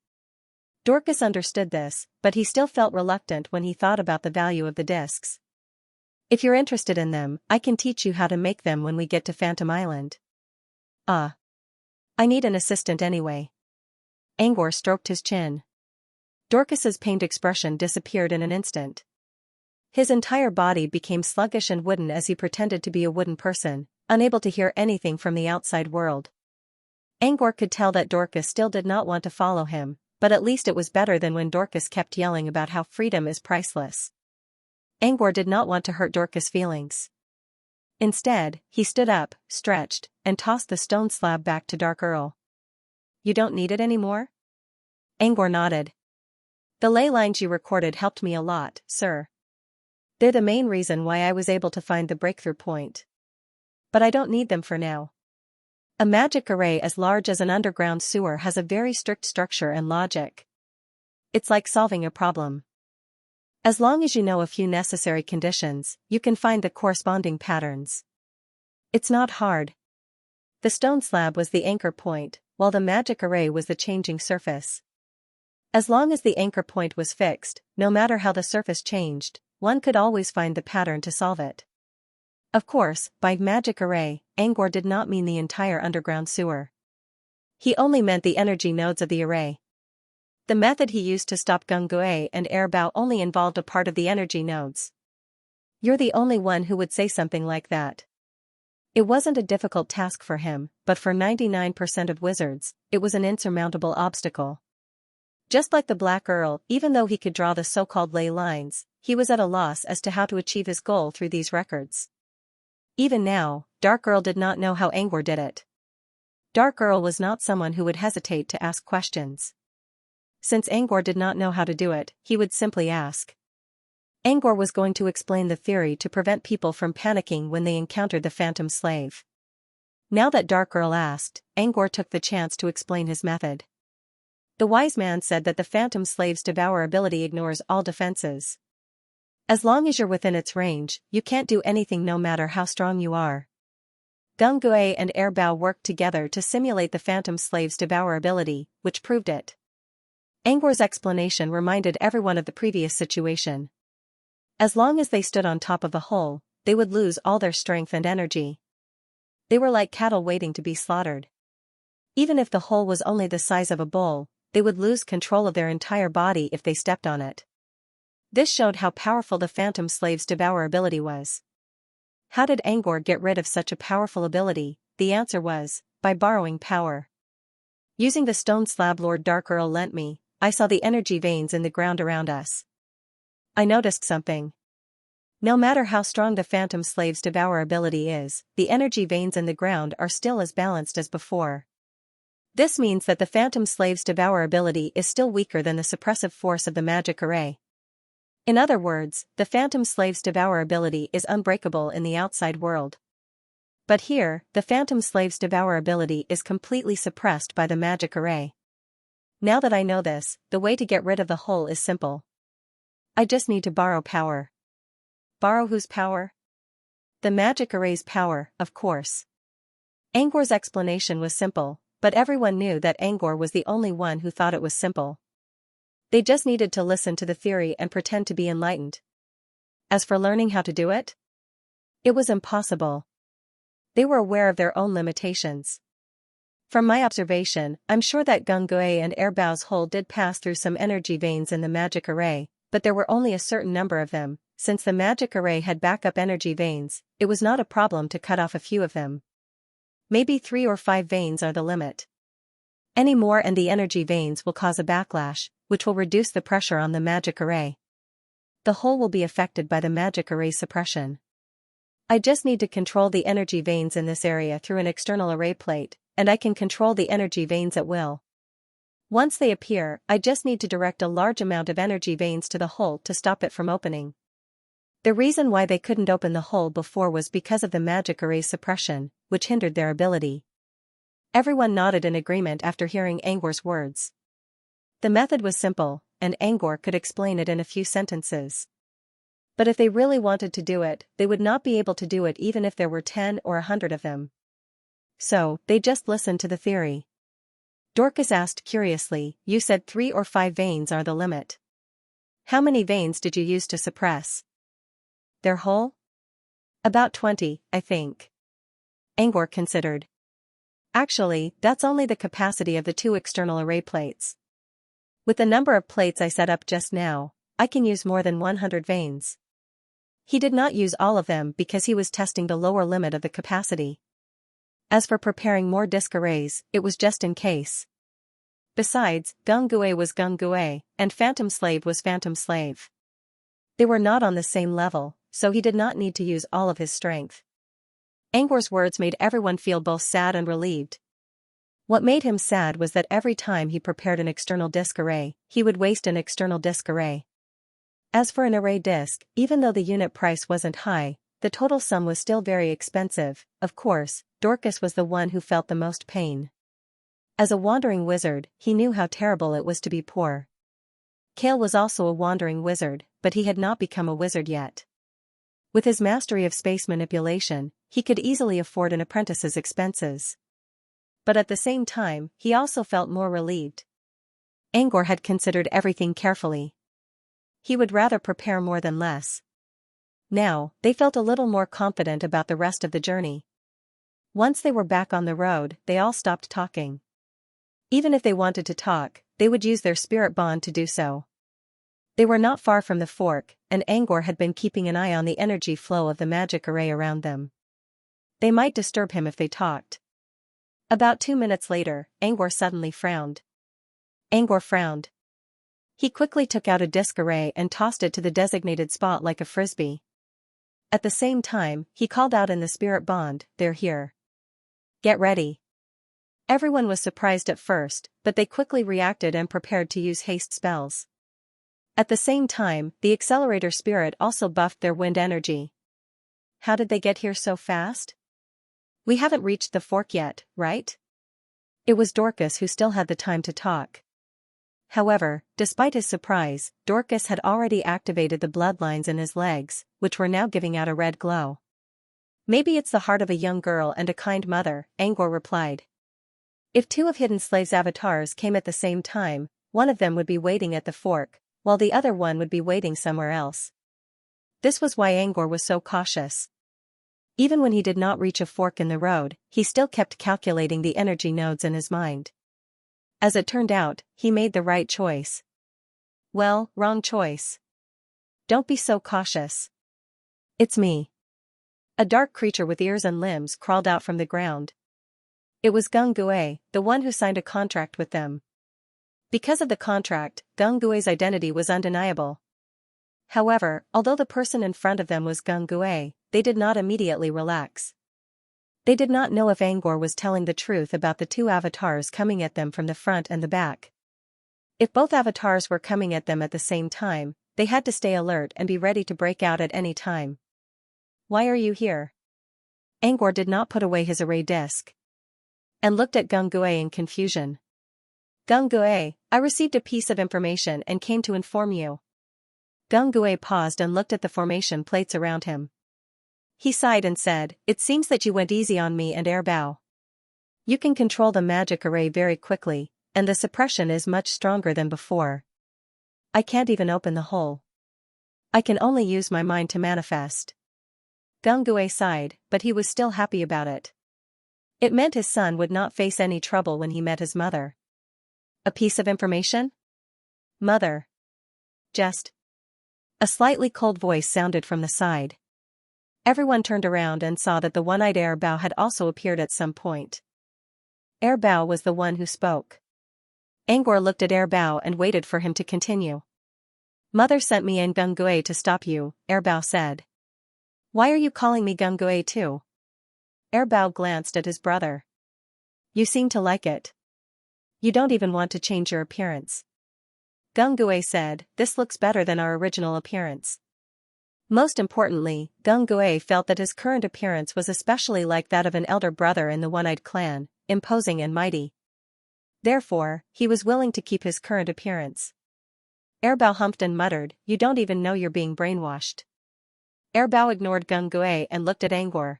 Dorcas understood this, but he still felt reluctant when he thought about the value of the discs. If you're interested in them, I can teach you how to make them when we get to Phantom Island. I need an assistant anyway. Angor stroked his chin. Dorcas's pained expression disappeared in an instant. His entire body became sluggish and wooden as he pretended to be a wooden person, unable to hear anything from the outside world. Angor could tell that Dorcas still did not want to follow him, but at least it was better than when Dorcas kept yelling about how freedom is priceless. Angor did not want to hurt Dorcas' feelings. Instead, he stood up, stretched, and tossed the stone slab back to Dark Earl. You don't need it anymore? Angor nodded. The ley lines you recorded helped me a lot, sir. They're the main reason why I was able to find the breakthrough point. But I don't need them for now. A magic array as large as an underground sewer has a very strict structure and logic. It's like solving a problem. As long as you know a few necessary conditions, you can find the corresponding patterns. It's not hard. The stone slab was the anchor point, while the magic array was the changing surface. As long as the anchor point was fixed, no matter how the surface changed, one could always find the pattern to solve it. Of course, by magic array, Angor did not mean the entire underground sewer. He only meant the energy nodes of the array. The method he used to stop Gung Gui and Bao only involved a part of the energy nodes. You're the only one who would say something like that. It wasn't a difficult task for him, but for 99% of wizards, it was an insurmountable obstacle. Just like the Black Earl, even though he could draw the so-called ley lines, he was at a loss as to how to achieve his goal through these records. Even now, Dark Earl did not know how Angor did it. Dark Earl was not someone who would hesitate to ask questions. Since Angor did not know how to do it, he would simply ask. Angor was going to explain the theory to prevent people from panicking when they encountered the Phantom Slave. Now that Dark Earl asked, Angor took the chance to explain his method. The wise man said that the Phantom Slave's devour ability ignores all defenses. As long as you're within its range, you can't do anything no matter how strong you are. Gung Gui and Bao worked together to simulate the Phantom Slave's devour ability, which proved it. Angor's explanation reminded everyone of the previous situation. As long as they stood on top of the hole, they would lose all their strength and energy. They were like cattle waiting to be slaughtered. Even if the hole was only the size of a bowl, they would lose control of their entire body if they stepped on it. This showed how powerful the phantom slave's devour ability was. How did Angor get rid of such a powerful ability? The answer was, by borrowing power. Using the stone slab Lord Dark Earl lent me, I saw the energy veins in the ground around us. I noticed something. No matter how strong the phantom slave's devour ability is, the energy veins in the ground are still as balanced as before. This means that the phantom slave's devour ability is still weaker than the suppressive force of the magic array. In other words, the phantom slave's devour ability is unbreakable in the outside world. But here, the phantom slave's devour ability is completely suppressed by the magic array. Now that I know this, the way to get rid of the hole is simple. I just need to borrow power. Borrow whose power? The magic array's power, of course. Angor's explanation was simple, but everyone knew that Angor was the only one who thought it was simple. They just needed to listen to the theory and pretend to be enlightened. As for learning how to do it, it was impossible. They were aware of their own limitations. From my observation, I'm sure that Gungui and Airbao's hole did pass through some energy veins in the magic array, but there were only a certain number of them. Since the magic array had backup energy veins, it was not a problem to cut off a few of them. Maybe 3 or 5 veins are the limit. Any more and the energy veins will cause a backlash, which will reduce the pressure on the magic array. The hole will be affected by the magic array's suppression. I just need to control the energy veins in this area through an external array plate, and I can control the energy veins at will. Once they appear, I just need to direct a large amount of energy veins to the hole to stop it from opening. The reason why they couldn't open the hole before was because of the magic array's suppression, which hindered their ability. Everyone nodded in agreement after hearing Angor's words. The method was simple, and Angor could explain it in a few sentences. But if they really wanted to do it, they would not be able to do it even if there were 10 or 100 of them. So, they just listened to the theory. Dorcas asked curiously, "You said 3 or 5 veins are the limit. How many veins did you use to suppress their hole?" "About 20, I think." Angor considered. "Actually, that's only the capacity of the 2 external array plates. With the number of plates I set up just now, I can use more than 100 veins." He did not use all of them because he was testing the lower limit of the capacity. As for preparing more disk arrays, it was just in case. Besides, Gungui was Gungui, and Phantom Slave was Phantom Slave. They were not on the same level, so he did not need to use all of his strength. Angor's words made everyone feel both sad and relieved. What made him sad was that every time he prepared an external disk array, he would waste an external disk array. As for an array disk, even though the unit price wasn't high, the total sum was still very expensive. Of course, Dorcas was the one who felt the most pain. As a wandering wizard, he knew how terrible it was to be poor. Kale was also a wandering wizard, but he had not become a wizard yet. With his mastery of space manipulation, he could easily afford an apprentice's expenses. But at the same time, he also felt more relieved. Angor had considered everything carefully. He would rather prepare more than less. Now, they felt a little more confident about the rest of the journey. Once they were back on the road, they all stopped talking. Even if they wanted to talk, they would use their spirit bond to do so. They were not far from the fork, and Angor had been keeping an eye on the energy flow of the magic array around them. They might disturb him if they talked. About 2 minutes later, Angor suddenly frowned. Angor frowned. He quickly took out a disk array and tossed it to the designated spot like a frisbee. At the same time, he called out in the spirit bond, "They're here. Get ready." Everyone was surprised at first, but they quickly reacted and prepared to use haste spells. At the same time, the accelerator spirit also buffed their wind energy. How did they get here so fast? "We haven't reached the fork yet, right?" It was Dorcas who still had the time to talk. However, despite his surprise, Dorcas had already activated the bloodlines in his legs, which were now giving out a red glow. "Maybe it's the heart of a young girl and a kind mother," Angor replied. If 2 of Hidden Slave's avatars came at the same time, one of them would be waiting at the fork, while the other one would be waiting somewhere else. This was why Angor was so cautious. Even when he did not reach a fork in the road, he still kept calculating the energy nodes in his mind. As it turned out, he made the right choice. Well, wrong choice. Don't be so cautious. It's me. A dark creature with ears and limbs crawled out from the ground. It was Gung Gue, the one who signed a contract with them. Because of the contract, Gung Gue's identity was undeniable. However, although the person in front of them was Gung Gue, they did not immediately relax. They did not know if Angor was telling the truth about the two avatars coming at them from the front and the back. If both avatars were coming at them at the same time, they had to stay alert and be ready to break out at any time. Why are you here? Angor did not put away his array disc and looked at Gung Gue in confusion. Gung Gue, I received a piece of information and came to inform you. Gung Gue paused and looked at the formation plates around him. He sighed and said, it seems that you went easy on me and Airbao. You can control the magic array very quickly, and the suppression is much stronger than before. I can't even open the hole. I can only use my mind to manifest. Gung Gue sighed, but he was still happy about it. It meant his son would not face any trouble when he met his mother. A piece of information? Mother. Just. A slightly cold voice sounded from the side. Everyone turned around and saw that the one-eyed Airbao had also appeared at some point. Airbao was the one who spoke. Angor looked at Airbao and waited for him to continue. Mother sent me and Gung Gue to stop you, Airbao said. Why are you calling me Gung Gue too? Airbao glanced at his brother. You seem to like it. You don't even want to change your appearance. Gung Gue said, this looks better than our original appearance. Most importantly, Gung Gue felt that his current appearance was especially like that of an elder brother in the One-Eyed Clan, imposing and mighty. Therefore, he was willing to keep his current appearance. Airbao humped and muttered, you don't even know you're being brainwashed. Airbao ignored Gung Gue and looked at Angor.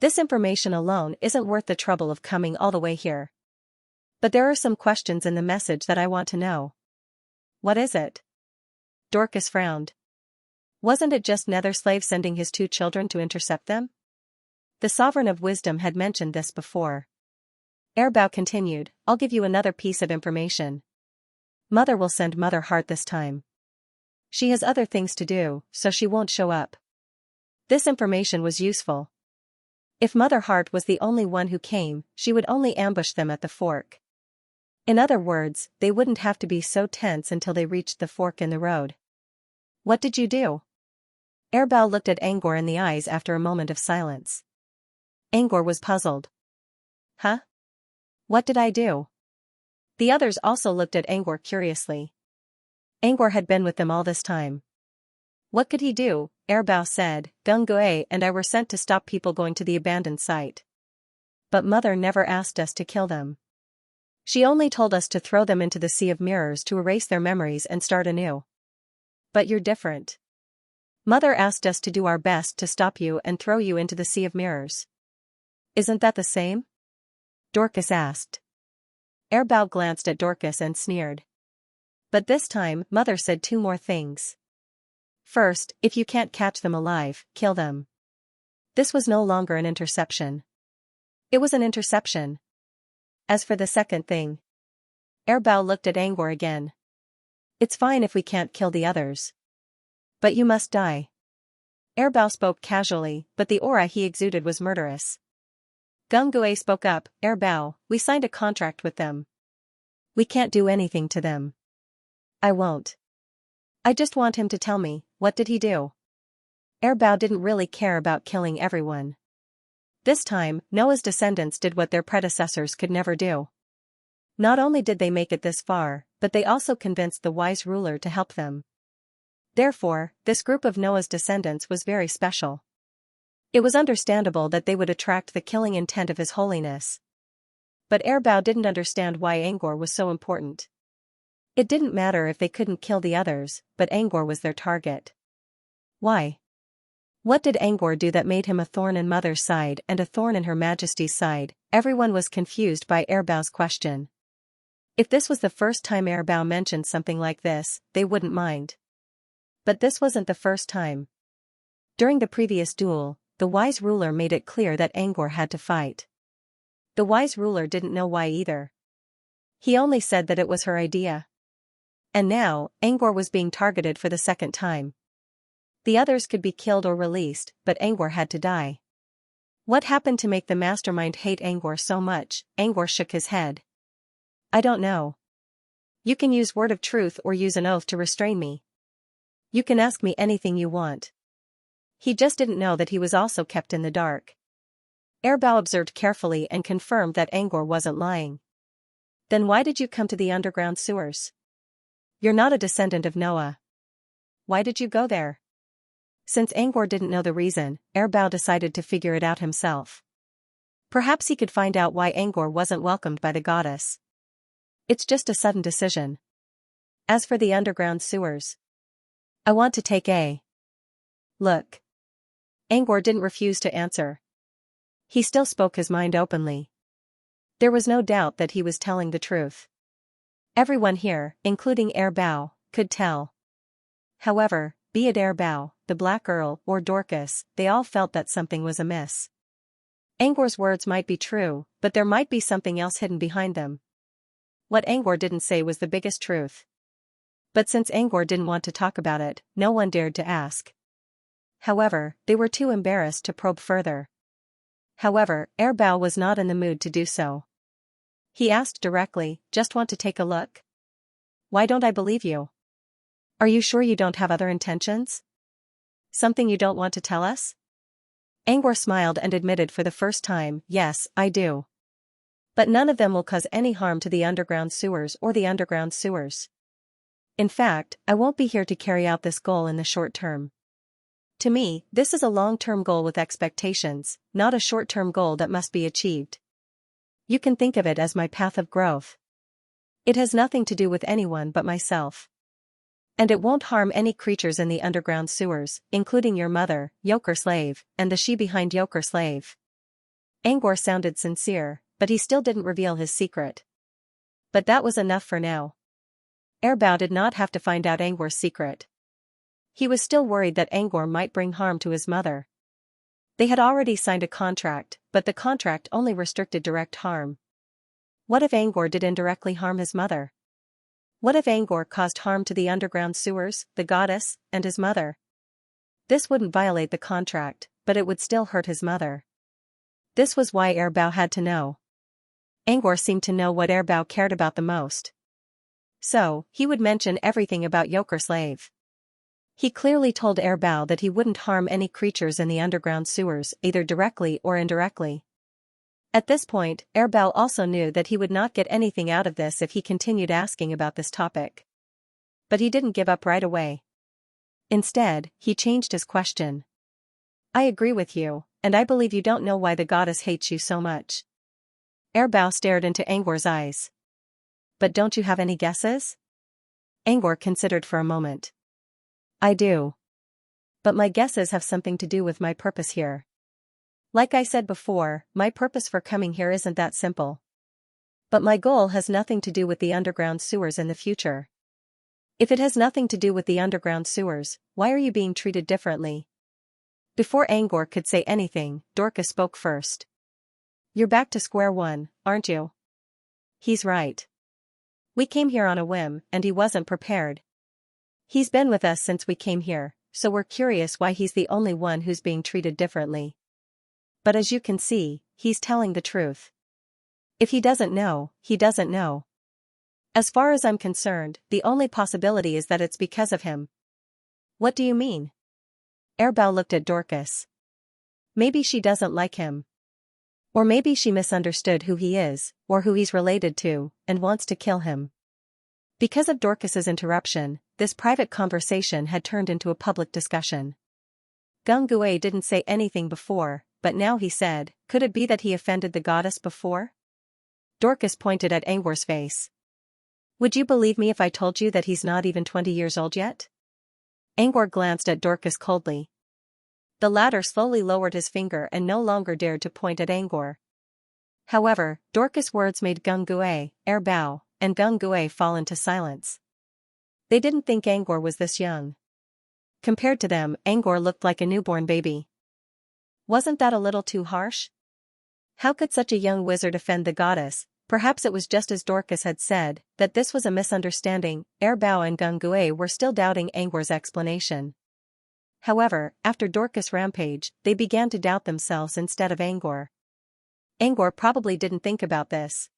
This information alone isn't worth the trouble of coming all the way here. But there are some questions in the message that I want to know. What is it? Dorcas frowned. Wasn't it just Netherslave sending his 2 children to intercept them? The Sovereign of Wisdom had mentioned this before. Airbao continued, I'll give you another piece of information. Mother will send Mother Heart this time. She has other things to do, so she won't show up. This information was useful. If Mother Heart was the only one who came, she would only ambush them at the fork. In other words, they wouldn't have to be so tense until they reached the fork in the road. What did you do? Airbao looked at Angor in the eyes after a moment of silence. Angor was puzzled. Huh? What did I do? The others also looked at Angor curiously. Angor had been with them all this time. What could he do? Airbao said, Gung Gue and I were sent to stop people going to the abandoned site. But Mother never asked us to kill them. She only told us to throw them into the Sea of Mirrors to erase their memories and start anew. But you're different. Mother asked us to do our best to stop you and throw you into the Sea of Mirrors. Isn't that the same? Dorcas asked. Airbao glanced at Dorcas and sneered. But this time, Mother said 2 more things. First, if you can't catch them alive, kill them. This was no longer an interception. It was an interception. As for the second thing. Airbao looked at Angor again. It's fine if we can't kill the others. But you must die. Airbao spoke casually, but the aura he exuded was murderous. Gung Gue spoke up, Airbao, we signed a contract with them. We can't do anything to them. I won't. I just want him to tell me, what did he do? Airbao didn't really care about killing everyone. This time, Noah's descendants did what their predecessors could never do. Not only did they make it this far, but they also convinced the wise ruler to help them. Therefore, this group of Noah's descendants was very special. It was understandable that they would attract the killing intent of His Holiness. But Airbao didn't understand why Angor was so important. It didn't matter if they couldn't kill the others, but Angor was their target. Why? What did Angor do that made him a thorn in Mother's side and a thorn in Her Majesty's side? Everyone was confused by Airbao's question. If this was the first time Airbao mentioned something like this, they wouldn't mind. But this wasn't the first time. During the previous duel, the wise ruler made it clear that Angor had to fight. The wise ruler didn't know why either. He only said that it was her idea. And now, Angor was being targeted for the second time. The others could be killed or released, but Angor had to die. What happened to make the mastermind hate Angor so much? Angor shook his head. I don't know. You can use word of truth or use an oath to restrain me. You can ask me anything you want. He just didn't know that he was also kept in the dark. Airbao observed carefully and confirmed that Angor wasn't lying. Then why did you come to the underground sewers? You're not a descendant of Noah. Why did you go there? Since Angor didn't know the reason, Airbao decided to figure it out himself. Perhaps he could find out why Angor wasn't welcomed by the goddess. It's just a sudden decision. As for the underground sewers, I want to take a look. Angor didn't refuse to answer. He still spoke his mind openly. There was no doubt that he was telling the truth. Everyone here, including Airbao, could tell. However, be it Airbao, the Black Earl, or Dorcas, they all felt that something was amiss. Angor's words might be true, but there might be something else hidden behind them. What Angor didn't say was the biggest truth. But since Angor didn't want to talk about it, no one dared to ask. However, they were too embarrassed to probe further. However, Airbao was not in the mood to do so. He asked directly, just want to take a look? Why don't I believe you? Are you sure you don't have other intentions? Something you don't want to tell us? Angor smiled and admitted for the first time, yes, I do. But none of them will cause any harm to the underground sewers or the underground sewers. In fact, I won't be here to carry out this goal in the short term. To me, this is a long-term goal with expectations, not a short-term goal that must be achieved. You can think of it as my path of growth. It has nothing to do with anyone but myself. And it won't harm any creatures in the underground sewers, including your mother, Yoker Slave, and the she behind Yoker Slave. Angor sounded sincere, but he still didn't reveal his secret. But that was enough for now. Airbao did not have to find out Angor's secret. He was still worried that Angor might bring harm to his mother. They had already signed a contract, but the contract only restricted direct harm. What if Angor did indirectly harm his mother? What if Angor caused harm to the underground sewers, the goddess, and his mother? This wouldn't violate the contract, but it would still hurt his mother. This was why Airbao had to know. Angor seemed to know what Airbao cared about the most. So, he would mention everything about Yoker Slave. He clearly told Airbao that he wouldn't harm any creatures in the underground sewers, either directly or indirectly. At this point, Airbao also knew that he would not get anything out of this if he continued asking about this topic. But he didn't give up right away. Instead, he changed his question. I agree with you, and I believe you don't know why the goddess hates you so much. Airbao stared into Angor's eyes. But don't you have any guesses? Angor considered for a moment. I do. But my guesses have something to do with my purpose here. Like I said before, my purpose for coming here isn't that simple. But my goal has nothing to do with the underground sewers in the future. If it has nothing to do with the underground sewers, why are you being treated differently? Before Angor could say anything, Dorcas spoke first. You're back to square one, aren't you? He's right. We came here on a whim, and he wasn't prepared. He's been with us since we came here, so we're curious why he's the only one who's being treated differently. But as you can see, he's telling the truth. If he doesn't know, he doesn't know. As far as I'm concerned, the only possibility is that it's because of him. What do you mean? Airbao looked at Dorcas. Maybe she doesn't like him. Or maybe she misunderstood who he is, or who he's related to, and wants to kill him. Because of Dorcas's interruption, this private conversation had turned into a public discussion. Gung Gue didn't say anything before, but now he said, could it be that he offended the goddess before? Dorcas pointed at Angor's face. Would you believe me if I told you that he's not even 20 years old yet? Angor glanced at Dorcas coldly. The latter slowly lowered his finger and no longer dared to point at Angor. However, Dorcas' words made Gung Gue, Airbao, and Gung Gue fall into silence. They didn't think Angor was this young. Compared to them, Angor looked like a newborn baby. Wasn't that a little too harsh? How could such a young wizard offend the goddess, Perhaps it was just as Dorcas had said, that this was a misunderstanding. Bao and Gungue were still doubting Angor's explanation. However, after Dorcas' rampage, they began to doubt themselves instead of Angor. Angor probably didn't think about this.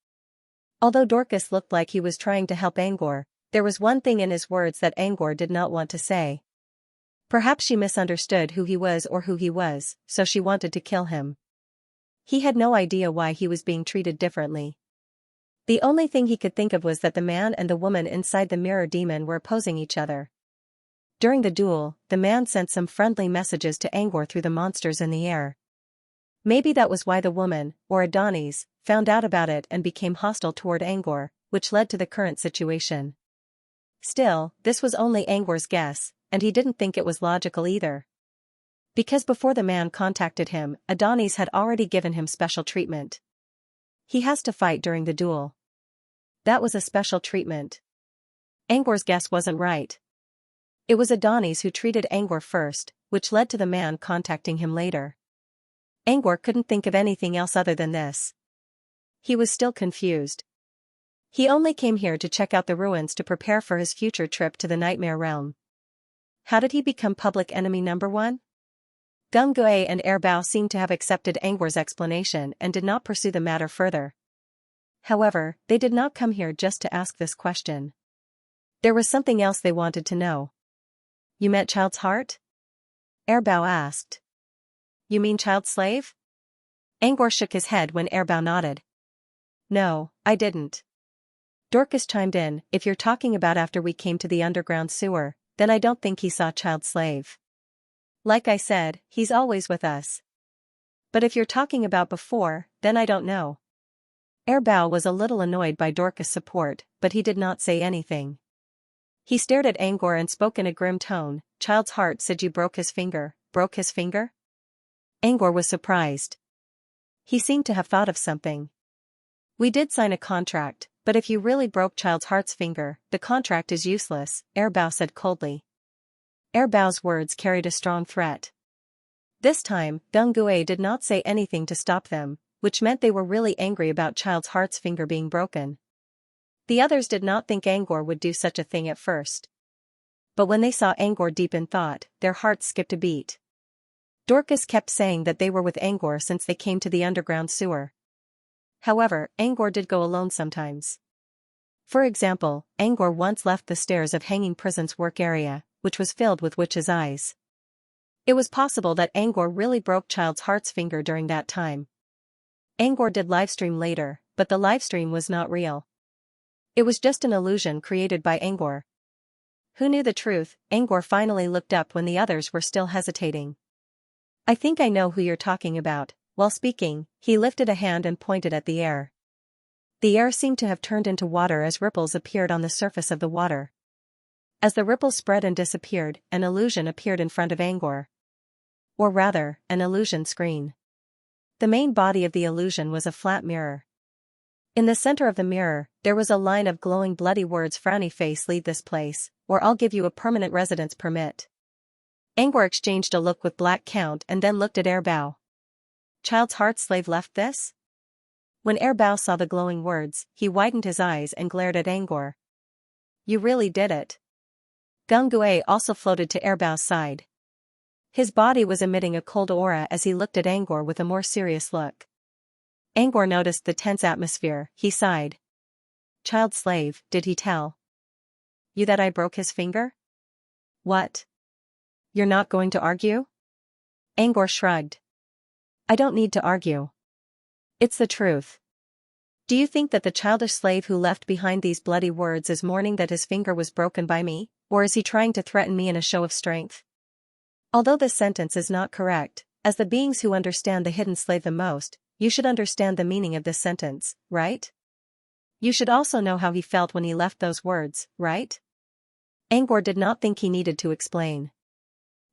Although Dorcas looked like he was trying to help Angor, there was one thing in his words that Angor did not want to say. Perhaps she misunderstood who he was, so she wanted to kill him. He had no idea why he was being treated differently. The only thing he could think of was that the man and the woman inside the mirror demon were opposing each other. During the duel, the man sent some friendly messages to Angor through the monsters in the air. Maybe that was why the woman, or Adonis, found out about it and became hostile toward Angor, which led to the current situation. Still, this was only Angor's guess, and he didn't think it was logical either. Because before the man contacted him, Adonis had already given him special treatment. He has to fight during the duel. That was a special treatment. Angor's guess wasn't right. It was Adonis who treated Angor first, which led to the man contacting him later. Angor couldn't think of anything else other than this. He was still confused. He only came here to check out the ruins to prepare for his future trip to the Nightmare Realm. How did he become public enemy number 1? Gungue and Bao seemed to have accepted Angor's explanation and did not pursue the matter further. However, they did not come here just to ask this question. There was something else they wanted to know. You met Child's Heart? Bao asked. You mean Child's Slave? Angor shook his head when Bao nodded. No, I didn't. Dorcas chimed in, if you're talking about after we came to the underground sewer, then I don't think he saw Child's Slave. Like I said, he's always with us. But if you're talking about before, then I don't know. Bao was a little annoyed by Dorcas' support, but he did not say anything. He stared at Angor and spoke in a grim tone, Child's Heart said you broke his finger. Broke his finger? Angor was surprised. He seemed to have thought of something. We did sign a contract, but if you really broke Child's Heart's finger, the contract is useless, Bao said coldly. Bao's words carried a strong threat. This time, Gungue did not say anything to stop them, which meant they were really angry about Child's Heart's finger being broken. The others did not think Angor would do such a thing at first. But when they saw Angor deep in thought, their hearts skipped a beat. Dorcas kept saying that they were with Angor since they came to the underground sewer. However, Angor did go alone sometimes. For example, Angor once left the stairs of Hanging Prison's work area, which was filled with witches' eyes. It was possible that Angor really broke Child's Heart's finger during that time. Angor did livestream later, but the livestream was not real. It was just an illusion created by Angor. Who knew the truth? Angor finally looked up when the others were still hesitating. I think I know who you're talking about. While speaking, he lifted a hand and pointed at the air. The air seemed to have turned into water as ripples appeared on the surface of the water. As the ripples spread and disappeared, an illusion appeared in front of Angor. Or rather, an illusion screen. The main body of the illusion was a flat mirror. In the center of the mirror, there was a line of glowing bloody words, frowny face, leave this place, or I'll give you a permanent residence permit. Angor exchanged a look with Black Count and then looked at Bao. Child's Heart's slave left this? When Bao saw the glowing words, he widened his eyes and glared at Angor. You really did it. Gungue also floated to Bao's side. His body was emitting a cold aura as he looked at Angor with a more serious look. Angor noticed the tense atmosphere, he sighed. Child slave, did he tell you that I broke his finger? What? You're not going to argue? Angor shrugged. I don't need to argue. It's the truth. Do you think that the childish slave who left behind these bloody words is mourning that his finger was broken by me, or is he trying to threaten me in a show of strength? Although this sentence is not correct, as the beings who understand the hidden slave the most, you should understand the meaning of this sentence, right? You should also know how he felt when he left those words, right? Angor did not think he needed to explain.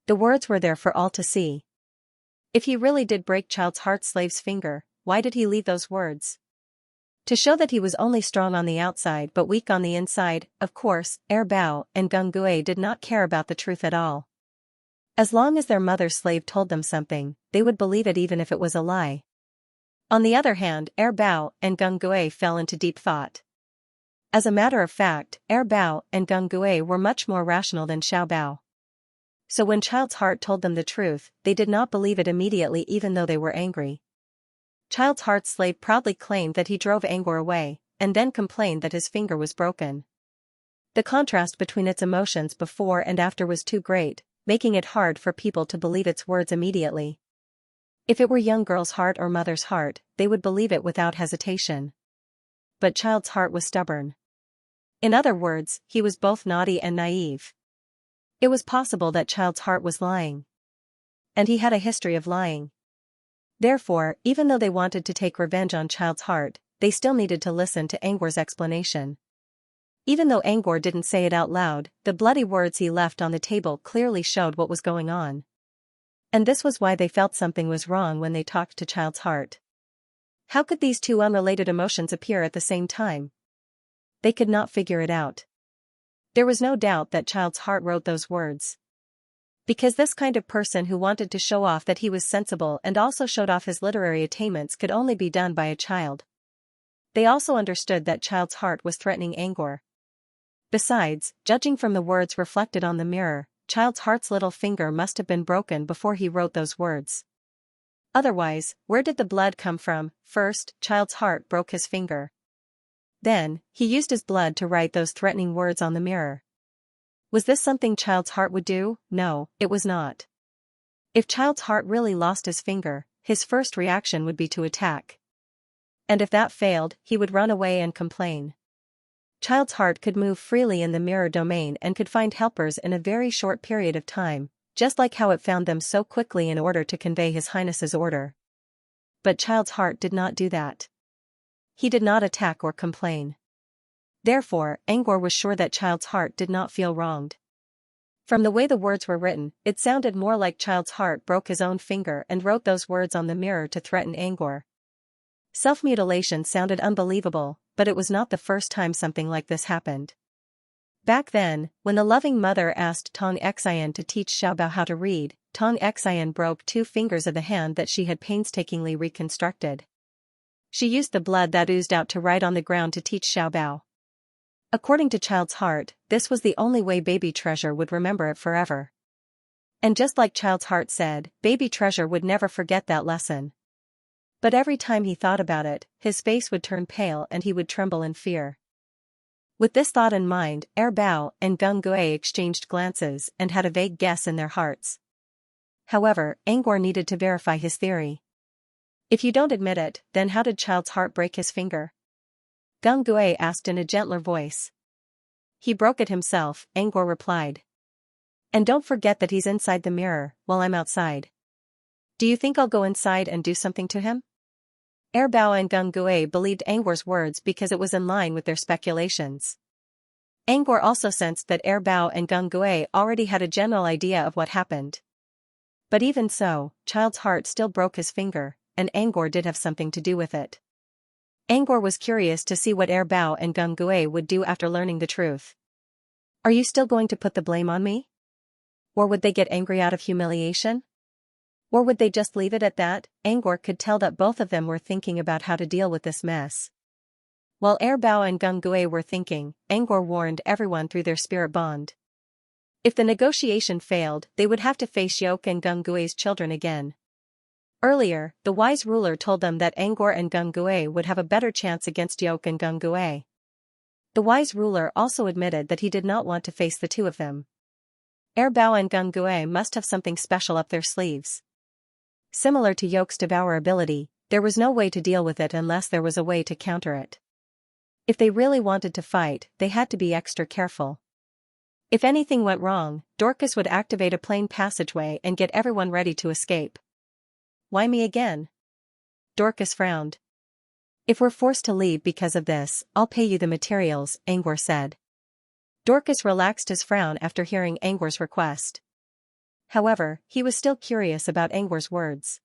The words were there for all to see. If he really did break Child's Heart's slave's finger, why did he leave those words? To show that he was only strong on the outside but weak on the inside. Of course, Bao and Gungue did not care about the truth at all. As long as their mother's slave told them something, they would believe it even if it was a lie. On the other hand, Er Bao and Gung Gui fell into deep thought. As a matter of fact, Er Bao and Gung Gui were much more rational than Xiao Bao. So when Child's Heart told them the truth, they did not believe it immediately even though they were angry. Child's Heart's slave proudly claimed that he drove anger away, and then complained that his finger was broken. The contrast between its emotions before and after was too great, making it hard for people to believe its words immediately. If it were young girl's heart or mother's heart, they would believe it without hesitation. But Child's Heart was stubborn. In other words, he was both naughty and naive. It was possible that Child's Heart was lying. And he had a history of lying. Therefore, even though they wanted to take revenge on Child's Heart, they still needed to listen to Angor's explanation. Even though Angor didn't say it out loud, the bloody words he left on the table clearly showed what was going on. And this was why they felt something was wrong when they talked to Child's Heart. How could these two unrelated emotions appear at the same time? They could not figure it out. There was no doubt that Child's Heart wrote those words. Because this kind of person who wanted to show off that he was sensible and also showed off his literary attainments could only be done by a child. They also understood that Child's Heart was threatening Angor. Besides, judging from the words reflected on the mirror, Child's Heart's little finger must have been broken before he wrote those words. Otherwise, where did the blood come from? First, Child's Heart broke his finger. Then, he used his blood to write those threatening words on the mirror. Was this something Child's Heart would do? No, it was not. If Child's Heart really lost his finger, his first reaction would be to attack. And if that failed, he would run away and complain. Child's Heart could move freely in the mirror domain and could find helpers in a very short period of time, just like how it found them so quickly in order to convey His Highness's order. But Child's Heart did not do that. He did not attack or complain. Therefore, Angor was sure that Child's Heart did not feel wronged. From the way the words were written, it sounded more like Child's Heart broke his own finger and wrote those words on the mirror to threaten Angor. Self-mutilation sounded unbelievable, but it was not the first time something like this happened. Back then, when the loving mother asked Tong Xian to teach Xiaobao how to read, Tong Xian broke 2 fingers of the hand that she had painstakingly reconstructed. She used the blood that oozed out to write on the ground to teach Xiaobao. According to Child's Heart, this was the only way Baby Treasure would remember it forever. And just like Child's Heart said, Baby Treasure would never forget that lesson. But every time he thought about it, his face would turn pale and he would tremble in fear. With this thought in mind, Er Bao and Gung Gui exchanged glances and had a vague guess in their hearts. However, Angor needed to verify his theory. If you don't admit it, then how did Child's Heart break his finger? Gung Gui asked in a gentler voice. He broke it himself, Angor replied. And don't forget that he's inside the mirror, while I'm outside. Do you think I'll go inside and do something to him? Er Bao and Gung Gui believed Angor's words because it was in line with their speculations. Angor also sensed that Er Bao and Gung Gui already had a general idea of what happened. But even so, Child's Heart still broke his finger, and Angor did have something to do with it. Angor was curious to see what Er Bao and Gung Gui would do after learning the truth. Are you still going to put the blame on me? Or would they get angry out of humiliation? Or would they just leave it at that? Angor could tell that both of them were thinking about how to deal with this mess. While Er Bao and Gung Gui were thinking, Angor warned everyone through their spirit bond. If the negotiation failed, they would have to face Yok and Gung Gui's children again. Earlier, the wise ruler told them that Angor and Gung Gui would have a better chance against Yok and Gung Gui. The wise ruler also admitted that he did not want to face the two of them. Er Bao and Gung Gui must have something special up their sleeves. Similar to Yok's devour ability, there was no way to deal with it unless there was a way to counter it. If they really wanted to fight, they had to be extra careful. If anything went wrong, Dorcas would activate a plain passageway and get everyone ready to escape. Why me again? Dorcas frowned. If we're forced to leave because of this, I'll pay you the materials, Angor said. Dorcas relaxed his frown after hearing Angor's request. However, he was still curious about Angor's words.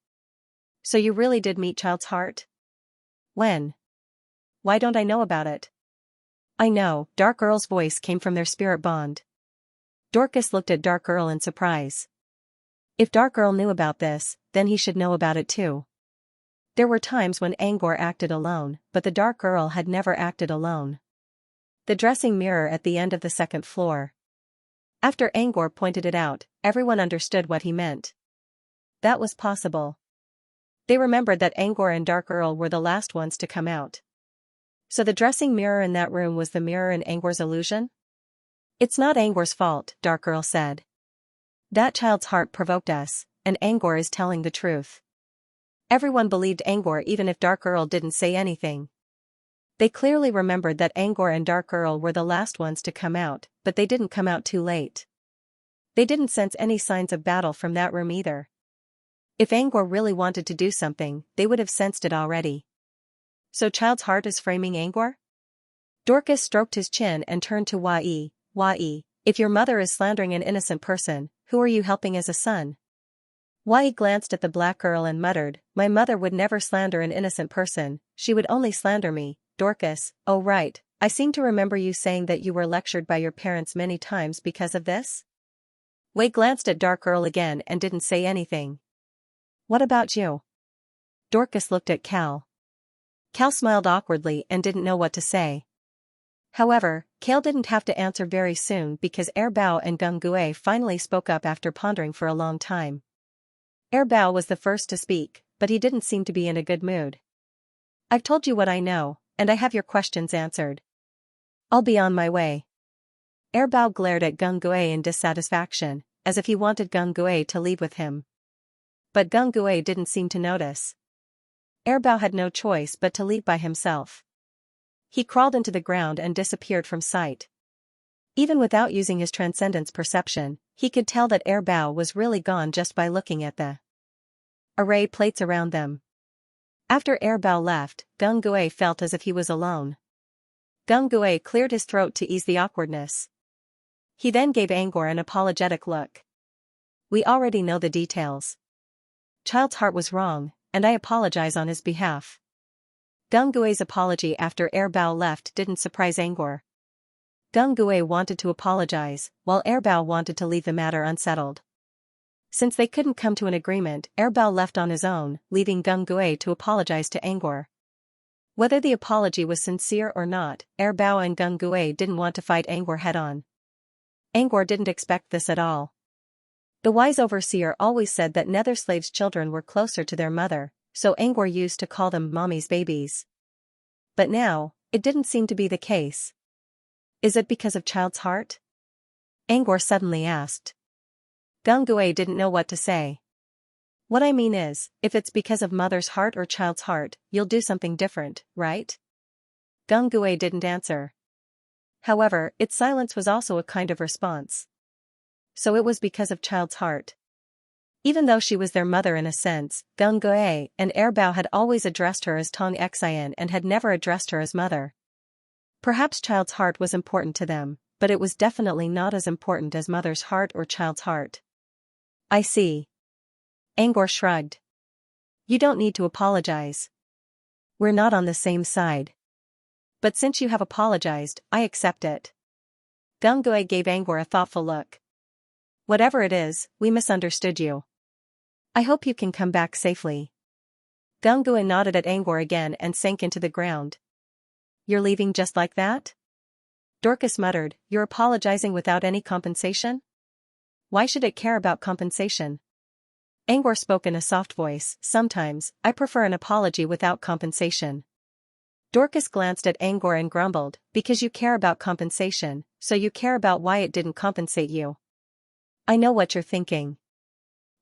So you really did meet Child's Heart? When? Why don't I know about it? I know, Dark Earl's voice came from their spirit bond. Dorcas looked at Dark Earl in surprise. If Dark Earl knew about this, then he should know about it too. There were times when Angor acted alone, but the Dark Earl had never acted alone. The dressing mirror at the end of the second floor. After Angor pointed it out, everyone understood what he meant. That was possible. They remembered that Angor and Dark Earl were the last ones to come out. So the dressing mirror in that room was the mirror in Angor's illusion? It's not Angor's fault, Dark Earl said. That child's heart provoked us, and Angor is telling the truth. Everyone believed Angor even if Dark Earl didn't say anything. They clearly remembered that Angor and Dark Earl were the last ones to come out, but they didn't come out too late. They didn't sense any signs of battle from that room either. If Angor really wanted to do something, they would have sensed it already. So child's heart is framing Angor? Dorcas stroked his chin and turned to Wai. Wai, if your mother is slandering an innocent person, who are you helping as a son? Wai glanced at the Black Earl and muttered, my mother would never slander an innocent person, she would only slander me. Dorcas, oh right, I seem to remember you saying that you were lectured by your parents many times because of this? Wai glanced at Dark Earl again and didn't say anything. What about you? Dorcas looked at Cal. Cal smiled awkwardly and didn't know what to say. However, Cal didn't have to answer very soon because Air Bao and Gung Gue finally spoke up after pondering for a long time. Air Bao was the first to speak, but he didn't seem to be in a good mood. I've told you what I know, and I have your questions answered. I'll be on my way. Air Bao glared at Gung Gue in dissatisfaction, as if he wanted Gung Gue to leave with him. But Gung Gue didn't seem to notice. Air Bao had no choice but to leave by himself. He crawled into the ground and disappeared from sight. Even without using his transcendence perception, he could tell that Air Bao was really gone just by looking at the array plates around them. After Air Bao left, Gung Gue felt as if he was alone. Gung Gue cleared his throat to ease the awkwardness. He then gave Angor an apologetic look. We already know the details. Child's heart was wrong, and I apologize on his behalf. Gung Gue's apology after Air Bao left didn't surprise Angor. Gung Gue wanted to apologize, while Air Bao wanted to leave the matter unsettled. Since they couldn't come to an agreement, Air Bao left on his own, leaving Gung Gue to apologize to Angor. Whether the apology was sincere or not, Air Bao and Gung Gue didn't want to fight Angor head-on. Angor didn't expect this at all. The wise overseer always said that nether slaves' children were closer to their mother, so Angor used to call them mommy's babies. But now, it didn't seem to be the case. Is it because of child's heart? Angor suddenly asked. Gung Gue didn't know what to say. What I mean is, if it's because of mother's heart or child's heart, you'll do something different, right? Gung Gue didn't answer. However, its silence was also a kind of response. So it was because of child's heart. Even though she was their mother in a sense, Gung Gue and Air Bao had always addressed her as Tong Xian and had never addressed her as mother. Perhaps child's heart was important to them, but it was definitely not as important as mother's heart or child's heart. I see. Angor shrugged. You don't need to apologize. We're not on the same side. But since you have apologized, I accept it. Gung Gue gave Angor a thoughtful look. Whatever it is, we misunderstood you. I hope you can come back safely. Gung Gue nodded at Angor again and sank into the ground. You're leaving just like that? Dorcas muttered, you're apologizing without any compensation? Why should it care about compensation? Angor spoke in a soft voice, sometimes, I prefer an apology without compensation. Dorcas glanced at Angor and grumbled, because you care about compensation, so you care about why it didn't compensate you. I know what you're thinking.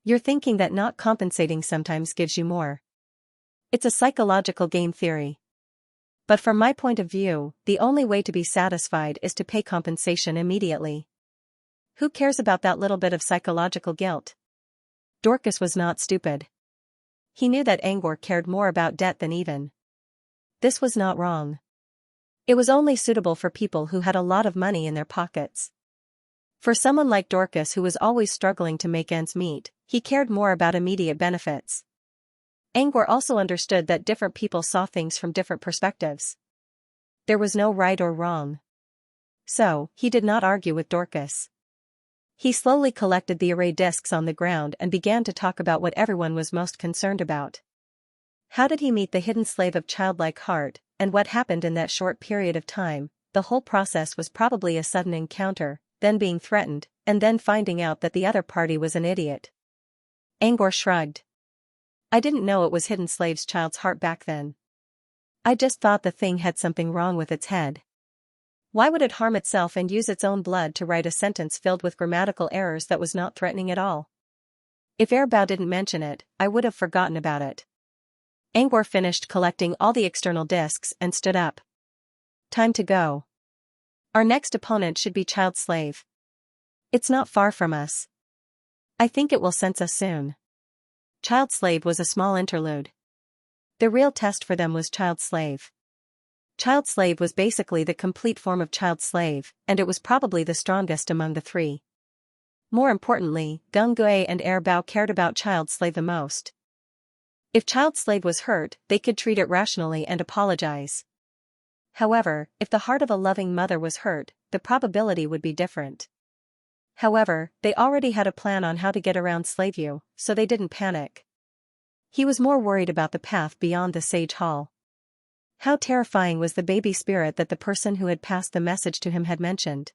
You're thinking that not compensating sometimes gives you more. It's a psychological game theory. But from my point of view, the only way to be satisfied is to pay compensation immediately. Who cares about that little bit of psychological guilt? Dorcas was not stupid. He knew that Angor cared more about debt than even. This was not wrong. It was only suitable for people who had a lot of money in their pockets. For someone like Dorcas who was always struggling to make ends meet, he cared more about immediate benefits. Angor also understood that different people saw things from different perspectives. There was no right or wrong. So, he did not argue with Dorcas. He slowly collected the array discs on the ground and began to talk about what everyone was most concerned about. How did he meet the hidden slave of childlike heart, and what happened in that short period of time? The whole process was probably a sudden encounter, then being threatened, and then finding out that the other party was an idiot. Angor shrugged. I didn't know it was hidden slave's child's heart back then. I just thought the thing had something wrong with its head. Why would it harm itself and use its own blood to write a sentence filled with grammatical errors that was not threatening at all? If Airbao didn't mention it, I would have forgotten about it. Angor finished collecting all the external discs and stood up. Time to go. Our next opponent should be Child Slave. It's not far from us. I think it will sense us soon. Child Slave was a small interlude. The real test for them was Child Slave. Child Slave was basically the complete form of Child Slave, and it was probably the strongest among the three. More importantly, Gung Gue and Airbao cared about Child Slave the most. If Child Slave was hurt, they could treat it rationally and apologize. However, if the heart of a loving mother was hurt, the probability would be different. However, they already had a plan on how to get around Slaveu, so they didn't panic. He was more worried about the path beyond the Sage Hall. How terrifying was the baby spirit that the person who had passed the message to him had mentioned?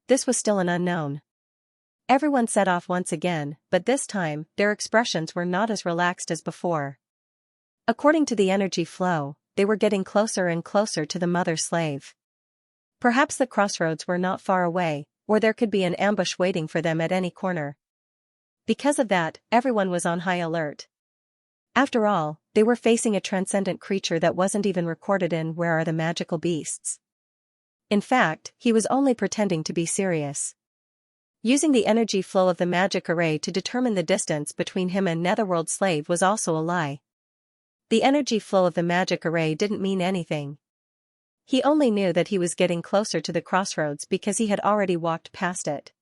This was still an unknown. Everyone set off once again, but this time, their expressions were not as relaxed as before. According to the energy flow, they were getting closer and closer to the mother slave. Perhaps the crossroads were not far away, or there could be an ambush waiting for them at any corner. Because of that, everyone was on high alert. After all, they were facing a transcendent creature that wasn't even recorded in Where Are the Magical Beasts? In fact, he was only pretending to be serious. Using the energy flow of the magic array to determine the distance between him and Netherworld Slave was also a lie. The energy flow of the magic array didn't mean anything. He only knew that he was getting closer to the crossroads because he had already walked past it.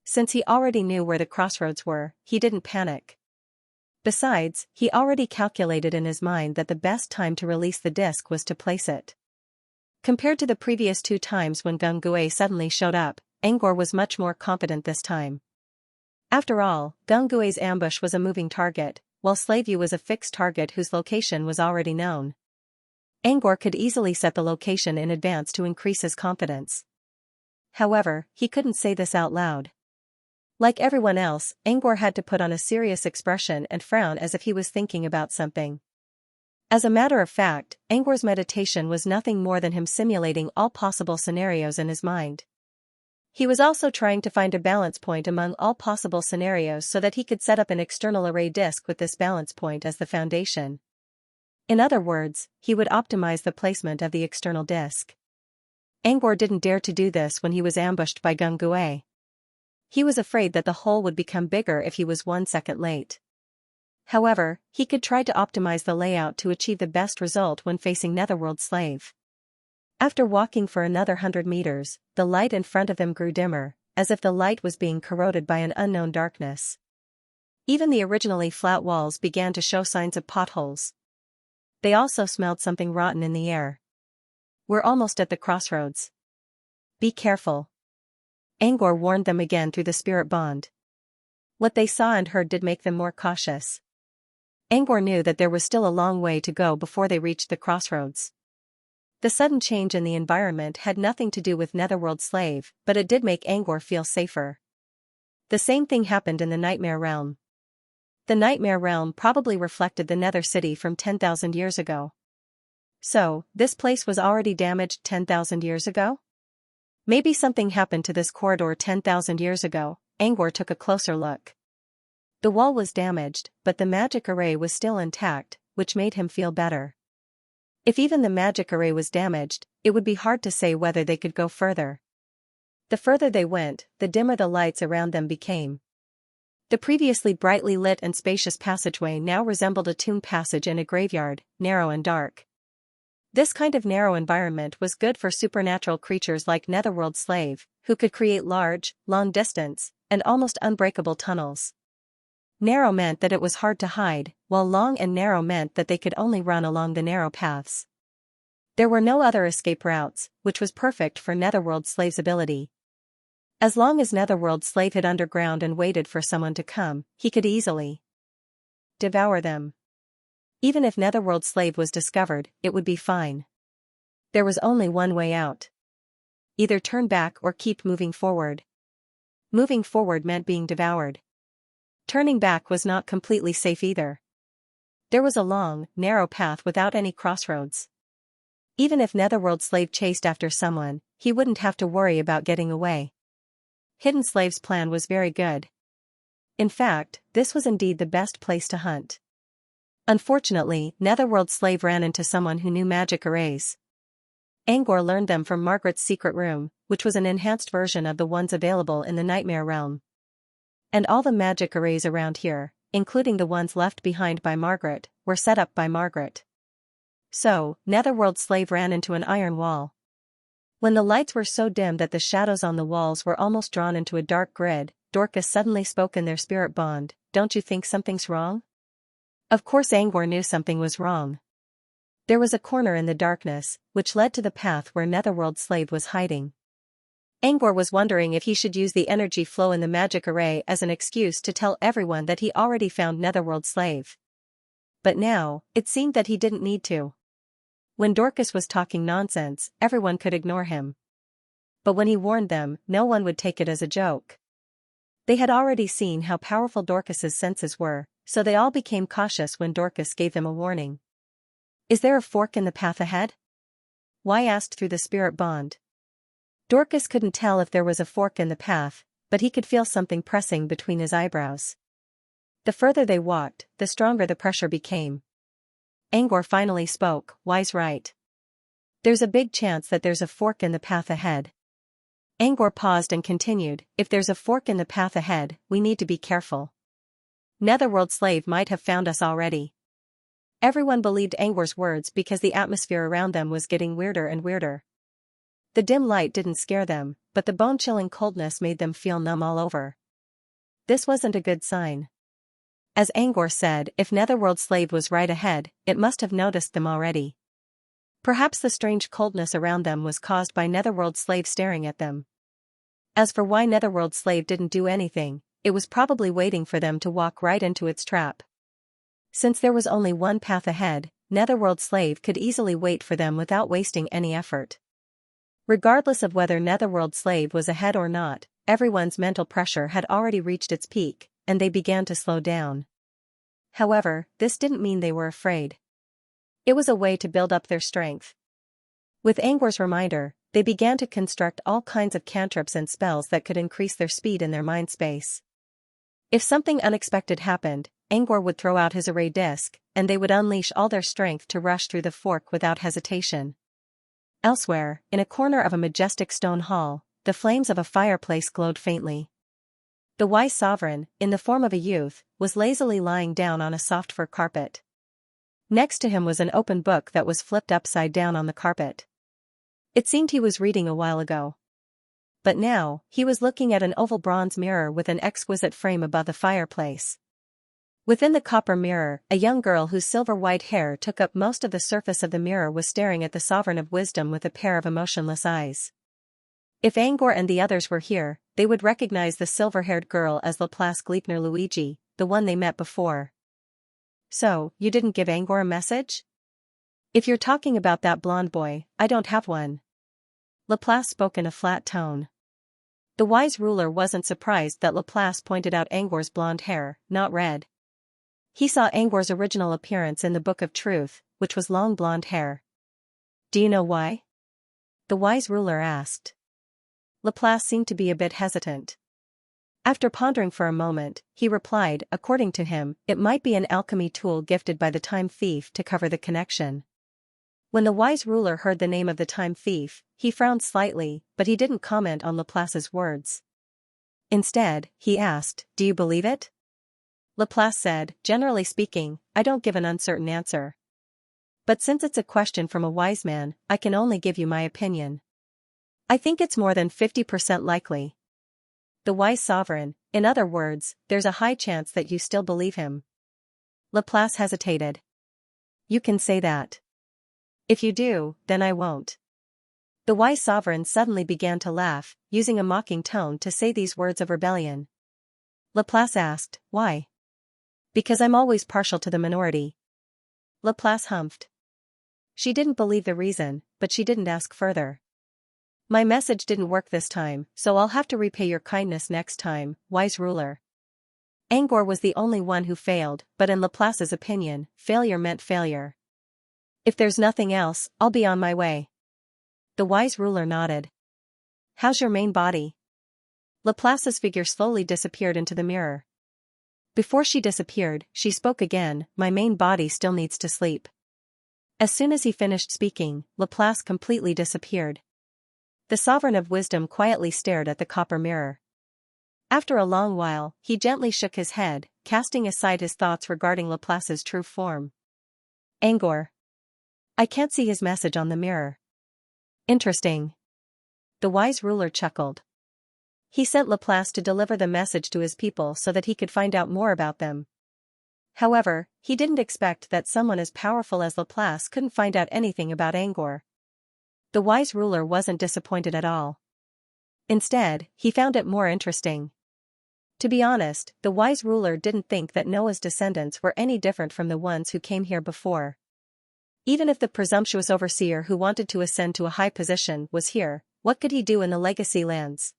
Since he already knew where the crossroads were, he didn't panic. Besides, he already calculated in his mind that the best time to release the disc was to place it. Compared to the previous two times when Gung Gue suddenly showed up, Angor was much more confident this time. After all, Gung Gue's ambush was a moving target, while Slaveu was a fixed target whose location was already known. Angor could easily set the location in advance to increase his confidence. However, he couldn't say this out loud. Like everyone else, Angor had to put on a serious expression and frown as if he was thinking about something. As a matter of fact, Angor's meditation was nothing more than him simulating all possible scenarios in his mind. He was also trying to find a balance point among all possible scenarios so that he could set up an external array disk with this balance point as the foundation. In other words, he would optimize the placement of the external disk. Angor didn't dare to do this when he was ambushed by Gung Gue. He was afraid that the hole would become bigger if he was 1 second late. However, he could try to optimize the layout to achieve the best result when facing Netherworld Slave. After walking for another 100 meters, the light in front of him grew dimmer, as if the light was being corroded by an unknown darkness. Even the originally flat walls began to show signs of potholes. They also smelled something rotten in the air. We're almost at the crossroads. Be careful. Angor warned them again through the spirit bond. What they saw and heard did make them more cautious. Angor knew that there was still a long way to go before they reached the crossroads. The sudden change in the environment had nothing to do with Netherworld Slave, but it did make Angor feel safer. The same thing happened in the Nightmare Realm. The Nightmare Realm probably reflected the Nether City from 10,000 years ago. So, this place was already damaged 10,000 years ago? Maybe something happened to this corridor 10,000 years ago. Angor took a closer look. The wall was damaged, but the magic array was still intact, which made him feel better. If even the magic array was damaged, it would be hard to say whether they could go further. The further they went, the dimmer the lights around them became. The previously brightly lit and spacious passageway now resembled a tomb passage in a graveyard, narrow and dark. This kind of narrow environment was good for supernatural creatures like Netherworld Slave, who could create large, long-distance, and almost unbreakable tunnels. Narrow meant that it was hard to hide, while long and narrow meant that they could only run along the narrow paths. There were no other escape routes, which was perfect for Netherworld Slave's ability. As long as Netherworld Slave hid underground and waited for someone to come, he could easily devour them. Even if Netherworld Slave was discovered, it would be fine. There was only one way out. Either turn back or keep moving forward. Moving forward meant being devoured. Turning back was not completely safe either. There was a long, narrow path without any crossroads. Even if Netherworld Slave chased after someone, he wouldn't have to worry about getting away. Hidden Slave's plan was very good. In fact, this was indeed the best place to hunt. Unfortunately, Netherworld Slave ran into someone who knew magic arrays. Angor learned them from Margaret's secret room, which was an enhanced version of the ones available in the Nightmare Realm. And all the magic arrays around here, including the ones left behind by Margaret, were set up by Margaret. So, Netherworld Slave ran into an iron wall. When the lights were so dim that the shadows on the walls were almost drawn into a dark grid, Dorcas suddenly spoke in their spirit bond, "Don't you think something's wrong?" Of course Angor knew something was wrong. There was a corner in the darkness, which led to the path where Netherworld Slave was hiding. Angor was wondering if he should use the energy flow in the magic array as an excuse to tell everyone that he already found Netherworld Slave. But now, it seemed that he didn't need to. When Dorcas was talking nonsense, everyone could ignore him. But when he warned them, no one would take it as a joke. They had already seen how powerful Dorcas's senses were, so they all became cautious when Dorcas gave them a warning. "Is there a fork in the path ahead?" Y asked through the spirit bond. Dorcas couldn't tell if there was a fork in the path, but he could feel something pressing between his eyebrows. The further they walked, the stronger the pressure became. Angor finally spoke, "Y's right. There's a big chance that there's a fork in the path ahead." Angor paused and continued, "If there's a fork in the path ahead, we need to be careful. Netherworld Slave might have found us already." Everyone believed Angor's words because the atmosphere around them was getting weirder and weirder. The dim light didn't scare them, but the bone-chilling coldness made them feel numb all over. This wasn't a good sign. As Angor said, if Netherworld Slave was right ahead, it must have noticed them already. Perhaps the strange coldness around them was caused by Netherworld Slave staring at them. As for why Netherworld Slave didn't do anything, it was probably waiting for them to walk right into its trap. Since there was only one path ahead, Netherworld Slave could easily wait for them without wasting any effort. Regardless of whether Netherworld Slave was ahead or not, everyone's mental pressure had already reached its peak, and they began to slow down. However, this didn't mean they were afraid. It was a way to build up their strength. With Angor's reminder, they began to construct all kinds of cantrips and spells that could increase their speed in their mind space. If something unexpected happened, Angor would throw out his array disc, and they would unleash all their strength to rush through the fork without hesitation. Elsewhere, in a corner of a majestic stone hall, the flames of a fireplace glowed faintly. The wise sovereign, in the form of a youth, was lazily lying down on a soft fur carpet. Next to him was an open book that was flipped upside down on the carpet. It seemed he was reading a while ago. But now, he was looking at an oval bronze mirror with an exquisite frame above the fireplace. Within the copper mirror, a young girl whose silver-white hair took up most of the surface of the mirror was staring at the Sovereign of Wisdom with a pair of emotionless eyes. If Angor and the others were here, they would recognize the silver-haired girl as Laplace Gleipnir Luigi, the one they met before. "So, you didn't give Angor a message?" "If you're talking about that blonde boy, I don't have one." Laplace spoke in a flat tone. The wise ruler wasn't surprised that Laplace pointed out Angor's blonde hair, not red. He saw Angor's original appearance in the Book of Truth, which was long blonde hair. "Do you know why?" the wise ruler asked. Laplace seemed to be a bit hesitant. After pondering for a moment, he replied, according to him, it might be an alchemy tool gifted by the time thief to cover the connection. When the wise ruler heard the name of the time thief, he frowned slightly, but he didn't comment on Laplace's words. Instead, he asked, "Do you believe it?" Laplace said, "Generally speaking, I don't give an uncertain answer. But since it's a question from a wise man, I can only give you my opinion. I think it's more than 50% likely." The wise sovereign, in other words, there's a high chance that you still believe him. Laplace hesitated. "You can say that. If you do, then I won't." The wise sovereign suddenly began to laugh, using a mocking tone to say these words of rebellion. Laplace asked, "Why?" "Because I'm always partial to the minority." Laplace humphed. She didn't believe the reason, but she didn't ask further. My message didn't work this time, so I'll have to repay your kindness next time, wise ruler. Angor was the only one who failed, but in Laplace's opinion, failure meant failure. If there's nothing else, I'll be on my way. The wise ruler nodded. How's your main body? Laplace's figure slowly disappeared into the mirror. Before she disappeared, she spoke again, my main body still needs to sleep. As soon as he finished speaking, Laplace completely disappeared. The Sovereign of Wisdom quietly stared at the copper mirror. After a long while, he gently shook his head, casting aside his thoughts regarding Laplace's true form. Angor. I can't see his message on the mirror. Interesting. The wise ruler chuckled. He sent Laplace to deliver the message to his people so that he could find out more about them. However, he didn't expect that someone as powerful as Laplace couldn't find out anything about Angor. The wise ruler wasn't disappointed at all. Instead, he found it more interesting. To be honest, the wise ruler didn't think that Noah's descendants were any different from the ones who came here before. Even if the presumptuous overseer who wanted to ascend to a high position was here, what could he do in the legacy lands?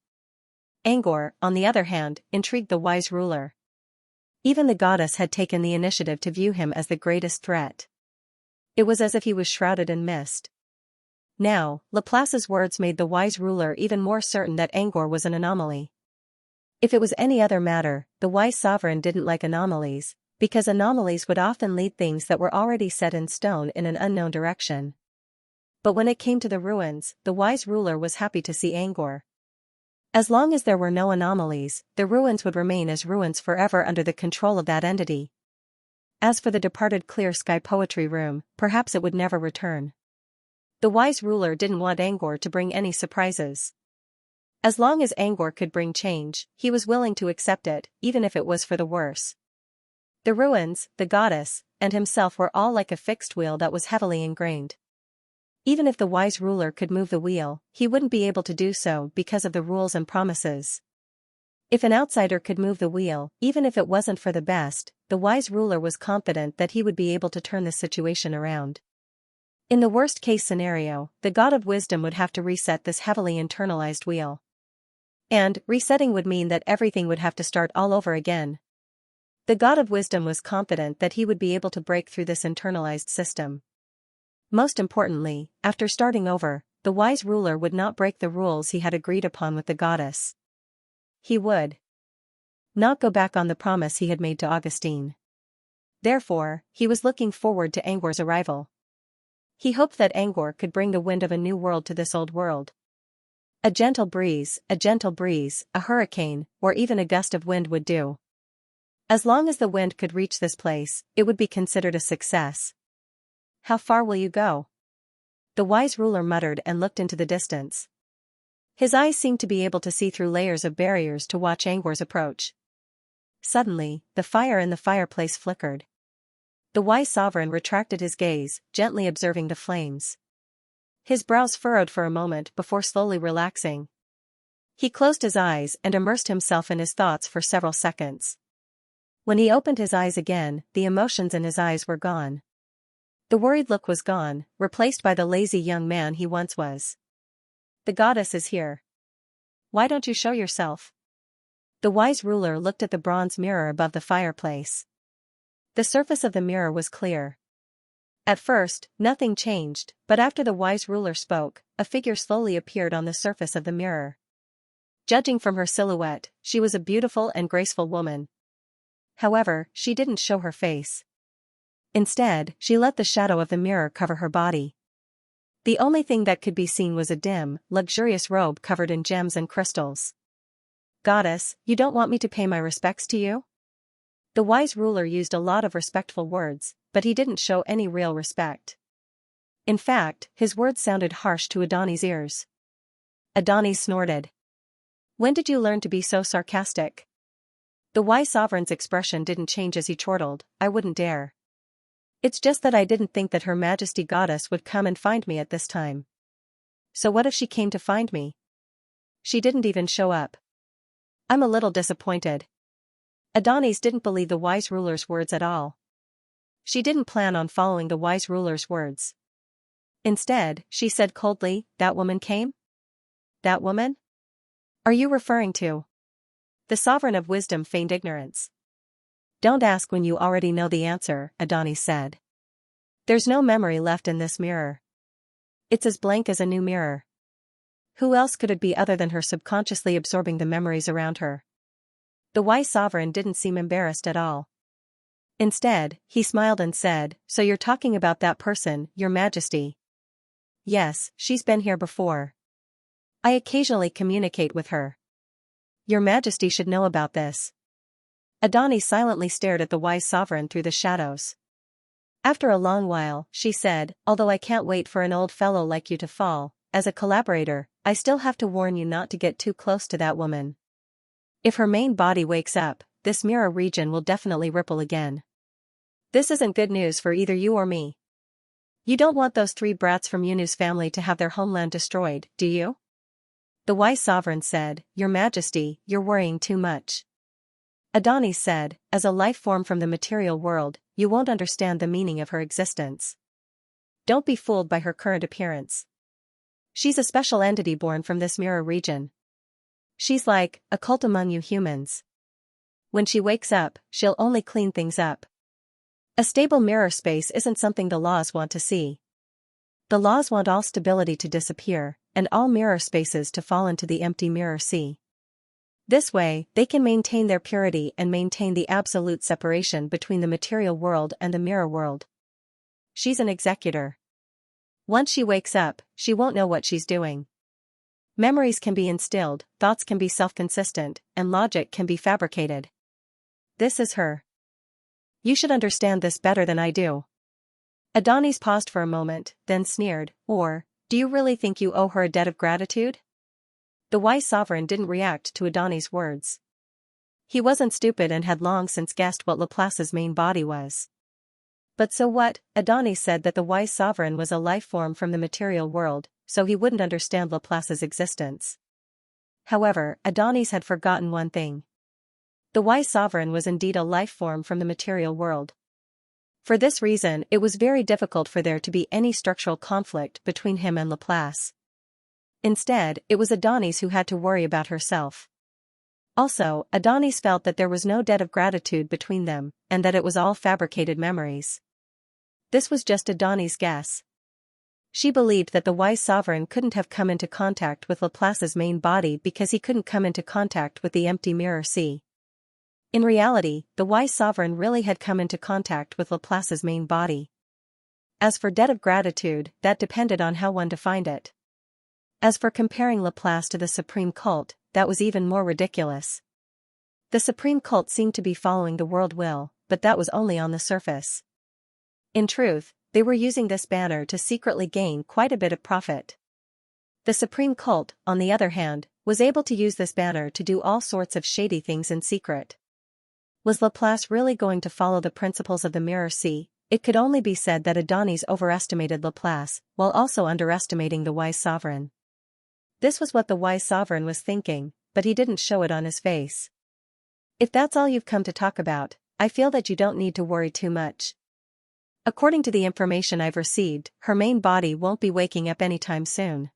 Angor, on the other hand, intrigued the wise ruler. Even the goddess had taken the initiative to view him as the greatest threat. It was as if he was shrouded in mist. Now, Laplace's words made the wise ruler even more certain that Angor was an anomaly. If it was any other matter, the wise sovereign didn't like anomalies, because anomalies would often lead things that were already set in stone in an unknown direction. But when it came to the ruins, the wise ruler was happy to see Angor. As long as there were no anomalies, the ruins would remain as ruins forever under the control of that entity. As for the departed clear sky poetry room, perhaps it would never return. The wise ruler didn't want Angor to bring any surprises. As long as Angor could bring change, he was willing to accept it, even if it was for the worse. The ruins, the goddess, and himself were all like a fixed wheel that was heavily ingrained. Even if the wise ruler could move the wheel, he wouldn't be able to do so because of the rules and promises. If an outsider could move the wheel, even if it wasn't for the best, the wise ruler was confident that he would be able to turn the situation around. In the worst-case scenario, the God of Wisdom would have to reset this heavily internalized wheel. And, resetting would mean that everything would have to start all over again. The God of Wisdom was confident that he would be able to break through this internalized system. Most importantly, after starting over, the wise ruler would not break the rules he had agreed upon with the goddess. He would not go back on the promise he had made to Augustine. Therefore, he was looking forward to Angor's arrival. He hoped that Angor could bring the wind of a new world to this old world. A gentle breeze, a hurricane, or even a gust of wind would do. As long as the wind could reach this place, it would be considered a success. How far will you go? The wise ruler muttered and looked into the distance. His eyes seemed to be able to see through layers of barriers to watch Angor's approach. Suddenly, the fire in the fireplace flickered. The wise sovereign retracted his gaze, gently observing the flames. His brows furrowed for a moment before slowly relaxing. He closed his eyes and immersed himself in his thoughts for several seconds. When he opened his eyes again, the emotions in his eyes were gone. The worried look was gone, replaced by the lazy young man he once was. The goddess is here. Why don't you show yourself? The wise ruler looked at the bronze mirror above the fireplace. The surface of the mirror was clear. At first, nothing changed, but after the wise ruler spoke, a figure slowly appeared on the surface of the mirror. Judging from her silhouette, she was a beautiful and graceful woman. However, she didn't show her face. Instead, she let the shadow of the mirror cover her body. The only thing that could be seen was a dim, luxurious robe covered in gems and crystals. Goddess, you don't want me to pay my respects to you? The wise ruler used a lot of respectful words, but he didn't show any real respect. In fact, his words sounded harsh to Adani's ears. Adani snorted. When did you learn to be so sarcastic? The wise sovereign's expression didn't change as he chortled, I wouldn't dare. It's just that I didn't think that Her Majesty Goddess would come and find me at this time. So what if she came to find me? She didn't even show up. I'm a little disappointed. Adonis didn't believe the wise ruler's words at all. She didn't plan on following the wise ruler's words. Instead, she said coldly, "That woman came?" "That woman? Are you referring to?" The sovereign of wisdom feigned ignorance. "Don't ask when you already know the answer," Adonis said. "There's no memory left in this mirror. It's as blank as a new mirror. Who else could it be other than her subconsciously absorbing the memories around her?" The wise sovereign didn't seem embarrassed at all. Instead, he smiled and said, "So you're talking about that person, Your Majesty?" "Yes, she's been here before. I occasionally communicate with her. Your Majesty should know about this." Adonis silently stared at the wise sovereign through the shadows. After a long while, she said, "Although I can't wait for an old fellow like you to fall, as a collaborator, I still have to warn you not to get too close to that woman. If her main body wakes up, this mirror region will definitely ripple again. This isn't good news for either you or me. You don't want those 3 brats from Yunu's family to have their homeland destroyed, do you?" The wise sovereign said, "Your Majesty, you're worrying too much." Adonis said, "As a life form from the material world, you won't understand the meaning of her existence. Don't be fooled by her current appearance. She's a special entity born from this mirror region. She's like a cult among you humans. When she wakes up, she'll only clean things up. A stable mirror space isn't something the laws want to see. The laws want all stability to disappear, and all mirror spaces to fall into the empty mirror sea. This way, they can maintain their purity and maintain the absolute separation between the material world and the mirror world. She's an executor. Once she wakes up, she won't know what she's doing. Memories can be instilled, thoughts can be self-consistent, and logic can be fabricated. This is her. You should understand this better than I do." Adonis paused for a moment, then sneered, "Or, do you really think you owe her a debt of gratitude?" The wise sovereign didn't react to Adonis' words. He wasn't stupid and had long since guessed what Laplace's main body was. But so what? Adonis said that the wise sovereign was a life form from the material world, so he wouldn't understand Laplace's existence. However, Adonis had forgotten one thing. The wise sovereign was indeed a life form from the material world. For this reason, it was very difficult for there to be any structural conflict between him and Laplace. Instead, it was Adonis who had to worry about herself. Also, Adonis felt that there was no debt of gratitude between them, and that it was all fabricated memories. This was just Adonis' guess. She believed that the wise sovereign couldn't have come into contact with Laplace's main body because he couldn't come into contact with the empty mirror sea. In reality, the wise sovereign really had come into contact with Laplace's main body. As for debt of gratitude, that depended on how one defined it. As for comparing Laplace to the supreme cult, that was even more ridiculous. The supreme cult seemed to be following the world will, but that was only on the surface. In truth, they were using this banner to secretly gain quite a bit of profit. The supreme cult, on the other hand, was able to use this banner to do all sorts of shady things in secret. Was Laplace really going to follow the principles of the mirror sea? It could only be said that Adonis overestimated Laplace, while also underestimating the wise sovereign. This was what the wise sovereign was thinking, but he didn't show it on his face. "If that's all you've come to talk about, I feel that you don't need to worry too much. According to the information I've received, her main body won't be waking up anytime soon."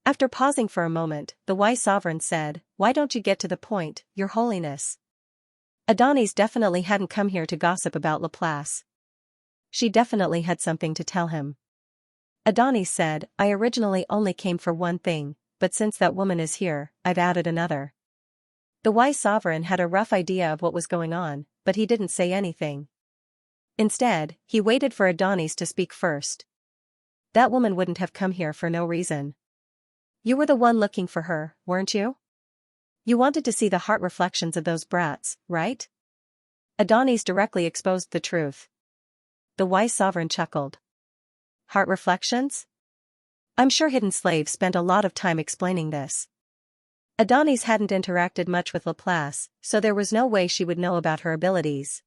After pausing for a moment, the wise sovereign said, "Why don't you get to the point, Your Holiness?" Adonis definitely hadn't come here to gossip about Laplace. She definitely had something to tell him. Adonis said, "I originally only came for one thing, but since that woman is here, I've added another." The wise sovereign had a rough idea of what was going on, but he didn't say anything. Instead, he waited for Adonis to speak first. "That woman wouldn't have come here for no reason. You were the one looking for her, weren't you? You wanted to see the heart reflections of those brats, right?" Adonis directly exposed the truth. The wise sovereign chuckled. "Heart reflections? I'm sure Hidden Slave spent a lot of time explaining this." Adonis hadn't interacted much with Laplace, so there was no way she would know about her abilities.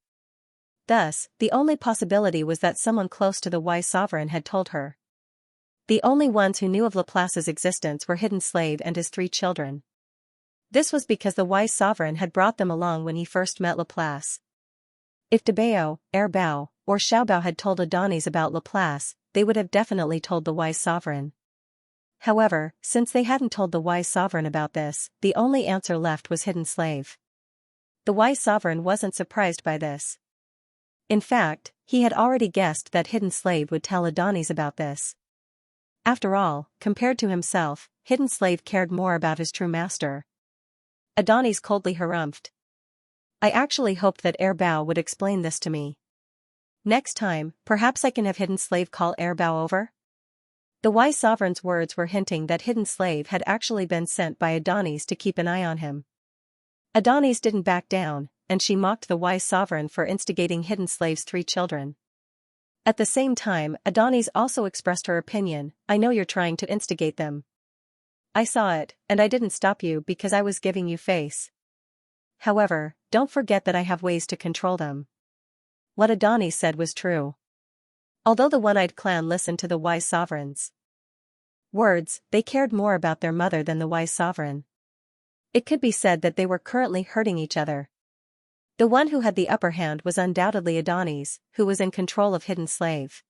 Thus, the only possibility was that someone close to the wise sovereign had told her. The only ones who knew of Laplace's existence were Hidden Slave and his 3 children. This was because the wise sovereign had brought them along when he first met Laplace. If Debao, Airbao, or Xiaobao had told Adonis about Laplace, they would have definitely told the wise sovereign. However, since they hadn't told the wise sovereign about this, the only answer left was hidden slave. The wise sovereign wasn't surprised by this. In fact, he had already guessed that hidden slave would tell Adonis about this. After all, compared to himself, hidden slave cared more about his true master. Adonis coldly harumphed. I actually hoped that Heir Bao would explain this to me. Next time, perhaps I can have hidden slave call Heir Bao over? The wise sovereign's words were hinting that hidden slave had actually been sent by Adonis to keep an eye on him. Adonis didn't back down, and she mocked the wise sovereign for instigating hidden slave's 3 children. At the same time, Adonis also expressed her opinion, I know you're trying to instigate them. I saw it, and I didn't stop you because I was giving you face. However, don't forget that I have ways to control them. What Adonis said was true. Although the one-eyed clan listened to the wise sovereign's words, they cared more about their mother than the wise sovereign. It could be said that they were currently hurting each other. The one who had the upper hand was undoubtedly Adonis, who was in control of hidden slave.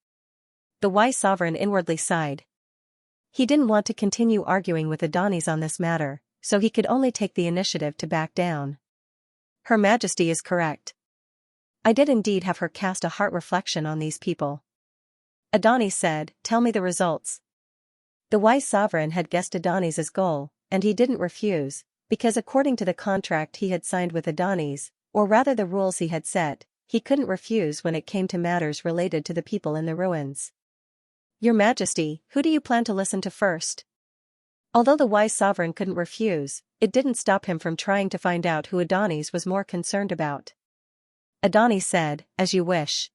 The wise sovereign inwardly sighed. He didn't want to continue arguing with Adonis on this matter, so he could only take the initiative to back down. Her Majesty is correct. I did indeed have her cast a heart reflection on these people. Adonis said, tell me the results. The wise sovereign had guessed Adonis's goal, and he didn't refuse, because according to the contract he had signed with Adonis, or rather the rules he had set, he couldn't refuse when it came to matters related to the people in the ruins. Your Majesty, who do you plan to listen to first? Although the wise sovereign couldn't refuse, it didn't stop him from trying to find out who Adonis was more concerned about. Adonis said, as you wish.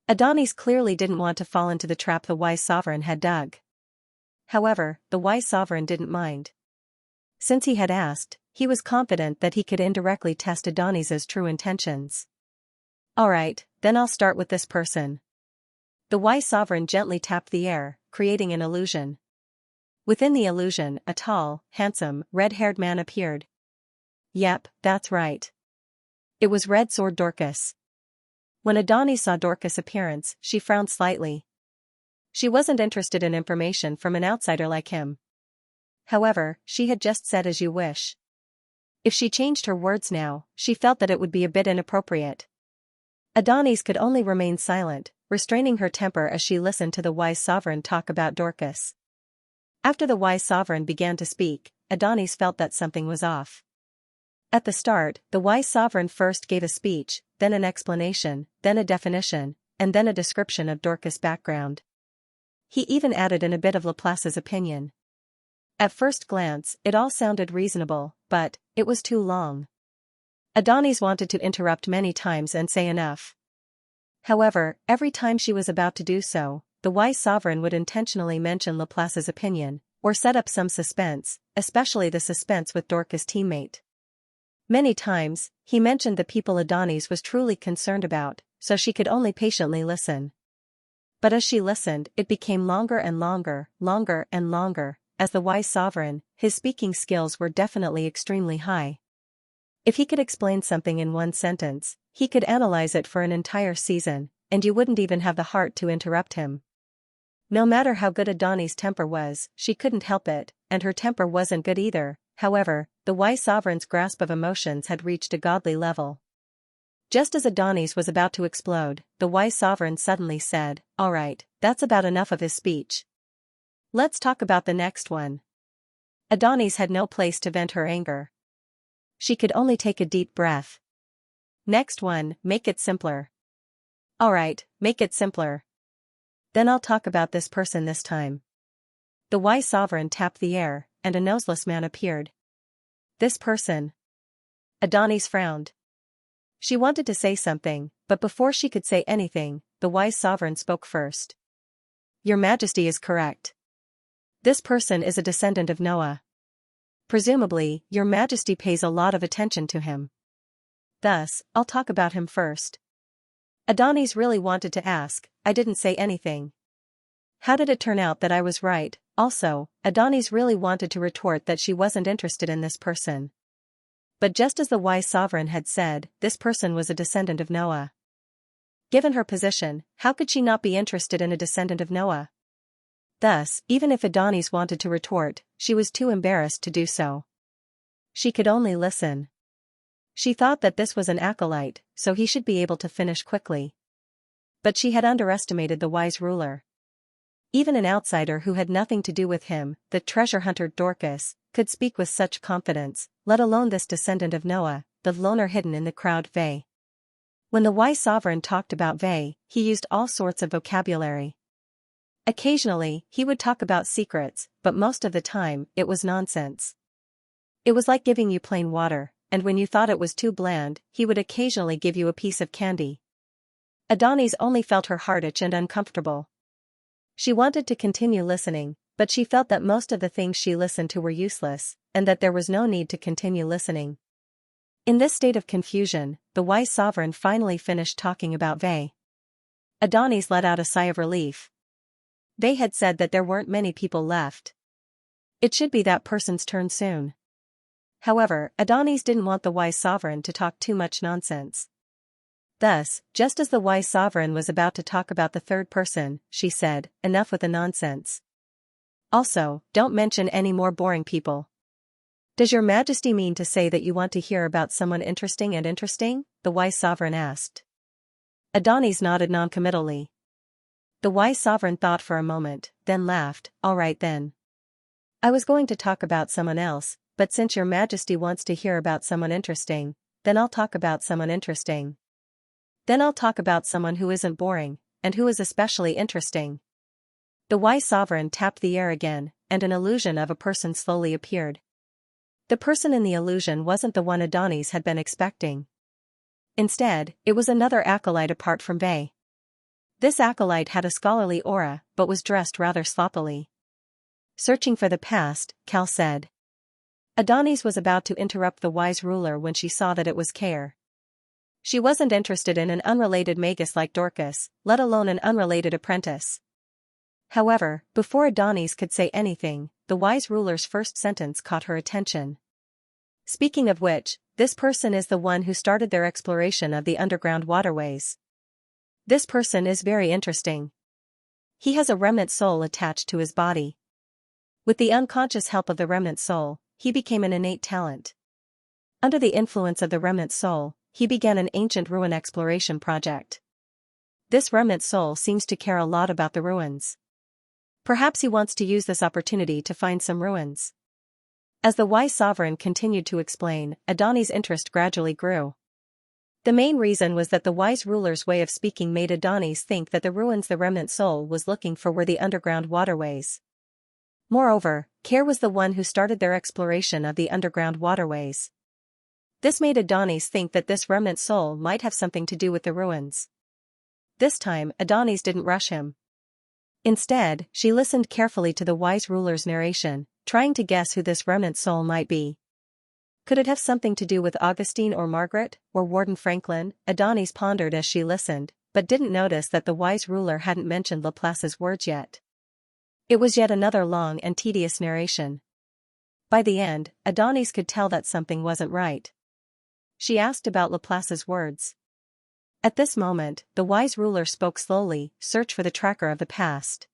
Adonis clearly didn't want to fall into the trap the wise sovereign had dug. However, the wise sovereign didn't mind. Since he had asked, he was confident that he could indirectly test Adonis's true intentions. Alright, then I'll start with this person. The wise sovereign gently tapped the air, creating an illusion. Within the illusion, a tall, handsome, red-haired man appeared. Yep, that's right. It was Red Sword Dorcas. When Adonis saw Dorcas' appearance, she frowned slightly. She wasn't interested in information from an outsider like him. However, she had just said as you wish. If she changed her words now, she felt that it would be a bit inappropriate. Adonis could only remain silent, restraining her temper as she listened to the wise sovereign talk about Dorcas. After the wise sovereign began to speak, Adonis felt that something was off. At the start, the wise sovereign first gave a speech, then an explanation, then a definition, and then a description of Dorcas' background. He even added in a bit of Laplace's opinion. At first glance, it all sounded reasonable, but it was too long. Adonis wanted to interrupt many times and say enough. However, every time she was about to do so, the wise sovereign would intentionally mention Laplace's opinion, or set up some suspense, especially the suspense with Dorcas' teammate. Many times, he mentioned the people Adonis was truly concerned about, so she could only patiently listen. But as she listened, it became longer and longer, longer and longer. As the wise sovereign, his speaking skills were definitely extremely high. If he could explain something in one sentence, he could analyze it for an entire season, and you wouldn't even have the heart to interrupt him. No matter how good Adonis' temper was, she couldn't help it, and her temper wasn't good either. However, the wise sovereign's grasp of emotions had reached a godly level. Just as Adonis was about to explode, the wise sovereign suddenly said, "All right, that's about enough of his speech. Let's talk about the next one." Adonis had no place to vent her anger. She could only take a deep breath. "Next one, make it simpler." "All right, make it simpler. Then I'll talk about this person this time." The wise sovereign tapped the air, and a noseless man appeared. "This person." Adonis frowned. She wanted to say something, but before she could say anything, the wise sovereign spoke first. "Your Majesty is correct. This person is a descendant of Noah. Presumably, Your Majesty pays a lot of attention to him. Thus, I'll talk about him first." Adonis really wanted to ask, "I didn't say anything. How did it turn out that I was right?" Also, Adonis really wanted to retort that she wasn't interested in this person. But just as the wise sovereign had said, this person was a descendant of Noah. Given her position, how could she not be interested in a descendant of Noah? Thus, even if Adonis wanted to retort, she was too embarrassed to do so. She could only listen. She thought that this was an acolyte, so he should be able to finish quickly. But she had underestimated the wise ruler. Even an outsider who had nothing to do with him, the treasure hunter Dorcas, could speak with such confidence, let alone this descendant of Noah, the loner hidden in the crowd Ve. When the wise sovereign talked about Ve, he used all sorts of vocabulary. Occasionally, he would talk about secrets, but most of the time, it was nonsense. It was like giving you plain water, and when you thought it was too bland, he would occasionally give you a piece of candy. Adonis only felt her heart itch and uncomfortable. She wanted to continue listening, but she felt that most of the things she listened to were useless, and that there was no need to continue listening. In this state of confusion, the wise sovereign finally finished talking about Ve. Adonis let out a sigh of relief. They had said that there weren't many people left. It should be that person's turn soon. However, Adonis didn't want the wise sovereign to talk too much nonsense. Thus, just as the wise sovereign was about to talk about the third person, she said, "Enough with the nonsense. Also, don't mention any more boring people." "Does your majesty mean to say that you want to hear about someone interesting?" the wise sovereign asked. Adonis nodded noncommittally. The wise sovereign thought for a moment, then laughed. "All right then. I was going to talk about someone else, but since your majesty wants to hear about someone interesting, then I'll talk about someone interesting. Then I'll talk about someone who isn't boring, and who is especially interesting." The wise sovereign tapped the air again, and an illusion of a person slowly appeared. The person in the illusion wasn't the one Adonis had been expecting. Instead, it was another acolyte apart from Ve. This acolyte had a scholarly aura, but was dressed rather sloppily. "Searching for the past," Cal said. Adonis was about to interrupt the wise ruler when she saw that it was Caer. She wasn't interested in an unrelated magus like Dorcas, let alone an unrelated apprentice. However, before Adonis could say anything, the wise ruler's first sentence caught her attention. "Speaking of which, this person is the one who started their exploration of the underground waterways. This person is very interesting. He has a remnant soul attached to his body. With the unconscious help of the remnant soul, he became an innate talent. Under the influence of the remnant soul, he began an ancient ruin exploration project. This remnant soul seems to care a lot about the ruins. Perhaps he wants to use this opportunity to find some ruins." As the wise sovereign continued to explain, Adonis' interest gradually grew. The main reason was that the wise ruler's way of speaking made Adonis think that the ruins the remnant soul was looking for were the underground waterways. Moreover, Caer was the one who started their exploration of the underground waterways. This made Adonis think that this remnant soul might have something to do with the ruins. This time, Adonis didn't rush him. Instead, she listened carefully to the wise ruler's narration, trying to guess who this remnant soul might be. Could it have something to do with Augustine or Margaret, or Warden Franklin? Adonis pondered as she listened, but didn't notice that the wise ruler hadn't mentioned Laplace's words yet. It was yet another long and tedious narration. By the end, Adonis could tell that something wasn't right. She asked about Laplace's words. At this moment, the wise ruler spoke slowly. "Search for the tracker of the past.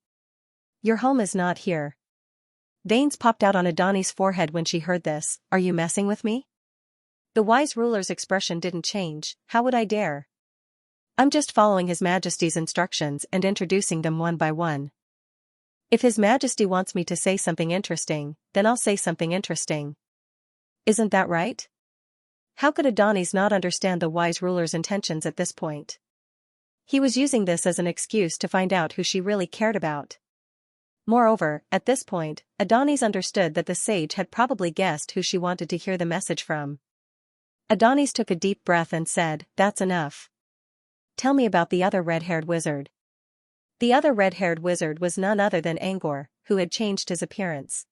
Your home is not here." Veins popped out on Adonis' forehead when she heard this. "Are you messing with me?" The wise ruler's expression didn't change. "How would I dare? I'm just following His Majesty's instructions and introducing them one by one. If His Majesty wants me to say something interesting, then I'll say something interesting. Isn't that right?" How could Adonis not understand the wise ruler's intentions at this point? He was using this as an excuse to find out who she really cared about. Moreover, at this point, Adonis understood that the sage had probably guessed who she wanted to hear the message from. Adonis took a deep breath and said, "That's enough. Tell me about the other red-haired wizard." The other red-haired wizard was none other than Angor, who had changed his appearance.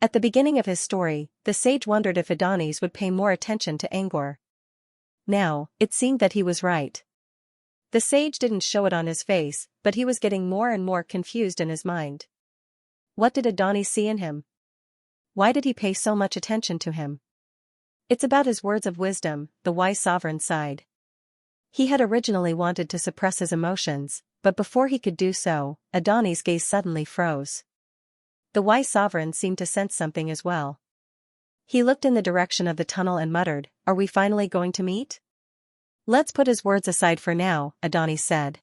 At the beginning of his story, the sage wondered if Adonis would pay more attention to Angor. Now, it seemed that he was right. The sage didn't show it on his face, but he was getting more and more confused in his mind. What did Adonis see in him? Why did he pay so much attention to him? "It's about his words of wisdom," the wise sovereign sighed. He had originally wanted to suppress his emotions, but before he could do so, Adani's gaze suddenly froze. The wise sovereign seemed to sense something as well. He looked in the direction of the tunnel and muttered, "Are we finally going to meet?" "Let's put his words aside for now," Adani said.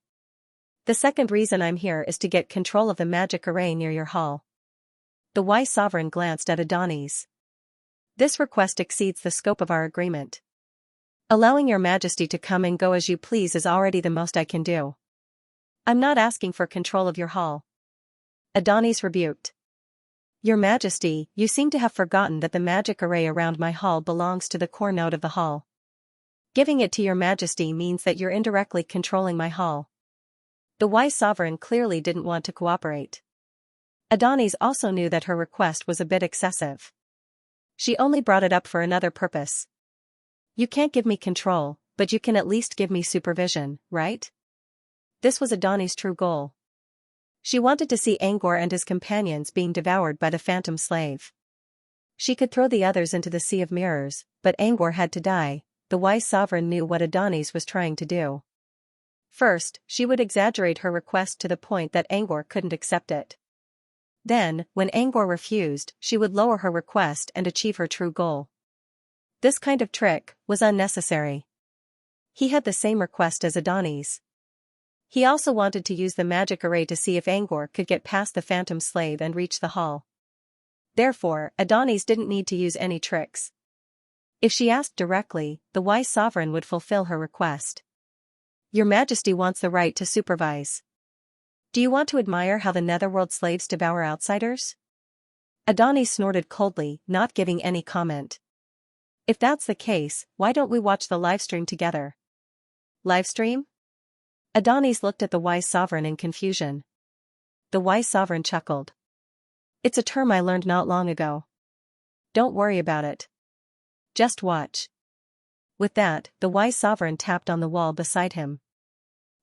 "The second reason I'm here is to get control of the magic array near your hall." The wise sovereign glanced at Adani's. "This request exceeds the scope of our agreement. Allowing your majesty to come and go as you please is already the most I can do. I'm not asking for control of your hall." Adani's rebuked. "Your majesty, you seem to have forgotten that the magic array around my hall belongs to the core node of the hall. Giving it to your majesty means that you're indirectly controlling my hall." The wise sovereign clearly didn't want to cooperate. Adani's also knew that her request was a bit excessive. She only brought it up for another purpose. "You can't give me control, but you can at least give me supervision, right?" This was Adani's true goal. She wanted to see Angor and his companions being devoured by the phantom slave. She could throw the others into the sea of mirrors, but Angor had to die. The wise sovereign knew what Adani's was trying to do. First, she would exaggerate her request to the point that Angor couldn't accept it. Then, when Angor refused, she would lower her request and achieve her true goal. This kind of trick was unnecessary. He had the same request as Adani's. He also wanted to use the magic array to see if Angor could get past the phantom slave and reach the hall. Therefore, Adani's didn't need to use any tricks. If she asked directly, the wise sovereign would fulfill her request. "Your majesty wants the right to supervise. Do you want to admire how the netherworld slaves devour outsiders?" Adani snorted coldly, not giving any comment. "If that's the case, why don't we watch the livestream together?" "Livestream?" Adani's looked at the wise sovereign in confusion. The wise sovereign chuckled. "It's a term I learned not long ago. Don't worry about it. Just watch." With that, the wise sovereign tapped on the wall beside him.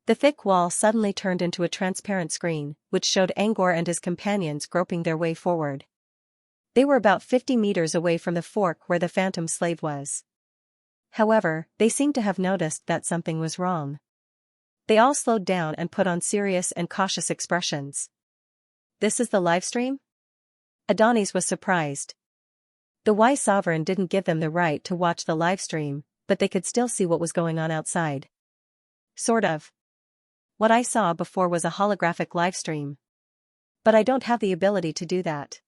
The thick wall suddenly turned into a transparent screen, which showed Angor and his companions groping their way forward. They were about 50 meters away from the fork where the phantom slave was. However, they seemed to have noticed that something was wrong. They all slowed down and put on serious and cautious expressions. "This is the livestream?" Adani's was surprised. The wise sovereign didn't give them the right to watch the livestream, but they could still see what was going on outside. "Sort of. What I saw before was a holographic livestream. But I don't have the ability to do that."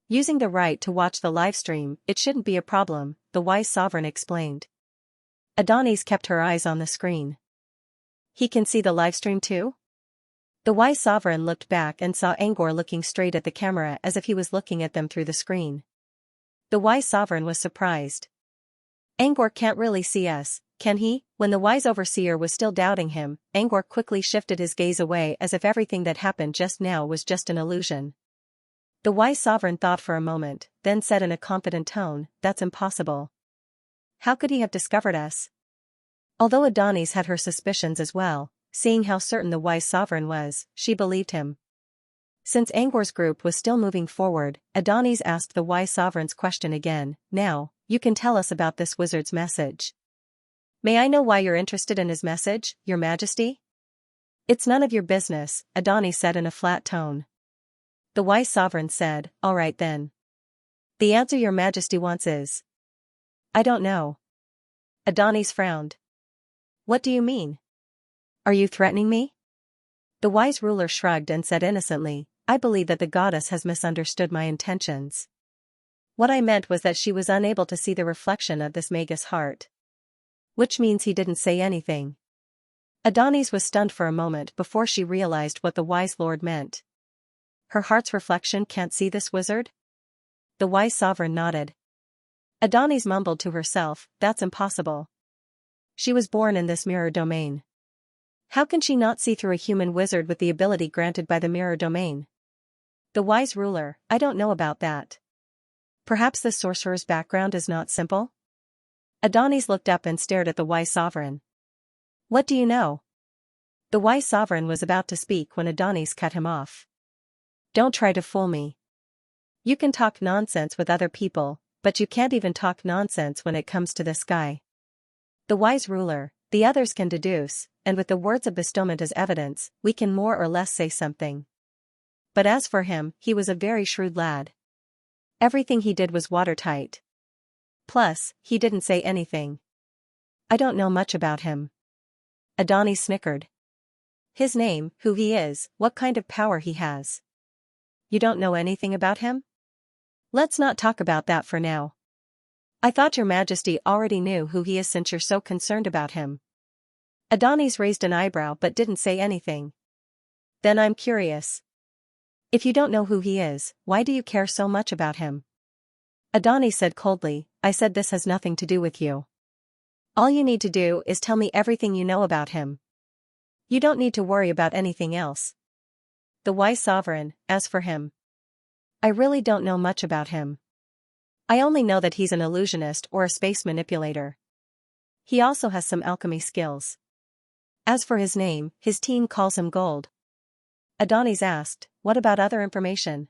"Using the right to watch the livestream, it shouldn't be a problem," the wise sovereign explained. Adani's kept her eyes on the screen. "He can see the livestream too?" The wise sovereign looked back and saw Angor looking straight at the camera as if he was looking at them through the screen. The wise sovereign was surprised. "Angor can't really see us, can he?" When the wise overseer was still doubting him, Angor quickly shifted his gaze away as if everything that happened just now was just an illusion. The wise sovereign thought for a moment, then said in a confident tone, "That's impossible. How could he have discovered us?" Although Adani's had her suspicions as well, seeing how certain the wise sovereign was, she believed him. Since Angor's group was still moving forward, Adani's asked the wise sovereign's question again. "Now, you can tell us about this wizard's message. May I know why you're interested in his message, your majesty?" "It's none of your business," Adani said in a flat tone. The wise sovereign said, "All right then. The answer your majesty wants is..." "I don't know." Adani's frowned. "What do you mean? Are you threatening me?" The wise ruler shrugged and said innocently, "I believe that the goddess has misunderstood my intentions. What I meant was that she was unable to see the reflection of this magus heart." "Which means he didn't say anything." Adani's was stunned for a moment before she realized what the wise lord meant. Her heart's reflection can't see this wizard? The wise sovereign nodded. Adani's mumbled to herself, "That's impossible. She was born in this mirror domain. How can she not see through a human wizard with the ability granted by the mirror domain?" The wise ruler, "I don't know about that. Perhaps the sorcerer's background is not simple?" Adani's looked up and stared at the wise sovereign. "What do you know?" The wise sovereign was about to speak when Adani's cut him off. "Don't try to fool me. You can talk nonsense with other people, but you can't even talk nonsense when it comes to this guy." The wise ruler, The others can deduce, and with the words of bestowment as evidence, we can more or less say something. But as for him, he was a very shrewd lad. Everything he did was watertight. Plus, he didn't say anything. I don't know much about him. Adonis snickered. His name, who he is, what kind of power he has. You don't know anything about him? Let's not talk about that for now. I thought your majesty already knew who he is since you're so concerned about him. Adonis raised an eyebrow but didn't say anything. Then I'm curious. If you don't know who he is, why do you care so much about him? Adonis said coldly, I said this has nothing to do with you. All you need to do is tell me everything you know about him. You don't need to worry about anything else. The wise sovereign, as for him. I really don't know much about him. I only know that he's an illusionist or a space manipulator. He also has some alchemy skills. As for his name, his team calls him Gold. Adonis asked, what about other information?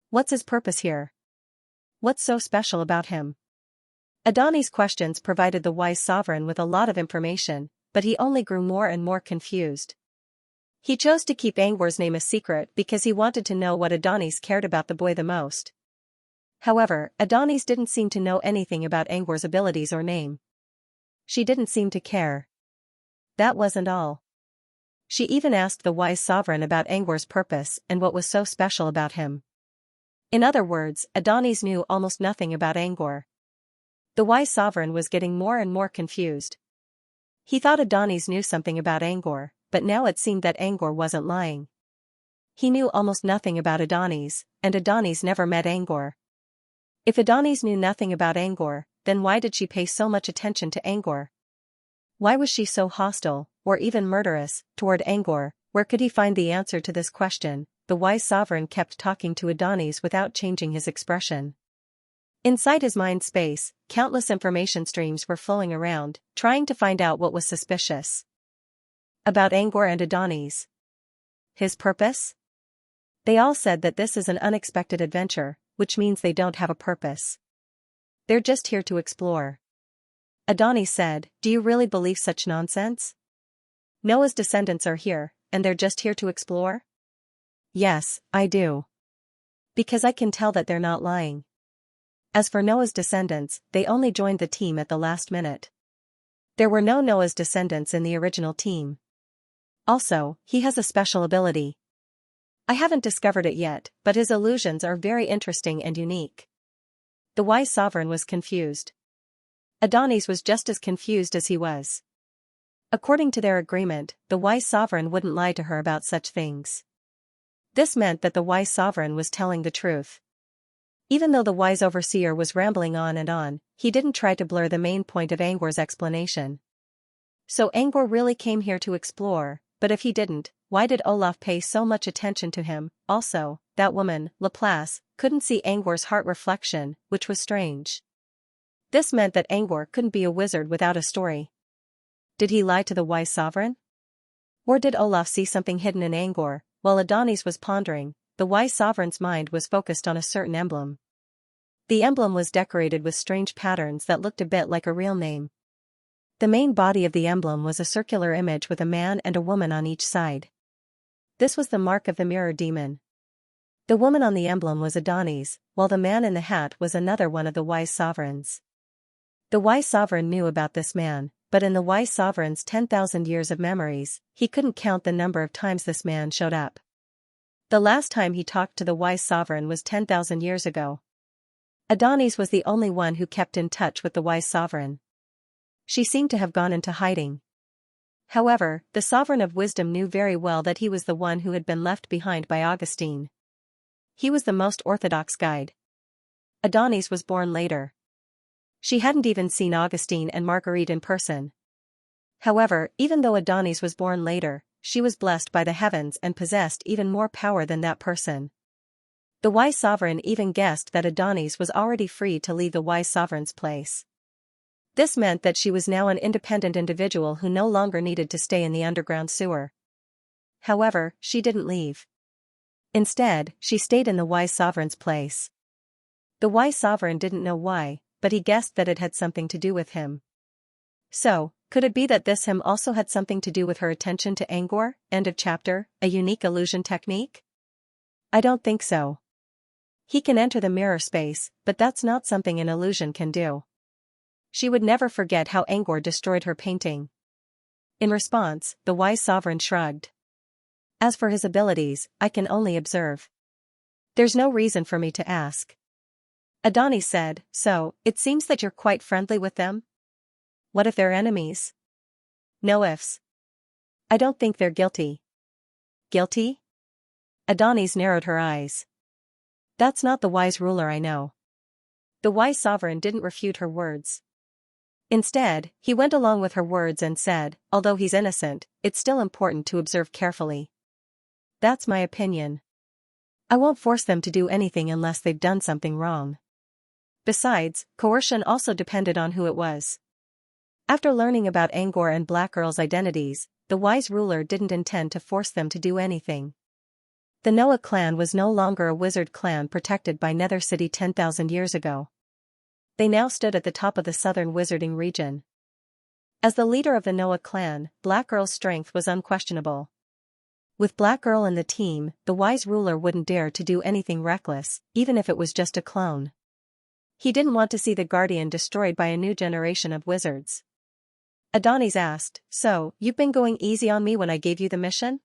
What's his purpose here? What's so special about him? Adonis' questions provided the wise sovereign with a lot of information, but he only grew more and more confused. He chose to keep Angwar's name a secret because he wanted to know what Adonis cared about the boy the most. However, Adonis didn't seem to know anything about Angwar's abilities or name. She didn't seem to care. That wasn't all. She even asked the wise sovereign about Angwar's purpose and what was so special about him. In other words, Adonis knew almost nothing about Angwar. The wise sovereign was getting more and more confused. He thought Adonis knew something about Angwar, but now it seemed that Angwar wasn't lying. He knew almost nothing about Adonis, and Adonis never met Angwar. If Adonis knew nothing about Angwar, then why did she pay so much attention to Angwar? Why was she so hostile, or even murderous, toward Angwar? Where could he find the answer to this question? The wise sovereign kept talking to Adonis without changing his expression. Inside his mind space, countless information streams were flowing around, trying to find out what was suspicious about Angwar and Adonis. His purpose? They all said that this is an unexpected adventure, which means they don't have a purpose. They're just here to explore. Adonis said, do you really believe such nonsense? Noah's descendants are here, and they're just here to explore? Yes, I do. Because I can tell that they're not lying. As for Noah's descendants, they only joined the team at the last minute. There were no Noah's descendants in the original team. Also, he has a special ability. I haven't discovered it yet, but his illusions are very interesting and unique. The wise sovereign was confused. Adonis was just as confused as he was. According to their agreement, the wise sovereign wouldn't lie to her about such things. This meant that the wise sovereign was telling the truth. Even though the wise overseer was rambling on, he didn't try to blur the main point of Angwar's explanation. So Angwar really came here to explore, but if he didn't, why did Olaf pay so much attention to him? Also, that woman, Laplace, couldn't see Angwar's heart reflection, which was strange. This meant that Angwar couldn't be a wizard without a story. Did he lie to the wise sovereign? Or did Olaf see something hidden in Angwar? While Adonis was pondering, the wise sovereign's mind was focused on a certain emblem. The emblem was decorated with strange patterns that looked a bit like a real name. The main body of the emblem was a circular image with a man and a woman on each side. This was the mark of the mirror demon. The woman on the emblem was Adonis, while the man in the hat was another one of the wise sovereigns. The wise sovereign knew about this man, but in the wise sovereign's 10,000 years of memories, he couldn't count the number of times this man showed up. The last time he talked to the wise sovereign was 10,000 years ago. Adonis was the only one who kept in touch with the wise sovereign. She seemed to have gone into hiding. However, the sovereign of wisdom knew very well that he was the one who had been left behind by Augustine. He was the most orthodox guide. Adonis was born later. She hadn't even seen Augustine and Marguerite in person. However, even though Adonis was born later, she was blessed by the heavens and possessed even more power than that person. The wise sovereign even guessed that Adonis was already free to leave the wise sovereign's place. This meant that she was now an independent individual who no longer needed to stay in the underground sewer. However, she didn't leave. Instead, she stayed in the wise sovereign's place. The wise sovereign didn't know why, but he guessed that it had something to do with him. So, Could it be that this him also had something to do with her attention to Angor? End of chapter. A unique illusion technique? I don't think so. He can enter the mirror space, but that's not something an illusion can do. She would never forget how Angor destroyed her painting. In response, the wise sovereign shrugged. As for his abilities, I can only observe. There's no reason for me to ask. Adonis said, so, it seems that you're quite friendly with them? What if they're enemies? No ifs. I don't think they're guilty. Guilty? Adonis narrowed her eyes. That's not the wise ruler I know. The wise sovereign didn't refute her words. Instead, he went along with her words and said, although he's innocent, it's still important to observe carefully. That's my opinion. I won't force them to do anything unless they've done something wrong. Besides, coercion also depended on who it was. After learning about Angor and Black Earl's identities, the wise ruler didn't intend to force them to do anything. The Noah clan was no longer a wizard clan protected by Nether City 10,000 years ago. They now stood at the top of the southern wizarding region. As the leader of the Noah clan, Black Earl's strength was unquestionable. With Black Earl in the team, the wise ruler wouldn't dare to do anything reckless, even if it was just a clone. He didn't want to see the Guardian destroyed by a new generation of wizards. Adonis asked, so, you've been going easy on me when I gave you the mission?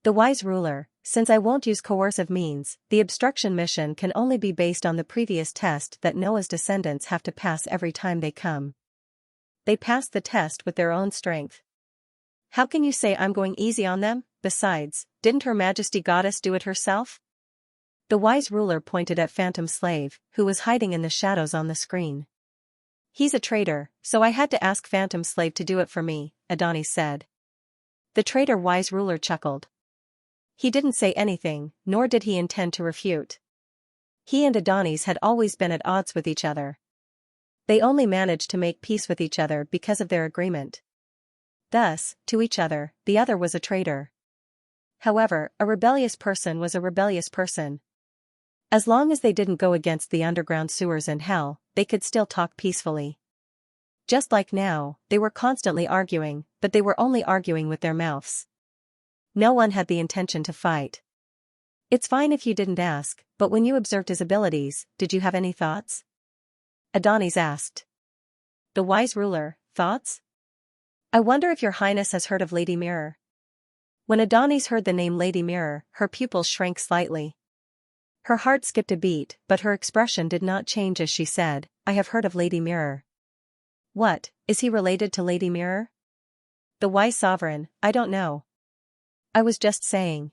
The wise ruler, since I won't use coercive means, the obstruction mission can only be based on the previous test that Noah's descendants have to pass every time they come. They passed the test with their own strength. How can you say I'm going easy on them? Besides, didn't Her Majesty Goddess do it herself? The wise ruler pointed at Phantom Slave, who was hiding in the shadows on the screen. He's a traitor, so I had to ask Phantom Slave to do it for me, Adonis said. The traitor wise ruler chuckled. He didn't say anything, nor did he intend to refute. He and Adonis had always been at odds with each other. They only managed to make peace with each other because of their agreement. Thus, to each other, the other was a traitor. However, a rebellious person was a rebellious person. As long as they didn't go against the underground sewers and hell, they could still talk peacefully. Just like now, they were constantly arguing, but they were only arguing with their mouths. No one had the intention to fight. It's fine if you didn't ask, but when you observed his abilities, did you have any thoughts? Adonis asked. The wise ruler, thoughts? I wonder if your highness has heard of Lady Mirror. When Adonis heard the name Lady Mirror, her pupils shrank slightly. Her heart skipped a beat, but her expression did not change as she said, I have heard of Lady Mirror. What, is he related to Lady Mirror? The wise sovereign, I don't know. I was just saying.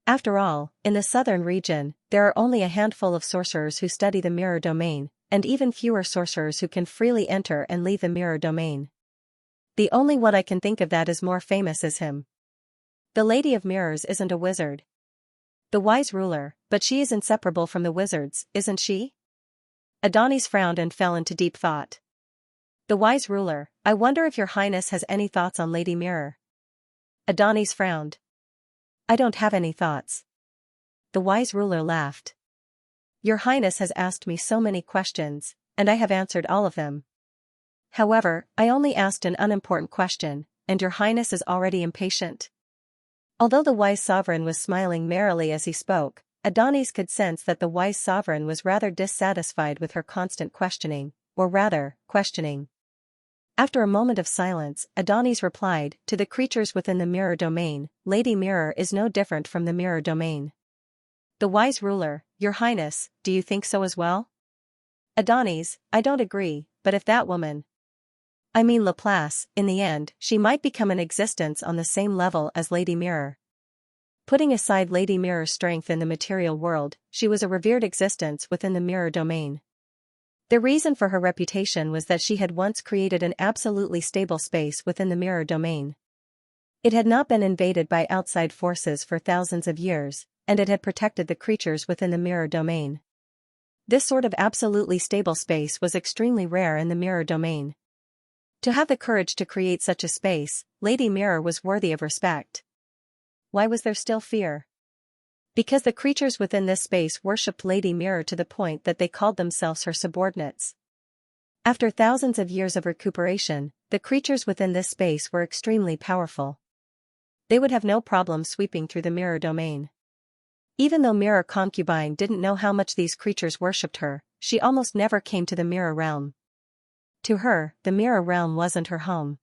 After all, in the southern region, there are only a handful of sorcerers who study the mirror domain, and even fewer sorcerers who can freely enter and leave the mirror domain. The only one I can think of that is more famous is him. The Lady of Mirrors isn't a wizard. The wise ruler, but she is inseparable from the wizards, isn't she? Adonis frowned and fell into deep thought. The wise ruler, I wonder if your highness has any thoughts on Lady Mirror. Adonis frowned. I don't have any thoughts. The wise ruler laughed. Your highness has asked me so many questions, and I have answered all of them. However, I only asked an unimportant question, and your highness is already impatient. Although the wise sovereign was smiling merrily as he spoke, Adonis could sense that the wise sovereign was rather dissatisfied with her constant questioning, or rather, questioning. After a moment of silence, Adonis replied, to the creatures within the mirror domain, Lady Mirror is no different from the mirror domain. The wise ruler, your highness, do you think so as well? Adonis, I don't agree, but if that woman, I mean Laplace, in the end, she might become an existence on the same level as Lady Mirror. Putting aside Lady Mirror's strength in the material world, she was a revered existence within the mirror domain. The reason for her reputation was that she had once created an absolutely stable space within the mirror domain. It had not been invaded by outside forces for thousands of years, and it had protected the creatures within the mirror domain. This sort of absolutely stable space was extremely rare in the mirror domain. To have the courage to create such a space, Lady Mirror was worthy of respect. Why was there still fear? Because the creatures within this space worshipped Lady Mirror to the point that they called themselves her subordinates. After thousands of years of recuperation, the creatures within this space were extremely powerful. They would have no problem sweeping through the mirror domain. Even though Mirror Concubine didn't know how much these creatures worshipped her, she almost never came to the mirror realm. To her, the mirror realm wasn't her home.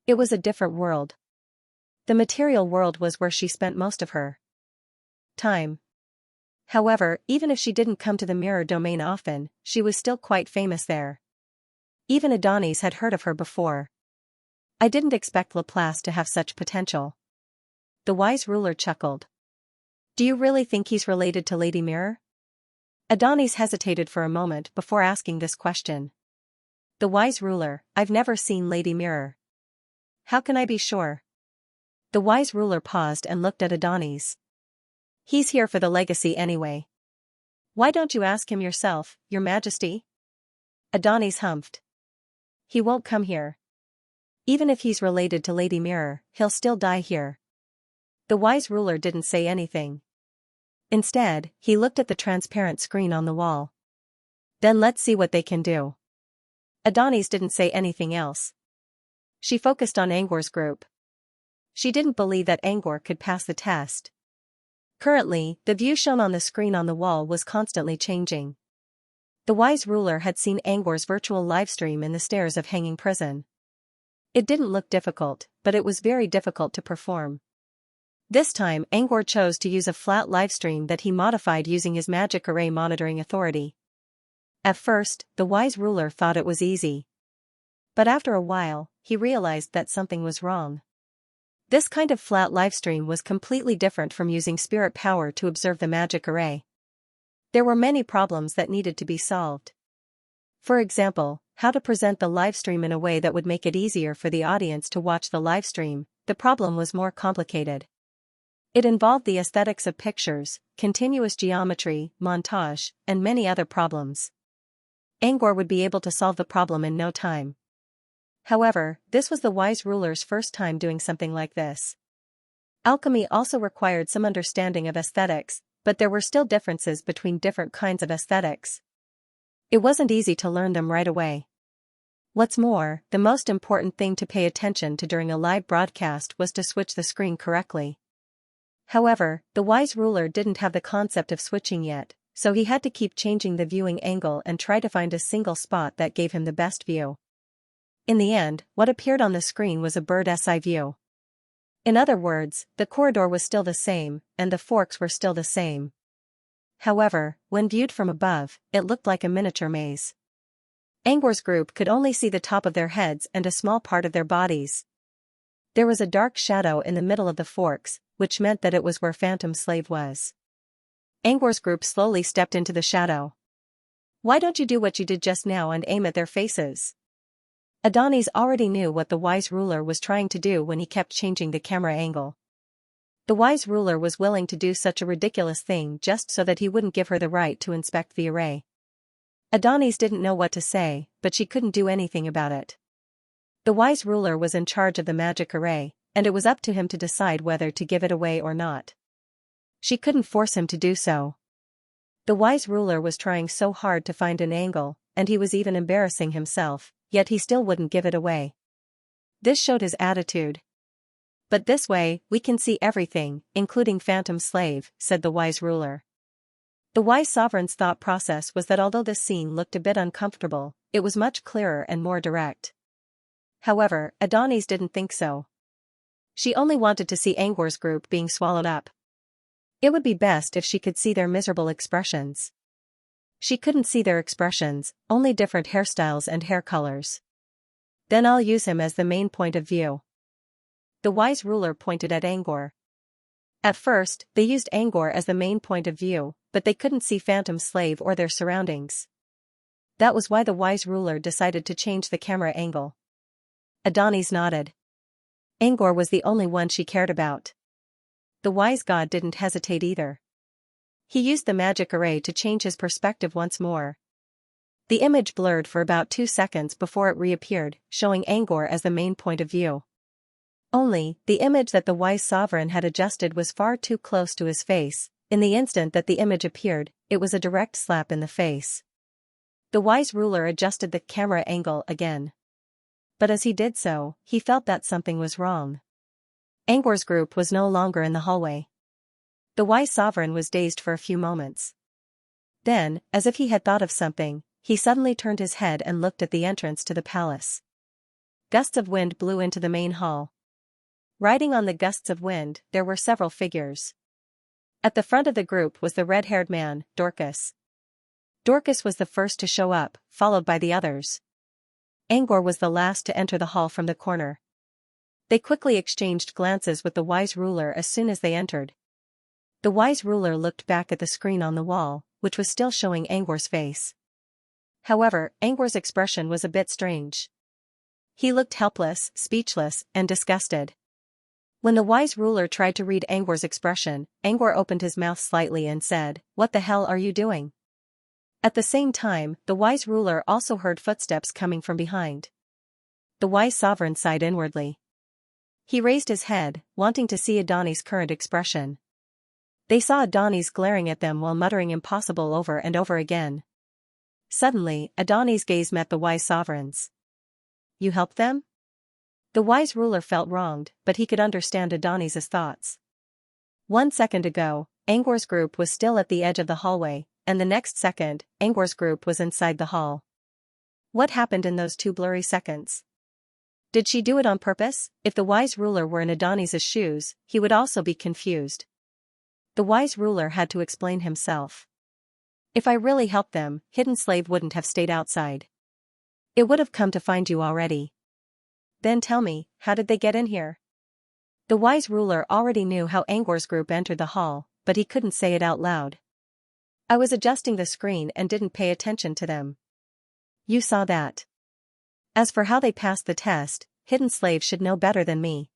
It was a different world. The material world was where she spent most of her time. However, even if she didn't come to the mirror domain often, she was still quite famous there. Even Adonis had heard of her before. I didn't expect Laplace to have such potential. The wise ruler chuckled. Do you really think he's related to Lady Mirror? Adonis hesitated for a moment before asking this question. The wise ruler, I've never seen Lady Mirror. How can I be sure? The wise ruler paused and looked at Adonis. He's here for the legacy anyway. Why don't you ask him yourself, Your Majesty? Adonis humphed. He won't come here. Even if he's related to Lady Mirror, he'll still die here. The wise ruler didn't say anything. Instead, he looked at the transparent screen on the wall. Then let's see what they can do. Adonis didn't say anything else. She focused on Angor's group. She didn't believe that Angor could pass the test. Currently, the view shown on the screen on the wall was constantly changing. The wise ruler had seen Angor's virtual livestream in the stairs of Hanging Prison. It didn't look difficult, but it was very difficult to perform. This time Angor chose to use a flat livestream that he modified using his magic array monitoring authority. At first, the wise ruler thought it was easy. But after a while, he realized that something was wrong. This kind of flat livestream was completely different from using spirit power to observe the magic array. There were many problems that needed to be solved. For example, how to present the livestream in a way that would make it easier for the audience to watch the livestream. The problem was more complicated. It involved the aesthetics of pictures, continuous geometry, montage, and many other problems. Angor would be able to solve the problem in no time. However, this was the wise ruler's first time doing something like this. Alchemy also required some understanding of aesthetics, but there were still differences between different kinds of aesthetics. It wasn't easy to learn them right away. What's more, the most important thing to pay attention to during a live broadcast was to switch the screen correctly. However, the wise ruler didn't have the concept of switching yet, so he had to keep changing the viewing angle and try to find a single spot that gave him the best view. In the end, what appeared on the screen was a bird's eye view. In other words, the corridor was still the same, and the forks were still the same. However, when viewed from above, it looked like a miniature maze. Angor's group could only see the top of their heads and a small part of their bodies. There was a dark shadow in the middle of the forks, which meant that it was where Phantom Slave was. Angor's group slowly stepped into the shadow. Why don't you do what you did just now and aim at their faces? Adonis already knew what the wise ruler was trying to do when he kept changing the camera angle. The wise ruler was willing to do such a ridiculous thing just so that he wouldn't give her the right to inspect the array. Adonis didn't know what to say, but she couldn't do anything about it. The wise ruler was in charge of the magic array, and it was up to him to decide whether to give it away or not. She couldn't force him to do so. The wise ruler was trying so hard to find an angle, and he was even embarrassing himself, yet he still wouldn't give it away. This showed his attitude. But this way, we can see everything, including Phantom Slave, said the wise ruler. The wise sovereign's thought process was that although this scene looked a bit uncomfortable, it was much clearer and more direct. However, Adonis didn't think so. She only wanted to see Angor's group being swallowed up. It would be best if she could see their miserable expressions. She couldn't see their expressions, only different hairstyles and hair colors. Then I'll use him as the main point of view. The wise ruler pointed at Angor. At first, they used Angor as the main point of view, but they couldn't see Phantom Slave or their surroundings. That was why the wise ruler decided to change the camera angle. Adonis nodded. Angor was the only one she cared about. The wise god didn't hesitate either. He used the magic array to change his perspective once more. The image blurred for about 2 seconds before it reappeared, showing Angor as the main point of view. Only, the image that the wise sovereign had adjusted was far too close to his face. In the instant that the image appeared, it was a direct slap in the face. The wise ruler adjusted the camera angle again. But as he did so, he felt that something was wrong. Angor's group was no longer in the hallway. The wise sovereign was dazed for a few moments. Then, as if he had thought of something, he suddenly turned his head and looked at the entrance to the palace. Gusts of wind blew into the main hall. Riding on the gusts of wind, there were several figures. At the front of the group was the red-haired man, Dorcas. Dorcas was the first to show up, followed by the others. Angor was the last to enter the hall from the corner. They quickly exchanged glances with the wise ruler as soon as they entered. The wise ruler looked back at the screen on the wall, which was still showing Angor's face. However, Angor's expression was a bit strange. He looked helpless, speechless, and disgusted. When the wise ruler tried to read Angor's expression, Angor opened his mouth slightly and said, "What the hell are you doing?" At the same time, the wise ruler also heard footsteps coming from behind. The wise sovereign sighed inwardly. He raised his head, wanting to see Adani's current expression. They saw Adonis glaring at them while muttering impossible over and over again. Suddenly, Adani's gaze met the wise sovereign's. "You helped them?" The wise ruler felt wronged, but he could understand Adonis's thoughts. 1 second ago, Angor's group was still at the edge of the hallway, and the next second, Angor's group was inside the hall. What happened in those 2 blurry seconds? Did she do it on purpose? If the wise ruler were in Adonis's shoes, he would also be confused. The wise ruler had to explain himself. "If I really helped them, Hidden Slave wouldn't have stayed outside. It would have come to find you already." "Then tell me, how did they get in here?" The wise ruler already knew how Angor's group entered the hall, but he couldn't say it out loud. "I was adjusting the screen and didn't pay attention to them." "You saw that. As for how they passed the test, Hidden Slave should know better than me."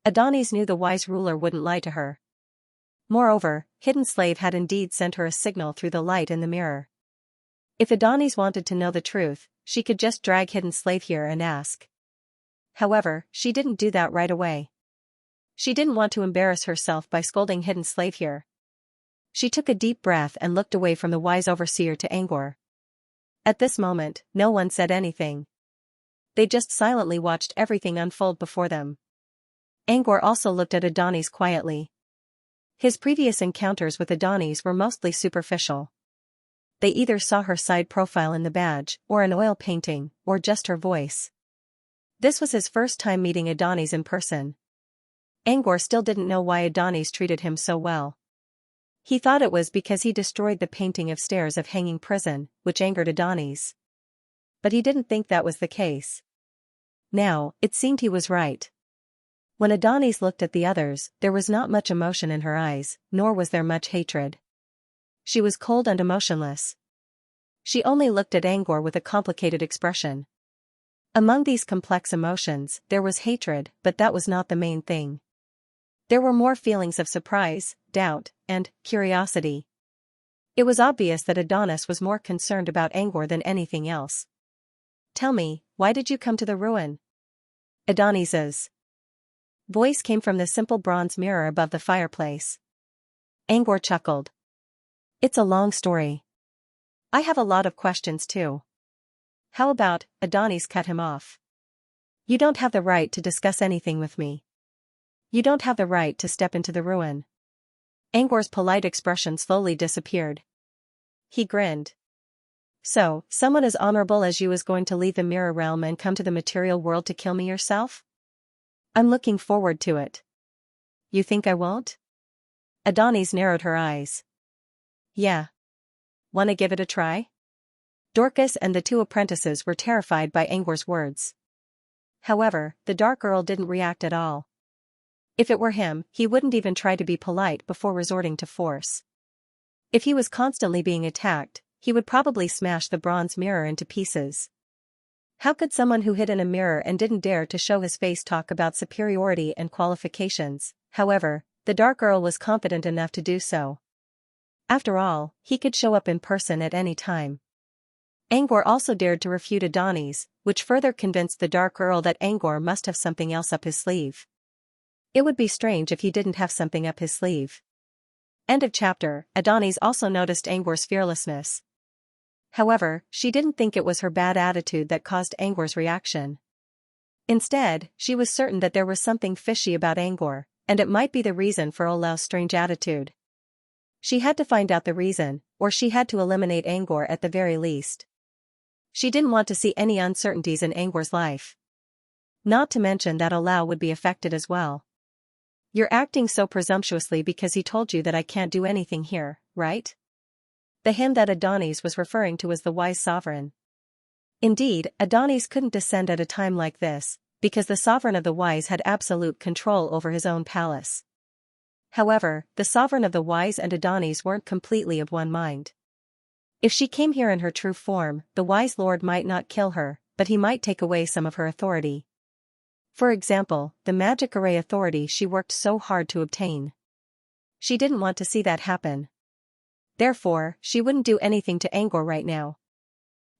Adonis knew the wise ruler wouldn't lie to her. Moreover, Hidden Slave had indeed sent her a signal through the light in the mirror. If Adonis wanted to know the truth, she could just drag Hidden Slave here and ask. However, she didn't do that right away. She didn't want to embarrass herself by scolding Hidden Slave here. She took a deep breath and looked away from the wise overseer to Angor. At this moment, no one said anything. They just silently watched everything unfold before them. Angor also looked at Adonis quietly. His previous encounters with Adonis were mostly superficial. They either saw her side profile in the badge, or an oil painting, or just her voice. This was his first time meeting Adonis in person. Angor still didn't know why Adonis treated him so well. He thought it was because he destroyed the painting of stairs of hanging prison, which angered Adonis. But he didn't think that was the case. Now, it seemed he was right. When Adonis looked at the others, there was not much emotion in her eyes, nor was there much hatred. She was cold and emotionless. She only looked at Angor with a complicated expression. Among these complex emotions, there was hatred, but that was not the main thing. There were more feelings of surprise, doubt, and curiosity. It was obvious that Adonis was more concerned about Angor than anything else. "Tell me, why did you come to the ruin?" Adonis's voice came from the simple bronze mirror above the fireplace. Angor chuckled. "It's a long story. I have a lot of questions too." "How about," Adonis cut him off. "You don't have the right to discuss anything with me. You don't have the right to step into the ruin." Angor's polite expression slowly disappeared. He grinned. "So, someone as honorable as you is going to leave the mirror realm and come to the material world to kill me yourself? I'm looking forward to it." "You think I won't?" Adonis narrowed her eyes. "Yeah. Wanna give it a try?" Dorcas and the 2 apprentices were terrified by Angor's words. However, the Dark Earl didn't react at all. If it were him, he wouldn't even try to be polite before resorting to force. If he was constantly being attacked, he would probably smash the bronze mirror into pieces. How could someone who hid in a mirror and didn't dare to show his face talk about superiority and qualifications? However, the Dark Earl was confident enough to do so. After all, he could show up in person at any time. Angor also dared to refute Adonis, which further convinced the Dark Earl that Angor must have something else up his sleeve. It would be strange if he didn't have something up his sleeve. End of chapter. Adonis also noticed Angor's fearlessness. However, she didn't think it was her bad attitude that caused Angor's reaction. Instead, she was certain that there was something fishy about Angor, and it might be the reason for Olau's strange attitude. She had to find out the reason, or she had to eliminate Angor at the very least. She didn't want to see any uncertainties in Angor's life. Not to mention that Olau would be affected as well. You're acting so presumptuously because he told you that I can't do anything here, right? The him that Adonis was referring to was the wise sovereign. Indeed, Adonis couldn't descend at a time like this, because the sovereign of the wise had absolute control over his own palace. However, the sovereign of the wise and Adonis weren't completely of one mind. If she came here in her true form, the wise lord might not kill her, but he might take away some of her authority. For example, the magic array authority she worked so hard to obtain. She didn't want to see that happen. Therefore, she wouldn't do anything to Angor right now.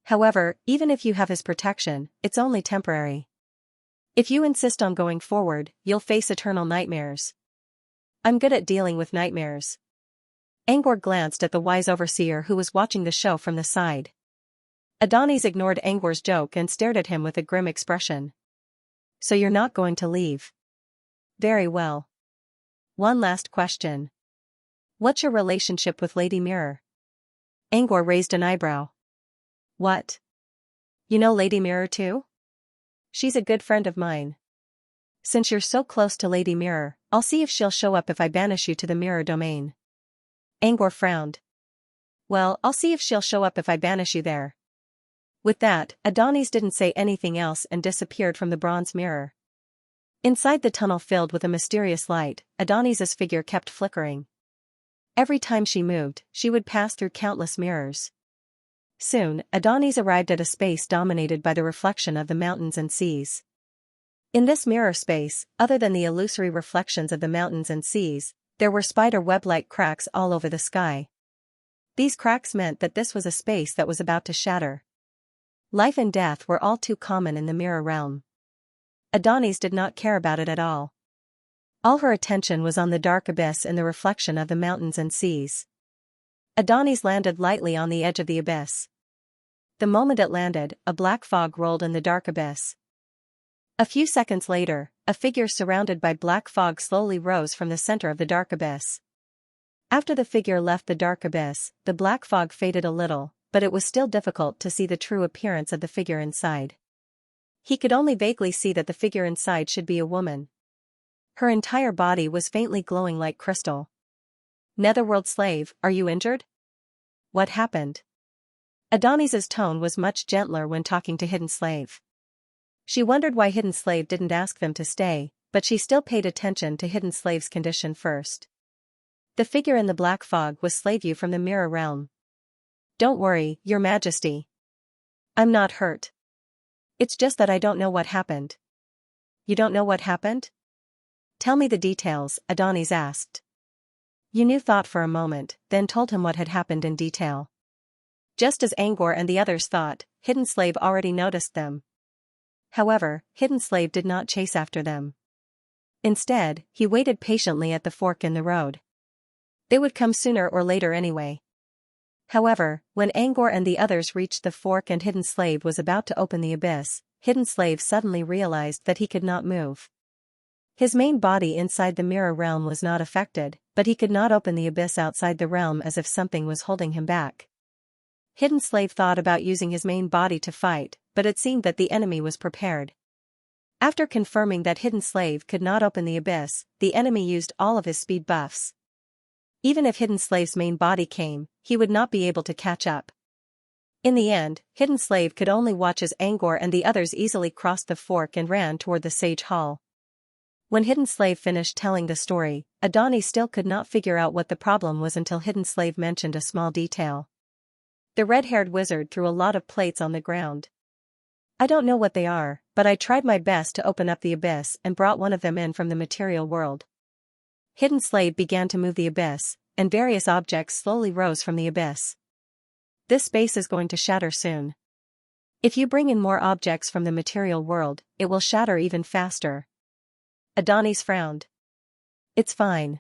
However, even if you have his protection, it's only temporary. If you insist on going forward, you'll face eternal nightmares. I'm good at dealing with nightmares. Angor glanced at the wise overseer who was watching the show from the side. Adonis ignored Angor's joke and stared at him with a grim expression. So you're not going to leave? Very well. One last question. What's your relationship with Lady Mirror? Angor raised an eyebrow. What? You know Lady Mirror too? She's a good friend of mine. Since you're so close to Lady Mirror, I'll see if she'll show up if I banish you to the Mirror domain. Angor frowned. Well, I'll see if she'll show up if I banish you there. With that, Adonis didn't say anything else and disappeared from the bronze mirror. Inside the tunnel filled with a mysterious light, Adonis's figure kept flickering. Every time she moved, she would pass through countless mirrors. Soon, Adonis arrived at a space dominated by the reflection of the mountains and seas. In this mirror space, other than the illusory reflections of the mountains and seas, there were spider web-like cracks all over the sky. These cracks meant that this was a space that was about to shatter. Life and death were all too common in the mirror realm. Adonis did not care about it at all. All her attention was on the dark abyss in the reflection of the mountains and seas. Adonis landed lightly on the edge of the abyss. The moment it landed, a black fog rolled in the dark abyss. A few seconds later, a figure surrounded by black fog slowly rose from the center of the dark abyss. After the figure left the dark abyss, the black fog faded a little, but it was still difficult to see the true appearance of the figure inside. He could only vaguely see that the figure inside should be a woman. Her entire body was faintly glowing like crystal. Netherworld slave, are you injured? What happened? Adonis's tone was much gentler when talking to Hidden Slave. She wondered why Hidden Slave didn't ask them to stay, but she still paid attention to Hidden Slave's condition first. The figure in the black fog was Slaveview from the Mirror Realm. Don't worry, Your Majesty. I'm not hurt. It's just that I don't know what happened. You don't know what happened? Tell me the details, Adonis asked. Yunu thought for a moment, then told him what had happened in detail. Just as Angor and the others thought, Hidden Slave already noticed them. However, Hidden Slave did not chase after them. Instead, he waited patiently at the fork in the road. They would come sooner or later anyway. However, when Angor and the others reached the fork and Hidden Slave was about to open the abyss, Hidden Slave suddenly realized that he could not move. His main body inside the mirror realm was not affected, but he could not open the abyss outside the realm as if something was holding him back. Hidden Slave thought about using his main body to fight, but it seemed that the enemy was prepared. After confirming that Hidden Slave could not open the abyss, the enemy used all of his speed buffs. Even if Hidden Slave's main body came, he would not be able to catch up. In the end, Hidden Slave could only watch as Angor and the others easily crossed the fork and ran toward the Sage Hall. When Hidden Slave finished telling the story, Adonis still could not figure out what the problem was until Hidden Slave mentioned a small detail. The red-haired wizard threw a lot of plates on the ground. I don't know what they are, but I tried my best to open up the abyss and brought one of them in from the material world. Hidden Slave began to move the abyss, and various objects slowly rose from the abyss. This space is going to shatter soon. If you bring in more objects from the material world, it will shatter even faster. Adonis frowned. It's fine.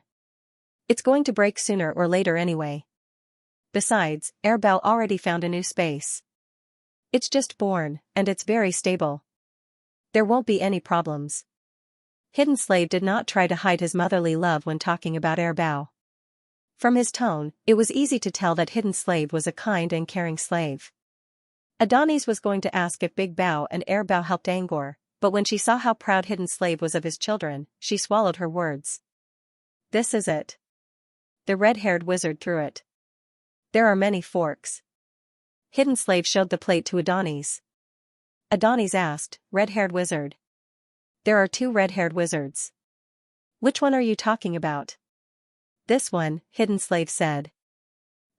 It's going to break sooner or later anyway. Besides, Airbao already found a new space. It's just born, and it's very stable. There won't be any problems. Hidden Slave did not try to hide his motherly love when talking about Airbao. From his tone, it was easy to tell that Hidden Slave was a kind and caring slave. Adonis was going to ask if Big Bao and Airbao helped Angor, but when she saw how proud Hidden Slave was of his children, she swallowed her words. This is it. The red-haired wizard threw it. There are many forks. Hidden Slave showed the plate to Adonis. Adonis asked, Red-haired wizard. There are 2 red-haired wizards. Which one are you talking about? This one, Hidden Slave said.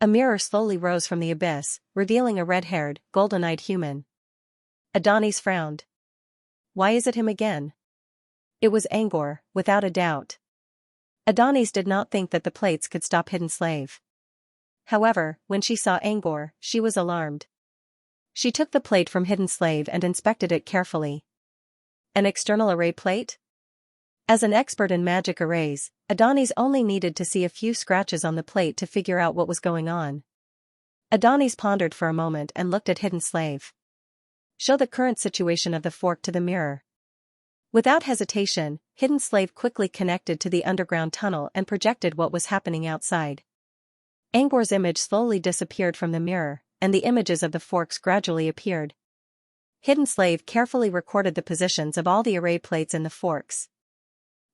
A mirror slowly rose from the abyss, revealing a red-haired, golden-eyed human. Adonis frowned. Why is it him again? It was Angor, without a doubt. Adonis did not think that the plates could stop Hidden Slave. However, when she saw Angor, she was alarmed. She took the plate from Hidden Slave and inspected it carefully. An external array plate? As an expert in magic arrays, Adonis only needed to see a few scratches on the plate to figure out what was going on. Adonis pondered for a moment and looked at Hidden Slave. Show the current situation of the fork to the mirror. Without hesitation, Hidden Slave quickly connected to the underground tunnel and projected what was happening outside. Angor's image slowly disappeared from the mirror, and the images of the forks gradually appeared. Hidden Slave carefully recorded the positions of all the array plates in the forks.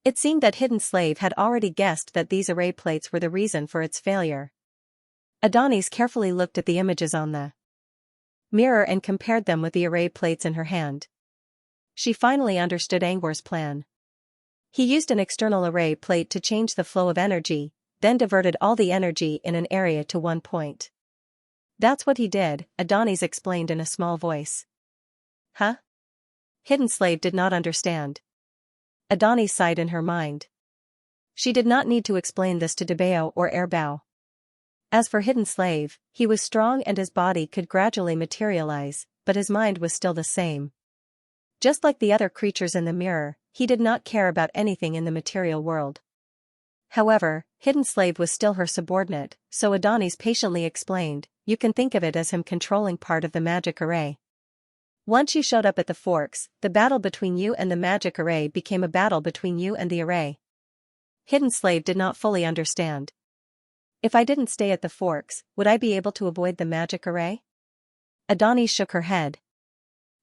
It seemed that Hidden Slave had already guessed that these array plates were the reason for its failure. Adonis carefully looked at the images on the mirror and compared them with the array plates in her hand. She finally understood Angor's plan. He used an external array plate to change the flow of energy, then diverted all the energy in an area to one point. That's what he did, Adonis explained in a small voice. Huh? Hidden Slave did not understand. Adonis sighed in her mind. She did not need to explain this to Debao or Airbao. As for Hidden Slave, he was strong and his body could gradually materialize, but his mind was still the same. Just like the other creatures in the mirror, he did not care about anything in the material world. However, Hidden Slave was still her subordinate, so Adonis patiently explained, you can think of it as him controlling part of the magic array. Once you showed up at the forks, the battle between you and the magic array became a battle between you and the array. Hidden Slave did not fully understand. If I didn't stay at the forks, would I be able to avoid the magic array? Adonis shook her head.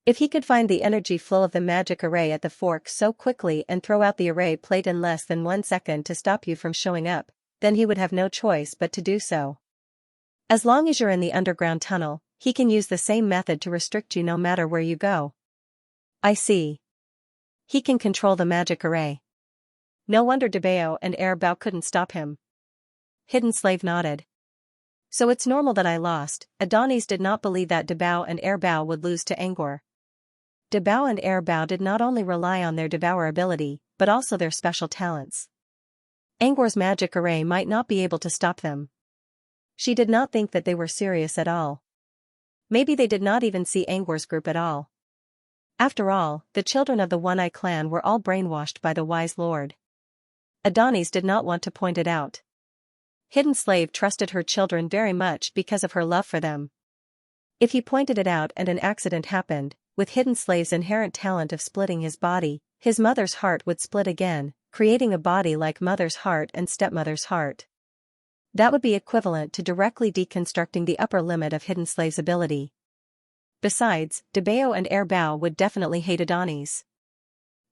If he could find the energy flow of the magic array at the forks so quickly and throw out the array plate in less than 1 second to stop you from showing up, then he would have no choice but to do so. As long as you're in the underground tunnel, he can use the same method to restrict you no matter where you go. I see. He can control the magic array. No wonder Debao and Airbao couldn't stop him. Hidden Slave nodded. So it's normal that I lost. Adonis did not believe that Debao and Airbao would lose to Angor. Debao and Airbao did not only rely on their devour ability, but also their special talents. Angor's magic array might not be able to stop them. She did not think that they were serious at all. Maybe they did not even see Angor's group at all. After all, the children of the One-Eye clan were all brainwashed by the wise lord. Adonis did not want to point it out. Hidden Slave trusted her children very much because of her love for them. If he pointed it out and an accident happened, with Hidden Slave's inherent talent of splitting his body, his mother's heart would split again, creating a body like mother's heart and stepmother's heart. That would be equivalent to directly deconstructing the upper limit of Hidden Slave's ability. Besides, Debao and Airbao would definitely hate Adonis.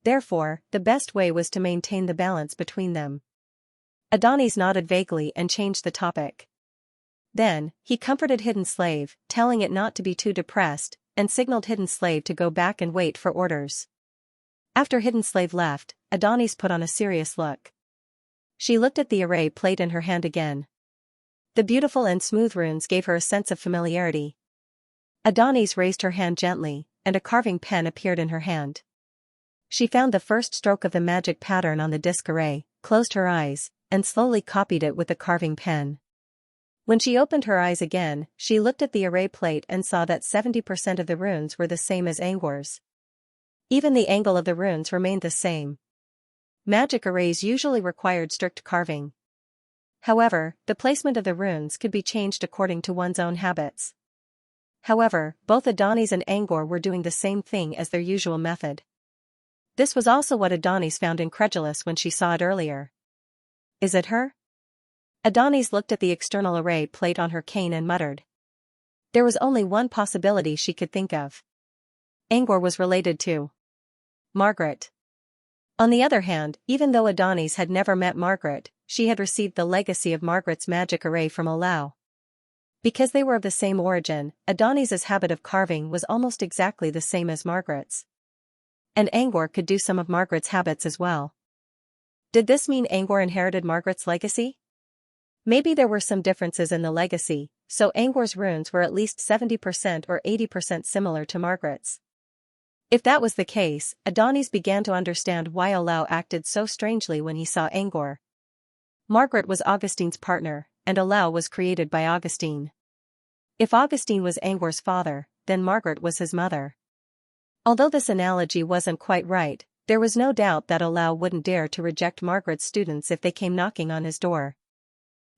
Therefore, the best way was to maintain the balance between them. Adonis nodded vaguely and changed the topic. Then, he comforted Hidden Slave, telling it not to be too depressed, and signaled Hidden Slave to go back and wait for orders. After Hidden Slave left, Adonis put on a serious look. She looked at the array plate in her hand again. The beautiful and smooth runes gave her a sense of familiarity. Adonis raised her hand gently, and a carving pen appeared in her hand. She found the first stroke of the magic pattern on the disc array, closed her eyes, and slowly copied it with the carving pen. When she opened her eyes again, she looked at the array plate and saw that 70% of the runes were the same as Angor's. Even the angle of the runes remained the same. Magic arrays usually required strict carving. However, the placement of the runes could be changed according to one's own habits. However, both Adonis and Angor were doing the same thing as their usual method. This was also what Adonis found incredulous when she saw it earlier. Is it her? Adonis looked at the external array plate on her cane and muttered. There was only one possibility she could think of. Angor was related to Margaret. On the other hand, even though Adonis had never met Margaret, she had received the legacy of Margaret's magic array from Olau. Because they were of the same origin, Adonis's habit of carving was almost exactly the same as Margaret's. And Angor could do some of Margaret's habits as well. Did this mean Angor inherited Margaret's legacy? Maybe there were some differences in the legacy, so Angor's runes were at least 70% or 80% similar to Margaret's. If that was the case, Adonis began to understand why Olau acted so strangely when he saw Angor. Margaret was Augustine's partner, and Olau was created by Augustine. If Augustine was Angor's father, then Margaret was his mother. Although this analogy wasn't quite right, there was no doubt that Olau wouldn't dare to reject Margaret's students if they came knocking on his door.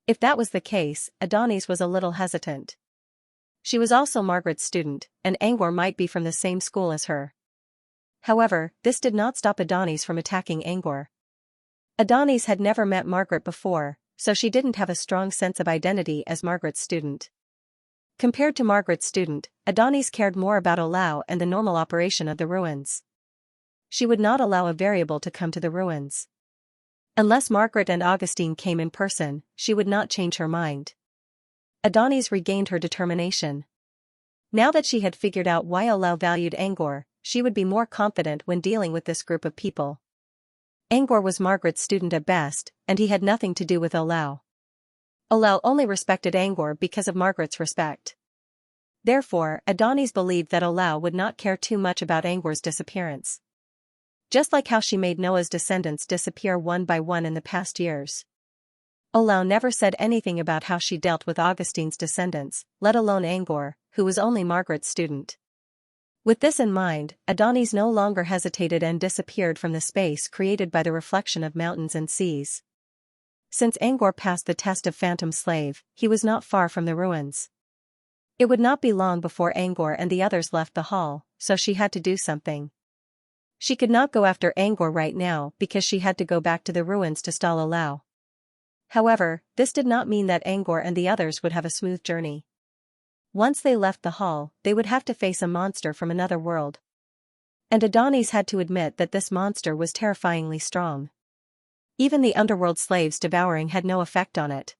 If that was the case, Adonis was a little hesitant. She was also Margaret's student, and Angor might be from the same school as her. However, this did not stop Adonis from attacking Angor. Adonis had never met Margaret before, so she didn't have a strong sense of identity as Margaret's student. Compared to Margaret's student, Adonis cared more about Olau and the normal operation of the ruins. She would not allow a variable to come to the ruins. Unless Margaret and Augustine came in person, she would not change her mind. Adonis regained her determination. Now that she had figured out why Olau valued Angor, she would be more confident when dealing with this group of people. Angor was Margaret's student at best, and he had nothing to do with Olau. Olau only respected Angor because of Margaret's respect. Therefore, Adonis believed that Olau would not care too much about Angor's disappearance. Just like how she made Noah's descendants disappear one by one in the past years. Olau never said anything about how she dealt with Augustine's descendants, let alone Angor, who was only Margaret's student. With this in mind, Adonis no longer hesitated and disappeared from the space created by the reflection of mountains and seas. Since Angor passed the test of Phantom Slave, he was not far from the ruins. It would not be long before Angor and the others left the hall, so she had to do something. She could not go after Angor right now because she had to go back to the ruins to stall Olau. However, this did not mean that Angor and the others would have a smooth journey. Once they left the hall, they would have to face a monster from another world. And Adonis had to admit that this monster was terrifyingly strong. Even the underworld slaves devouring had no effect on it.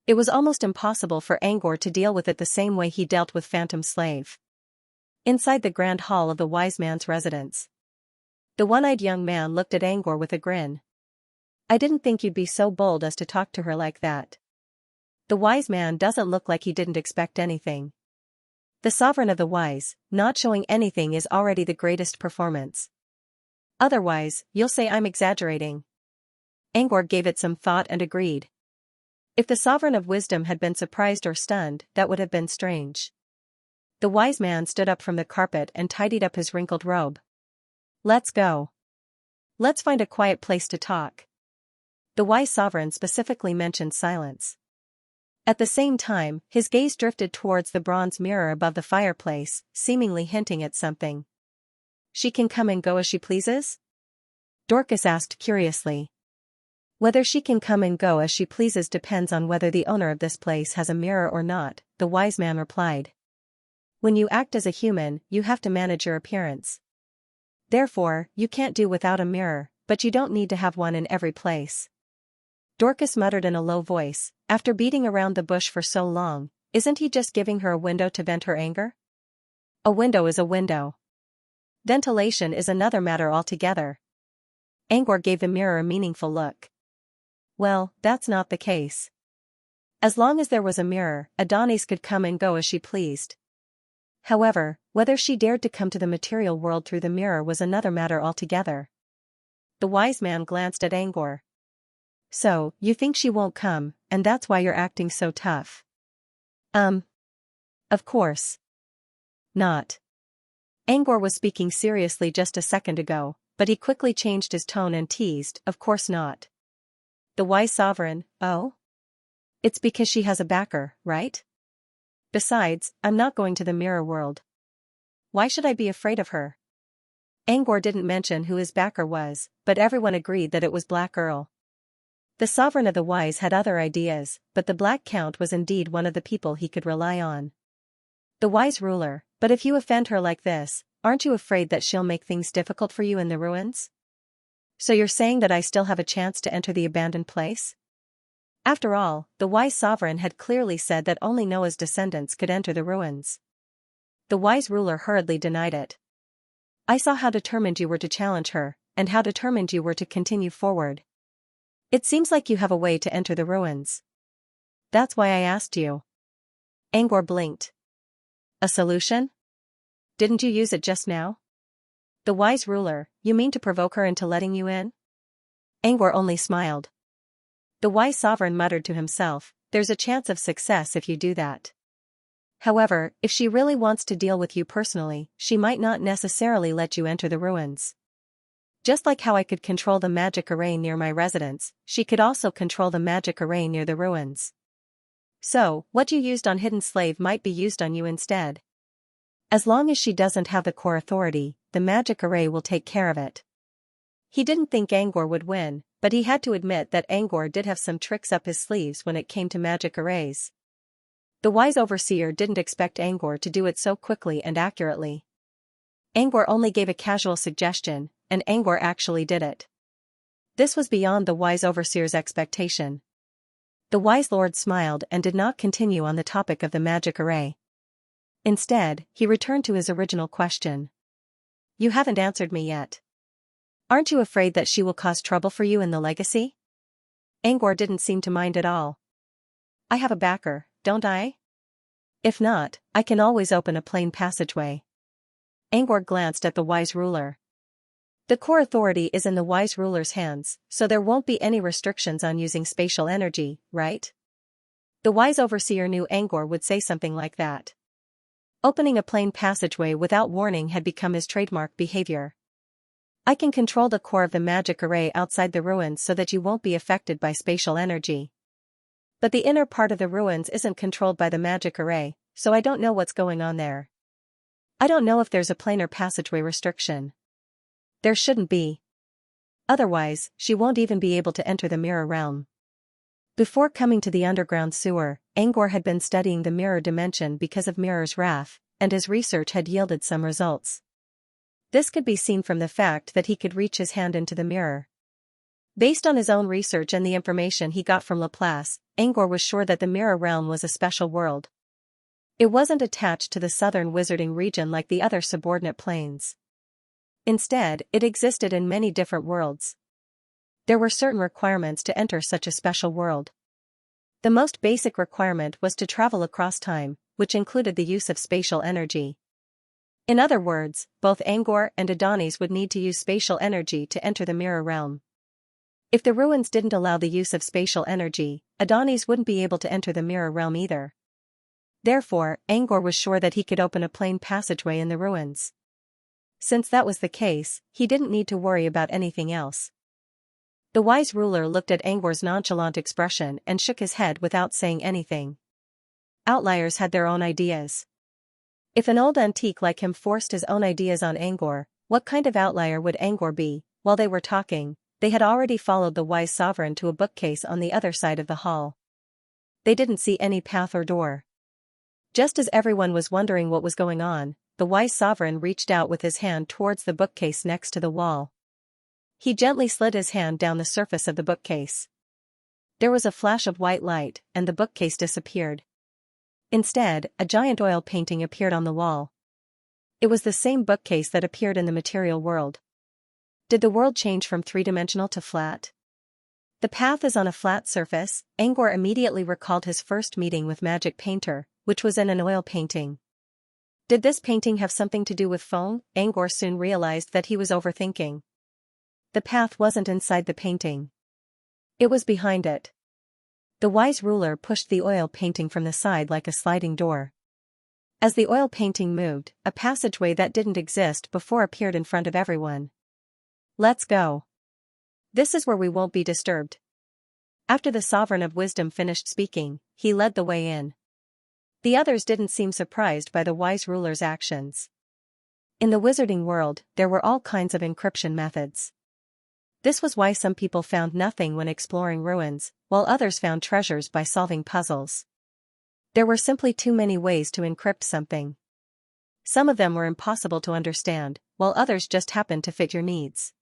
It was almost impossible for Angor to deal with it the same way he dealt with Phantom Slave. Inside the grand hall of the wise man's residence, the one-eyed young man looked at Angor with a grin. I didn't think you'd be so bold as to talk to her like that. The wise man doesn't look like he didn't expect anything. The sovereign of the wise, not showing anything is already the greatest performance. Otherwise, you'll say I'm exaggerating. Angor gave it some thought and agreed. If the sovereign of wisdom had been surprised or stunned, that would have been strange. The wise man stood up from the carpet and tidied up his wrinkled robe. Let's go. Let's find a quiet place to talk. The wise sovereign specifically mentioned silence. At the same time, his gaze drifted towards the bronze mirror above the fireplace, seemingly hinting at something. She can come and go as she pleases? Dorcas asked curiously. Whether she can come and go as she pleases depends on whether the owner of this place has a mirror or not, the wise man replied. When you act as a human, you have to manage your appearance. Therefore, you can't do without a mirror, but you don't need to have one in every place. Dorcas muttered in a low voice, after beating around the bush for so long, isn't he just giving her a window to vent her anger? A window is a window. Ventilation is another matter altogether. Angor gave the mirror a meaningful look. Well, that's not the case. As long as there was a mirror, Adonis could come and go as she pleased. However, whether she dared to come to the material world through the mirror was another matter altogether. The wise man glanced at Angor. So, you think she won't come, and that's why you're acting so tough? Of course. Not. Angor was speaking seriously just a second ago, but he quickly changed his tone and teased, of course not. The wise sovereign, oh? It's because she has a backer, right? Besides, I'm not going to the mirror world. Why should I be afraid of her? Angor didn't mention who his backer was, but everyone agreed that it was Black Earl. The sovereign of the wise had other ideas, but the Black Count was indeed one of the people he could rely on. The wise ruler, but if you offend her like this, aren't you afraid that she'll make things difficult for you in the ruins? So you're saying that I still have a chance to enter the abandoned place? After all, the wise sovereign had clearly said that only Noah's descendants could enter the ruins. The wise ruler hurriedly denied it. I saw how determined you were to challenge her, and how determined you were to continue forward. It seems like you have a way to enter the ruins. That's why I asked you. Angor blinked. A solution? Didn't you use it just now? The wise ruler, you mean to provoke her into letting you in? Angor only smiled. The wise sovereign muttered to himself, there's a chance of success if you do that. However, if she really wants to deal with you personally, she might not necessarily let you enter the ruins. Just like how I could control the magic array near my residence, she could also control the magic array near the ruins. So, what you used on Hidden Slave might be used on you instead. As long as she doesn't have the core authority, the magic array will take care of it. He didn't think Angor would win, but he had to admit that Angor did have some tricks up his sleeves when it came to magic arrays. The wise overseer didn't expect Angor to do it so quickly and accurately. Angor only gave a casual suggestion, and Angor actually did it. This was beyond the wise overseer's expectation. The wise lord smiled and did not continue on the topic of the magic array. Instead, he returned to his original question. You haven't answered me yet. Aren't you afraid that she will cause trouble for you in the legacy? Angor didn't seem to mind at all. I have a backer, don't I? If not, I can always open a plain passageway. Angor glanced at the wise ruler. The core authority is in the wise ruler's hands, so there won't be any restrictions on using spatial energy, right? The wise overseer knew Angor would say something like that. Opening a plain passageway without warning had become his trademark behavior. I can control the core of the magic array outside the ruins so that you won't be affected by spatial energy. But the inner part of the ruins isn't controlled by the magic array, so I don't know what's going on there. I don't know if there's a planar passageway restriction. There shouldn't be. Otherwise, she won't even be able to enter the mirror realm. Before coming to the underground sewer, Angor had been studying the mirror dimension because of Mirror's wrath, and his research had yielded some results. This could be seen from the fact that he could reach his hand into the mirror. Based on his own research and the information he got from Laplace, Angor was sure that the mirror realm was a special world. It wasn't attached to the southern wizarding region like the other subordinate planes. Instead, it existed in many different worlds. There were certain requirements to enter such a special world. The most basic requirement was to travel across time, which included the use of spatial energy. In other words, both Angor and Adonis would need to use spatial energy to enter the mirror realm. If the ruins didn't allow the use of spatial energy, Adonis wouldn't be able to enter the mirror realm either. Therefore, Angor was sure that he could open a plain passageway in the ruins. Since that was the case, he didn't need to worry about anything else. The wise ruler looked at Angor's nonchalant expression and shook his head without saying anything. Outliers had their own ideas. If an old antique like him forced his own ideas on Angor, what kind of outlier would Angor be? While they were talking, they had already followed the wise sovereign to a bookcase on the other side of the hall. They didn't see any path or door. Just as everyone was wondering what was going on, the wise sovereign reached out with his hand towards the bookcase next to the wall. He gently slid his hand down the surface of the bookcase. There was a flash of white light, and the bookcase disappeared. Instead, a giant oil painting appeared on the wall. It was the same bookcase that appeared in the material world. Did the world change from three-dimensional to flat? The path is on a flat surface. Angor immediately recalled his first meeting with Magic Painter, which was in an oil painting. Did this painting have something to do with foam? Angor soon realized that he was overthinking. The path wasn't inside the painting. It was behind it. The wise ruler pushed the oil painting from the side like a sliding door. As the oil painting moved, a passageway that didn't exist before appeared in front of everyone. Let's go. This is where we won't be disturbed. After the Sovereign of Wisdom finished speaking, he led the way in. The others didn't seem surprised by the wise ruler's actions. In the wizarding world, there were all kinds of encryption methods. This was why some people found nothing when exploring ruins, while others found treasures by solving puzzles. There were simply too many ways to encrypt something. Some of them were impossible to understand, while others just happened to fit your needs.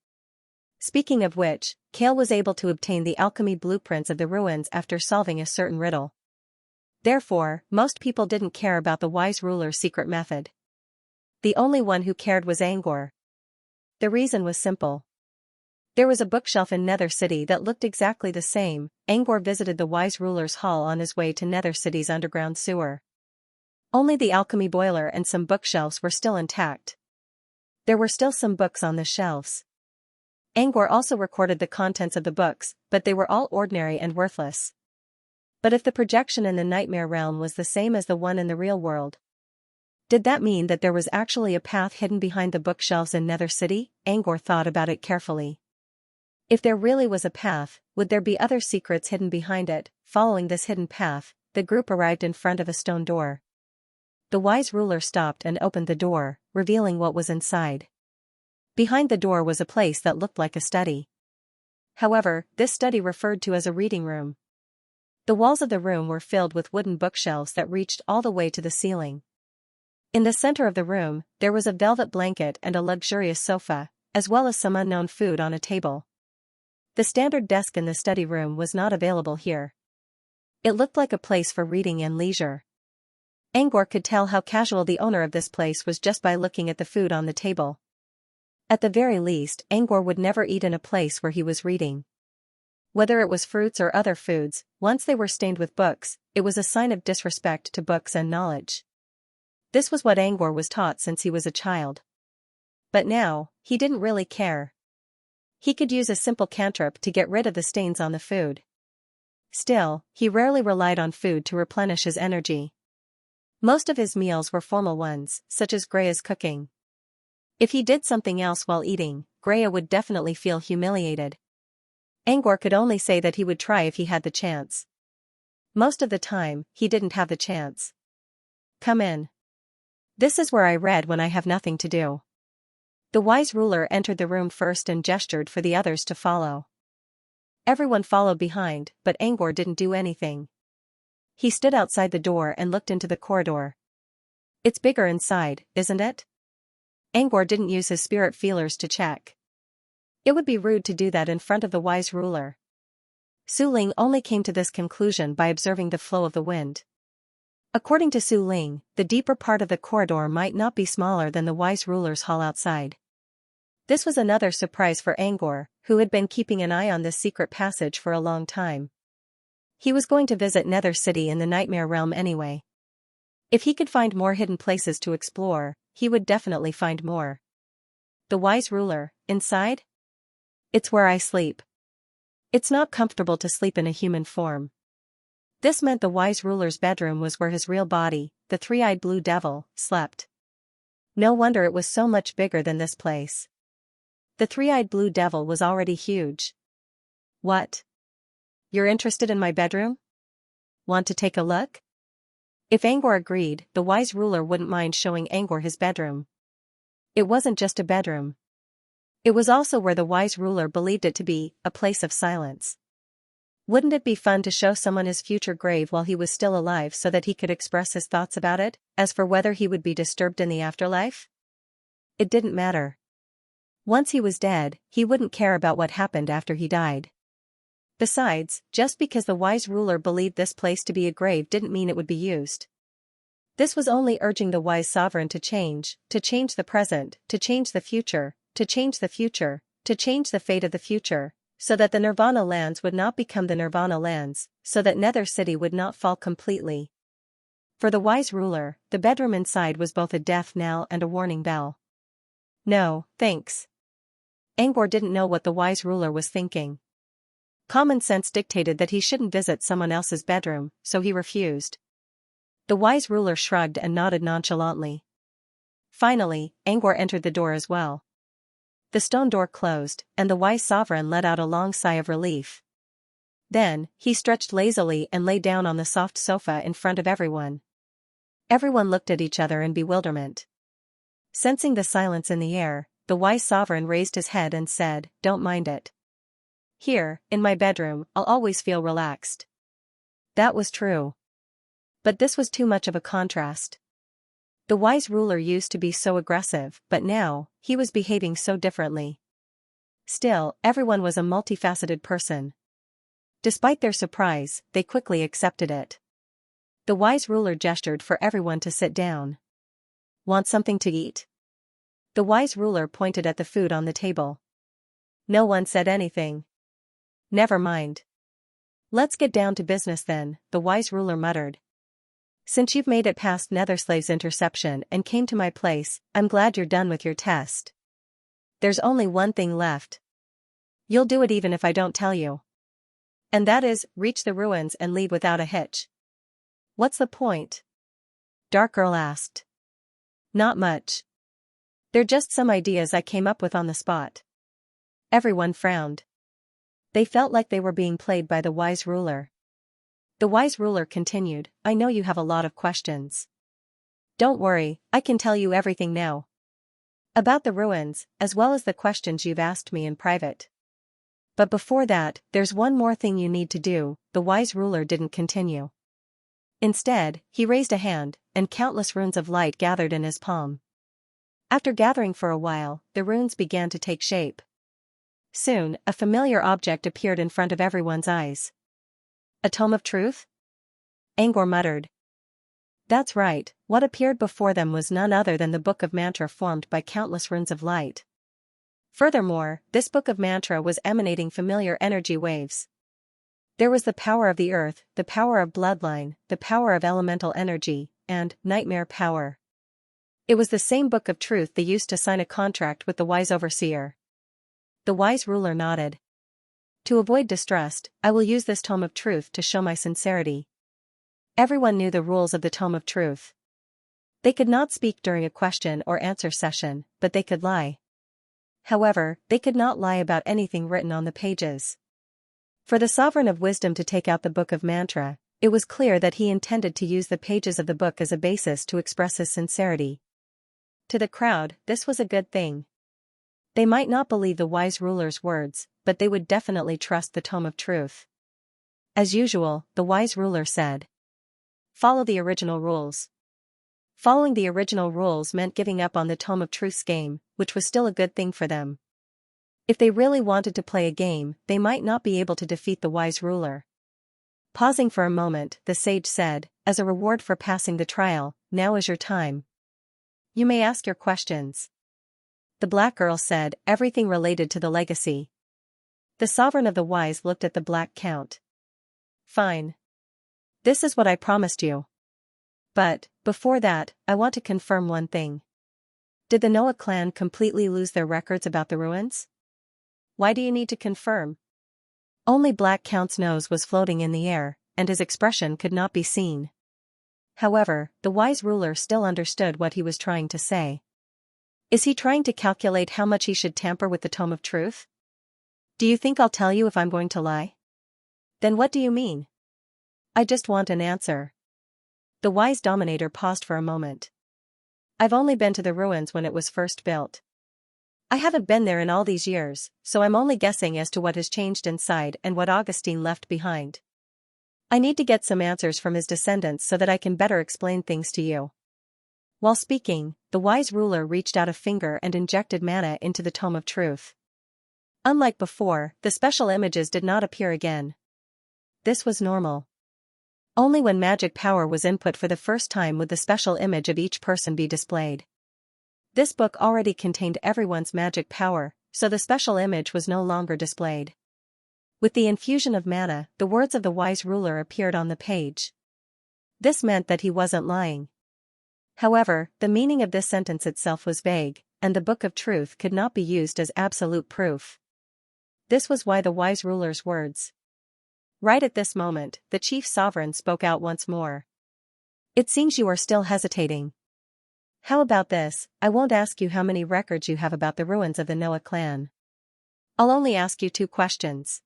Speaking of which, Kale was able to obtain the alchemy blueprints of the ruins after solving a certain riddle. Therefore, most people didn't care about the wise ruler's secret method. The only one who cared was Angor. The reason was simple. There was a bookshelf in Nether City that looked exactly the same. Angor visited the wise ruler's hall on his way to Nether City's underground sewer. Only the alchemy boiler and some bookshelves were still intact. There were still some books on the shelves. Angor also recorded the contents of the books, but they were all ordinary and worthless. But if the projection in the nightmare realm was the same as the one in the real world, did that mean that there was actually a path hidden behind the bookshelves in Nether City? Angor thought about it carefully. If there really was a path, would there be other secrets hidden behind it? Following this hidden path, the group arrived in front of a stone door. The wise ruler stopped and opened the door, revealing what was inside. Behind the door was a place that looked like a study. However, this study referred to as a reading room. The walls of the room were filled with wooden bookshelves that reached all the way to the ceiling. In the center of the room, there was a velvet blanket and a luxurious sofa, as well as some unknown food on a table. The standard desk in the study room was not available here. It looked like a place for reading and leisure. Angor could tell how casual the owner of this place was just by looking at the food on the table. At the very least, Angor would never eat in a place where he was reading. Whether it was fruits or other foods, once they were stained with books, it was a sign of disrespect to books and knowledge. This was what Angor was taught since he was a child. But now, he didn't really care. He could use a simple cantrip to get rid of the stains on the food. Still, he rarely relied on food to replenish his energy. Most of his meals were formal ones, such as Grea's cooking. If he did something else while eating, Grea would definitely feel humiliated. Angor could only say that he would try if he had the chance. Most of the time, he didn't have the chance. Come in. This is where I read when I have nothing to do. The wise ruler entered the room first and gestured for the others to follow. Everyone followed behind, but Angor didn't do anything. He stood outside the door and looked into the corridor. It's bigger inside, isn't it? Angor didn't use his spirit feelers to check. It would be rude to do that in front of the wise ruler. Su Ling only came to this conclusion by observing the flow of the wind. According to Su Ling, the deeper part of the corridor might not be smaller than the wise ruler's hall outside. This was another surprise for Angor, who had been keeping an eye on this secret passage for a long time. He was going to visit Nether City in the Nightmare Realm anyway. If he could find more hidden places to explore, he would definitely find more. The wise ruler, inside? It's where I sleep. It's not comfortable to sleep in a human form. This meant the wise ruler's bedroom was where his real body, the three-eyed blue devil, slept. No wonder it was so much bigger than this place. The three-eyed blue devil was already huge. What? You're interested in my bedroom? Want to take a look? If Angor agreed, the wise ruler wouldn't mind showing Angor his bedroom. It wasn't just a bedroom. It was also where the wise ruler believed it to be, a place of silence. Wouldn't it be fun to show someone his future grave while he was still alive so that he could express his thoughts about it? As for whether he would be disturbed in the afterlife? It didn't matter. Once he was dead, he wouldn't care about what happened after he died. Besides, just because the wise ruler believed this place to be a grave didn't mean it would be used. This was only urging the wise sovereign to change the present, to change the future, to change the future, to change the fate of the future, so that the Nirvana lands would not become the Nirvana lands, so that Nether City would not fall completely. For the wise ruler, the bedroom inside was both a death knell and a warning bell. No, thanks. Angor didn't know what the wise ruler was thinking. Common sense dictated that he shouldn't visit someone else's bedroom, so he refused. The wise ruler shrugged and nodded nonchalantly. Finally, Angor entered the door as well. The stone door closed, and the wise sovereign let out a long sigh of relief. Then, he stretched lazily and lay down on the soft sofa in front of everyone. Everyone looked at each other in bewilderment. Sensing the silence in the air, the wise sovereign raised his head and said, "Don't mind it. Here, in my bedroom, I'll always feel relaxed." That was true. But this was too much of a contrast. The wise ruler used to be so aggressive, but now, he was behaving so differently. Still, everyone was a multifaceted person. Despite their surprise, they quickly accepted it. The wise ruler gestured for everyone to sit down. "Want something to eat?" The wise ruler pointed at the food on the table. No one said anything. "Never mind. Let's get down to business then," the wise ruler muttered. "Since you've made it past Netherslave's interception and came to my place, I'm glad you're done with your test. There's only one thing left. You'll do it even if I don't tell you. And that is, reach the ruins and leave without a hitch." "What's the point?" Dark Girl asked. "Not much. They're just some ideas I came up with on the spot." Everyone frowned. They felt like they were being played by the wise ruler. The wise ruler continued, "I know you have a lot of questions. Don't worry, I can tell you everything now. About the ruins, as well as the questions you've asked me in private. But before that, there's one more thing you need to do." The wise ruler didn't continue. Instead, he raised a hand, and countless runes of light gathered in his palm. After gathering for a while, the runes began to take shape. Soon, a familiar object appeared in front of everyone's eyes. "A tome of truth?" Angor muttered. That's right, what appeared before them was none other than the book of mantra formed by countless runes of light. Furthermore, this book of mantra was emanating familiar energy waves. There was the power of the earth, the power of bloodline, the power of elemental energy, and nightmare power. It was the same book of truth they used to sign a contract with the wise overseer. The wise ruler nodded. "To avoid distrust, I will use this tome of truth to show my sincerity." Everyone knew the rules of the tome of truth. They could not speak during a question or answer session, but they could lie. However, they could not lie about anything written on the pages. For the sovereign of wisdom to take out the book of mantra, it was clear that he intended to use the pages of the book as a basis to express his sincerity. To the crowd, this was a good thing. They might not believe the wise ruler's words, but they would definitely trust the tome of truth. As usual, the wise ruler said, "Follow the original rules." Following the original rules meant giving up on the tome of truth's game, which was still a good thing for them. If they really wanted to play a game, they might not be able to defeat the wise ruler. Pausing for a moment, the sage said, "As a reward for passing the trial, now is your time. You may ask your questions." The black girl said, "Everything related to the legacy." The sovereign of the wise looked at the black count. "Fine. This is what I promised you. But, before that, I want to confirm one thing. Did the Noah clan completely lose their records about the ruins?" "Why do you need to confirm?" Only Black Count's nose was floating in the air, and his expression could not be seen. However, the wise ruler still understood what he was trying to say. Is he trying to calculate how much he should tamper with the tome of truth? "Do you think I'll tell you if I'm going to lie?" "Then what do you mean?" "I just want an answer." The wise dominator paused for a moment. "I've only been to the ruins when it was first built. I haven't been there in all these years, so I'm only guessing as to what has changed inside and what Augustine left behind. I need to get some answers from his descendants so that I can better explain things to you." While speaking, the wise ruler reached out a finger and injected mana into the tome of truth. Unlike before, the special images did not appear again. This was normal. Only when magic power was input for the first time would the special image of each person be displayed. This book already contained everyone's magic power, so the special image was no longer displayed. With the infusion of mana, the words of the wise ruler appeared on the page. This meant that he wasn't lying. However, the meaning of this sentence itself was vague, and the book of truth could not be used as absolute proof. This was why the wise ruler's words. Right at this moment, the chief sovereign spoke out once more. "It seems you are still hesitating. How about this, I won't ask you how many records you have about the ruins of the Noah clan. I'll only ask you 2 questions.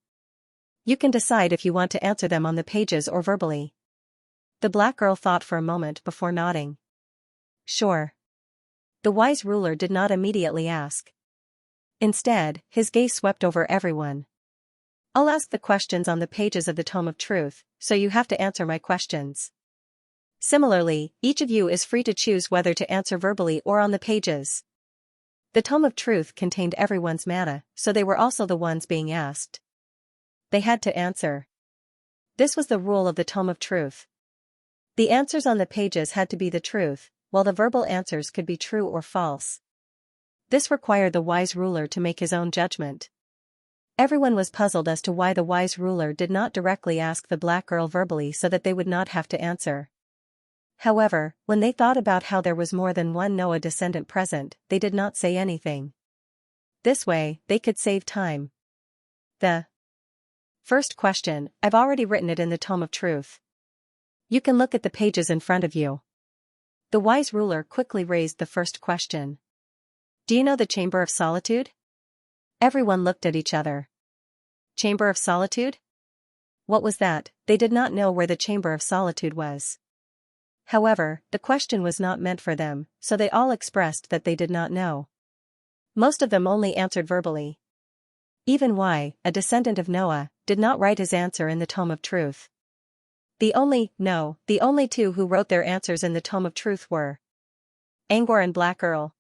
You can decide if you want to answer them on the pages or verbally. The black girl thought for a moment before nodding. Sure. The wise ruler did not immediately ask. Instead, his gaze swept over everyone. I'll ask the questions on the pages of the Tome of Truth, so you have to answer my questions. Similarly, each of you is free to choose whether to answer verbally or on the pages. The Tome of Truth contained everyone's mana, so they were also the ones being asked. They had to answer. This was the rule of the Tome of Truth. The answers on the pages had to be the truth, while the verbal answers could be true or false. This required the wise ruler to make his own judgment. Everyone was puzzled as to why the wise ruler did not directly ask the black girl verbally so that they would not have to answer. However, when they thought about how there was more than one Noah descendant present, they did not say anything. This way, they could save time. The first question, I've already written it in the Tome of Truth. You can look at the pages in front of you. The wise ruler quickly raised the first question. Do you know the Chamber of Solitude? Everyone looked at each other. Chamber of Solitude? What was that? They did not know where the Chamber of Solitude was. However, the question was not meant for them, so they all expressed that they did not know. Most of them only answered verbally. Even Y, a descendant of Noah, did not write his answer in the Tome of Truth. The only two who wrote their answers in the Tome of Truth were Angor and Black Earl.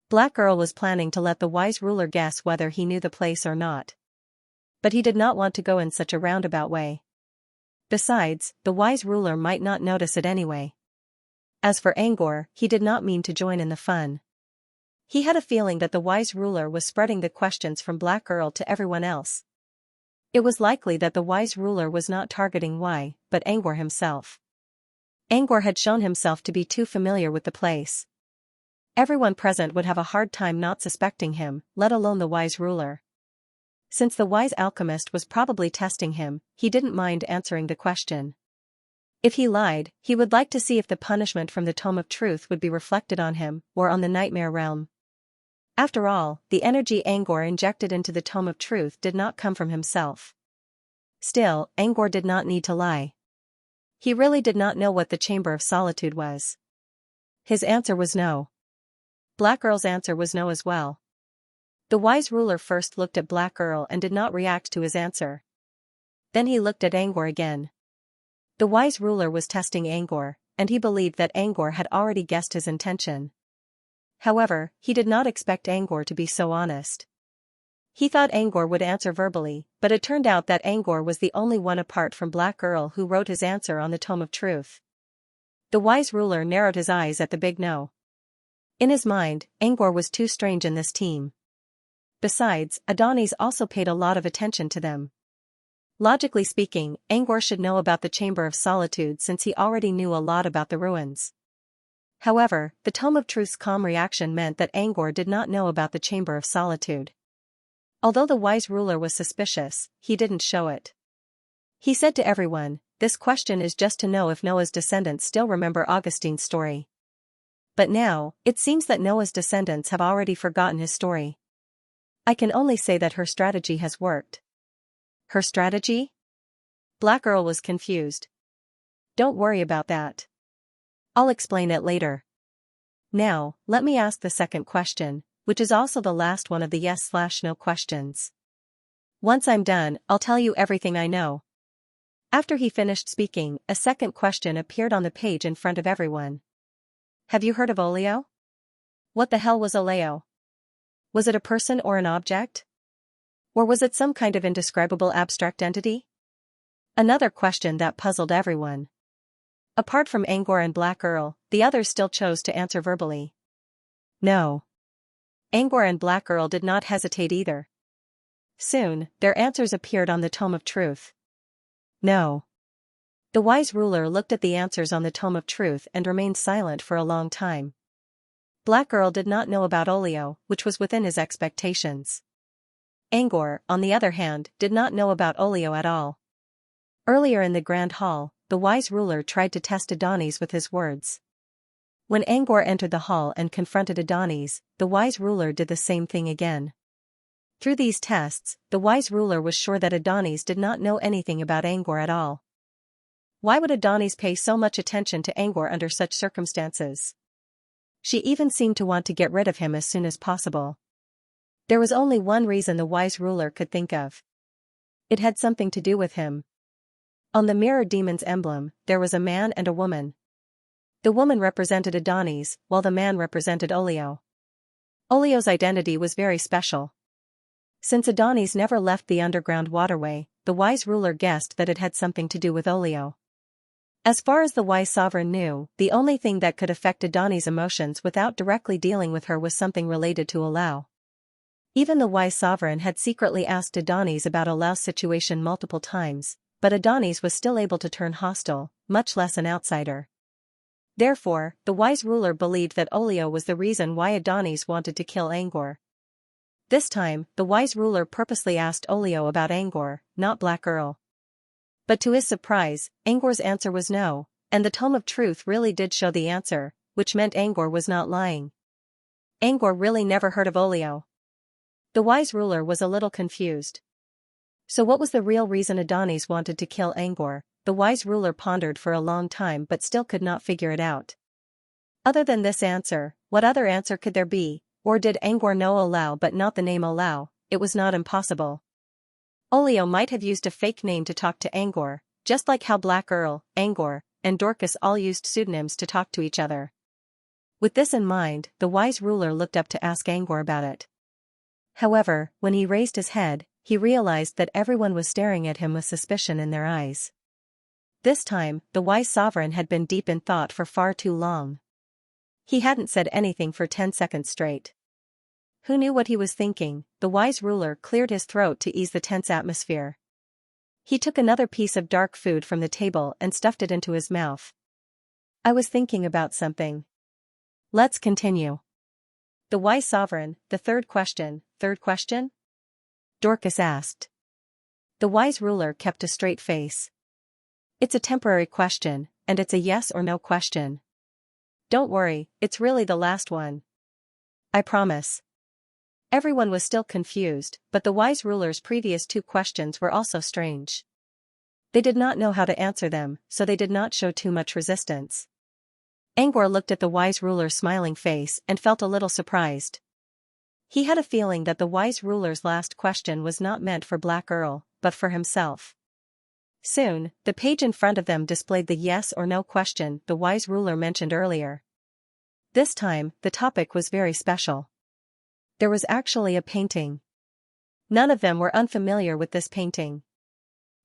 Black Earl was planning to let the wise ruler guess whether he knew the place or not. But he did not want to go in such a roundabout way. Besides, the wise ruler might not notice it anyway. As for Angor, he did not mean to join in the fun. He had a feeling that the wise ruler was spreading the questions from Black Earl to everyone else. It was likely that the wise ruler was not targeting Y, but Angor himself. Angor had shown himself to be too familiar with the place. Everyone present would have a hard time not suspecting him, let alone the wise ruler. Since the wise alchemist was probably testing him, he didn't mind answering the question. If he lied, he would like to see if the punishment from the Tome of Truth would be reflected on him, or on the nightmare realm. After all, the energy Angor injected into the Tome of Truth did not come from himself. Still, Angor did not need to lie. He really did not know what the Chamber of Solitude was. His answer was no. Black Earl's answer was no as well. The wise ruler first looked at Black Earl and did not react to his answer. Then he looked at Angor again. The wise ruler was testing Angor, and he believed that Angor had already guessed his intention. However, he did not expect Angor to be so honest. He thought Angor would answer verbally, but it turned out that Angor was the only one apart from Black Earl who wrote his answer on the Tome of Truth. The wise ruler narrowed his eyes at the big no. In his mind, Angor was too strange in this team. Besides, Adonis also paid a lot of attention to them. Logically speaking, Angor should know about the Chamber of Solitude since he already knew a lot about the ruins. However, the Tome of Truth's calm reaction meant that Angor did not know about the Chamber of Solitude. Although the wise ruler was suspicious, he didn't show it. He said to everyone, "This question is just to know if Noah's descendants still remember Augustine's story." But now, it seems that Noah's descendants have already forgotten his story. I can only say that her strategy has worked. Her strategy? Black Earl was confused. Don't worry about that. I'll explain it later. Now, let me ask the second question, which is also the last one of the yes/no questions. Once I'm done, I'll tell you everything I know. After he finished speaking, a second question appeared on the page in front of everyone. Have you heard of Oleo? What the hell was Oleo? Was it a person or an object? Or was it some kind of indescribable abstract entity? Another question that puzzled everyone. Apart from Angor and Black Earl, the others still chose to answer verbally. No. Angor and Black Earl did not hesitate either. Soon, their answers appeared on the Tome of Truth. No. The wise ruler looked at the answers on the Tome of Truth and remained silent for a long time. Black Earl did not know about Oleo, which was within his expectations. Angor, on the other hand, did not know about Oleo at all. Earlier in the Grand Hall, the wise ruler tried to test Adonis with his words. When Angor entered the hall and confronted Adonis, the wise ruler did the same thing again. Through these tests, the wise ruler was sure that Adonis did not know anything about Angor at all. Why would Adonis pay so much attention to Angor under such circumstances? She even seemed to want to get rid of him as soon as possible. There was only one reason the wise ruler could think of. It had something to do with him. On the mirror demon's emblem, there was a man and a woman. The woman represented Adonis, while the man represented Olio. Olio's identity was very special. Since Adonis never left the underground waterway, the wise ruler guessed that it had something to do with Olio. As far as the wise sovereign knew, the only thing that could affect Adonis' emotions without directly dealing with her was something related to Olio. Even the wise sovereign had secretly asked Adonis about Olio's situation multiple times, but Adonis was still able to turn hostile, much less an outsider. Therefore, the wise ruler believed that Olio was the reason why Adonis wanted to kill Angor. This time, the wise ruler purposely asked Olio about Angor, not Black Earl. But to his surprise, Angor's answer was no, and the tome of truth really did show the answer, which meant Angor was not lying. Angor really never heard of Olio. The wise ruler was a little confused. So what was the real reason Adonis wanted to kill Angor? The wise ruler pondered for a long time but still could not figure it out. Other than this answer, what other answer could there be? Or did Angor know Olio but not the name Olio? It was not impossible. Olio might have used a fake name to talk to Angor, just like how Black Earl, Angor, and Dorcas all used pseudonyms to talk to each other. With this in mind, the wise ruler looked up to ask Angor about it. However, when he raised his head, he realized that everyone was staring at him with suspicion in their eyes. This time, the wise sovereign had been deep in thought for far too long. He hadn't said anything for 10 seconds straight. Who knew what he was thinking? The wise ruler cleared his throat to ease the tense atmosphere. He took another piece of dark food from the table and stuffed it into his mouth. I was thinking about something. Let's continue. The wise sovereign, the third question? Dorcas asked. The wise ruler kept a straight face. It's a temporary question, and it's a yes or no question. Don't worry, it's really the last one. I promise. Everyone was still confused, but the wise ruler's previous 2 questions were also strange. They did not know how to answer them, so they did not show too much resistance. Angor looked at the wise ruler's smiling face and felt a little surprised. He had a feeling that the wise ruler's last question was not meant for Black Earl, but for himself. Soon, the page in front of them displayed the yes or no question the wise ruler mentioned earlier. This time, the topic was very special. There was actually a painting. None of them were unfamiliar with this painting.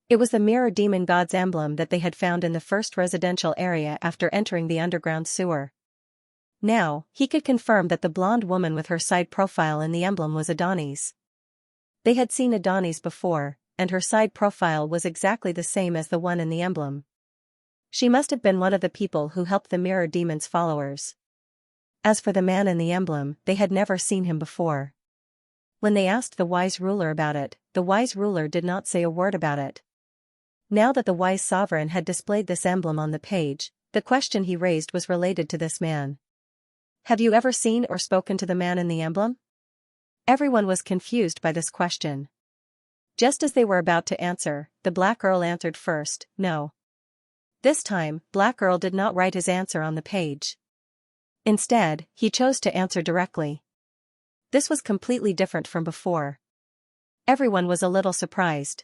It was the mirror demon god's emblem that they had found in the first residential area after entering the underground sewer. Now, he could confirm that the blonde woman with her side profile in the emblem was Adonis. They had seen Adonis before, and her side profile was exactly the same as the one in the emblem. She must have been one of the people who helped the mirror demon's followers. As for the man in the emblem, they had never seen him before. When they asked the wise ruler about it, the wise ruler did not say a word about it. Now that the wise sovereign had displayed this emblem on the page, the question he raised was related to this man. Have you ever seen or spoken to the man in the emblem? Everyone was confused by this question. Just as they were about to answer, the Black Earl answered first, no. This time, Black Earl did not write his answer on the page. Instead, he chose to answer directly. This was completely different from before. Everyone was a little surprised.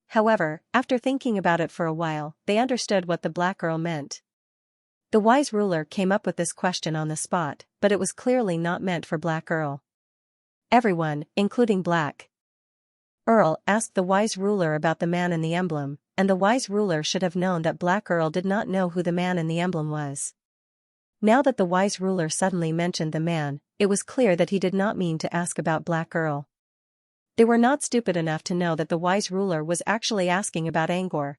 However, after thinking about it for a while, they understood what the Black Earl meant. The wise ruler came up with this question on the spot, but it was clearly not meant for Black Earl. Everyone, including Black Earl, asked the wise ruler about the man in the emblem, and the wise ruler should have known that Black Earl did not know who the man in the emblem was. Now that the wise ruler suddenly mentioned the man, it was clear that he did not mean to ask about Black Earl. They were not stupid enough to know that the wise ruler was actually asking about Angor.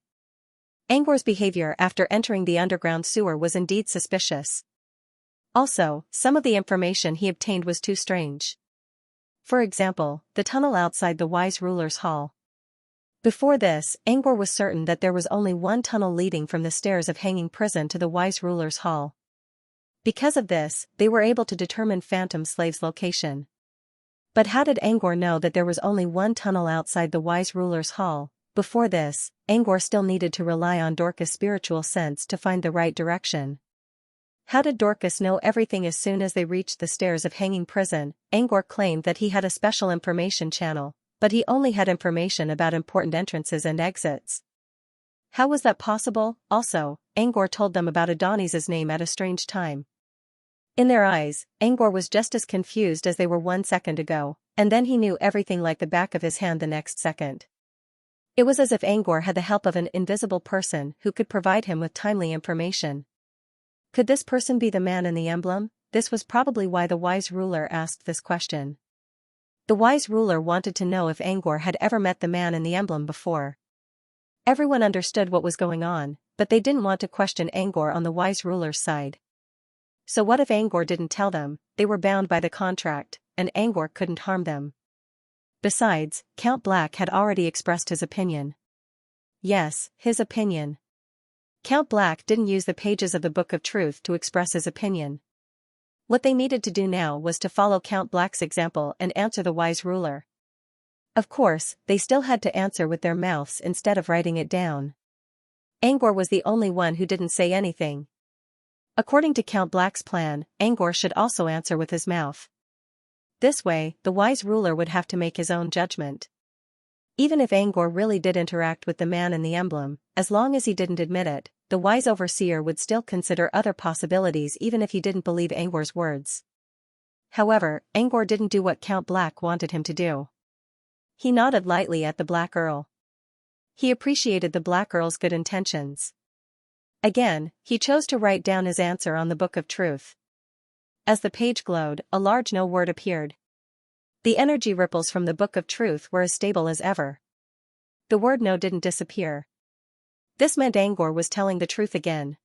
Angor's behavior after entering the underground sewer was indeed suspicious. Also, some of the information he obtained was too strange. For example, the tunnel outside the wise ruler's hall. Before this, Angor was certain that there was only one tunnel leading from the stairs of Hanging Prison to the wise ruler's hall. Because of this, they were able to determine Phantom Slave's location. But how did Angor know that there was only one tunnel outside the wise ruler's hall? Before this, Angor still needed to rely on Dorcas' spiritual sense to find the right direction. How did Dorcas know everything as soon as they reached the stairs of Hanging Prison? Angor claimed that he had a special information channel, but he only had information about important entrances and exits. How was that possible? Also, Angor told them about Adonis's name at a strange time. In their eyes, Angor was just as confused as they were 1 second ago, and then he knew everything like the back of his hand the next second. It was as if Angor had the help of an invisible person who could provide him with timely information. Could this person be the man in the emblem? This was probably why the wise ruler asked this question. The wise ruler wanted to know if Angor had ever met the man in the emblem before. Everyone understood what was going on, but they didn't want to question Angor on the wise ruler's side. So what if Angor didn't tell them? They were bound by the contract, and Angor couldn't harm them. Besides, Count Black had already expressed his opinion. Yes, his opinion. Count Black didn't use the pages of the Book of Truth to express his opinion. What they needed to do now was to follow Count Black's example and answer the wise ruler. Of course, they still had to answer with their mouths instead of writing it down. Angor was the only one who didn't say anything. According to Count Black's plan, Angor should also answer with his mouth. This way, the wise ruler would have to make his own judgment. Even if Angor really did interact with the man in the emblem, as long as he didn't admit it, the wise overseer would still consider other possibilities even if he didn't believe Angor's words. However, Angor didn't do what Count Black wanted him to do. He nodded lightly at the Black Earl. He appreciated the Black Earl's good intentions. Again, he chose to write down his answer on the Book of Truth. As the page glowed, a large no word appeared. The energy ripples from the Book of Truth were as stable as ever. The word no didn't disappear. This meant Angor was telling the truth again.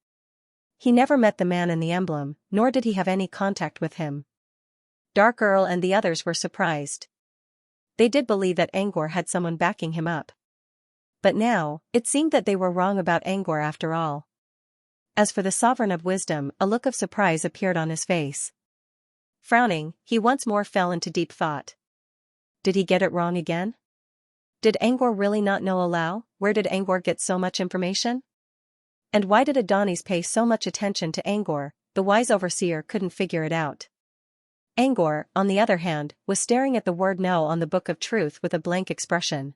He never met the man in the emblem, nor did he have any contact with him. Dark Earl and the others were surprised. They did believe that Angor had someone backing him up. But now, it seemed that they were wrong about Angor after all. As for the Sovereign of Wisdom, a look of surprise appeared on his face. Frowning, he once more fell into deep thought. Did he get it wrong again? Did Angor really not know Alao? Where did Angor get so much information? And why did Adonis pay so much attention to Angor? The wise overseer couldn't figure it out. Angor, on the other hand, was staring at the word no on the Book of Truth with a blank expression.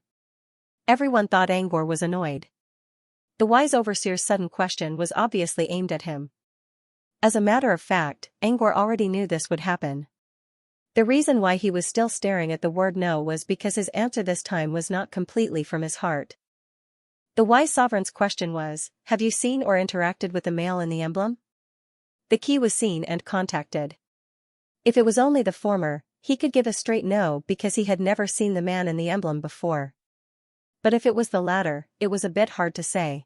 Everyone thought Angor was annoyed. The wise overseer's sudden question was obviously aimed at him. As a matter of fact, Angor already knew this would happen. The reason why he was still staring at the word no was because his answer this time was not completely from his heart. The wise sovereign's question was, have you seen or interacted with the male in the emblem? The key was seen and contacted. If it was only the former, he could give a straight no because he had never seen the man in the emblem before. But if it was the latter, it was a bit hard to say.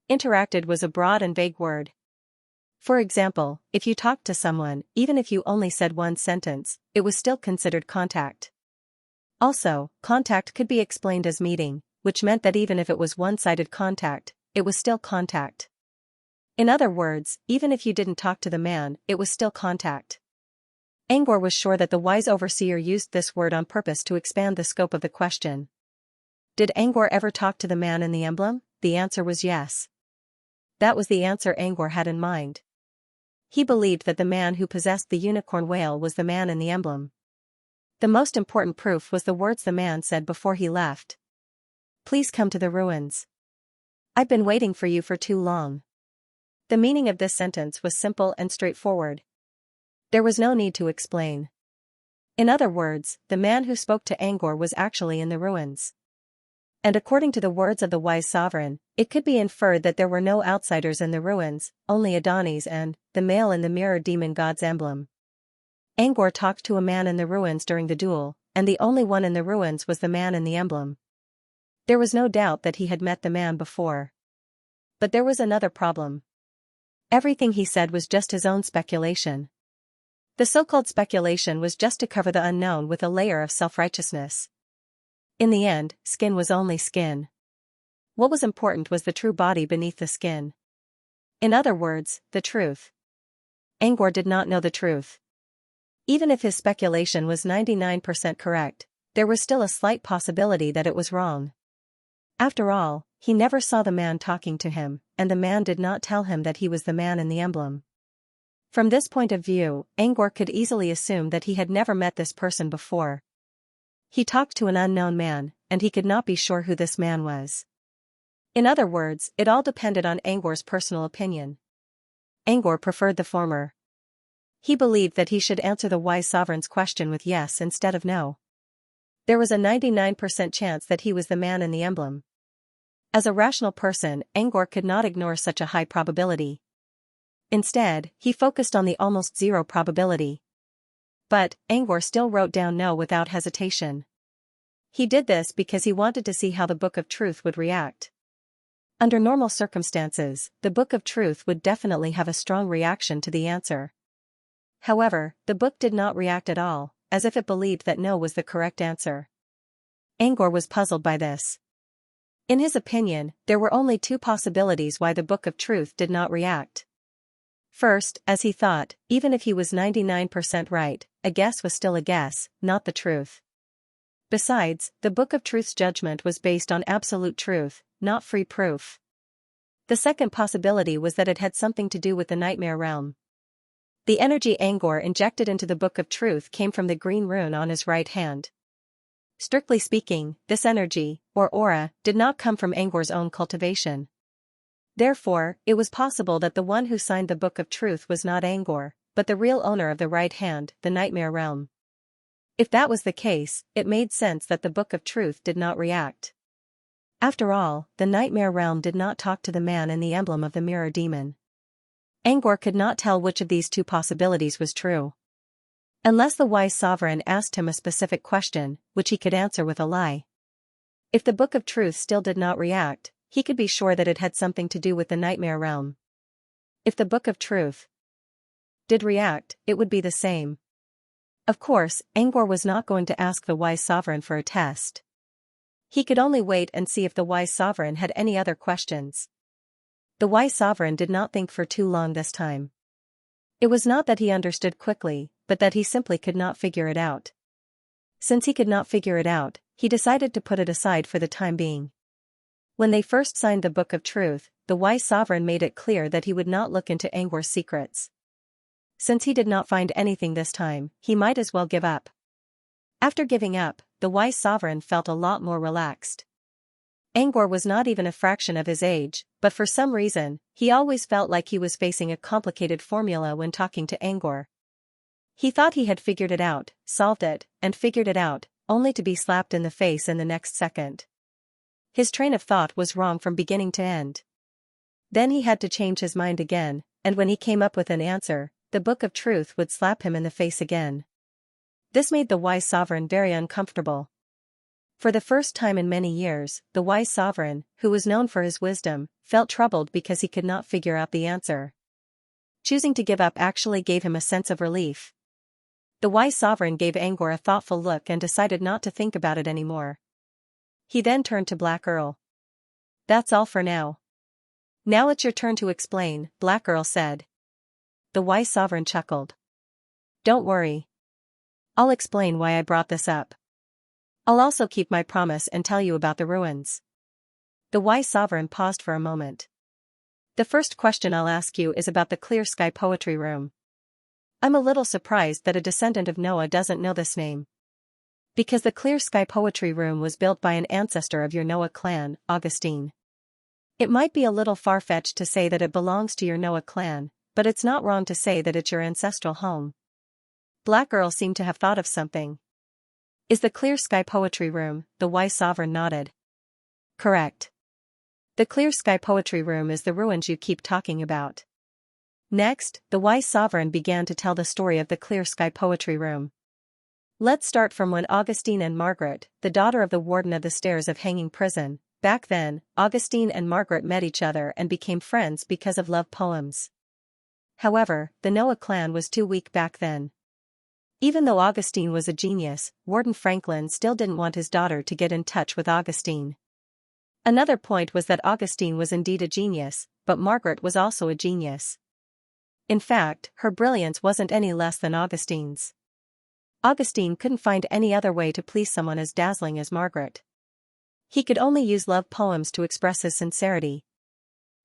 Interacted was a broad and vague word. For example, if you talked to someone, even if you only said one sentence, it was still considered contact. Also, contact could be explained as meeting, which meant that even if it was one-sided contact, it was still contact. In other words, even if you didn't talk to the man, it was still contact. Angor was sure that the wise overseer used this word on purpose to expand the scope of the question. Did Angor ever talk to the man in the emblem? The answer was yes. That was the answer Angor had in mind. He believed that the man who possessed the unicorn whale was the man in the emblem. The most important proof was the words the man said before he left. Please come to the ruins. I've been waiting for you for too long. The meaning of this sentence was simple and straightforward. There was no need to explain. In other words, the man who spoke to Angor was actually in the ruins. And according to the words of the wise sovereign, it could be inferred that there were no outsiders in the ruins, only Adonis and the male in the mirror demon god's emblem. Angor talked to a man in the ruins during the duel, and the only one in the ruins was the man in the emblem. There was no doubt that he had met the man before. But there was another problem. Everything he said was just his own speculation. The so-called speculation was just to cover the unknown with a layer of self-righteousness. In the end, skin was only skin. What was important was the true body beneath the skin. In other words, the truth. Angor did not know the truth. Even if his speculation was 99% correct, there was still a slight possibility that it was wrong. After all, he never saw the man talking to him, and the man did not tell him that he was the man in the emblem. From this point of view, Angor could easily assume that he had never met this person before. He talked to an unknown man, and he could not be sure who this man was. In other words, it all depended on Angor's personal opinion. Angor preferred the former. He believed that he should answer the wise sovereign's question with yes instead of no. There was a 99% chance that he was the man in the emblem. As a rational person, Angor could not ignore such a high probability. Instead, he focused on the almost zero probability. But, Angor still wrote down no without hesitation. He did this because he wanted to see how the Book of Truth would react. Under normal circumstances, the Book of Truth would definitely have a strong reaction to the answer. However, the book did not react at all, as if it believed that no was the correct answer. Angor was puzzled by this. In his opinion, there were only two possibilities why the Book of Truth did not react. First, as he thought, even if he was 99% right, a guess was still a guess, not the truth. Besides, the Book of Truth's judgment was based on absolute truth, not free proof. The second possibility was that it had something to do with the nightmare realm. The energy Angor injected into the Book of Truth came from the green rune on his right hand. Strictly speaking, this energy, or aura, did not come from Angor's own cultivation. Therefore, it was possible that the one who signed the Book of Truth was not Angor, but the real owner of the right hand, the nightmare realm. If that was the case, it made sense that the Book of Truth did not react. After all, the nightmare realm did not talk to the man in the emblem of the mirror demon. Angor could not tell which of these two possibilities was true. Unless the wise sovereign asked him a specific question, which he could answer with a lie. If the Book of Truth still did not react, he could be sure that it had something to do with the nightmare realm. If the Book of Truth did react, it would be the same. Of course, Angor was not going to ask the wise sovereign for a test. He could only wait and see if the wise sovereign had any other questions. The wise sovereign did not think for too long this time. It was not that he understood quickly, but that he simply could not figure it out. Since he could not figure it out, he decided to put it aside for the time being. When they first signed the Book of Truth, the wise sovereign made it clear that he would not look into Angor's secrets. Since he did not find anything this time, he might as well give up. After giving up, the wise sovereign felt a lot more relaxed. Angor was not even a fraction of his age, but for some reason, he always felt like he was facing a complicated formula when talking to Angor. He thought he had figured it out, solved it, and figured it out, only to be slapped in the face in the next second. His train of thought was wrong from beginning to end. Then he had to change his mind again, and when he came up with an answer, the Book of Truth would slap him in the face again. This made the wise sovereign very uncomfortable. For the first time in many years, the wise sovereign, who was known for his wisdom, felt troubled because he could not figure out the answer. Choosing to give up actually gave him a sense of relief. The wise sovereign gave Angor a thoughtful look and decided not to think about it anymore. He then turned to Black Earl. "That's all for now. Now it's your turn to explain," Black Earl said. The wise sovereign chuckled. "Don't worry. I'll explain why I brought this up. I'll also keep my promise and tell you about the ruins." The wise sovereign paused for a moment. "The first question I'll ask you is about the Clear Sky Poetry Room. I'm a little surprised that a descendant of Noah doesn't know this name. Because the Clear Sky Poetry Room was built by an ancestor of your Noah clan, Augustine. It might be a little far-fetched to say that it belongs to your Noah clan, but it's not wrong to say that it's your ancestral home." Black Earl seemed to have thought of something. "Is the Clear Sky Poetry Room?" The wise sovereign nodded. "Correct. The Clear Sky Poetry Room is the ruins you keep talking about." Next, the wise sovereign began to tell the story of the Clear Sky Poetry Room. "Let's start from when Augustine and Margaret, the daughter of the warden of the Stairs of Hanging Prison, back then, Augustine and Margaret met each other and became friends because of love poems. However, the Noah clan was too weak back then. Even though Augustine was a genius, Warden Franklin still didn't want his daughter to get in touch with Augustine. Another point was that Augustine was indeed a genius, but Margaret was also a genius. In fact, her brilliance wasn't any less than Augustine's. Augustine couldn't find any other way to please someone as dazzling as Margaret. He could only use love poems to express his sincerity.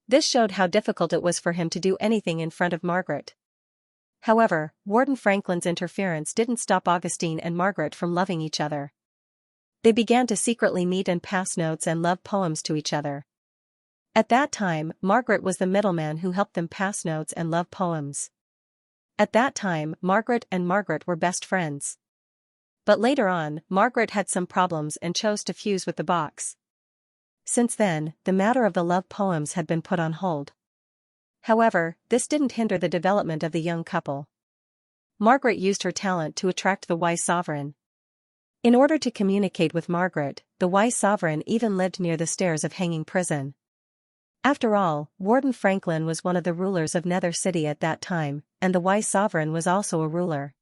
This showed how difficult it was for him to do anything in front of Margaret. However, Warden Franklin's interference didn't stop Augustine and Margaret from loving each other. They began to secretly meet and pass notes and love poems to each other. At that time, Margaret was the middleman who helped them pass notes and love poems. At that time, Margaret and Margaret were best friends. But later on, Margaret had some problems and chose to fuse with the box. Since then, the matter of the love poems had been put on hold. However, this didn't hinder the development of the young couple. Margaret used her talent to attract the wise sovereign. In order to communicate with Margaret, the wise sovereign even lived near the stairs of Hanging Prison. After all, Warden Franklin was one of the rulers of Nether City at that time, and the wise sovereign was also a ruler.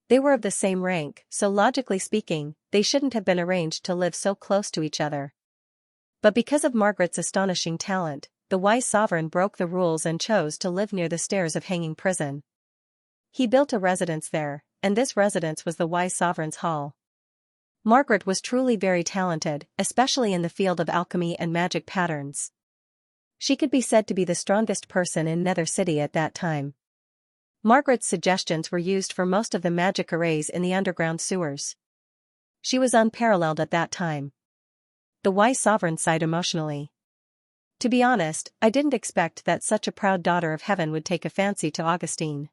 They were of the same rank, so logically speaking, they shouldn't have been arranged to live so close to each other. But because of Margaret's astonishing talent, the wise sovereign broke the rules and chose to live near the stairs of Hanging Prison. He built a residence there, and this residence was the wise sovereign's hall. Margaret was truly very talented, especially in the field of alchemy and magic patterns. She could be said to be the strongest person in Nether City at that time. Margaret's suggestions were used for most of the magic arrays in the underground sewers. She was unparalleled at that time. The wise sovereign sighed emotionally. To be honest, I didn't expect that such a proud daughter of heaven would take a fancy to Augustine.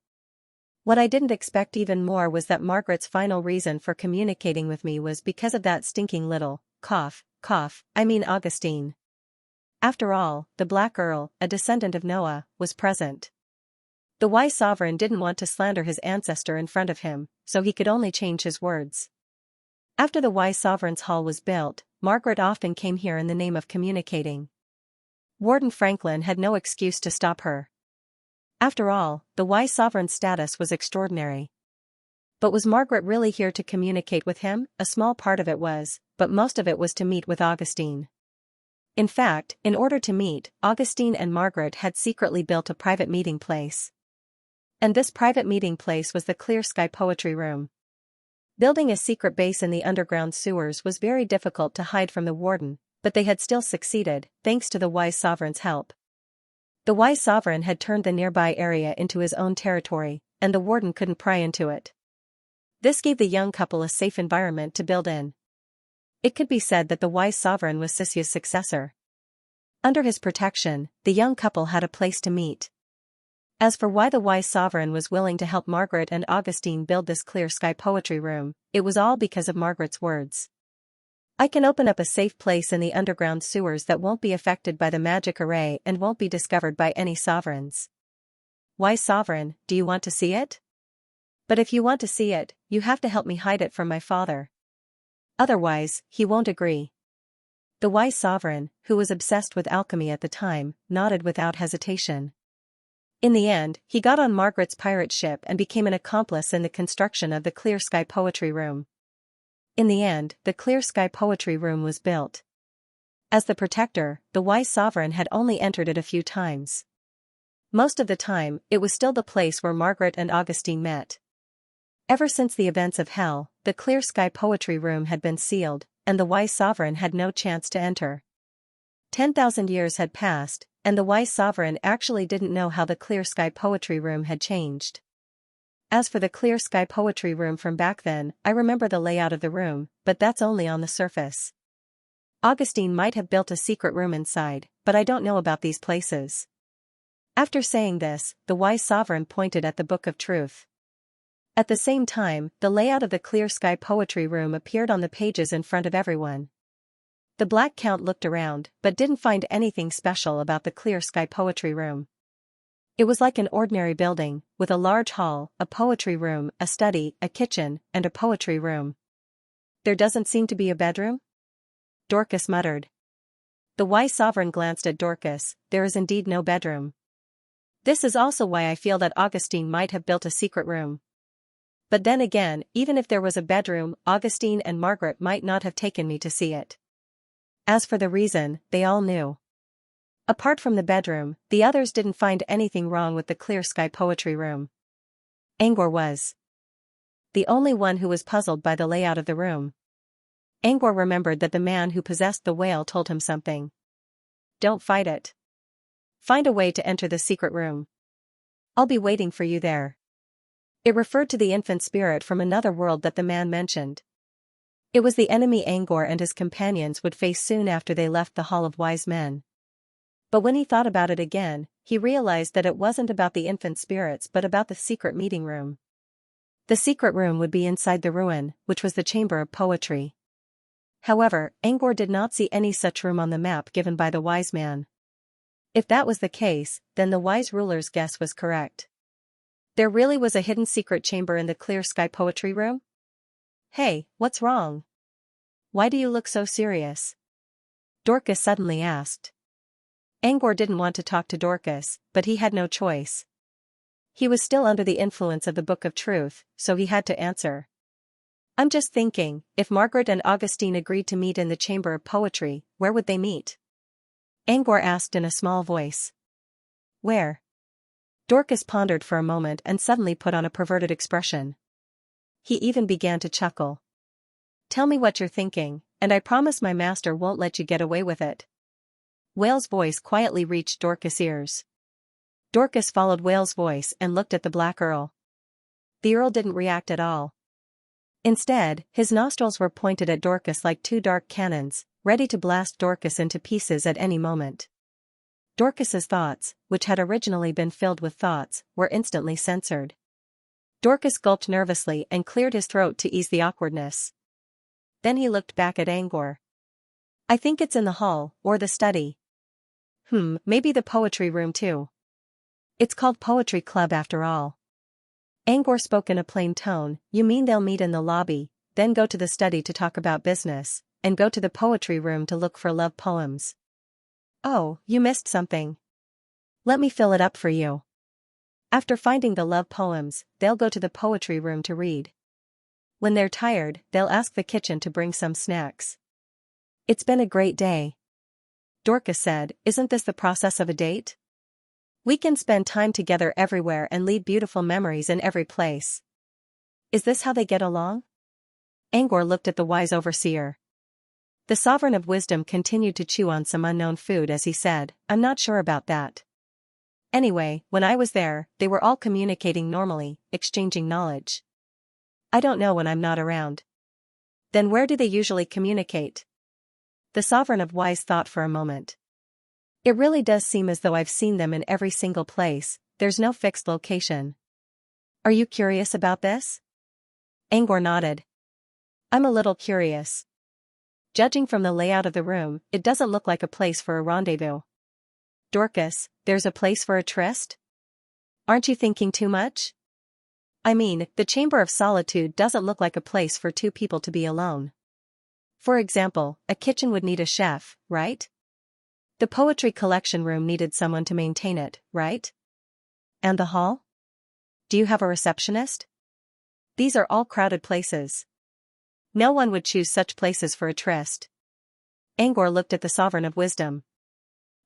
What I didn't expect even more was that Margaret's final reason for communicating with me was because of that stinking little, Augustine. After all, the Black Earl, a descendant of Noah, was present. The wise sovereign didn't want to slander his ancestor in front of him, so he could only change his words. After the wise sovereign's hall was built, Margaret often came here in the name of communicating. Warden Franklin had no excuse to stop her. After all, the wise sovereign's status was extraordinary. But was Margaret really here to communicate with him? A small part of it was, but most of it was to meet with Augustine. In fact, in order to meet, Augustine and Margaret had secretly built a private meeting place. And this private meeting place was the Clear Sky Poetry Room. Building a secret base in the underground sewers was very difficult to hide from the warden, but they had still succeeded, thanks to the wise sovereign's help. The wise sovereign had turned the nearby area into his own territory, and the warden couldn't pry into it. This gave the young couple a safe environment to build in. It could be said that the wise sovereign was Xianxia's successor. Under his protection, the young couple had a place to meet. As for why the wise sovereign was willing to help Margaret and Augustine build this Clear Sky Poetry Room, it was all because of Margaret's words. I can open up a safe place in the underground sewers that won't be affected by the magic array and won't be discovered by any sovereigns. Wise sovereign, do you want to see it? But if you want to see it, you have to help me hide it from my father. Otherwise, he won't agree. The wise sovereign, who was obsessed with alchemy at the time, nodded without hesitation. In the end, he got on Margaret's pirate ship and became an accomplice in the construction of the Clear Sky Poetry Room. In the end, the Clear Sky Poetry Room was built. As the protector, the wise sovereign had only entered it a few times. Most of the time, it was still the place where Margaret and Augustine met. Ever since the events of Hell, the Clear Sky Poetry Room had been sealed, and the wise sovereign had no chance to enter. 10,000 years had passed, and the wise sovereign actually didn't know how the Clear Sky Poetry Room had changed. As for the Clear Sky Poetry Room from back then, I remember the layout of the room, but that's only on the surface. Augustine might have built a secret room inside, but I don't know about these places. After saying this, the wise sovereign pointed at the Book of Truth. At the same time, the layout of the Clear Sky Poetry Room appeared on the pages in front of everyone. The Black Count looked around, but didn't find anything special about the Clear Sky Poetry Room. It was like an ordinary building, with a large hall, a poetry room, a study, a kitchen, and a poetry room. There doesn't seem to be a bedroom? Dorcas muttered. The wise sovereign glanced at Dorcas. There is indeed no bedroom. This is also why I feel that Augustine might have built a secret room. But then again, even if there was a bedroom, Augustine and Margaret might not have taken me to see it. As for the reason, they all knew. Apart from the bedroom, the others didn't find anything wrong with the Clear Sky Poetry Room. Angor was. the only one who was puzzled by the layout of the room. Angor remembered that the man who possessed the whale told him something. Don't fight it. Find a way to enter the secret room. I'll be waiting for you there. It referred to the infant spirit from another world that the man mentioned. It was the enemy Angor and his companions would face soon after they left the Hall of Wise Men. But when he thought about it again, he realized that it wasn't about the infant spirits but about the secret meeting room. The secret room would be inside the ruin, which was the Chamber of Poetry. However, Angor did not see any such room on the map given by the wise man. If that was the case, then the wise ruler's guess was correct. There really was a hidden secret chamber in the clear sky poetry room? Hey, what's wrong? Why do you look so serious? Dorcas suddenly asked. Angor didn't want to talk to Dorcas, but he had no choice. He was still under the influence of the Book of Truth, so he had to answer. I'm just thinking, if Margaret and Augustine agreed to meet in the Chamber of Poetry, where would they meet? Angor asked in a small voice. Where? Dorcas pondered for a moment and suddenly put on a perverted expression. He even began to chuckle. Tell me what you're thinking, and I promise my master won't let you get away with it. Whale's voice quietly reached Dorcas' ears. Dorcas followed Whale's voice and looked at the Black Earl. The Earl didn't react at all. Instead, his nostrils were pointed at Dorcas like two dark cannons, ready to blast Dorcas into pieces at any moment. Dorcas's thoughts, which had originally been filled with thoughts, were instantly censored. Dorcas gulped nervously and cleared his throat to ease the awkwardness. Then he looked back at Angor. I think it's in the hall, or the study. Maybe the poetry room too. It's called Poetry Club after all. Angor spoke in a plain tone. You mean they'll meet in the lobby, then go to the study to talk about business, and go to the poetry room to look for love poems? Oh, you missed something. Let me fill it up for you. After finding the love poems, they'll go to the poetry room to read. When they're tired, they'll ask the kitchen to bring some snacks. It's been a great day. Dorcas said, isn't this the process of a date? We can spend time together everywhere and leave beautiful memories in every place. Is this how they get along? Angor looked at the wise overseer. The Sovereign of Wisdom continued to chew on some unknown food as he said, I'm not sure about that. Anyway, when I was there, they were all communicating normally, exchanging knowledge. I don't know when I'm not around. Then where do they usually communicate? The Sovereign of Wise thought for a moment. It really does seem as though I've seen them in every single place, there's no fixed location. Are you curious about this? Angor nodded. I'm a little curious. Judging from the layout of the room, it doesn't look like a place for a rendezvous. Dorcas, there's a place for a tryst? Aren't you thinking too much? I mean, the Chamber of Solitude doesn't look like a place for two people to be alone. For example, a kitchen would need a chef, right? The poetry collection room needed someone to maintain it, right? And the hall? Do you have a receptionist? These are all crowded places. No one would choose such places for a tryst. Angor looked at the Sovereign of Wisdom.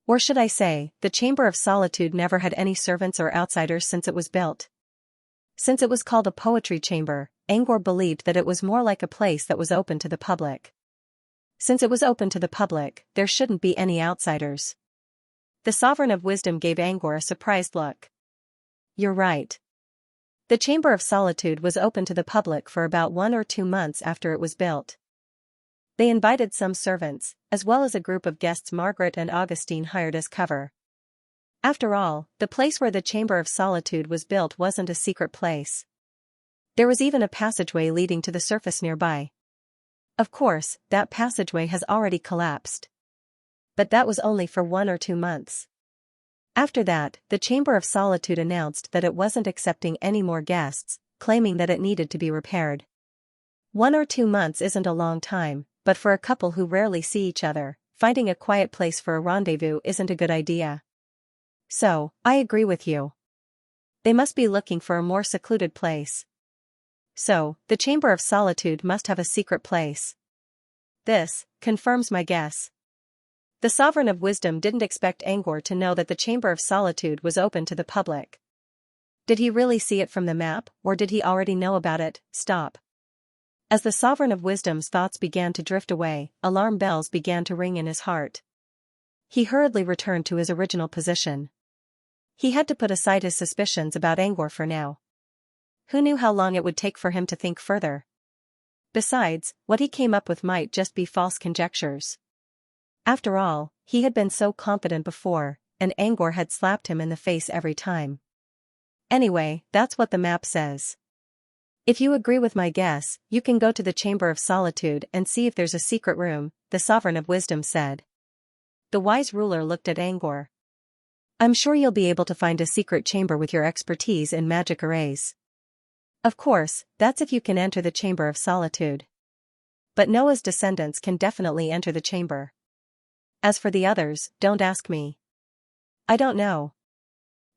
Or should I say, the Chamber of Solitude never had any servants or outsiders since it was built. Since it was called a poetry chamber, Angor believed that it was more like a place that was open to the public. Since it was open to the public, there shouldn't be any outsiders. The Sovereign of Wisdom gave Angor a surprised look. You're right. The Chamber of Solitude was open to the public for about 1 or 2 months after it was built. They invited some servants, as well as a group of guests Margaret and Augustine hired as cover. After all, the place where the Chamber of Solitude was built wasn't a secret place. There was even a passageway leading to the surface nearby. Of course, that passageway has already collapsed. But that was only for 1 or 2 months. After that, the Chamber of Solitude announced that it wasn't accepting any more guests, claiming that it needed to be repaired. 1 or 2 months isn't a long time, but for a couple who rarely see each other, finding a quiet place for a rendezvous isn't a good idea. So, I agree with you. They must be looking for a more secluded place. So, the Chamber of Solitude must have a secret place. This confirms my guess. The Sovereign of Wisdom didn't expect Angor to know that the Chamber of Solitude was open to the public. Did he really see it from the map, or did he already know about it? Stop. As the Sovereign of Wisdom's thoughts began to drift away, alarm bells began to ring in his heart. He hurriedly returned to his original position. He had to put aside his suspicions about Angor for now. Who knew how long it would take for him to think further? Besides, what he came up with might just be false conjectures. After all, he had been so confident before, and Angor had slapped him in the face every time. Anyway, that's what the map says. If you agree with my guess, you can go to the Chamber of Solitude and see if there's a secret room, the Sovereign of Wisdom said. The wise ruler looked at Angor. I'm sure you'll be able to find a secret chamber with your expertise in magic arrays. Of course, that's if you can enter the Chamber of Solitude. But Noah's descendants can definitely enter the chamber. As for the others, don't ask me. I don't know.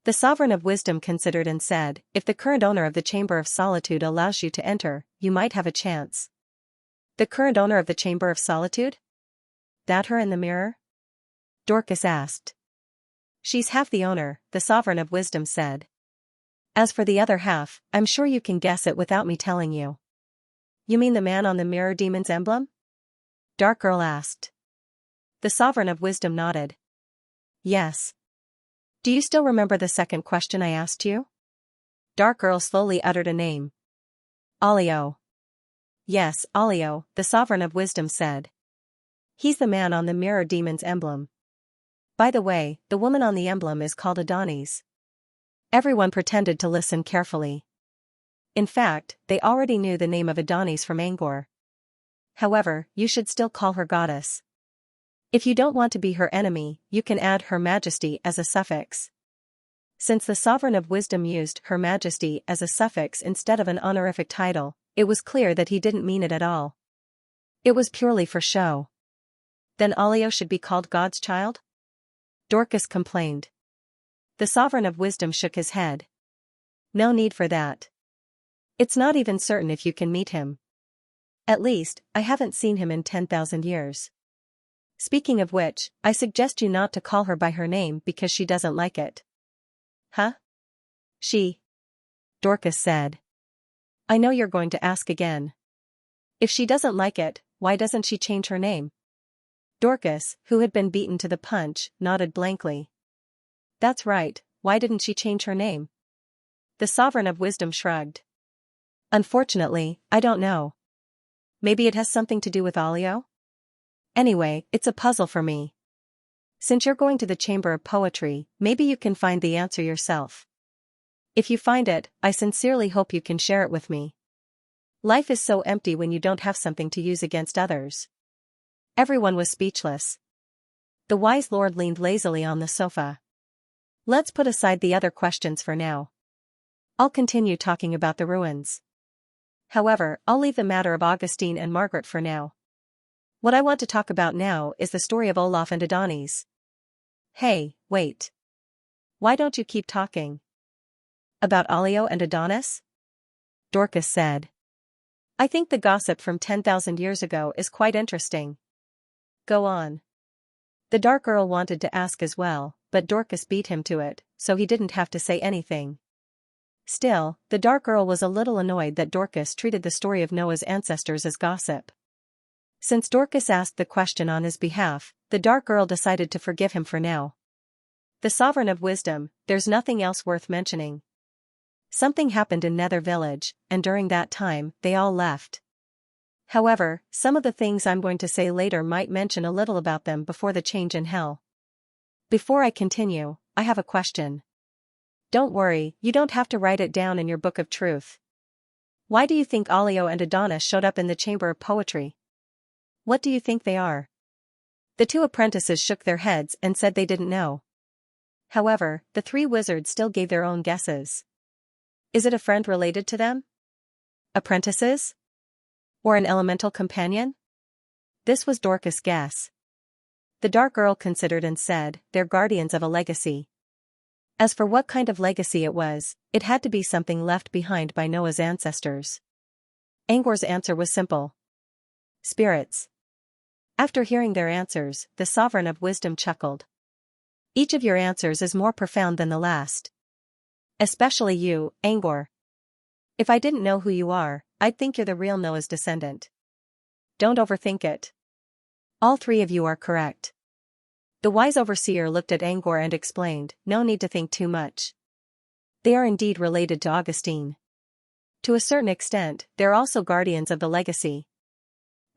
The Sovereign of Wisdom considered and said, if the current owner of the Chamber of Solitude allows you to enter, you might have a chance. The current owner of the Chamber of Solitude? That her in the mirror? Dorcas asked. She's half the owner, the Sovereign of Wisdom said. As for the other half, I'm sure you can guess it without me telling you. You mean the man on the mirror demon's emblem? Dark Girl asked. The Sovereign of Wisdom nodded. Yes. Do you still remember the second question I asked you? Dark Girl slowly uttered a name. Alio. Yes, Alio, the Sovereign of Wisdom said. He's the man on the mirror demon's emblem. By the way, the woman on the emblem is called Adonis. Everyone pretended to listen carefully. In fact, they already knew the name of Adonis from Angor. However, you should still call her goddess. If you don't want to be her enemy, you can add Her Majesty as a suffix. Since the Sovereign of Wisdom used Her Majesty as a suffix instead of an honorific title, it was clear that he didn't mean it at all. It was purely for show. Then Alio should be called God's child? Dorcas complained. The Sovereign of Wisdom shook his head. No need for that. It's not even certain if you can meet him. At least, I haven't seen him in 10,000 years. Speaking of which, I suggest you not to call her by her name because she doesn't like it. Huh? She? Dorcas said. I know you're going to ask again. If she doesn't like it, why doesn't she change her name? Dorcas, who had been beaten to the punch, nodded blankly. That's right, why didn't she change her name? The Sovereign of Wisdom shrugged. Unfortunately, I don't know. Maybe it has something to do with Alio? Anyway, it's a puzzle for me. Since you're going to the Chamber of Poetry, maybe you can find the answer yourself. If you find it, I sincerely hope you can share it with me. Life is so empty when you don't have something to use against others. Everyone was speechless. The wise lord leaned lazily on the sofa. Let's put aside the other questions for now. I'll continue talking about the ruins. However, I'll leave the matter of Augustine and Margaret for now. What I want to talk about now is the story of Olaf and Adonis. Hey, wait. Why don't you keep talking? About Alio and Adonis? Dorcas said. I think the gossip from 10,000 years ago is quite interesting. Go on. The Dark Earl wanted to ask as well, but Dorcas beat him to it, so he didn't have to say anything. Still, the Dark Earl was a little annoyed that Dorcas treated the story of Noah's ancestors as gossip. Since Dorcas asked the question on his behalf, the Dark Earl decided to forgive him for now. The Sovereign of Wisdom, there's nothing else worth mentioning. Something happened in Nether Village, and during that time, they all left. However, some of the things I'm going to say later might mention a little about them before the change in Hell. Before I continue, I have a question. Don't worry, you don't have to write it down in your book of truth. Why do you think Alio and Adonis showed up in the Chamber of Poetry? What do you think they are? The two apprentices shook their heads and said they didn't know. However, the three wizards still gave their own guesses. Is it a friend related to them? Apprentices? Or an elemental companion? This was Dorcas' guess. The Dark Earl considered and said, they're guardians of a legacy. As for what kind of legacy it was, it had to be something left behind by Noah's ancestors. Angor's answer was simple. Spirits. After hearing their answers, the Sovereign of Wisdom chuckled. Each of your answers is more profound than the last. Especially you, Angor. If I didn't know who you are, I'd think you're the real Noah's descendant. Don't overthink it. All three of you are correct. The wise overseer looked at Angor and explained, no need to think too much. They are indeed related to Augustine. To a certain extent, they're also guardians of the legacy.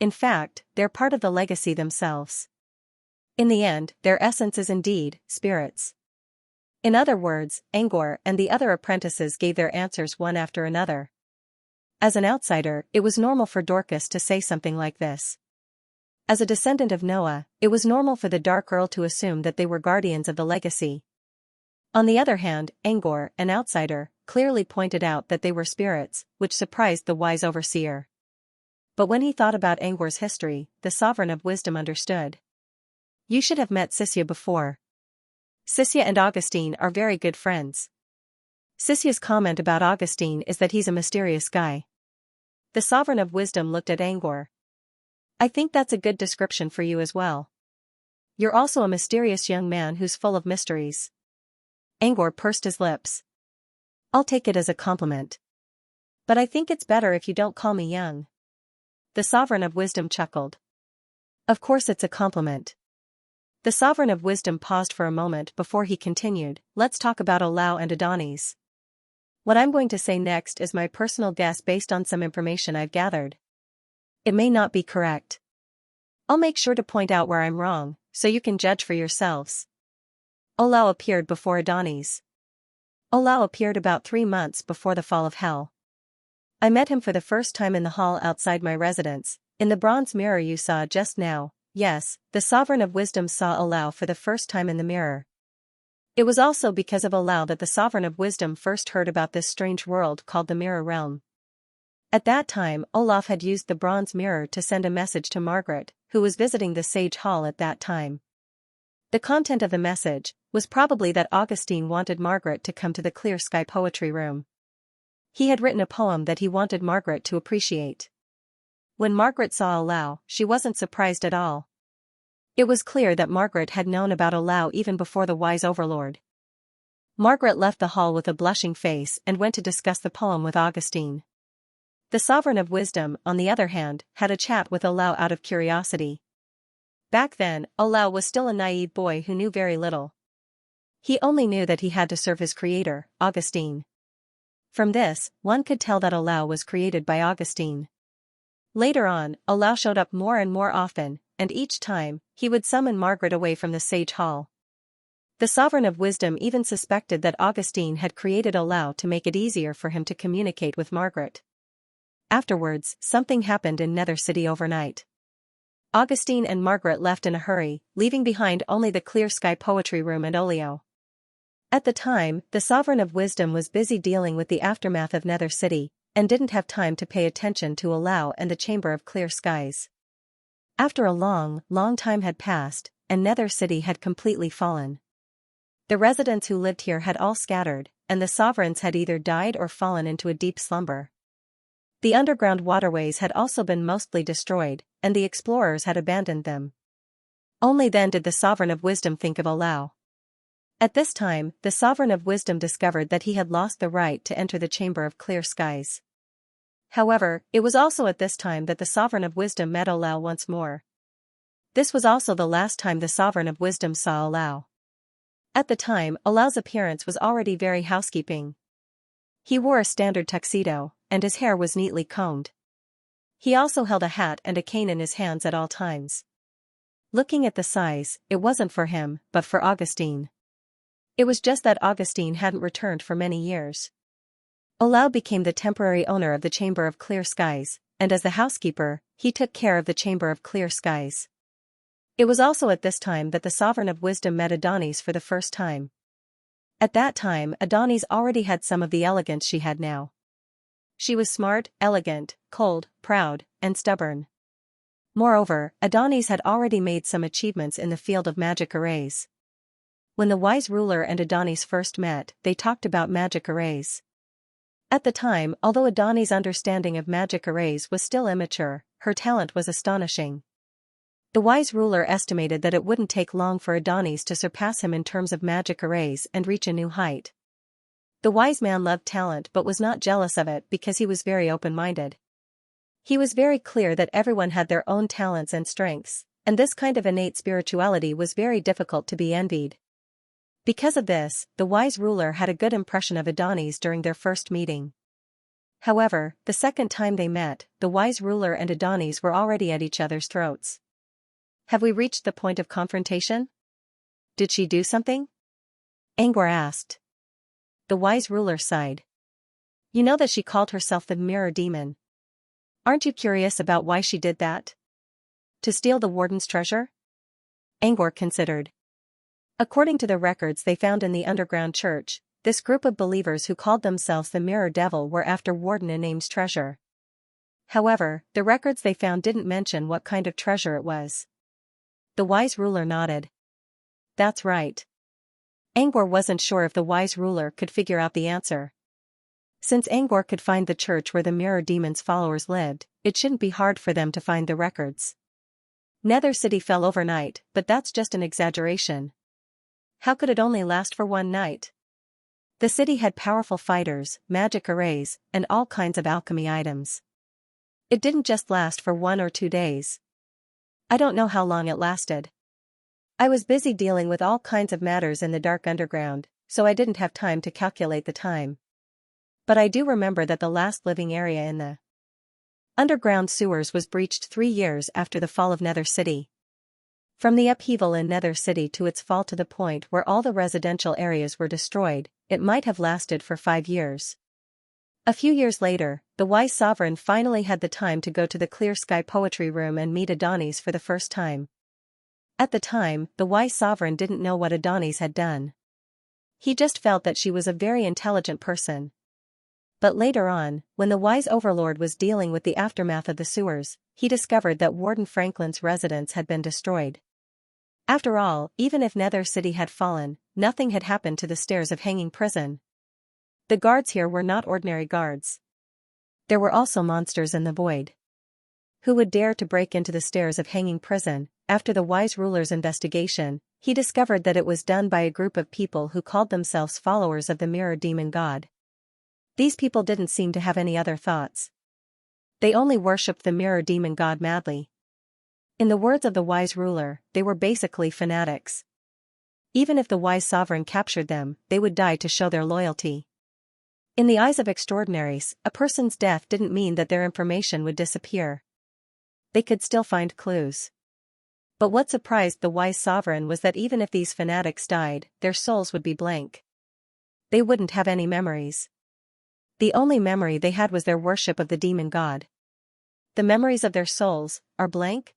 In fact, they're part of the legacy themselves. In the end, their essence is indeed spirits. In other words, Angor and the other apprentices gave their answers one after another. As an outsider, it was normal for Dorcas to say something like this. As a descendant of Noah, it was normal for the Dark Earl to assume that they were guardians of the legacy. On the other hand, Angor, an outsider, clearly pointed out that they were spirits, which surprised the wise overseer. But when he thought about Angor's history, the Sovereign of Wisdom understood. You should have met Xianxia before. Xianxia and Augustine are very good friends. Xianxia's comment about Augustine is that he's a mysterious guy. The Sovereign of Wisdom looked at Angor. I think that's a good description for you as well. You're also a mysterious young man who's full of mysteries. Angor pursed his lips. I'll take it as a compliment. But I think it's better if you don't call me young. The Sovereign of Wisdom chuckled. Of course it's a compliment. The Sovereign of Wisdom paused for a moment before he continued, let's talk about Olau and Adonis. What I'm going to say next is my personal guess based on some information I've gathered. It may not be correct. I'll make sure to point out where I'm wrong, so you can judge for yourselves. Olau appeared before Adonis. Olau appeared about 3 months before the fall of hell. I met him for the first time in the hall outside my residence, in the bronze mirror you saw just now. Yes, the Sovereign of Wisdom saw Olau for the first time in the mirror. It was also because of Olau that the Sovereign of Wisdom first heard about this strange world called the Mirror Realm. At that time, Olaf had used the bronze mirror to send a message to Margaret, who was visiting the Sage Hall at that time. The content of the message was probably that Augustine wanted Margaret to come to the Clear Sky Poetry Room. He had written a poem that he wanted Margaret to appreciate. When Margaret saw Olau, she wasn't surprised at all. It was clear that Margaret had known about Olau even before the wise overlord. Margaret left the hall with a blushing face and went to discuss the poem with Augustine. The Sovereign of Wisdom, on the other hand, had a chat with Olau out of curiosity. Back then, Olau was still a naive boy who knew very little. He only knew that he had to serve his creator, Augustine. From this, one could tell that Olau was created by Augustine. Later on, Olau showed up more and more often, and each time, he would summon Margaret away from the Sage Hall. The Sovereign of Wisdom even suspected that Augustine had created Olau to make it easier for him to communicate with Margaret. Afterwards, something happened in Nether City overnight. Augustine and Margaret left in a hurry, leaving behind only the Clear Sky Poetry Room and Olio. At the time, the Sovereign of Wisdom was busy dealing with the aftermath of Nether City, and didn't have time to pay attention to Olau and the Chamber of Clear Skies. After a long time had passed, and Nether City had completely fallen. The residents who lived here had all scattered, and the sovereigns had either died or fallen into a deep slumber. The underground waterways had also been mostly destroyed, and the explorers had abandoned them. Only then did the Sovereign of Wisdom think of Olau. At this time, the Sovereign of Wisdom discovered that he had lost the right to enter the Chamber of Clear Skies. However, it was also at this time that the Sovereign of Wisdom met Olau once more. This was also the last time the Sovereign of Wisdom saw Olau. At the time, Olau's appearance was already very housekeeping. He wore a standard tuxedo, and his hair was neatly combed. He also held a hat and a cane in his hands at all times. Looking at the size, it wasn't for him, but for Augustine. It was just that Augustine hadn't returned for many years. Olau became the temporary owner of the Chamber of Clear Skies, and as the housekeeper, he took care of the Chamber of Clear Skies. It was also at this time that the Sovereign of Wisdom met Adonis for the first time. At that time, Adonis already had some of the elegance she had now. She was smart, elegant, cold, proud, and stubborn. Moreover, Adonis had already made some achievements in the field of magic arrays. When the wise ruler and Adonis first met, they talked about magic arrays. At the time, although Adonis' understanding of magic arrays was still immature, her talent was astonishing. The wise ruler estimated that it wouldn't take long for Adonis to surpass him in terms of magic arrays and reach a new height. The wise man loved talent but was not jealous of it because he was very open-minded. He was very clear that everyone had their own talents and strengths, and this kind of innate spirituality was very difficult to be envied. Because of this, the wise ruler had a good impression of Adonis during their first meeting. However, the second time they met, the wise ruler and Adonis were already at each other's throats. Have we reached the point of confrontation? Did she do something? Angwar asked. The wise ruler sighed. You know that she called herself the mirror demon. Aren't you curious about why she did that? To steal the warden's treasure? Angwar considered. According to the records they found in the underground church, this group of believers who called themselves the Mirror Devil were after Warden Iname's treasure. However, the records they found didn't mention what kind of treasure it was. The wise ruler nodded. That's right. Angwar wasn't sure if the wise ruler could figure out the answer. Since Angwar could find the church where the Mirror Demon's followers lived, it shouldn't be hard for them to find the records. Nether City fell overnight, but that's just an exaggeration. How could it only last for one night? The city had powerful fighters, magic arrays, and all kinds of alchemy items. It didn't just last for 1 or 2 days. I don't know how long it lasted. I was busy dealing with all kinds of matters in the dark underground, so I didn't have time to calculate the time. But I do remember that the last living area in the underground sewers was breached 3 years after the fall of Nether City. From the upheaval in Nether City to its fall to the point where all the residential areas were destroyed, it might have lasted for 5 years. A few years later, the wise sovereign finally had the time to go to the Clear Sky Poetry Room and meet Adonis for the first time. At the time, the wise sovereign didn't know what Adonis had done. He just felt that she was a very intelligent person. But later on, when the wise overlord was dealing with the aftermath of the sewers, he discovered that Warden Franklin's residence had been destroyed. After all, even if Nether City had fallen, nothing had happened to the stairs of Hanging Prison. The guards here were not ordinary guards. There were also monsters in the void. Who would dare to break into the stairs of Hanging Prison? After the wise ruler's investigation, he discovered that it was done by a group of people who called themselves followers of the Mirror Demon God. These people didn't seem to have any other thoughts. They only worshipped the Mirror Demon God madly. In the words of the wise ruler, they were basically fanatics. Even if the wise sovereign captured them, they would die to show their loyalty. In the eyes of extraordinaries, a person's death didn't mean that their information would disappear. They could still find clues. But what surprised the wise sovereign was that even if these fanatics died, their souls would be blank. They wouldn't have any memories. The only memory they had was their worship of the demon god. The memories of their souls are blank?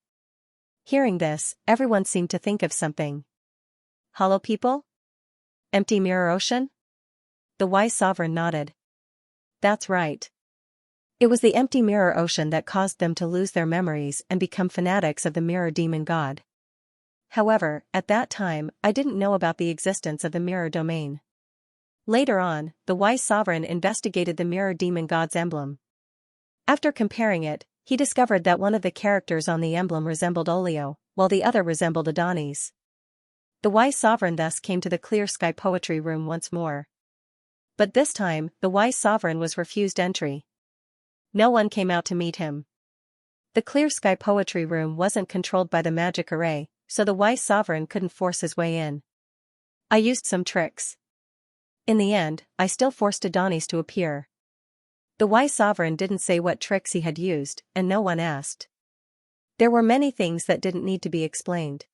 Hearing this, everyone seemed to think of something. Hollow people? Empty mirror ocean? The wise sovereign nodded. That's right. It was the empty mirror ocean that caused them to lose their memories and become fanatics of the mirror demon god. However, at that time, I didn't know about the existence of the mirror domain. Later on, the wise sovereign investigated the mirror demon god's emblem. After comparing it, he discovered that one of the characters on the emblem resembled Olio, while the other resembled Adonis. The wise sovereign thus came to the Clear Sky Poetry Room once more. But this time, the wise sovereign was refused entry. No one came out to meet him. The Clear Sky Poetry Room wasn't controlled by the magic array, so the wise sovereign couldn't force his way in. I used some tricks. In the end, I still forced Adonis to appear. The wise sovereign didn't say what tricks he had used, and no one asked. There were many things that didn't need to be explained.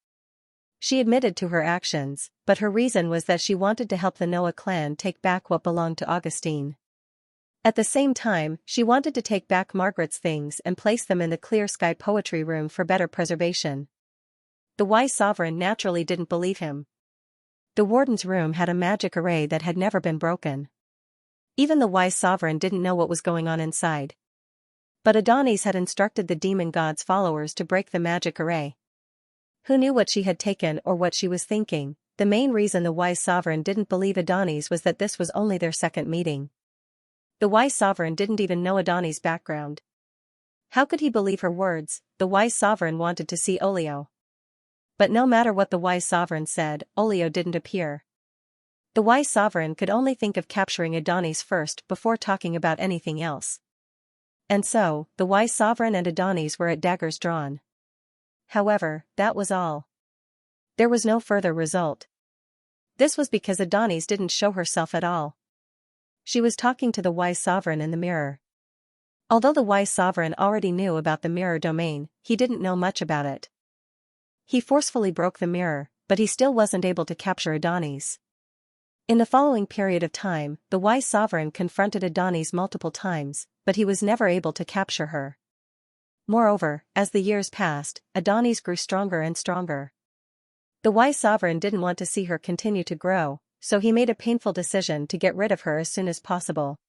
She admitted to her actions, but her reason was that she wanted to help the Noah clan take back what belonged to Augustine. At the same time, she wanted to take back Margaret's things and place them in the Clear Sky Poetry Room for better preservation. The wise sovereign naturally didn't believe him. The warden's room had a magic array that had never been broken. Even the wise sovereign didn't know what was going on inside. But Adonis had instructed the demon god's followers to break the magic array. Who knew what she had taken or what she was thinking? The main reason the wise sovereign didn't believe Adonis was that this was only their second meeting. The wise sovereign didn't even know Adonis' background. How could he believe her words? The wise sovereign wanted to see Olio. But no matter what the wise sovereign said, Olio didn't appear. The wise sovereign could only think of capturing Adonis first before talking about anything else. And so, the wise sovereign and Adonis were at daggers drawn. However, that was all. There was no further result. This was because Adonis didn't show herself at all. She was talking to the wise sovereign in the mirror. Although the wise sovereign already knew about the mirror domain, he didn't know much about it. He forcefully broke the mirror, but he still wasn't able to capture Adonis. In the following period of time, the wise sovereign confronted Adonis multiple times, but he was never able to capture her. Moreover, as the years passed, Adonis grew stronger and stronger. The wise sovereign didn't want to see her continue to grow, so he made a painful decision to get rid of her as soon as possible.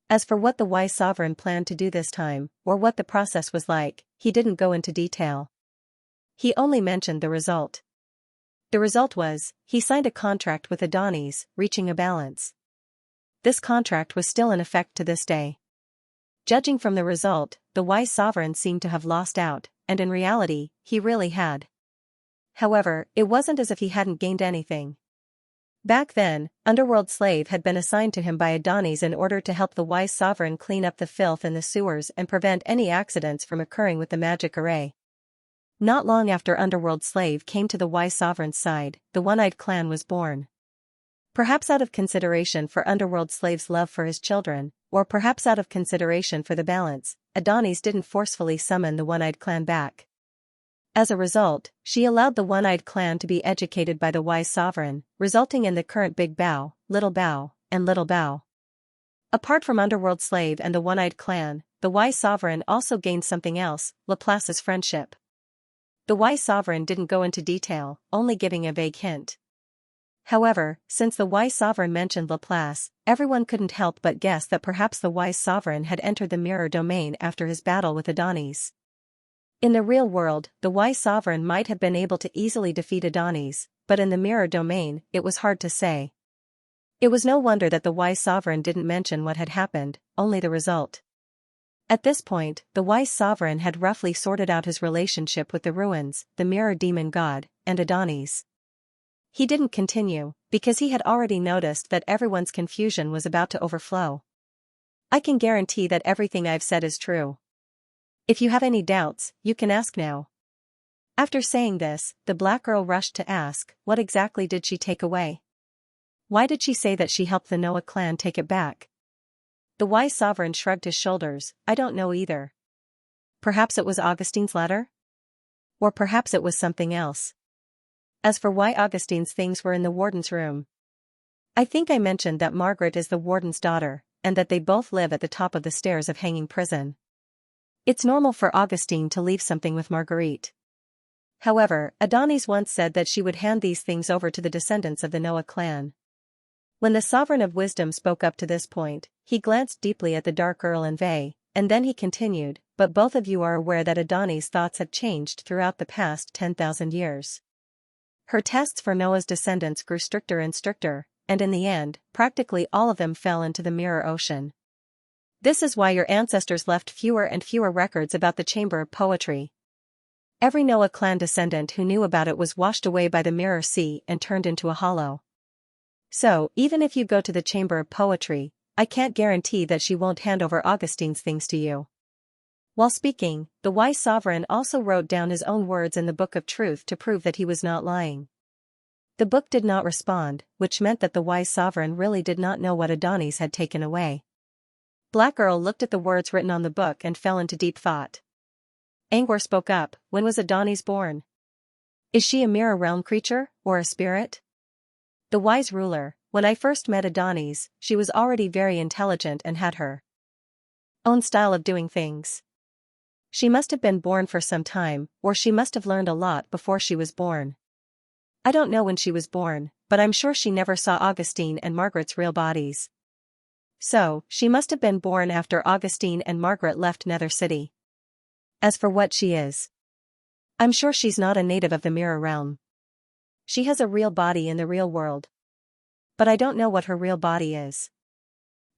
As for what the wise sovereign planned to do this time, or what the process was like, he didn't go into detail. He only mentioned the result. The result was, he signed a contract with Adonis, reaching a balance. This contract was still in effect to this day. Judging from the result, the wise sovereign seemed to have lost out, and in reality, he really had. However, it wasn't as if he hadn't gained anything. Back then, underworld slave had been assigned to him by Adonis in order to help the wise sovereign clean up the filth in the sewers and prevent any accidents from occurring with the magic array. Not long after underworld slave came to the wise sovereign's side, the one-eyed clan was born. Perhaps out of consideration for underworld slave's love for his children, or perhaps out of consideration for the balance, Adonis didn't forcefully summon the one-eyed clan back. As a result, she allowed the one-eyed clan to be educated by the wise sovereign, resulting in the current Big Bow, Little Bow, and Little Bow. Apart from underworld slave and the one-eyed clan, the wise sovereign also gained something else, Laplace's friendship. The wise sovereign didn't go into detail, only giving a vague hint. However, since the wise sovereign mentioned Laplace, everyone couldn't help but guess that perhaps the wise sovereign had entered the mirror domain after his battle with Adonis. In the real world, the wise sovereign might have been able to easily defeat Adonis, but in the mirror domain, it was hard to say. It was no wonder that the wise sovereign didn't mention what had happened, only the result. At this point, the wise sovereign had roughly sorted out his relationship with the ruins, the mirror demon god, and Adonis. He didn't continue, because he had already noticed that everyone's confusion was about to overflow. I can guarantee that everything I've said is true. If you have any doubts, you can ask now. After saying this, the black girl rushed to ask, what exactly did she take away? Why did she say that she helped the Noah clan take it back? The wise sovereign shrugged his shoulders, I don't know either. Perhaps it was Augustine's letter? Or perhaps it was something else. As for why Augustine's things were in the warden's room, I think I mentioned that Margaret is the warden's daughter, and that they both live at the top of the stairs of Hanging Prison. It's normal for Augustine to leave something with Marguerite. However, Adonis once said that she would hand these things over to the descendants of the Noah clan. When the Sovereign of Wisdom spoke up to this point, he glanced deeply at the Dark Earl and Vey, and then he continued, but both of you are aware that Adonis' thoughts have changed throughout the past 10,000 years. Her tests for Noah's descendants grew stricter and stricter, and in the end, practically all of them fell into the Mirror Ocean. This is why your ancestors left fewer and fewer records about the Chamber of Poetry. Every Noah clan descendant who knew about it was washed away by the Mirror Sea and turned into a hollow. So, even if you go to the Chamber of Poetry, I can't guarantee that she won't hand over Augustine's things to you. While speaking, the wise sovereign also wrote down his own words in the Book of Truth to prove that he was not lying. The book did not respond, which meant that the wise sovereign really did not know what Adonis had taken away. Black Earl looked at the words written on the book and fell into deep thought. Angor spoke up, when was Adonis born? Is she a mirror realm creature, or a spirit? The wise ruler, when I first met Adonis, she was already very intelligent and had her own style of doing things. She must have been born for some time, or she must have learned a lot before she was born. I don't know when she was born, but I'm sure she never saw Augustine and Margaret's real bodies. So, she must have been born after Augustine and Margaret left Nether City. As for what she is, I'm sure she's not a native of the Mirror Realm. She has a real body in the real world. But I don't know what her real body is.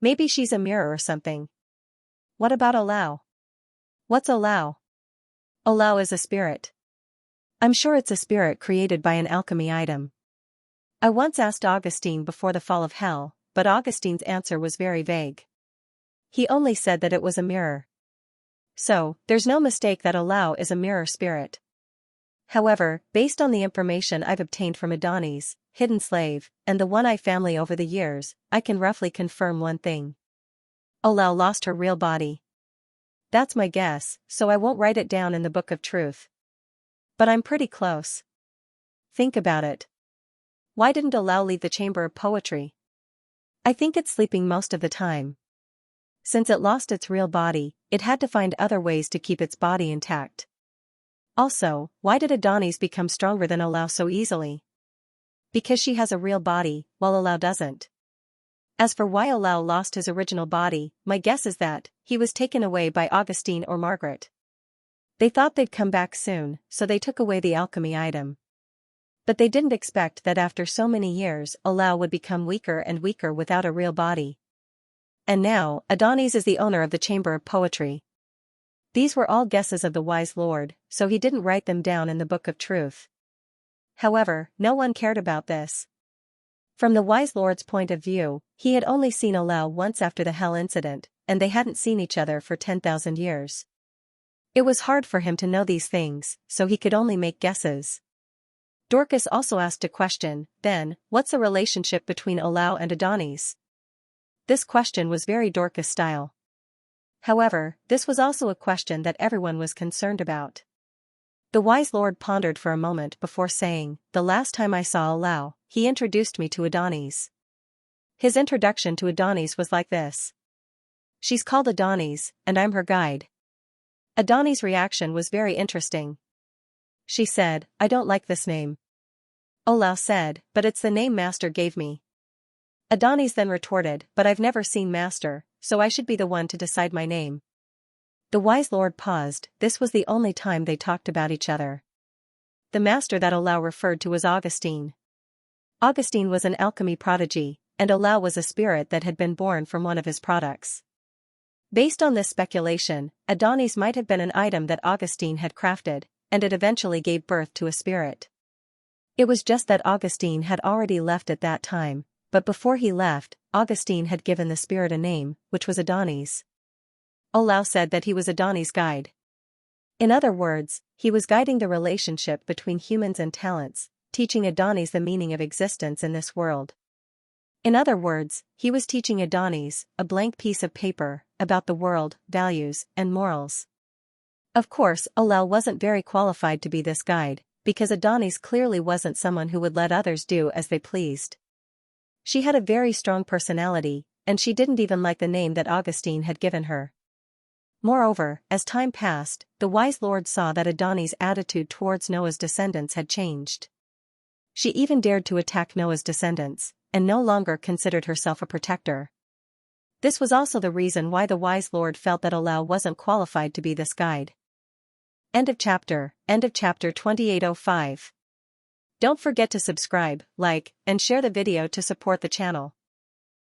Maybe she's a mirror or something. What about Olau? What's Olau? Olau is a spirit. I'm sure it's a spirit created by an alchemy item. I once asked Augustine before the fall of hell, but Augustine's answer was very vague. He only said that it was a mirror. So, there's no mistake that Alao is a mirror spirit. However, based on the information I've obtained from Adonis, Hidden Slave, and the One Eye family over the years, I can roughly confirm one thing. Alao lost her real body. That's my guess, so I won't write it down in the Book of Truth. But I'm pretty close. Think about it. Why didn't Alao leave the Chamber of Poetry? I think it's sleeping most of the time. Since it lost its real body, it had to find other ways to keep its body intact. Also, why did Adonis become stronger than Alao so easily? Because she has a real body, while Alao doesn't. As for why Alao lost his original body, my guess is that he was taken away by Augustine or Margaret. They thought they'd come back soon, so they took away the alchemy item. But they didn't expect that after so many years Alao would become weaker and weaker without a real body. And now, Adonis is the owner of the Chamber of Poetry. These were all guesses of the wise lord, so he didn't write them down in the Book of Truth. However, no one cared about this. From the wise lord's point of view, he had only seen Alao once after the hell incident, and they hadn't seen each other for 10,000 years. It was hard for him to know these things, so he could only make guesses. Dorcas also asked a question, then, what's the relationship between Alao and Adonis? This question was very Dorcas style. However, this was also a question that everyone was concerned about. The wise lord pondered for a moment before saying, the last time I saw Alao, he introduced me to Adonis. His introduction to Adonis was like this. She's called Adonis, and I'm her guide. Adonis' reaction was very interesting. She said, I don't like this name. Alao said, but it's the name Master gave me. Adonis then retorted, but I've never seen Master, so I should be the one to decide my name. The wise lord paused. This was the only time they talked about each other. The master that Alao referred to was Augustine. Augustine was an alchemy prodigy, and Alao was a spirit that had been born from one of his products. Based on this speculation, Adonis might have been an item that Augustine had crafted, and it eventually gave birth to a spirit. It was just that Augustine had already left at that time, but before he left, Augustine had given the spirit a name, which was Adonis. Alao said that he was Adonis' guide. In other words, he was guiding the relationship between humans and talents, teaching Adonis the meaning of existence in this world. In other words, he was teaching Adonis, a blank piece of paper, about the world, values, and morals. Of course, Alao wasn't very qualified to be this guide, because Adonis clearly wasn't someone who would let others do as they pleased. She had a very strong personality, and she didn't even like the name that Augustine had given her. Moreover, as time passed, the wise lord saw that Adonis' attitude towards Noah's descendants had changed. She even dared to attack Noah's descendants, and no longer considered herself a protector. This was also the reason why the wise lord felt that Alao wasn't qualified to be this guide. End of chapter 2805. Don't forget to subscribe, like, and share the video to support the channel.